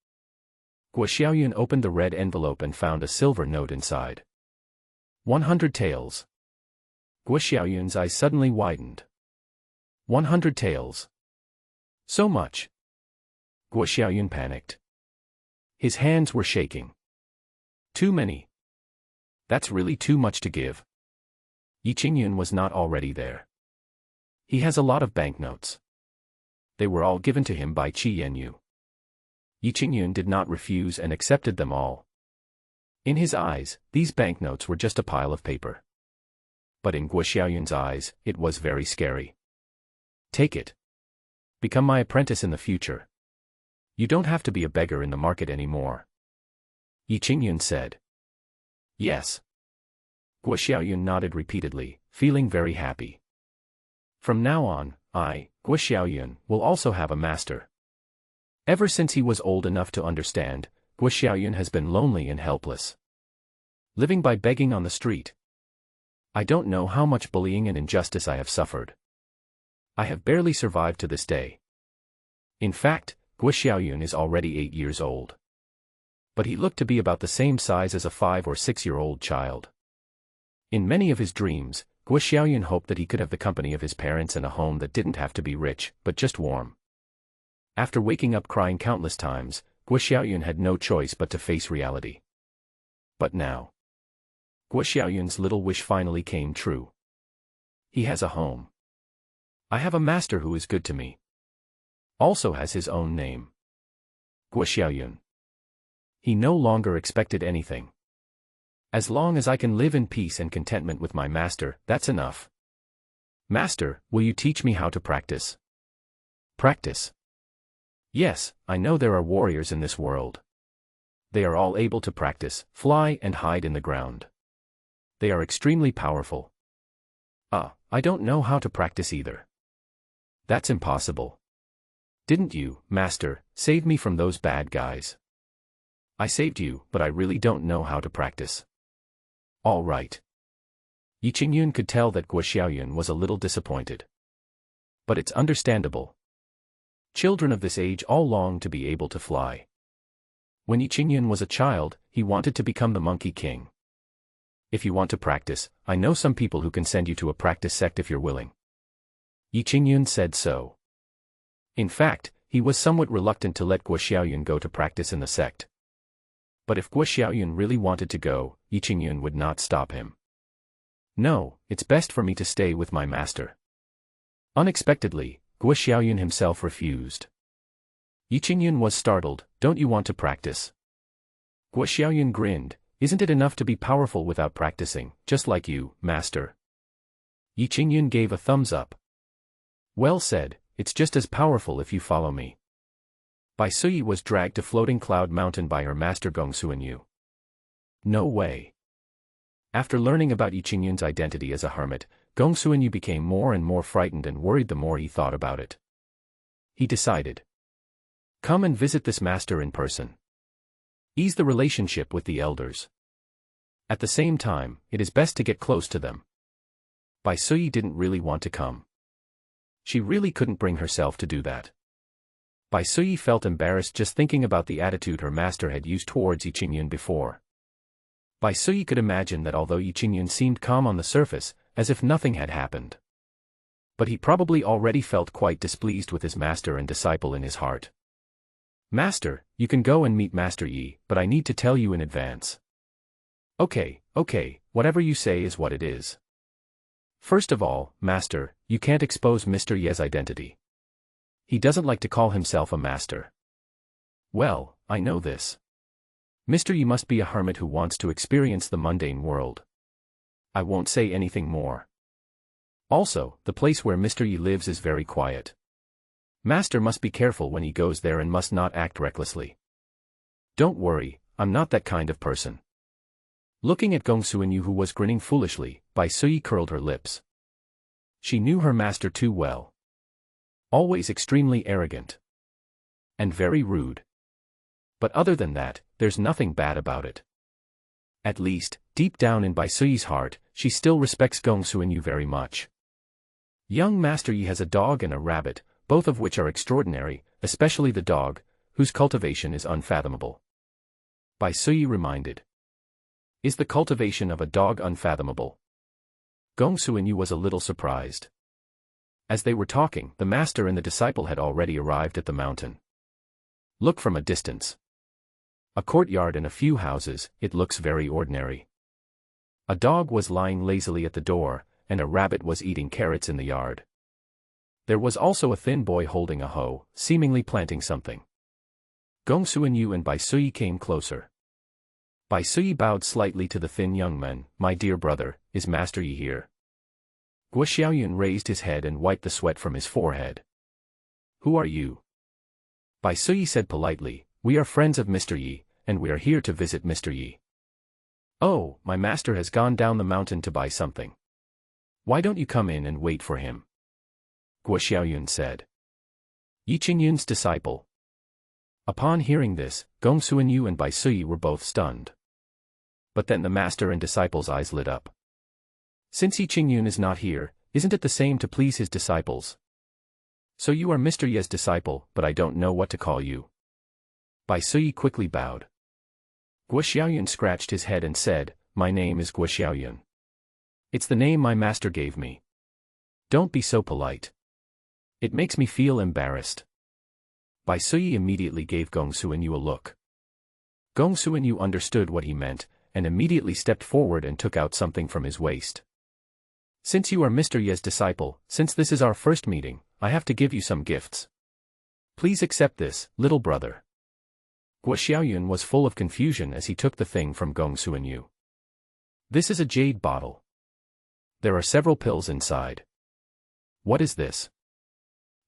Guo Xiaoyun opened the red envelope and found a silver note inside. 100 taels. Guo Xiaoyun's eyes suddenly widened. 100 taels. So much. Guo Xiaoyun panicked. His hands were shaking. Too many. That's really too much to give. Yi Qingyun was not already there. He has a lot of banknotes. They were all given to him by Qi Yanyu. Yi Qingyun did not refuse and accepted them all. In his eyes, these banknotes were just a pile of paper. But in Guo Xiaoyun's eyes, it was very scary. Take it. Become my apprentice in the future. You don't have to be a beggar in the market anymore. Yi Qingyun said. Yes. Guo Xiaoyun nodded repeatedly, feeling very happy. From now on, I, Guo Xiaoyun, will also have a master. Ever since he was old enough to understand, Guo Xiaoyun has been lonely and helpless. Living by begging on the street. I don't know how much bullying and injustice I have suffered. I have barely survived to this day. In fact, Guo Xiaoyun is already 8 years old. But he looked to be about the same size as a 5 or 6-year-old child. In many of his dreams, Guo Xiaoyun hoped that he could have the company of his parents and a home that didn't have to be rich, but just warm. After waking up crying countless times, Guo Xiaoyun had no choice but to face reality. But now, Guo Xiaoyun's little wish finally came true. He has a home. I have a master who is good to me. Also has his own name. Guo Xiaoyun. He no longer expected anything. As long as I can live in peace and contentment with my master, that's enough. Master, will you teach me how to practice? Practice. Yes, I know there are warriors in this world. They are all able to practice, fly and hide in the ground. They are extremely powerful. I don't know how to practice either. That's impossible. Didn't you, master, save me from those bad guys? I saved you, but I really don't know how to practice. All right. Yi Qingyun could tell that Guo Xiaoyun was a little disappointed. But it's understandable. Children of this age all long to be able to fly. When Yi Qingyun was a child, he wanted to become the Monkey King. If you want to practice, I know some people who can send you to a practice sect if you're willing. Yi Qingyun said so. In fact, he was somewhat reluctant to let Guo Xiaoyun go to practice in the sect. But if Guo Xiaoyun really wanted to go, Yi Qingyun would not stop him. No, it's best for me to stay with my master. Unexpectedly, Guo Xiaoyun himself refused. Yi Qingyun was startled. Don't you want to practice? Guo Xiaoyun grinned. Isn't it enough to be powerful without practicing, just like you, master? Yi Qingyun gave a thumbs up. Well said, it's just as powerful if you follow me. Bai Suyi was dragged to Floating Cloud Mountain by her master Gong Suanyu. No way. After learning about Yi Qingyun's identity as a hermit, Gong Suanyu became more and more frightened and worried the more he thought about it. He decided. Come and visit this master in person. Ease the relationship with the elders. At the same time, it is best to get close to them. Bai Suyi didn't really want to come. She really couldn't bring herself to do that. Bai Suyi felt embarrassed just thinking about the attitude her master had used towards Yi Qingyun before. Bai Suyi could imagine that although Yi Qingyun seemed calm on the surface, as if nothing had happened. But he probably already felt quite displeased with his master and disciple in his heart. Master, you can go and meet Master Yi, but I need to tell you in advance. Okay, whatever you say is what it is. First of all, Master, you can't expose Mr. Ye's identity. He doesn't like to call himself a master. Well, I know this. Mr. Yi must be a hermit who wants to experience the mundane world. I won't say anything more. Also, the place where Mr. Yi lives is very quiet. Master must be careful when he goes there and must not act recklessly. Don't worry, I'm not that kind of person. Looking at Gong Suanyu who was grinning foolishly, Bai Suyi curled her lips. She knew her master too well. Always extremely arrogant. And very rude. But other than that, there's nothing bad about it. At least, deep down in Bai Suyi's heart, she still respects Gong Suanyu very much. Young Master Yi has a dog and a rabbit, both of which are extraordinary, especially the dog, whose cultivation is unfathomable. Bai Suyi reminded. Is the cultivation of a dog unfathomable? Gong Suanyu was a little surprised. As they were talking, the master and the disciple had already arrived at the mountain. Look from a distance. A courtyard and a few houses, it looks very ordinary. A dog was lying lazily at the door, and a rabbit was eating carrots in the yard. There was also a thin boy holding a hoe, seemingly planting something. Gong Suanyu and Bai Suyi came closer. Bai Suyi bowed slightly to the thin young man. My dear brother, is Master Yi here? Guo Xiaoyun raised his head and wiped the sweat from his forehead. Who are you? Bai Suyi said politely, we are friends of Mr. Yi, and we are here to visit Mr. Yi. Oh, my master has gone down the mountain to buy something. Why don't you come in and wait for him? Guo Xiaoyun said. Yi Qingyun's disciple. Upon hearing this, Gong Suanyu and Bai Suyi were both stunned. But then the master and disciple's eyes lit up. Since Yi Qingyun is not here, isn't it the same to please his disciples? So you are Mr. Ye's disciple, but I don't know what to call you. Bai Suyi quickly bowed. Guo Xiaoyun scratched his head and said, my name is Guo Xiaoyun. It's the name my master gave me. Don't be so polite. It makes me feel embarrassed. Bai Suyi immediately gave Gong Suanyu a look. Gong Suanyu understood what he meant, and immediately stepped forward and took out something from his waist. Since you are Mr. Ye's disciple, since this is our first meeting, I have to give you some gifts. Please accept this, little brother. Guo Xiaoyun was full of confusion as he took the thing from Gong Suanyu. This is a jade bottle. There are several pills inside. What is this?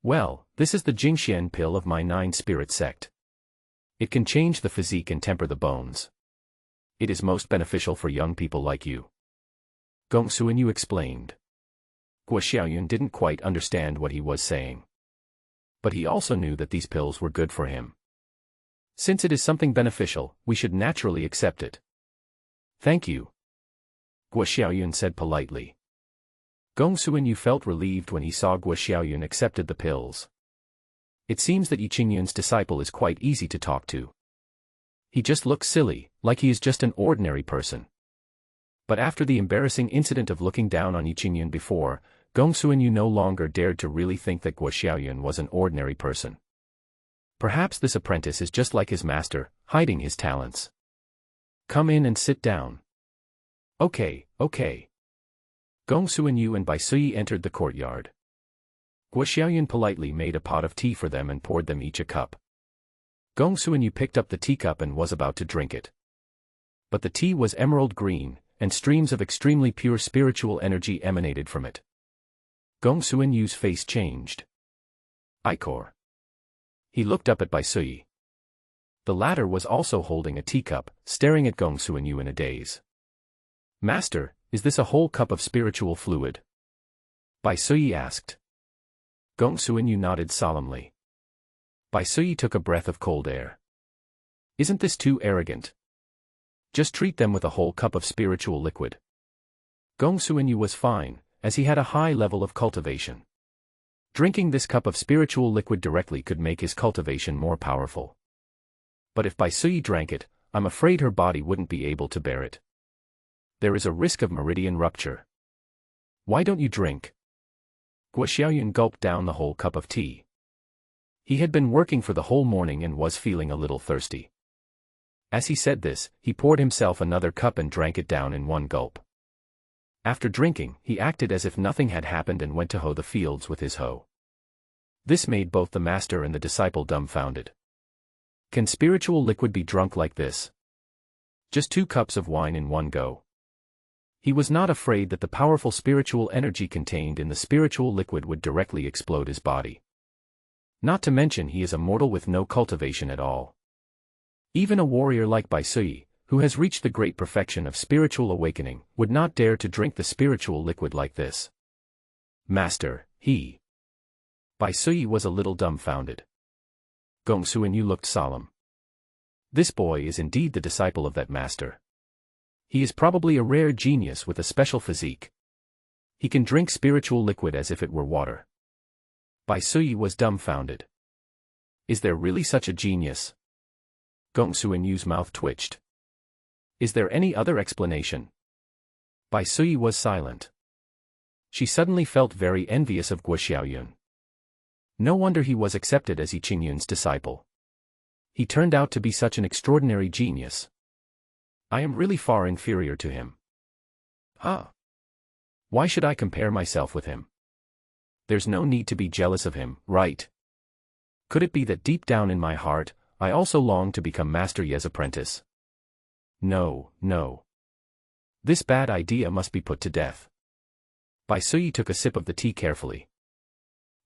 Well, this is the Jingxian pill of my 9-spirit sect. It can change the physique and temper the bones. It is most beneficial for young people like you. Gong Suanyu explained. Guo Xiaoyun didn't quite understand what he was saying. But he also knew that these pills were good for him. Since it is something beneficial, we should naturally accept it. Thank you. Guo Xiaoyun said politely. Gong Suinyu felt relieved when he saw Guo Xiaoyun accepted the pills. It seems that Yi Qingyun's disciple is quite easy to talk to. He just looks silly, like he is just an ordinary person. But after the embarrassing incident of looking down on Yi Qingyun before, Gong Suinyu no longer dared to really think that Guo Xiaoyun was an ordinary person. Perhaps this apprentice is just like his master, hiding his talents. Come in and sit down. Okay. Gong Suinyu and Bai Suyi entered the courtyard. Guo Xiaoyun politely made a pot of tea for them and poured them each a cup. Gong Suinyu picked up the teacup and was about to drink it. But the tea was emerald green, and streams of extremely pure spiritual energy emanated from it. Gong Suinyu's face changed. Icor. He looked up at Bai Suyi. The latter was also holding a teacup, staring at Gong Suinyu in a daze. Master, is this a whole cup of spiritual fluid? Bai Suyi asked. Gong Suinyu nodded solemnly. Bai Suyi took a breath of cold air. Isn't this too arrogant? Just treat them with a whole cup of spiritual liquid. Gong Suinyu was fine, as he had a high level of cultivation. Drinking this cup of spiritual liquid directly could make his cultivation more powerful. But if Bai Suyi drank it, I'm afraid her body wouldn't be able to bear it. There is a risk of meridian rupture. Why don't you drink? Guo Xiaoyun gulped down the whole cup of tea. He had been working for the whole morning and was feeling a little thirsty. As he said this, he poured himself another cup and drank it down in one gulp. After drinking, he acted as if nothing had happened and went to hoe the fields with his hoe. This made both the master and the disciple dumbfounded. Can spiritual liquid be drunk like this? Just 2 cups of wine in one go. He was not afraid that the powerful spiritual energy contained in the spiritual liquid would directly explode his body. Not to mention he is a mortal with no cultivation at all. Even a warrior like Bai Suyi, who has reached the great perfection of spiritual awakening, would not dare to drink the spiritual liquid like this. Master, Bai Suyi was a little dumbfounded. Gong Suinyu looked solemn. This boy is indeed the disciple of that master. He is probably a rare genius with a special physique. He can drink spiritual liquid as if it were water. Bai Suyi was dumbfounded. Is there really such a genius? Gong Suinyu's mouth twitched. Is there any other explanation? Bai Suyi was silent. She suddenly felt very envious of Guo Xiaoyun. No wonder he was accepted as Yi Qingyun's disciple. He turned out to be such an extraordinary genius. I am really far inferior to him. Why should I compare myself with him? There's no need to be jealous of him, right? Could it be that deep down in my heart, I also long to become Master Ye's apprentice? No. This bad idea must be put to death. Bai Suyi took a sip of the tea carefully.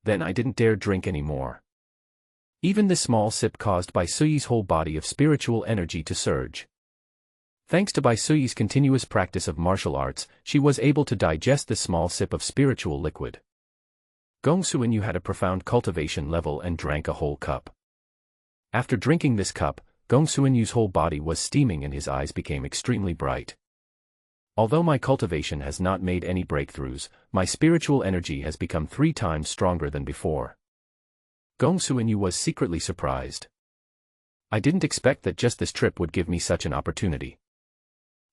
Then I didn't dare drink any more. Even this small sip caused Bai Suyi's whole body of spiritual energy to surge. Thanks to Bai Suyi's continuous practice of martial arts, she was able to digest this small sip of spiritual liquid. Gong Suinyu had a profound cultivation level and drank a whole cup. After drinking this cup, Gong Suinyu's whole body was steaming and his eyes became extremely bright. Although my cultivation has not made any breakthroughs, my spiritual energy has become 3 times stronger than before. Gong Suinyu was secretly surprised. I didn't expect that just this trip would give me such an opportunity.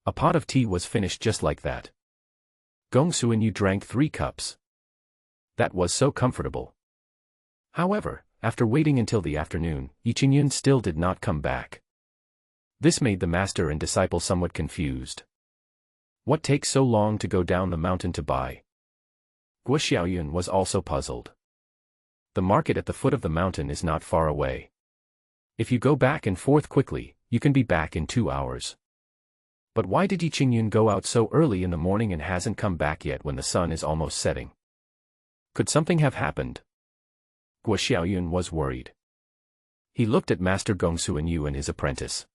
A pot of tea was finished just like that. Gong Suinyu drank 3 cups. That was so comfortable. However, after waiting until the afternoon, Yi Qingyun still did not come back. This made the master and disciple somewhat confused. What takes so long to go down the mountain to buy? Guo Xiaoyun was also puzzled. The market at the foot of the mountain is not far away. If you go back and forth quickly, you can be back in 2 hours. But why did Yi Qingyun go out so early in the morning and hasn't come back yet when the sun is almost setting? Could something have happened? Guo Xiaoyun was worried. He looked at Master Gong Suinyu and his apprentice.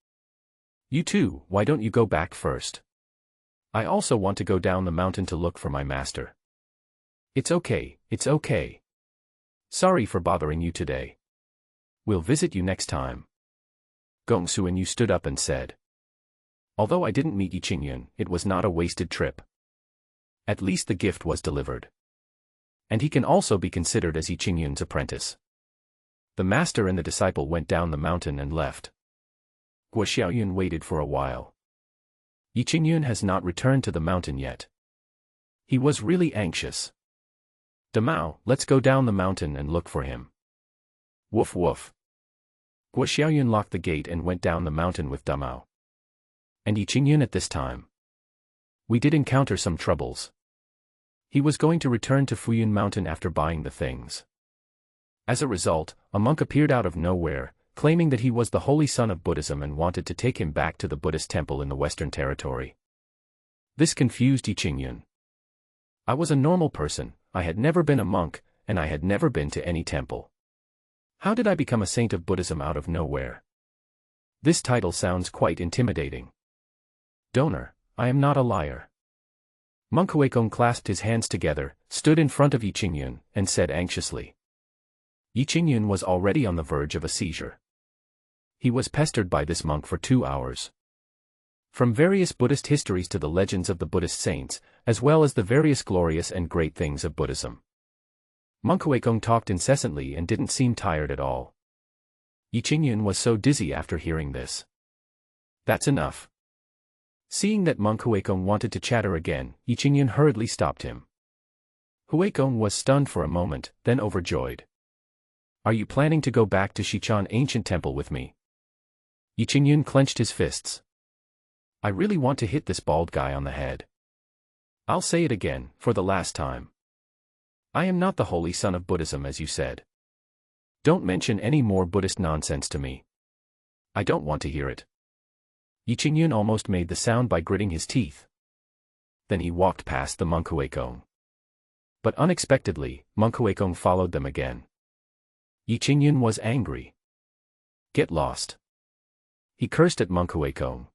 You two, why don't you go back first? I also want to go down the mountain to look for my master. It's okay. Sorry for bothering you today. We'll visit you next time. Gong Suinyu stood up and said. Although I didn't meet Yi Qingyun, it was not a wasted trip. At least the gift was delivered. And he can also be considered as Yi Qingyun's apprentice. The master and the disciple went down the mountain and left. Guo Xiaoyun waited for a while. Yi Qingyun has not returned to the mountain yet. He was really anxious. Damao, let's go down the mountain and look for him. Woof woof. Guo Xiaoyun locked the gate and went down the mountain with Damao. And Yi Qingyun at this time. We did encounter some troubles. He was going to return to Fuyun Mountain after buying the things. As a result, a monk appeared out of nowhere, claiming that he was the holy son of Buddhism and wanted to take him back to the Buddhist temple in the Western Territory. This confused Yi Qingyun. I was a normal person, I had never been a monk, and I had never been to any temple. How did I become a saint of Buddhism out of nowhere? This title sounds quite intimidating. Donor, I am not a liar. Monk Huikong clasped his hands together, stood in front of Yi Qingyun, and said anxiously. Yi Qingyun was already on the verge of a seizure. He was pestered by this monk for 2 hours. From various Buddhist histories to the legends of the Buddhist saints, as well as the various glorious and great things of Buddhism. Monk Huikong talked incessantly and didn't seem tired at all. Yi Qingyun was so dizzy after hearing this. That's enough. Seeing that Monk Huikong wanted to chatter again, Yi Qingyun hurriedly stopped him. Huikong was stunned for a moment, then overjoyed. Are you planning to go back to Xichang Ancient Temple with me? Yi Qingyun clenched his fists. I really want to hit this bald guy on the head. I'll say it again, for the last time. I am not the holy son of Buddhism as you said. Don't mention any more Buddhist nonsense to me. I don't want to hear it. Yi Qingyun almost made the sound by gritting his teeth. Then he walked past the monk Huikong. But unexpectedly, monk Huikong followed them again. Yi Qingyun was angry. Get lost. He cursed at monk Huikong.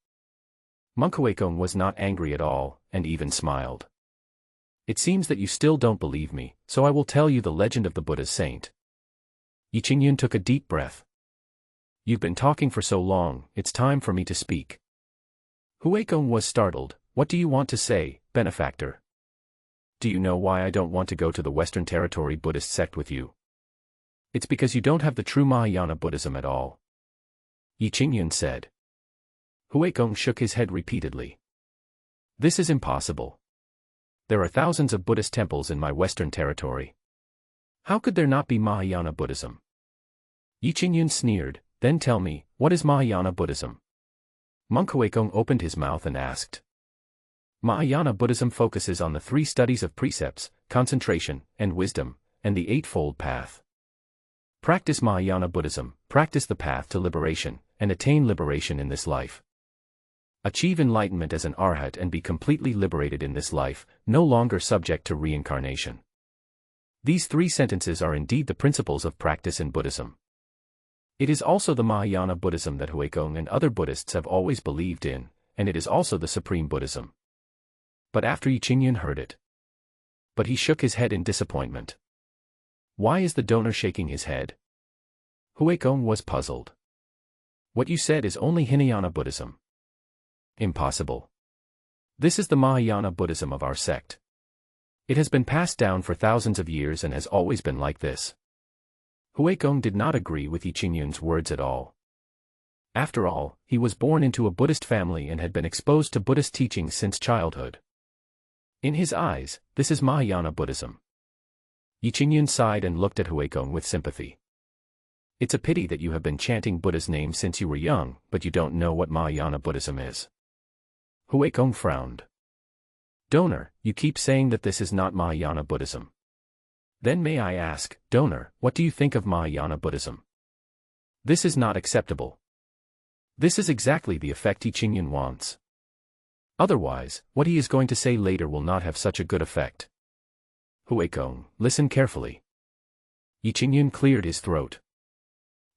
Monk Huikong was not angry at all, and even smiled. It seems that you still don't believe me, so I will tell you the legend of the Buddha's saint. Yi Qingyun took a deep breath. You've been talking for so long, it's time for me to speak. Huikong was startled. What do you want to say, benefactor? Do you know why I don't want to go to the Western Territory Buddhist sect with you? It's because you don't have the true Mahayana Buddhism at all. Yi Qingyun said. Huikong shook his head repeatedly. This is impossible. There are thousands of Buddhist temples in my Western Territory. How could there not be Mahayana Buddhism? Yi Qingyun sneered. Then tell me, what is Mahayana Buddhism? Monk Huikong opened his mouth and asked. Mahayana Buddhism focuses on the 3 studies of precepts, concentration, and wisdom, and the Eightfold Path. Practice Mahayana Buddhism, practice the path to liberation, and attain liberation in this life. Achieve enlightenment as an arhat and be completely liberated in this life, no longer subject to reincarnation. These 3 sentences are indeed the principles of practice in Buddhism. It is also the Mahayana Buddhism that Huikong and other Buddhists have always believed in, and it is also the Supreme Buddhism. But after Yi Qingyun heard it. But he shook his head in disappointment. Why is the donor shaking his head? Huikong was puzzled. What you said is only Hinayana Buddhism. Impossible. This is the Mahayana Buddhism of our sect. It has been passed down for thousands of years and has always been like this. Huikong did not agree with Yi Qingyun's words at all. After all, he was born into a Buddhist family and had been exposed to Buddhist teachings since childhood. In his eyes, this is Mahayana Buddhism. Yi Qingyun sighed and looked at Huikong with sympathy. It's a pity that you have been chanting Buddha's name since you were young, but you don't know what Mahayana Buddhism is. Huikong frowned. Donor, you keep saying that this is not Mahayana Buddhism. Then may I ask, donor, what do you think of Mahayana Buddhism? This is not acceptable. This is exactly the effect Yi Qingyun wants. Otherwise, what he is going to say later will not have such a good effect. Huikong, listen carefully. Yi Qingyun cleared his throat.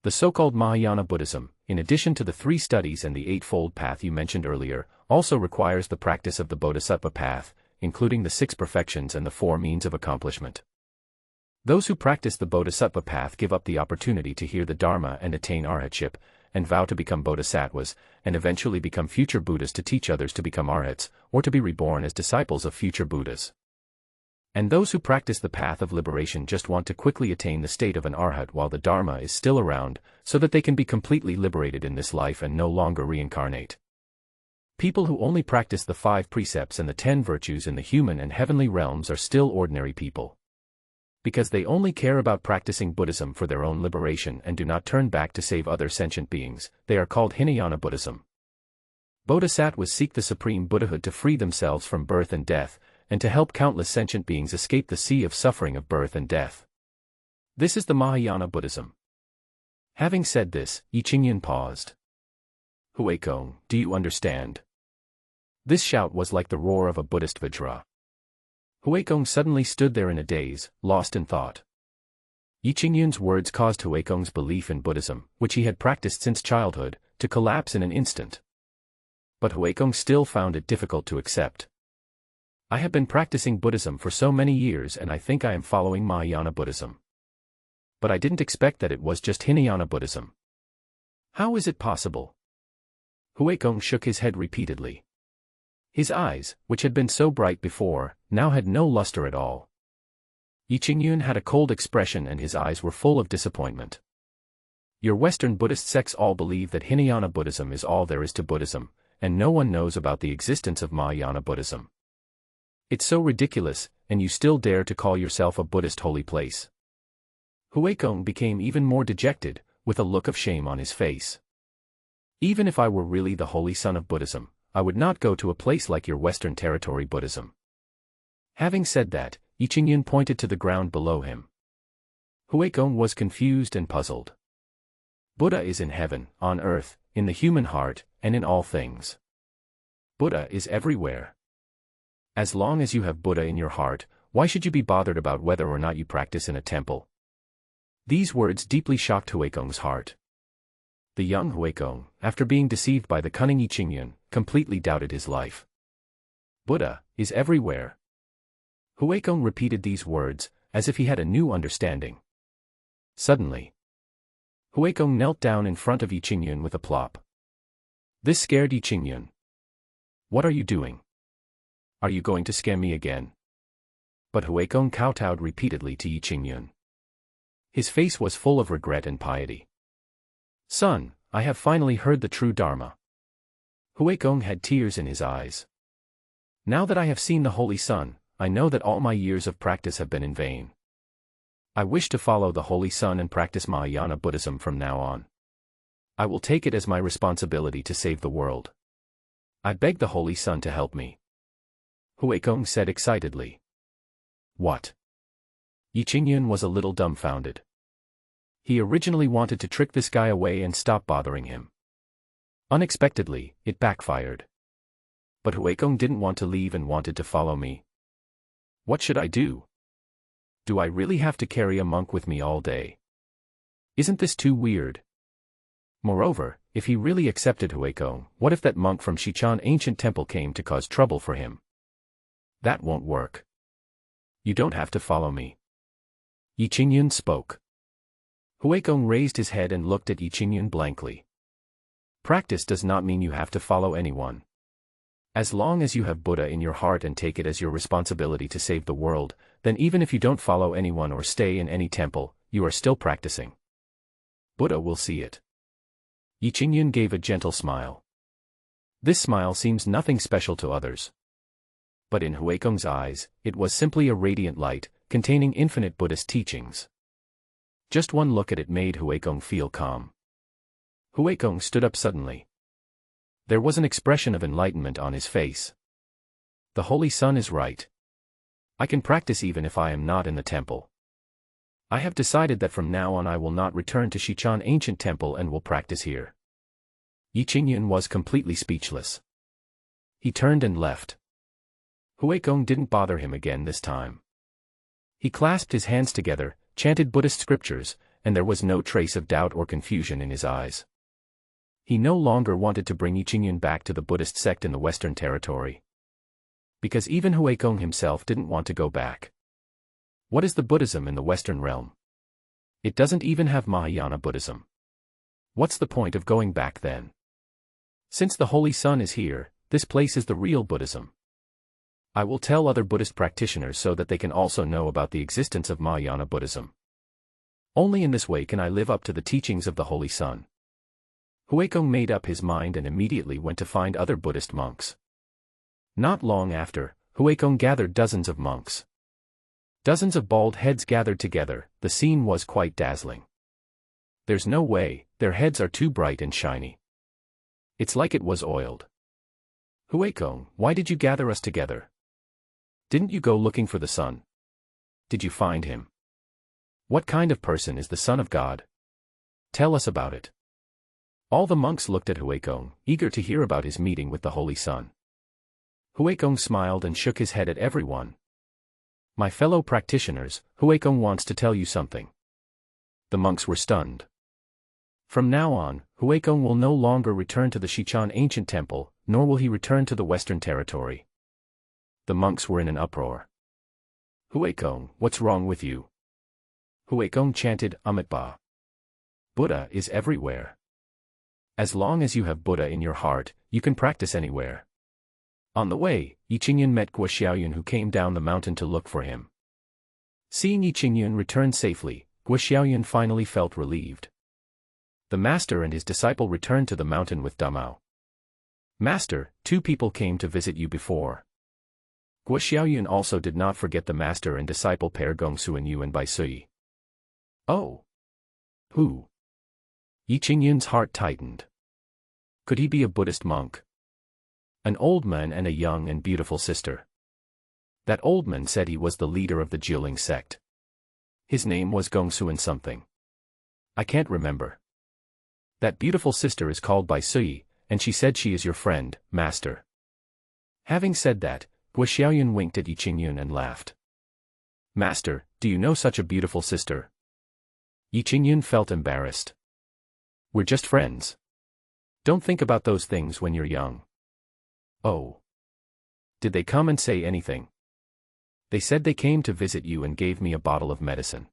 The so-called Mahayana Buddhism, in addition to the 3 studies and the Eightfold Path you mentioned earlier, also requires the practice of the Bodhisattva path, including the 6 perfections and the 4 means of accomplishment. Those who practice the Bodhisattva path give up the opportunity to hear the Dharma and attain arhatship, and vow to become bodhisattvas, and eventually become future Buddhas to teach others to become arhats, or to be reborn as disciples of future Buddhas. And those who practice the path of liberation just want to quickly attain the state of an arhat while the Dharma is still around, so that they can be completely liberated in this life and no longer reincarnate. People who only practice the 5 precepts and the 10 virtues in the human and heavenly realms are still ordinary people. Because they only care about practicing Buddhism for their own liberation and do not turn back to save other sentient beings, they are called Hinayana Buddhism. Bodhisattvas seek the supreme Buddhahood to free themselves from birth and death, and to help countless sentient beings escape the sea of suffering of birth and death. This is the Mahayana Buddhism. Having said this, Yi Qingyun paused. Huikong, do you understand? This shout was like the roar of a Buddhist vajra. Huikong suddenly stood there in a daze, lost in thought. Yi Qingyun's words caused Huikong's belief in Buddhism, which he had practiced since childhood, to collapse in an instant. But Huikong still found it difficult to accept. I have been practicing Buddhism for so many years and I think I am following Mahayana Buddhism. But I didn't expect that it was just Hinayana Buddhism. How is it possible? Huikong shook his head repeatedly. His eyes, which had been so bright before, now had no luster at all. Yi Qingyun had a cold expression and his eyes were full of disappointment. Your Western Buddhist sects all believe that Hinayana Buddhism is all there is to Buddhism, and no one knows about the existence of Mahayana Buddhism. It's so ridiculous, and you still dare to call yourself a Buddhist holy place. Huikong became even more dejected, with a look of shame on his face. Even if I were really the holy son of Buddhism, I would not go to a place like your Western Territory Buddhism. Having said that, Yi Qingyun pointed to the ground below him. Huikong was confused and puzzled. Buddha is in heaven, on earth, in the human heart, and in all things. Buddha is everywhere. As long as you have Buddha in your heart, why should you be bothered about whether or not you practice in a temple? These words deeply shocked Huikong's heart. The young Huikong, after being deceived by the cunning Yi Qingyun, completely doubted his life. Buddha is everywhere. Huikong repeated these words, as if he had a new understanding. Suddenly, Huikong knelt down in front of Yi Qingyun with a plop. This scared Yi Qingyun. What are you doing? Are you going to scam me again? But Huikong kowtowed repeatedly to Yi Qingyun. His face was full of regret and piety. Son, I have finally heard the true Dharma. Huikong had tears in his eyes. Now that I have seen the Holy Sun, I know that all my years of practice have been in vain. I wish to follow the Holy Sun and practice Mahayana Buddhism from now on. I will take it as my responsibility to save the world. I beg the Holy Sun to help me. Huikong said excitedly. What? Yi Qingyun was a little dumbfounded. He originally wanted to trick this guy away and stop bothering him. Unexpectedly, it backfired. But Huikong didn't want to leave and wanted to follow me. What should I do? Do I really have to carry a monk with me all day? Isn't this too weird? Moreover, if he really accepted Huikong, what if that monk from Xichang ancient temple came to cause trouble for him? That won't work. You don't have to follow me. Yi Qingyun spoke. Huikong raised his head and looked at Yi Qingyun blankly. Practice does not mean you have to follow anyone. As long as you have Buddha in your heart and take it as your responsibility to save the world, then even if you don't follow anyone or stay in any temple, you are still practicing. Buddha will see it. Yi Qingyun gave a gentle smile. This smile seems nothing special to others. But in Huikong's eyes, it was simply a radiant light, containing infinite Buddhist teachings. Just one look at it made Huikong feel calm. Huikong stood up suddenly. There was an expression of enlightenment on his face. The Holy Sun is right. I can practice even if I am not in the temple. I have decided that from now on I will not return to Xichang ancient temple and will practice here. Yi Qingyun was completely speechless. He turned and left. Huikong didn't bother him again this time. He clasped his hands together, chanted Buddhist scriptures, and there was no trace of doubt or confusion in his eyes. He no longer wanted to bring Yi Qingyun back to the Buddhist sect in the Western Territory. Because even Huikong himself didn't want to go back. What is the Buddhism in the Western realm? It doesn't even have Mahayana Buddhism. What's the point of going back then? Since the Holy Sun is here, this place is the real Buddhism. I will tell other Buddhist practitioners so that they can also know about the existence of Mahayana Buddhism. Only in this way can I live up to the teachings of the Holy Sun. Huikong made up his mind and immediately went to find other Buddhist monks. Not long after, Huikong gathered dozens of monks. Dozens of bald heads gathered together. The scene was quite dazzling. There's no way, their heads are too bright and shiny. It's like it was oiled. Huikong, why did you gather us together? Didn't you go looking for the sun? Did you find him? What kind of person is the Son of God? Tell us about it. All the monks looked at Huikong, eager to hear about his meeting with the Holy Sun. Huikong smiled and shook his head at everyone. My fellow practitioners, Huikong wants to tell you something. The monks were stunned. From now on, Huikong will no longer return to the Shichon ancient temple, nor will he return to the Western Territory. The monks were in an uproar. Huikong, what's wrong with you? Huikong chanted, Amitabha. Buddha is everywhere. As long as you have Buddha in your heart, you can practice anywhere. On the way, Yi Qingyun met Guo Xiaoyun, who came down the mountain to look for him. Seeing Yi Qingyun return safely, Guo Xiaoyun finally felt relieved. The master and his disciple returned to the mountain with Damao. Master, 2 people came to visit you before. Guo Xiaoyun also did not forget the master and disciple pair Gongsu and Yu and Bai Sui. Oh! Who? Yi Qingyun's heart tightened. Could he be a Buddhist monk? An old man and a young and beautiful sister. That old man said he was the leader of the Jiuling sect. His name was Gongsu and something. I can't remember. That beautiful sister is called Bai Sui, and she said she is your friend, master. Having said that, Guo Xiaoyun winked at Yi Qingyun and laughed. Master, do you know such a beautiful sister? Yi Qingyun felt embarrassed. We're just friends. Don't think about those things when you're young. Oh. Did they come and say anything? They said they came to visit you and gave me a bottle of medicine.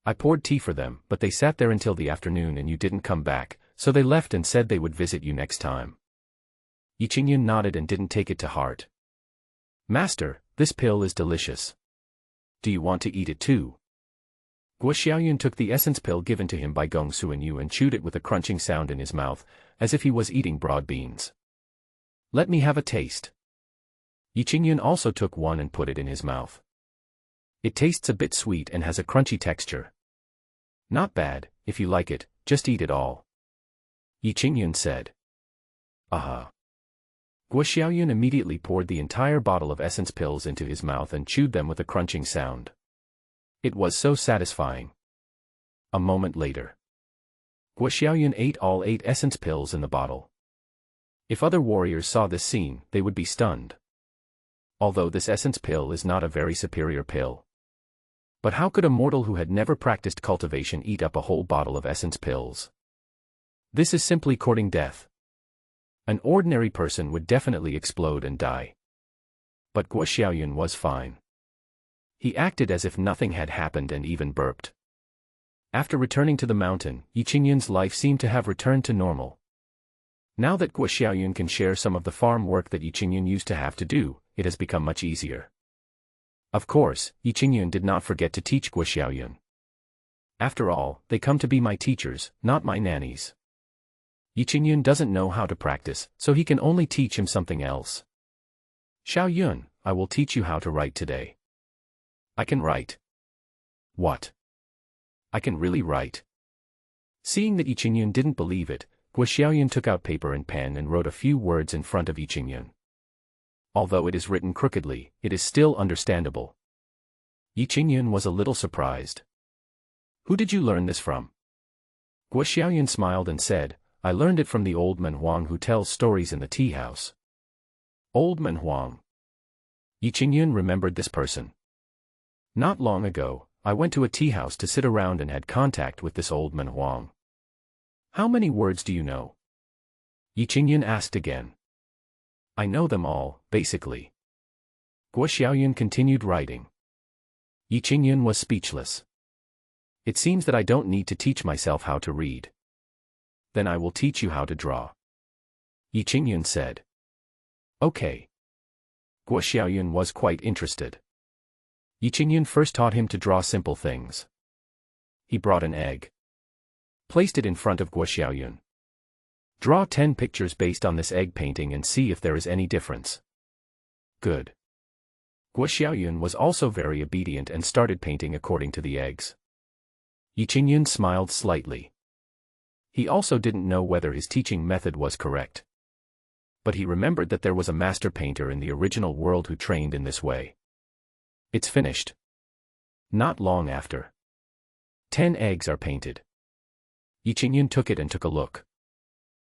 I poured tea for them, but they sat there until the afternoon and you didn't come back, so they left and said they would visit you next time. Yi Qingyun nodded and didn't take it to heart. Master, this pill is delicious. Do you want to eat it too? Guo Xiaoyun took the essence pill given to him by Gongsu and Yu and chewed it with a crunching sound in his mouth, as if he was eating broad beans. Let me have a taste. Yi Qingyun also took one and put it in his mouth. It tastes a bit sweet and has a crunchy texture. Not bad, if you like it, just eat it all. Yi Qingyun said. Aha. Guo Xiaoyun immediately poured the entire bottle of essence pills into his mouth and chewed them with a crunching sound. It was so satisfying. A moment later. Guo Xiaoyun ate all 8 essence pills in the bottle. If other warriors saw this scene, they would be stunned. Although this essence pill is not a very superior pill. But how could a mortal who had never practiced cultivation eat up a whole bottle of essence pills? This is simply courting death. An ordinary person would definitely explode and die. But Guo Xiaoyun was fine. He acted as if nothing had happened and even burped. After returning to the mountain, Yi Qingyun's life seemed to have returned to normal. Now that Guo Xiaoyun can share some of the farm work that Yi Qingyun used to have to do, it has become much easier. Of course, Yi Qingyun did not forget to teach Guo Xiaoyun. After all, they come to be my teachers, not my nannies. Yi Qingyun doesn't know how to practice, so he can only teach him something else. Xiaoyun, I will teach you how to write today. I can write. What? I can really write. Seeing that Yi Qingyun didn't believe it, Guo Xiaoyun took out paper and pen and wrote a few words in front of Yi Qingyun. Although it is written crookedly, it is still understandable. Yi Qingyun was a little surprised. Who did you learn this from? Guo Xiaoyun smiled and said, I learned it from the old man Huang who tells stories in the tea house. Old man Huang. Yi Qingyun remembered this person. Not long ago, I went to a tea house to sit around and had contact with this old man Huang. How many words do you know? Yi Qingyun asked again. I know them all, basically. Guo Xiaoyun continued writing. Yi Qingyun was speechless. It seems that I don't need to teach myself how to read. Then I will teach you how to draw. Yi Qingyun said. Okay. Guo Xiaoyun was quite interested. Yi Qingyun first taught him to draw simple things. He brought an egg. Placed it in front of Guo Xiaoyun. Draw 10 pictures based on this egg painting and see if there is any difference. Good. Guo Xiaoyun was also very obedient and started painting according to the eggs. Yi Qingyun smiled slightly. He also didn't know whether his teaching method was correct. But he remembered that there was a master painter in the original world who trained in this way. It's finished. Not long after. 10 eggs are painted. Yi Qingyun took it and took a look.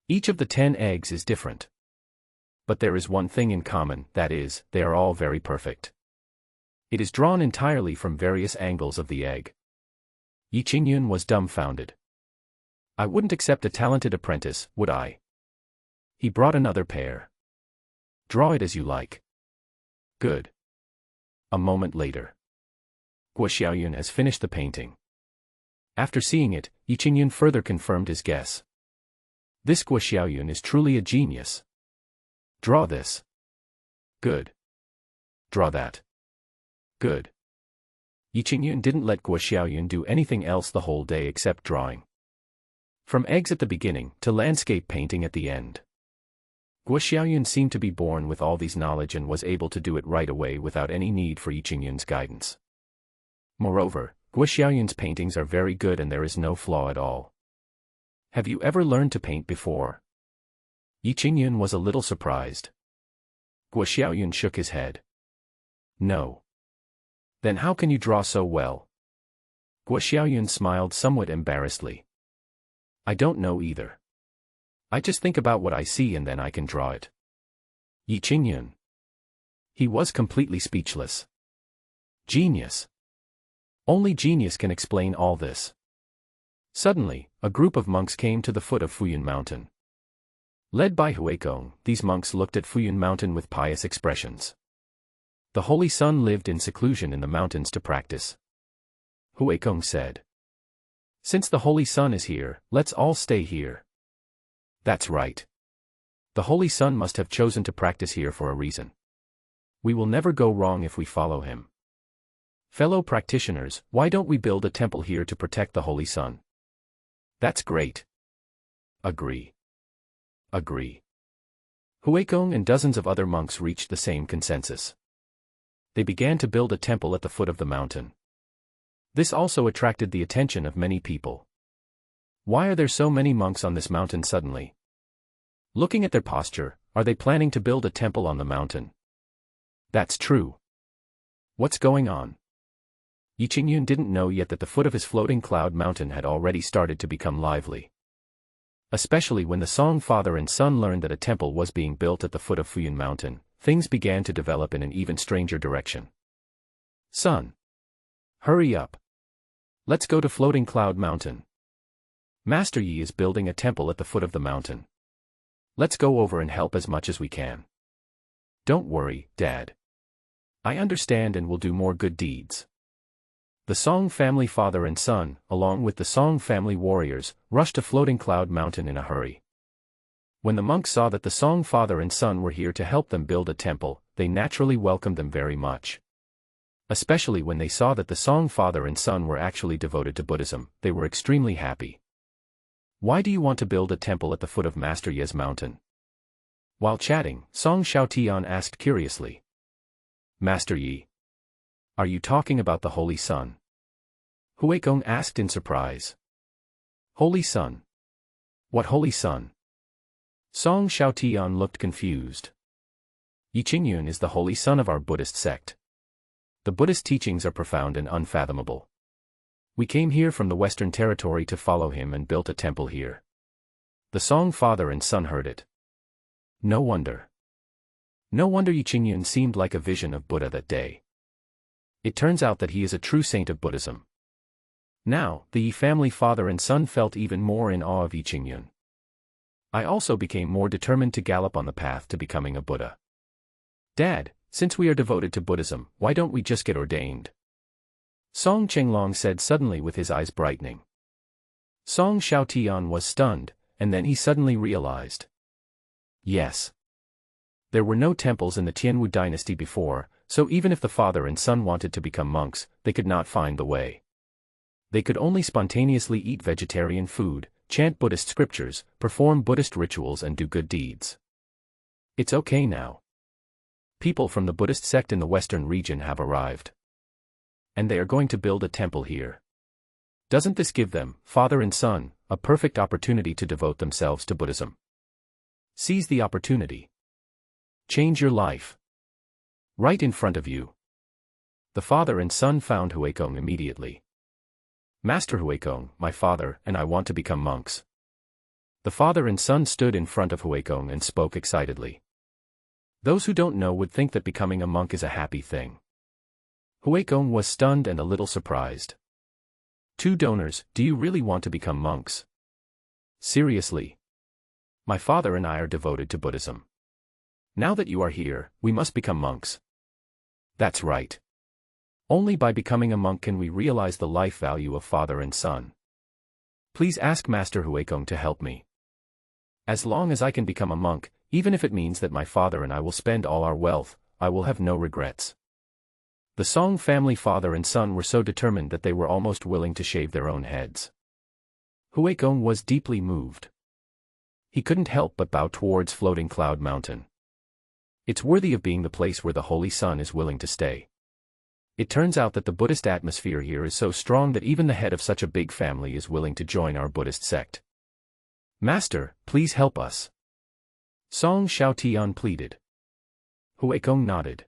Each of the 10 eggs is different. But there is one thing in common, that is, they are all very perfect. It is drawn entirely from various angles of the egg. Yi Qingyun was dumbfounded. I wouldn't accept a talented apprentice, would I? He brought another pair. Draw it as you like. Good. A moment later. Guo Xiaoyun has finished the painting. After seeing it, Yi Qingyun further confirmed his guess. This Guo Xiaoyun is truly a genius. Draw this. Good. Draw that. Good. Yi Qingyun didn't let Guo Xiaoyun do anything else the whole day except drawing. From eggs at the beginning to landscape painting at the end. Guo Xiaoyun seemed to be born with all these knowledge and was able to do it right away without any need for Yi Qingyun's guidance. Moreover, Guo Xiaoyun's paintings are very good and there is no flaw at all. Have you ever learned to paint before? Yi Qingyun was a little surprised. Guo Xiaoyun shook his head. No. Then how can you draw so well? Guo Xiaoyun smiled somewhat embarrassedly. I don't know either. I just think about what I see and then I can draw it. Yi Qingyun. He was completely speechless. Genius. Only genius can explain all this. Suddenly, a group of monks came to the foot of Fuyun Mountain. Led by Huikong, these monks looked at Fuyun Mountain with pious expressions. The Holy Sun lived in seclusion in the mountains to practice. Huikong said. Since the Holy Sun is here, let's all stay here. That's right. The Holy Sun must have chosen to practice here for a reason. We will never go wrong if we follow him. Fellow practitioners, why don't we build a temple here to protect the Holy Sun? That's great. Agree. Agree. Huikong and dozens of other monks reached the same consensus. They began to build a temple at the foot of the mountain. This also attracted the attention of many people. Why are there so many monks on this mountain suddenly? Looking at their posture, are they planning to build a temple on the mountain? That's true. What's going on? Yi Qingyun didn't know yet that the foot of his floating cloud mountain had already started to become lively. Especially when the Song father and son learned that a temple was being built at the foot of Fuyun Mountain, things began to develop in an even stranger direction. Son. Hurry up. Let's go to Floating Cloud Mountain. Master Yi is building a temple at the foot of the mountain. Let's go over and help as much as we can. Don't worry, Dad. I understand and will do more good deeds. The Song family father and son, along with the Song family warriors, rushed to Floating Cloud Mountain in a hurry. When the monks saw that the Song father and son were here to help them build a temple, they naturally welcomed them very much. Especially when they saw that the Song father and son were actually devoted to Buddhism, they were extremely happy. Why do you want to build a temple at the foot of Master Ye's mountain? While chatting, Song Xiaotian asked curiously. Master Yi. Are you talking about the Holy Sun? Huikong asked in surprise. Holy Sun? What Holy Sun? Song Xiaotian looked confused. Yi Qingyun is the Holy Sun of our Buddhist sect. The Buddhist teachings are profound and unfathomable. We came here from the Western Territory to follow him and built a temple here. The Song father and son heard it. No wonder. No wonder Yi Qingyun seemed like a vision of Buddha that day. It turns out that he is a true saint of Buddhism. Now, the Yi family father and son felt even more in awe of Yi Qingyun. I also became more determined to gallop on the path to becoming a Buddha. Dad, since we are devoted to Buddhism, why don't we just get ordained? Song Chenglong said suddenly with his eyes brightening. Song Xiaotian was stunned, and then he suddenly realized. Yes. There were no temples in the Tianwu dynasty before, so even if the father and son wanted to become monks, they could not find the way. They could only spontaneously eat vegetarian food, chant Buddhist scriptures, perform Buddhist rituals and do good deeds. It's okay now. People from the Buddhist sect in the western region have arrived. And they are going to build a temple here. Doesn't this give them, father and son, a perfect opportunity to devote themselves to Buddhism? Seize the opportunity. Change your life. Right in front of you. The father and son found Huikong immediately. Master Huikong, my father and I want to become monks. The father and son stood in front of Huikong and spoke excitedly. Those who don't know would think that becoming a monk is a happy thing. Huikong was stunned and a little surprised. Two donors, do you really want to become monks? Seriously? My father and I are devoted to Buddhism. Now that you are here, we must become monks. That's right. Only by becoming a monk can we realize the life value of father and son. Please ask Master Huikong to help me. As long as I can become a monk, even if it means that my father and I will spend all our wealth, I will have no regrets. The Song family father and son were so determined that they were almost willing to shave their own heads. Huikong was deeply moved. He couldn't help but bow towards Floating Cloud Mountain. It's worthy of being the place where the Holy Sun is willing to stay. It turns out that the Buddhist atmosphere here is so strong that even the head of such a big family is willing to join our Buddhist sect. Master, please help us. Song Xiaotian pleaded. Huikong nodded.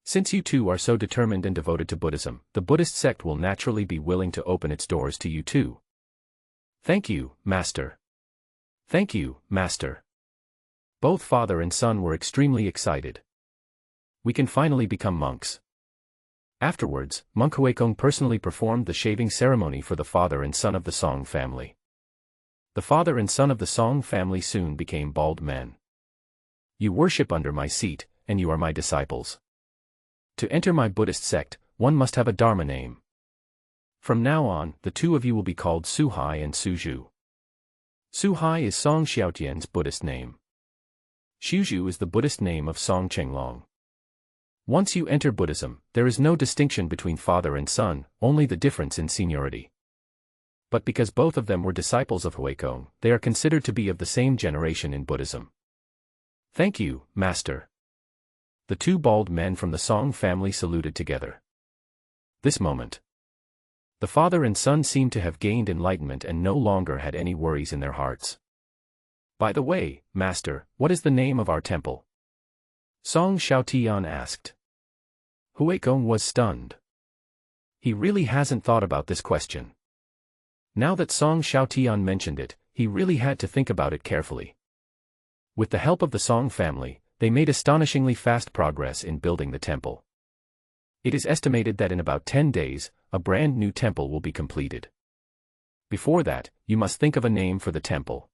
Since you two are so determined and devoted to Buddhism, the Buddhist sect will naturally be willing to open its doors to you too. Thank you, Master. Thank you, Master. Both father and son were extremely excited. We can finally become monks. Afterwards, Monk Huikong personally performed the shaving ceremony for the father and son of the Song family. The father and son of the Song family soon became bald men. You worship under my seat, and you are my disciples. To enter my Buddhist sect, one must have a Dharma name. From now on, the two of you will be called Suhai and Suzhu. Suhai is Song Xiaotian's Buddhist name. Suzhu is the Buddhist name of Song Chenglong. Once you enter Buddhism, there is no distinction between father and son, only the difference in seniority. But because both of them were disciples of Huikong, they are considered to be of the same generation in Buddhism. Thank you, Master. The two bald men from the Song family saluted together. This moment. The father and son seemed to have gained enlightenment and no longer had any worries in their hearts. By the way, Master, what is the name of our temple? Song Xiaotian asked. Huikong was stunned. He really hasn't thought about this question. Now that Song Xiaotian mentioned it, he really had to think about it carefully. With the help of the Song family, they made astonishingly fast progress in building the temple. It is estimated that in about 10 days, a brand new temple will be completed. Before that, you must think of a name for the temple.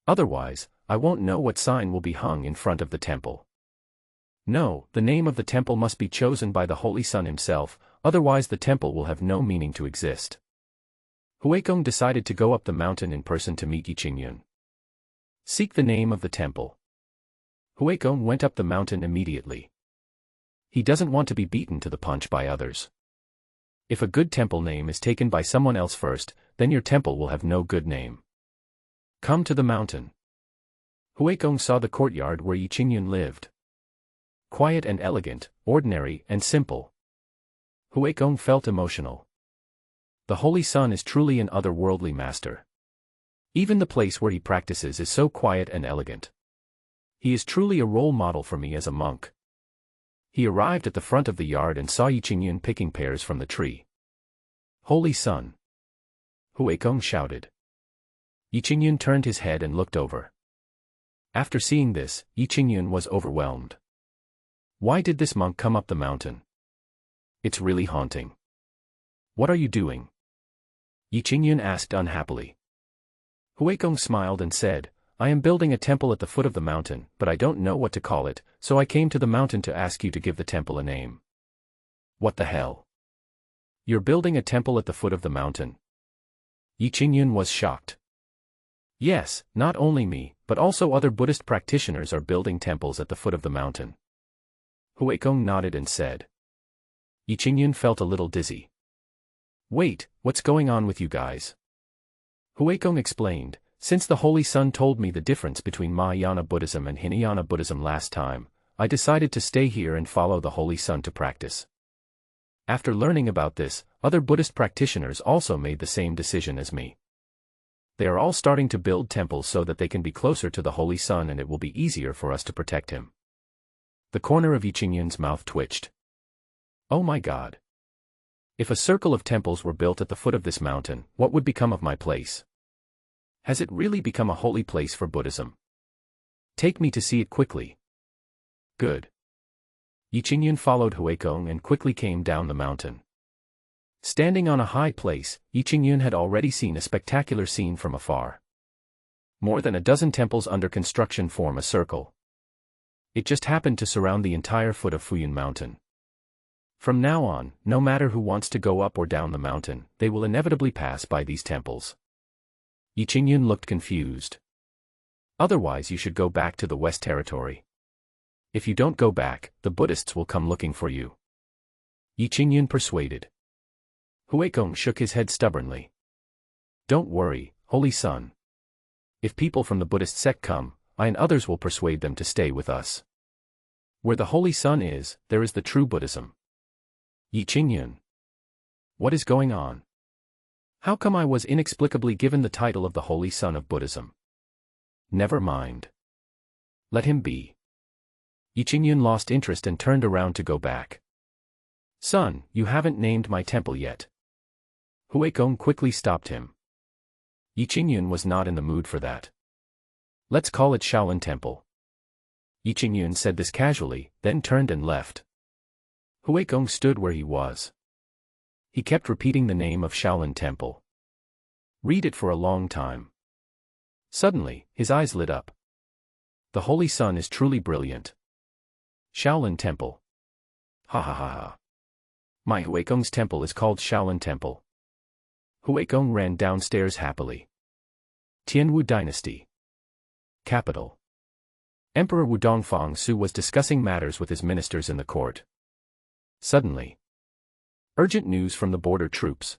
Otherwise, I won't know what sign will be hung in front of the temple. No, the name of the temple must be chosen by the Holy Sun himself, otherwise the temple will have no meaning to exist. Huikong decided to go up the mountain in person to meet Yiqingyun. Seek the name of the temple. Huikong went up the mountain immediately. He doesn't want to be beaten to the punch by others. If a good temple name is taken by someone else first, then your temple will have no good name. Come to the mountain. Huikong saw the courtyard where Yiqingyun lived. Quiet and elegant, ordinary and simple. Huikong felt emotional. The Holy Sun is truly an otherworldly master. Even the place where he practices is so quiet and elegant. He is truly a role model for me as a monk. He arrived at the front of the yard and saw Yiqingyun picking pears from the tree. Holy Sun! Huikong shouted. Yiqingyun turned his head and looked over. After seeing this, Yiqingyun was overwhelmed. Why did this monk come up the mountain? It's really haunting. What are you doing? Yiqingyun asked unhappily. Huikong smiled and said, I am building a temple at the foot of the mountain, but I don't know what to call it, so I came to the mountain to ask you to give the temple a name. What the hell? You're building a temple at the foot of the mountain? Yiqingyun was shocked. Yes, not only me, but also other Buddhist practitioners are building temples at the foot of the mountain. Huikong nodded and said. Yi Qingyun felt a little dizzy. Wait, what's going on with you guys? Huikong explained, since the Holy Sun told me the difference between Mahayana Buddhism and Hinayana Buddhism last time, I decided to stay here and follow the Holy Sun to practice. After learning about this, other Buddhist practitioners also made the same decision as me. They are all starting to build temples so that they can be closer to the Holy Sun and it will be easier for us to protect him. The corner of Yi Qingyun's mouth twitched. Oh my God! If a circle of temples were built at the foot of this mountain, what would become of my place? Has it really become a holy place for Buddhism? Take me to see it quickly. Good. Yi Qingyun followed Huikong and quickly came down the mountain. Standing on a high place, Yi Qingyun had already seen a spectacular scene from afar. More than a dozen temples under construction form a circle. It just happened to surround the entire foot of Fuyun Mountain. From now on, no matter who wants to go up or down the mountain, they will inevitably pass by these temples. Yi Qingyun looked confused. Otherwise you should go back to the West Territory. If you don't go back, the Buddhists will come looking for you. Yi Qingyun persuaded. Huikong shook his head stubbornly. Don't worry, Holy Sun. If people from the Buddhist sect come, I and others will persuade them to stay with us. Where the Holy Sun is, there is the true Buddhism. Yi Qingyun. What is going on? How come I was inexplicably given the title of the Holy Sun of Buddhism? Never mind. Let him be. Yi Qingyun lost interest and turned around to go back. Son, you haven't named my temple yet. Huikong quickly stopped him. Yi Qingyun was not in the mood for that. Let's call it Shaolin Temple. Yi Qingyun said this casually, then turned and left. Huikong stood where he was. He kept repeating the name of Shaolin Temple. Read it for a long time. Suddenly, his eyes lit up. The Holy Sun is truly brilliant. Shaolin Temple. Ha ha ha ha. My Huikong's temple is called Shaolin Temple. Huikong ran downstairs happily. Tianwu Dynasty. Capital. Emperor Wudong Fangsu was discussing matters with his ministers in the court. Suddenly. Urgent news from the border troops.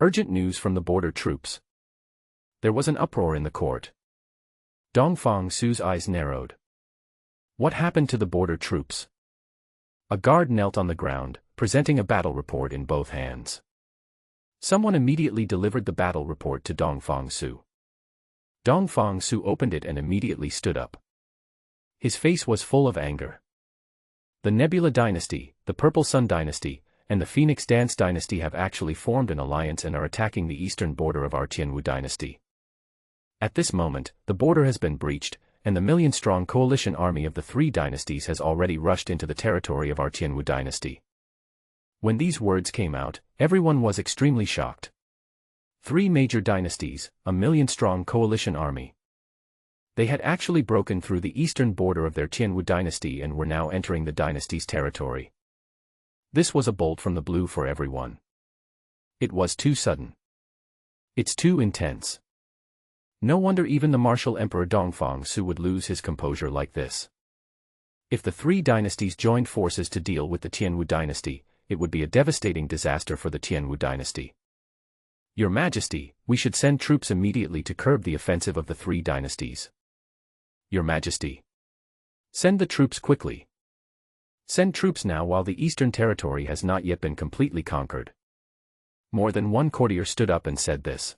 Urgent news from the border troops. There was an uproar in the court. Dong Fangsu's eyes narrowed. What happened to the border troops? A guard knelt on the ground, presenting a battle report in both hands. Someone immediately delivered the battle report to Dong Fangsu. Dong Fangsu opened it and immediately stood up. His face was full of anger. The Nebula Dynasty, the Purple Sun Dynasty, and the Phoenix Dance Dynasty have actually formed an alliance and are attacking the eastern border of our Tianwu Dynasty. At this moment, the border has been breached, and the million-strong coalition army of the three dynasties has already rushed into the territory of our Tianwu Dynasty. When these words came out, everyone was extremely shocked. Three major dynasties, a million-strong coalition army. They had actually broken through the eastern border of their Tianwu dynasty and were now entering the dynasty's territory. This was a bolt from the blue for everyone. It was too sudden. It's too intense. No wonder even the martial Emperor Dongfang-Su would lose his composure like this. If the three dynasties joined forces to deal with the Tianwu dynasty, it would be a devastating disaster for the Tianwu dynasty. Your Majesty, we should send troops immediately to curb the offensive of the three dynasties. Your Majesty. Send the troops quickly. Send troops now while the Eastern Territory has not yet been completely conquered. More than one courtier stood up and said this.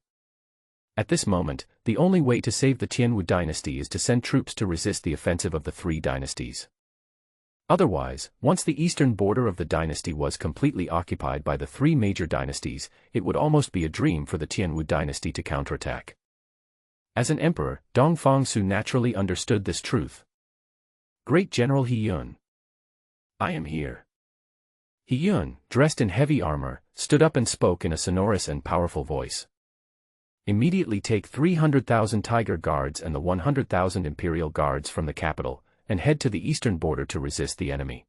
At this moment, the only way to save the Tianwu dynasty is to send troops to resist the offensive of the three dynasties. Otherwise, once the eastern border of the dynasty was completely occupied by the three major dynasties, it would almost be a dream for the Tianwu dynasty to counterattack. As an emperor, Dongfang-Su naturally understood this truth. Great General He Yun. I am here. He Yun, dressed in heavy armor, stood up and spoke in a sonorous and powerful voice. Immediately take 300,000 Tiger Guards and the 100,000 Imperial Guards from the capital, and head to the eastern border to resist the enemy.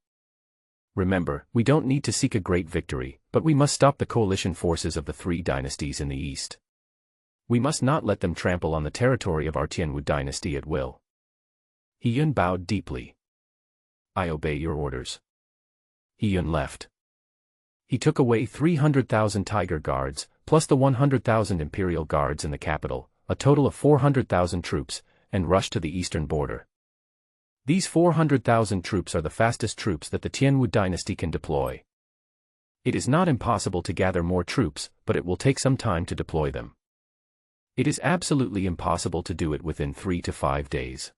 Remember, we don't need to seek a great victory, but we must stop the coalition forces of the three dynasties in the east. We must not let them trample on the territory of our Tianwu dynasty at will. He Yun bowed deeply. I obey your orders. He Yun left. He took away 300,000 Tiger Guards, plus the 100,000 Imperial Guards in the capital, a total of 400,000 troops, and rushed to the eastern border. These 400,000 troops are the fastest troops that the Tianwu dynasty can deploy. It is not impossible to gather more troops, but it will take some time to deploy them. It is absolutely impossible to do it within 3 to 5 days.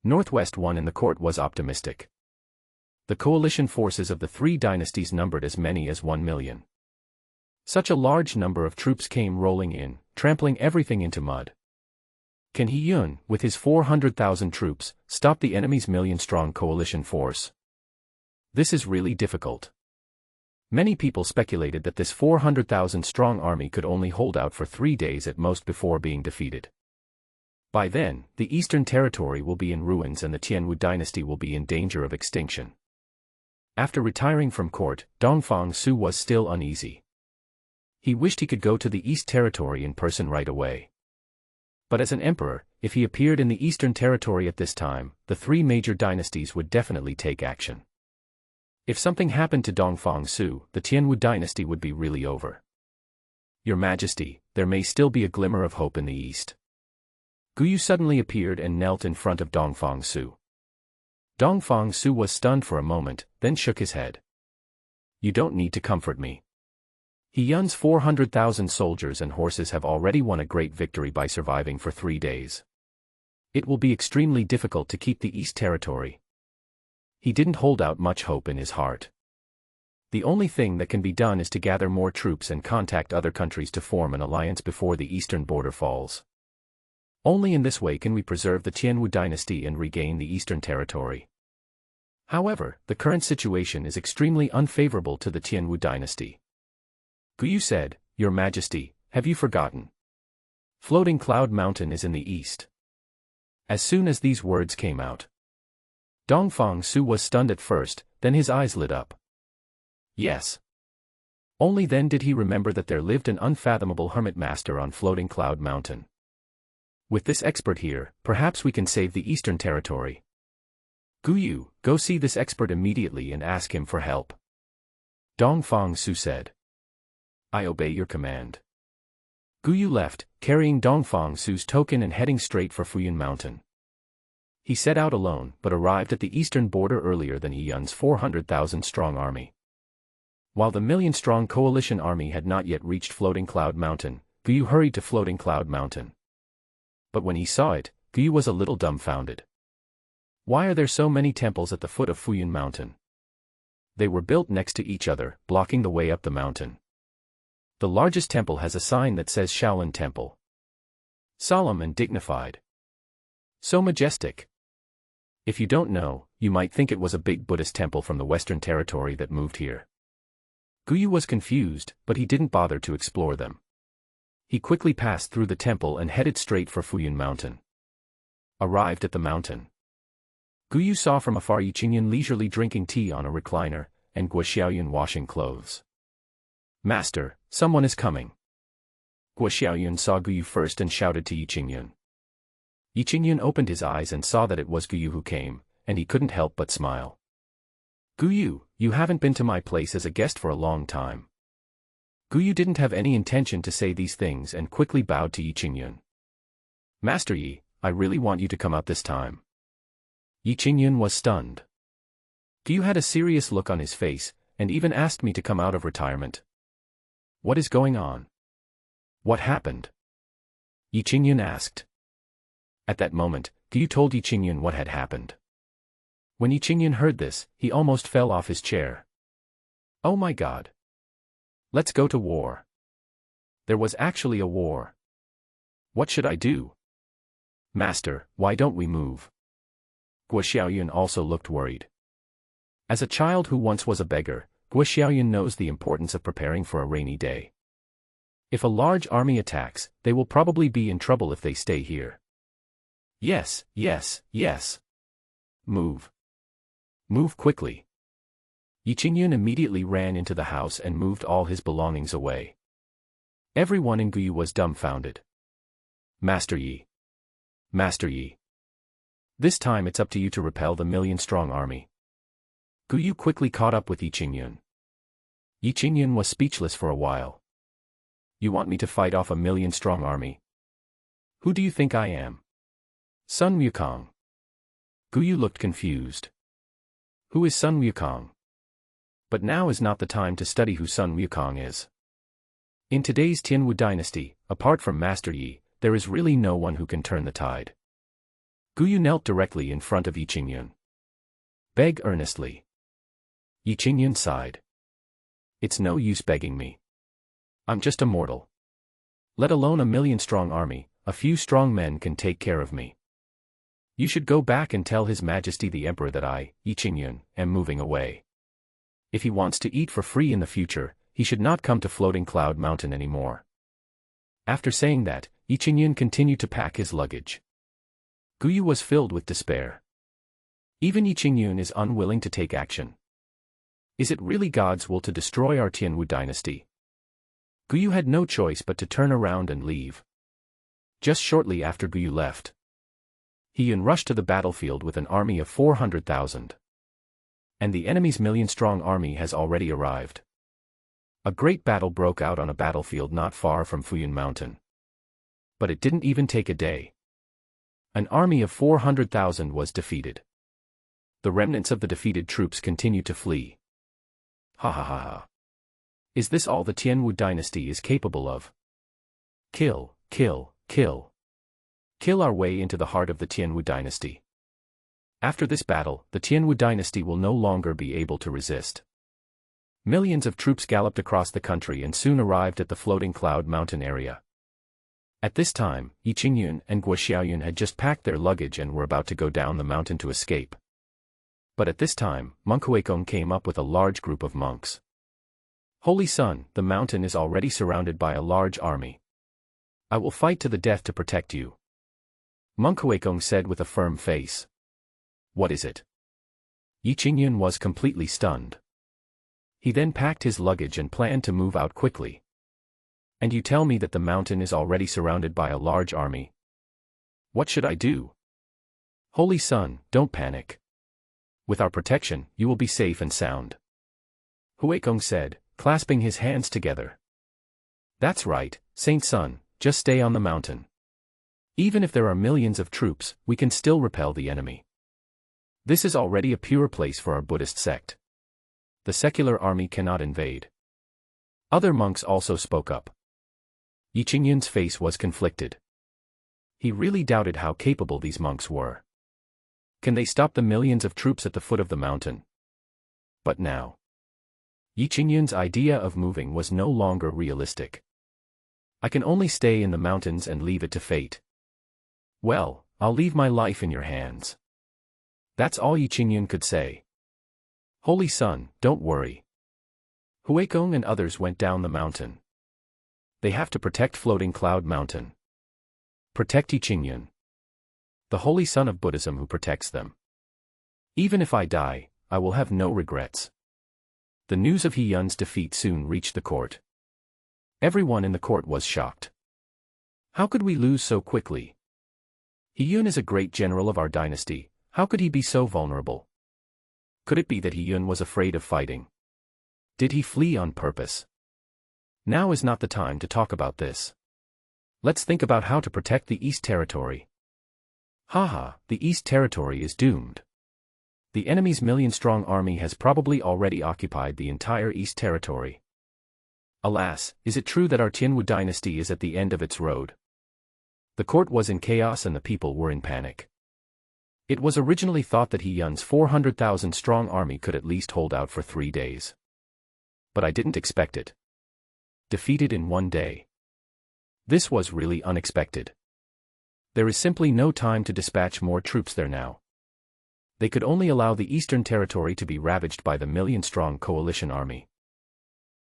Northwest One in the court was optimistic. The coalition forces of the three dynasties numbered as many as 1 million. Such a large number of troops came rolling in, trampling everything into mud. Can He Yun, with his 400,000 troops, stop the enemy's million-strong coalition force? This is really difficult. Many people speculated that this 400,000-strong army could only hold out for 3 days at most before being defeated. By then, the Eastern Territory will be in ruins and the Tianwu dynasty will be in danger of extinction. After retiring from court, Dongfang Su was still uneasy. He wished he could go to the East Territory in person right away. But as an emperor, if he appeared in the Eastern Territory at this time, the three major dynasties would definitely take action. If something happened to Dongfang Su, the Tianwu dynasty would be really over. Your Majesty, there may still be a glimmer of hope in the East. Guyu suddenly appeared and knelt in front of Dongfang Su. Dongfang Su was stunned for a moment, then shook his head. You don't need to comfort me. He Yun's 400,000 soldiers and horses have already won a great victory by surviving for 3 days. It will be extremely difficult to keep the East Territory. He didn't hold out much hope in his heart. The only thing that can be done is to gather more troops and contact other countries to form an alliance before the eastern border falls. Only in this way can we preserve the Tianwu dynasty and regain the Eastern Territory. However, the current situation is extremely unfavorable to the Tianwu dynasty. Guyu said, Your Majesty, have you forgotten? Floating Cloud Mountain is in the east. As soon as these words came out, Dongfang Su was stunned at first, then his eyes lit up. Yes. Only then did he remember that there lived an unfathomable hermit master on Floating Cloud Mountain. With this expert here, perhaps we can save the Eastern Territory. Guyu, go see this expert immediately and ask him for help. Dongfang Su said. I obey your command. Guyu left, carrying Dongfang Su's token and heading straight for Fuyun Mountain. He set out alone, but arrived at the eastern border earlier than He Yun's 400,000-strong army. While the million-strong coalition army had not yet reached Floating Cloud Mountain, Guyu hurried to Floating Cloud Mountain. But when he saw it, Guyu was a little dumbfounded. Why are there so many temples at the foot of Fuyun Mountain? They were built next to each other, blocking the way up the mountain. The largest temple has a sign that says Shaolin Temple. Solemn and dignified. So majestic. If you don't know, you might think it was a big Buddhist temple from the Western Territory that moved here. Guyu was confused, but he didn't bother to explore them. He quickly passed through the temple and headed straight for Fuyun Mountain. Arrived at the mountain, Guyu saw from afar Yi Qingyun leisurely drinking tea on a recliner, and Guo Xiaoyun washing clothes. Master, someone is coming. Guo Xiaoyun saw Guyu first and shouted to Yi Qingyun. Yi Qingyun opened his eyes and saw that it was Guyu who came, and he couldn't help but smile. Guyu, you haven't been to my place as a guest for a long time. Guyu didn't have any intention to say these things and quickly bowed to Yi Qingyun. Master Yi, I really want you to come out this time. Yi Qingyun was stunned. Guyu had a serious look on his face, and even asked me to come out of retirement. What is going on? What happened? Yi Qingyun asked. At that moment, Guyu told Yi Qingyun what had happened. When Yi Qingyun heard this, he almost fell off his chair. Oh my God! Let's go to war. There was actually a war. What should I do? Master, why don't we move? Guo Xiaoyun also looked worried. As a child who once was a beggar, Guo Xiaoyun knows the importance of preparing for a rainy day. If a large army attacks, they will probably be in trouble if they stay here. Yes, yes, yes. Move. Move quickly. Yi Qingyun immediately ran into the house and moved all his belongings away. Everyone in Guyu was dumbfounded. Master Yi. Master Yi. This time it's up to you to repel the million-strong army. Gu Yu quickly caught up with Yi Qingyun. Yi Qingyun was speechless for a while. You want me to fight off a million-strong army? Who do you think I am? Sun Wukong. Gu Yu looked confused. Who is Sun Wukong? But now is not the time to study who Sun Wukong is. In today's Tianwu dynasty, apart from Master Yi, there is really no one who can turn the tide. Gu Yu knelt directly in front of Yi Qingyun. Beg earnestly. Yi Qingyun sighed. It's no use begging me. I'm just a mortal. Let alone a million-strong army, a few strong men can take care of me. You should go back and tell His Majesty the Emperor that I, Yi Qingyun, am moving away. If he wants to eat for free in the future, he should not come to Floating Cloud Mountain anymore. After saying that, Yi Qingyun continued to pack his luggage. Gu Yu was filled with despair. Even Yi Qingyun is unwilling to take action. Is it really God's will to destroy our Tianwu dynasty? Gu Yu had no choice but to turn around and leave. Just shortly after Gu Yu left, He Yun rushed to the battlefield with an army of 400,000. And the enemy's million-strong army has already arrived. A great battle broke out on a battlefield not far from Fuyun Mountain. But it didn't even take a day. An army of 400,000 was defeated. The remnants of the defeated troops continued to flee. Ha ha ha ha. Is this all the Tianwu dynasty is capable of? Kill, kill, kill. Kill our way into the heart of the Tianwu dynasty. After this battle, the Tianwu dynasty will no longer be able to resist. Millions of troops galloped across the country and soon arrived at the Floating Cloud Mountain area. At this time, Yi Qingyun and Guo Xiaoyun had just packed their luggage and were about to go down the mountain to escape. But at this time, Monk Huikong came up with a large group of monks. Holy Son, the mountain is already surrounded by a large army. I will fight to the death to protect you. Monk Huikong said with a firm face. What is it? Yi Qingyun was completely stunned. He then packed his luggage and planned to move out quickly. And you tell me that the mountain is already surrounded by a large army. What should I do? Holy Son, don't panic. With our protection, you will be safe and sound. Huikong said, clasping his hands together. That's right, Saint Son, just stay on the mountain. Even if there are millions of troops, we can still repel the enemy. This is already a pure place for our Buddhist sect. The secular army cannot invade. Other monks also spoke up. Yi Qingyun's face was conflicted. He really doubted how capable these monks were. Can they stop the millions of troops at the foot of the mountain? But now, Yi Qingyun's idea of moving was no longer realistic. I can only stay in the mountains and leave it to fate. Well, I'll leave my life in your hands. That's all Yi Qingyun could say. Holy Son, don't worry. Huikong and others went down the mountain. They have to protect Floating Cloud Mountain. Protect Yi Qingyun, the Holy Son of Buddhism who protects them. Even if I die, I will have no regrets. The news of He Yun's defeat soon reached the court. Everyone in the court was shocked. How could we lose so quickly? He Yun is a great general of our dynasty, how could he be so vulnerable? Could it be that He Yun was afraid of fighting? Did he flee on purpose? Now is not the time to talk about this. Let's think about how to protect the East Territory. Haha, the East Territory is doomed. The enemy's million-strong army has probably already occupied the entire East Territory. Alas, is it true that our Tianwu dynasty is at the end of its road? The court was in chaos and the people were in panic. It was originally thought that He Yun's 400,000 strong army could at least hold out for 3 days. But I didn't expect it. Defeated in 1 day. This was really unexpected. There is simply no time to dispatch more troops there now. They could only allow the Eastern Territory to be ravaged by the million-strong coalition army.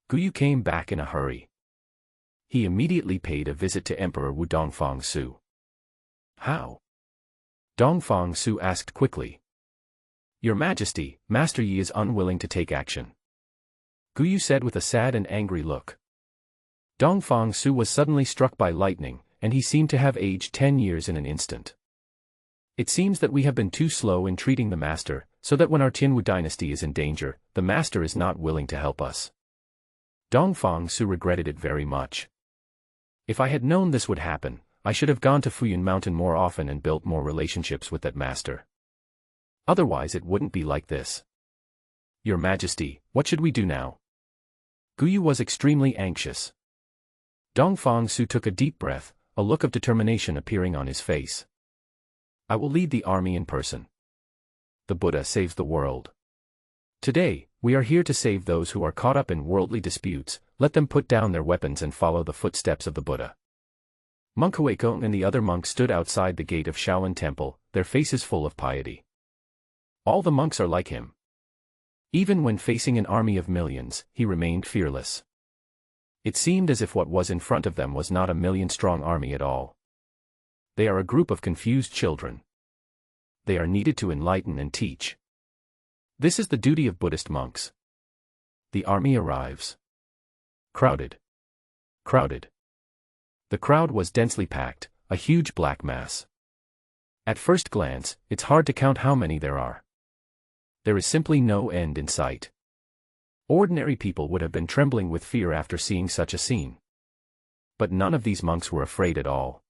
Gu Yu came back in a hurry. He immediately paid a visit to Emperor Wu Dongfang Su. How? Dongfang Su asked quickly. Your Majesty, Master Yi is unwilling to take action. Gu Yu said with a sad and angry look. Dongfang Su was suddenly struck by lightning, and he seemed to have aged 10 years in an instant. It seems that we have been too slow in treating the master, so that when our Tianwu dynasty is in danger, the master is not willing to help us. Dongfang Su regretted it very much. If I had known this would happen, I should have gone to Fuyun Mountain more often and built more relationships with that master. Otherwise it wouldn't be like this. Your Majesty, what should we do now? Guyu was extremely anxious. Dongfang Su took a deep breath, a look of determination appearing on his face. I will lead the army in person. The Buddha saves the world. Today, we are here to save those who are caught up in worldly disputes. Let them put down their weapons and follow the footsteps of the Buddha. Monk Huikong and the other monks stood outside the gate of Shaolin Temple, their faces full of piety. All the monks are like him. Even when facing an army of millions, he remained fearless. It seemed as if what was in front of them was not a million-strong army at all. They are a group of confused children. They are needed to enlighten and teach. This is the duty of Buddhist monks. The army arrives. Crowded. Crowded. The crowd was densely packed, a huge black mass. At first glance, it's hard to count how many there are. There is simply no end in sight. Ordinary people would have been trembling with fear after seeing such a scene. But none of these monks were afraid at all.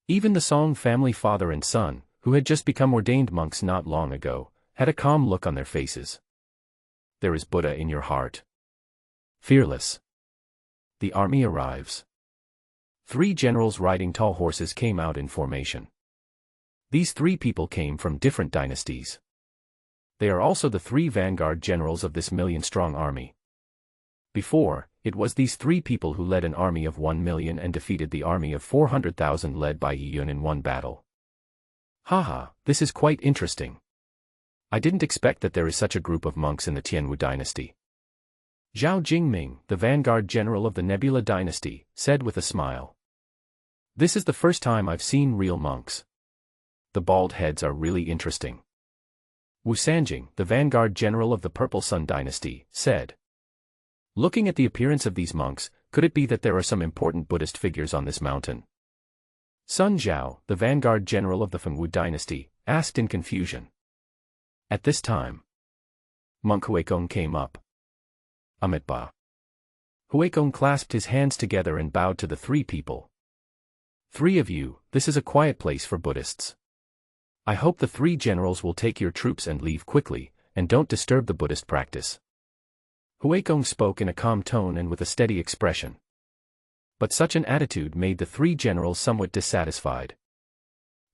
Even the Song family father and son, who had just become ordained monks not long ago, had a calm look on their faces. There is Buddha in your heart. Fearless. The army arrives. 3 generals riding tall horses came out in formation. These 3 people came from different dynasties. They are also the 3 vanguard generals of this million-strong army. Before, it was these 3 people who led an army of 1 million and defeated the army of 400,000 led by Yi Yun in one battle. Haha, this is quite interesting. I didn't expect that there is such a group of monks in the Tianwu dynasty. Zhao Jingming, the vanguard general of the Nebula dynasty, said with a smile. This is the first time I've seen real monks. The bald heads are really interesting. Wu Sanjing, the vanguard general of the Purple Sun dynasty, said. Looking at the appearance of these monks, could it be that there are some important Buddhist figures on this mountain? Sun Zhao, the vanguard general of the Fengwu dynasty, asked in confusion. At this time, Monk Huikong came up. Amitabha. Huikong clasped his hands together and bowed to the 3 people. 3 of you, this is a quiet place for Buddhists. I hope the 3 generals will take your troops and leave quickly, and don't disturb the Buddhist practice. Huikong spoke in a calm tone and with a steady expression. But such an attitude made the 3 generals somewhat dissatisfied.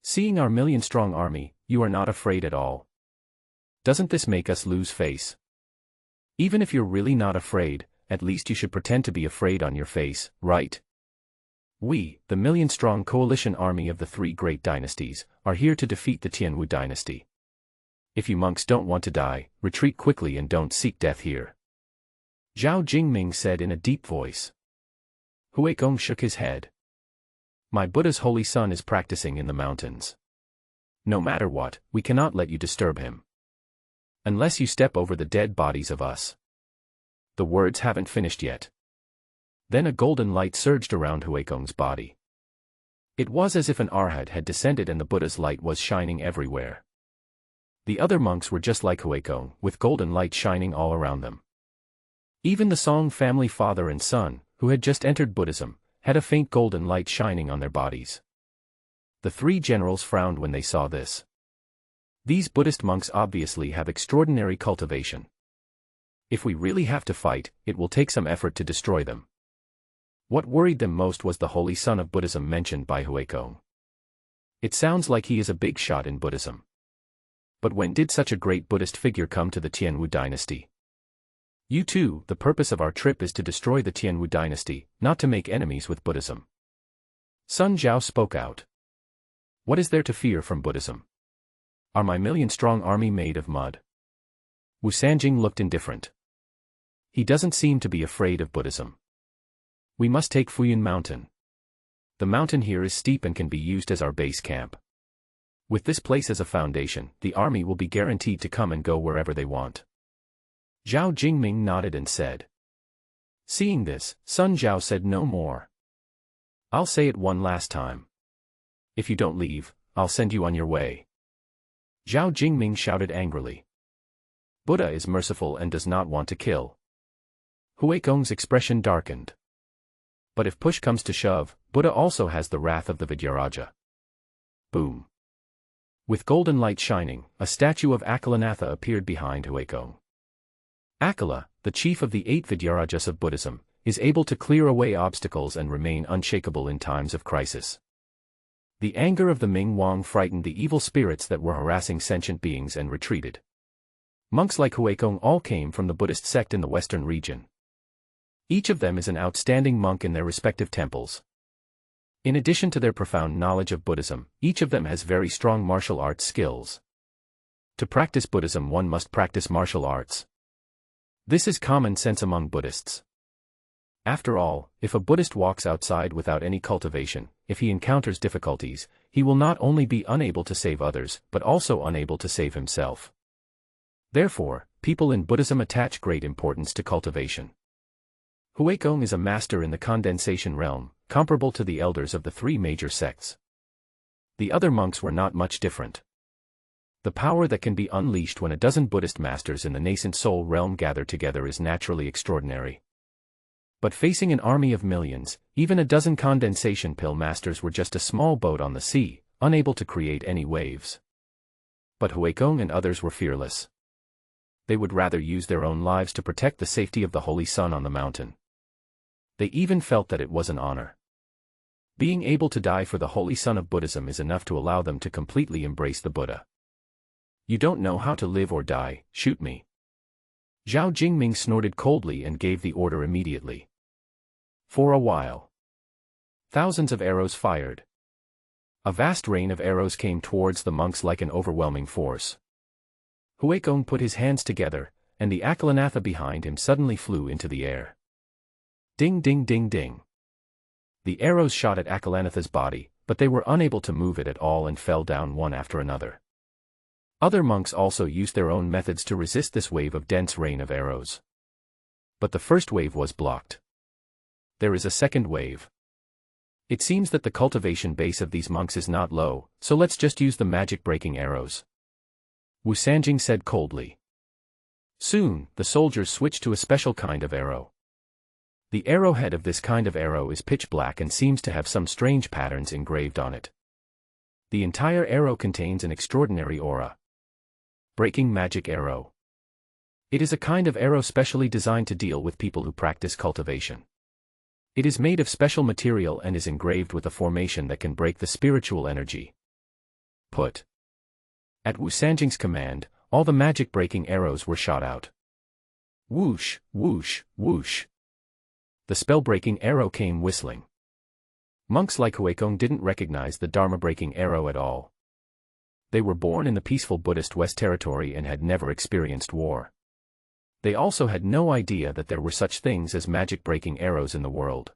Seeing our million-strong army, you are not afraid at all. Doesn't this make us lose face? Even if you're really not afraid, at least you should pretend to be afraid on your face, right? We, the million-strong coalition army of the 3 great dynasties, are here to defeat the Tianwu dynasty. If you monks don't want to die, retreat quickly and don't seek death here. Zhao Jingming said in a deep voice. Huikong shook his head. My Buddha's holy son is practicing in the mountains. No matter what, we cannot let you disturb him. Unless you step over the dead bodies of us. The words haven't finished yet. Then a golden light surged around Huikong's body. It was as if an arhat had descended and the Buddha's light was shining everywhere. The other monks were just like Huikong, with golden light shining all around them. Even the Song family father and son, who had just entered Buddhism, had a faint golden light shining on their bodies. The 3 generals frowned when they saw this. These Buddhist monks obviously have extraordinary cultivation. If we really have to fight, it will take some effort to destroy them. What worried them most was the holy son of Buddhism mentioned by Huikong. It sounds like he is a big shot in Buddhism. But when did such a great Buddhist figure come to the Tianwu dynasty? You too, the purpose of our trip is to destroy the Tianwu dynasty, not to make enemies with Buddhism. Sun Zhao spoke out. What is there to fear from Buddhism? Are my million-strong army made of mud? Wu Sanjing looked indifferent. He doesn't seem to be afraid of Buddhism. We must take Fuyun Mountain. The mountain here is steep and can be used as our base camp. With this place as a foundation, the army will be guaranteed to come and go wherever they want. Zhao Jingming nodded and said. Seeing this, Sun Zhao said no more. I'll say it one last time. If you don't leave, I'll send you on your way. Zhao Jingming shouted angrily. Buddha is merciful and does not want to kill. Huigong's expression darkened. But if push comes to shove, Buddha also has the wrath of the Vidyaraja. Boom. With golden light shining, a statue of Akalanatha appeared behind Huigong. Akala, the chief of the 8 Vidyarajas of Buddhism, is able to clear away obstacles and remain unshakable in times of crisis. The anger of the Ming Wang frightened the evil spirits that were harassing sentient beings and retreated. Monks like Huigong all came from the Buddhist sect in the western region. Each of them is an outstanding monk in their respective temples. In addition to their profound knowledge of Buddhism, each of them has very strong martial arts skills. To practice Buddhism, one must practice martial arts. This is common sense among Buddhists. After all, if a Buddhist walks outside without any cultivation, if he encounters difficulties, he will not only be unable to save others, but also unable to save himself. Therefore, people in Buddhism attach great importance to cultivation. Huigong is a master in the condensation realm, comparable to the elders of the 3 major sects. The other monks were not much different. The power that can be unleashed when a dozen Buddhist masters in the nascent soul realm gather together is naturally extraordinary. But facing an army of millions, even a dozen condensation pill masters were just a small boat on the sea, unable to create any waves. But Huigong and others were fearless. They would rather use their own lives to protect the safety of the Holy Sun on the mountain. They even felt that it was an honor. Being able to die for the Holy Sun of Buddhism is enough to allow them to completely embrace the Buddha. You don't know how to live or die, shoot me. Zhao Jingming snorted coldly and gave the order immediately. For a while, thousands of arrows fired. A vast rain of arrows came towards the monks like an overwhelming force. Huigong put his hands together, and the Akalanatha behind him suddenly flew into the air. Ding ding ding ding. The arrows shot at Akalanatha's body, but they were unable to move it at all and fell down one after another. Other monks also used their own methods to resist this wave of dense rain of arrows. But the first wave was blocked. There is a second wave. It seems that the cultivation base of these monks is not low, so let's just use the magic-breaking arrows. Wu Sanjing said coldly. Soon, the soldiers switched to a special kind of arrow. The arrowhead of this kind of arrow is pitch black and seems to have some strange patterns engraved on it. The entire arrow contains an extraordinary aura. Breaking magic arrow. It is a kind of arrow specially designed to deal with people who practice cultivation. It is made of special material and is engraved with a formation that can break the spiritual energy. Put. At Wu Sanjing's command, all the magic-breaking arrows were shot out. Whoosh, whoosh, whoosh. The spell-breaking arrow came whistling. Monks like Huigong didn't recognize the Dharma-breaking arrow at all. They were born in the peaceful Buddhist West Territory and had never experienced war. They also had no idea that there were such things as magic-breaking arrows in the world.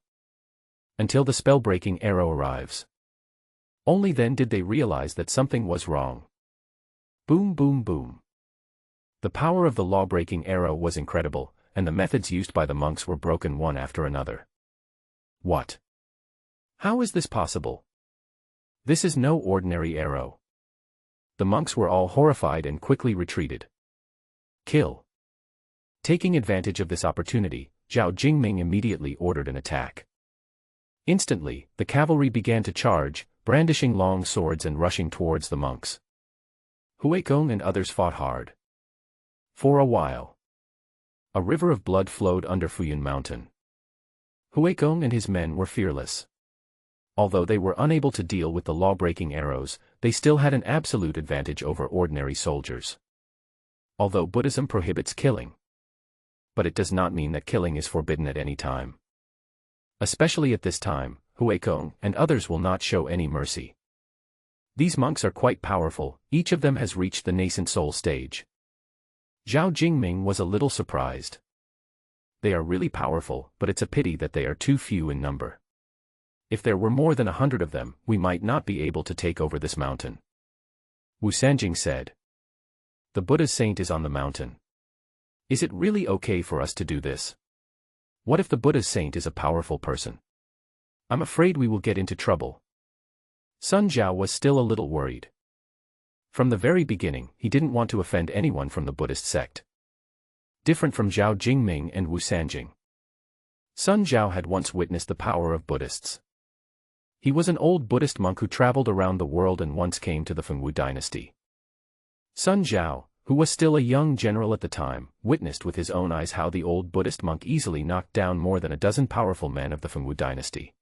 Until the spell-breaking arrow arrives. Only then did they realize that something was wrong. Boom boom boom. The power of the law-breaking arrow was incredible, and the methods used by the monks were broken one after another. What? How is this possible? This is no ordinary arrow. The monks were all horrified and quickly retreated. Kill. Taking advantage of this opportunity, Zhao Jingming immediately ordered an attack. Instantly, the cavalry began to charge, brandishing long swords and rushing towards the monks. Huigong and others fought hard. For a while, a river of blood flowed under Fuyun Mountain. Huigong and his men were fearless. Although they were unable to deal with the law-breaking arrows, they still had an absolute advantage over ordinary soldiers. Although Buddhism prohibits killing, but it does not mean that killing is forbidden at any time. Especially at this time, Huigong and others will not show any mercy. These monks are quite powerful, each of them has reached the nascent soul stage. Zhao Jingming was a little surprised. They are really powerful, but it's a pity that they are too few in number. If there were more than 100 of them, we might not be able to take over this mountain. Wu Sanjing said. The Buddha's saint is on the mountain. Is it really okay for us to do this? What if the Buddha's saint is a powerful person? I'm afraid we will get into trouble. Sun Jiao was still a little worried. From the very beginning, he didn't want to offend anyone from the Buddhist sect. Different from Zhao Jingming and Wu Sanjing, Sun Jiao had once witnessed the power of Buddhists. He was an old Buddhist monk who traveled around the world and once came to the Fengwu dynasty. Sun Jiao, who was still a young general at the time, witnessed with his own eyes how the old Buddhist monk easily knocked down more than a dozen powerful men of the Fengwu dynasty.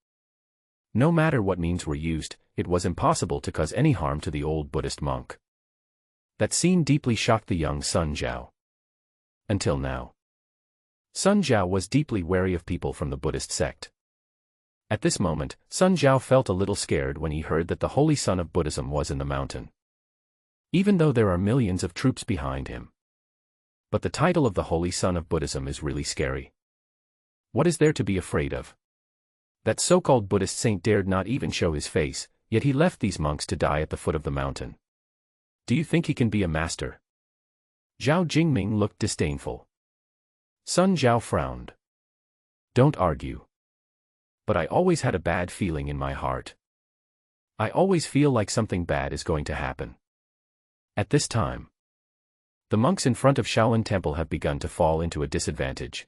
No matter what means were used, it was impossible to cause any harm to the old Buddhist monk. That scene deeply shocked the young Sun Jiao. Until now, Sun Jiao was deeply wary of people from the Buddhist sect. At this moment, Sun Jiao felt a little scared when he heard that the Holy Son of Buddhism was in the mountain. Even though there are millions of troops behind him. But the title of the Holy Son of Buddhism is really scary. What is there to be afraid of? That so-called Buddhist saint dared not even show his face, yet he left these monks to die at the foot of the mountain. Do you think he can be a master? Zhao Jingming looked disdainful. Sun Jiao frowned. Don't argue. But I always had a bad feeling in my heart. I always feel like something bad is going to happen. At this time, the monks in front of Shaolin Temple have begun to fall into a disadvantage.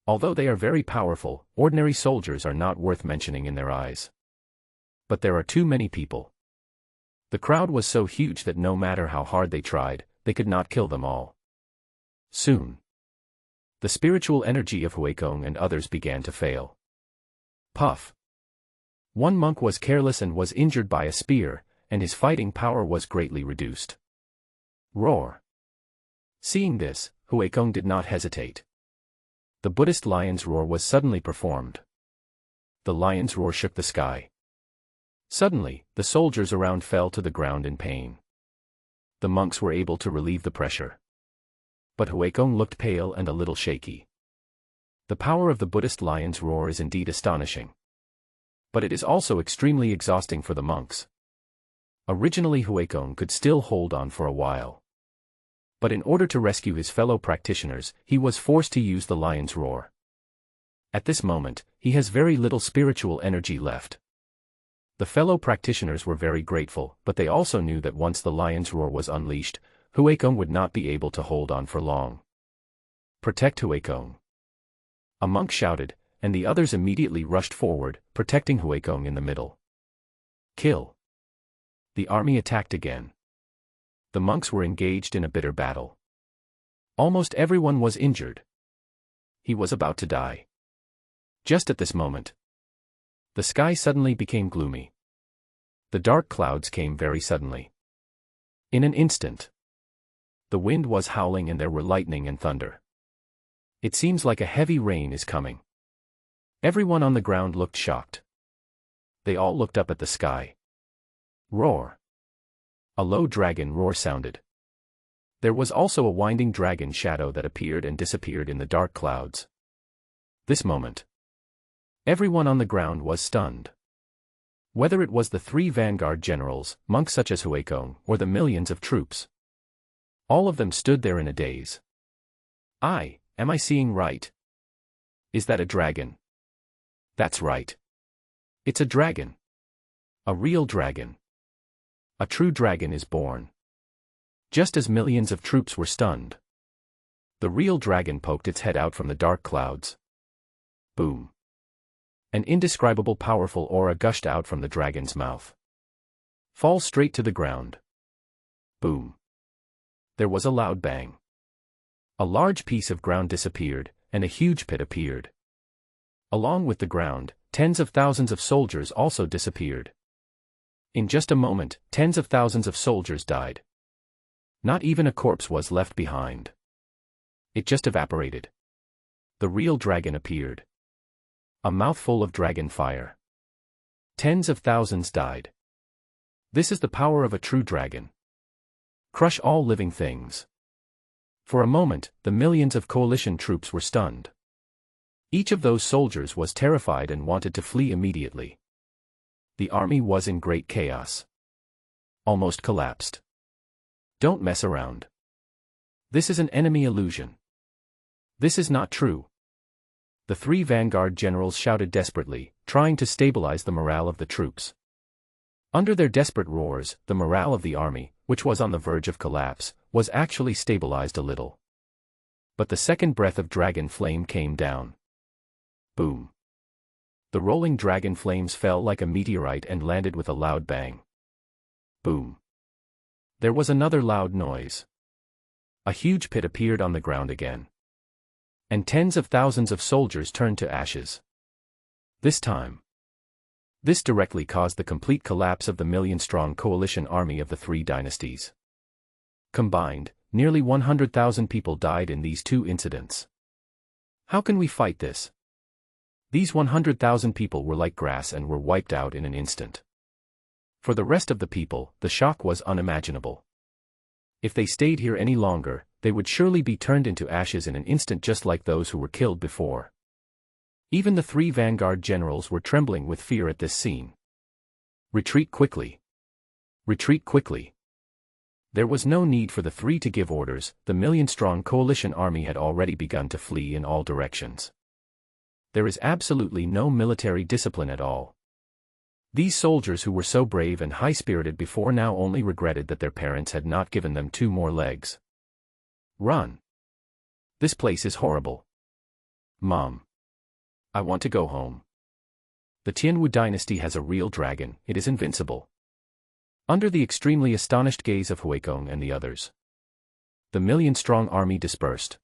Although they are very powerful, ordinary soldiers are not worth mentioning in their eyes. But there are too many people. The crowd was so huge that no matter how hard they tried, they could not kill them all. Soon, the spiritual energy of Huikong and others began to fail. Puff. One monk was careless and was injured by a spear, and his fighting power was greatly reduced. Roar. Seeing this, Huikong did not hesitate. The Buddhist lion's roar was suddenly performed. The lion's roar shook the sky. Suddenly, the soldiers around fell to the ground in pain. The monks were able to relieve the pressure. But Huikong looked pale and a little shaky. The power of the Buddhist lion's roar is indeed astonishing. But it is also extremely exhausting for the monks. Originally Huikong could still hold on for a while. But in order to rescue his fellow practitioners, he was forced to use the lion's roar. At this moment, he has very little spiritual energy left. The fellow practitioners were very grateful, but they also knew that once the lion's roar was unleashed, Huikong would not be able to hold on for long. Protect Huikong. A monk shouted, and the others immediately rushed forward, protecting Huikong in the middle. Kill. The army attacked again. The monks were engaged in a bitter battle. Almost everyone was injured. He was about to die. Just at this moment, the sky suddenly became gloomy. The dark clouds came very suddenly. In an instant, the wind was howling and there were lightning and thunder. It seems like a heavy rain is coming. Everyone on the ground looked shocked. They all looked up at the sky. Roar. A low dragon roar sounded. There was also a winding dragon shadow that appeared and disappeared in the dark clouds. This moment, everyone on the ground was stunned. Whether it was the three vanguard generals, monks such as Huikong, or the millions of troops, all of them stood there in a daze. Am I seeing right? Is that a dragon? That's right. It's a dragon. A real dragon. A true dragon is born. Just as millions of troops were stunned, the real dragon poked its head out from the dark clouds. Boom. An indescribable powerful aura gushed out from the dragon's mouth. Fall straight to the ground. Boom. There was a loud bang. A large piece of ground disappeared, and a huge pit appeared. Along with the ground, tens of thousands of soldiers also disappeared. In just a moment, tens of thousands of soldiers died. Not even a corpse was left behind. It just evaporated. The real dragon appeared. A mouthful of dragon fire. Tens of thousands died. This is the power of a true dragon. Crush all living things. For a moment, the millions of coalition troops were stunned. Each of those soldiers was terrified and wanted to flee immediately. The army was in great chaos. Almost collapsed. Don't mess around. This is an enemy illusion. This is not true. The three vanguard generals shouted desperately, trying to stabilize the morale of the troops. Under their desperate roars, the morale of the army, which was on the verge of collapse, was actually stabilized a little. But the second breath of dragon flame came down. Boom. The rolling dragon flames fell like a meteorite and landed with a loud bang. Boom. There was another loud noise. A huge pit appeared on the ground again. And tens of thousands of soldiers turned to ashes. This time. This directly caused the complete collapse of the million-strong coalition army of the three dynasties. Combined, nearly 100,000 people died in these two incidents. How can we fight this? These 100,000 people were like grass and were wiped out in an instant. For the rest of the people, the shock was unimaginable. If they stayed here any longer, they would surely be turned into ashes in an instant, just like those who were killed before. Even the three vanguard generals were trembling with fear at this scene. Retreat quickly. Retreat quickly. There was no need for the three to give orders. The million-strong coalition army had already begun to flee in all directions. There is absolutely no military discipline at all. These soldiers who were so brave and high-spirited before now only regretted that their parents had not given them 2 more legs. Run. This place is horrible. Mom. I want to go home. The Tianwu dynasty has a real dragon, it is invincible. Under the extremely astonished gaze of Huikong and the others, the million-strong army dispersed.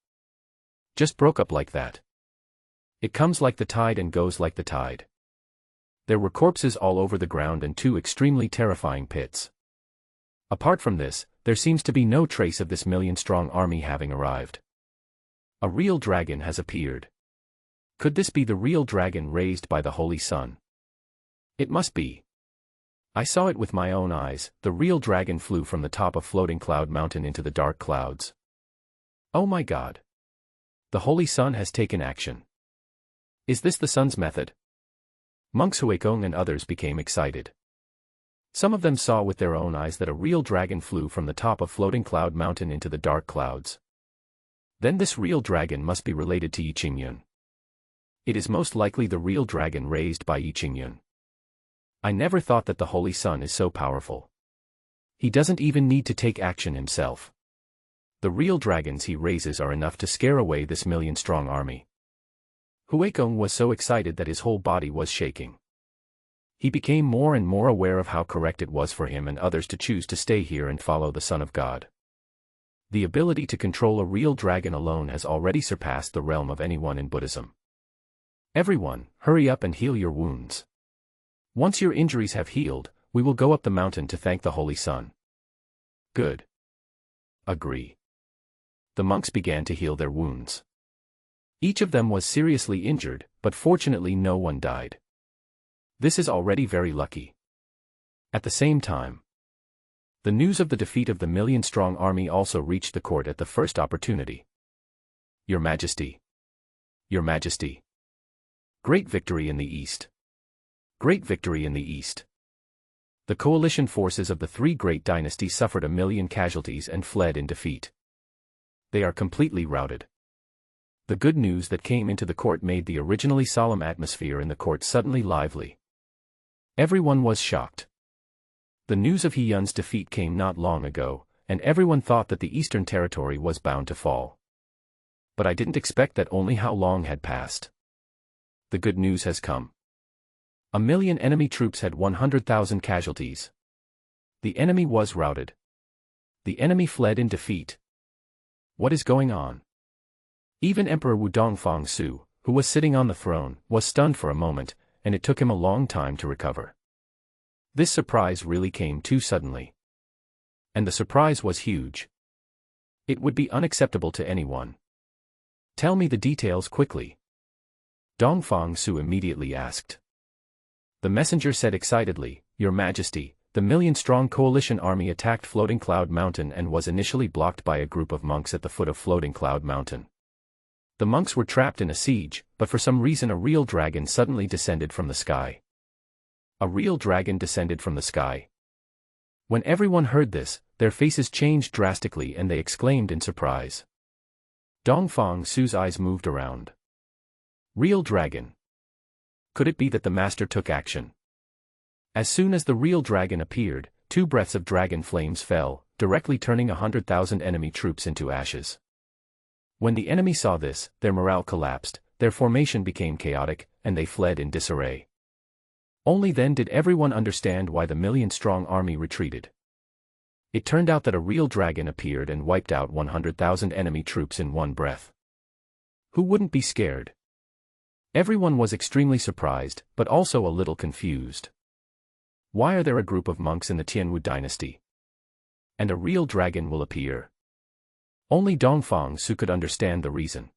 Just broke up like that. It comes like the tide and goes like the tide. There were corpses all over the ground and 2 extremely terrifying pits. Apart from this, there seems to be no trace of this million-strong army having arrived. A real dragon has appeared. Could this be the real dragon raised by the Holy Sun? It must be. I saw it with my own eyes. The real dragon flew from the top of Floating Cloud Mountain into the dark clouds. Oh my God. The Holy Sun has taken action. Is this the sun's method? Monks Huikong and others became excited. Some of them saw with their own eyes that a real dragon flew from the top of Floating Cloud Mountain into the dark clouds. Then this real dragon must be related to Yi Qingyun. It is most likely the real dragon raised by Yi Qingyun. I never thought that the Holy Sun is so powerful. He doesn't even need to take action himself. The real dragons he raises are enough to scare away this million-strong army. Huikong was so excited that his whole body was shaking. He became more and more aware of how correct it was for him and others to choose to stay here and follow the Son of God. The ability to control a real dragon alone has already surpassed the realm of anyone in Buddhism. Everyone, hurry up and heal your wounds. Once your injuries have healed, we will go up the mountain to thank the Holy Sun. Good. Agree. The monks began to heal their wounds. Each of them was seriously injured, but fortunately no one died. This is already very lucky. At the same time, the news of the defeat of the million-strong army also reached the court at the first opportunity. Your Majesty. Your Majesty. Great victory in the east. Great victory in the east. The coalition forces of the 3 great dynasties suffered 1 million casualties and fled in defeat. They are completely routed. The good news that came into the court made the originally solemn atmosphere in the court suddenly lively. Everyone was shocked. The news of He Yun's defeat came not long ago, and everyone thought that the Eastern Territory was bound to fall. But I didn't expect that only how long had passed. The good news has come. 1 million enemy troops had 100,000 casualties. The enemy was routed. The enemy fled in defeat. What is going on? Even Emperor Wudong Fangsu, who was sitting on the throne, was stunned for a moment, and it took him a long time to recover. This surprise really came too suddenly. And the surprise was huge. It would be unacceptable to anyone. Tell me the details quickly. Dong Fangsu immediately asked. The messenger said excitedly, Your Majesty, the million-strong coalition army attacked Floating Cloud Mountain and was initially blocked by a group of monks at the foot of Floating Cloud Mountain. The monks were trapped in a siege, but for some reason a real dragon suddenly descended from the sky. A real dragon descended from the sky. When everyone heard this, their faces changed drastically and they exclaimed in surprise. Dong Fangsu's eyes moved around. Real dragon. Could it be that the master took action? As soon as the real dragon appeared, 2 breaths of dragon flames fell, directly turning 100,000 enemy troops into ashes. When the enemy saw this, their morale collapsed, their formation became chaotic, and they fled in disarray. Only then did everyone understand why the million-strong army retreated. It turned out that a real dragon appeared and wiped out 100,000 enemy troops in one breath. Who wouldn't be scared? Everyone was extremely surprised, but also a little confused. Why are there a group of monks in the Tianwu dynasty? And a real dragon will appear? Only Dongfang Su could understand the reason.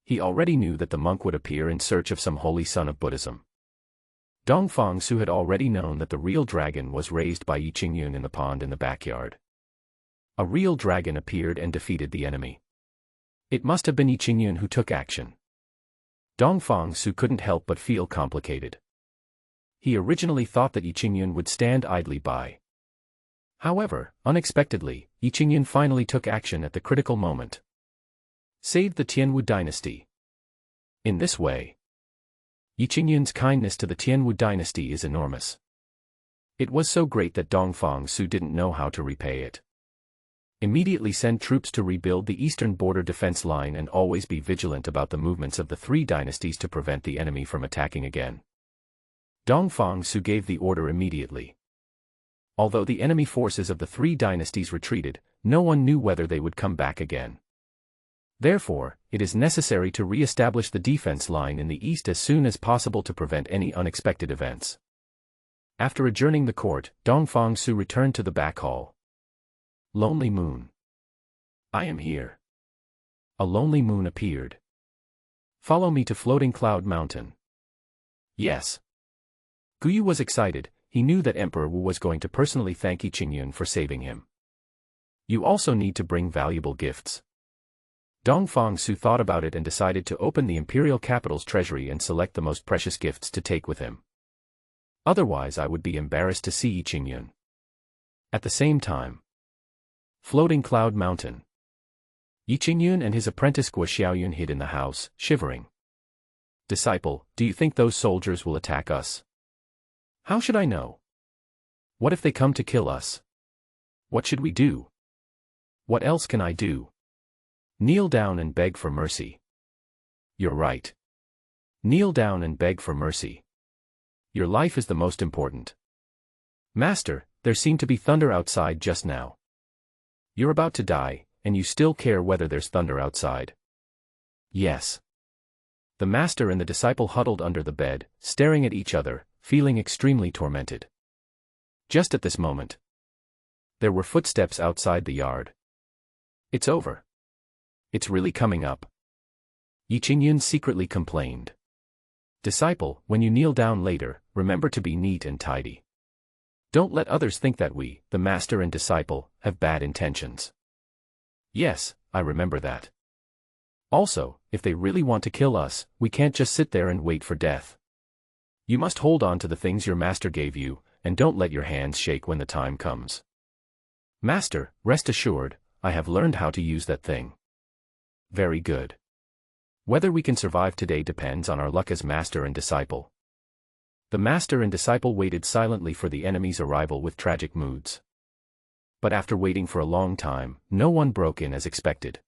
He already knew that the monk would appear in search of some holy son of Buddhism. Dongfang Su had already known that the real dragon was raised by Yi Qingyun in the pond in the backyard. A real dragon appeared and defeated the enemy. It must have been Yi Qingyun who took action. Dongfang Su couldn't help but feel complicated. He originally thought that Yi Qingyun would stand idly by. However, unexpectedly, Yi Qingyun finally took action at the critical moment. Saved the Tianwu dynasty. In this way, Yi Qingyun's kindness to the Tianwu dynasty is enormous. It was so great that Dongfang Su didn't know how to repay it. Immediately send troops to rebuild the eastern border defense line and always be vigilant about the movements of the 3 dynasties to prevent the enemy from attacking again. Dongfang Su gave the order immediately. Although the enemy forces of the 3 dynasties retreated, no one knew whether they would come back again. Therefore, it is necessary to re-establish the defense line in the east as soon as possible to prevent any unexpected events. After adjourning the court, Dongfang Su returned to the back hall. Lonely moon. I am here. A lonely moon appeared. Follow me to Floating Cloud Mountain. Yes. Guyu was excited. He knew that Emperor Wu was going to personally thank Yi Qingyun for saving him. You also need to bring valuable gifts. Dongfang Su thought about it and decided to open the imperial capital's treasury and select the most precious gifts to take with him. Otherwise I would be embarrassed to see Yi Qingyun. At the same time, Floating Cloud Mountain. Yi Qingyun and his apprentice Guo Xiaoyun hid in the house, shivering. Disciple, do you think those soldiers will attack us? How should I know? What if they come to kill us? What should we do? What else can I do? Kneel down and beg for mercy. You're right. Kneel down and beg for mercy. Your life is the most important. Master, there seemed to be thunder outside just now. You're about to die, and you still care whether there's thunder outside. Yes. The master and the disciple huddled under the bed, staring at each other, feeling extremely tormented. Just at this moment, there were footsteps outside the yard. It's over. It's really coming up. Yi Qingyun secretly complained. Disciple, when you kneel down later, remember to be neat and tidy. Don't let others think that we, the master and disciple, have bad intentions. Yes, I remember that. Also, if they really want to kill us, we can't just sit there and wait for death. You must hold on to the things your master gave you, and don't let your hands shake when the time comes. Master, rest assured, I have learned how to use that thing. Very good. Whether we can survive today depends on our luck as master and disciple. The master and disciple waited silently for the enemy's arrival with tragic moods. But after waiting for a long time, no one broke in as expected.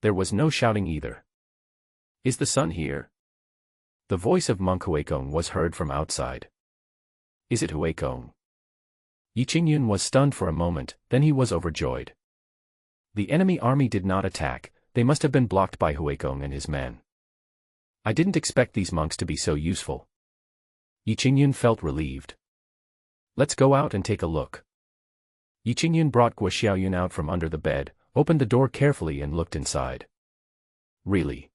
There was no shouting either. Is the sun here? The voice of Monk Huikong was heard from outside. Is it Huikong? Yi Qingyun was stunned for a moment, then he was overjoyed. The enemy army did not attack, they must have been blocked by Huikong and his men. I didn't expect these monks to be so useful. Yi Qingyun felt relieved. Let's go out and take a look. Yi Qingyun brought Guo Xiaoyun out from under the bed, opened the door carefully and looked inside. Really?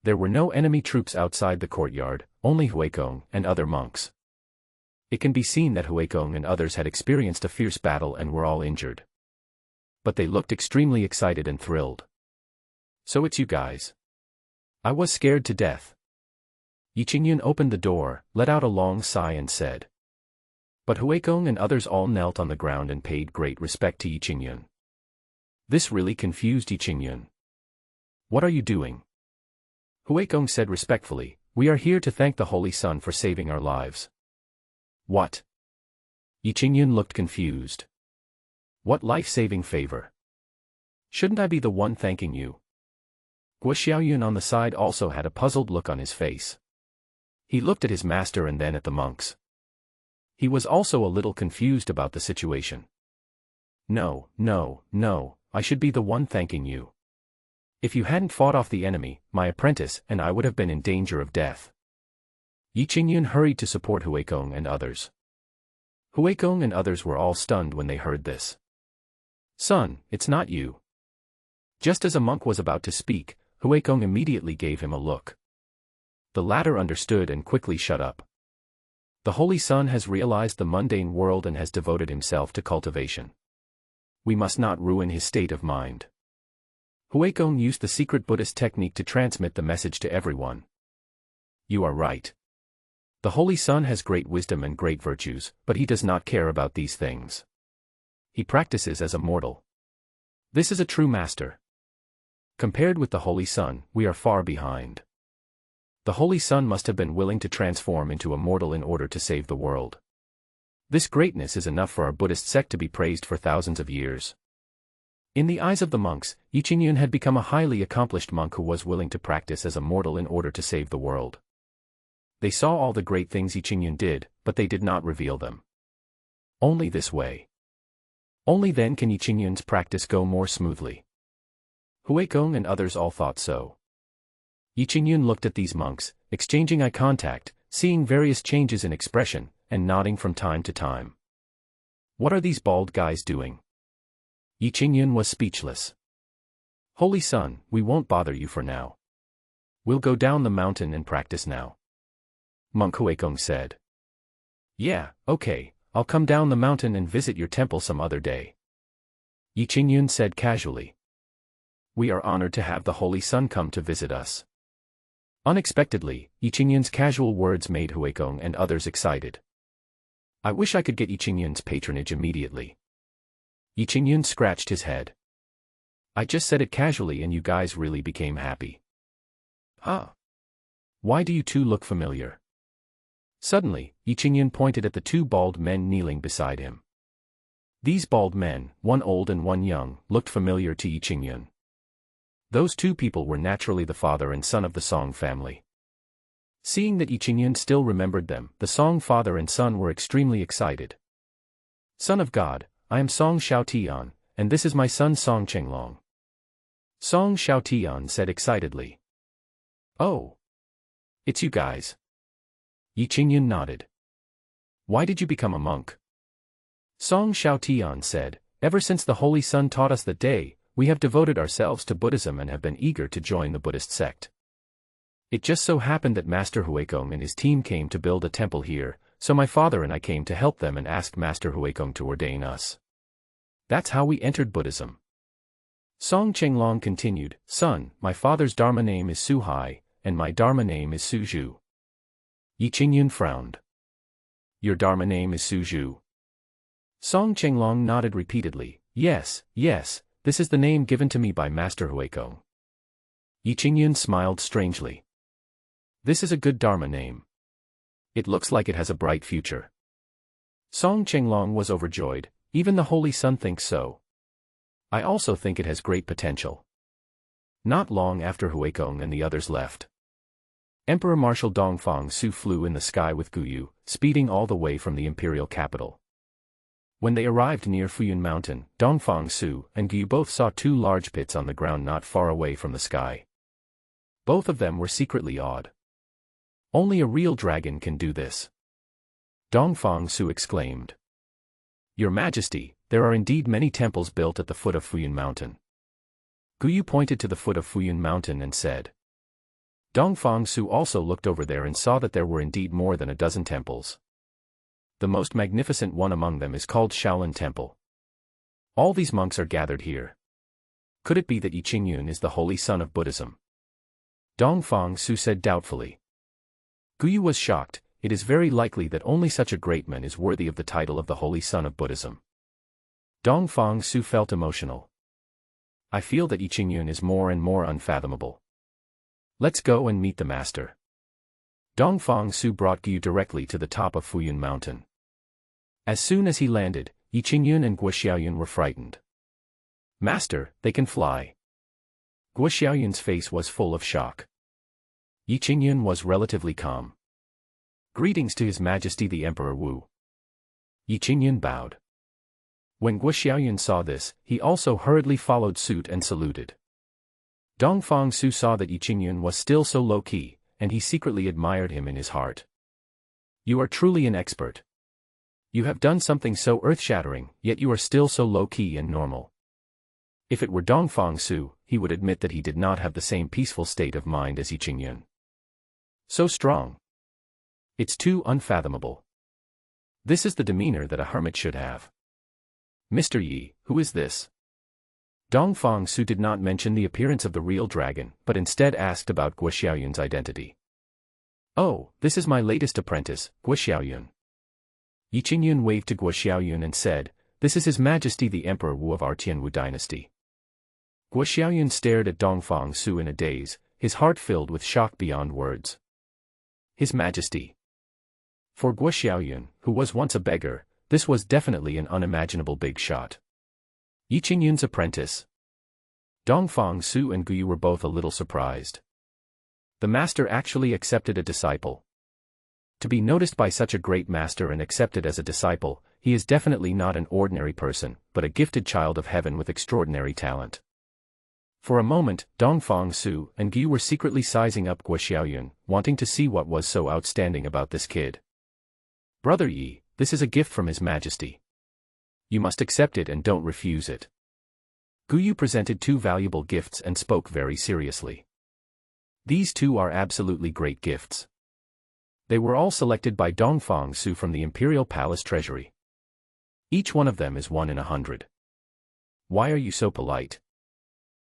There were no enemy troops outside the courtyard, only Huikong and other monks. It can be seen that Huikong and others had experienced a fierce battle and were all injured. But they looked extremely excited and thrilled. So it's you guys. I was scared to death. Yi Qingyun opened the door, let out a long sigh and said. But Huikong and others all knelt on the ground and paid great respect to Yi Qingyun. This really confused Yi Qingyun. What are you doing? Huekong said respectfully, "We are here to thank the Holy Sun for saving our lives." "What?" Yi Qingyun looked confused. "What life-saving favor? Shouldn't I be the one thanking you?" Guo Xiaoyun on the side also had a puzzled look on his face. He looked at his master and then at the monks. He was also a little confused about the situation. "No, no, no, I should be the one thanking you. If you hadn't fought off the enemy, my apprentice and I would have been in danger of death." Yi Qingyun hurried to support Huekong and others. Huekong and others were all stunned when they heard this. "Son, it's not you." Just as a monk was about to speak, Huekong immediately gave him a look. The latter understood and quickly shut up. The Holy Sun has realized the mundane world and has devoted himself to cultivation. We must not ruin his state of mind. Huekong used the secret Buddhist technique to transmit the message to everyone. "You are right. The Holy Sun has great wisdom and great virtues, but he does not care about these things. He practices as a mortal. This is a true master. Compared with the Holy Sun, we are far behind. The Holy Sun must have been willing to transform into a mortal in order to save the world. This greatness is enough for our Buddhist sect to be praised for thousands of years." In the eyes of the monks, Yi Qingyun had become a highly accomplished monk who was willing to practice as a mortal in order to save the world. They saw all the great things Yi Qingyun did, but they did not reveal them. Only this way. Only then can Yi Qingyun's practice go more smoothly. Huekong and others all thought so. Yi Qingyun looked at these monks, exchanging eye contact, seeing various changes in expression, and nodding from time to time. "What are these bald guys doing?" Yi Qingyun was speechless. "Holy Sun, we won't bother you for now. We'll go down the mountain and practice now." Monk Huekong said. "Yeah, okay, I'll come down the mountain and visit your temple some other day." Yi Qingyun said casually. "We are honored to have the Holy Sun come to visit us." Unexpectedly, Yi Qingyun's casual words made Huekong and others excited. "I wish I could get Yi Qingyun's patronage immediately." Yi Qingyun scratched his head. "I just said it casually and you guys really became happy." "Huh? Why do you two look familiar?" Suddenly, Yi Qingyun pointed at the two bald men kneeling beside him. These bald men, one old and one young, looked familiar to Yi Qingyun. Those two people were naturally the father and son of the Song family. Seeing that Yi Qingyun still remembered them, the Song father and son were extremely excited. "Son of God, I am Song Xiaotian, and this is my son Song Chenglong." Song Xiaotian said excitedly. "Oh. It's you guys." Yi Qingyun nodded. "Why did you become a monk?" Song Xiaotian said, "Ever since the Holy Sun taught us that day, we have devoted ourselves to Buddhism and have been eager to join the Buddhist sect. It just so happened that Master Huekong and his team came to build a temple here, so my father and I came to help them and asked Master Huekong to ordain us. That's how we entered Buddhism." Song Chenglong continued, "Son, my father's Dharma name is Su Hai, and my Dharma name is Su Zhu." Yi Qingyun frowned. "Your Dharma name is Su Zhu?" Song Chenglong nodded repeatedly, Yes, yes, this is the name given to me by Master Huekong." Yi Qingyun smiled strangely. "This is a good Dharma name. It looks like it has a bright future." Song Chenglong was overjoyed, "Even the Holy Sun thinks so. I also think it has great potential." Not long after Huekong and the others left, Emperor Marshal Dongfang Su flew in the sky with Guyu, speeding all the way from the imperial capital. When they arrived near Fuyun Mountain, Dongfang Su and Guyu both saw two large pits on the ground not far away from the sky. Both of them were secretly awed. "Only a real dragon can do this," Dongfang Su exclaimed. "Your Majesty, there are indeed many temples built at the foot of Fuyun Mountain." Guyu pointed to the foot of Fuyun Mountain and said. Dongfang Su also looked over there and saw that there were indeed more than a dozen temples. The most magnificent one among them is called Shaolin Temple. All these monks are gathered here. Could it be that Yi Qingyun is the Holy Sun of Buddhism? Dongfang Su said doubtfully. Guyu was shocked. It is very likely that only such a great man is worthy of the title of the Holy Sun of Buddhism. Dongfang Su felt emotional. "I feel that Yi Qingyun is more and more unfathomable. Let's go and meet the master. Dongfang Su brought Guyu directly to the top of Fuyun Mountain. As soon as he landed, Yi Qingyun and Guo Xiaoyun were frightened. Master, they can fly. Guo Xiaoyun's face was full of shock. Yi Qingyun was relatively calm. Greetings to His Majesty the Emperor Wu. Yi Qingyun bowed. When Guo Xiaoyun saw this, he also hurriedly followed suit and saluted. Dongfang Su saw that Yi Qingyun was still so low-key, and he secretly admired him in his heart. You are truly an expert. You have done something so earth-shattering, yet you are still so low-key and normal. If it were Dongfang Su, he would admit that he did not have the same peaceful state of mind as Yi Qingyun. So strong. It's too unfathomable. This is the demeanor that a hermit should have. Mr. Yi, who is this? Dongfang Su did not mention the appearance of the real dragon, but instead asked about Guo Xiaoyun's identity. Oh, this is my latest apprentice, Guo Xiaoyun. Yi Qingyun waved to Guo Xiaoyun and said, this is His Majesty the Emperor Wu of our Tianwu dynasty. Guo Xiaoyun stared at Dongfang Su in a daze, his heart filled with shock beyond words. His Majesty. For Guo Xiaoyun, who was once a beggar, this was definitely an unimaginable big shot. Yi Qingyun's apprentice. Dongfang Su and Guyu were both a little surprised. The master actually accepted a disciple. To be noticed by such a great master and accepted as a disciple, he is definitely not an ordinary person, but a gifted child of heaven with extraordinary talent. For a moment, Dongfang Su and Guyu were secretly sizing up Guo Xiaoyun, wanting to see what was so outstanding about this kid. Brother Yi, this is a gift from His Majesty. You must accept it and don't refuse it. Guyu presented two valuable gifts and spoke very seriously. These two are absolutely great gifts. They were all selected by Dongfang Su from the Imperial Palace Treasury. Each one of them is 1 in 100. Why are you so polite?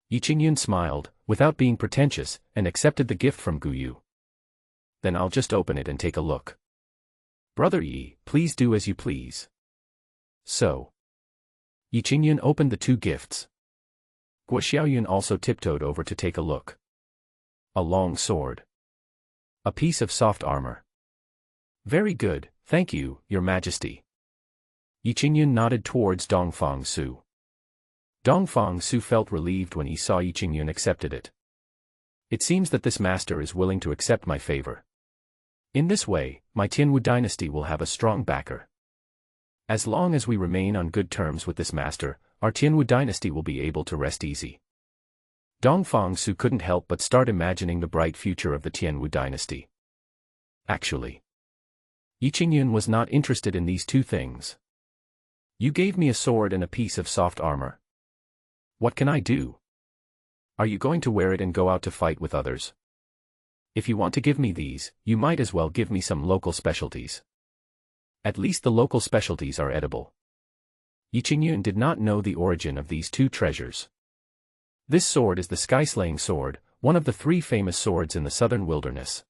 Yi Qingyun smiled, without being pretentious, and accepted the gift from Guyu. Then I'll just open it and take a look. Brother Yi, please do as you please. So. Yi Qingyun opened the two gifts. Guo Xiaoyun also tiptoed over to take a look. A long sword. A piece of soft armor. Very good, thank you, Your Majesty. Yi Qingyun nodded towards Dongfang Su. Dongfang Su felt relieved when he saw Yi Qingyun accepted it. It seems that this master is willing to accept my favor. In this way, my Tianwu dynasty will have a strong backer. As long as we remain on good terms with this master, our Tianwu dynasty will be able to rest easy. Dongfang Su couldn't help but start imagining the bright future of the Tianwu dynasty. Actually, Yi Qingyun was not interested in these two things. You gave me a sword and a piece of soft armor. What can I do? Are you going to wear it and go out to fight with others? If you want to give me these, you might as well give me some local specialties. At least the local specialties are edible. Yi Qingyun did not know the origin of these two treasures. This sword is the Sky-Slaying Sword, one of the 3 famous swords in the southern wilderness.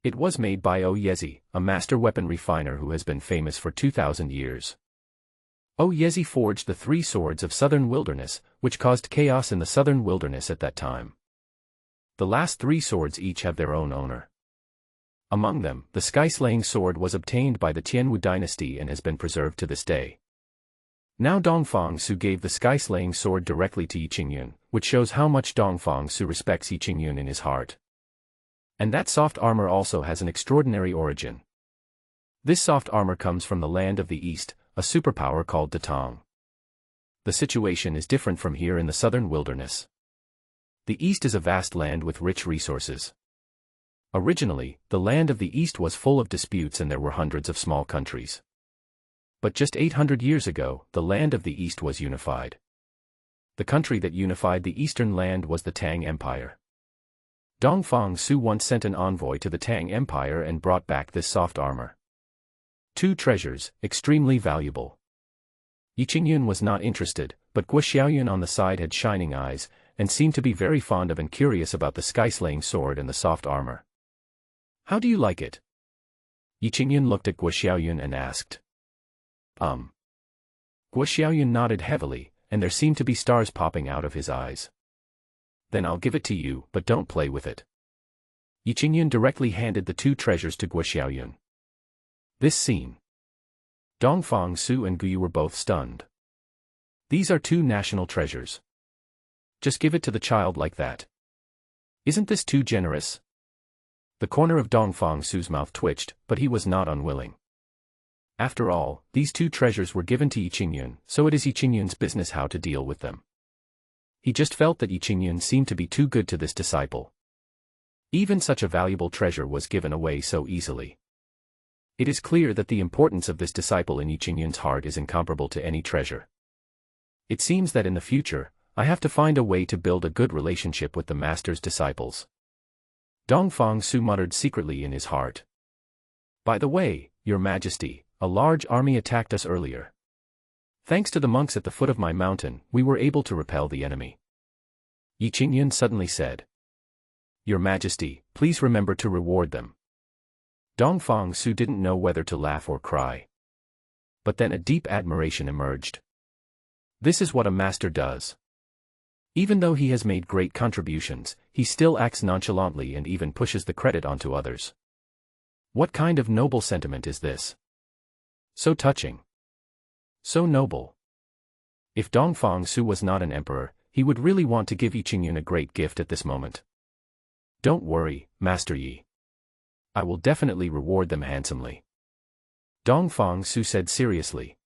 It was made by O Yezi, a master weapon refiner who has been famous for 2,000 years. O Yezi forged the 3 swords of southern wilderness, which caused chaos in the southern wilderness at that time. The last 3 swords each have their own owner. Among them, the Sky-Slaying Sword was obtained by the Tianwu dynasty and has been preserved to this day. Now Dongfang Su gave the Sky-Slaying Sword directly to Yi Qingyun, which shows how much Dongfang Su respects Yi Qingyun in his heart. And that soft armor also has an extraordinary origin. This soft armor comes from the land of the East, a superpower called Datong. The situation is different from here in the southern wilderness. The East is a vast land with rich resources. Originally, the land of the East was full of disputes and there were hundreds of small countries. But just 800 years ago, the land of the East was unified. The country that unified the eastern land was the Tang Empire. Dongfang Su once sent an envoy to the Tang Empire and brought back this soft armor. 2 treasures, extremely valuable. Yi Qingyun was not interested, but Guo Xiaoyun on the side had shining eyes, and seemed to be very fond of and curious about the Sky-Slaying Sword and the soft armor. How do you like it? Yi Qingyun looked at Guo Xiaoyun and asked. Guo Xiaoyun nodded heavily, and there seemed to be stars popping out of his eyes. Then I'll give it to you, but don't play with it. Yi Qingyun directly handed the two treasures to Guo Xiaoyun. This scene. Dongfang Su and Guyu were both stunned. These are two national treasures. Just give it to the child like that. Isn't this too generous? The corner of Dongfang Su's mouth twitched, but he was not unwilling. After all, these two treasures were given to Yi Qingyun, so it is Yi Qingyun's business how to deal with them. He just felt that Yi Qingyun seemed to be too good to this disciple. Even such a valuable treasure was given away so easily. It is clear that the importance of this disciple in Yi Qingyun's heart is incomparable to any treasure. It seems that in the future, I have to find a way to build a good relationship with the master's disciples. Dongfang Su muttered secretly in his heart. By the way, Your Majesty, a large army attacked us earlier. Thanks to the monks at the foot of my mountain, we were able to repel the enemy. Yi Qingyun suddenly said. Your Majesty, please remember to reward them. Dongfang Su didn't know whether to laugh or cry. But then a deep admiration emerged. This is what a master does. Even though he has made great contributions, he still acts nonchalantly and even pushes the credit onto others. What kind of noble sentiment is this? So touching. So noble. If Dongfang Su was not an emperor, he would really want to give Yi Qingyun a great gift at this moment. Don't worry, Master Yi. I will definitely reward them handsomely. Dongfang Su said seriously.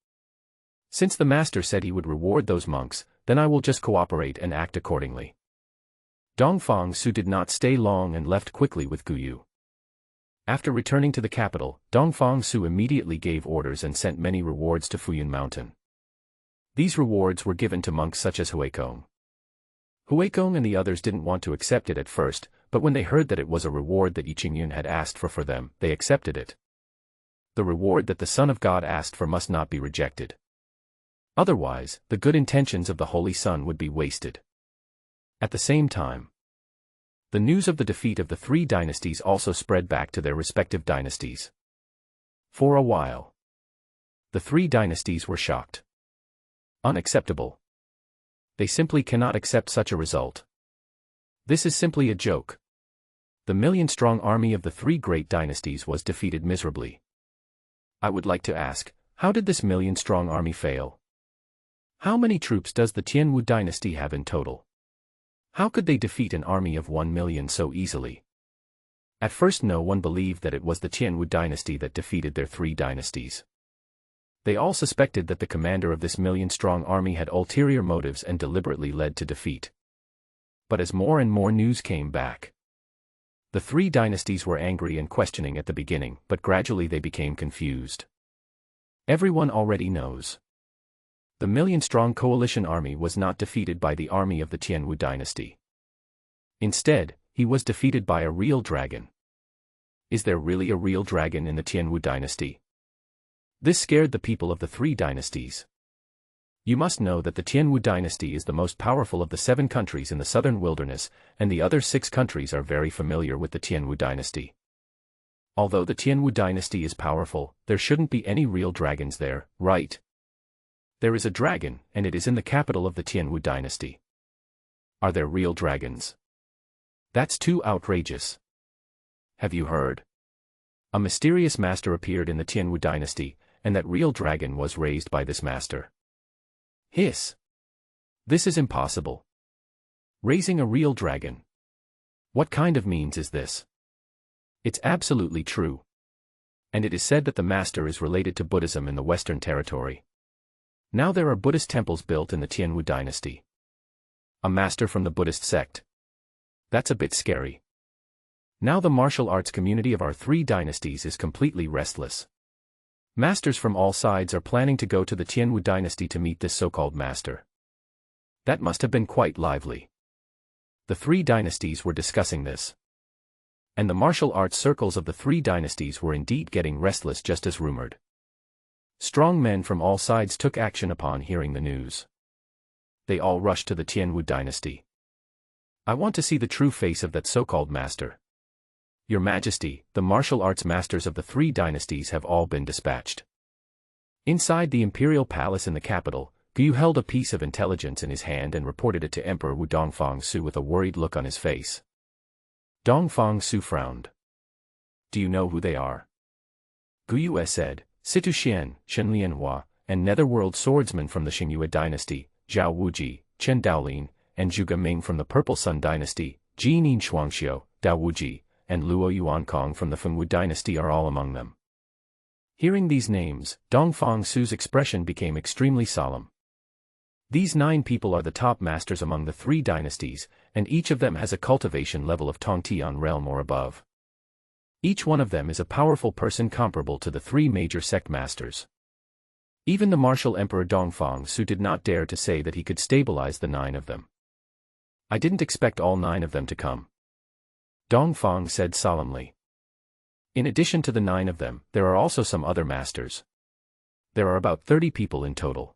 Since the master said he would reward those monks, then I will just cooperate and act accordingly. Dongfang Su did not stay long and left quickly with Guyu. After returning to the capital, Dongfang Su immediately gave orders and sent many rewards to Fuyun Mountain. These rewards were given to monks such as Huikong. Huikong and the others didn't want to accept it at first, but when they heard that it was a reward that Yi Qingyun had asked for them, they accepted it. The reward that the Son of God asked for must not be rejected. Otherwise, the good intentions of the Holy Son would be wasted. At the same time, the news of the defeat of the three dynasties also spread back to their respective dynasties. For a while, the three dynasties were shocked. Unacceptable. They simply cannot accept such a result. This is simply a joke. The million-strong army of the three great dynasties was defeated miserably. I would like to ask, how did this million-strong army fail? How many troops does the Tianwu dynasty have in total? How could they defeat an army of 1 million so easily? At first no one believed that it was the Tianwu dynasty that defeated their three dynasties. They all suspected that the commander of this million-strong army had ulterior motives and deliberately led to defeat. But as more and more news came back, the three dynasties were angry and questioning at the beginning, but gradually they became confused. Everyone already knows. The million-strong coalition army was not defeated by the army of the Tianwu dynasty. Instead, he was defeated by a real dragon. Is there really a real dragon in the Tianwu dynasty? This scared the people of the three dynasties. You must know that the Tianwu dynasty is the most powerful of the 7 countries in the southern wilderness, and the other 6 countries are very familiar with the Tianwu dynasty. Although the Tianwu dynasty is powerful, there shouldn't be any real dragons there, right? There is a dragon, and it is in the capital of the Tianwu dynasty. Are there real dragons? That's too outrageous. Have you heard? A mysterious master appeared in the Tianwu dynasty, and that real dragon was raised by this master. Hiss! This is impossible. Raising a real dragon. What kind of means is this? It's absolutely true. And it is said that the master is related to Buddhism in the Western Territory. Now there are Buddhist temples built in the Tianwu dynasty. A master from the Buddhist sect. That's a bit scary. Now the martial arts community of our 3 dynasties is completely restless. Masters from all sides are planning to go to the Tianwu dynasty to meet this so-called master. That must have been quite lively. The 3 dynasties were discussing this. And the martial arts circles of the 3 dynasties were indeed getting restless just as rumored. Strong men from all sides took action upon hearing the news. They all rushed to the Tianwu dynasty. I want to see the true face of that so-called master. Your Majesty, the martial arts masters of the 3 dynasties have all been dispatched. Inside the imperial palace in the capital, Guyu held a piece of intelligence in his hand and reported it to Emperor Wu Dongfang Su with a worried look on his face. Dongfang Su frowned. Do you know who they are? Gu Yue said, Situ Xian, Shen Lianhua, and netherworld swordsman from the Xingyue dynasty, Zhao Wuji, Chen Daolin, and Zhuge Ming from the Purple Sun dynasty, Jianin Shuangxiu, Dao Wuji, and Luo Yuankong from the Fengwu dynasty are all among them. Hearing these names, Dongfang Su's expression became extremely solemn. These 9 people are the top masters among the 3 dynasties, and each of them has a cultivation level of Tongtian realm or above. Each one of them is a powerful person comparable to the 3 major sect masters. Even the martial emperor Dongfang Su did not dare to say that he could stabilize the 9 of them. I didn't expect all 9 of them to come, Dongfang said solemnly. In addition to the 9 of them, there are also some other masters. There are about 30 people in total.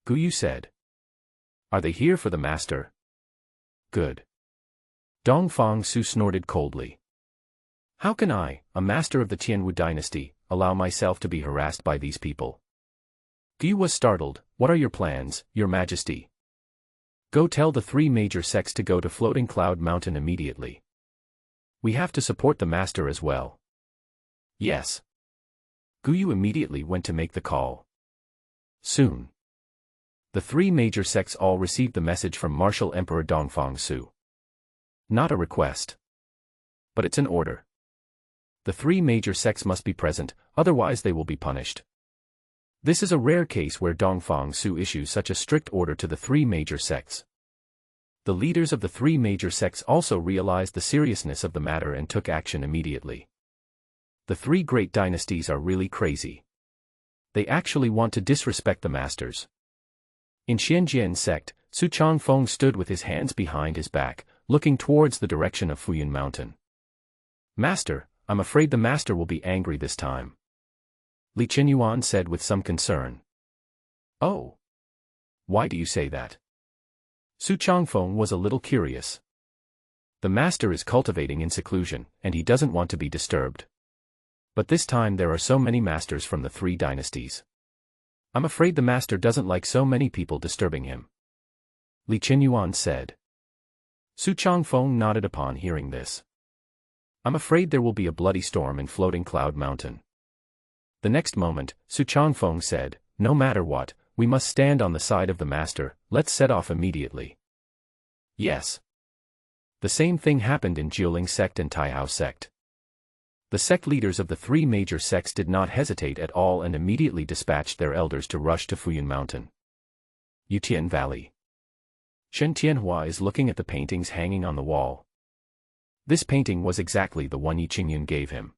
Gu Yu said. Are they here for the master? Good. Dongfang Su snorted coldly. How can I, a master of the Tianwu dynasty, allow myself to be harassed by these people? Gu Yu was startled. What are your plans, your majesty? Go tell the 3 major sects to go to Floating Cloud Mountain immediately. We have to support the master as well. Yes. Gu Yu immediately went to make the call. Soon. The 3 major sects all received the message from Martial Emperor Dongfang Su. Not a request. But it's an order. The 3 major sects must be present, otherwise they will be punished. This is a rare case where Dongfang Su issues such a strict order to the 3 major sects. The leaders of the 3 major sects also realized the seriousness of the matter and took action immediately. The 3 great dynasties are really crazy. They actually want to disrespect the masters. In Xianjian sect, Su Changfeng stood with his hands behind his back, looking towards the direction of Fuyun Mountain. Master, I'm afraid the master will be angry this time, Li Qinyuan said with some concern. Oh. Why do you say that? Su Changfeng was a little curious. The master is cultivating in seclusion, and he doesn't want to be disturbed. But this time there are so many masters from the 3 dynasties. I'm afraid the master doesn't like so many people disturbing him, Li Qinyuan said. Su Changfeng nodded upon hearing this. I'm afraid there will be a bloody storm in Floating Cloud Mountain. The next moment, Su Changfeng said, no matter what, we must stand on the side of the master, let's set off immediately. Yes. The same thing happened in Jiuling sect and Taihao sect. The sect leaders of the 3 major sects did not hesitate at all and immediately dispatched their elders to rush to Fuyun Mountain. Yutian Valley. Shen Tianhua is looking at the paintings hanging on the wall. This painting was exactly the one Yi Qingyun gave him.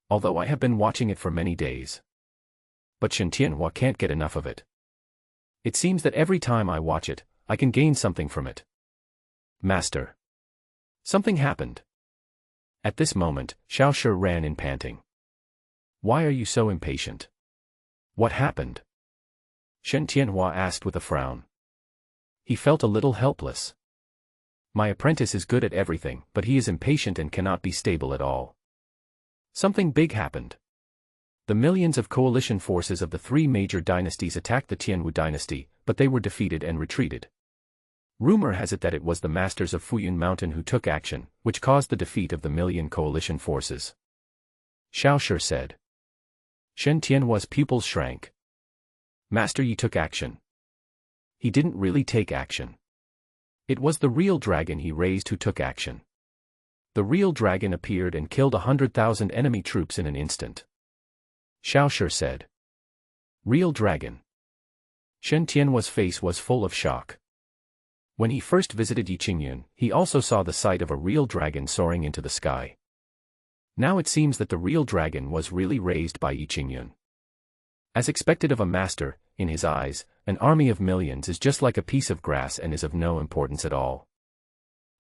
Although I have been watching it for many days. But Shen Tianhua can't get enough of it. It seems that every time I watch it, I can gain something from it. Master. Something happened. At this moment, Xiao Shi ran in panting. Why are you so impatient? What happened? Shen Tianhua asked with a frown. He felt a little helpless. My apprentice is good at everything, but he is impatient and cannot be stable at all. Something big happened. The millions of coalition forces of the 3 major dynasties attacked the Tianwu dynasty, but they were defeated and retreated. Rumor has it that it was the masters of Fuyun Mountain who took action, which caused the defeat of the million coalition forces. Xiao Shi said. Shen Tianhua's pupils shrank. Master Yi took action. He didn't really take action. It was the real dragon he raised who took action. The real dragon appeared and killed 100,000 enemy troops in an instant. Xiao Shi said. Real dragon. Shen Tianhua's face was full of shock. When he first visited Yi Qingyun, he also saw the sight of a real dragon soaring into the sky. Now it seems that the real dragon was really raised by Yi Qingyun. As expected of a master, in his eyes, an army of millions is just like a piece of grass and is of no importance at all.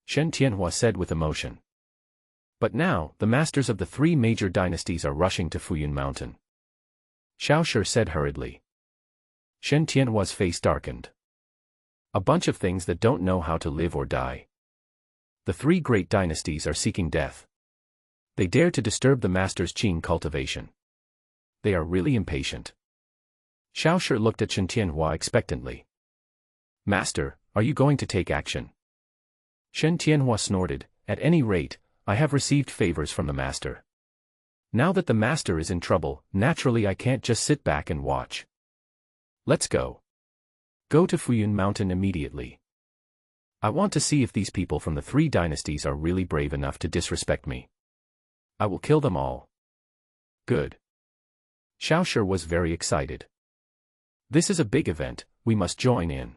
Shen Tianhua said with emotion. But now, the masters of the 3 major dynasties are rushing to Fuyun Mountain. Xiao Shi said hurriedly. Shen Tianhua's face darkened. A bunch of things that don't know how to live or die. The 3 great dynasties are seeking death. They dare to disturb the master's Qing cultivation. They are really impatient. Xiao Shi looked at Shen Tianhua expectantly. Master, are you going to take action? Shen Tianhua snorted, at any rate, I have received favors from the master. Now that the master is in trouble, naturally I can't just sit back and watch. Let's go. Go to Fuyun Mountain immediately. I want to see if these people from the 3 dynasties are really brave enough to disrespect me. I will kill them all. Good. Xiaoshi was very excited. This is a big event, we must join in.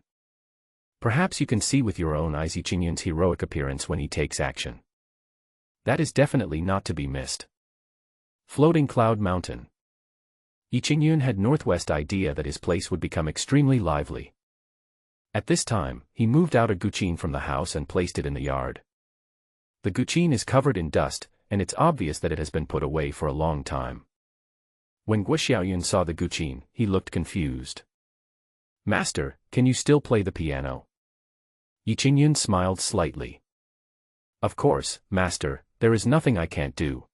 Perhaps you can see with your own eyes Yi Qingyun's heroic appearance when he takes action. That is definitely not to be missed. Floating Cloud Mountain. Yi Qingyun had northwest idea that his place would become extremely lively. At this time, he moved out a guqin from the house and placed it in the yard. The guqin is covered in dust, and it's obvious that it has been put away for a long time. When Guo Xiaoyun saw the guqin, he looked confused. Master, can you still play the piano? Yi Qingyun smiled slightly. Of course, master, there is nothing I can't do.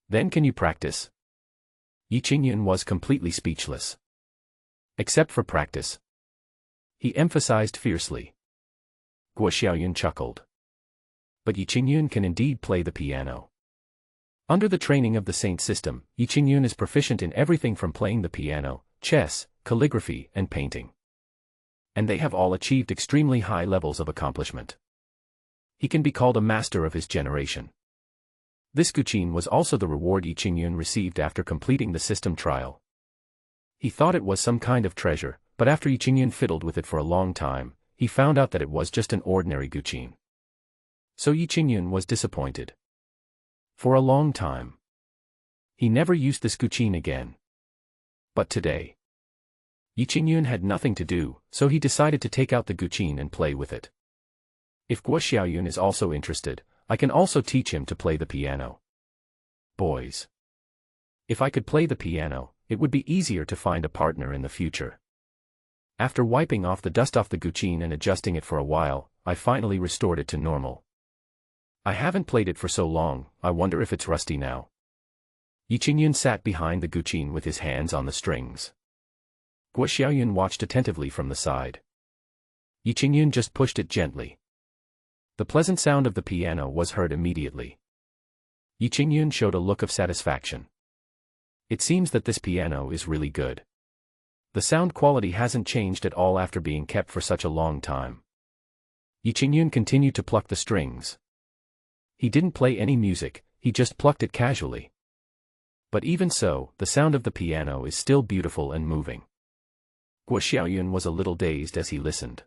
Then can you practice? Yi Qingyun was completely speechless. Except for practice. He emphasized fiercely. Guo Xiaoyun chuckled. But Yi Qingyun can indeed play the piano. Under the training of the Saint system, Yi Qingyun is proficient in everything from playing the piano, chess, calligraphy, and painting. And they have all achieved extremely high levels of accomplishment. He can be called a master of his generation. This guqin was also the reward Yi Qingyun received after completing the system trial. He thought it was some kind of treasure, but after Yi Qingyun fiddled with it for a long time, he found out that it was just an ordinary guqin. So Yi Qingyun was disappointed. For a long time. He never used this guqin again. But today, Yi Qingyun had nothing to do, so he decided to take out the guqin and play with it. If Guo Xiaoyun is also interested, I can also teach him to play the piano. Boys. If I could play the piano, it would be easier to find a partner in the future. After wiping off the dust off the guqin and adjusting it for a while, I finally restored it to normal. I haven't played it for so long, I wonder if it's rusty now. Yi Qingyun sat behind the guqin with his hands on the strings. Guo Xiaoyun watched attentively from the side. Yi Qingyun just pushed it gently. The pleasant sound of the piano was heard immediately. Yi Qingyun showed a look of satisfaction. It seems that this piano is really good. The sound quality hasn't changed at all after being kept for such a long time. Yi Qingyun continued to pluck the strings. He didn't play any music, he just plucked it casually. But even so, the sound of the piano is still beautiful and moving. Guo Xiaoyun was a little dazed as he listened.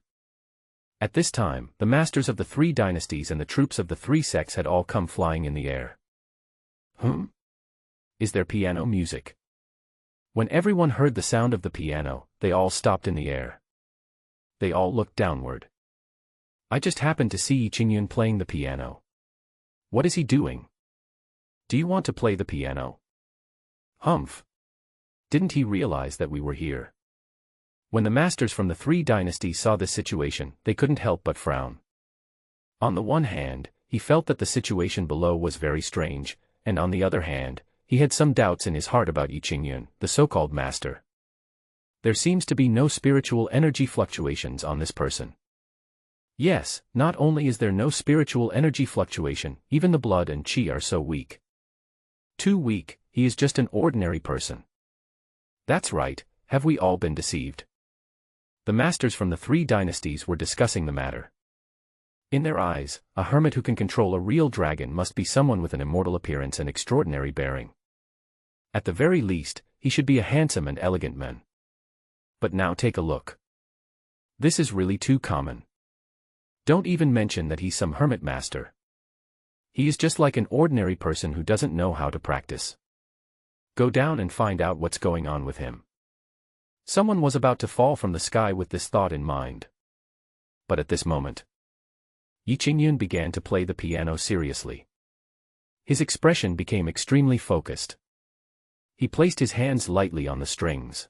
At this time, the masters of the 3 dynasties and the troops of the 3 sects had all come flying in the air. Is there piano music? When everyone heard the sound of the piano, they all stopped in the air. They all looked downward. I just happened to see Yi Qingyun playing the piano. What is he doing? Do you want to play the piano? Humph. Didn't he realize that we were here? When the masters from the 3 dynasties saw this situation, they couldn't help but frown. On the one hand, he felt that the situation below was very strange, and on the other hand, he had some doubts in his heart about Yi Qingyun, the so-called master. There seems to be no spiritual energy fluctuations on this person. Yes, not only is there no spiritual energy fluctuation, even the blood and qi are so weak. Too weak, he is just an ordinary person. That's right, have we all been deceived? The masters from the 3 dynasties were discussing the matter. In their eyes, a hermit who can control a real dragon must be someone with an immortal appearance and extraordinary bearing. At the very least, he should be a handsome and elegant man. But now take a look. This is really too common. Don't even mention that he's some hermit master. He is just like an ordinary person who doesn't know how to practice. Go down and find out what's going on with him. Someone was about to fall from the sky with this thought in mind. But at this moment, Yi Qingyun began to play the piano seriously. His expression became extremely focused. He placed his hands lightly on the strings.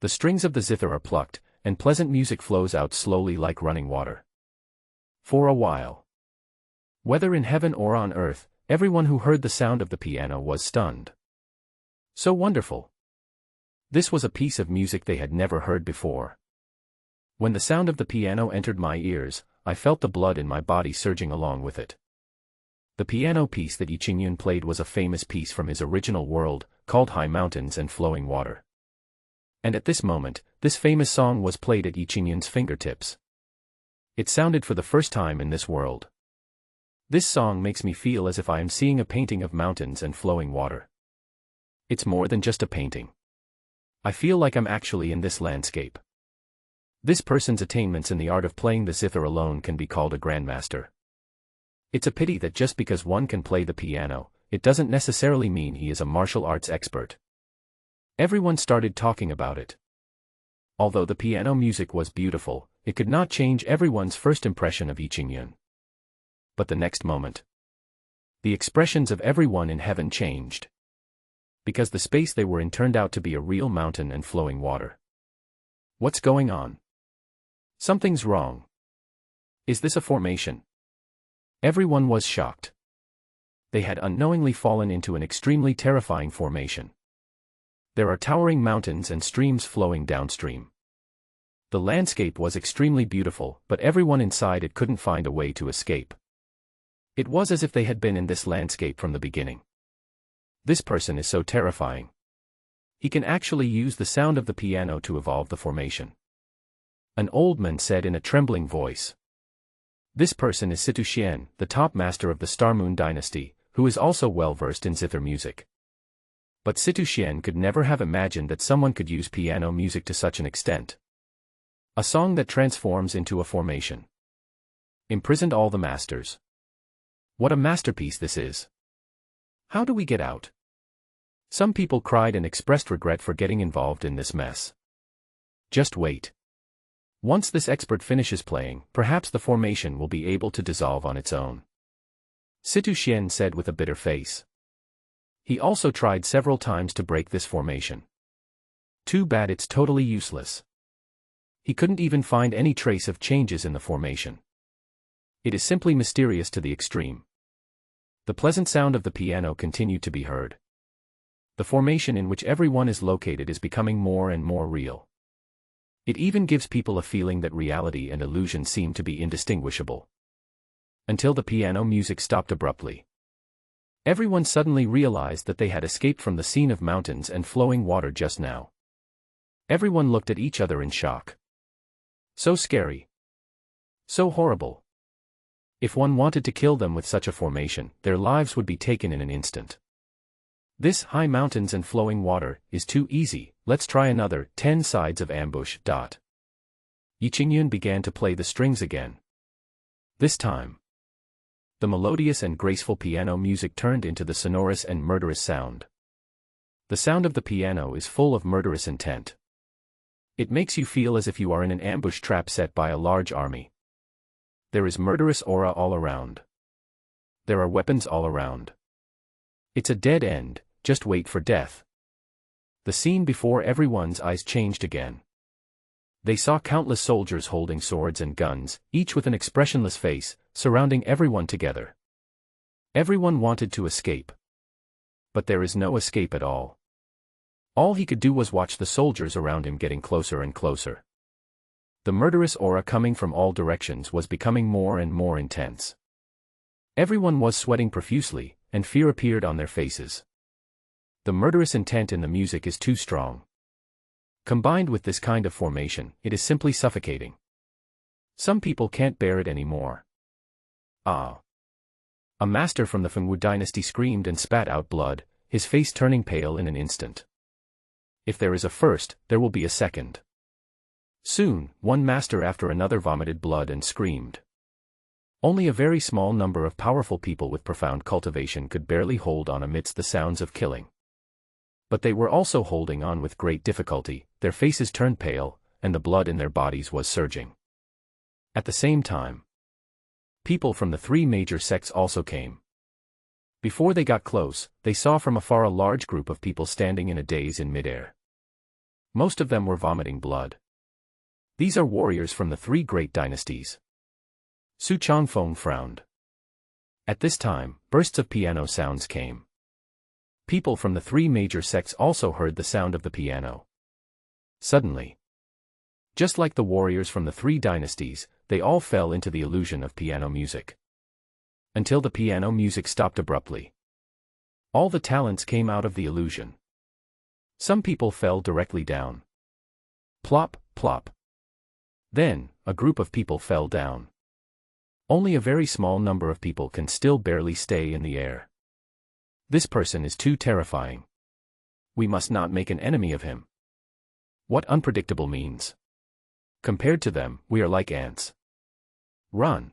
The strings of the zither are plucked, and pleasant music flows out slowly like running water. For a while, whether in heaven or on earth, everyone who heard the sound of the piano was stunned. So wonderful. This was a piece of music they had never heard before. When the sound of the piano entered my ears, I felt the blood in my body surging along with it. The piano piece that Yi Qingyun played was a famous piece from his original world, called High Mountains and Flowing Water. And at this moment, this famous song was played at Yi Qingyun's fingertips. It sounded for the first time in this world. This song makes me feel as if I am seeing a painting of mountains and flowing water. It's more than just a painting. I feel like I'm actually in this landscape. This person's attainments in the art of playing the zither alone can be called a grandmaster. It's a pity that just because one can play the piano, it doesn't necessarily mean he is a martial arts expert. Everyone started talking about it. Although the piano music was beautiful, it could not change everyone's first impression of Yi Qingyun. But the next moment, the expressions of everyone in heaven changed. Because the space they were in turned out to be a real mountain and flowing water. What's going on? Something's wrong. Is this a formation? Everyone was shocked. They had unknowingly fallen into an extremely terrifying formation. There are towering mountains and streams flowing downstream. The landscape was extremely beautiful, but everyone inside it couldn't find a way to escape. It was as if they had been in this landscape from the beginning. This person is so terrifying. He can actually use the sound of the piano to evolve the formation. An old man said in a trembling voice. This person is Situ Xian, the top master of the Star Moon dynasty, who is also well versed in zither music. But Situ Xian could never have imagined that someone could use piano music to such an extent. A song that transforms into a formation. Imprisoned all the masters. What a masterpiece this is. How do we get out? Some people cried and expressed regret for getting involved in this mess. Just wait. Once this expert finishes playing, perhaps the formation will be able to dissolve on its own. Situ Xian said with a bitter face. He also tried several times to break this formation. Too bad it's totally useless. He couldn't even find any trace of changes in the formation. It is simply mysterious to the extreme. The pleasant sound of the piano continued to be heard. The formation in which everyone is located is becoming more and more real. It even gives people a feeling that reality and illusion seem to be indistinguishable. Until the piano music stopped abruptly. Everyone suddenly realized that they had escaped from the scene of mountains and flowing water just now. Everyone looked at each other in shock. So scary. So horrible. If one wanted to kill them with such a formation, their lives would be taken in an instant. This high mountains and flowing water is too easy. Let's try another 10 sides of ambush. Yi Qingyun began to play the strings again. This time, the melodious and graceful piano music turned into the sonorous and murderous sound. The sound of the piano is full of murderous intent. It makes you feel as if you are in an ambush trap set by a large army. There is murderous aura all around. There are weapons all around. It's a dead end, just wait for death. The scene before everyone's eyes changed again. They saw countless soldiers holding swords and guns, each with an expressionless face, surrounding everyone together. Everyone wanted to escape. But there is no escape at all. All he could do was watch the soldiers around him getting closer and closer. The murderous aura coming from all directions was becoming more and more intense. Everyone was sweating profusely, and fear appeared on their faces. The murderous intent in the music is too strong. Combined with this kind of formation, it is simply suffocating. Some people can't bear it anymore. Ah! A master from the Fengwu dynasty screamed and spat out blood, his face turning pale in an instant. If there is a first, there will be a second. Soon, one master after another vomited blood and screamed. Only a very small number of powerful people with profound cultivation could barely hold on amidst the sounds of killing. But they were also holding on with great difficulty, their faces turned pale, and the blood in their bodies was surging. At the same time, people from the 3 major sects also came. Before they got close, they saw from afar a large group of people standing in a daze in midair. Most of them were vomiting blood. These are warriors from the 3 great dynasties. Su Changfeng frowned. At this time, bursts of piano sounds came. People from the 3 major sects also heard the sound of the piano. Suddenly, just like the warriors from the 3 dynasties, they all fell into the illusion of piano music. until the piano music stopped abruptly. All the talents came out of the illusion. Some people fell directly down. Plop, plop. Then, a group of people fell down. Only a very small number of people can still barely stay in the air. This person is too terrifying. We must not make an enemy of him. What unpredictable means. Compared to them, we are like ants. Run.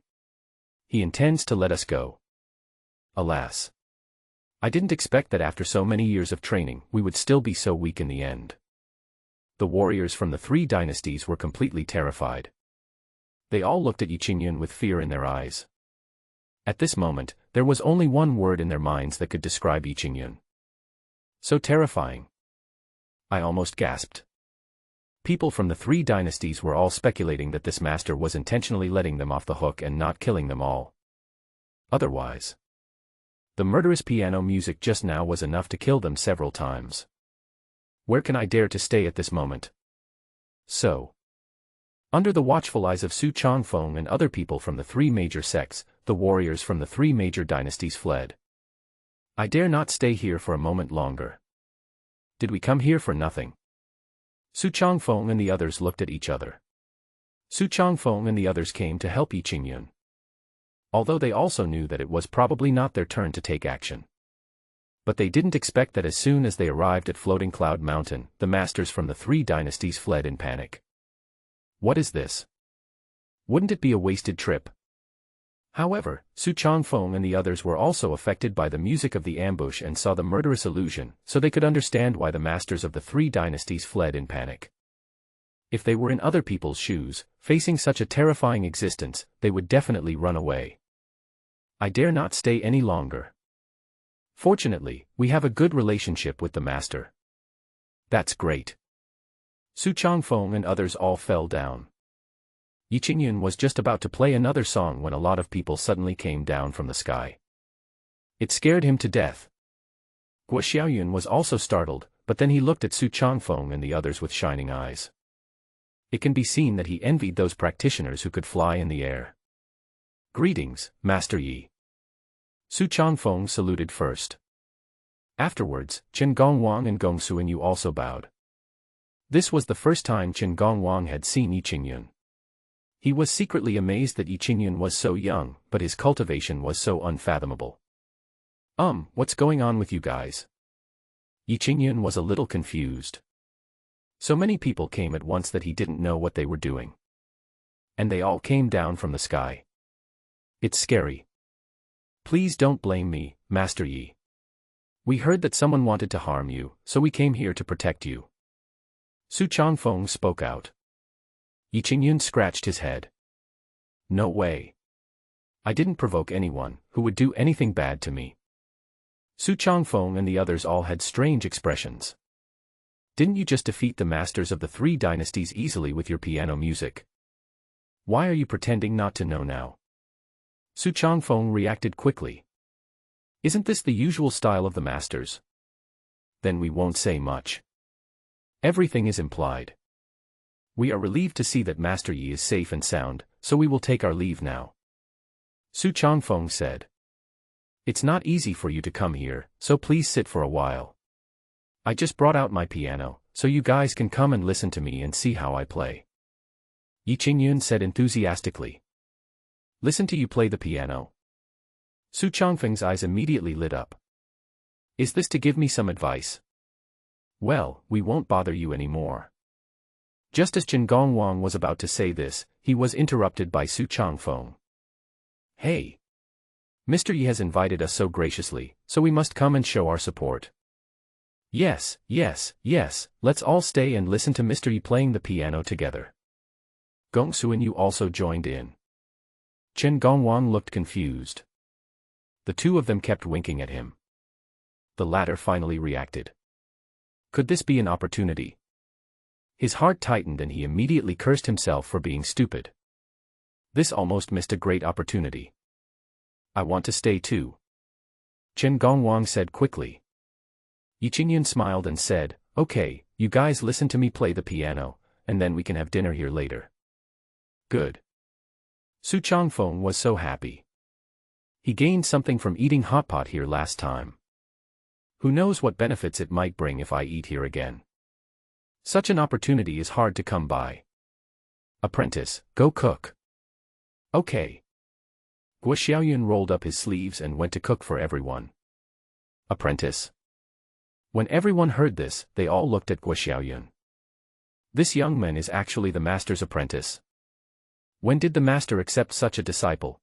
He intends to let us go. Alas. I didn't expect that after so many years of training, we would still be so weak in the end. The warriors from the 3 dynasties were completely terrified. They all looked at Yi Qingyun with fear in their eyes. At this moment, there was only one word in their minds that could describe Yi Qingyun. So terrifying. I almost gasped. People from the 3 dynasties were all speculating that this master was intentionally letting them off the hook and not killing them all. Otherwise, the murderous piano music just now was enough to kill them several times. Where can I dare to stay at this moment? So, under the watchful eyes of Su Changfeng and other people from the 3 major sects, the warriors from the 3 major dynasties fled. I dare not stay here for a moment longer. Did we come here for nothing? Su Changfeng and the others looked at each other. Su Changfeng and the others came to help Yi Qingyun. Although they also knew that it was probably not their turn to take action. But they didn't expect that as soon as they arrived at Floating Cloud Mountain, the masters from the 3 dynasties fled in panic. What is this? Wouldn't it be a wasted trip? However, Su Changfeng and the others were also affected by the music of the ambush and saw the murderous illusion, so they could understand why the masters of the 3 dynasties fled in panic. If they were in other people's shoes, facing such a terrifying existence, they would definitely run away. I dare not stay any longer. Fortunately, we have a good relationship with the master. That's great. Su Changfeng and others all fell down. Yi Qingyun was just about to play another song when a lot of people suddenly came down from the sky. It scared him to death. Guo Xiaoyun was also startled, but then he looked at Su Changfeng and the others with shining eyes. It can be seen that he envied those practitioners who could fly in the air. Greetings, Master Yi. Su Changfeng saluted first. Afterwards, Chen Gongwang and Gong Suinyu also bowed. This was the first time Chen Gongwang had seen Yi Qingyun. He was secretly amazed that Yi Qingyun was so young, but his cultivation was so unfathomable. What's going on with you guys? Yi Qingyun was a little confused. So many people came at once that he didn't know what they were doing. And they all came down from the sky. It's scary. Please don't blame me, Master Yi. We heard that someone wanted to harm you, so we came here to protect you. Su Changfeng spoke out. Yi Qingyun scratched his head. No way. I didn't provoke anyone who would do anything bad to me. Su Changfeng and the others all had strange expressions. Didn't you just defeat the masters of the 3 dynasties easily with your piano music? Why are you pretending not to know now? Su Changfeng reacted quickly. Isn't this the usual style of the masters? Then we won't say much. Everything is implied. We are relieved to see that Master Yi is safe and sound, so we will take our leave now. Su Changfeng said. It's not easy for you to come here, so please sit for a while. I just brought out my piano, so you guys can come and listen to me and see how I play. Yi Qingyun said enthusiastically. Listen to you play the piano. Su Changfeng's eyes immediately lit up. Is this to give me some advice? Well, we won't bother you anymore. Just as Chen Gongwang was about to say this, he was interrupted by Su Changfeng. Hey! Mr. Yi has invited us so graciously, so we must come and show our support. Yes, let's all stay and listen to Mr. Yi playing the piano together. Gong Suinyu also joined in. Chen Gongwang looked confused. The two of them kept winking at him. The latter finally reacted. Could this be an opportunity? His heart tightened and he immediately cursed himself for being stupid. This almost missed a great opportunity. I want to stay too. Chen Gongwang said quickly. Yi Qingyun smiled and said, okay, you guys listen to me play the piano, and then we can have dinner here later. Good. Su Changfeng was so happy. He gained something from eating hot pot here last time. Who knows what benefits it might bring if I eat here again. Such an opportunity is hard to come by. Apprentice, go cook. Okay. Guo Xiaoyun rolled up his sleeves and went to cook for everyone. Apprentice. When everyone heard this, they all looked at Guo Xiaoyun. This young man is actually the master's apprentice. When did the master accept such a disciple?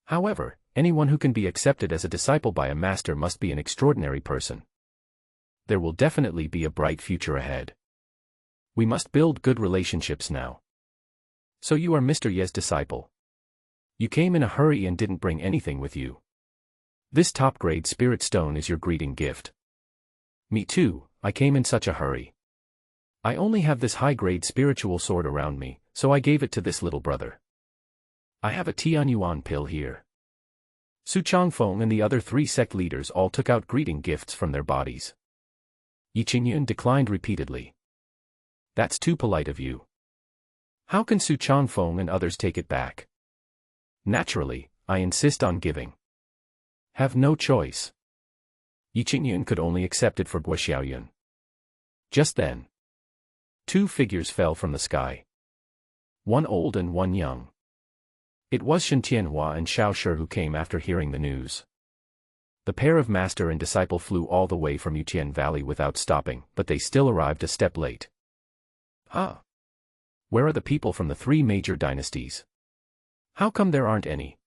However, anyone who can be accepted as a disciple by a master must be an extraordinary person. There will definitely be a bright future ahead. We must build good relationships now. So you are Mr. Ye's disciple. You came in a hurry and didn't bring anything with you. This top-grade spirit stone is your greeting gift. Me too, I came in such a hurry. I only have this high-grade spiritual sword around me, so I gave it to this little brother. I have a Tianyuan pill here. Su Changfeng and the other 3 sect leaders all took out greeting gifts from their bodies. Yi Qingyun declined repeatedly. That's too polite of you. How can Su Changfeng and others take it back? Naturally, I insist on giving. Have no choice. Yi Qingyun could only accept it for Guo Xiaoyun. Just then, 2 figures fell from the sky. One old and one young. It was Shen Tianhua and Xiao Shi who came after hearing the news. The pair of master and disciple flew all the way from Yutian Valley without stopping, but they still arrived a step late. Ah! Where are the people from the 3 major dynasties? How come there aren't any?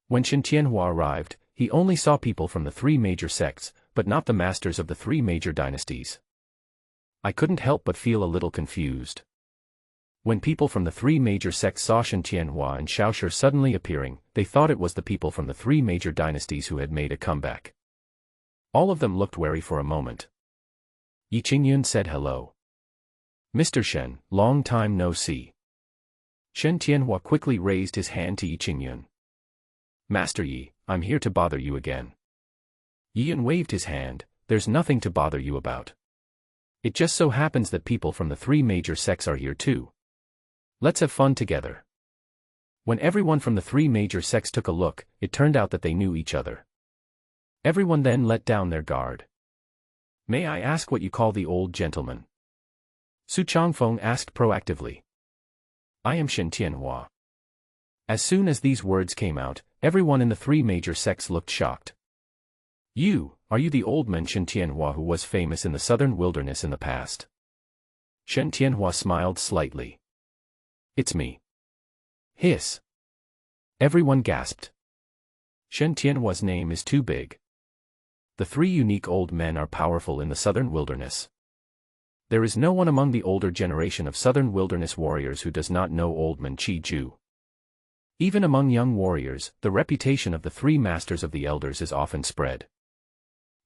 When Shen Tianhua arrived, he only saw people from the 3 major sects, but not the masters of the 3 major dynasties. I couldn't help but feel a little confused. When people from the 3 major sects saw Shen Tianhua and Xiao Shi suddenly appearing, they thought it was the people from the 3 major dynasties who had made a comeback. All of them looked wary for a moment. Yi Qingyun said hello. Mr. Shen, long time no see. Shen Tianhua quickly raised his hand to Yi Qingyun. Master Yi, I'm here to bother you again. Yi Yun waved his hand. There's nothing to bother you about. It just so happens that people from the 3 major sects are here too. Let's have fun together. When everyone from the 3 major sects took a look, it turned out that they knew each other. Everyone then let down their guard. May I ask what you call the old gentleman? Su Changfeng asked proactively. I am Shen Tianhua. As soon as these words came out, everyone in the 3 major sects looked shocked. Are you the old man Shen Tianhua who was famous in the southern wilderness in the past? Shen Tianhua smiled slightly. It's me. Hiss. Everyone gasped. Shen Tianhua's name is too big. The 3 unique old men are powerful in the southern wilderness. There is no one among the older generation of southern wilderness warriors who does not know Old Man Qi Ju. Even among young warriors, the reputation of the 3 masters of the elders is often spread.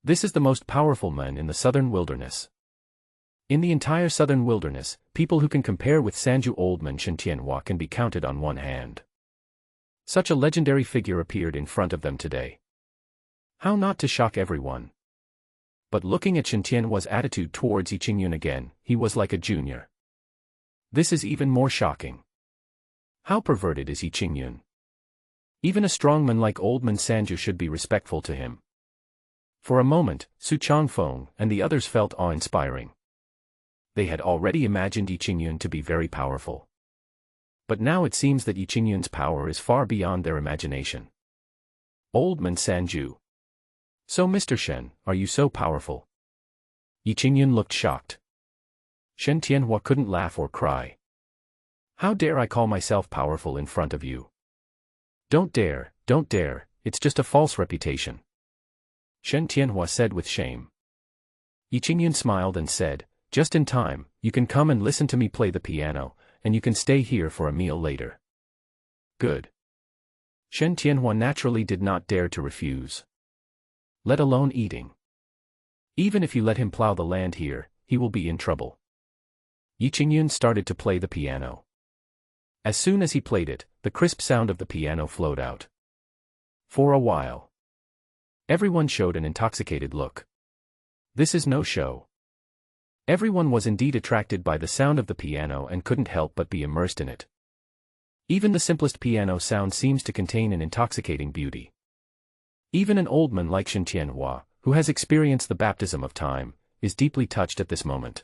This is the most powerful man in the southern wilderness. In the entire southern wilderness, people who can compare with Sanju Oldman Shen Tianhua can be counted on one hand. Such a legendary figure appeared in front of them today. How not to shock everyone? But looking at Shen Tianhua's attitude towards Yi Qingyun again, he was like a junior. This is even more shocking. How perverted is Yi Qingyun? Even a strongman like Oldman Sanju should be respectful to him. For a moment, Su Changfeng and the others felt awe-inspiring. They had already imagined Yi Qingyun to be very powerful. But now it seems that Yi Qingyun's power is far beyond their imagination. Oldman Sanju. So Mr. Shen, are you so powerful? Yi Qingyun looked shocked. Shen Tianhua couldn't laugh or cry. How dare I call myself powerful in front of you? Don't dare, it's just a false reputation. Shen Tianhua said with shame. Yi Qingyun smiled and said, just in time, you can come and listen to me play the piano, and you can stay here for a meal later. Good. Shen Tianhua naturally did not dare to refuse. Let alone eating. Even if you let him plow the land here, he will be in trouble. Yi Qingyun started to play the piano. As soon as he played it, the crisp sound of the piano flowed out. For a while, everyone showed an intoxicated look. This is no show. Everyone was indeed attracted by the sound of the piano and couldn't help but be immersed in it. Even the simplest piano sound seems to contain an intoxicating beauty. Even an old man like Shen Tianhua, who has experienced the baptism of time, is deeply touched at this moment.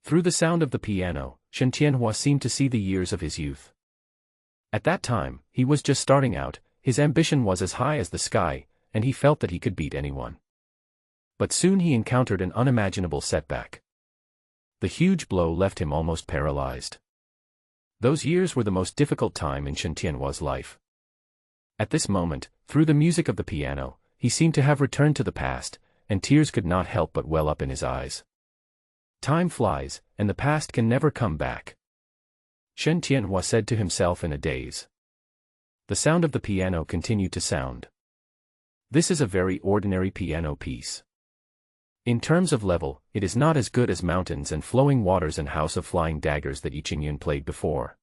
Through the sound of the piano, Shen Tianhua seemed to see the years of his youth. At that time, he was just starting out, his ambition was as high as the sky, and he felt that he could beat anyone. But soon he encountered an unimaginable setback. The huge blow left him almost paralyzed. Those years were the most difficult time in Shen Tianhua's life. At this moment, through the music of the piano, he seemed to have returned to the past, and tears could not help but well up in his eyes. Time flies, and the past can never come back, Shen Tianhua said to himself in a daze. The sound of the piano continued to sound. This is a very ordinary piano piece. In terms of level, it is not as good as Mountains and Flowing Waters and House of Flying Daggers that Yi Qingyun played before.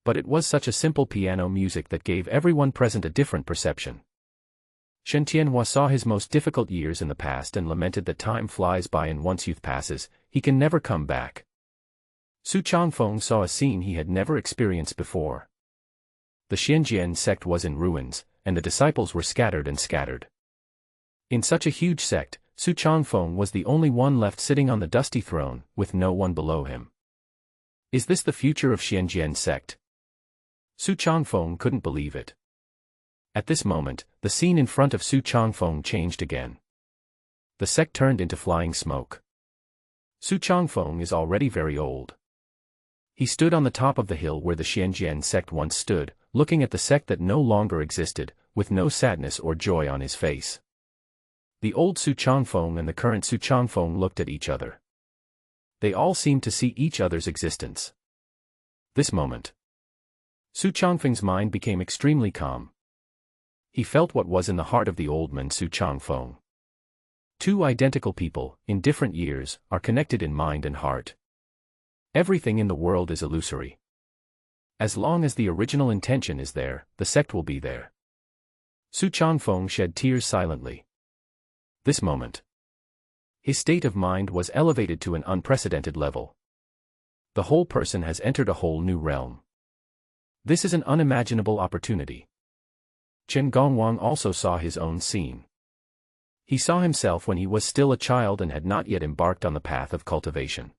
But it was such a simple piano music that gave everyone present a different perception. Shen Tianhua saw his most difficult years in the past and lamented that time flies by and once youth passes, he can never come back. Su Changfeng saw a scene he had never experienced before. The Xianjian sect was in ruins, and the disciples were scattered and scattered. In such a huge sect, Su Changfeng was the only one left sitting on the dusty throne, with no one below him. Is this the future of Xianjian sect? Su Changfeng couldn't believe it. At this moment, the scene in front of Su Changfeng changed again. The sect turned into flying smoke. Su Changfeng is already very old. He stood on the top of the hill where the Xianjian sect once stood, looking at the sect that no longer existed, with no sadness or joy on his face. The old Su Changfeng and the current Su Changfeng looked at each other. They all seemed to see each other's existence. This moment, Su Changfeng's mind became extremely calm. He felt what was in the heart of the old man Su Changfeng. Two identical people, in different years, are connected in mind and heart. Everything in the world is illusory. As long as the original intention is there, the sect will be there. Su Changfeng shed tears silently. This moment, his state of mind was elevated to an unprecedented level. The whole person has entered a whole new realm. This is an unimaginable opportunity. Chen Gongwang also saw his own scene. He saw himself when he was still a child and had not yet embarked on the path of cultivation.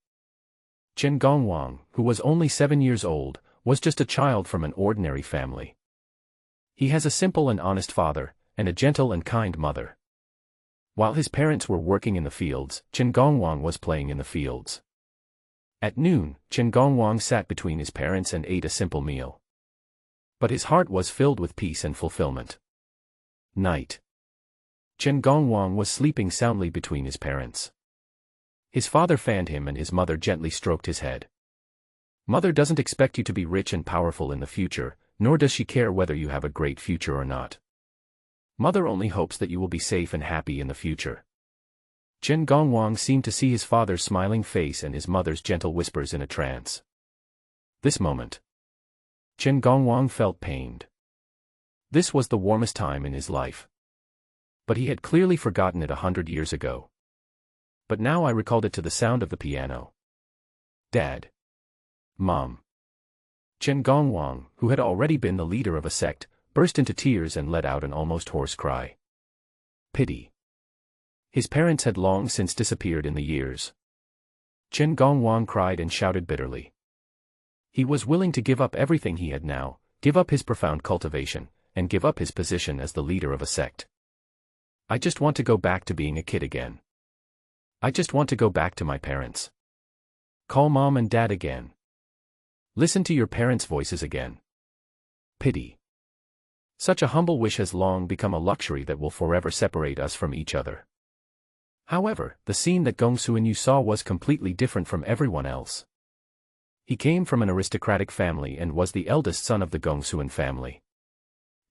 Chen Gongwang, who was only 7 years old, was just a child from an ordinary family. He has a simple and honest father, and a gentle and kind mother. While his parents were working in the fields, Chen Gongwang was playing in the fields. At noon, Chen Gongwang sat between his parents and ate a simple meal. But his heart was filled with peace and fulfillment. Night. Chen Gongwang was sleeping soundly between his parents. His father fanned him and his mother gently stroked his head. Mother doesn't expect you to be rich and powerful in the future, nor does she care whether you have a great future or not. Mother only hopes that you will be safe and happy in the future. Chen Gongwang seemed to see his father's smiling face and his mother's gentle whispers in a trance. This moment, Chen Gongwang felt pained. This was the warmest time in his life. But he had clearly forgotten it 100 years ago. But now I recalled it to the sound of the piano. Dad. Mom. Chen Gongwang, who had already been the leader of a sect, burst into tears and let out an almost hoarse cry. Pity. His parents had long since disappeared in the years. Chen Gongwang cried and shouted bitterly. He was willing to give up everything he had now, give up his profound cultivation, and give up his position as the leader of a sect. I just want to go back to being a kid again. I just want to go back to my parents. Call mom and dad again. Listen to your parents' voices again. Pity. Such a humble wish has long become a luxury that will forever separate us from each other. However, the scene that Gong Suinyu saw was completely different from everyone else. He came from an aristocratic family and was the eldest son of the Gong Suin family.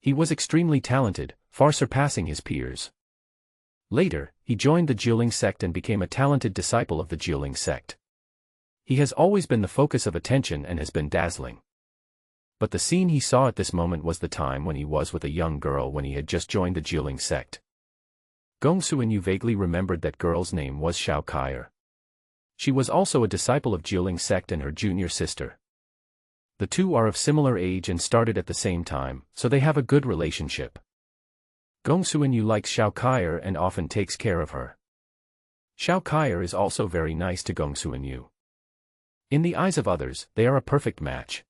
He was extremely talented, far surpassing his peers. Later, he joined the Jiuling sect and became a talented disciple of the Jiuling sect. He has always been the focus of attention and has been dazzling. But the scene he saw at this moment was the time when he was with a young girl when he had just joined the Jiuling sect. Gong Suinyu vaguely remembered that girl's name was Xiao Kaier. She was also a disciple of Jiuling sect and her junior sister. The two are of similar age and started at the same time, so they have a good relationship. Gong Suinyu likes Xiao Kai'er and often takes care of her. Xiao Kai'er is also very nice to Gong Suinyu. In the eyes of others, they are a perfect match.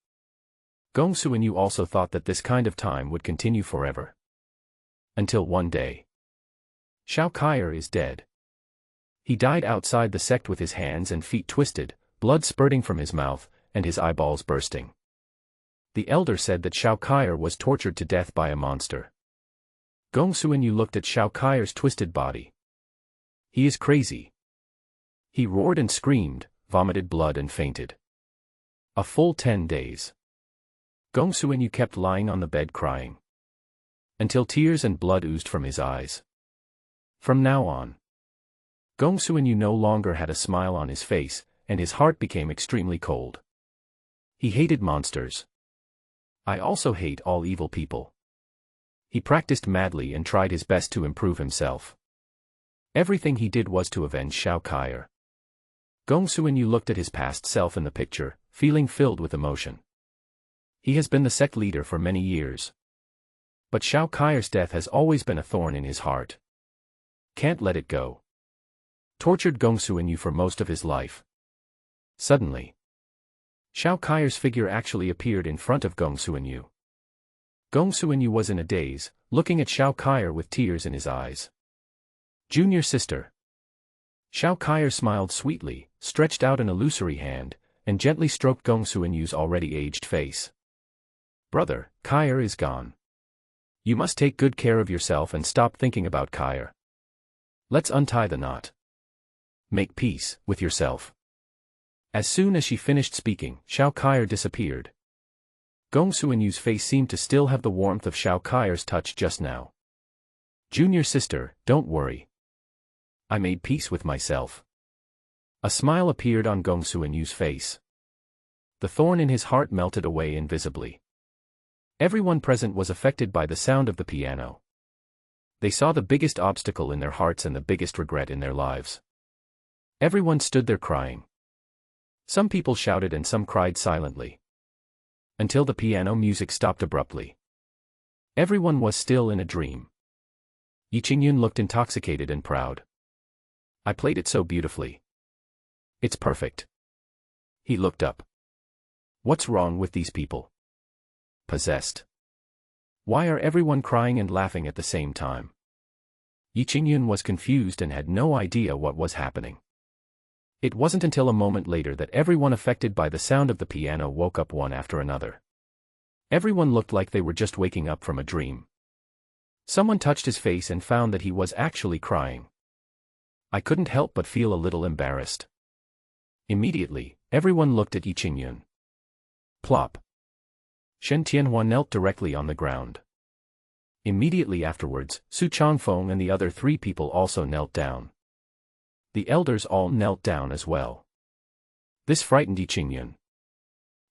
Gong Suinyu also thought that this kind of time would continue forever. Until one day. Xiao Kai'er is dead. He died outside the sect with his hands and feet twisted, blood spurting from his mouth, and his eyeballs bursting. The elder said that Xiao Kai'er was tortured to death by a monster. Gong Suinyu looked at Xiao Kai'er's twisted body. He is crazy. He roared and screamed, vomited blood and fainted. A full 10 days. Gong Suinyu kept lying on the bed crying. Until tears and blood oozed from his eyes. From now on, Gong Suinyu no longer had a smile on his face, and his heart became extremely cold. He hated monsters. I also hate all evil people. He practiced madly and tried his best to improve himself. Everything he did was to avenge Xiao Kai'er. Gong Suinyu looked at his past self in the picture, feeling filled with emotion. He has been the sect leader for many years. But Xiao Kai'er's death has always been a thorn in his heart. Can't let it go. Tortured Gong Suinyu for most of his life. Suddenly, Xiao Kai'er's figure actually appeared in front of Gong Suinyu. Gong Suinyu was in a daze, looking at Xiao Kai'er with tears in his eyes. Junior sister. Xiao Kai'er smiled sweetly, stretched out an illusory hand, and gently stroked Gong Suinyu's already aged face. Brother, Kai'er is gone. You must take good care of yourself and stop thinking about Kai'er. Let's untie the knot. Make peace with yourself. As soon as she finished speaking, Xiao Kai'er disappeared. Gong Suinyu's face seemed to still have the warmth of Xiao Kai'er's touch just now. Junior sister, don't worry. I made peace with myself. A smile appeared on Gong Suinyu's face. The thorn in his heart melted away invisibly. Everyone present was affected by the sound of the piano. They saw the biggest obstacle in their hearts and the biggest regret in their lives. Everyone stood there crying. Some people shouted and some cried silently. Until the piano music stopped abruptly. Everyone was still in a dream. Yi Qingyun looked intoxicated and proud. I played it so beautifully. It's perfect. He looked up. What's wrong with these people? Possessed. Why are everyone crying and laughing at the same time? Yi Qingyun was confused and had no idea what was happening. It wasn't until a moment later that everyone affected by the sound of the piano woke up one after another. Everyone looked like they were just waking up from a dream. Someone touched his face and found that he was actually crying. I couldn't help but feel a little embarrassed. Immediately, everyone looked at Yi Qingyun. Plop. Shen Tianhua knelt directly on the ground. Immediately afterwards, Su Changfeng and the other 3 people also knelt down. The elders all knelt down as well. This frightened Yi Qingyun.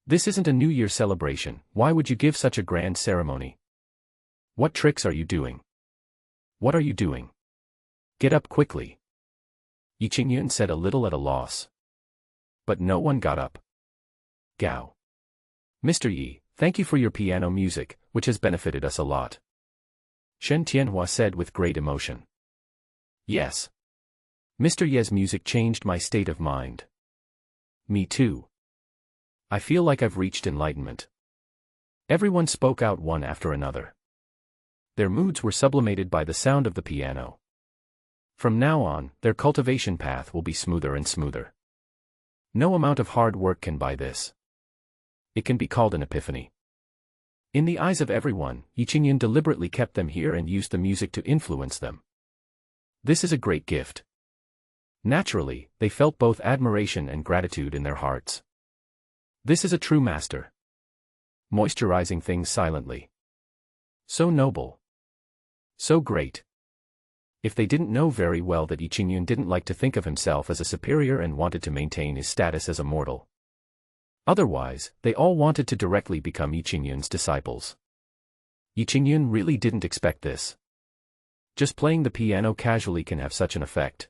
This isn't a New Year celebration, why would you give such a grand ceremony? What tricks are you doing? What are you doing? Get up quickly. Yi Qingyun said a little at a loss. But no one got up. Gao. Mr. Yi, thank you for your piano music, which has benefited us a lot. Shen Tianhua said with great emotion. Yes. Mr. Ye's music changed my state of mind. Me too. I feel like I've reached enlightenment. Everyone spoke out one after another. Their moods were sublimated by the sound of the piano. From now on, their cultivation path will be smoother and smoother. No amount of hard work can buy this. It can be called an epiphany. In the eyes of everyone, Yi Qingyun deliberately kept them here and used the music to influence them. This is a great gift. Naturally, they felt both admiration and gratitude in their hearts. This is a true master. Moisturizing things silently. So noble. So great. If they didn't know very well that Yi Qingyun didn't like to think of himself as a superior and wanted to maintain his status as a mortal. Otherwise, they all wanted to directly become Yi Qingyun's disciples. Yi Qingyun really didn't expect this. Just playing the piano casually can have such an effect.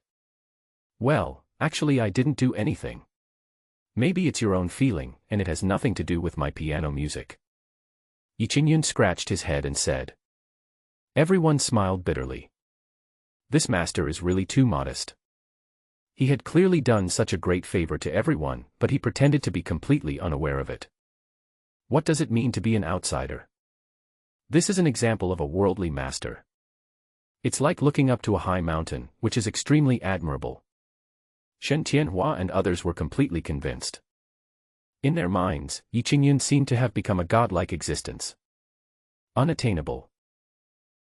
Well, actually I didn't do anything. Maybe it's your own feeling, and it has nothing to do with my piano music. Yi Qingyun scratched his head and said. Everyone smiled bitterly. This master is really too modest. He had clearly done such a great favor to everyone, but he pretended to be completely unaware of it. What does it mean to be an outsider? This is an example of a worldly master. It's like looking up to a high mountain, which is extremely admirable. Shen Tianhua and others were completely convinced. In their minds, Yi Qingyun seemed to have become a godlike existence. Unattainable.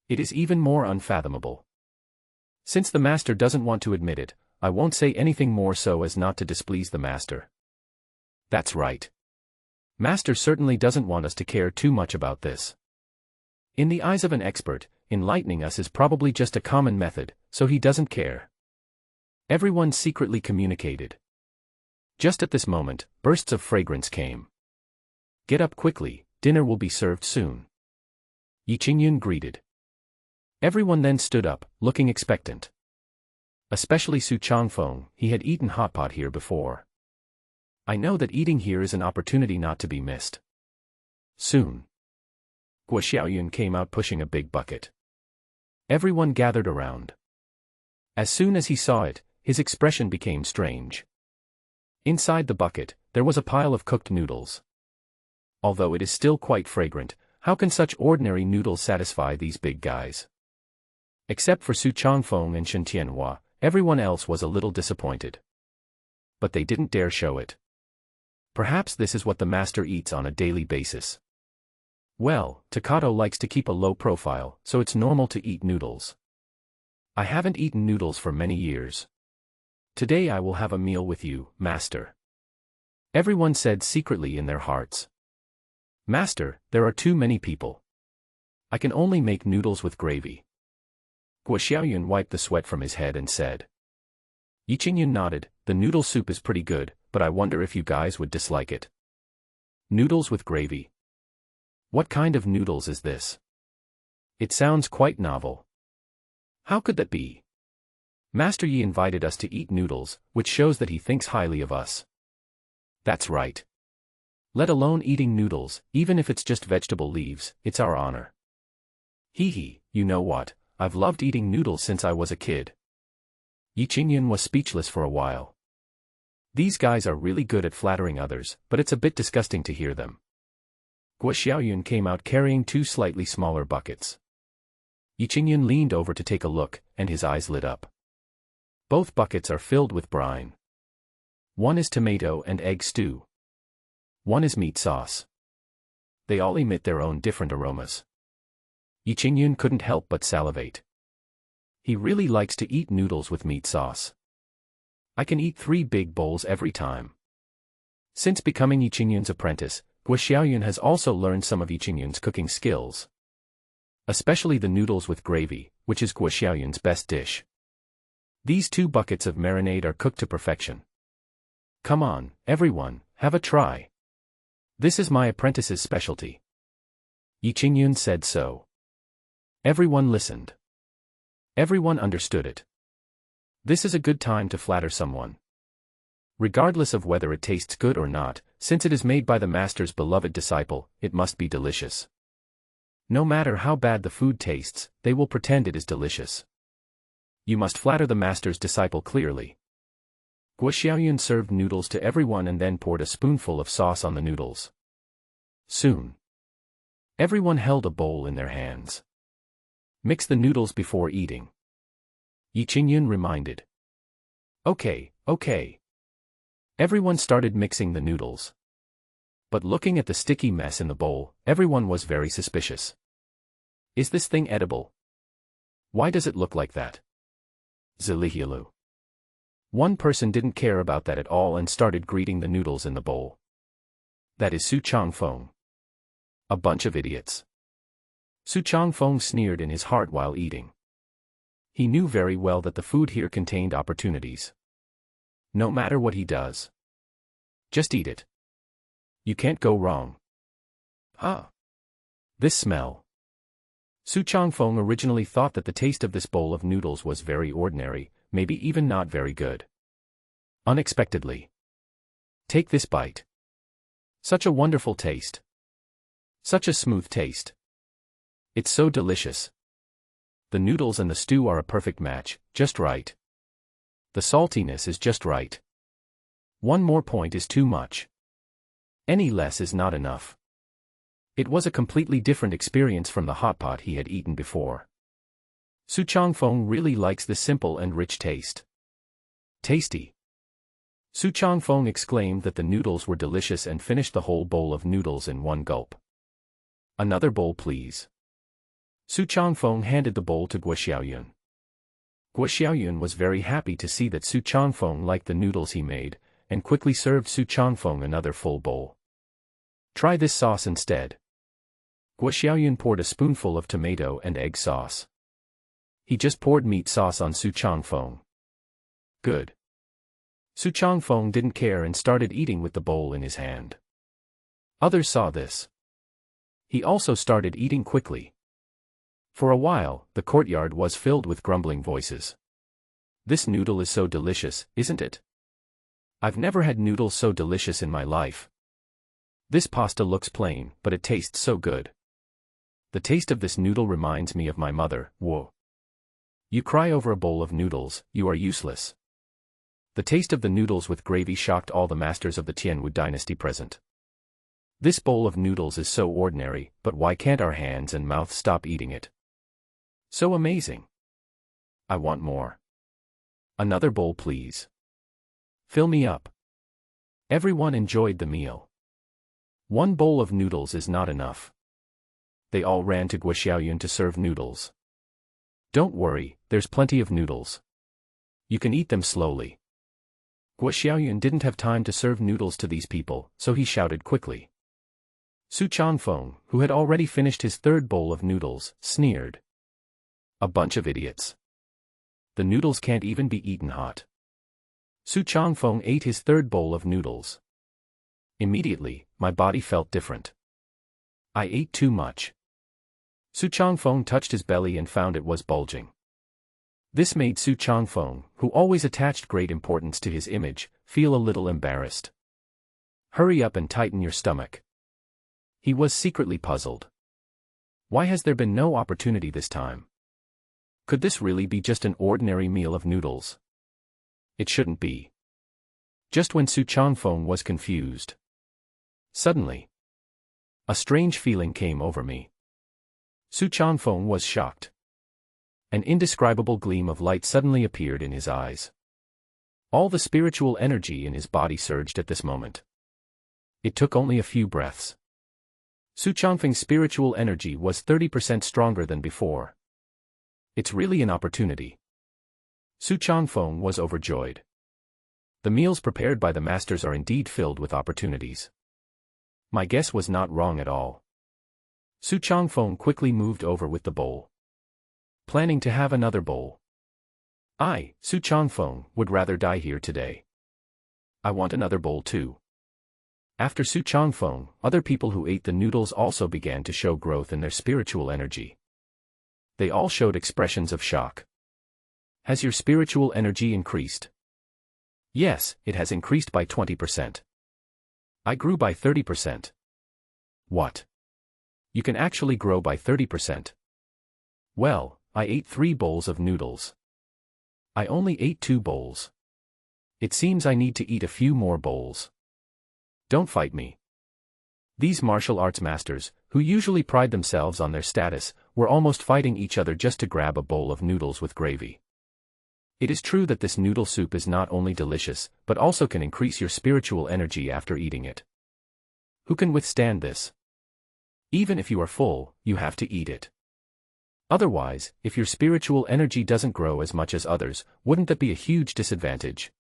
It is even more unfathomable. Since the master doesn't want to admit it, I won't say anything more so as not to displease the master. That's right. Master certainly doesn't want us to care too much about this. In the eyes of an expert, enlightening us is probably just a common method, so he doesn't care. Everyone secretly communicated. Just at this moment, bursts of fragrance came. Get up quickly, dinner will be served soon. Yi Qingyun greeted. Everyone then stood up, looking expectant. Especially Su Changfeng, he had eaten hot pot here before. I know that eating here is an opportunity not to be missed. Soon. Guo Xiaoyun came out pushing a big bucket. Everyone gathered around. As soon as he saw it, his expression became strange. Inside the bucket, there was a pile of cooked noodles. Although it is still quite fragrant, how can such ordinary noodles satisfy these big guys? Except for Su Changfeng and Shen Tianhua, everyone else was a little disappointed. But they didn't dare show it. Perhaps this is what the master eats on a daily basis. Well, Takato likes to keep a low profile, so it's normal to eat noodles. I haven't eaten noodles for many years. Today I will have a meal with you, master. Everyone said secretly in their hearts. Master, there are too many people. I can only make noodles with gravy. Guo Xiaoyun wiped the sweat from his head and said. Yi Qingyun nodded, the noodle soup is pretty good, but I wonder if you guys would dislike it. Noodles with gravy. What kind of noodles is this? It sounds quite novel. How could that be? Master Yi invited us to eat noodles, which shows that he thinks highly of us. That's right. Let alone eating noodles, even if it's just vegetable leaves, it's our honor. Hee hee, you know what, I've loved eating noodles since I was a kid. Yi Qingyun was speechless for a while. These guys are really good at flattering others, but it's a bit disgusting to hear them. Guo Xiaoyun came out carrying two slightly smaller buckets. Yi Qingyun leaned over to take a look, and his eyes lit up. Both buckets are filled with brine. One is tomato and egg stew. One is meat sauce. They all emit their own different aromas. Yi Qingyun couldn't help but salivate. He really likes to eat noodles with meat sauce. I can eat 3 big bowls every time. Since becoming Yi Qingyun's apprentice, Guo Xiaoyun has also learned some of Yi Qingyun's cooking skills. Especially the noodles with gravy, which is Guo Xiaoyun's best dish. These 2 buckets of marinade are cooked to perfection. Come on, everyone, have a try. This is my apprentice's specialty. Yi Qingyun said so. Everyone listened. Everyone understood it. This is a good time to flatter someone. Regardless of whether it tastes good or not, since it is made by the master's beloved disciple, it must be delicious. No matter how bad the food tastes, they will pretend it is delicious. You must flatter the master's disciple clearly. Guo Xiaoyun served noodles to everyone and then poured a spoonful of sauce on the noodles. Soon. Everyone held a bowl in their hands. Mix the noodles before eating. Yi Qingyun reminded. Okay. Everyone started mixing the noodles. But looking at the sticky mess in the bowl, everyone was very suspicious. Is this thing edible? Why does it look like that? Zilihialu. One person didn't care about that at all and started greeting the noodles in the bowl. That is Su Changfeng. A bunch of idiots. Su Changfeng sneered in his heart while eating. He knew very well that the food here contained opportunities. No matter what he does. Just eat it. You can't go wrong. This smell. Su Changfeng originally thought that the taste of this bowl of noodles was very ordinary, maybe even not very good. Unexpectedly. Take this bite. Such a wonderful taste. Such a smooth taste. It's so delicious. The noodles and the stew are a perfect match, just right. The saltiness is just right. One more point is too much. Any less is not enough. It was a completely different experience from the hot pot he had eaten before. Su Changfeng really likes the simple and rich taste. Tasty. Su Changfeng exclaimed that the noodles were delicious and finished the whole bowl of noodles in one gulp. Another bowl please. Su Changfeng handed the bowl to Guo Xiaoyun. Guo Xiaoyun was very happy to see that Su Changfeng liked the noodles he made, and quickly served Su Changfeng another full bowl. Try this sauce instead. Guo Xiaoyun poured a spoonful of tomato and egg sauce. He just poured meat sauce on Su Changfeng. Good. Su Changfeng didn't care and started eating with the bowl in his hand. Others saw this. He also started eating quickly. For a while, the courtyard was filled with grumbling voices. This noodle is so delicious, isn't it? I've never had noodles so delicious in my life. This pasta looks plain, but it tastes so good. The taste of this noodle reminds me of my mother, Wu. You cry over a bowl of noodles, you are useless. The taste of the noodles with gravy shocked all the masters of the Tianwu dynasty present. This bowl of noodles is so ordinary, but why can't our hands and mouths stop eating it? So amazing. I want more. Another bowl please. Fill me up. Everyone enjoyed the meal. One bowl of noodles is not enough. They all ran to Guo Xiaoyun to serve noodles. Don't worry, there's plenty of noodles. You can eat them slowly. Guo Xiaoyun didn't have time to serve noodles to these people, so he shouted quickly. Su Changfeng, who had already finished his third bowl of noodles, sneered. A bunch of idiots. The noodles can't even be eaten hot. Su Changfeng ate his third bowl of noodles. Immediately, my body felt different. I ate too much. Su Changfeng touched his belly and found it was bulging. This made Su Changfeng, who always attached great importance to his image, feel a little embarrassed. Hurry up and tighten your stomach. He was secretly puzzled. Why has there been no opportunity this time? Could this really be just an ordinary meal of noodles? It shouldn't be. Just when Su Changfeng was confused. Suddenly, a strange feeling came over me. Su Changfeng was shocked. An indescribable gleam of light suddenly appeared in his eyes. All the spiritual energy in his body surged at this moment. It took only a few breaths. Su Changfeng's spiritual energy was 30% stronger than before. It's really an opportunity. Su Changfeng was overjoyed. The meals prepared by the masters are indeed filled with opportunities. My guess was not wrong at all. Su Changfeng quickly moved over with the bowl. Planning to have another bowl. I, Su Changfeng, would rather die here today. I want another bowl too. After Su Changfeng, other people who ate the noodles also began to show growth in their spiritual energy. They all showed expressions of shock. Has your spiritual energy increased? Yes, it has increased by 20%. I grew by 30%. What? You can actually grow by 30%. Well, I ate 3 bowls of noodles. I only ate 2 bowls. It seems I need to eat a few more bowls. Don't fight me. These martial arts masters, who usually pride themselves on their status, were almost fighting each other just to grab a bowl of noodles with gravy. It is true that this noodle soup is not only delicious, but also can increase your spiritual energy after eating it. Who can withstand this? Even if you are full, you have to eat it. Otherwise, if your spiritual energy doesn't grow as much as others, wouldn't that be a huge disadvantage?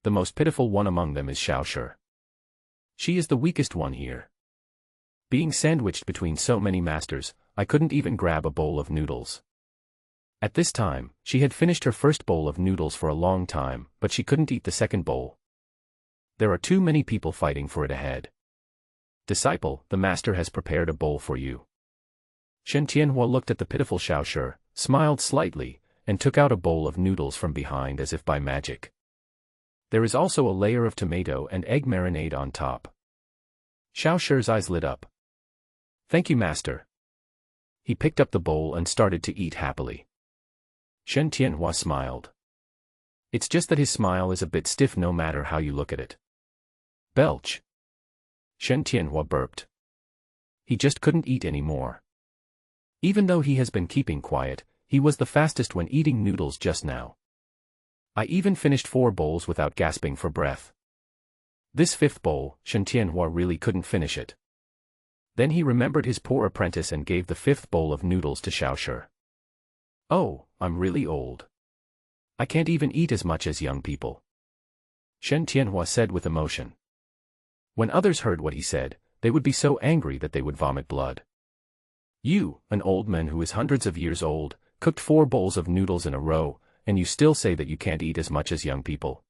The most pitiful one among them is Xiao Shi. She is the weakest one here. Being sandwiched between so many masters, I couldn't even grab a bowl of noodles. At this time, she had finished her first bowl of noodles for a long time, but she couldn't eat the second bowl. There are too many people fighting for it ahead. Disciple, the master has prepared a bowl for you. Shen Tianhua looked at the pitiful Xiao Shi, smiled slightly, and took out a bowl of noodles from behind as if by magic. There is also a layer of tomato and egg marinade on top. Xiao Shi's eyes lit up. Thank you, master. He picked up the bowl and started to eat happily. Shen Tianhua smiled. It's just that his smile is a bit stiff no matter how you look at it. Belch. Shen Tianhua burped. He just couldn't eat anymore. Even though he has been keeping quiet, he was the fastest when eating noodles just now. I even finished 4 bowls without gasping for breath. This 5th bowl, Shen Tianhua really couldn't finish it. Then he remembered his poor apprentice and gave the 5th bowl of noodles to Xiao Shi. Oh, I'm really old. I can't even eat as much as young people. Shen Tianhua said with emotion. When others heard what he said, they would be so angry that they would vomit blood. You, an old man who is hundreds of years old, cooked 4 bowls of noodles in a row, and you still say that you can't eat as much as young people.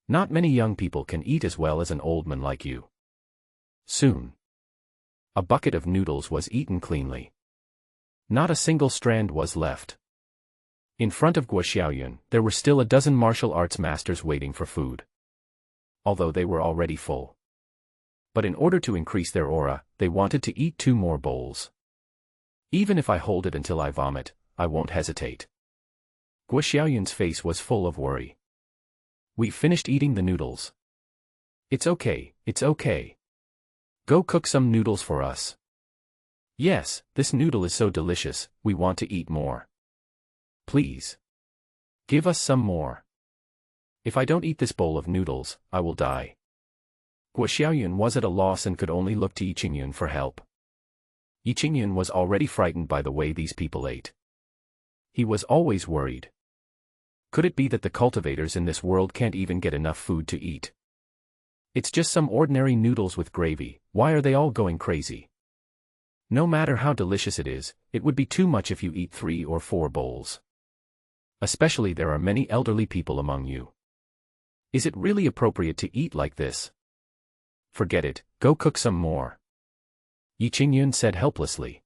Not many young people can eat as well as an old man like you. Soon, a bucket of noodles was eaten cleanly. Not a single strand was left. In front of Guo Xiaoyun, there were still a dozen martial arts masters waiting for food. Although they were already full. But in order to increase their aura, they wanted to eat 2 more bowls. Even if I hold it until I vomit, I won't hesitate. Guo Xiaoyun's face was full of worry. We've finished eating the noodles. It's okay, it's okay. Go cook some noodles for us. Yes, this noodle is so delicious, we want to eat more. Please. Give us some more. If I don't eat this bowl of noodles, I will die. Guo Xiaoyun was at a loss and could only look to Yi Qingyun for help. Yi Qingyun was already frightened by the way these people ate. He was always worried. Could it be that the cultivators in this world can't even get enough food to eat? It's just some ordinary noodles with gravy, why are they all going crazy? No matter how delicious it is, it would be too much if you eat 3 or 4 bowls. Especially there are many elderly people among you. Is it really appropriate to eat like this? Forget it, go cook some more. Yi Qingyun said helplessly.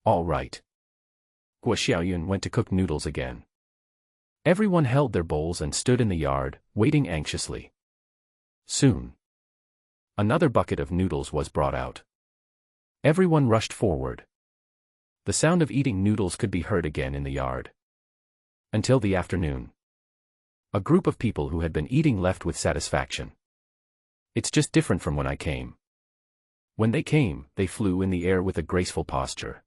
All right. Guo Xiaoyun went to cook noodles again. Everyone held their bowls and stood in the yard, waiting anxiously. Soon, another bucket of noodles was brought out. Everyone rushed forward. The sound of eating noodles could be heard again in the yard. Until the afternoon. A group of people who had been eating left with satisfaction. It's just different from when I came. When they came, they flew in the air with a graceful posture.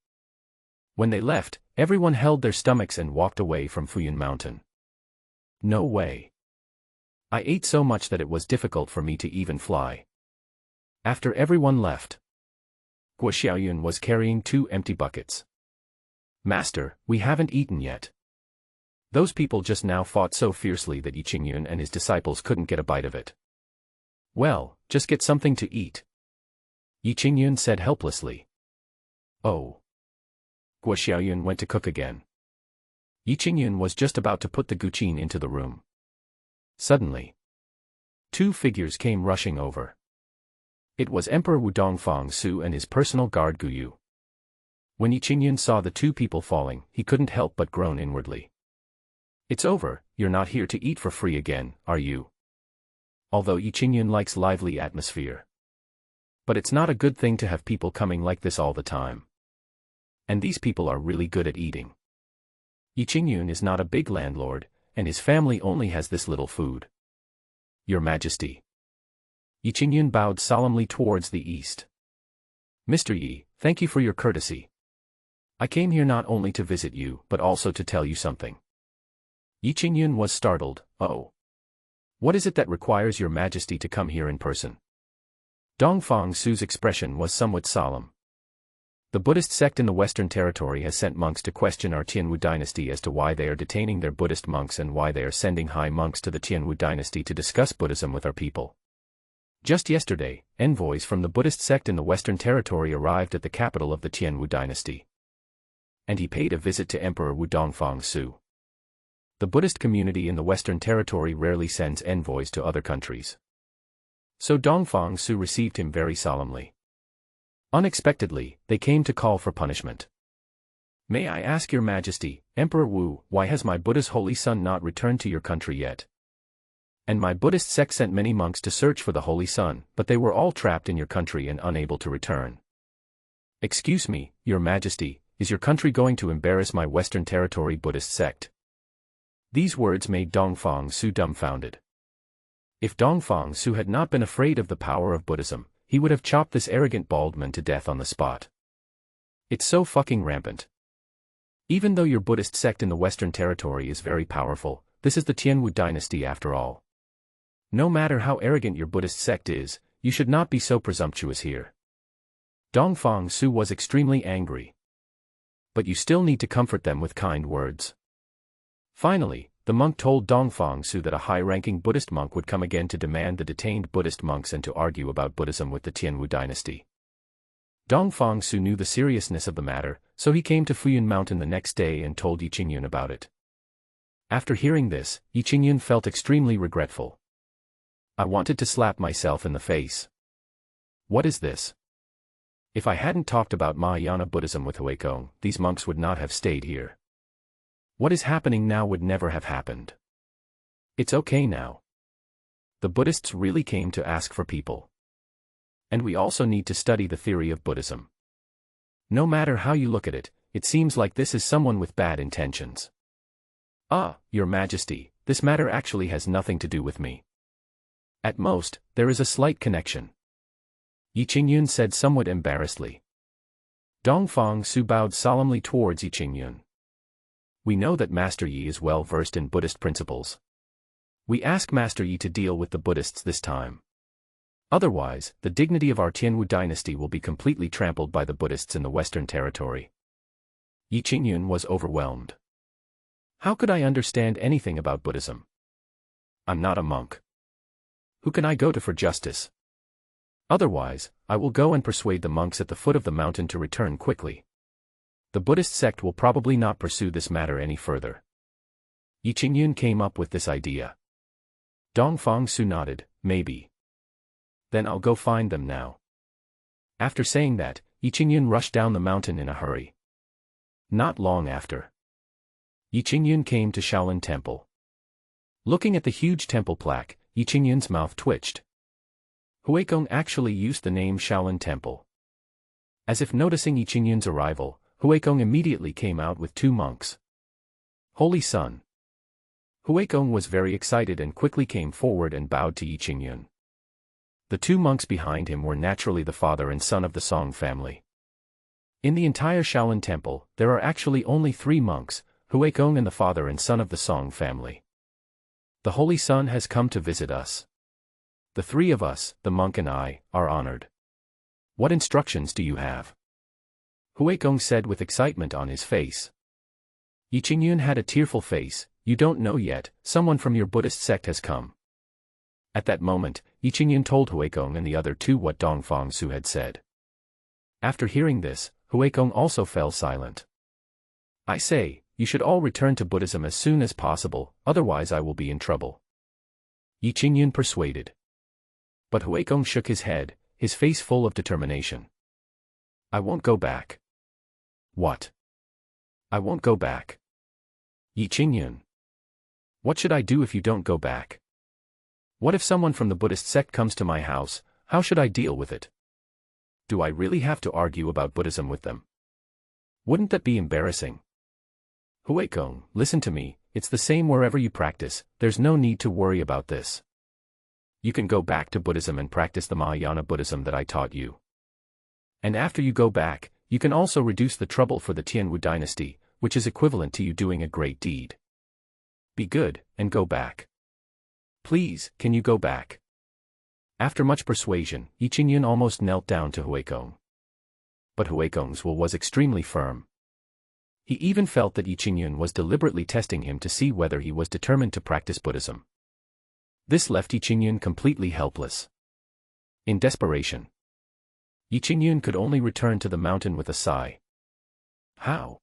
When they left, everyone held their stomachs and walked away from Fuyun Mountain. No way. I ate so much that it was difficult for me to even fly. After everyone left, Guo Xiaoyun was carrying 2 empty buckets. Master, we haven't eaten yet. Those people just now fought so fiercely that Yi Qingyun and his disciples couldn't get a bite of it. Well, just get something to eat. Yi Qingyun said helplessly. Oh. Guo Xiaoyun went to cook again. Yi Qingyun was just about to put the guqin into the room. Suddenly, 2 figures came rushing over. It was Emperor Wu Dongfang Su and his personal guard Gu Yu. When Yi Qingyun saw the 2 people falling, he couldn't help but groan inwardly. It's over, you're not here to eat for free again, are you? Although Yi Qingyun likes lively atmosphere. But it's not a good thing to have people coming like this all the time. And these people are really good at eating. Yi Qingyun is not a big landlord, and his family only has this little food. Your Majesty. Yi Qingyun bowed solemnly towards the east. Mr. Yi, thank you for your courtesy. I came here not only to visit you, but also to tell you something. Yi Qingyun was startled. Oh. What is it that requires your Majesty to come here in person? Dongfang Su's expression was somewhat solemn. The Buddhist sect in the Western Territory has sent monks to question our Tianwu dynasty as to why they are detaining their Buddhist monks and why they are sending high monks to the Tianwu dynasty to discuss Buddhism with our people. Just yesterday, envoys from the Buddhist sect in the Western Territory arrived at the capital of the Tianwu dynasty. And he paid a visit to Emperor Wu Dongfang Su. The Buddhist community in the Western Territory rarely sends envoys to other countries. So Dongfang Su received him very solemnly. Unexpectedly, they came to call for punishment. May I ask your Majesty, Emperor Wu, why has my Buddha's holy son not returned to your country yet? And my Buddhist sect sent many monks to search for the Holy Sun, but they were all trapped in your country and unable to return. Excuse me, Your Majesty, is your country going to embarrass my Western Territory Buddhist sect? These words made Dongfang Su dumbfounded. If Dongfang Su had not been afraid of the power of Buddhism, he would have chopped this arrogant bald man to death on the spot. It's so fucking rampant. Even though your Buddhist sect in the Western Territory is very powerful, this is the Tianwu dynasty after all. No matter how arrogant your Buddhist sect is, you should not be so presumptuous here. Dongfang Su was extremely angry. But you still need to comfort them with kind words. Finally, the monk told Dongfang Su that a high-ranking Buddhist monk would come again to demand the detained Buddhist monks and to argue about Buddhism with the Tianwu dynasty. Dongfang Su knew the seriousness of the matter, so he came to Fuyun Mountain the next day and told Yi Qingyun about it. After hearing this, Yi Qingyun felt extremely regretful. I wanted to slap myself in the face. What is this? If I hadn't talked about Mahayana Buddhism with Huikong, these monks would not have stayed here. What is happening now would never have happened. It's okay now. The Buddhists really came to ask for people. And we also need to study the theory of Buddhism. No matter how you look at it, it seems like this is someone with bad intentions. Ah, Your Majesty, this matter actually has nothing to do with me. At most, there is a slight connection. Yi Qingyun said somewhat embarrassedly. Dongfang Su bowed solemnly towards Yi Qingyun. We know that Master Yi is well versed in Buddhist principles. We ask Master Yi to deal with the Buddhists this time. Otherwise, the dignity of our Tianwu dynasty will be completely trampled by the Buddhists in the Western Territory. Yi Qingyun was overwhelmed. How could I understand anything about Buddhism? I'm not a monk. Who can I go to for justice? Otherwise, I will go and persuade the monks at the foot of the mountain to return quickly. The Buddhist sect will probably not pursue this matter any further. Yi Qingyun came up with this idea. Dongfang Su nodded, maybe. Then I'll go find them now. After saying that, Yi Qingyun rushed down the mountain in a hurry. Not long after, Yi Qingyun came to Shaolin Temple. Looking at the huge temple plaque, Yi Qingyun's mouth twitched. Huikong actually used the name Shaolin Temple. As if noticing Yi Qingyun's arrival, Huikong immediately came out with two monks. Holy Sun. Huikong was very excited and quickly came forward and bowed to Yi Qingyun. The two monks behind him were naturally the father and son of the Song family. In the entire Shaolin Temple, there are actually only 3 monks, Huikong and the father and son of the Song family. The Holy Sun has come to visit us. The 3 of us, the monk and I, are honored. What instructions do you have? Huikong said with excitement on his face. Yi Qingyun had a tearful face. You don't know yet, someone from your Buddhist sect has come. At that moment, Yi Qingyun told Huikong and the other 2 what Dongfang Su had said. After hearing this, Huikong also fell silent. I say, you should all return to Buddhism as soon as possible, otherwise I will be in trouble. Yi Qingyun persuaded. But Huikong shook his head, his face full of determination. I won't go back. What? I won't go back. Yi Qingyun. What should I do if you don't go back? What if someone from the Buddhist sect comes to my house, how should I deal with it? Do I really have to argue about Buddhism with them? Wouldn't that be embarrassing? Huikong, listen to me, it's the same wherever you practice, there's no need to worry about this. You can go back to Buddhism and practice the Mahayana Buddhism that I taught you. And after you go back, you can also reduce the trouble for the Tianwu dynasty, which is equivalent to you doing a great deed. Be good, and go back. Please, can you go back? After much persuasion, Yi Qingyun almost knelt down to Huikong. But Huikong's will was extremely firm. He even felt that Yi Qingyun was deliberately testing him to see whether he was determined to practice Buddhism. This left Yi Qingyun completely helpless. In desperation, Yi Qingyun could only return to the mountain with a sigh. How?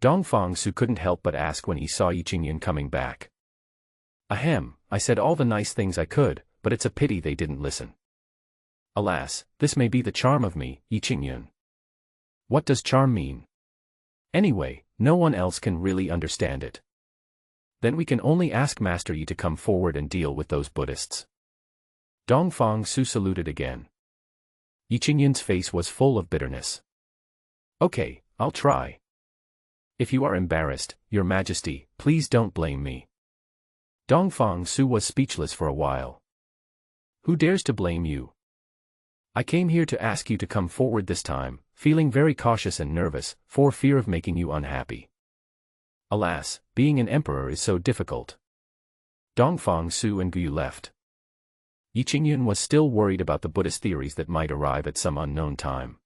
Dongfang Su couldn't help but ask when he saw Yi Qingyun coming back. Ahem, I said all the nice things I could, but it's a pity they didn't listen. Alas, this may be the charm of me, Yi Qingyun. What does charm mean? Anyway, no one else can really understand it. Then we can only ask Master Yi to come forward and deal with those Buddhists. Dongfang Su saluted again. Yi Qingyun's face was full of bitterness. Okay, I'll try. If you are embarrassed, Your Majesty, please don't blame me. Dongfang Su was speechless for a while. Who dares to blame you? I came here to ask you to come forward this time, feeling very cautious and nervous, for fear of making you unhappy. Alas, being an emperor is so difficult. Dongfang Su and Gu left. Yi Qingyun was still worried about the Buddhist theories that might arrive at some unknown time.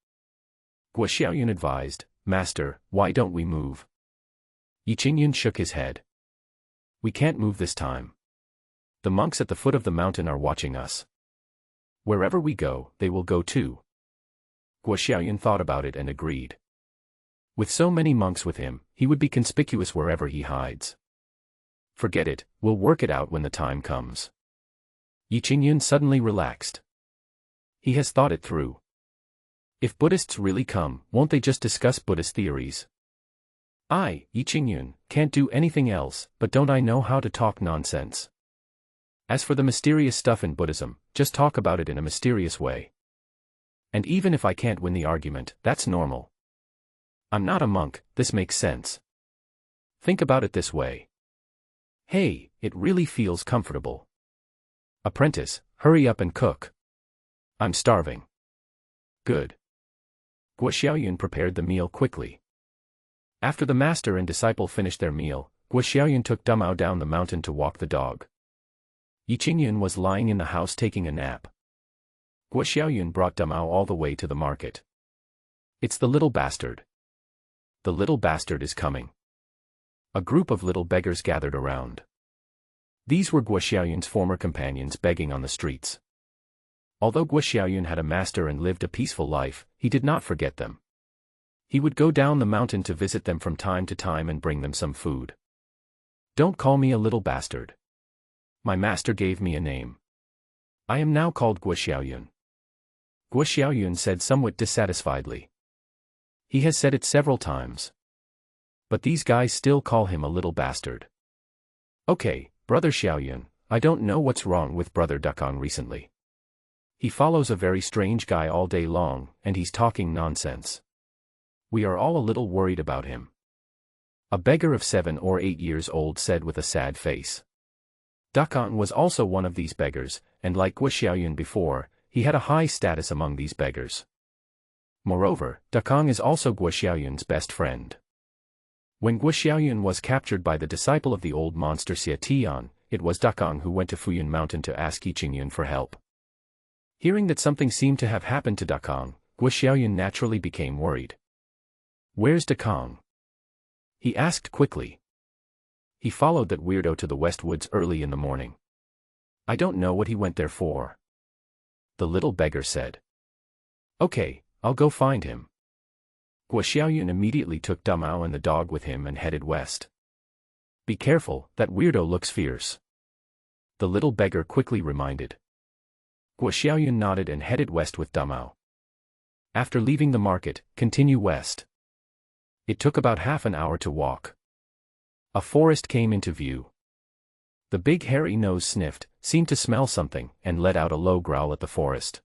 Guo Xiaoyun advised, Master, why don't we move? Yi Qingyun shook his head. We can't move this time. The monks at the foot of the mountain are watching us. Wherever we go, they will go too. Guo Xiaoyun thought about it and agreed. With so many monks with him, he would be conspicuous wherever he hides. Forget it, we'll work it out when the time comes. Yi Qingyun suddenly relaxed. He has thought it through. If Buddhists really come, won't they just discuss Buddhist theories? I, Yi Qingyun, can't do anything else, but don't I know how to talk nonsense? As for the mysterious stuff in Buddhism, just talk about it in a mysterious way. And even if I can't win the argument, that's normal. I'm not a monk, this makes sense. Think about it this way. Hey, it really feels comfortable. Apprentice, hurry up and cook. I'm starving. Good. Guo Xiaoyun prepared the meal quickly. After the master and disciple finished their meal, Guo Xiaoyun took Dumao down the mountain to walk the dog. Yi Qingyun was lying in the house taking a nap. Guo Xiaoyun brought Dumao all the way to the market. It's the little bastard. The little bastard is coming. A group of little beggars gathered around. These were Guo Xiaoyun's former companions begging on the streets. Although Guo Xiaoyun had a master and lived a peaceful life, he did not forget them. He would go down the mountain to visit them from time to time and bring them some food. Don't call me a little bastard. My master gave me a name. I am now called Guo Xiaoyun. Guo Xiaoyun said somewhat dissatisfiedly. He has said it several times. But these guys still call him a little bastard. Okay, Brother Xiaoyun, I don't know what's wrong with Brother Dakong recently. He follows a very strange guy all day long, and he's talking nonsense. We are all a little worried about him. A beggar of 7 or 8 years old said with a sad face. Dakong was also one of these beggars, and like Guo Xiaoyun before, he had a high status among these beggars. Moreover, Dakong is also Guo Xiaoyun's best friend. When Guo Xiaoyun was captured by the disciple of the old monster Xia Tian, it was Dakong who went to Fuyun Mountain to ask Yi Qingyun for help. Hearing that something seemed to have happened to Dakong, Guo Xiaoyun naturally became worried. Where's Dakong? He asked quickly. He followed that weirdo to the west woods early in the morning. I don't know what he went there for. The little beggar said. Okay, I'll go find him. Guo Xiaoyun immediately took Dumao and the dog with him and headed west. Be careful, that weirdo looks fierce. The little beggar quickly reminded. Guo Xiaoyun nodded and headed west with Dumao. After leaving the market, continue west. It took about half an hour to walk. A forest came into view. The big hairy nose sniffed, seemed to smell something, and let out a low growl at the forest.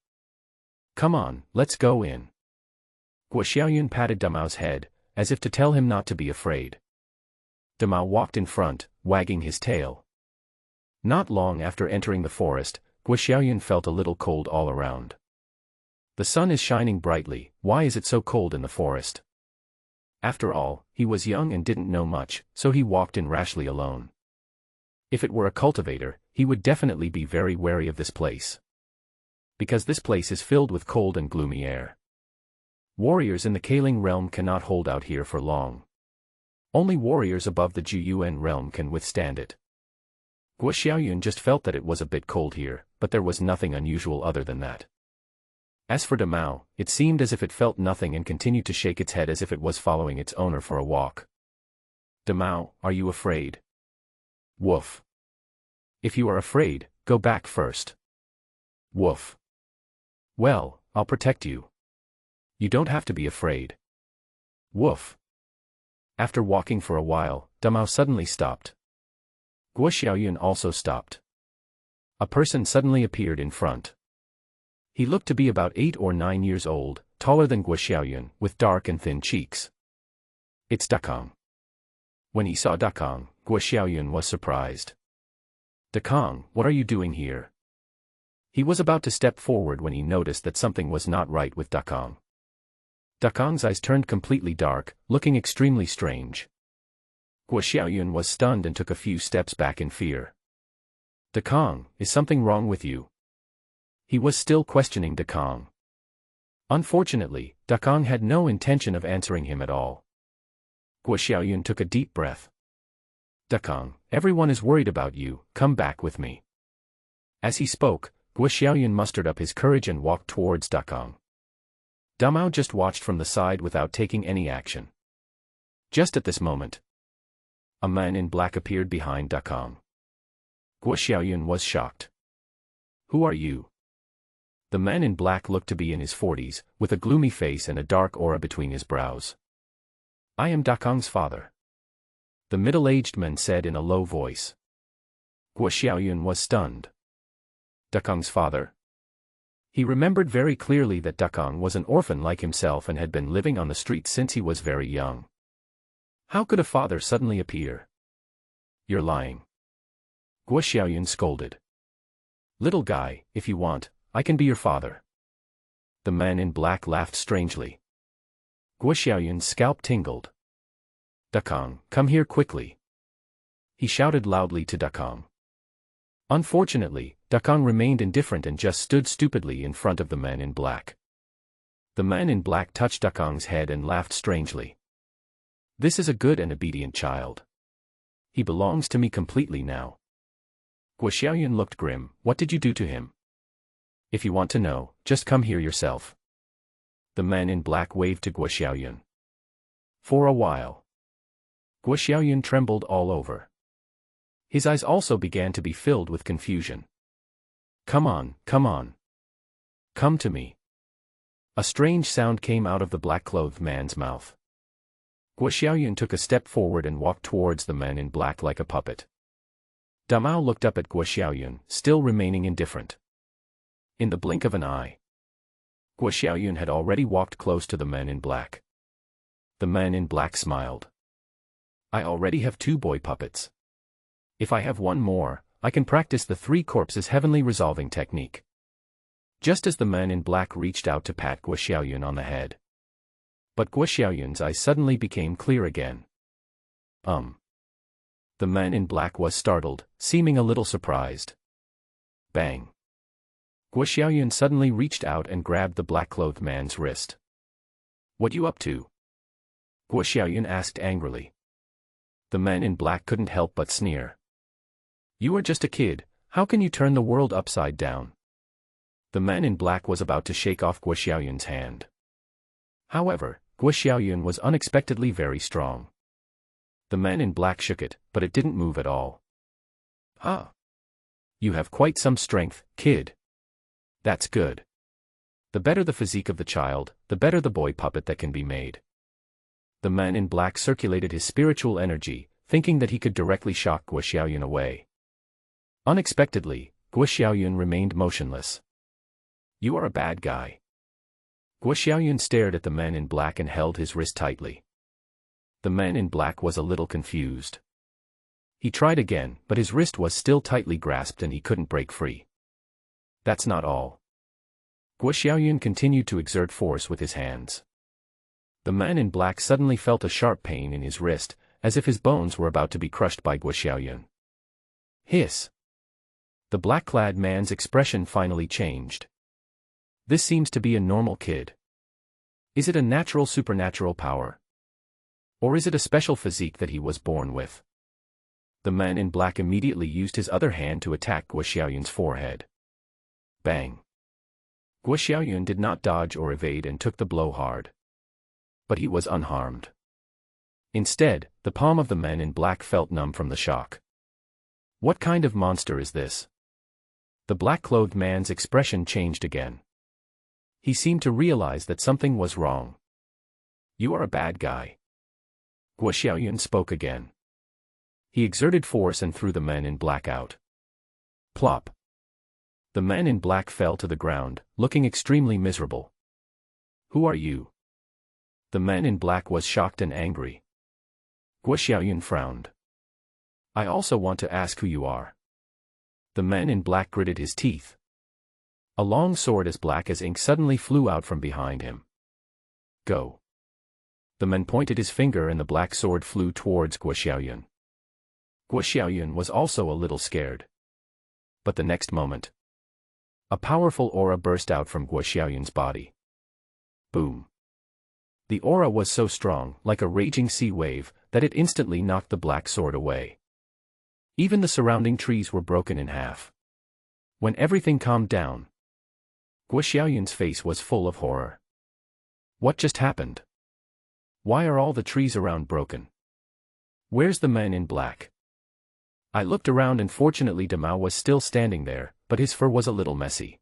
Come on, let's go in. Guo Xiaoyun patted Dumao's head, as if to tell him not to be afraid. Dumao walked in front, wagging his tail. Not long after entering the forest, Guo Xiaoyun felt a little cold all around. The sun is shining brightly, why is it so cold in the forest? After all, he was young and didn't know much, so he walked in rashly alone. If it were a cultivator, he would definitely be very wary of this place. Because this place is filled with cold and gloomy air. Warriors in the Kaling realm cannot hold out here for long. Only warriors above the Juyuan realm can withstand it. Guo Xiaoyun just felt that it was a bit cold here, but there was nothing unusual other than that. As for Dumao, it seemed as if it felt nothing and continued to shake its head as if it was following its owner for a walk. Dumao, are you afraid? Woof. If you are afraid, go back first. Woof. Well, I'll protect you. You don't have to be afraid. Woof. After walking for a while, Dumao suddenly stopped. Guo Xiaoyun also stopped. A person suddenly appeared in front. He looked to be about 8 or 9 years old, taller than Guo Xiaoyun, with dark and thin cheeks. It's Dakong. When he saw Dakong, Guo Xiaoyun was surprised. Dakong, what are you doing here? He was about to step forward when he noticed that something was not right with Dakong. Dakong's eyes turned completely dark, looking extremely strange. Guo Xiaoyun was stunned and took a few steps back in fear. Dakong, is something wrong with you? He was still questioning Dakong. Unfortunately, Dakong had no intention of answering him at all. Guo Xiaoyun took a deep breath. Dakong, everyone is worried about you, come back with me. As he spoke, Guo Xiaoyun mustered up his courage and walked towards Dakong. Damao just watched from the side without taking any action. Just at this moment, a man in black appeared behind Dakong. Guo Xiaoyun was shocked. Who are you? The man in black looked to be in his 40s, with a gloomy face and a dark aura between his brows. I am Dakong's father. The middle-aged man said in a low voice. Guo Xiaoyun was stunned. Dakong's father? He remembered very clearly that Dakong was an orphan like himself and had been living on the streets since he was very young. How could a father suddenly appear? You're lying. Guo Xiaoyun scolded. Little guy, if you want, I can be your father. The man in black laughed strangely. Guo Xiaoyun's scalp tingled. Dakong, come here quickly. He shouted loudly to Dakong. Unfortunately, Dakong remained indifferent and just stood stupidly in front of the man in black. The man in black touched Dakong's head and laughed strangely. This is a good and obedient child. He belongs to me completely now. Guo Xiaoyun looked grim. What did you do to him? If you want to know, just come here yourself. The man in black waved to Guo Xiaoyun. For a while, Guo Xiaoyun trembled all over. His eyes also began to be filled with confusion. Come on, come on. Come to me. A strange sound came out of the black-clothed man's mouth. Guo Xiaoyun took a step forward and walked towards the man in black like a puppet. Damao looked up at Guo Xiaoyun, still remaining indifferent. In the blink of an eye, Guo Xiaoyun had already walked close to the man in black. The man in black smiled. I already have 2 boy puppets. If I have one more, I can practice the 3 corpses heavenly resolving technique. Just as the man in black reached out to pat Guo Xiaoyun on the head. But Guo Xiaoyun's eyes suddenly became clear again. The man in black was startled, seeming a little surprised. Bang. Guo Xiaoyun suddenly reached out and grabbed the black-clothed man's wrist. What you up to? Guo Xiaoyun asked angrily. The man in black couldn't help but sneer. You are just a kid, how can you turn the world upside down? The man in black was about to shake off Guo Xiaoyun's hand. However, Guo Xiaoyun was unexpectedly very strong. The man in black shook it, but it didn't move at all. Ah! You have quite some strength, kid. That's good. The better the physique of the child, the better the boy puppet that can be made. The man in black circulated his spiritual energy, thinking that he could directly shock Guo Xiaoyun away. Unexpectedly, Guo Xiaoyun remained motionless. You are a bad guy. Guo Xiaoyun stared at the man in black and held his wrist tightly. The man in black was a little confused. He tried again, but his wrist was still tightly grasped and he couldn't break free. That's not all. Guo Xiaoyun continued to exert force with his hands. The man in black suddenly felt a sharp pain in his wrist, as if his bones were about to be crushed by Guo Xiaoyun. Hiss! The black-clad man's expression finally changed. This seems to be a normal kid. Is it a natural supernatural power? Or is it a special physique that he was born with? The man in black immediately used his other hand to attack Guo Xiaoyun's forehead. Bang! Guo Xiaoyun did not dodge or evade and took the blow hard. But he was unharmed. Instead, the palm of the man in black felt numb from the shock. What kind of monster is this? The black-clothed man's expression changed again. He seemed to realize that something was wrong. You are a bad guy. Guo Xiaoyun spoke again. He exerted force and threw the men in black out. Plop. The men in black fell to the ground, looking extremely miserable. Who are you? The man in black was shocked and angry. Guo Xiaoyun frowned. I also want to ask who you are. The man in black gritted his teeth. A long sword as black as ink suddenly flew out from behind him. Go. The man pointed his finger and the black sword flew towards Guo Xiaoyun. Guo Xiaoyun was also a little scared. But the next moment, a powerful aura burst out from Guo Xiaoyun's body. Boom. The aura was so strong, like a raging sea wave, that it instantly knocked the black sword away. Even the surrounding trees were broken in half. When everything calmed down, Guo Xiaoyun's face was full of horror. What just happened? Why are all the trees around broken? Where's the man in black? I looked around and fortunately Damao was still standing there, but his fur was a little messy.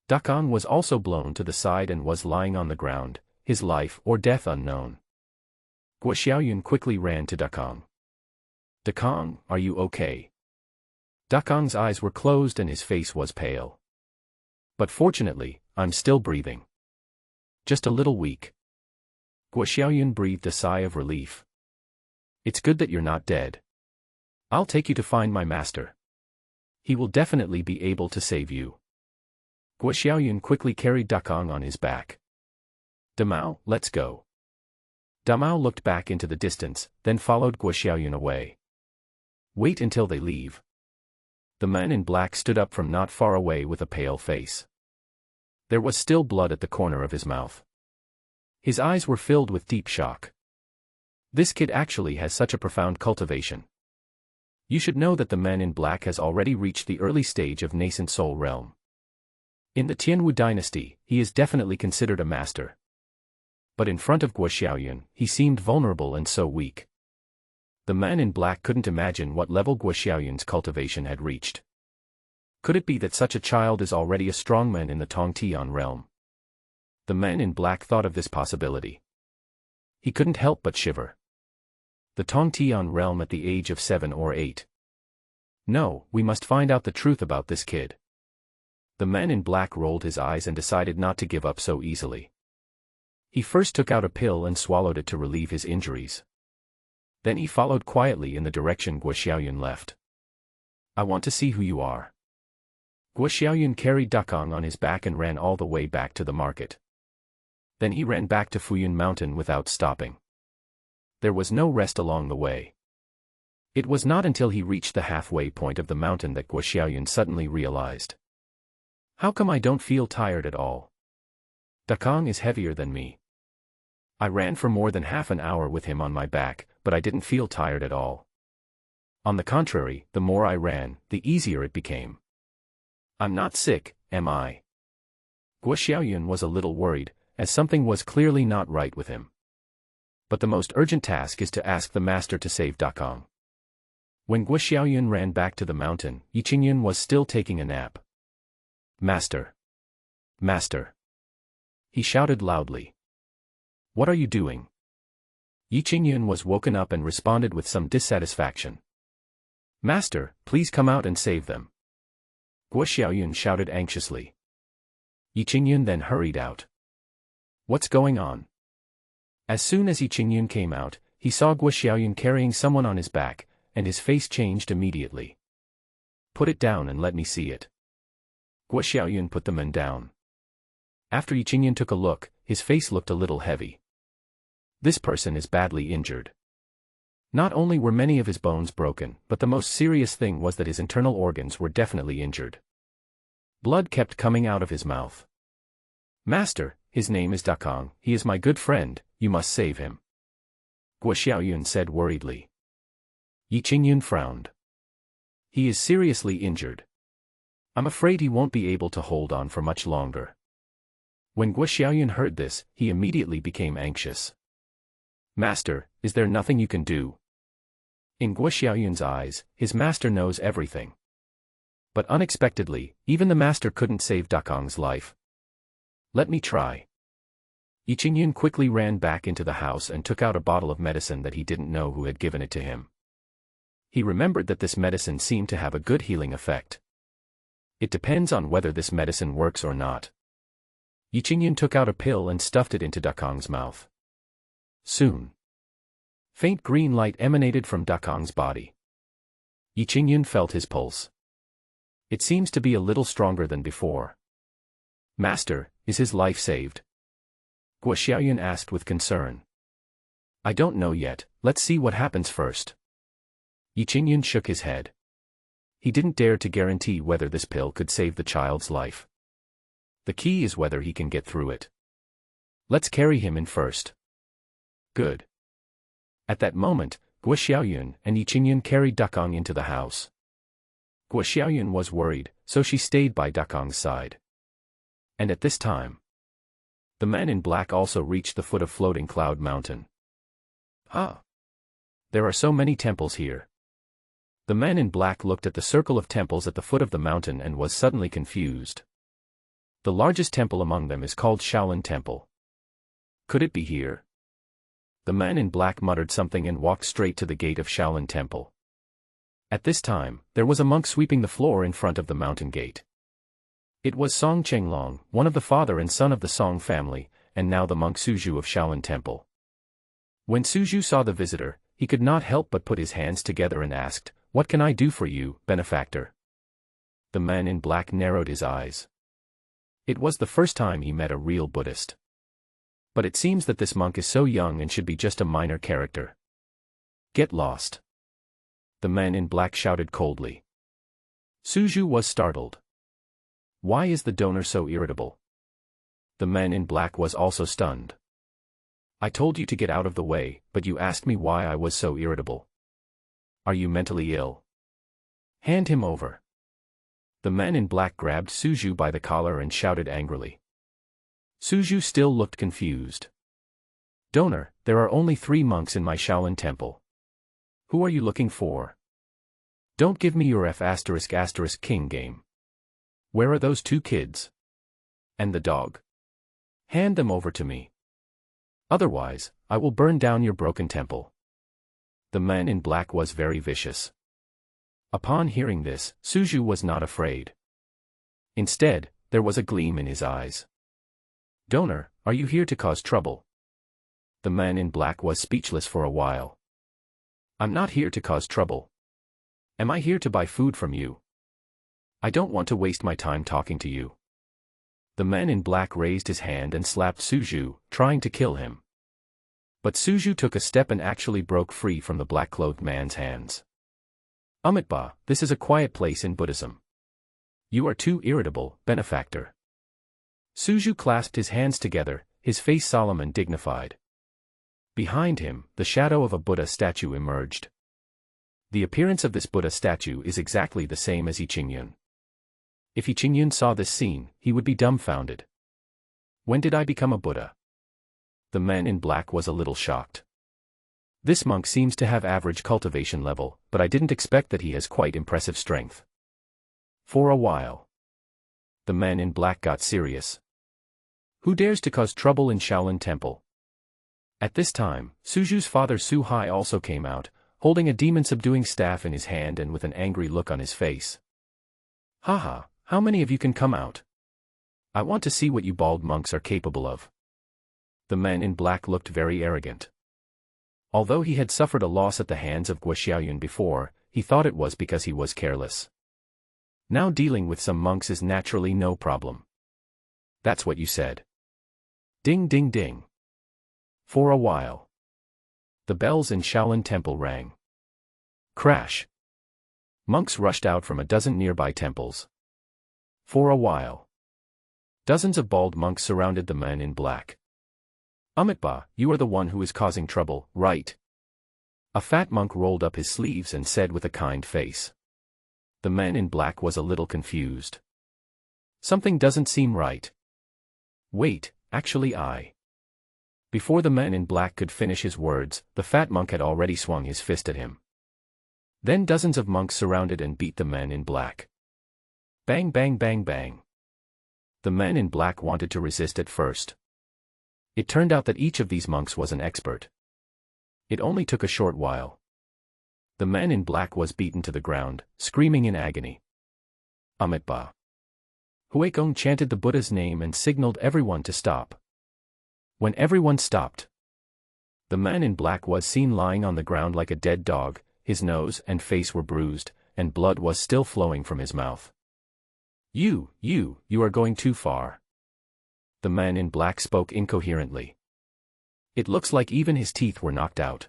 Dakang was also blown to the side and was lying on the ground, his life or death unknown. Guo Xiaoyun quickly ran to Dakang. Dakang, are you okay? Dakang's eyes were closed and his face was pale. But fortunately, I'm still breathing. Just a little weak. Guo Xiaoyun breathed a sigh of relief. It's good that you're not dead. I'll take you to find my master. He will definitely be able to save you. Guo Xiaoyun quickly carried Dakang on his back. Damao, let's go. Damao looked back into the distance, then followed Guo Xiaoyun away. Wait until they leave. The man in black stood up from not far away with a pale face. There was still blood at the corner of his mouth. His eyes were filled with deep shock. This kid actually has such a profound cultivation. You should know that the man in black has already reached the early stage of nascent soul realm. In the Tianwu dynasty, he is definitely considered a master. But in front of Guo Xiaoyun, he seemed vulnerable and so weak. The man in black couldn't imagine what level Guo Xiaoyun's cultivation had reached. Could it be that such a child is already a strongman in the Tongtian realm? The man in black thought of this possibility. He couldn't help but shiver. The Tongtian realm at the age of 7 or 8. No, we must find out the truth about this kid. The man in black rolled his eyes and decided not to give up so easily. He first took out a pill and swallowed it to relieve his injuries. Then he followed quietly in the direction Guo Xiaoyun left. I want to see who you are. Guo Xiaoyun carried Dakang on his back and ran all the way back to the market. Then he ran back to Fuyun Mountain without stopping. There was no rest along the way. It was not until he reached the halfway point of the mountain that Guo Xiaoyun suddenly realized. How come I don't feel tired at all? Dakang is heavier than me. I ran for more than half an hour with him on my back, but I didn't feel tired at all. On the contrary, the more I ran, the easier it became. I'm not sick, am I? Guo Xiaoyun was a little worried, as something was clearly not right with him. But the most urgent task is to ask the master to save Dakang. When Guo Xiaoyun ran back to the mountain, Yi Qingyun was still taking a nap. Master! Master! He shouted loudly. What are you doing? Yi Qingyun was woken up and responded with some dissatisfaction. Master, please come out and save them. Guo Xiaoyun shouted anxiously. Yi Qingyun then hurried out. What's going on? As soon as Yi Qingyun came out, he saw Guo Xiaoyun carrying someone on his back, and his face changed immediately. Put it down and let me see it. Guo Xiaoyun put the man down. After Yi Qingyun took a look, his face looked a little heavy. This person is badly injured. Not only were many of his bones broken, but the most serious thing was that his internal organs were definitely injured. Blood kept coming out of his mouth. Master, his name is Dakang, he is my good friend, you must save him. Guo Xiaoyun said worriedly. Yi Qingyun frowned. He is seriously injured. I'm afraid he won't be able to hold on for much longer. When Guo Xiaoyun heard this, he immediately became anxious. Master, is there nothing you can do? In Guo Xiaoyun's eyes, his master knows everything. But unexpectedly, even the master couldn't save Dakang's life. Let me try. Yi Qingyun quickly ran back into the house and took out a bottle of medicine that he didn't know who had given it to him. He remembered that this medicine seemed to have a good healing effect. It depends on whether this medicine works or not. Yi Qingyun took out a pill and stuffed it into Dakong's mouth. Soon, faint green light emanated from Dakong's body. Yi Qingyun felt his pulse. It seems to be a little stronger than before. Master, is his life saved? Guo Xiaoyun asked with concern. I don't know yet, let's see what happens first. Yi Qingyun shook his head. He didn't dare to guarantee whether this pill could save the child's life. The key is whether he can get through it. Let's carry him in first. Good. At that moment, Guo Xiaoyun and Yi Qingyun carried Dakong into the house. Guo Xiaoyun was worried, so she stayed by Dakong's side. And at this time, the man in black also reached the foot of Floating Cloud Mountain. Ah! There are so many temples here. The man in black looked at the circle of temples at the foot of the mountain and was suddenly confused. The largest temple among them is called Shaolin Temple. Could it be here? The man in black muttered something and walked straight to the gate of Shaolin Temple. At this time, there was a monk sweeping the floor in front of the mountain gate. It was Song Chenglong, one of the father and son of the Song family, and now the monk Suzhu of Shaolin Temple. When Suzhu saw the visitor, he could not help but put his hands together and asked, "What can I do for you, benefactor?" The man in black narrowed his eyes. It was the first time he met a real Buddhist. But it seems that this monk is so young and should be just a minor character. Get lost. The man in black shouted coldly. Suzhu was startled. Why is the donor so irritable? The man in black was also stunned. I told you to get out of the way, but you asked me why I was so irritable. Are you mentally ill? Hand him over. The man in black grabbed Suzhu by the collar and shouted angrily. Suzhu still looked confused. Donor, there are only 3 monks in my Shaolin temple. Who are you looking for? Don't give me your F***king game. Where are those 2 kids? And the dog? Hand them over to me. Otherwise, I will burn down your broken temple. The man in black was very vicious. Upon hearing this, Suzhu was not afraid. Instead, there was a gleam in his eyes. Donor, are you here to cause trouble? The man in black was speechless for a while. I'm not here to cause trouble. Am I here to buy food from you? I don't want to waste my time talking to you. The man in black raised his hand and slapped Suzhu, trying to kill him. But Suzhu took a step and actually broke free from the black-clothed man's hands. Amitabha, this is a quiet place in Buddhism. You are too irritable, benefactor. Suzhu clasped his hands together, his face solemn and dignified. Behind him, the shadow of a Buddha statue emerged. The appearance of this Buddha statue is exactly the same as Yi Qingyun. If Yi Qingyun saw this scene, he would be dumbfounded. When did I become a Buddha? The man in black was a little shocked. This monk seems to have average cultivation level, but I didn't expect that he has quite impressive strength. For a while, the man in black got serious. Who dares to cause trouble in Shaolin Temple? At this time, Suzhu's father Su Hai also came out, holding a demon-subduing staff in his hand and with an angry look on his face. Haha, how many of you can come out? I want to see what you bald monks are capable of. The man in black looked very arrogant. Although he had suffered a loss at the hands of Guo Xiaoyun before, he thought it was because he was careless. Now dealing with some monks is naturally no problem. That's what you said. Ding ding ding. For a while, the bells in Shaolin Temple rang. Crash. Monks rushed out from a dozen nearby temples. For a while, dozens of bald monks surrounded the man in black. Amitabha, you are the one who is causing trouble, right? A fat monk rolled up his sleeves and said with a kind face. The man in black was a little confused. Something doesn't seem right. Wait, actually Before the man in black could finish his words, the fat monk had already swung his fist at him. Then dozens of monks surrounded and beat the man in black. Bang bang bang bang. The man in black wanted to resist at first. It turned out that each of these monks was an expert. It only took a short while. The man in black was beaten to the ground, screaming in agony. Amitabha. Huekong chanted the Buddha's name and signaled everyone to stop. When everyone stopped, the man in black was seen lying on the ground like a dead dog. His nose and face were bruised, and blood was still flowing from his mouth. You are going too far. The man in black spoke incoherently. It looks like even his teeth were knocked out.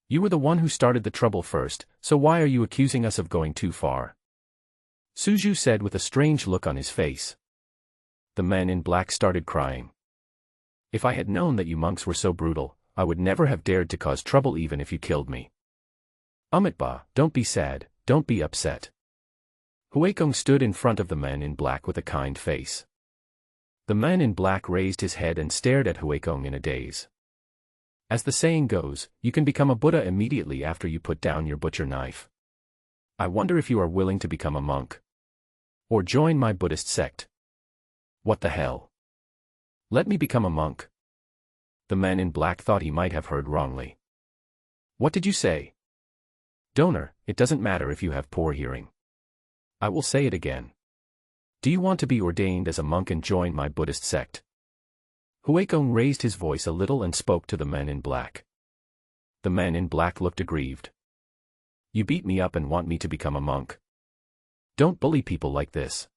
You were the one who started the trouble first, so why are you accusing us of going too far? Suju said with a strange look on his face. The man in black started crying. If I had known that you monks were so brutal, I would never have dared to cause trouble even if you killed me. Amitabha, don't be sad, don't be upset. Huekong stood in front of the man in black with a kind face. The man in black raised his head and stared at Huekong in a daze. As the saying goes, you can become a Buddha immediately after you put down your butcher knife. I wonder if you are willing to become a monk. Or join my Buddhist sect. What the hell? Let me become a monk. The man in black thought he might have heard wrongly. What did you say? Donor, it doesn't matter if you have poor hearing. I will say it again. Do you want to be ordained as a monk and join my Buddhist sect? Huekong raised his voice a little and spoke to the man in black. The man in black looked aggrieved. You beat me up and want me to become a monk. Don't bully people like this.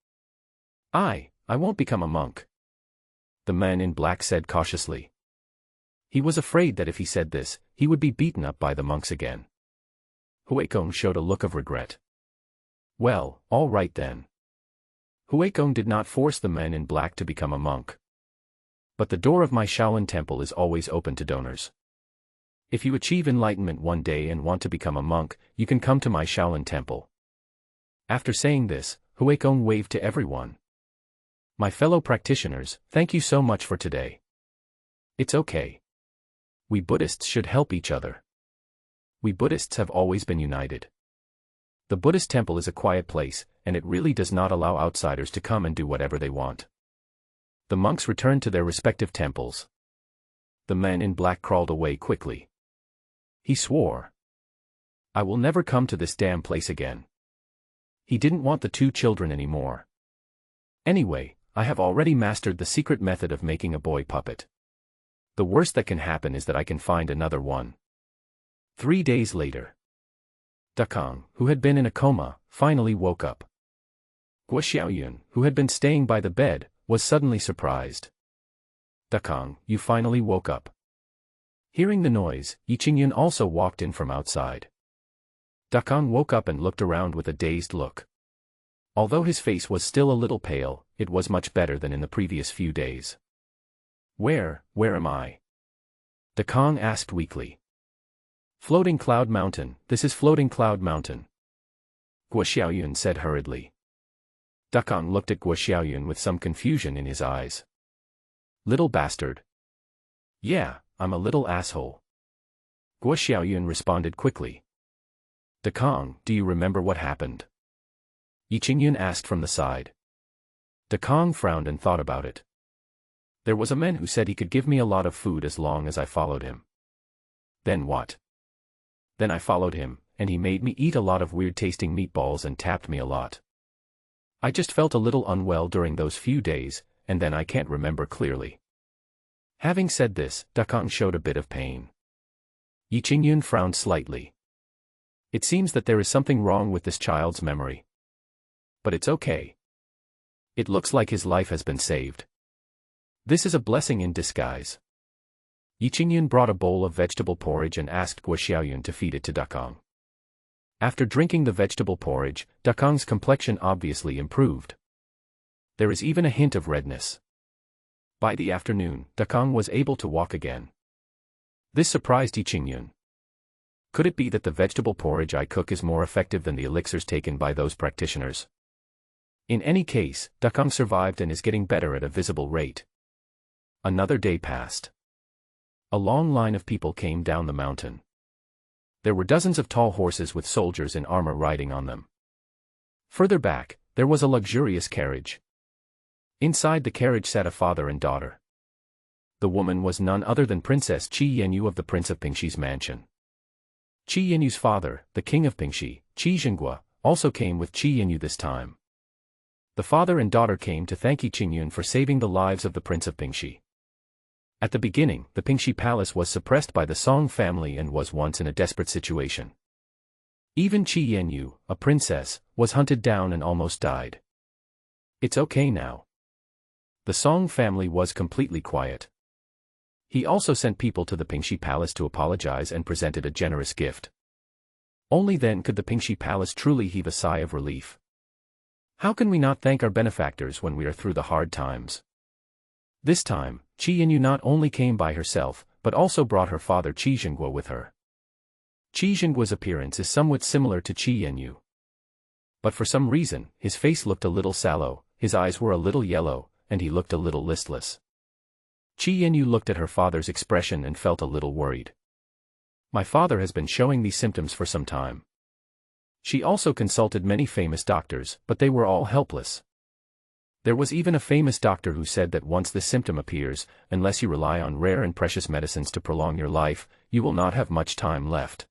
I won't become a monk. The man in black said cautiously. He was afraid that if he said this, he would be beaten up by the monks again. Huekong showed a look of regret. Well, all right then. Huekong did not force the man in black to become a monk. But the door of my Shaolin temple is always open to donors. If you achieve enlightenment one day and want to become a monk, you can come to my Shaolin temple. After saying this, Huekong waved to everyone. My fellow practitioners, thank you so much for today. It's okay. We Buddhists should help each other. We Buddhists have always been united. The Buddhist temple is a quiet place, and it really does not allow outsiders to come and do whatever they want. The monks returned to their respective temples. The man in black crawled away quickly. He swore. I will never come to this damn place again. He didn't want the two children anymore. Anyway, I have already mastered the secret method of making a boy puppet. The worst that can happen is that I can find another one. 3 days later. Dakang, who had been in a coma, finally woke up. Guo Xiaoyun, who had been staying by the bed, was suddenly surprised. Dakang, you finally woke up. Hearing the noise, Yi Qingyun also walked in from outside. Dakang woke up and looked around with a dazed look. Although his face was still a little pale, it was much better than in the previous few days. Where am I? Dakang asked weakly. Floating Cloud Mountain, this is Floating Cloud Mountain. Guo Xiaoyun said hurriedly. Dakang looked at Guo Xiaoyun with some confusion in his eyes. Little bastard. Yeah, I'm a little asshole. Guo Xiaoyun responded quickly. Dakang, do you remember what happened? Yi Qingyun asked from the side. Dakang frowned and thought about it. There was a man who said he could give me a lot of food as long as I followed him. Then what? Then I followed him, and he made me eat a lot of weird-tasting meatballs and tapped me a lot. I just felt a little unwell during those few days, and then I can't remember clearly. Having said this, Dakang showed a bit of pain. Yi Qingyun frowned slightly. It seems that there is something wrong with this child's memory. But it's okay. It looks like his life has been saved. This is a blessing in disguise. Yi Qingyun brought a bowl of vegetable porridge and asked Guo Xiaoyun to feed it to Dakang. After drinking the vegetable porridge, Dakang's complexion obviously improved. There is even a hint of redness. By the afternoon, Dakang was able to walk again. This surprised Yi Qingyun. Could it be that the vegetable porridge I cook is more effective than the elixirs taken by those practitioners? In any case, Dakang survived and is getting better at a visible rate. Another day passed. A long line of people came down the mountain. There were dozens of tall horses with soldiers in armor riding on them. Further back, there was a luxurious carriage. Inside the carriage sat a father and daughter. The woman was none other than Princess Qi Yanyu of the Prince of Pingshi's mansion. Qi Yinyu's father, the king of Pingxi, Qi Zhenghua, also came with Qi Yinyu this time. The father and daughter came to thank Yi Qingyun for saving the lives of the prince of Pingxi. At the beginning, the Pingxi palace was suppressed by the Song family and was once in a desperate situation. Even Qi Yanyu, a princess, was hunted down and almost died. It's okay now. The Song family was completely quiet. He also sent people to the Pingxi palace to apologize and presented a generous gift. Only then could the Pingxi palace truly heave a sigh of relief. How can we not thank our benefactors when we are through the hard times? This time, Qi Yanyu not only came by herself, but also brought her father Qi Zhenghua with her. Qi Zhenghua's appearance is somewhat similar to Qi Yanyu. But for some reason, his face looked a little sallow, his eyes were a little yellow, and he looked a little listless. Qi Yanyu looked at her father's expression and felt a little worried. My father has been showing these symptoms for some time. She also consulted many famous doctors, but they were all helpless. There was even a famous doctor who said that once this symptom appears, unless you rely on rare and precious medicines to prolong your life, you will not have much time left.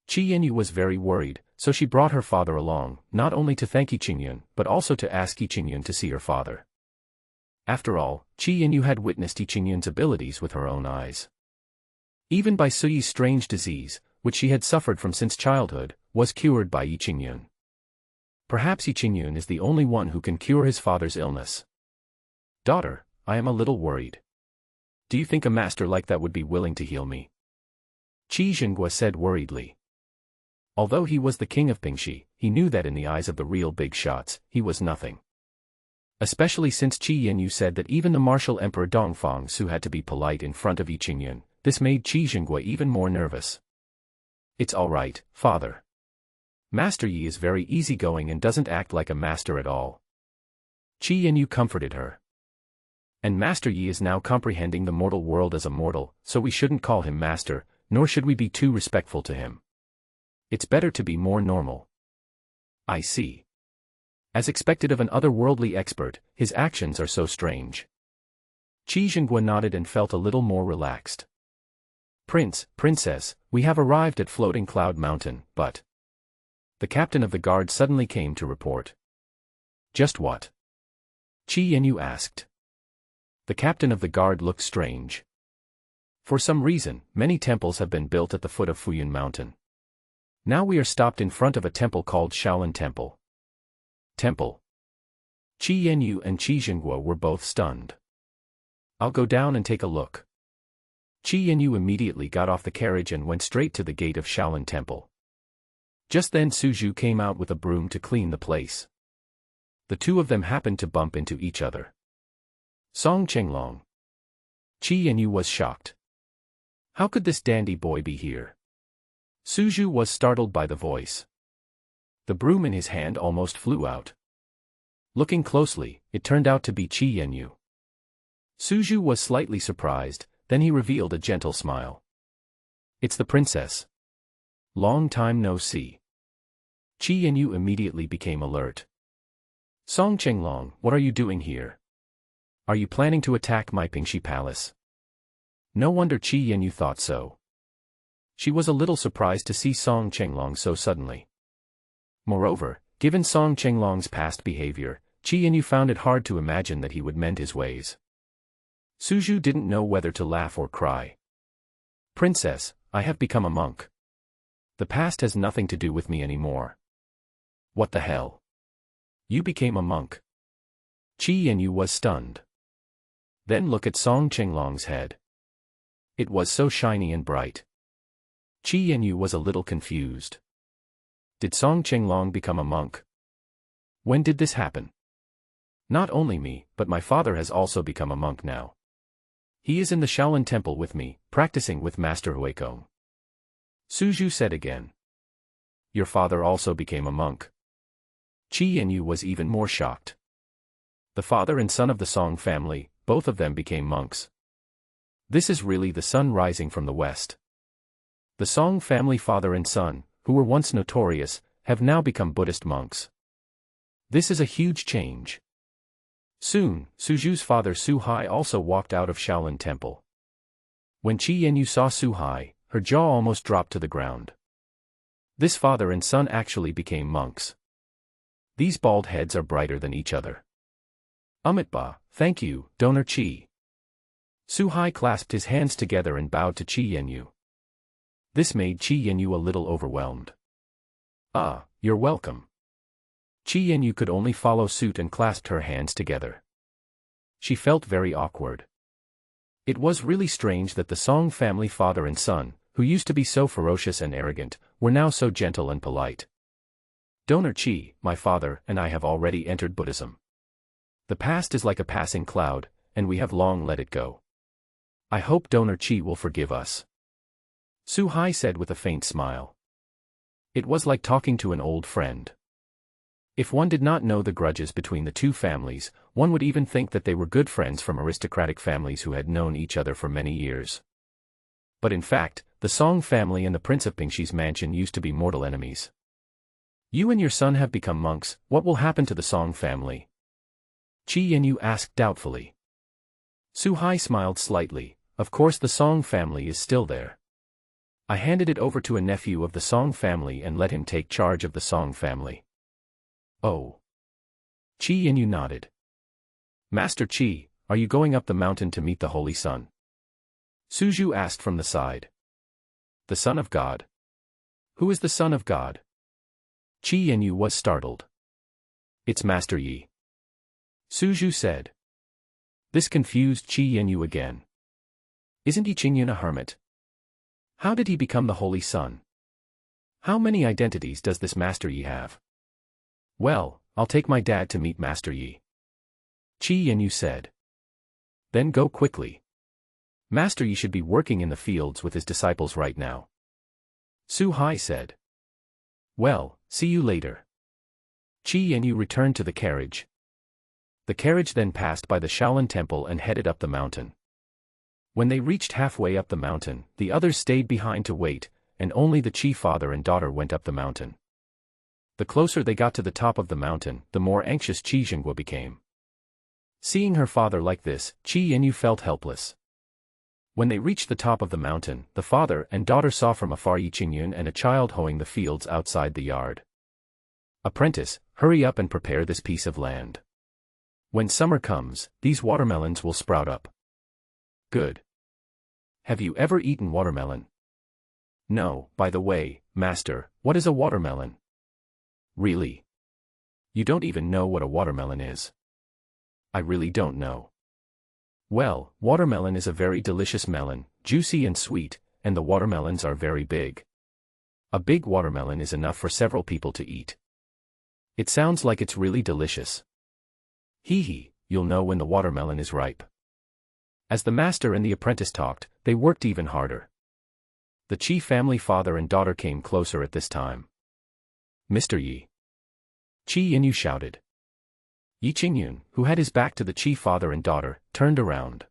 Qi Yanyu was very worried, so she brought her father along, not only to thank Yi Qingyun, but also to ask Yi Qingyun to see her father. After all, Qi Yanyu had witnessed Yi Qingyun's abilities with her own eyes. Even Bai Suyi's strange disease, which she had suffered from since childhood, was cured by Yi Qingyun. Perhaps Yi Qingyun is the only one who can cure his father's illness. Daughter, I am a little worried. Do you think a master like that would be willing to heal me? Qi Zhenghua said worriedly. Although he was the king of Pingxi, he knew that in the eyes of the real big shots, he was nothing. Especially since Qi Yanyu said that even the martial emperor Dongfang Su had to be polite in front of Yi Qingyun, this made Qi Zhenghua even more nervous. It's all right, father. Master Yi is very easygoing and doesn't act like a master at all. Qi Yanyu comforted her. And Master Yi is now comprehending the mortal world as a mortal, so we shouldn't call him master, nor should we be too respectful to him. It's better to be more normal. I see. As expected of an otherworldly expert, his actions are so strange. Qi Zhenghua nodded and felt a little more relaxed. Princess, we have arrived at Floating Cloud Mountain, but... The captain of the guard suddenly came to report. Just what? Qi Yanyu asked. The captain of the guard looked strange. For some reason, many temples have been built at the foot of Fuyun Mountain. Now we are stopped in front of a temple called Shaolin Temple. Temple? Qi Yanyu and Qi Zhenghua were both stunned. I'll go down and take a look. Qi Yanyu immediately got off the carriage and went straight to the gate of Shaolin Temple. Just then Su Zhu came out with a broom to clean the place. The two of them happened to bump into each other. Song Chenglong. Qi Yanyu was shocked. How could this dandy boy be here? Su Zhu was startled by the voice. The broom in his hand almost flew out. Looking closely, it turned out to be Qi Yanyu. Su Zhu was slightly surprised, then he revealed a gentle smile. It's the princess. Long time no see. Qi Yanyu immediately became alert. Song Chenglong, what are you doing here? Are you planning to attack my Pingxi palace? No wonder Qi Yanyu thought so. She was a little surprised to see Song Chenglong so suddenly. Moreover, given Song Chenglong's past behavior, Qi Yanyu found it hard to imagine that he would mend his ways. Su Zhu didn't know whether to laugh or cry. Princess, I have become a monk. The past has nothing to do with me anymore. What the hell? You became a monk. Qi Yanyu was stunned. Then look at Song Chenglong's head. It was so shiny and bright. Qi Yanyu was a little confused. Did Song Chenglong become a monk? When did this happen? Not only me, but my father has also become a monk now. He is in the Shaolin Temple with me, practicing with Master Huikong. Su Zhu said again. Your father also became a monk. Qi Yanyu was even more shocked. The father and son of the Song family, both of them became monks. This is really the sun rising from the west. The Song family father and son, who were once notorious, have now become Buddhist monks. This is a huge change. Soon, Su Zhu's father Su Hai also walked out of Shaolin Temple. When Qi Yanyu saw Su Hai, her jaw almost dropped to the ground. This father and son actually became monks. These bald heads are brighter than each other. Amitabha, thank you, Donor Chi. Suhai clasped his hands together and bowed to Chi Yenyu. This made Chi Yenyu a little overwhelmed. Ah, you're welcome. Chi Yenyu could only follow suit and clasped her hands together. She felt very awkward. It was really strange that the Song family father and son, who used to be so ferocious and arrogant, were now so gentle and polite. Donor Chi, my father, and I have already entered Buddhism. The past is like a passing cloud, and we have long let it go. I hope Donor Chi will forgive us. Suhai said with a faint smile. It was like talking to an old friend. If one did not know the grudges between the two families, one would even think that they were good friends from aristocratic families who had known each other for many years. But in fact, the Song family and the Prince of Pingshi's mansion used to be mortal enemies. You and your son have become monks, what will happen to the Song family? Chi Yenyu asked doubtfully. Suhai smiled slightly. Of course the Song family is still there. I handed it over to a nephew of the Song family and let him take charge of the Song family. Oh. Chi Yenyu nodded. Master Chi, are you going up the mountain to meet the Holy Sun? Suju asked from the side. The Son of God? Who is the Son of God? Chi Yenyu was startled. It's Master Yi. Suju said. This confused Chi Yenyu again. Isn't Yi Qingyun a hermit? How did he become the Holy Sun? How many identities does this Master Yi have? Well, I'll take my dad to meet Master Yi. Chi Yenyu said. Then go quickly. Master Yi should be working in the fields with his disciples right now. Suhai said. Well, see you later. Chi Yenyu returned to the carriage. The carriage then passed by the Shaolin Temple and headed up the mountain. When they reached halfway up the mountain, the others stayed behind to wait, and only the Chi father and daughter went up the mountain. The closer they got to the top of the mountain, the more anxious Chi Zhenghua became. Seeing her father like this, Chi Yenyu felt helpless. When they reached the top of the mountain, the father and daughter saw from afar Yi Qingyun and a child hoeing the fields outside the yard. Apprentice, hurry up and prepare this piece of land. When summer comes, these watermelons will sprout up. Good. Have you ever eaten watermelon? No, by the way, master, what is a watermelon? Really? You don't even know what a watermelon is. I really don't know. Well, watermelon is a very delicious melon, juicy and sweet, and the watermelons are very big. A big watermelon is enough for several people to eat. It sounds like it's really delicious. Hee hee, you'll know when the watermelon is ripe. As the master and the apprentice talked, they worked even harder. The Chi family father and daughter came closer at this time. Mr. Yi. Chi Yenyu shouted. Yi Qingyun, who had his back to the Chi father and daughter, turned around.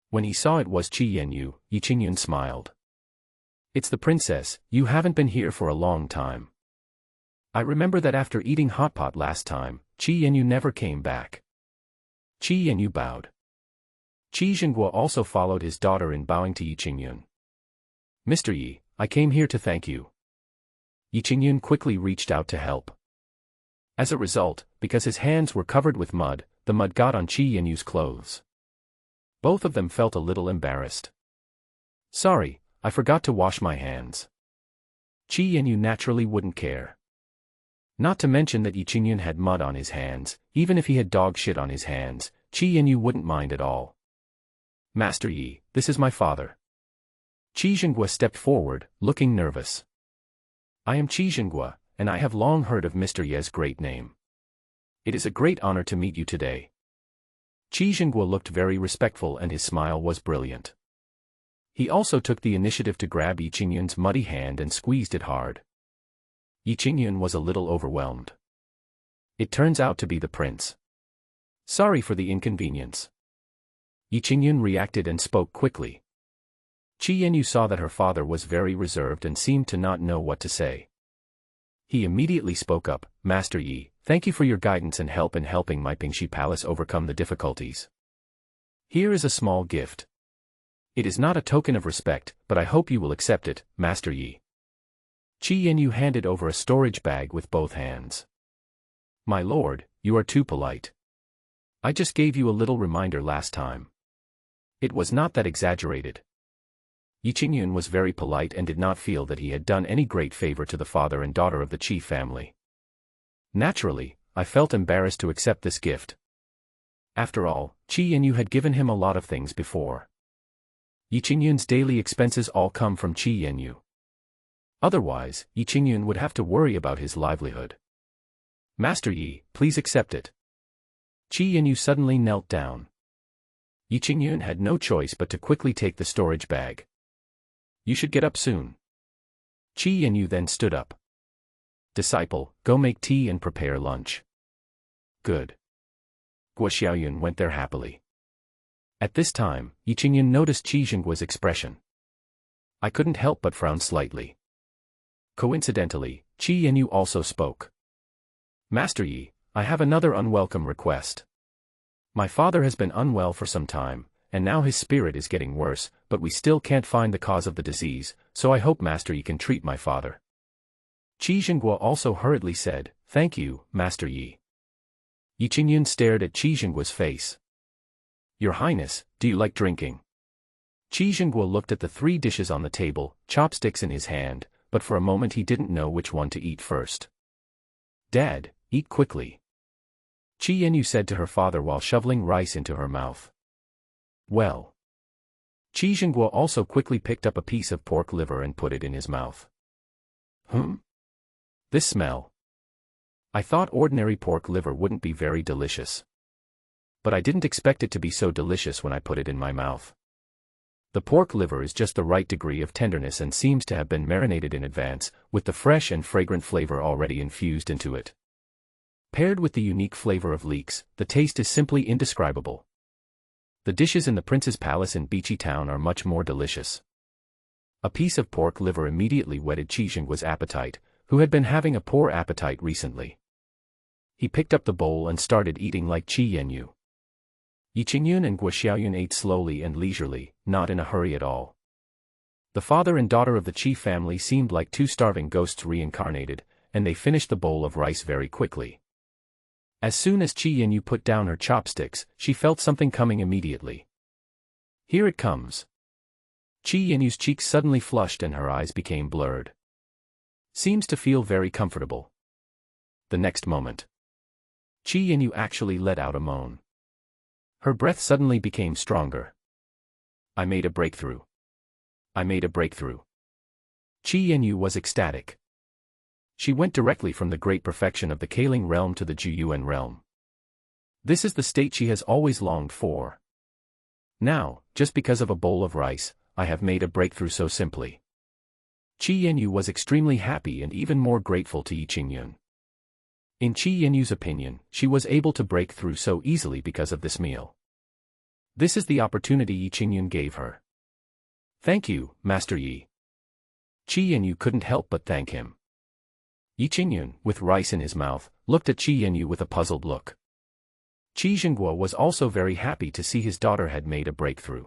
When he saw it was Chi Yenyu, Yi Qingyun smiled. It's the princess, you haven't been here for a long time. I remember that after eating hot pot last time, Chi Yenyu never came back. Chi Yenyu bowed. Chi Zhenghua also followed his daughter in bowing to Yi Qingyun. Mr. Yi, I came here to thank you. Yi Qingyun quickly reached out to help. As a result, because his hands were covered with mud, the mud got on Chi Yenyu's clothes. Both of them felt a little embarrassed. Sorry, I forgot to wash my hands. Chi Yenyu naturally wouldn't care. Not to mention that Yi Qingyun had mud on his hands, even if he had dog shit on his hands, Chi Yenyu wouldn't mind at all. Master Yi, this is my father. Chi Zhenghua stepped forward, looking nervous. I am Chi Zhenghua, and I have long heard of Mr. Ye's great name. It is a great honor to meet you today. Chi Zhenghua looked very respectful and his smile was brilliant. He also took the initiative to grab Yi Qingyun's muddy hand and squeezed it hard. Yi Qingyun was a little overwhelmed. It turns out to be the prince. Sorry for the inconvenience. Yi Qingyun reacted and spoke quickly. Chi Yenyu saw that her father was very reserved and seemed to not know what to say. He immediately spoke up, Master Yi, thank you for your guidance and help in helping my Pingxi Palace overcome the difficulties. Here is a small gift. It is not a token of respect, but I hope you will accept it, Master Yi. Qi Yanyu handed over a storage bag with both hands. My lord, you are too polite. I just gave you a little reminder last time. It was not that exaggerated. Yi Qingyun was very polite and did not feel that he had done any great favor to the father and daughter of the Qi family. Naturally, I felt embarrassed to accept this gift. After all, Qi Yanyu had given him a lot of things before. Yi Qingyun's daily expenses all come from Qi Yanyu. Otherwise, Yi Qingyun would have to worry about his livelihood. Master Yi, please accept it. Qi Yanyu suddenly knelt down. Yi Qingyun had no choice but to quickly take the storage bag. You should get up soon. Qi Yanyu then stood up. Disciple, go make tea and prepare lunch. Good. Guo Xiaoyun went there happily. At this time, Yi Qingyun noticed Qi Zhengguo's expression. I couldn't help but frown slightly. Coincidentally, Qi Yanyu also spoke. Master Yi, I have another unwelcome request. My father has been unwell for some time, and now his spirit is getting worse, but we still can't find the cause of the disease, so I hope Master Yi can treat my father. Qi Zhengguo also hurriedly said, Thank you, Master Yi. Yi Qingyun stared at Qi Zhengguo's face. Your Highness, do you like drinking? Qi Zhengguo looked at the 3 dishes on the table, chopsticks in his hand, but for a moment he didn't know which one to eat first. Dad, eat quickly. Qi Yanyu said to her father while shoveling rice into her mouth. Well. Qi Zhengguo also quickly picked up a piece of pork liver and put it in his mouth. This smell. I thought ordinary pork liver wouldn't be very delicious. But I didn't expect it to be so delicious when I put it in my mouth. The pork liver is just the right degree of tenderness and seems to have been marinated in advance, with the fresh and fragrant flavor already infused into it. Paired with the unique flavor of leeks, the taste is simply indescribable. The dishes in the Prince's Palace in Beachy Town are much more delicious. A piece of pork liver immediately whetted Qi Zhengguo's appetite, who had been having a poor appetite recently. He picked up the bowl and started eating like Qi Yanyu. Yi Qingyun and Guo Xiaoyun ate slowly and leisurely, not in a hurry at all. The father and daughter of the Qi family seemed like 2 starving ghosts reincarnated, and they finished the bowl of rice very quickly. As soon as Qi Yanyu put down her chopsticks, she felt something coming immediately. Here it comes. Qi Yanyu's cheeks suddenly flushed and her eyes became blurred. Seems to feel very comfortable. The next moment, Qi Yanyu actually let out a moan. Her breath suddenly became stronger. I made a breakthrough. I made a breakthrough. Qi Yanyu was ecstatic. She went directly from the great perfection of the Kaling realm to the Juyuan realm. This is the state she has always longed for. Now, just because of a bowl of rice, I have made a breakthrough so simply. Qi Yanyu was extremely happy and even more grateful to Yi Qingyun. In Qi Yanyu's opinion, she was able to break through so easily because of this meal. This is the opportunity Yi Qingyun gave her. Thank you, Master Yi. Qi Yanyu couldn't help but thank him. Yi Qingyun, with rice in his mouth, looked at Qi Yanyu with a puzzled look. Qi Zhengguo was also very happy to see his daughter had made a breakthrough.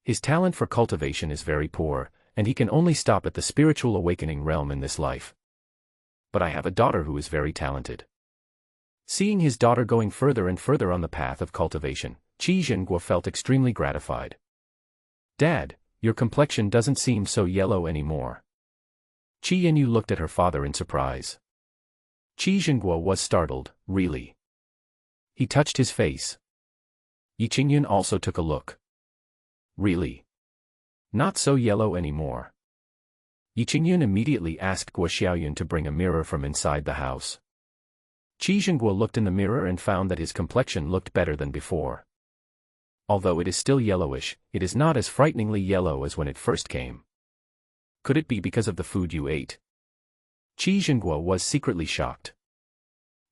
His talent for cultivation is very poor, and he can only stop at the spiritual awakening realm in this life. But I have a daughter who is very talented. Seeing his daughter going further and further on the path of cultivation, Qi Zhengguo felt extremely gratified. Dad, your complexion doesn't seem so yellow anymore. Qi Yanyu looked at her father in surprise. Qi Zhengguo was startled, really. He touched his face. Yi Qingyun also took a look. Really? Not so yellow anymore. Yi Qingyun immediately asked Guo Xiaoyun to bring a mirror from inside the house. Qi Zhengguo looked in the mirror and found that his complexion looked better than before. Although it is still yellowish, it is not as frighteningly yellow as when it first came. Could it be because of the food you ate? Qi Zhengguo was secretly shocked.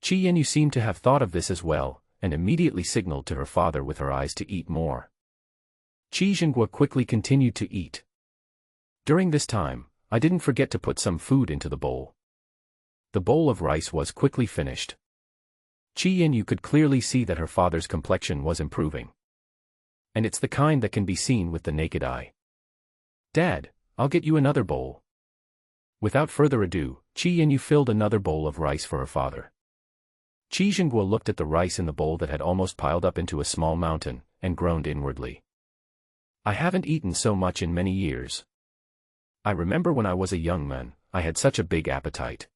Qi Yanyu seemed to have thought of this as well, and immediately signaled to her father with her eyes to eat more. Qi Zhengguo quickly continued to eat. During this time, I didn't forget to put some food into the bowl. The bowl of rice was quickly finished. Qi Yanyu could clearly see that her father's complexion was improving. And it's the kind that can be seen with the naked eye. Dad, I'll get you another bowl. Without further ado, Qi Yanyu filled another bowl of rice for her father. Qi Zhenguo looked at the rice in the bowl that had almost piled up into a small mountain, and groaned inwardly. I haven't eaten so much in many years. I remember when I was a young man, I had such a big appetite.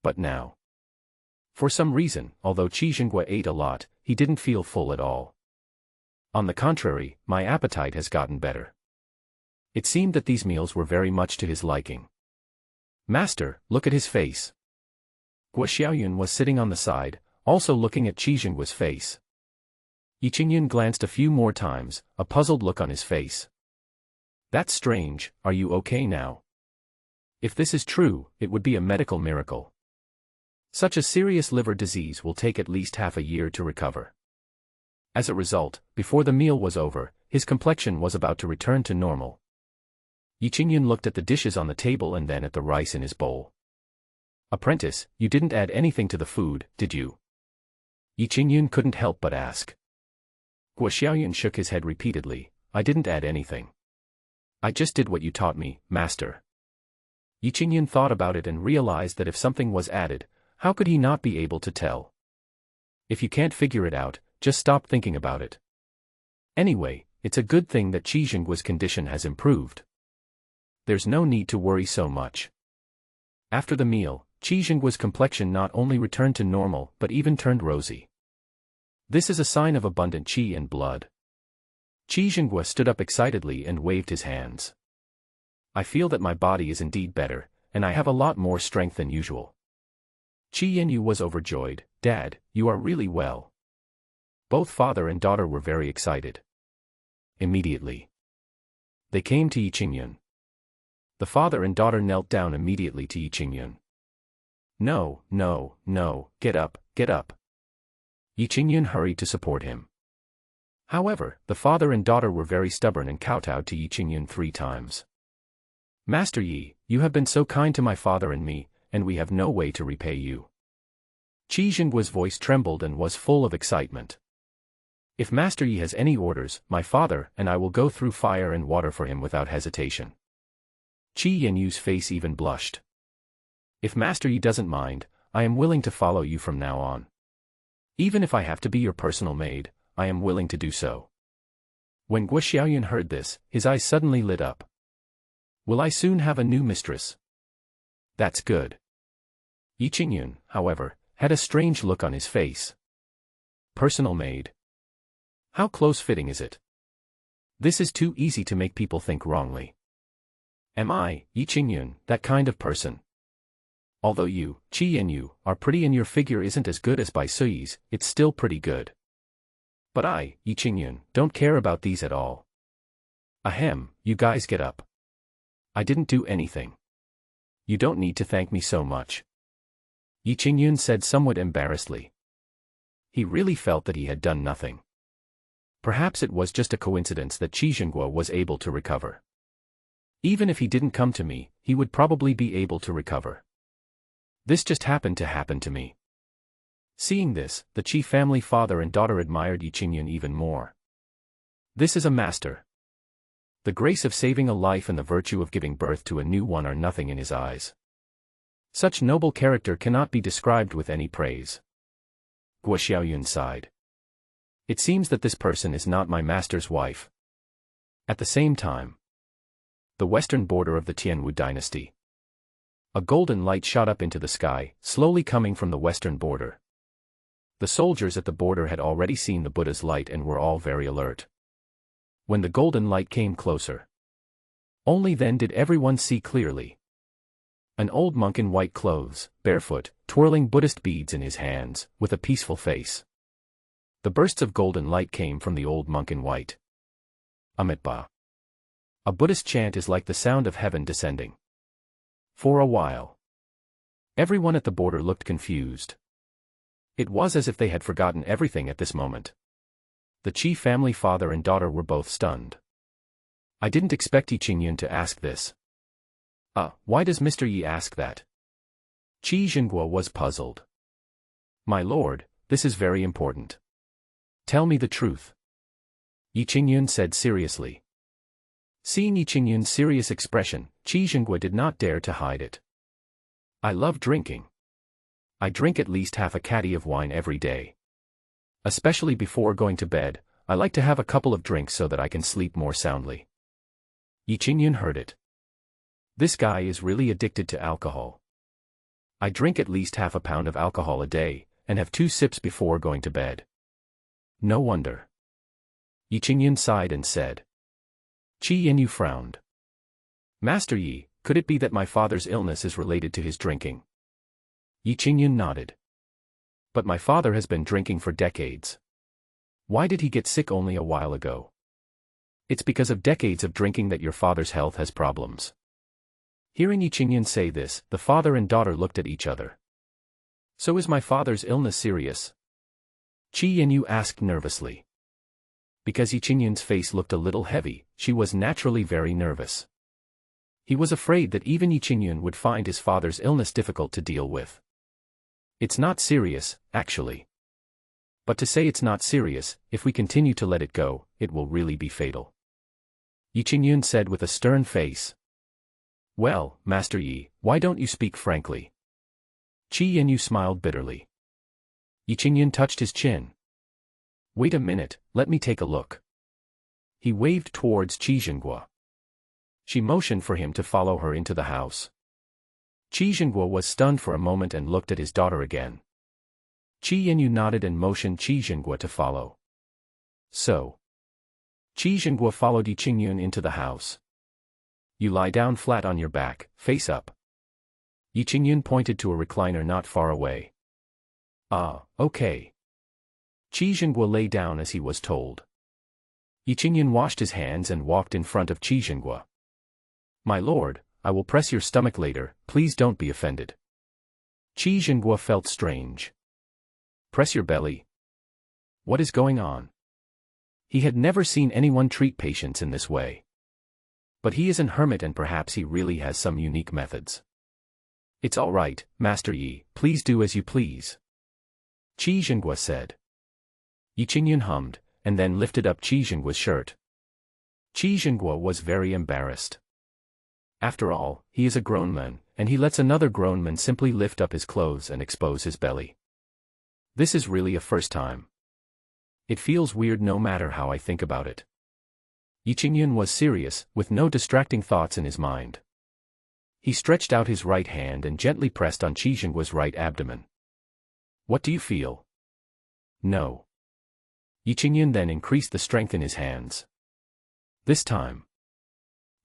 But now. For some reason, although Qi Zhenguo ate a lot, he didn't feel full at all. On the contrary, my appetite has gotten better. It seemed that these meals were very much to his liking. Master, look at his face. Guo Xiaoyun was sitting on the side, also looking at Qi Zhenguo's face. Yi Qingyun glanced a few more times, a puzzled look on his face. That's strange, are you okay now? If this is true, it would be a medical miracle. Such a serious liver disease will take at least half a year to recover. As a result, before the meal was over, his complexion was about to return to normal. Yi Qingyun looked at the dishes on the table and then at the rice in his bowl. Apprentice, you didn't add anything to the food, did you? Yi Qingyun couldn't help but ask. Guo Xiaoyun shook his head repeatedly. I didn't add anything. I just did what you taught me, master. Yi Qingyun thought about it and realized that if something was added, how could he not be able to tell? If you can't figure it out, just stop thinking about it. Anyway, it's a good thing that Qi Zhenguo's condition has improved. There's no need to worry so much. After the meal, Qi Zhenguo's complexion not only returned to normal but even turned rosy. This is a sign of abundant qi and blood. Qi Zhenguo stood up excitedly and waved his hands. I feel that my body is indeed better, and I have a lot more strength than usual. Qi Yanyu was overjoyed. Dad, you are really well. Both father and daughter were very excited. Immediately, they came to Yi Qingyun. The father and daughter knelt down immediately to Yi Qingyun. No, no, no, get up, get up. Yi Qingyun hurried to support him. However, the father and daughter were very stubborn and kowtowed to Yi Qingyun 3 times. Master Yi, you have been so kind to my father and me, and we have no way to repay you. Qi Zhenguo's voice trembled and was full of excitement. If Master Yi has any orders, my father and I will go through fire and water for him without hesitation. Qi Yanyu's face even blushed. If Master Yi doesn't mind, I am willing to follow you from now on. Even if I have to be your personal maid, I am willing to do so. When Guo Xiaoyun heard this, his eyes suddenly lit up. Will I soon have a new mistress? That's good. Yi Qingyun, however, had a strange look on his face. Personal maid. How close-fitting is it? This is too easy to make people think wrongly. Am I, Yi Qingyun, that kind of person? Although you, Qi Yanyu, are pretty and your figure isn't as good as Bai Sui's, it's still pretty good. But I, Yi Qingyun, don't care about these at all. Ahem, you guys get up. I didn't do anything. You don't need to thank me so much. Yi Qingyun said somewhat embarrassedly. He really felt that he had done nothing. Perhaps it was just a coincidence that Qi Zhenguo was able to recover. Even if he didn't come to me, he would probably be able to recover. This just happened to happen to me. Seeing this, the Qi family father and daughter admired Yi Qingyun even more. This is a master. The grace of saving a life and the virtue of giving birth to a new one are nothing in his eyes. Such noble character cannot be described with any praise. Guo Xiaoyun sighed. It seems that this person is not my master's wife. At the same time, the western border of the Tianwu dynasty. A golden light shot up into the sky, slowly coming from the western border. The soldiers at the border had already seen the Buddha's light and were all very alert. When the golden light came closer, only then did everyone see clearly. An old monk in white clothes, barefoot, twirling Buddhist beads in his hands, with a peaceful face. The bursts of golden light came from the old monk in white. Amitabha. A Buddhist chant is like the sound of heaven descending. For a while, everyone at the border looked confused. It was as if they had forgotten everything at this moment. The Qi family father and daughter were both stunned. I didn't expect Yi Qingyun to ask this. Why does Mr. Yi ask that? Qi Zhenguo was puzzled. My lord, this is very important. Tell me the truth. Yi Qingyun said seriously. Seeing Yi Qingyun's serious expression, Qi Zhengguo did not dare to hide it. I love drinking. I drink at least half a caddy of wine every day. Especially before going to bed, I like to have a couple of drinks so that I can sleep more soundly. Yi Qingyun heard it. This guy is really addicted to alcohol. I drink at least half a pound of alcohol a day, and have 2 sips before going to bed. No wonder. Yi Qingyun sighed and said. Qi Yanyu frowned. Master Yi, could it be that my father's illness is related to his drinking? Yi Qingyun nodded. But my father has been drinking for decades. Why did he get sick only a while ago? It's because of decades of drinking that your father's health has problems. Hearing Yi Qingyun say this, the father and daughter looked at each other. So is my father's illness serious? Qi Yanyu asked nervously. Because Yi Qingyun's face looked a little heavy, she was naturally very nervous. He was afraid that even Yi Qingyun would find his father's illness difficult to deal with. It's not serious, actually. But to say it's not serious, if we continue to let it go, it will really be fatal. Yi Qingyun said with a stern face. Well, Master Yi, why don't you speak frankly? Qi Yanyu smiled bitterly. Yi Qingyun touched his chin. Wait a minute, let me take a look. He waved towards Qi Zhengguo. She motioned for him to follow her into the house. Qi Zhengguo was stunned for a moment and looked at his daughter again. Qi Yanyu nodded and motioned Qi Zhengguo to follow. So. Qi Zhengguo followed Yi Qingyun into the house. You lie down flat on your back, face up. Yi Qingyun pointed to a recliner not far away. Ah, okay. Qi Zhengguo lay down as he was told. Yi Qingyun washed his hands and walked in front of Qi Zhengguo. My lord, I will press your stomach later, please don't be offended. Qi Zhengguo felt strange. Press your belly? What is going on? He had never seen anyone treat patients in this way. But he is an hermit and perhaps he really has some unique methods. It's all right, Master Yi, please do as you please. Qi Zhengguo said. Yi Qingyun hummed, and then lifted up Qi Zhengguo's shirt. Qi Zhengguo was very embarrassed. After all, he is a grown man, and he lets another grown man simply lift up his clothes and expose his belly. This is really a first time. It feels weird no matter how I think about it. Yi Qingyun was serious, with no distracting thoughts in his mind. He stretched out his right hand and gently pressed on Qi Zhengguo's right abdomen. What do you feel? No. Yi Qingyun then increased the strength in his hands. This time.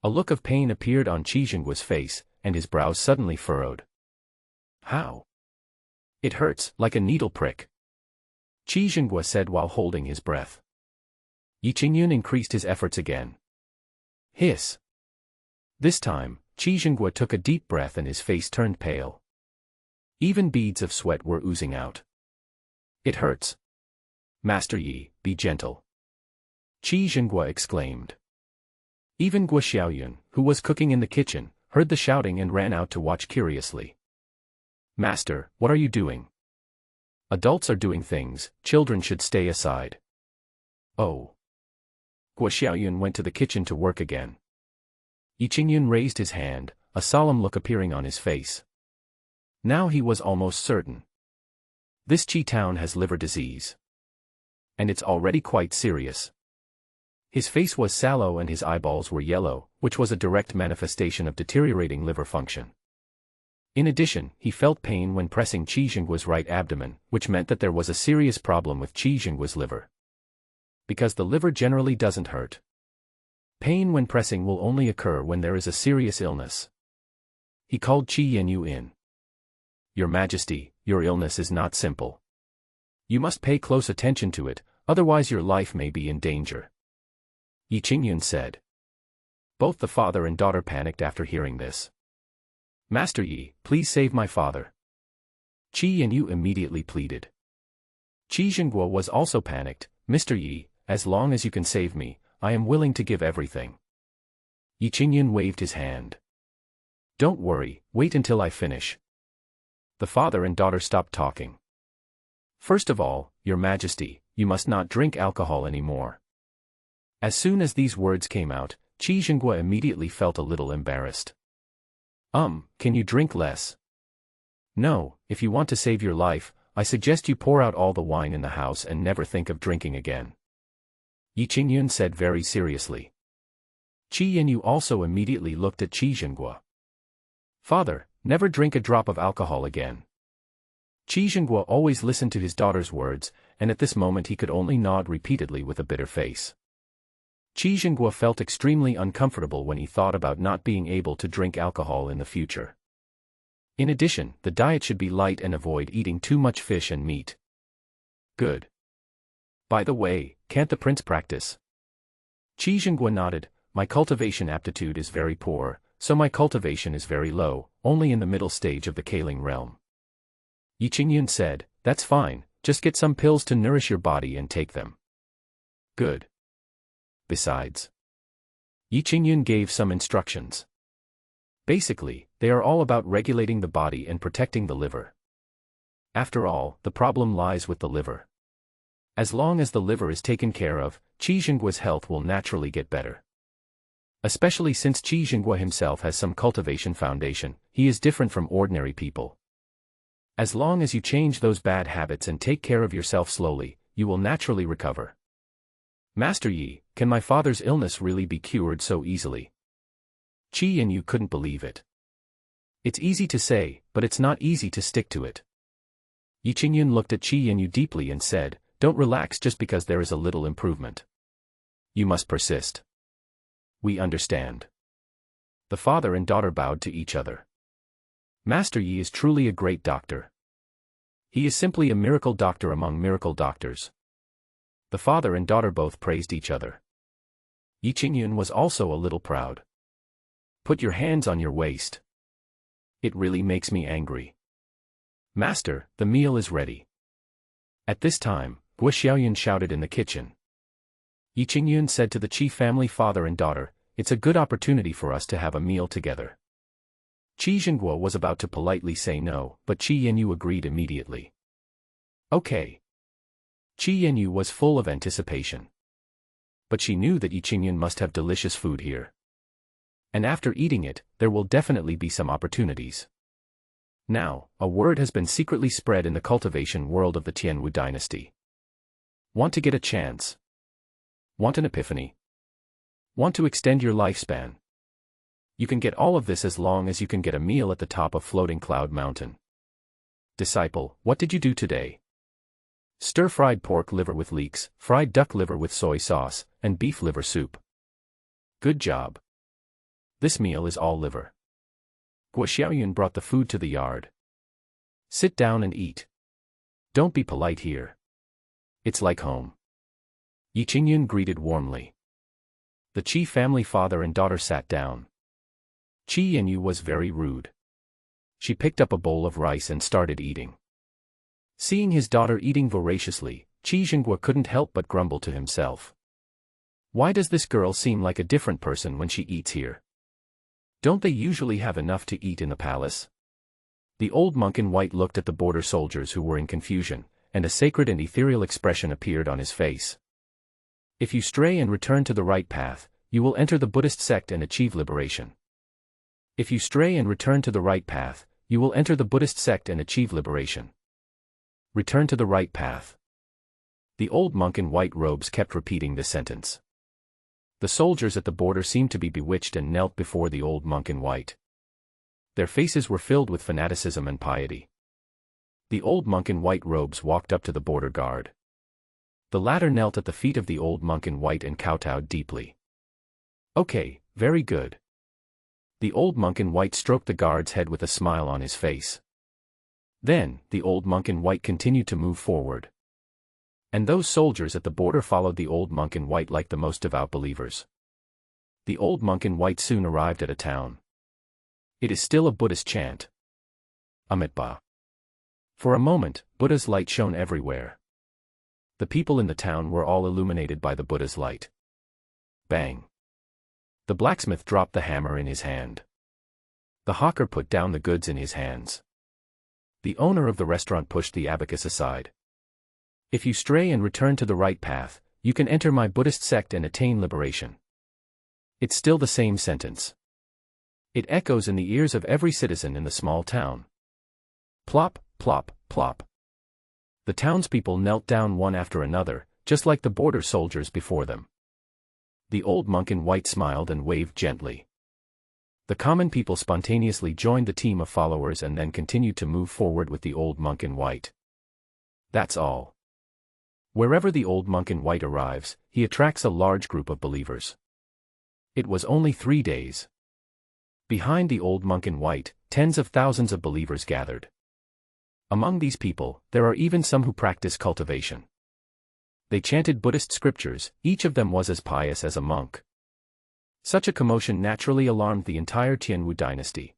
A look of pain appeared on Qi Zhengguo's face, and his brows suddenly furrowed. How? It hurts, like a needle prick. Qi Zhengguo said while holding his breath. Yi Qingyun increased his efforts again. Hiss. This time, Qi Zhengguo took a deep breath and his face turned pale. Even beads of sweat were oozing out. It hurts. Master Yi, be gentle. Qi Zhengguo exclaimed. Even Guo Xiaoyun, who was cooking in the kitchen, heard the shouting and ran out to watch curiously. Master, what are you doing? Adults are doing things, children should stay aside. Oh. Guo Xiaoyun went to the kitchen to work again. Yi Qingyun raised his hand, a solemn look appearing on his face. Now he was almost certain. This Qi town has liver disease. And it's already quite serious. His face was sallow and his eyeballs were yellow, which was a direct manifestation of deteriorating liver function. In addition, he felt pain when pressing Qi Zhengguo's right abdomen, which meant that there was a serious problem with Qi Zhengguo's liver. Because the liver generally doesn't hurt. Pain when pressing will only occur when there is a serious illness. He called Qi Yanyu in. Your Majesty, your illness is not simple. You must pay close attention to it, otherwise your life may be in danger. Yi Qingyun said. Both the father and daughter panicked after hearing this. Master Yi, please save my father. Qi Yanyu immediately pleaded. Qi Zhengguo was also panicked. Mr. Yi, as long as you can save me, I am willing to give everything. Yi Qingyun waved his hand. Don't worry, wait until I finish. The father and daughter stopped talking. First of all, Your Majesty, you must not drink alcohol anymore. As soon as these words came out, Qi Zhenghua immediately felt a little embarrassed. Can you drink less? No, if you want to save your life, I suggest you pour out all the wine in the house and never think of drinking again. Yi Qingyun said very seriously. Qi Yanyu also immediately looked at Qi Zhenghua. Father, never drink a drop of alcohol again. Qi Zhenghua always listened to his daughter's words, and at this moment he could only nod repeatedly with a bitter face. Qi Zhenghua felt extremely uncomfortable when he thought about not being able to drink alcohol in the future. In addition, the diet should be light and avoid eating too much fish and meat. Good. By the way, can't the prince practice? Qi Zhenghua nodded. My cultivation aptitude is very poor, so my cultivation is very low, only in the middle stage of the Kaling realm. Yi Qingyun said, that's fine, just get some pills to nourish your body and take them. Good. Besides, Yi Qingyun gave some instructions. Basically, they are all about regulating the body and protecting the liver. After all, the problem lies with the liver. As long as the liver is taken care of, Qi Zhenghua's health will naturally get better. Especially since Qi Zhenghua himself has some cultivation foundation, he is different from ordinary people. As long as you change those bad habits and take care of yourself slowly, you will naturally recover. Master Yi, can my father's illness really be cured so easily? Qi Yanyu couldn't believe it. It's easy to say, but it's not easy to stick to it. Yi Qingyun looked at Qi Yanyu deeply and said, don't relax just because there is a little improvement. You must persist. We understand. The father and daughter bowed to each other. Master Yi is truly a great doctor. He is simply a miracle doctor among miracle doctors. The father and daughter both praised each other. Yi Qingyun was also a little proud. Put your hands on your waist. It really makes me angry. Master, the meal is ready. At this time, Guo Xiaoyun shouted in the kitchen. Yi Qingyun said to the Qi family father and daughter, it's a good opportunity for us to have a meal together. Qi Zhenghua was about to politely say no, but Qi Yanyu agreed immediately. Okay. Qi Yanyu was full of anticipation. But she knew that Yi Qingyun must have delicious food here. And after eating it, there will definitely be some opportunities. Now, a word has been secretly spread in the cultivation world of the Tianwu dynasty. Want to get a chance? Want an epiphany? Want to extend your lifespan? You can get all of this as long as you can get a meal at the top of Floating Cloud Mountain. Disciple, what did you do today? Stir-fried pork liver with leeks, fried duck liver with soy sauce, and beef liver soup. Good job. This meal is all liver. Guo Xiaoyun brought the food to the yard. Sit down and eat. Don't be polite here. It's like home. Yi Qingyun greeted warmly. The Qi family father and daughter sat down. Qi Yanyu was very rude. She picked up a bowl of rice and started eating. Seeing his daughter eating voraciously, Qi Zhenghua couldn't help but grumble to himself. Why does this girl seem like a different person when she eats here? Don't they usually have enough to eat in the palace? The old monk in white looked at the border soldiers who were in confusion, and a sacred and ethereal expression appeared on his face. If you stray and return to the right path, you will enter the Buddhist sect and achieve liberation. If you stray and return to the right path, you will enter the Buddhist sect and achieve liberation. Return to the right path. The old monk in white robes kept repeating this sentence. The soldiers at the border seemed to be bewitched and knelt before the old monk in white. Their faces were filled with fanaticism and piety. The old monk in white robes walked up to the border guard. The latter knelt at the feet of the old monk in white and kowtowed deeply. Okay, very good. The old monk in white stroked the guard's head with a smile on his face. Then, the old monk in white continued to move forward. And those soldiers at the border followed the old monk in white like the most devout believers. The old monk in white soon arrived at a town. It is still a Buddhist chant. Amitabha. For a moment, Buddha's light shone everywhere. The people in the town were all illuminated by the Buddha's light. Bang. The blacksmith dropped the hammer in his hand. The hawker put down the goods in his hands. The owner of the restaurant pushed the abacus aside. If you stray and return to the right path, you can enter my Buddhist sect and attain liberation. It's still the same sentence. It echoes in the ears of every citizen in the small town. Plop, plop, plop. The townspeople knelt down one after another, just like the border soldiers before them. The old monk in white smiled and waved gently. The common people spontaneously joined the team of followers and then continued to move forward with the old monk in white. That's all. Wherever the old monk in white arrives, he attracts a large group of believers. It was only 3 days. Behind the old monk in white, tens of thousands of believers gathered. Among these people, there are even some who practice cultivation. They chanted Buddhist scriptures, each of them was as pious as a monk. Such a commotion naturally alarmed the entire Tianwu dynasty.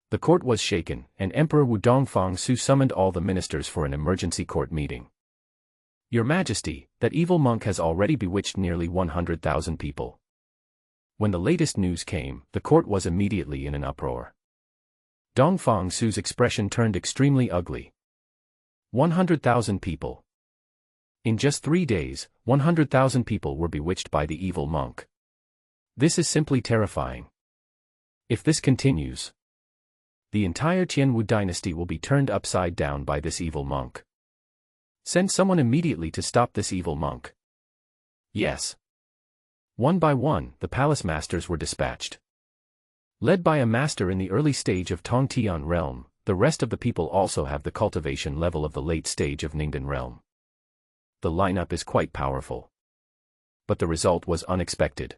The court was shaken, and Emperor Wu Dongfang-su summoned all the ministers for an emergency court meeting. Your Majesty, that evil monk has already bewitched nearly 100,000 people. When the latest news came, the court was immediately in an uproar. Dongfang-su's expression turned extremely ugly. 100,000 people. In just 3 days, 100,000 people were bewitched by the evil monk. This is simply terrifying. If this continues, the entire Tianwu dynasty will be turned upside down by this evil monk. Send someone immediately to stop this evil monk. Yes. One by one, the palace masters were dispatched. Led by a master in the early stage of Tongtian realm, the rest of the people also have the cultivation level of the late stage of Ningdan realm. The lineup is quite powerful. But the result was unexpected.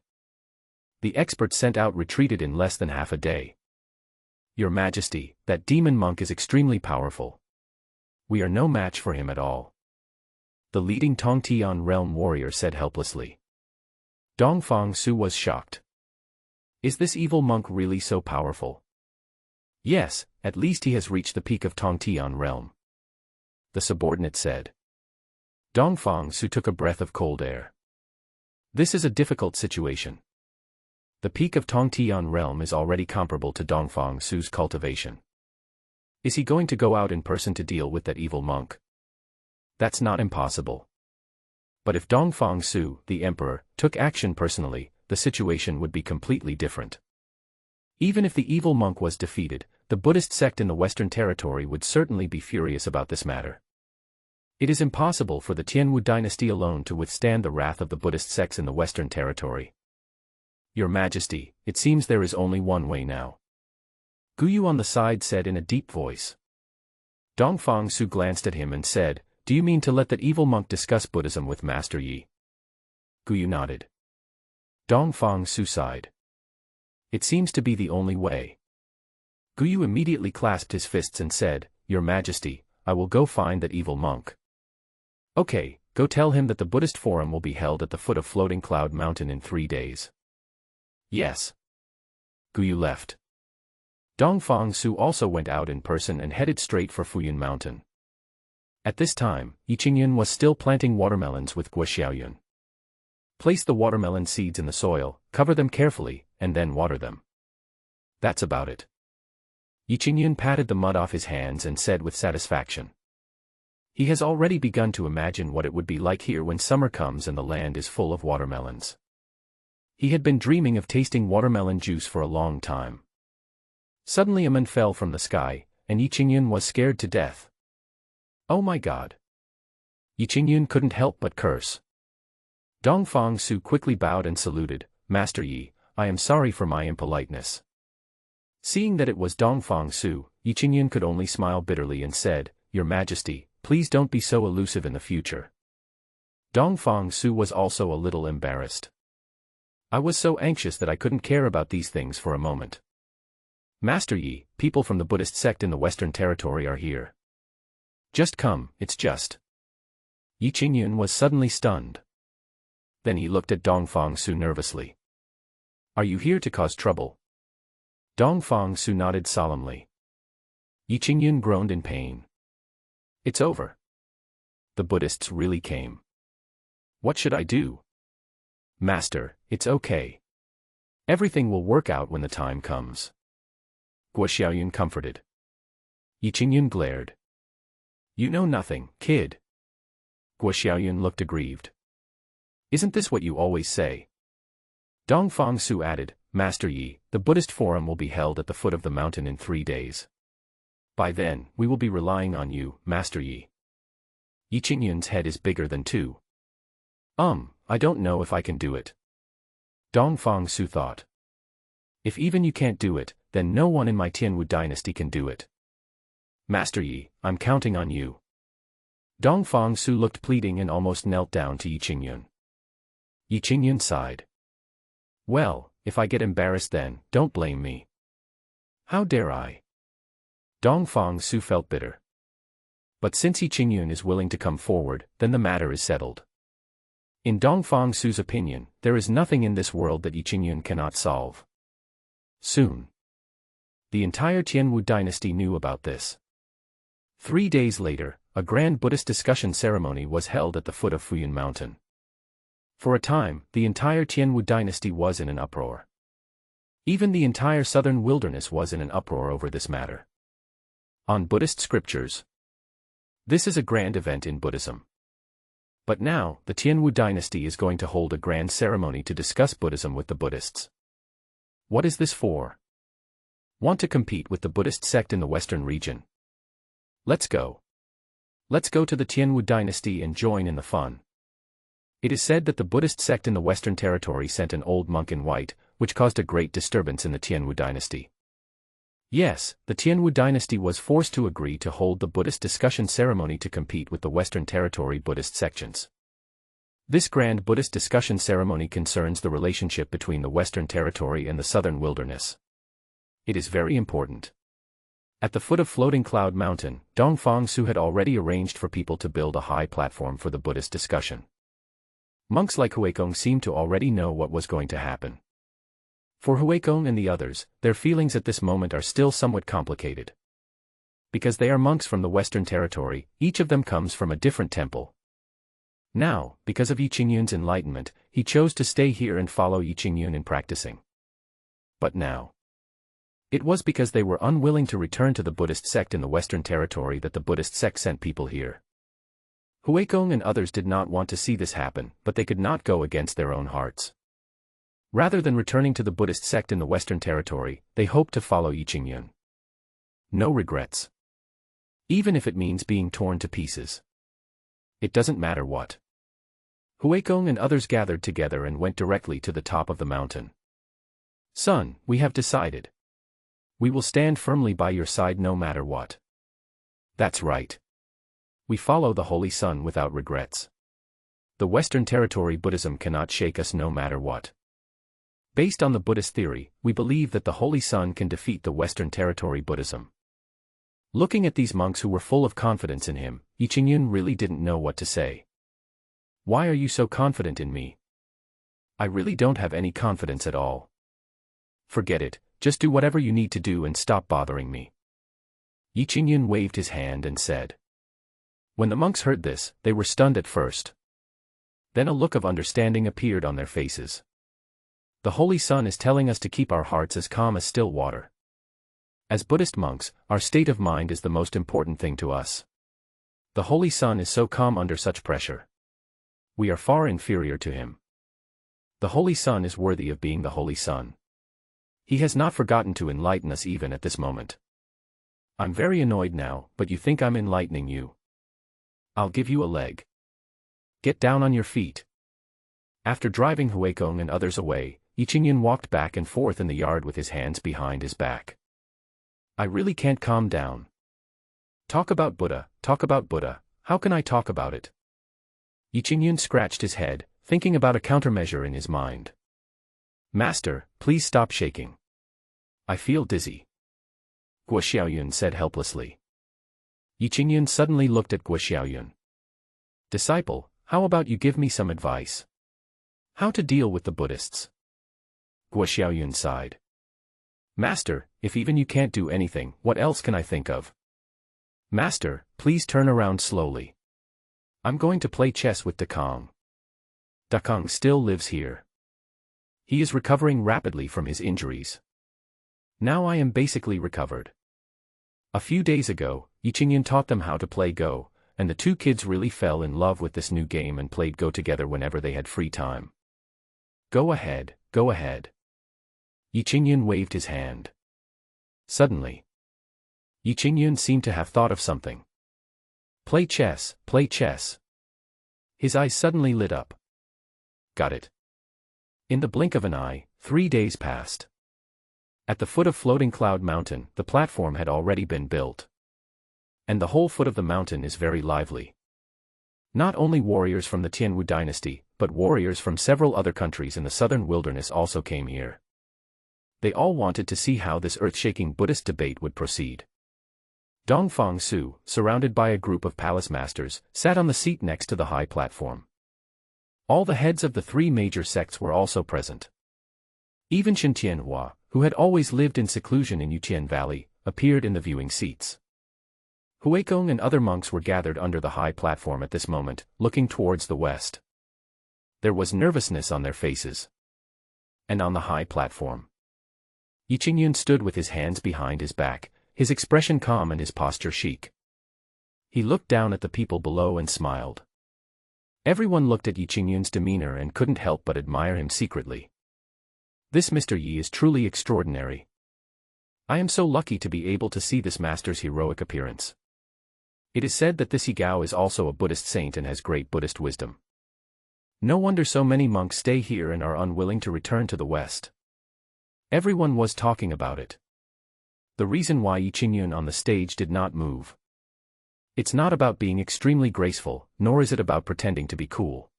The experts sent out retreated in less than half a day. Your Majesty, that demon monk is extremely powerful. We are no match for him at all. The leading Tongtian realm warrior said helplessly. Dongfang-su was shocked. Is this evil monk really so powerful? Yes, at least he has reached the peak of Tongtian realm. The subordinate said. Dongfang-su took a breath of cold air. This is a difficult situation. The peak of Tongtian realm is already comparable to Dongfang-su's cultivation. Is he going to go out in person to deal with that evil monk? That's not impossible. But if Dongfang-su, the emperor, took action personally, the situation would be completely different. Even if the evil monk was defeated, the Buddhist sect in the Western Territory would certainly be furious about this matter. It is impossible for the Tianwu dynasty alone to withstand the wrath of the Buddhist sects in the Western Territory. Your Majesty, it seems there is only one way now. Guyu on the side said in a deep voice. Dongfang-su glanced at him and said, Do you mean to let that evil monk discuss Buddhism with Master Yi? Guyu nodded. Dongfang-su sighed. It seems to be the only way. Guyu immediately clasped his fists and said, Your Majesty, I will go find that evil monk. Okay, go tell him that the Buddhist forum will be held at the foot of Floating Cloud Mountain in 3 days. Yes. Guyu left. Dongfang-su also went out in person and headed straight for Fuyun Mountain. At this time, Yi Qingyun was still planting watermelons with Guo Xiaoyun. Place the watermelon seeds in the soil, cover them carefully, and then water them. That's about it. Yi Qingyun patted the mud off his hands and said with satisfaction. He has already begun to imagine what it would be like here when summer comes and the land is full of watermelons. He had been dreaming of tasting watermelon juice for a long time. Suddenly a man fell from the sky, and Yi Qingyun was scared to death. Oh my God! Yi Qingyun couldn't help but curse. Dongfang-su quickly bowed and saluted, Master Yi, I am sorry for my impoliteness. Seeing that it was Dongfang-su, Yi Qingyun could only smile bitterly and said, Your Majesty, please don't be so elusive in the future. Dongfang-su was also a little embarrassed. I was so anxious that I couldn't care about these things for a moment. Master Yi, people from the Buddhist sect in the Western Territory are here. Just come, it's just. Yi Qingyun was suddenly stunned. Then he looked at Dongfang-su nervously. Are you here to cause trouble? Dongfang-su nodded solemnly. Yi Qingyun groaned in pain. It's over. The Buddhists really came. What should I do? Master, it's okay. Everything will work out when the time comes. Guo Xiaoyun comforted. Yi Qingyun glared. You know nothing, kid. Guo Xiaoyun looked aggrieved. Isn't this what you always say? Dongfang Su added, Master Yi, the Buddhist forum will be held at the foot of the mountain in 3 days. By then, we will be relying on you, Master Yi. Yi Qingyun's head is bigger than 2. I don't know if I can do it. Dongfang Su thought. If even you can't do it, then no one in my Tianwu dynasty can do it. Master Yi, I'm counting on you. Dongfang Su looked pleading and almost knelt down to Yi Qingyun. Yi Qingyun sighed. Well, if I get embarrassed then, don't blame me. How dare I? Dongfang Su felt bitter. But since Yi Qingyun is willing to come forward, then the matter is settled. In Dongfang Su's opinion, there is nothing in this world that Yi Qingyun cannot solve. Soon. The entire Tianwu dynasty knew about this. 3 days later, a grand Buddhist discussion ceremony was held at the foot of Fuyun Mountain. For a time, the entire Tianwu dynasty was in an uproar. Even the entire southern wilderness was in an uproar over this matter. On Buddhist scriptures. This is a grand event in Buddhism. But now, the Tianwu dynasty is going to hold a grand ceremony to discuss Buddhism with the Buddhists. What is this for? Want to compete with the Buddhist sect in the western region? Let's go. Let's go to the Tianwu dynasty and join in the fun. It is said that the Buddhist sect in the Western Territory sent an old monk in white, which caused a great disturbance in the Tianwu dynasty. Yes, the Tianwu dynasty was forced to agree to hold the Buddhist discussion ceremony to compete with the Western Territory Buddhist sections. This grand Buddhist discussion ceremony concerns the relationship between the Western Territory and the Southern Wilderness. It is very important. At the foot of Floating Cloud Mountain, Dongfang Su had already arranged for people to build a high platform for the Buddhist discussion. Monks like Huikong seemed to already know what was going to happen. For Huikong and the others, their feelings at this moment are still somewhat complicated. Because they are monks from the Western Territory, each of them comes from a different temple. Now, because of Yi Qingyun's enlightenment, he chose to stay here and follow Yi Qingyun in practicing. But now, it was because they were unwilling to return to the Buddhist sect in the Western Territory that the Buddhist sect sent people here. Huikong and others did not want to see this happen, but they could not go against their own hearts. Rather than returning to the Buddhist sect in the Western Territory, they hoped to follow Yi Qingyun. No regrets. Even if it means being torn to pieces. It doesn't matter what. Huikong and others gathered together and went directly to the top of the mountain. Son, we have decided. We will stand firmly by your side no matter what. That's right. We follow the Holy Sun without regrets. The Western Territory Buddhism cannot shake us no matter what. Based on the Buddhist theory, we believe that the Holy Sun can defeat the Western Territory Buddhism. Looking at these monks who were full of confidence in him, Yi Qingyun really didn't know what to say. Why are you so confident in me? I really don't have any confidence at all. Forget it, just do whatever you need to do and stop bothering me. Yi Qingyun waved his hand and said. When the monks heard this, they were stunned at first. Then a look of understanding appeared on their faces. The Holy Sun is telling us to keep our hearts as calm as still water. As Buddhist monks, our state of mind is the most important thing to us. The Holy Sun is so calm under such pressure. We are far inferior to him. The Holy Sun is worthy of being the Holy Sun. He has not forgotten to enlighten us even at this moment. I'm very annoyed now, but you think I'm enlightening you. I'll give you a leg. Get down on your feet. After driving Huikong and others away, Yi Qingyun walked back and forth in the yard with his hands behind his back. I really can't calm down. Talk about Buddha, how can I talk about it? Yi Qingyun scratched his head, thinking about a countermeasure in his mind. Master, please stop shaking. I feel dizzy. Guo Xiaoyun said helplessly. Yi Qingyun suddenly looked at Guo Xiaoyun. Disciple, how about you give me some advice? How to deal with the Buddhists? Guo Xiaoyun sighed. Master, if even you can't do anything, what else can I think of? Master, please turn around slowly. I'm going to play chess with Dakong. Dakong still lives here. He is recovering rapidly from his injuries. Now I am basically recovered. A few days ago, Yi Qingyun taught them how to play Go, and the two kids really fell in love with this new game and played Go together whenever they had free time. Go ahead, go ahead. Yi Qingyun waved his hand. Suddenly, Yi Qingyun seemed to have thought of something. Play chess, play chess. His eyes suddenly lit up. Got it. In the blink of an eye, 3 days passed. At the foot of Floating Cloud Mountain, the platform had already been built. And the whole foot of the mountain is very lively. Not only warriors from the Tianwu dynasty, but warriors from several other countries in the southern wilderness also came here. They all wanted to see how this earth-shaking Buddhist debate would proceed. Dongfang Su, surrounded by a group of palace masters, sat on the seat next to the high platform. All the heads of the 3 major sects were also present. Even Shen Tianhua, who had always lived in seclusion in Yutian Valley, appeared in the viewing seats. Huikong and other monks were gathered under the high platform at this moment, looking towards the west. There was nervousness on their faces. And on the high platform, Yi Qingyun stood with his hands behind his back, his expression calm and his posture chic. He looked down at the people below and smiled. Everyone looked at Yi Qingyun's demeanor and couldn't help but admire him secretly. This Mr. Yi is truly extraordinary. I am so lucky to be able to see this master's heroic appearance. It is said that this Yi Gao is also a Buddhist saint and has great Buddhist wisdom. No wonder so many monks stay here and are unwilling to return to the West. Everyone was talking about it. The reason why Yi Qingyun on the stage did not move. It's not about being extremely graceful, nor is it about pretending to be cool.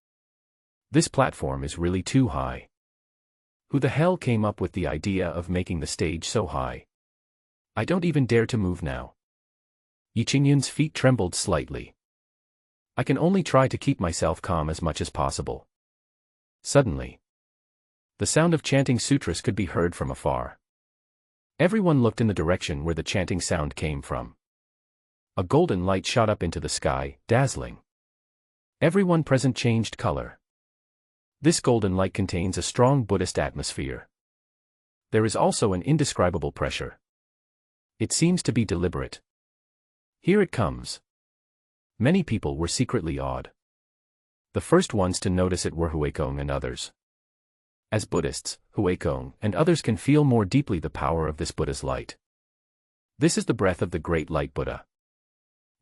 This platform is really too high. Who the hell came up with the idea of making the stage so high? I don't even dare to move now. Yi Qingyun's feet trembled slightly. I can only try to keep myself calm as much as possible. Suddenly, the sound of chanting sutras could be heard from afar. Everyone looked in the direction where the chanting sound came from. A golden light shot up into the sky, dazzling. Everyone present changed color. This golden light contains a strong Buddhist atmosphere. There is also an indescribable pressure. It seems to be deliberate. Here it comes. Many people were secretly awed. The first ones to notice it were Huikong and others. As Buddhists, Huikong and others can feel more deeply the power of this Buddha's light. This is the breath of the great light Buddha.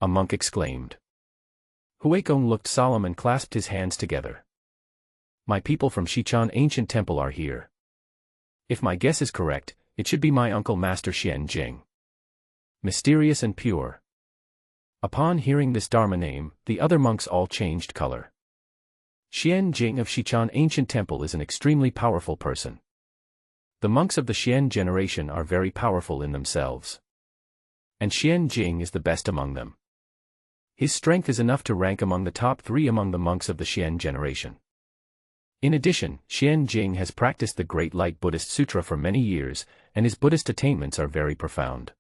A monk exclaimed. Huikong looked solemn and clasped his hands together. My people from Xichang Ancient Temple are here. If my guess is correct, it should be my uncle Master Xian Jing. Mysterious and pure. Upon hearing this Dharma name, the other monks all changed color. Xian Jing of Xichang Ancient Temple is an extremely powerful person. The monks of the Xian generation are very powerful in themselves. And Xian Jing is the best among them. His strength is enough to rank among the top 3 among the monks of the Xian generation. In addition, Xian Jing has practiced the Great Light Buddhist Sutra for many years, and his Buddhist attainments are very profound.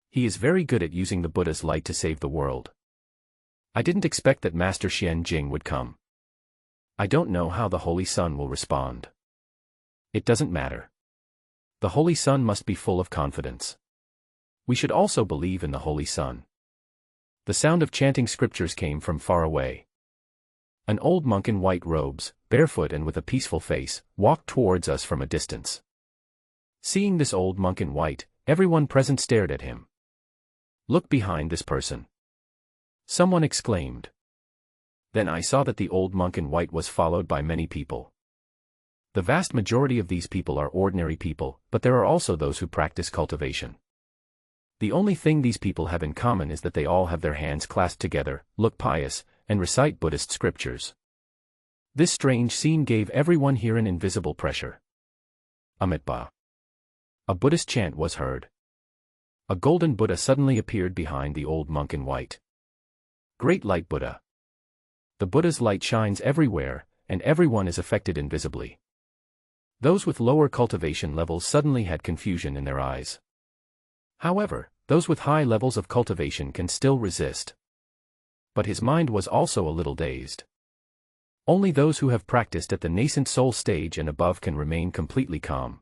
He is very good at using the Buddha's light to save the world. I didn't expect that Master Xian Jing would come. I don't know how the Holy Sun will respond. It doesn't matter. The Holy Sun must be full of confidence. We should also believe in the Holy Sun. The sound of chanting scriptures came from far away. An old monk in white robes, barefoot and with a peaceful face, walked towards us from a distance. Seeing this old monk in white, everyone present stared at him. Look behind this person. Someone exclaimed. Then I saw that the old monk in white was followed by many people. The vast majority of these people are ordinary people, but there are also those who practice cultivation. The only thing these people have in common is that they all have their hands clasped together, look pious, and recite Buddhist scriptures. This strange scene gave everyone here an invisible pressure. Amitabha. A Buddhist chant was heard. A golden Buddha suddenly appeared behind the old monk in white. Great Light Buddha. The Buddha's light shines everywhere, and everyone is affected invisibly. Those with lower cultivation levels suddenly had confusion in their eyes. However, those with high levels of cultivation can still resist. But his mind was also a little dazed. Only those who have practiced at the nascent soul stage and above can remain completely calm.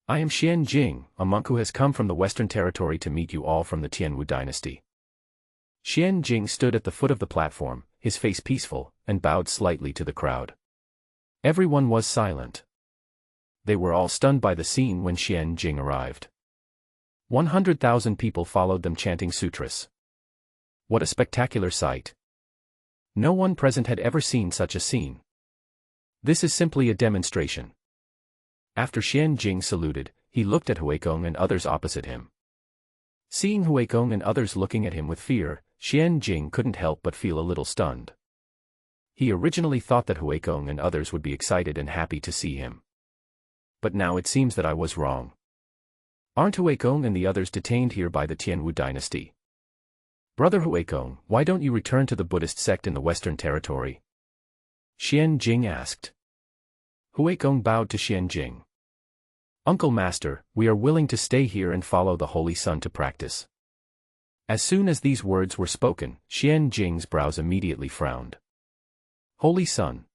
I am Xian Jing, a monk who has come from the Western Territory to meet you all from the Tianwu dynasty. Xian Jing stood at the foot of the platform, his face peaceful, and bowed slightly to the crowd. Everyone was silent. They were all stunned by the scene when Xian Jing arrived. 100,000 people followed them chanting sutras. What a spectacular sight! No one present had ever seen such a scene. This is simply a demonstration. After Xian Jing saluted, he looked at Huikong and others opposite him. Seeing Huikong and others looking at him with fear, Xian Jing couldn't help but feel a little stunned. He originally thought that Huikong and others would be excited and happy to see him. But now it seems that I was wrong. Aren't Huikong and the others detained here by the Tianwu dynasty? Brother Huikong, why don't you return to the Buddhist sect in the Western Territory? Xian Jing asked. Huikong bowed to Xian Jing. Uncle Master, we are willing to stay here and follow the Holy Sun to practice. As soon as these words were spoken, Xian Jing's brows immediately frowned. Holy Sun.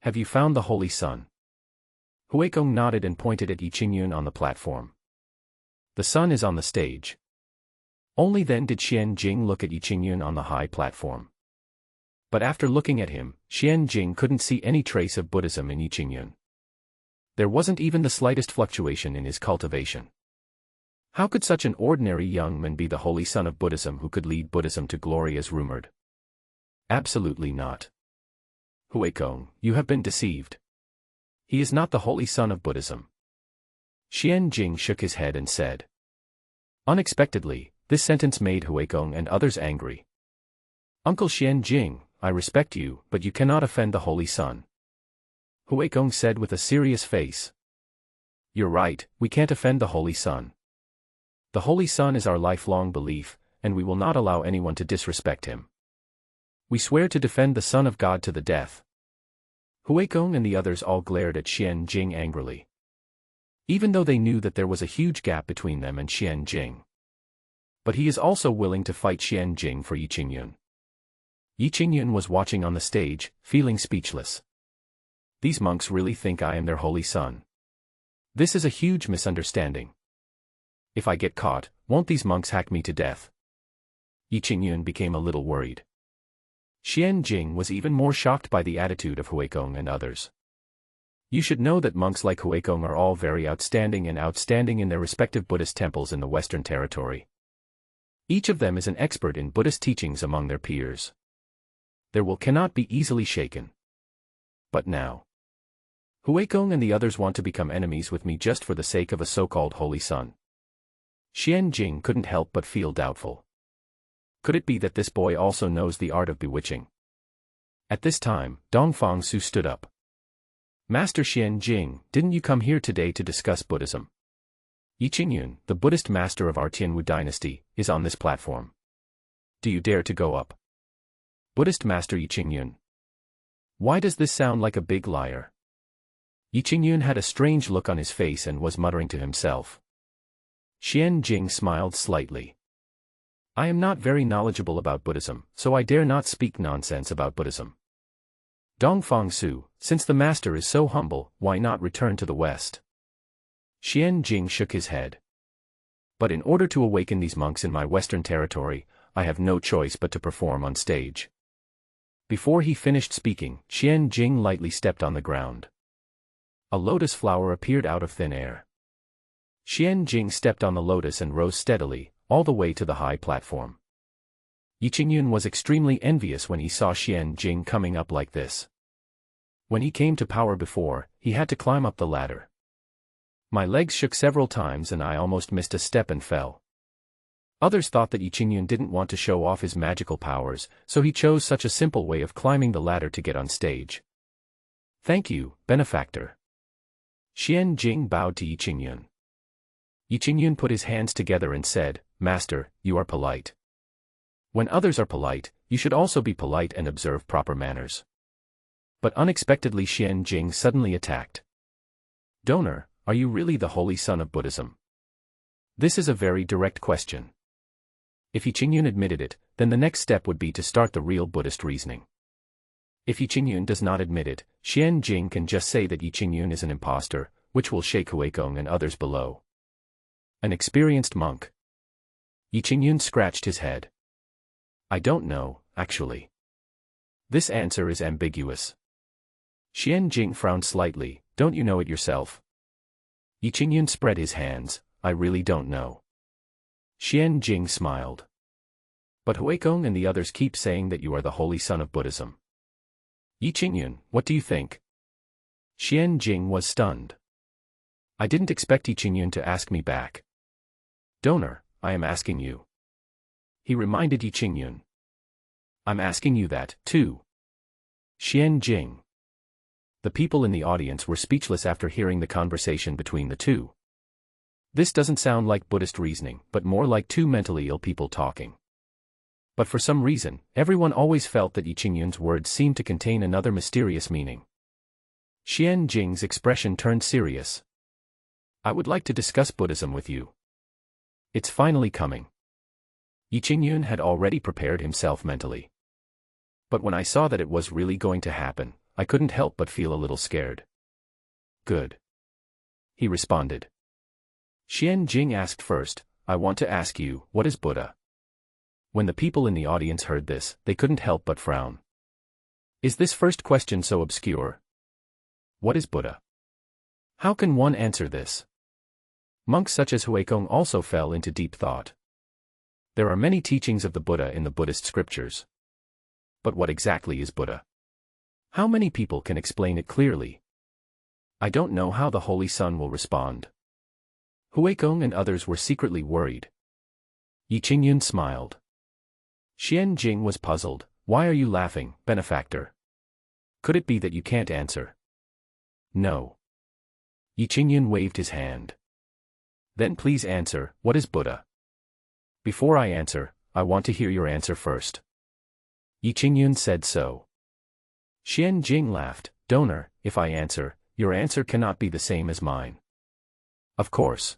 Have you found the Holy Sun? Huikong nodded and pointed at Yi Qingyun on the platform. The sun is on the stage. Only then did Xian Jing look at Yi Qingyun on the high platform. But after looking at him, Xian Jing couldn't see any trace of Buddhism in Yi Qingyun. There wasn't even the slightest fluctuation in his cultivation. How could such an ordinary young man be the holy son of Buddhism who could lead Buddhism to glory as rumored? Absolutely not. Huikong, you have been deceived. He is not the holy son of Buddhism. Xian Jing shook his head and said. Unexpectedly, this sentence made Huikong and others angry. Uncle Xian Jing, I respect you, but you cannot offend the Holy Sun. Huikong said with a serious face. You're right, we can't offend the Holy Sun. The Holy Sun is our lifelong belief, and we will not allow anyone to disrespect him. We swear to defend the Son of God to the death. Huikong and the others all glared at Xian Jing angrily. Even though they knew that there was a huge gap between them and Xian Jing. But he is also willing to fight Xian Jing for Yi Qingyun. Yi Qingyun was watching on the stage, feeling speechless. These monks really think I am their holy son. This is a huge misunderstanding. If I get caught, won't these monks hack me to death? Yi Qingyun became a little worried. Xian Jing was even more shocked by the attitude of Huikong and others. You should know that monks like Huikong are all very outstanding in their respective Buddhist temples in the Western Territory. Each of them is an expert in Buddhist teachings among their peers. Their will cannot be easily shaken. But now, Huikong and the others want to become enemies with me just for the sake of a so-called holy son. Xian Jing couldn't help but feel doubtful. Could it be that this boy also knows the art of bewitching? At this time, Dongfang Su stood up. Master Xian Jing, didn't you come here today to discuss Buddhism? Yi Qingyun, the Buddhist master of our Tianwu dynasty, is on this platform. Do you dare to go up? Buddhist master Yi Qingyun. Why does this sound like a big liar? Yi Qingyun had a strange look on his face and was muttering to himself. Xian Jing smiled slightly. I am not very knowledgeable about Buddhism, so I dare not speak nonsense about Buddhism. Dongfang Su, since the master is so humble, why not return to the West? Xian Jing shook his head. But in order to awaken these monks in my Western Territory, I have no choice but to perform on stage. Before he finished speaking, Xian Jing lightly stepped on the ground. A lotus flower appeared out of thin air. Xian Jing stepped on the lotus and rose steadily, all the way to the high platform. Yi Qingyun was extremely envious when he saw Xian Jing coming up like this. When he came to power before, he had to climb up the ladder. My legs shook several times and I almost missed a step and fell. Others thought that Yi Qingyun didn't want to show off his magical powers, so he chose such a simple way of climbing the ladder to get on stage. Thank you, benefactor. Xian Jing bowed to Yi Qingyun. Yi Qingyun put his hands together and said, Master, you are polite. When others are polite, you should also be polite and observe proper manners. But unexpectedly Xian Jing suddenly attacked. Donor, are you really the holy son of Buddhism? This is a very direct question. If Yi Qingyun admitted it, then the next step would be to start the real Buddhist reasoning. If Yi Qingyun does not admit it, Xian Jing can just say that Yi Qingyun is an impostor, which will shake Huikong and others below. An experienced monk. Yi Qingyun scratched his head. I don't know, actually. This answer is ambiguous. Xian Jing frowned slightly. Don't you know it yourself? Yi Qingyun spread his hands. I really don't know. Xian Jing smiled. But Huikong and the others keep saying that you are the holy son of Buddhism. Yi Qingyun, what do you think? Xian Jing was stunned. I didn't expect Yi Qingyun to ask me back. Donor, I am asking you. He reminded Yi Qingyun. I'm asking you that, too. Xian Jing. The people in the audience were speechless after hearing the conversation between the two. This doesn't sound like Buddhist reasoning, but more like two mentally ill people talking. But for some reason, everyone always felt that Yi Qingyun's words seemed to contain another mysterious meaning. Xian Jing's expression turned serious. I would like to discuss Buddhism with you. It's finally coming. Yi Qingyun had already prepared himself mentally. But when I saw that it was really going to happen, I couldn't help but feel a little scared. Good. He responded. Xian Jing asked first, I want to ask you, what is Buddha? When the people in the audience heard this, they couldn't help but frown. Is this first question so obscure? What is Buddha? How can one answer this? Monks such as Huikong also fell into deep thought. There are many teachings of the Buddha in the Buddhist scriptures. But what exactly is Buddha? How many people can explain it clearly? I don't know how the Holy Son will respond. Huikong and others were secretly worried. Yi Qingyun smiled. Xian Jing was puzzled. Why are you laughing, benefactor? Could it be that you can't answer? No. Yi Qingyun waved his hand. Then please answer, what is Buddha? Before I answer, I want to hear your answer first. Yi Qingyun said so. Xian Jing laughed. Donor, if I answer, your answer cannot be the same as mine. Of course.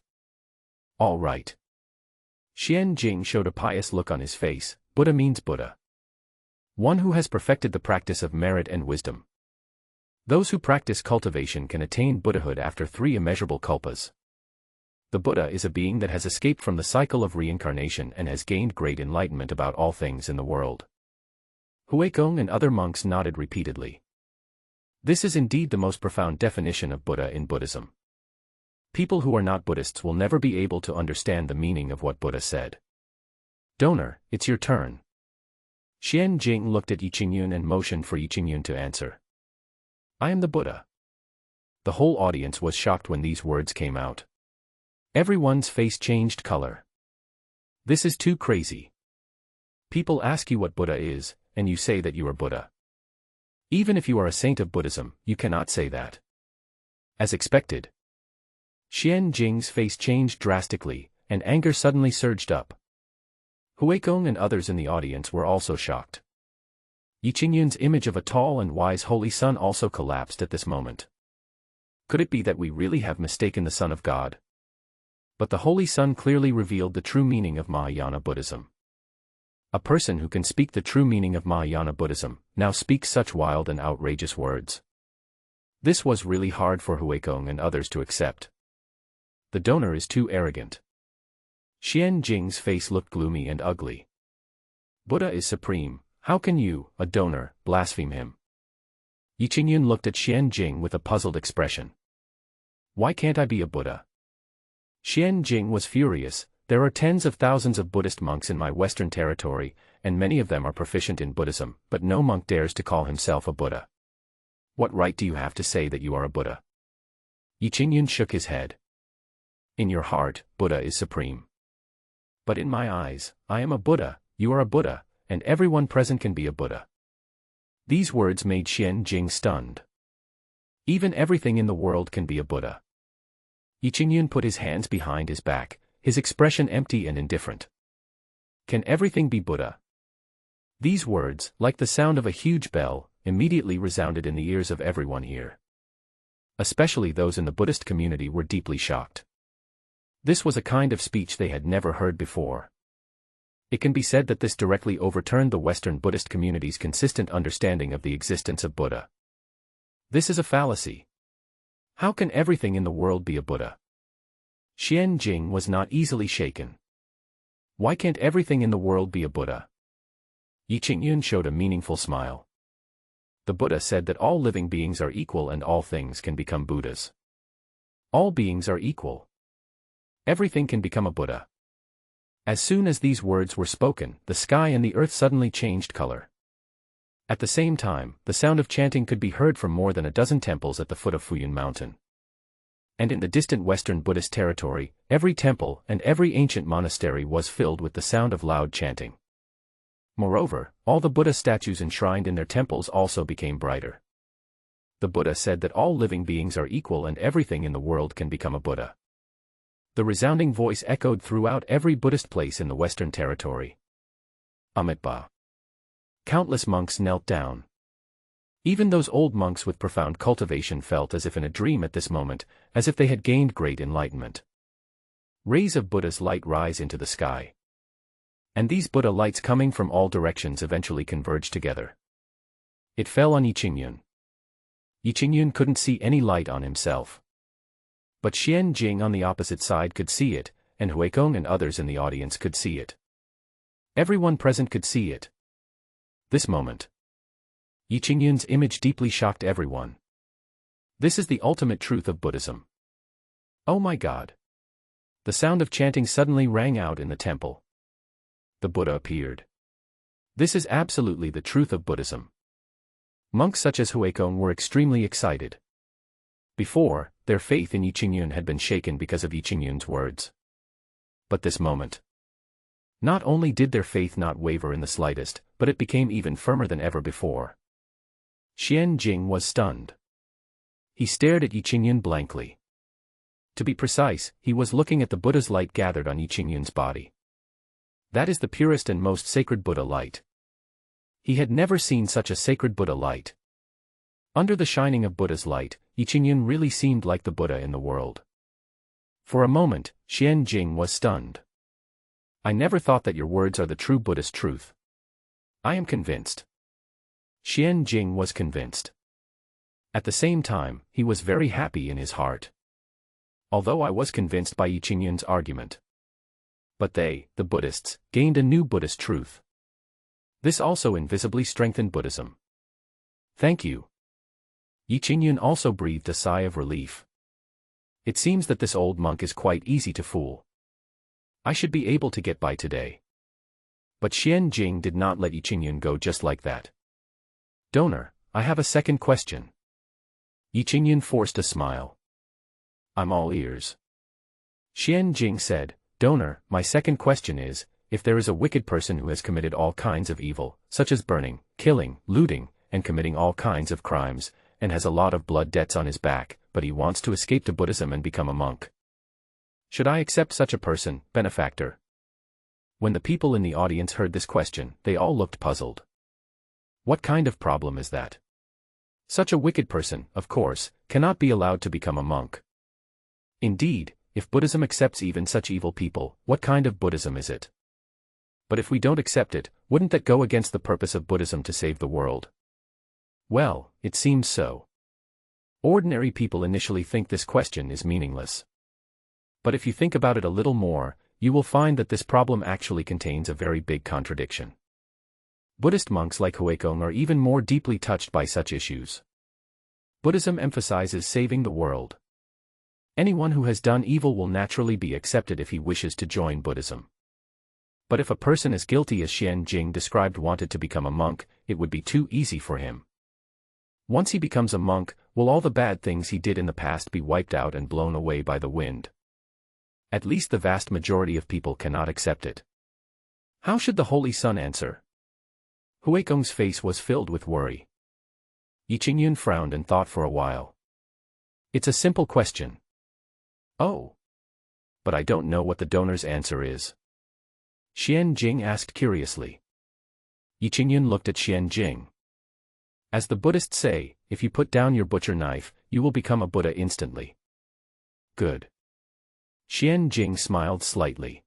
All right. Xian Jing showed a pious look on his face. Buddha means Buddha. One who has perfected the practice of merit and wisdom. Those who practice cultivation can attain Buddhahood after 3 immeasurable kalpas. The Buddha is a being that has escaped from the cycle of reincarnation and has gained great enlightenment about all things in the world. Huikong and other monks nodded repeatedly. This is indeed the most profound definition of Buddha in Buddhism. People who are not Buddhists will never be able to understand the meaning of what Buddha said. Donor, it's your turn. Xian Jing looked at Yi Qingyun and motioned for Yi Qingyun to answer. I am the Buddha. The whole audience was shocked when these words came out. Everyone's face changed color. This is too crazy. People ask you what Buddha is, and you say that you are Buddha. Even if you are a saint of Buddhism, you cannot say that. As expected. Xian Jing's face changed drastically, and anger suddenly surged up. Huikong and others in the audience were also shocked. Yi Qingyun's image of a tall and wise holy son also collapsed at this moment. Could it be that we really have mistaken the Son of God? But the Holy Son clearly revealed the true meaning of Mahayana Buddhism. A person who can speak the true meaning of Mahayana Buddhism now speaks such wild and outrageous words. This was really hard for Huikong and others to accept. The donor is too arrogant. Xian Jing's face looked gloomy and ugly. Buddha is supreme, how can you, a donor, blaspheme him? Yi Qingyun looked at Xian Jing with a puzzled expression. Why can't I be a Buddha? Xian Jing was furious. There are tens of thousands of Buddhist monks in my Western territory, and many of them are proficient in Buddhism, but no monk dares to call himself a Buddha. What right do you have to say that you are a Buddha? Yi Qingyun shook his head. In your heart, Buddha is supreme. But in my eyes, I am a Buddha, you are a Buddha, and everyone present can be a Buddha. These words made Xian Jing stunned. Even everything in the world can be a Buddha. Yi Qingyun put his hands behind his back, his expression empty and indifferent. Can everything be Buddha? These words, like the sound of a huge bell, immediately resounded in the ears of everyone here. Especially those in the Buddhist community were deeply shocked. This was a kind of speech they had never heard before. It can be said that this directly overturned the Western Buddhist community's consistent understanding of the existence of Buddha. This is a fallacy. How can everything in the world be a Buddha? Xian Jing was not easily shaken. Why can't everything in the world be a Buddha? Yi Qingyun showed a meaningful smile. The Buddha said that all living beings are equal and all things can become Buddhas. All beings are equal. Everything can become a Buddha. As soon as these words were spoken, the sky and the earth suddenly changed color. At the same time, the sound of chanting could be heard from more than a dozen temples at the foot of Fuyun Mountain. And in the distant western Buddhist territory, every temple and every ancient monastery was filled with the sound of loud chanting. Moreover, all the Buddha statues enshrined in their temples also became brighter. The Buddha said that all living beings are equal and everything in the world can become a Buddha. The resounding voice echoed throughout every Buddhist place in the Western Territory. Amitabha. Countless monks knelt down. Even those old monks with profound cultivation felt as if in a dream at this moment, as if they had gained great enlightenment. Rays of Buddha's light rise into the sky. And these Buddha lights coming from all directions eventually converge together. It fell on Yiqingyun. Yiqingyun couldn't see any light on himself. But Xian Jing on the opposite side could see it, and Huikong and others in the audience could see it. Everyone present could see it. This moment. Yiqingyun's image deeply shocked everyone. This is the ultimate truth of Buddhism. Oh my God! The sound of chanting suddenly rang out in the temple. The Buddha appeared. This is absolutely the truth of Buddhism. Monks such as Huikong were extremely excited. Before, their faith in Yiqingyun had been shaken because of Yiqingyun's words. But this moment. Not only did their faith not waver in the slightest, but it became even firmer than ever before. Xian Jing was stunned. He stared at Yiqingyun blankly. To be precise, he was looking at the Buddha's light gathered on Yiqingyun's body. That is the purest and most sacred Buddha light. He had never seen such a sacred Buddha light. Under the shining of Buddha's light, Yiqingyun really seemed like the Buddha in the world. For a moment, Xian Jing was stunned. I never thought that your words are the true Buddhist truth. I am convinced. Xian Jing was convinced. At the same time, he was very happy in his heart. Although I was convinced by Yiqingyun's argument. But they, the Buddhists, gained a new Buddhist truth. This also invisibly strengthened Buddhism. Thank you. Yiqingyun also breathed a sigh of relief. It seems that this old monk is quite easy to fool. I should be able to get by today. But Xian Jing did not let Yiqingyun go just like that. Donor, I have a second question. Yiqingyun forced a smile. I'm all ears. Xian Jing said, Donor, my second question is, if there is a wicked person who has committed all kinds of evil, such as burning, killing, looting, and committing all kinds of crimes, and has a lot of blood debts on his back, but he wants to escape to Buddhism and become a monk. Should I accept such a person, benefactor? When the people in the audience heard this question, they all looked puzzled. What kind of problem is that? Such a wicked person, of course, cannot be allowed to become a monk. Indeed, if Buddhism accepts even such evil people, what kind of Buddhism is it? But if we don't accept it, wouldn't that go against the purpose of Buddhism to save the world? Well, it seems so. Ordinary people initially think this question is meaningless. But if you think about it a little more, you will find that this problem actually contains a very big contradiction. Buddhist monks like Huikong are even more deeply touched by such issues. Buddhism emphasizes saving the world. Anyone who has done evil will naturally be accepted if he wishes to join Buddhism. But if a person as guilty as Xian Jing described wanted to become a monk, it would be too easy for him. Once he becomes a monk, will all the bad things he did in the past be wiped out and blown away by the wind? At least the vast majority of people cannot accept it. How should the Holy Sun answer? Huikong's face was filled with worry. Yiqingyun frowned and thought for a while. It's a simple question. Oh. But I don't know what the donor's answer is. Xian Jing asked curiously. Yiqingyun looked at Xian Jing. As the Buddhists say, if you put down your butcher knife, you will become a Buddha instantly. Good. Xian Jing smiled slightly.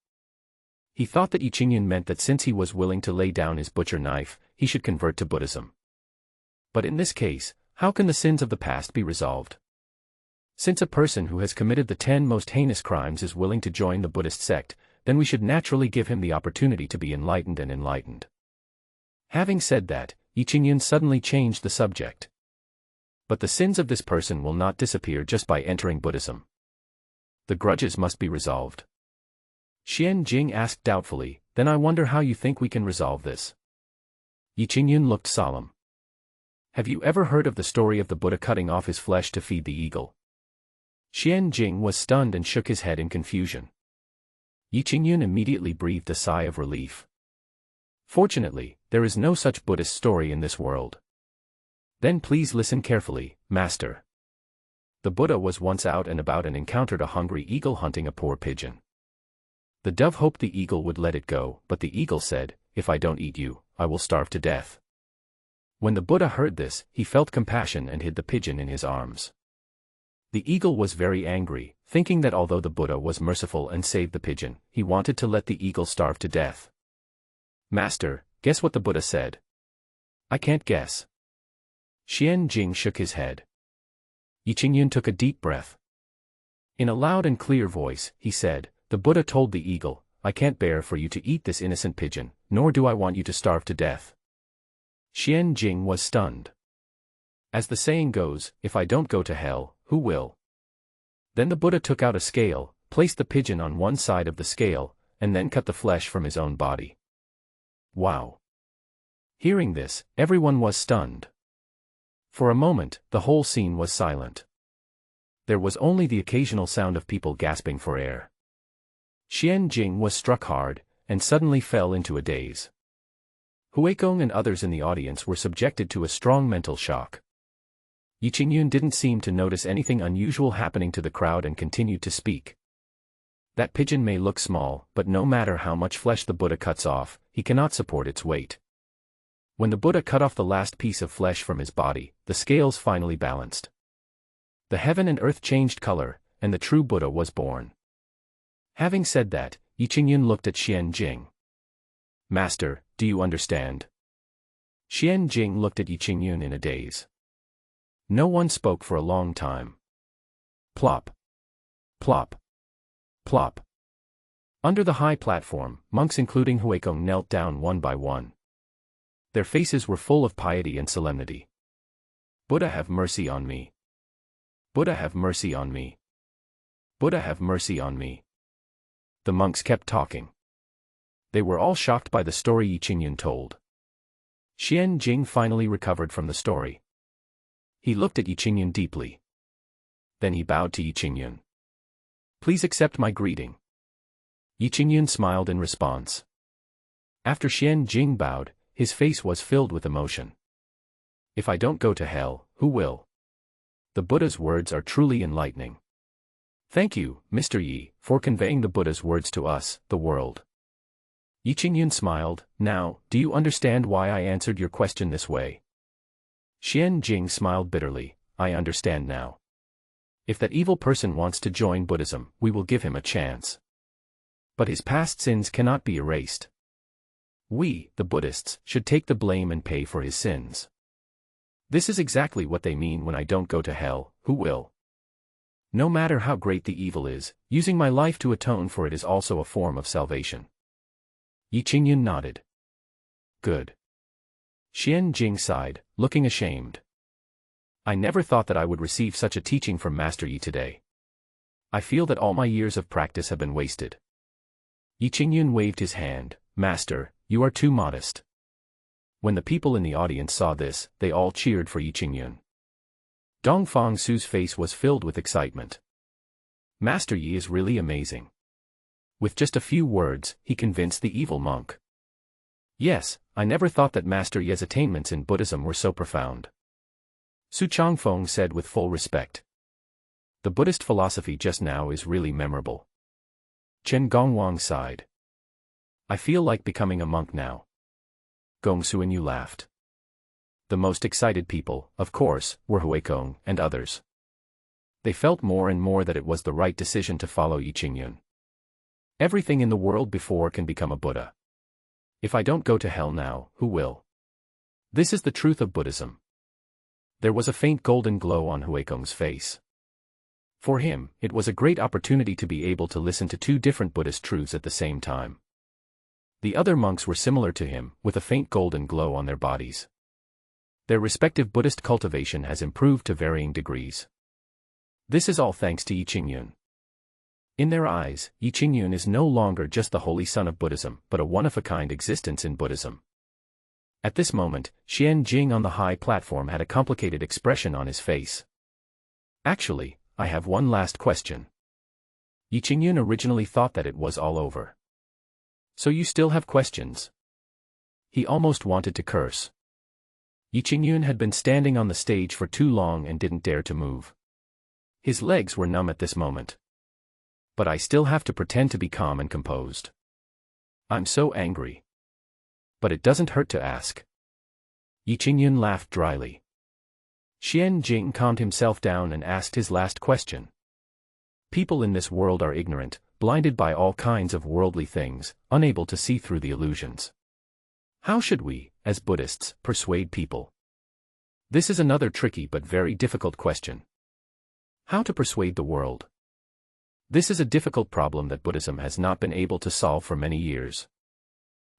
He thought that Yiqingyun meant that since he was willing to lay down his butcher knife, he should convert to Buddhism. But in this case, how can the sins of the past be resolved? Since a person who has committed the 10 most heinous crimes is willing to join the Buddhist sect, then we should naturally give him the opportunity to be enlightened and enlightened. Having said that, Yi Qingyun suddenly changed the subject. But the sins of this person will not disappear just by entering Buddhism. The grudges must be resolved. Xian Jing asked doubtfully, then I wonder how you think we can resolve this. Yi Qingyun looked solemn. Have you ever heard of the story of the Buddha cutting off his flesh to feed the eagle? Xian Jing was stunned and shook his head in confusion. Yi Qingyun immediately breathed a sigh of relief. Fortunately, there is no such Buddhist story in this world. Then please listen carefully, Master. The Buddha was once out and about and encountered a hungry eagle hunting a poor pigeon. The dove hoped the eagle would let it go, but the eagle said, "If I don't eat you, I will starve to death." When the Buddha heard this, he felt compassion and hid the pigeon in his arms. The eagle was very angry, thinking that although the Buddha was merciful and saved the pigeon, he wanted to let the eagle starve to death. Master, guess what the Buddha said? I can't guess. Xian Jing shook his head. Yi Qingyun took a deep breath. In a loud and clear voice, he said, the Buddha told the eagle, I can't bear for you to eat this innocent pigeon, nor do I want you to starve to death. Xian Jing was stunned. As the saying goes, if I don't go to hell, who will? Then the Buddha took out a scale, placed the pigeon on one side of the scale, and then cut the flesh from his own body. Wow! Hearing this, everyone was stunned. For a moment, the whole scene was silent. There was only the occasional sound of people gasping for air. Xian Jing was struck hard, and suddenly fell into a daze. Huikong and others in the audience were subjected to a strong mental shock. Yi Qingyun didn't seem to notice anything unusual happening to the crowd and continued to speak. That pigeon may look small, but no matter how much flesh the Buddha cuts off, he cannot support its weight. When the Buddha cut off the last piece of flesh from his body, the scales finally balanced. The heaven and earth changed color, and the true Buddha was born. Having said that, Yi Qingyun looked at Xian Jing. Master, do you understand? Xian Jing looked at Yi Qingyun in a daze. No one spoke for a long time. Plop. Plop. Plop. Under the high platform, monks including Huikong knelt down one by one. Their faces were full of piety and solemnity. Buddha have mercy on me. Buddha have mercy on me. Buddha have mercy on me. The monks kept talking. They were all shocked by the story Yi Qingyun told. Xian Jing finally recovered from the story. He looked at Yi Qingyun deeply. Then he bowed to Yi Qingyun. Please accept my greeting. Yi Qingyun smiled in response. After Xian Jing bowed, his face was filled with emotion. If I don't go to hell, who will? The Buddha's words are truly enlightening. Thank you, Mr. Yi, for conveying the Buddha's words to us, the world. Yi Qingyun smiled. Now, do you understand why I answered your question this way? Xian Jing smiled bitterly. I understand now. If that evil person wants to join Buddhism, we will give him a chance. But his past sins cannot be erased. We, the Buddhists, should take the blame and pay for his sins. This is exactly what they mean when I don't go to hell, who will? No matter how great the evil is, using my life to atone for it is also a form of salvation. Yi Qingyun nodded. Good. Xian Jing sighed, looking ashamed. I never thought that I would receive such a teaching from Master Yi today. I feel that all my years of practice have been wasted. Yi Qingyun waved his hand. Master, you are too modest. When the people in the audience saw this, they all cheered for Yi Qingyun. Dongfang Su's face was filled with excitement. Master Yi is really amazing. With just a few words, he convinced the evil monk. Yes, I never thought that Master Yi's attainments in Buddhism were so profound. Su Changfeng said with full respect. The Buddhist philosophy just now is really memorable. Chen Gongwang sighed. I feel like becoming a monk now. Gong Su and Yu laughed. The most excited people, of course, were Huikong and others. They felt more and more that it was the right decision to follow Yi Qingyun. Everything in the world before can become a Buddha. If I don't go to hell now, who will? This is the truth of Buddhism. There was a faint golden glow on Huikong's face. For him, it was a great opportunity to be able to listen to two different Buddhist truths at the same time. The other monks were similar to him, with a faint golden glow on their bodies. Their respective Buddhist cultivation has improved to varying degrees. This is all thanks to Yi Qingyun. In their eyes, Yi Qingyun is no longer just the holy son of Buddhism, but a one-of-a-kind existence in Buddhism. At this moment, Xian Jing on the high platform had a complicated expression on his face. Actually, I have one last question. Yi Qingyun originally thought that it was all over. So you still have questions? He almost wanted to curse. Yi Qingyun had been standing on the stage for too long and didn't dare to move. His legs were numb at this moment. But I still have to pretend to be calm and composed. I'm so angry. But it doesn't hurt to ask. Yi Qingyun laughed dryly. Xian Jing calmed himself down and asked his last question. People in this world are ignorant, blinded by all kinds of worldly things, unable to see through the illusions. How should we, as Buddhists, persuade people? This is another tricky but very difficult question. How to persuade the world? This is a difficult problem that Buddhism has not been able to solve for many years.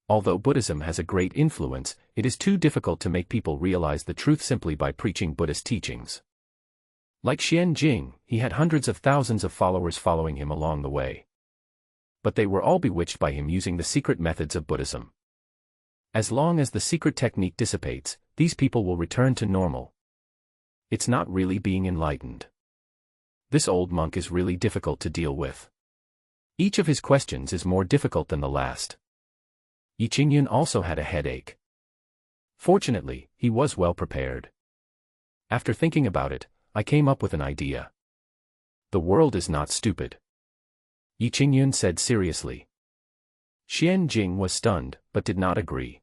Although Buddhism has a great influence, it is too difficult to make people realize the truth simply by preaching Buddhist teachings. Like Xian Jing, he had hundreds of thousands of followers following him along the way. But they were all bewitched by him using the secret methods of Buddhism. As long as the secret technique dissipates, these people will return to normal. It's not really being enlightened. This old monk is really difficult to deal with. Each of his questions is more difficult than the last. Yi Qingyun also had a headache. Fortunately, he was well prepared. After thinking about it, I came up with an idea. The world is not stupid. Yi Qingyun said seriously. Xian Jing was stunned, but did not agree.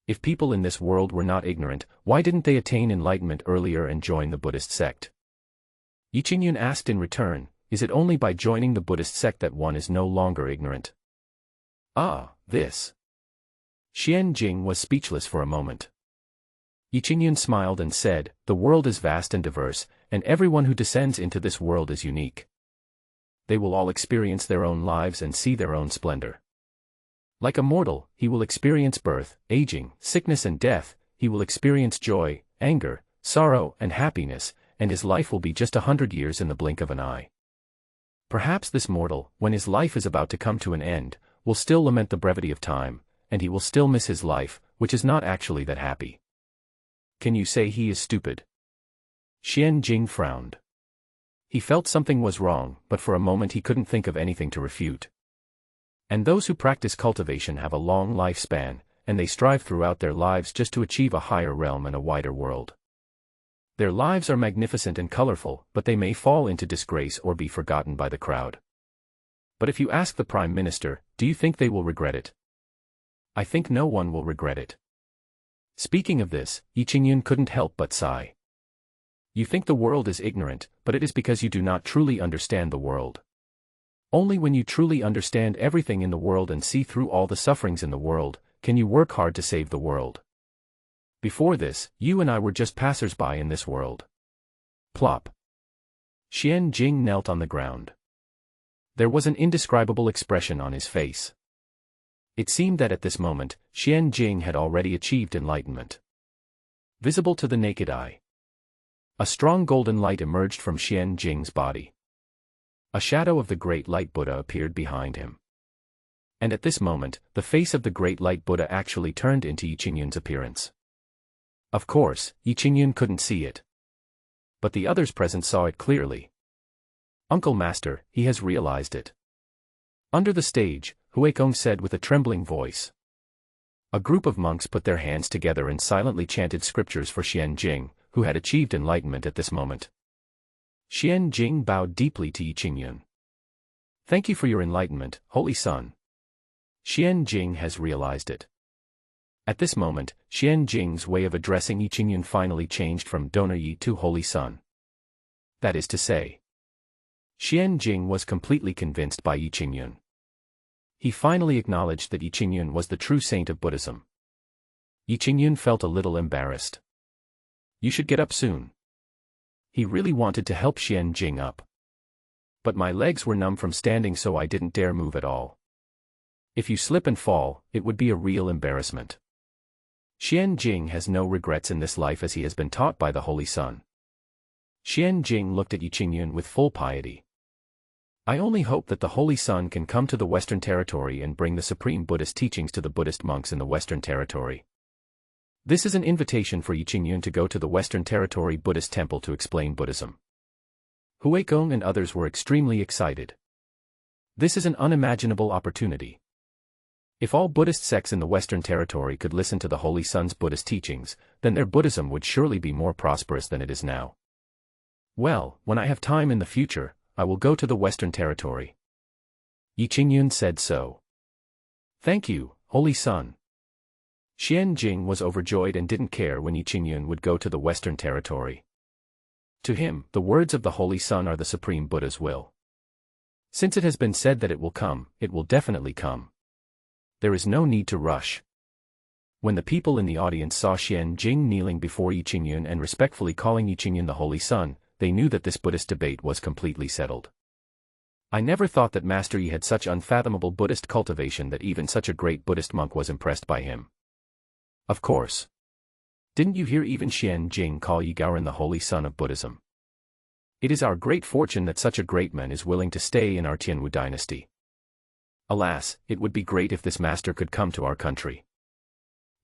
If people in this world were not ignorant, why didn't they attain enlightenment earlier and join the Buddhist sect? Yi Qingyun asked in return, is it only by joining the Buddhist sect that one is no longer ignorant? Ah, this. Xian Jing was speechless for a moment. Yi Qingyun smiled and said, the world is vast and diverse, and everyone who descends into this world is unique. They will all experience their own lives and see their own splendor. Like a mortal, he will experience birth, aging, sickness and death, he will experience joy, anger, sorrow and happiness, and his life will be just 100 years in the blink of an eye. Perhaps this mortal, when his life is about to come to an end, will still lament the brevity of time, and he will still miss his life, which is not actually that happy. Can you say he is stupid? Xian Jing frowned. He felt something was wrong, but for a moment he couldn't think of anything to refute. And those who practice cultivation have a long lifespan, and they strive throughout their lives just to achieve a higher realm and a wider world. Their lives are magnificent and colorful, but they may fall into disgrace or be forgotten by the crowd. But if you ask the Prime Minister, do you think they will regret it? I think no one will regret it. Speaking of this, Yi Qingyun couldn't help but sigh. You think the world is ignorant, but it is because you do not truly understand the world. Only when you truly understand everything in the world and see through all the sufferings in the world, can you work hard to save the world. Before this, you and I were just passers-by in this world. Plop. Xian Jing knelt on the ground. There was an indescribable expression on his face. It seemed that at this moment, Xian Jing had already achieved enlightenment. Visible to the naked eye. A strong golden light emerged from Xian Jing's body. A shadow of the Great Light Buddha appeared behind him. And at this moment, the face of the Great Light Buddha actually turned into Yi Qingyun's appearance. Of course, Yi Qingyun couldn't see it. But the others present saw it clearly. Uncle Master, he has realized it. Under the stage, Huikong said with a trembling voice. A group of monks put their hands together and silently chanted scriptures for Xian Jing, who had achieved enlightenment at this moment. Xian Jing bowed deeply to Yi Qingyun. Thank you for your enlightenment, Holy Son. Xian Jing has realized it. At this moment, Xian Jing's way of addressing Yi Qingyun finally changed from Donor Yi to Holy Son. That is to say, Xian Jing was completely convinced by Yi Qingyun. He finally acknowledged that Yi Qingyun was the true saint of Buddhism. Yi Qingyun felt a little embarrassed. You should get up soon. He really wanted to help Xian Jing up. But my legs were numb from standing, so I didn't dare move at all. If you slip and fall, it would be a real embarrassment. Xian Jing has no regrets in this life as he has been taught by the Holy Sun. Xian Jing looked at Yi Qingyun with full piety. I only hope that the Holy Sun can come to the Western Territory and bring the supreme Buddhist teachings to the Buddhist monks in the Western Territory. This is an invitation for Yi Qingyun to go to the Western Territory Buddhist temple to explain Buddhism. Hui Gong and others were extremely excited. This is an unimaginable opportunity. If all Buddhist sects in the Western Territory could listen to the Holy Sun's Buddhist teachings, then their Buddhism would surely be more prosperous than it is now. Well, when I have time in the future, I will go to the Western Territory. Yi Qingyun said so. Thank you, Holy Sun. Xian Jing was overjoyed and didn't care when Yi Qingyun would go to the Western Territory. To him, the words of the Holy Sun are the Supreme Buddha's will. Since it has been said that it will definitely come. There is no need to rush. When the people in the audience saw Xian Jing kneeling before Yi Qingyun and respectfully calling Yi Qingyun the Holy Sun, they knew that this Buddhist debate was completely settled. I never thought that Master Yi had such unfathomable Buddhist cultivation that even such a great Buddhist monk was impressed by him. Of course. Didn't you hear even Xian Jing call Yi Gaoren the Holy Sun of Buddhism? It is our great fortune that such a great man is willing to stay in our Tianwu dynasty. Alas, it would be great if this master could come to our country.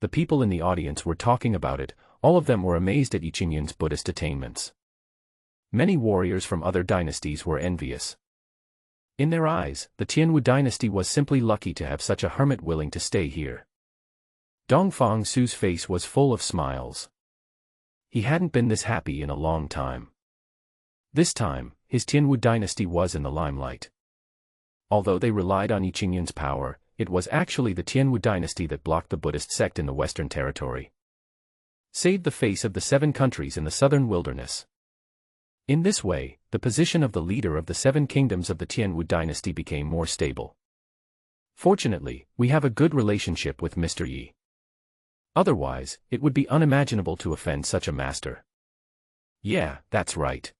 The people in the audience were talking about it, all of them were amazed at Yi Qingyun's Buddhist attainments. Many warriors from other dynasties were envious. In their eyes, the Tianwu dynasty was simply lucky to have such a hermit willing to stay here. Dongfang Su's face was full of smiles. He hadn't been this happy in a long time. This time, his Tianwu dynasty was in the limelight. Although they relied on Yi Qingyun's power, it was actually the Tianwu dynasty that blocked the Buddhist sect in the Western Territory. Saved the face of the 7 countries in the southern wilderness. In this way, the position of the leader of the 7 kingdoms of the Tianwu dynasty became more stable. Fortunately, we have a good relationship with Mr. Yi. Otherwise, it would be unimaginable to offend such a master. Yeah, that's right.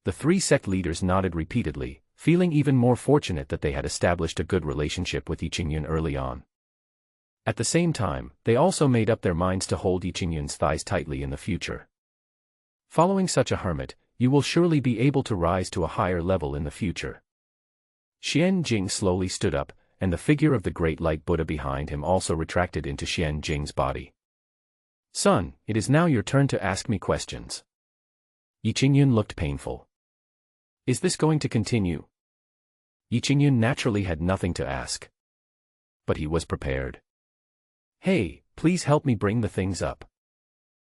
The 3 sect leaders nodded repeatedly, feeling even more fortunate that they had established a good relationship with Yi Qingyun early on. At the same time, they also made up their minds to hold Yi Qingyun's thighs tightly in the future. Following such a hermit, you will surely be able to rise to a higher level in the future. Xian Jing slowly stood up, and the figure of the great light Buddha behind him also retracted into Xian Jing's body. Son, it is now your turn to ask me questions. Yi Qingyun looked painful. Is this going to continue? Yi Qingyun naturally had nothing to ask. But he was prepared. Hey, please help me bring the things up.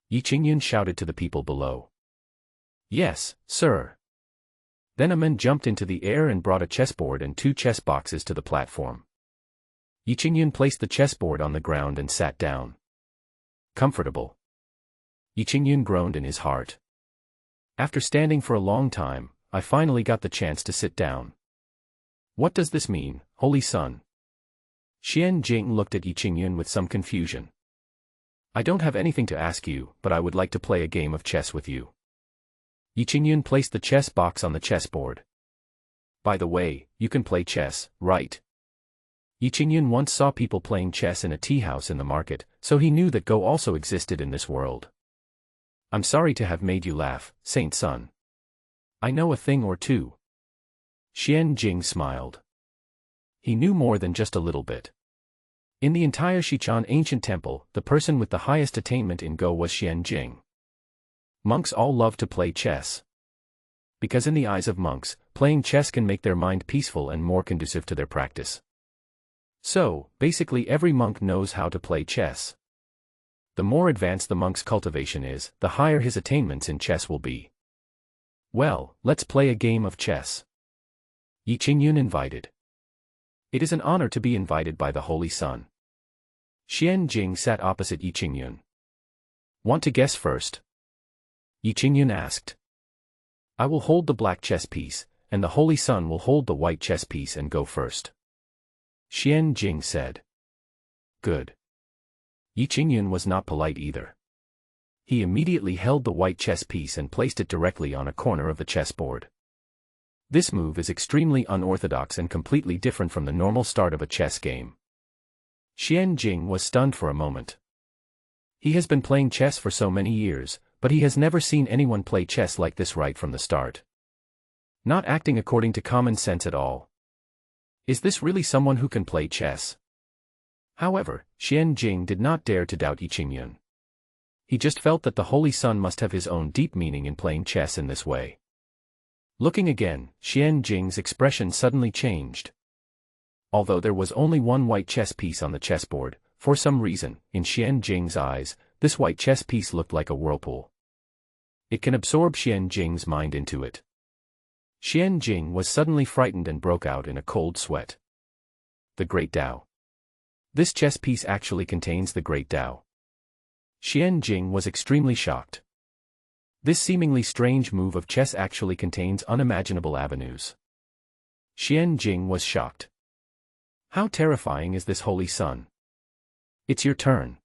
Yi Qingyun shouted to the people below. Yes, sir. Then a man jumped into the air and brought a chessboard and 2 chess boxes to the platform. Yi Qingyun placed the chessboard on the ground and sat down. Comfortable. Yi Qingyun groaned in his heart. After standing for a long time, I finally got the chance to sit down. What does this mean, Holy Sun? Xian Jing looked at Yi Qingyun with some confusion. I don't have anything to ask you, but I would like to play a game of chess with you. Yi Qingyun placed the chess box on the chessboard. By the way, you can play chess, right? Yi Qingyun once saw people playing chess in a tea house in the market, so he knew that Go also existed in this world. I'm sorry to have made you laugh, Saint Sun. I know a thing or two. Xian Jing smiled. He knew more than just a little bit. In the entire Xichang ancient temple, the person with the highest attainment in Go was Xian Jing. Monks all love to play chess. Because in the eyes of monks, playing chess can make their mind peaceful and more conducive to their practice. So, basically every monk knows how to play chess. The more advanced the monk's cultivation is, the higher his attainments in chess will be. Well, let's play a game of chess. Yi Qingyun invited. It is an honor to be invited by the Holy Sun. Xian Jing sat opposite Yi Qingyun. Want to guess first? Yi Qingyun asked. I will hold the black chess piece, and the Holy Sun will hold the white chess piece and go first. Xian Jing said. Good. Yi Qingyun was not polite either. He immediately held the white chess piece and placed it directly on a corner of the chessboard. This move is extremely unorthodox and completely different from the normal start of a chess game. Xian Jing was stunned for a moment. He has been playing chess for so many years, but he has never seen anyone play chess like this right from the start. Not acting according to common sense at all. Is this really someone who can play chess? However, Xian Jing did not dare to doubt Yi Qingyun. He just felt that the Holy Sun must have his own deep meaning in playing chess in this way. Looking again, Xian Jing's expression suddenly changed. Although there was only one white chess piece on the chessboard, for some reason, in Xian Jing's eyes, this white chess piece looked like a whirlpool. It can absorb Xian Jing's mind into it. Xian Jing was suddenly frightened and broke out in a cold sweat. The Great Tao. This chess piece actually contains the Great Tao. Xian Jing was extremely shocked. This seemingly strange move of chess actually contains unimaginable avenues. Xian Jing was shocked. How terrifying is this Holy Sun? It's your turn.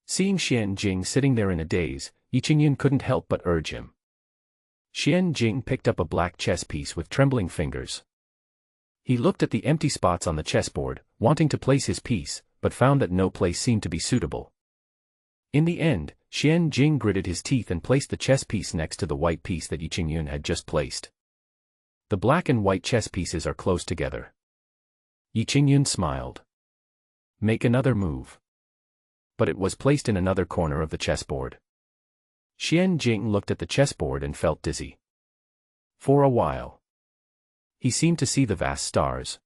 Seeing Xian Jing sitting there in a daze, Yi Qingyun couldn't help but urge him. Xian Jing picked up a black chess piece with trembling fingers. He looked at the empty spots on the chessboard, wanting to place his piece, but found that no place seemed to be suitable. In the end, Xian Jing gritted his teeth and placed the chess piece next to the white piece that Yi Qingyun had just placed. The black and white chess pieces are close together. Yi Qingyun smiled. Make another move. But it was placed in another corner of the chessboard. Xian Jing looked at the chessboard and felt dizzy. For a while, he seemed to see the vast stars.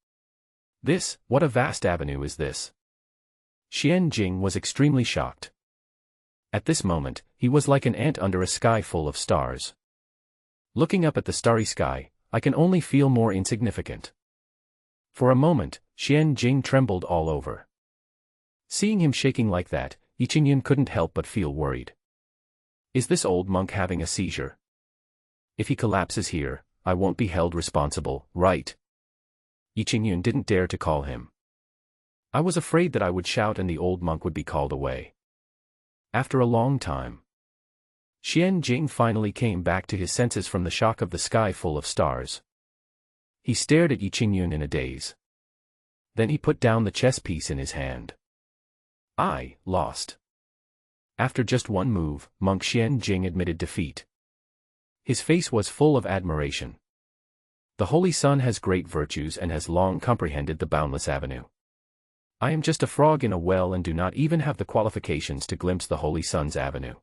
What a vast avenue is this? Xian Jing was extremely shocked. At this moment, he was like an ant under a sky full of stars. Looking up at the starry sky, I can only feel more insignificant. For a moment, Xian Jing trembled all over. Seeing him shaking like that, Yi Qingyun couldn't help but feel worried. Is this old monk having a seizure? If he collapses here, I won't be held responsible, right? Yi Qingyun didn't dare to call him. I was afraid that I would shout and the old monk would be called away. After a long time, Xian Jing finally came back to his senses from the shock of the sky full of stars. He stared at Yi Qingyun in a daze. Then he put down the chess piece in his hand. I lost. After just one move, Monk Xian Jing admitted defeat. His face was full of admiration. The Holy Sun has great virtues and has long comprehended the boundless avenue. I am just a frog in a well and do not even have the qualifications to glimpse the Holy Sun's avenue.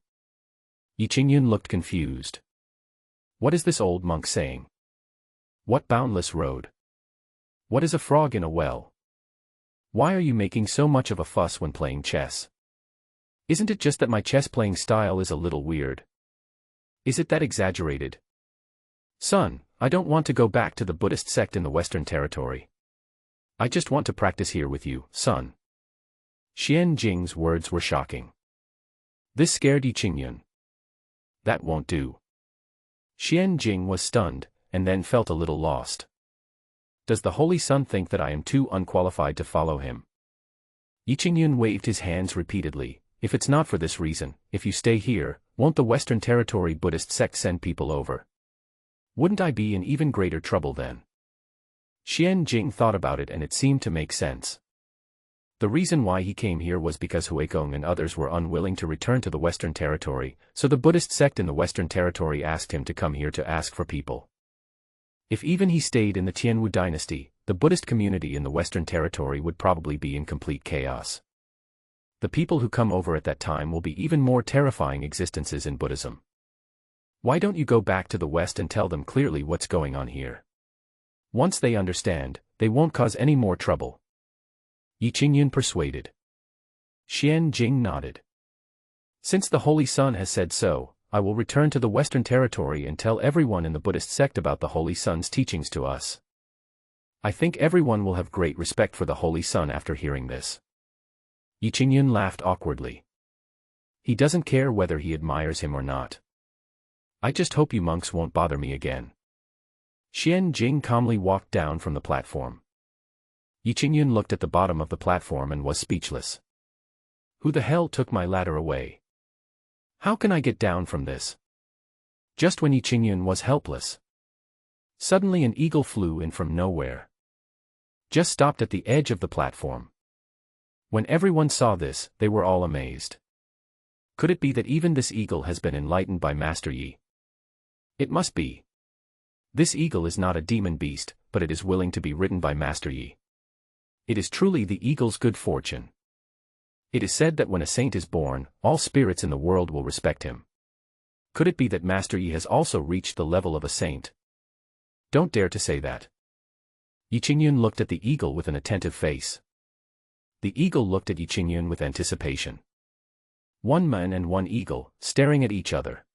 Yi Qingyun looked confused. What is this old monk saying? What boundless road? What is a frog in a well? Why are you making so much of a fuss when playing chess? Isn't it just that my chess-playing style is a little weird? Is it that exaggerated? Son, I don't want to go back to the Buddhist sect in the Western Territory. I just want to practice here with you, son. Xian Jing's words were shocking. This scared Yi Qingyun. That won't do. Xian Jing was stunned, and then felt a little lost. Does the Holy Sun think that I am too unqualified to follow him? Yi Qingyun waved his hands repeatedly. If it's not for this reason, if you stay here, won't the Western Territory Buddhist sect send people over? Wouldn't I be in even greater trouble then? Xian Jing thought about it and it seemed to make sense. The reason why he came here was because Huikong and others were unwilling to return to the Western Territory, so the Buddhist sect in the Western Territory asked him to come here to ask for people. If even he stayed in the Tianwu dynasty, the Buddhist community in the Western Territory would probably be in complete chaos. The people who come over at that time will be even more terrifying existences in Buddhism. Why don't you go back to the West and tell them clearly what's going on here? Once they understand, they won't cause any more trouble. Yi Qingyun persuaded. Xian Jing nodded. Since the Holy Sun has said so, I will return to the Western Territory and tell everyone in the Buddhist sect about the Holy Sun's teachings to us. I think everyone will have great respect for the Holy Sun after hearing this. Yi Qingyun laughed awkwardly. He doesn't care whether he admires him or not. I just hope you monks won't bother me again. Xian Jing calmly walked down from the platform. Yi Qingyun looked at the bottom of the platform and was speechless. Who the hell took my ladder away? How can I get down from this? Just when Yi Qingyun was helpless, suddenly an eagle flew in from nowhere. Just stopped at the edge of the platform. When everyone saw this, they were all amazed. Could it be that even this eagle has been enlightened by Master Yi? It must be. This eagle is not a demon beast, but it is willing to be ridden by Master Yi. It is truly the eagle's good fortune. It is said that when a saint is born, all spirits in the world will respect him. Could it be that Master Yi has also reached the level of a saint? Don't dare to say that. Yi Qingyun looked at the eagle with an attentive face. The eagle looked at Yi Qingyun with anticipation. One man and one eagle, staring at each other.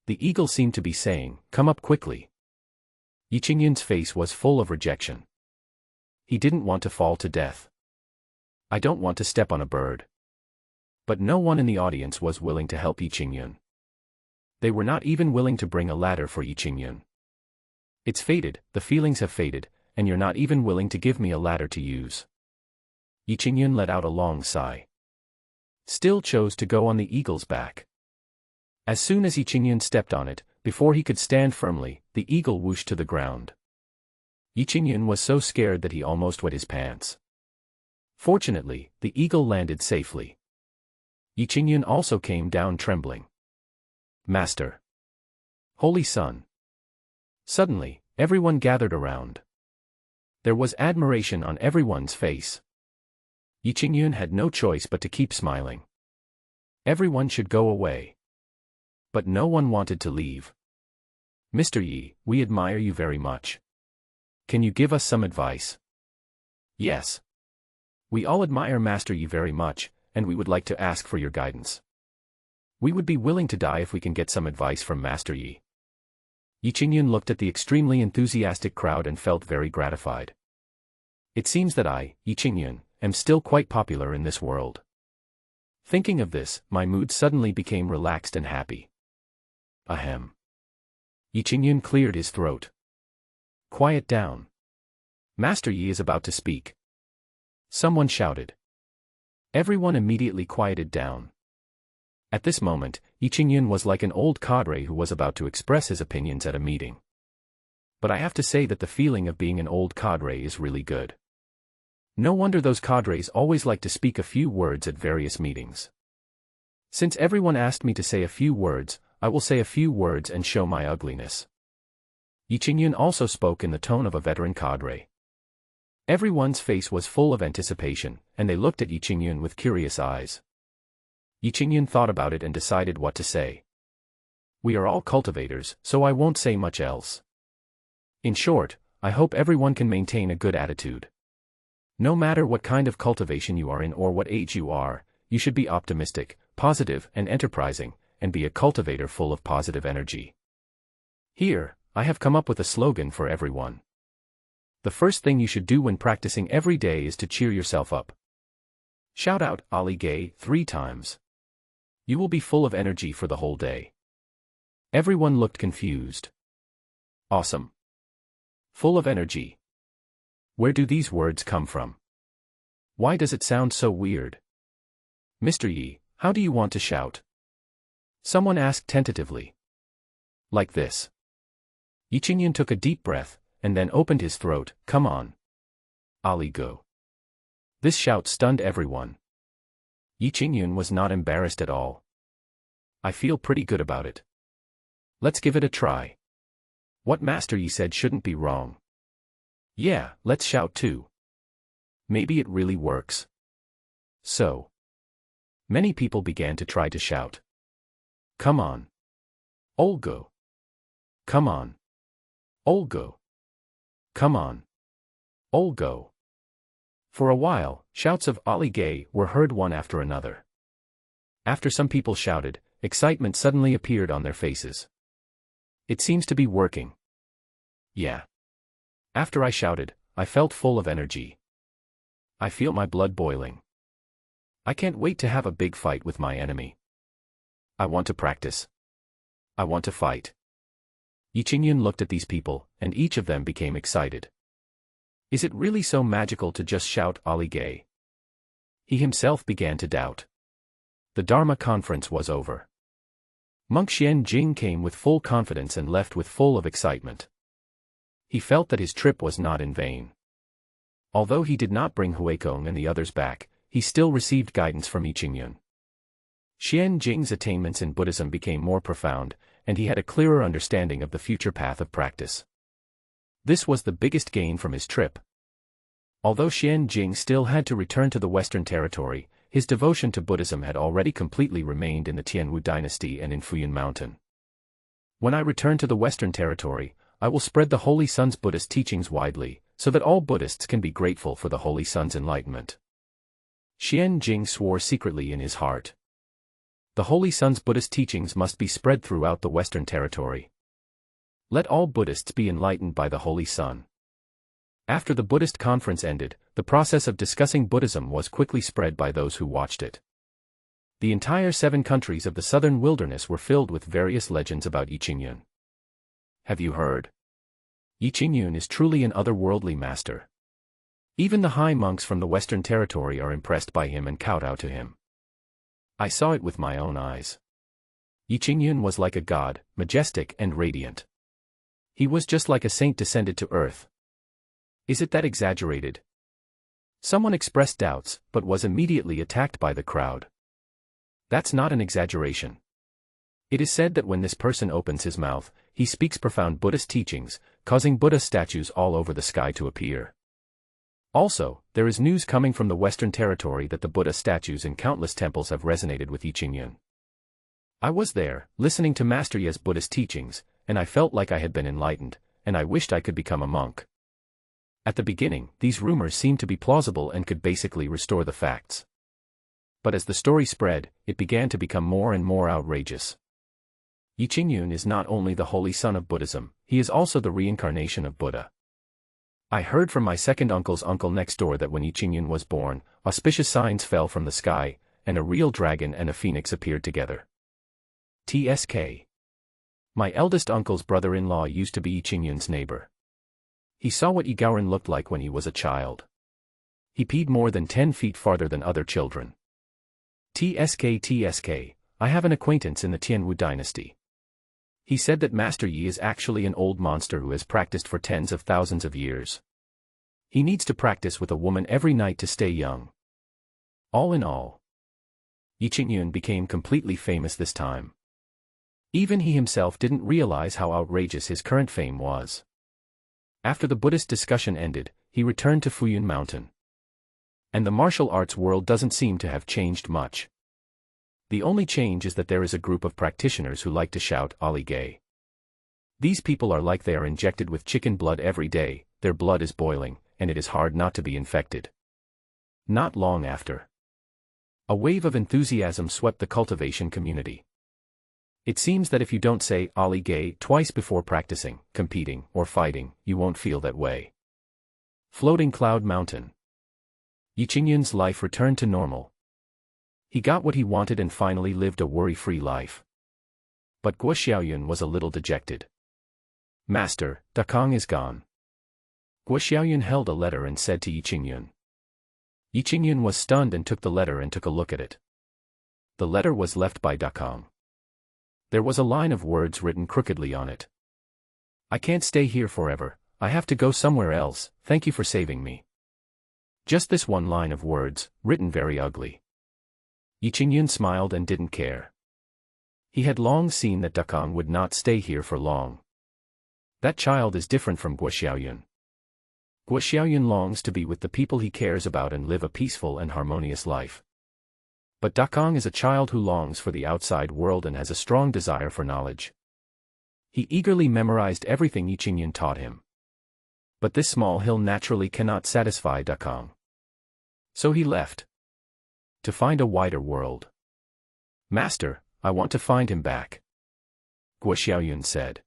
The eagle seemed to be saying, "Come up quickly." Yi Qingyun's face was full of rejection. He didn't want to fall to death. I don't want to step on a bird. But no one in the audience was willing to help Yi Qingyun. They were not even willing to bring a ladder for Yi Qingyun. It's faded, the feelings have faded, and you're not even willing to give me a ladder to use. Yi Qingyun let out a long sigh. Still chose to go on the eagle's back. As soon as Yi Qingyun stepped on it, before he could stand firmly, the eagle whooshed to the ground. Yi Qingyun was so scared that he almost wet his pants. Fortunately, the eagle landed safely. Yi Qingyun also came down trembling. Master! Holy Sun! Suddenly, everyone gathered around. There was admiration on everyone's face. Yi Qingyun had no choice but to keep smiling. Everyone should go away. But no one wanted to leave. Mr. Yi, we admire you very much. Can you give us some advice? Yes. We all admire Master Yi very much, and we would like to ask for your guidance. We would be willing to die if we can get some advice from Master Yi. Yi Qingyun looked at the extremely enthusiastic crowd and felt very gratified. It seems that I, Yi Qingyun, am still quite popular in this world. Thinking of this, my mood suddenly became relaxed and happy. Ahem. Yi Qingyun cleared his throat. Quiet down. Master Yi is about to speak. Someone shouted. Everyone immediately quieted down. At this moment, Yi Qingyun was like an old cadre who was about to express his opinions at a meeting. But I have to say that the feeling of being an old cadre is really good. No wonder those cadres always like to speak a few words at various meetings. Since everyone asked me to say a few words, I will say a few words and show my ugliness. Yi Qingyun also spoke in the tone of a veteran cadre. Everyone's face was full of anticipation, and they looked at Yi Qingyun with curious eyes. Yi Qingyun thought about it and decided what to say. We are all cultivators, so I won't say much else. In short, I hope everyone can maintain a good attitude. No matter what kind of cultivation you are in or what age you are, you should be optimistic, positive, and enterprising, and be a cultivator full of positive energy. Here, I have come up with a slogan for everyone. The first thing you should do when practicing every day is to cheer yourself up. Shout out Ali Gay 3 times. You will be full of energy for the whole day. Everyone looked confused. Awesome. Full of energy. Where do these words come from? Why does it sound so weird? Mr. Yi, how do you want to shout? Someone asked tentatively. Like this. Yi Qingyun took a deep breath, and then opened his throat. Come on. Ali go. This shout stunned everyone. Yi Qingyun was not embarrassed at all. I feel pretty good about it. Let's give it a try. What Master Yi said shouldn't be wrong. Yeah, let's shout too. Maybe it really works. So. Many people began to try to shout. Come on. Olgo. Come on. Olgo. Come on. Olgo. For a while, shouts of Ali Gay were heard one after another. After some people shouted, excitement suddenly appeared on their faces. It seems to be working. Yeah. After I shouted, I felt full of energy. I feel my blood boiling. I can't wait to have a big fight with my enemy. I want to practice. I want to fight. Yi Qingyun looked at these people, and each of them became excited. Is it really so magical to just shout Ali Gay? He himself began to doubt. The Dharma conference was over. Monk Xian Jing came with full confidence and left with full of excitement. He felt that his trip was not in vain. Although he did not bring Huikong and the others back, he still received guidance from Yi Qingyun. Xian Jing's attainments in Buddhism became more profound, and he had a clearer understanding of the future path of practice. This was the biggest gain from his trip. Although Xian Jing still had to return to the Western Territory, his devotion to Buddhism had already completely remained in the Tianwu dynasty and in Fuyun Mountain. When I return to the Western Territory, I will spread the Holy Sun's Buddhist teachings widely, so that all Buddhists can be grateful for the Holy Sun's enlightenment. Xian Jing swore secretly in his heart. The Holy Sun's Buddhist teachings must be spread throughout the Western Territory. Let all Buddhists be enlightened by the Holy Sun. After the Buddhist conference ended, the process of discussing Buddhism was quickly spread by those who watched it. The entire 7 countries of the southern wilderness were filled with various legends about Yi Qingyun. Have you heard? Yi Qingyun is truly an otherworldly master. Even the high monks from the Western Territory are impressed by him and kowtow to him. I saw it with my own eyes. Yi Qingyun was like a god, majestic and radiant. He was just like a saint descended to earth. Is it that exaggerated? Someone expressed doubts, but was immediately attacked by the crowd. That's not an exaggeration. It is said that when this person opens his mouth, he speaks profound Buddhist teachings, causing Buddha statues all over the sky to appear. Also, there is news coming from the Western Territory that the Buddha statues in countless temples have resonated with Yi Qingyun. I was there, listening to Master Ye's Buddhist teachings, and I felt like I had been enlightened, and I wished I could become a monk. At the beginning, these rumors seemed to be plausible and could basically restore the facts. But as the story spread, it began to become more and more outrageous. Yi Qingyun is not only the Holy Son of Buddhism, he is also the reincarnation of Buddha. I heard from my second uncle's uncle next door that when Yi Qingyun was born, auspicious signs fell from the sky, and a real dragon and a phoenix appeared together. TSK. My eldest uncle's brother-in-law used to be Yi Qingyun's neighbor. He saw what Yi Gaoren looked like when he was a child. He peed more than 10 feet farther than other children. TSK, I have an acquaintance in the Tianwu dynasty. He said that Master Yi is actually an old monster who has practiced for tens of thousands of years. He needs to practice with a woman every night to stay young. All in all, Yi Qingyun became completely famous this time. Even he himself didn't realize how outrageous his current fame was. After the Buddhist discussion ended, he returned to Fuyun Mountain. And the martial arts world doesn't seem to have changed much. The only change is that there is a group of practitioners who like to shout Ali Gay. These people are like they are injected with chicken blood every day, their blood is boiling, and it is hard not to be infected. Not long after, a wave of enthusiasm swept the cultivation community. It seems that if you don't say Ali Gay twice before practicing, competing, or fighting, you won't feel that way. Floating Cloud Mountain. Yi Qingyun's life returned to normal. He got what he wanted and finally lived a worry-free life. But Guo Xiaoyun was a little dejected. Master, Dakong is gone. Guo Xiaoyun held a letter and said to Yi Qingyun. Yi Qingyun was stunned and took the letter and took a look at it. The letter was left by Dakong. There was a line of words written crookedly on it. I can't stay here forever, I have to go somewhere else, thank you for saving me. Just this one line of words, written very ugly. Yi Qingyun smiled and didn't care. He had long seen that Dakong would not stay here for long. That child is different from Guo Xiaoyun. Guo Xiaoyun longs to be with the people he cares about and live a peaceful and harmonious life. But Dakong is a child who longs for the outside world and has a strong desire for knowledge. He eagerly memorized everything Yi Qingyun taught him. But this small hill naturally cannot satisfy Dakong. So he left. To find a wider world. Master, I want to find him back. Guo Xiaoyun said.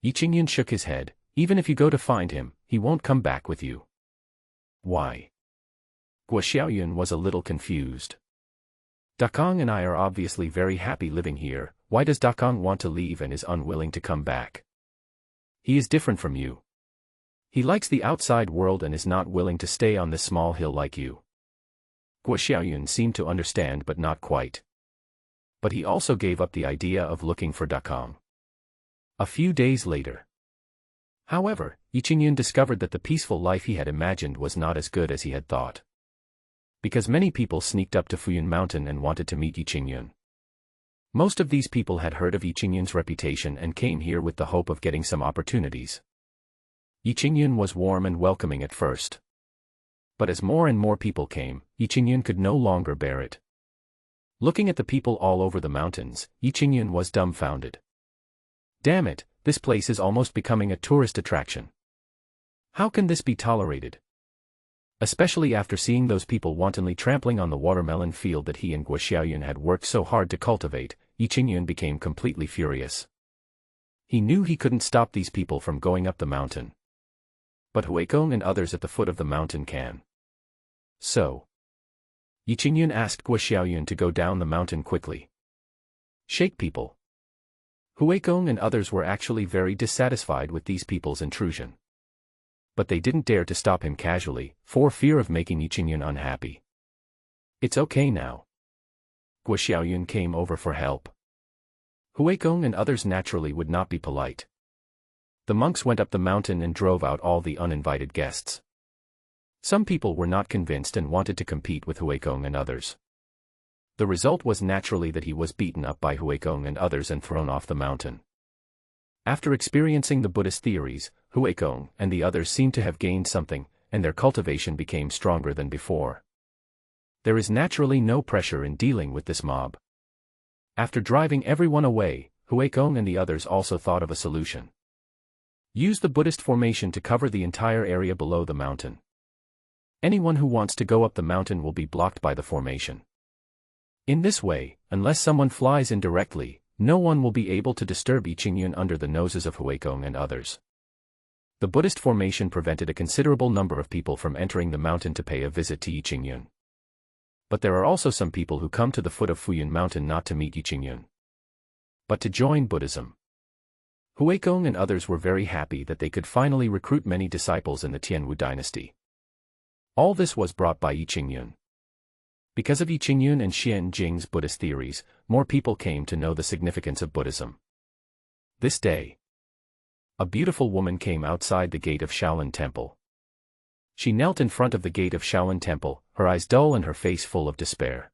Yi Qingyun shook his head, even if you go to find him, he won't come back with you. Why? Guo Xiaoyun was a little confused. Dakong and I are obviously very happy living here, why does Dakong want to leave and is unwilling to come back? He is different from you. He likes the outside world and is not willing to stay on this small hill like you. Guo Xiaoyun seemed to understand but not quite. But he also gave up the idea of looking for Dakong. A few days later. However, Yi Qingyun discovered that the peaceful life he had imagined was not as good as he had thought. Because many people sneaked up to Fuyun Mountain and wanted to meet Yi Qingyun. Most of these people had heard of Yi Qingyun's reputation and came here with the hope of getting some opportunities. Yi Qingyun was warm and welcoming at first. But as more and more people came, Yi Qingyun could no longer bear it. Looking at the people all over the mountains, Yi Qingyun was dumbfounded. Damn it, this place is almost becoming a tourist attraction. How can this be tolerated? Especially after seeing those people wantonly trampling on the watermelon field that he and Guo Xiaoyun had worked so hard to cultivate, Yi Qingyun became completely furious. He knew he couldn't stop these people from going up the mountain. But Huikong and others at the foot of the mountain can. So, Yi Qingyun asked Guo Xiaoyun to go down the mountain quickly. Shake people. Huikong and others were actually very dissatisfied with these people's intrusion. But they didn't dare to stop him casually, for fear of making Yi Qingyun unhappy. It's okay now. Guo Xiaoyun came over for help. Huikong and others naturally would not be polite. The monks went up the mountain and drove out all the uninvited guests. Some people were not convinced and wanted to compete with Huikong and others. The result was naturally that he was beaten up by Huikong and others and thrown off the mountain. After experiencing the Buddhist theories, Huikong and the others seemed to have gained something, and their cultivation became stronger than before. There is naturally no pressure in dealing with this mob. After driving everyone away, Huikong and the others also thought of a solution. Use the Buddhist formation to cover the entire area below the mountain. Anyone who wants to go up the mountain will be blocked by the formation. In this way, unless someone flies in directly, no one will be able to disturb Yi Qingyun under the noses of Huikong and others. The Buddhist formation prevented a considerable number of people from entering the mountain to pay a visit to Yi Qingyun. But there are also some people who come to the foot of Fuyun Mountain not to meet Yi Qingyun, but to join Buddhism. Huikong and others were very happy that they could finally recruit many disciples in the Tianwu dynasty. All this was brought by Yi Qingyun. Because of Yi Qingyun and Xian Jing's Buddhist theories, more people came to know the significance of Buddhism. This day, a beautiful woman came outside the gate of Shaolin Temple. She knelt in front of the gate of Shaolin Temple, her eyes dull and her face full of despair.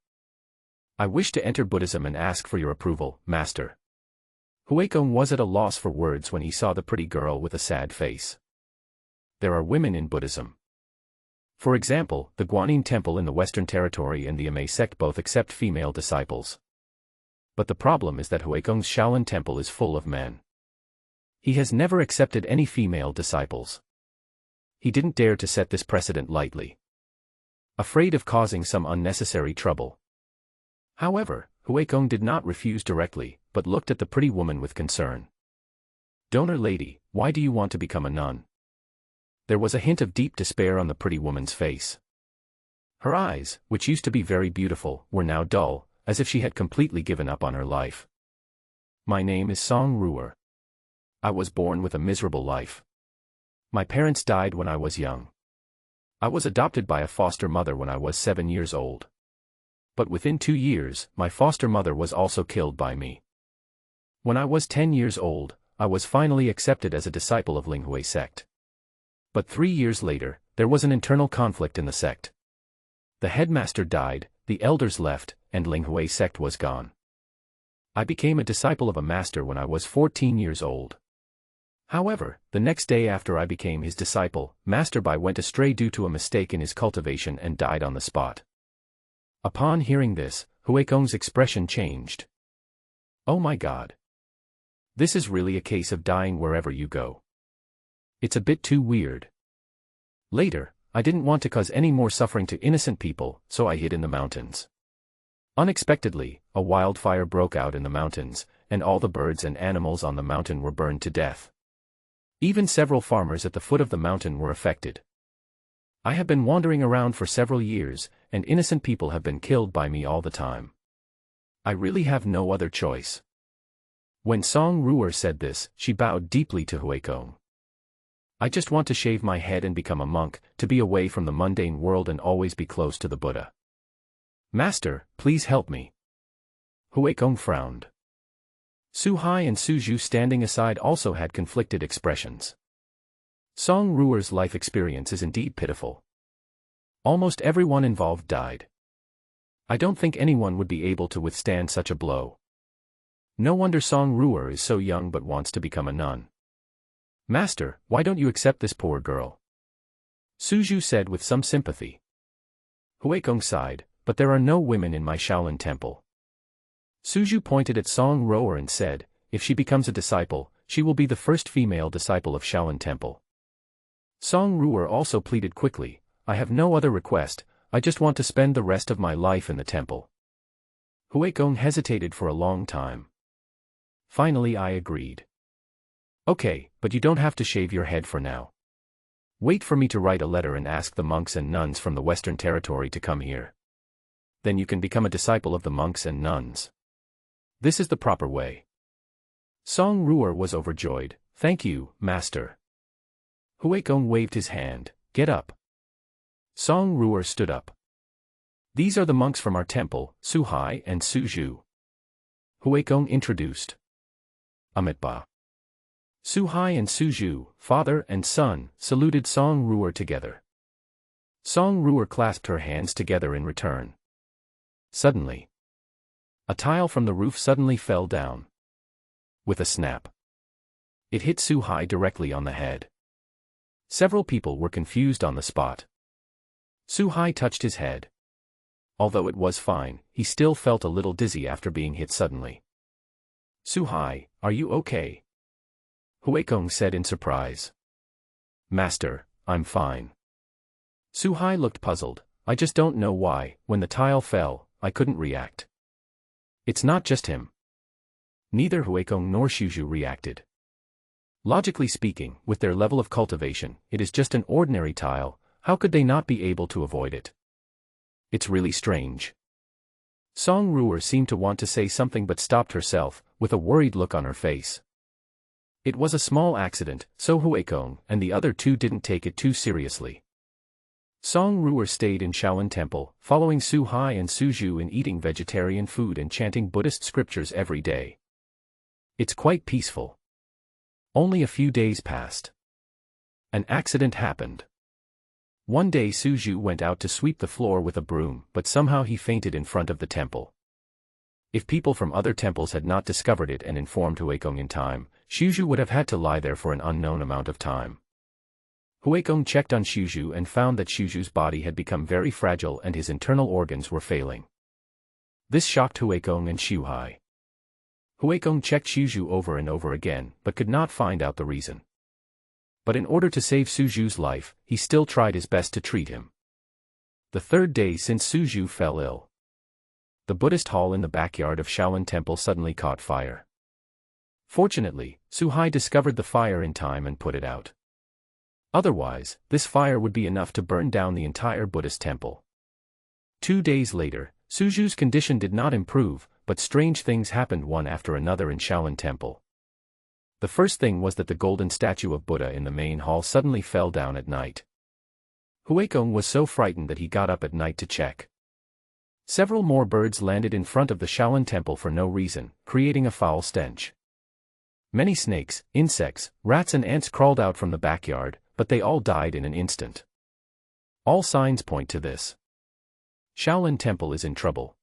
I wish to enter Buddhism and ask for your approval, Master. Huikong was at a loss for words when he saw the pretty girl with a sad face. There are women in Buddhism. For example, the Guanyin Temple in the Western Territory and the Amei sect both accept female disciples. But the problem is that Huikong's Shaolin Temple is full of men. He has never accepted any female disciples. He didn't dare to set this precedent lightly, afraid of causing some unnecessary trouble. However, Huikong did not refuse directly, but looked at the pretty woman with concern. Donor lady, why do you want to become a nun? There was a hint of deep despair on the pretty woman's face. Her eyes, which used to be very beautiful, were now dull, as if she had completely given up on her life. My name is Song Ruer. I was born with a miserable life. My parents died when I was young. I was adopted by a foster mother when I was 7 years old. But within 2 years, my foster mother was also killed by me. When I was 10 years old, I was finally accepted as a disciple of Linghui sect. But 3 years later, there was an internal conflict in the sect. The headmaster died, the elders left, and Linghui sect was gone. I became a disciple of a master when I was 14 years old. However, the next day after I became his disciple, Master Bai went astray due to a mistake in his cultivation and died on the spot. Upon hearing this, Huikong's expression changed. Oh my God. This is really a case of dying wherever you go. It's a bit too weird. Later, I didn't want to cause any more suffering to innocent people, so I hid in the mountains. Unexpectedly, a wildfire broke out in the mountains, and all the birds and animals on the mountain were burned to death. Even several farmers at the foot of the mountain were affected. I have been wandering around for several years, and innocent people have been killed by me all the time. I really have no other choice. When Song Ruer said this, she bowed deeply to Huikong. I just want to shave my head and become a monk, to be away from the mundane world and always be close to the Buddha. Master, please help me. Huikong frowned. Su Hai and Su Zhu standing aside also had conflicted expressions. Song Ruer's life experience is indeed pitiful. Almost everyone involved died. I don't think anyone would be able to withstand such a blow. No wonder Song Ruer is so young but wants to become a nun. Master, why don't you accept this poor girl? Suju said with some sympathy. Huekong sighed, but there are no women in my Shaolin temple. Suju pointed at Song Ruer and said, if she becomes a disciple, she will be the first female disciple of Shaolin temple. Song Ruer also pleaded quickly, I have no other request, I just want to spend the rest of my life in the temple. Huekong hesitated for a long time. Finally I agreed. Okay, but you don't have to shave your head for now. Wait for me to write a letter and ask the monks and nuns from the Western Territory to come here. Then you can become a disciple of the monks and nuns. This is the proper way. Song Ruer was overjoyed. Thank you, Master. Huekong waved his hand. Get up. Song Ruer stood up. These are the monks from our temple, Suhai and Suju. Huekong introduced. Amitabha. Suhai and Suju, father and son, saluted Song Ruer together. Song Ruer clasped her hands together in return. Suddenly, a tile from the roof suddenly fell down. With a snap, it hit Suhai directly on the head. Several people were confused on the spot. Suhai touched his head. Although it was fine, he still felt a little dizzy after being hit suddenly. Suhai, are you okay? Huekong said in surprise. Master, I'm fine. Suhai looked puzzled. I just don't know why, when the tile fell, I couldn't react. It's not just him. Neither Huekong nor Suju reacted. Logically speaking, with their level of cultivation, it is just an ordinary tile, how could they not be able to avoid it? It's really strange. Song Ruer seemed to want to say something but stopped herself, with a worried look on her face. It was a small accident, so Huekong and the other two didn't take it too seriously. Song Ruer stayed in Shaolin Temple, following Suhai and Suju in eating vegetarian food and chanting Buddhist scriptures every day. It's quite peaceful. Only a few days passed. An accident happened. One day Suju went out to sweep the floor with a broom, but somehow he fainted in front of the temple. If people from other temples had not discovered it and informed Huekong in time, Suju would have had to lie there for an unknown amount of time. Huekong checked on Suju and found that Suju's body had become very fragile and his internal organs were failing. This shocked Huekong and Suhai. Huekong checked Suju over and over again, but could not find out the reason. But in order to save Suju's life, he still tried his best to treat him. The third day since Suju fell ill, the Buddhist hall in the backyard of Shaolin Temple suddenly caught fire. Fortunately, Suhai discovered the fire in time and put it out. Otherwise, this fire would be enough to burn down the entire Buddhist temple. 2 days later, Suju's condition did not improve, but strange things happened one after another in Shaolin Temple. The first thing was that the golden statue of Buddha in the main hall suddenly fell down at night. Huekong was so frightened that he got up at night to check. Several more birds landed in front of the Shaolin Temple for no reason, creating a foul stench. Many snakes, insects, rats and ants crawled out from the backyard, but they all died in an instant. All signs point to this. Shaolin Temple is in trouble.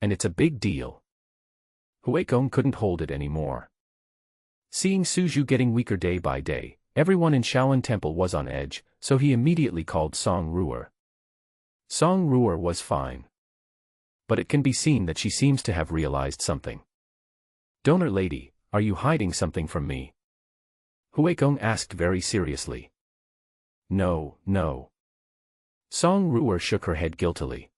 And it's a big deal. Huekong couldn't hold it anymore. Seeing Suju getting weaker day by day, everyone in Shaolin Temple was on edge, so he immediately called Song Ruer. Song Ruer was fine. But it can be seen that she seems to have realized something. Donor lady, are you hiding something from me? Huekong asked very seriously. No, no. Song Ruer shook her head guiltily.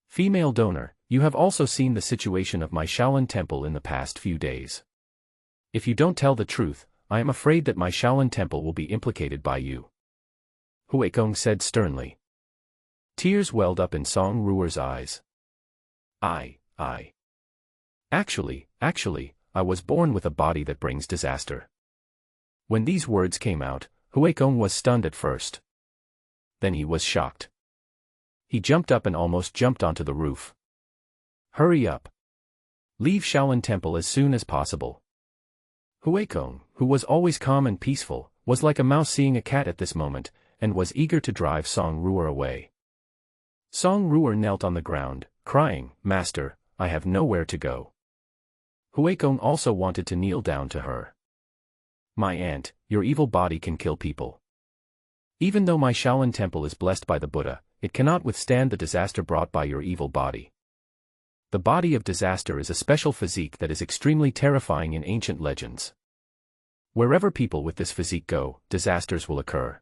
Female donor, you have also seen the situation of my Shaolin Temple in the past few days. If you don't tell the truth, I am afraid that my Shaolin Temple will be implicated by you. Huekong said sternly. Tears welled up in Song Ruer's eyes. Actually, I was born with a body that brings disaster. When these words came out, Huekong was stunned at first. Then he was shocked. He jumped up and almost jumped onto the roof. Hurry up. Leave Shaolin Temple as soon as possible. Huekong, who was always calm and peaceful, was like a mouse seeing a cat at this moment, and was eager to drive Song Ruer away. Song Ruer knelt on the ground, crying, Master, I have nowhere to go. Huigong also wanted to kneel down to her. My aunt, your evil body can kill people. Even though my Shaolin temple is blessed by the Buddha, it cannot withstand the disaster brought by your evil body. The body of disaster is a special physique that is extremely terrifying in ancient legends. Wherever people with this physique go, disasters will occur.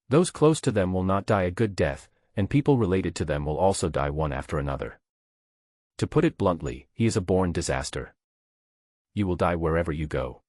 Those close to them will not die a good death, and people related to them will also die one after another. To put it bluntly, he is a born disaster. You will die wherever you go.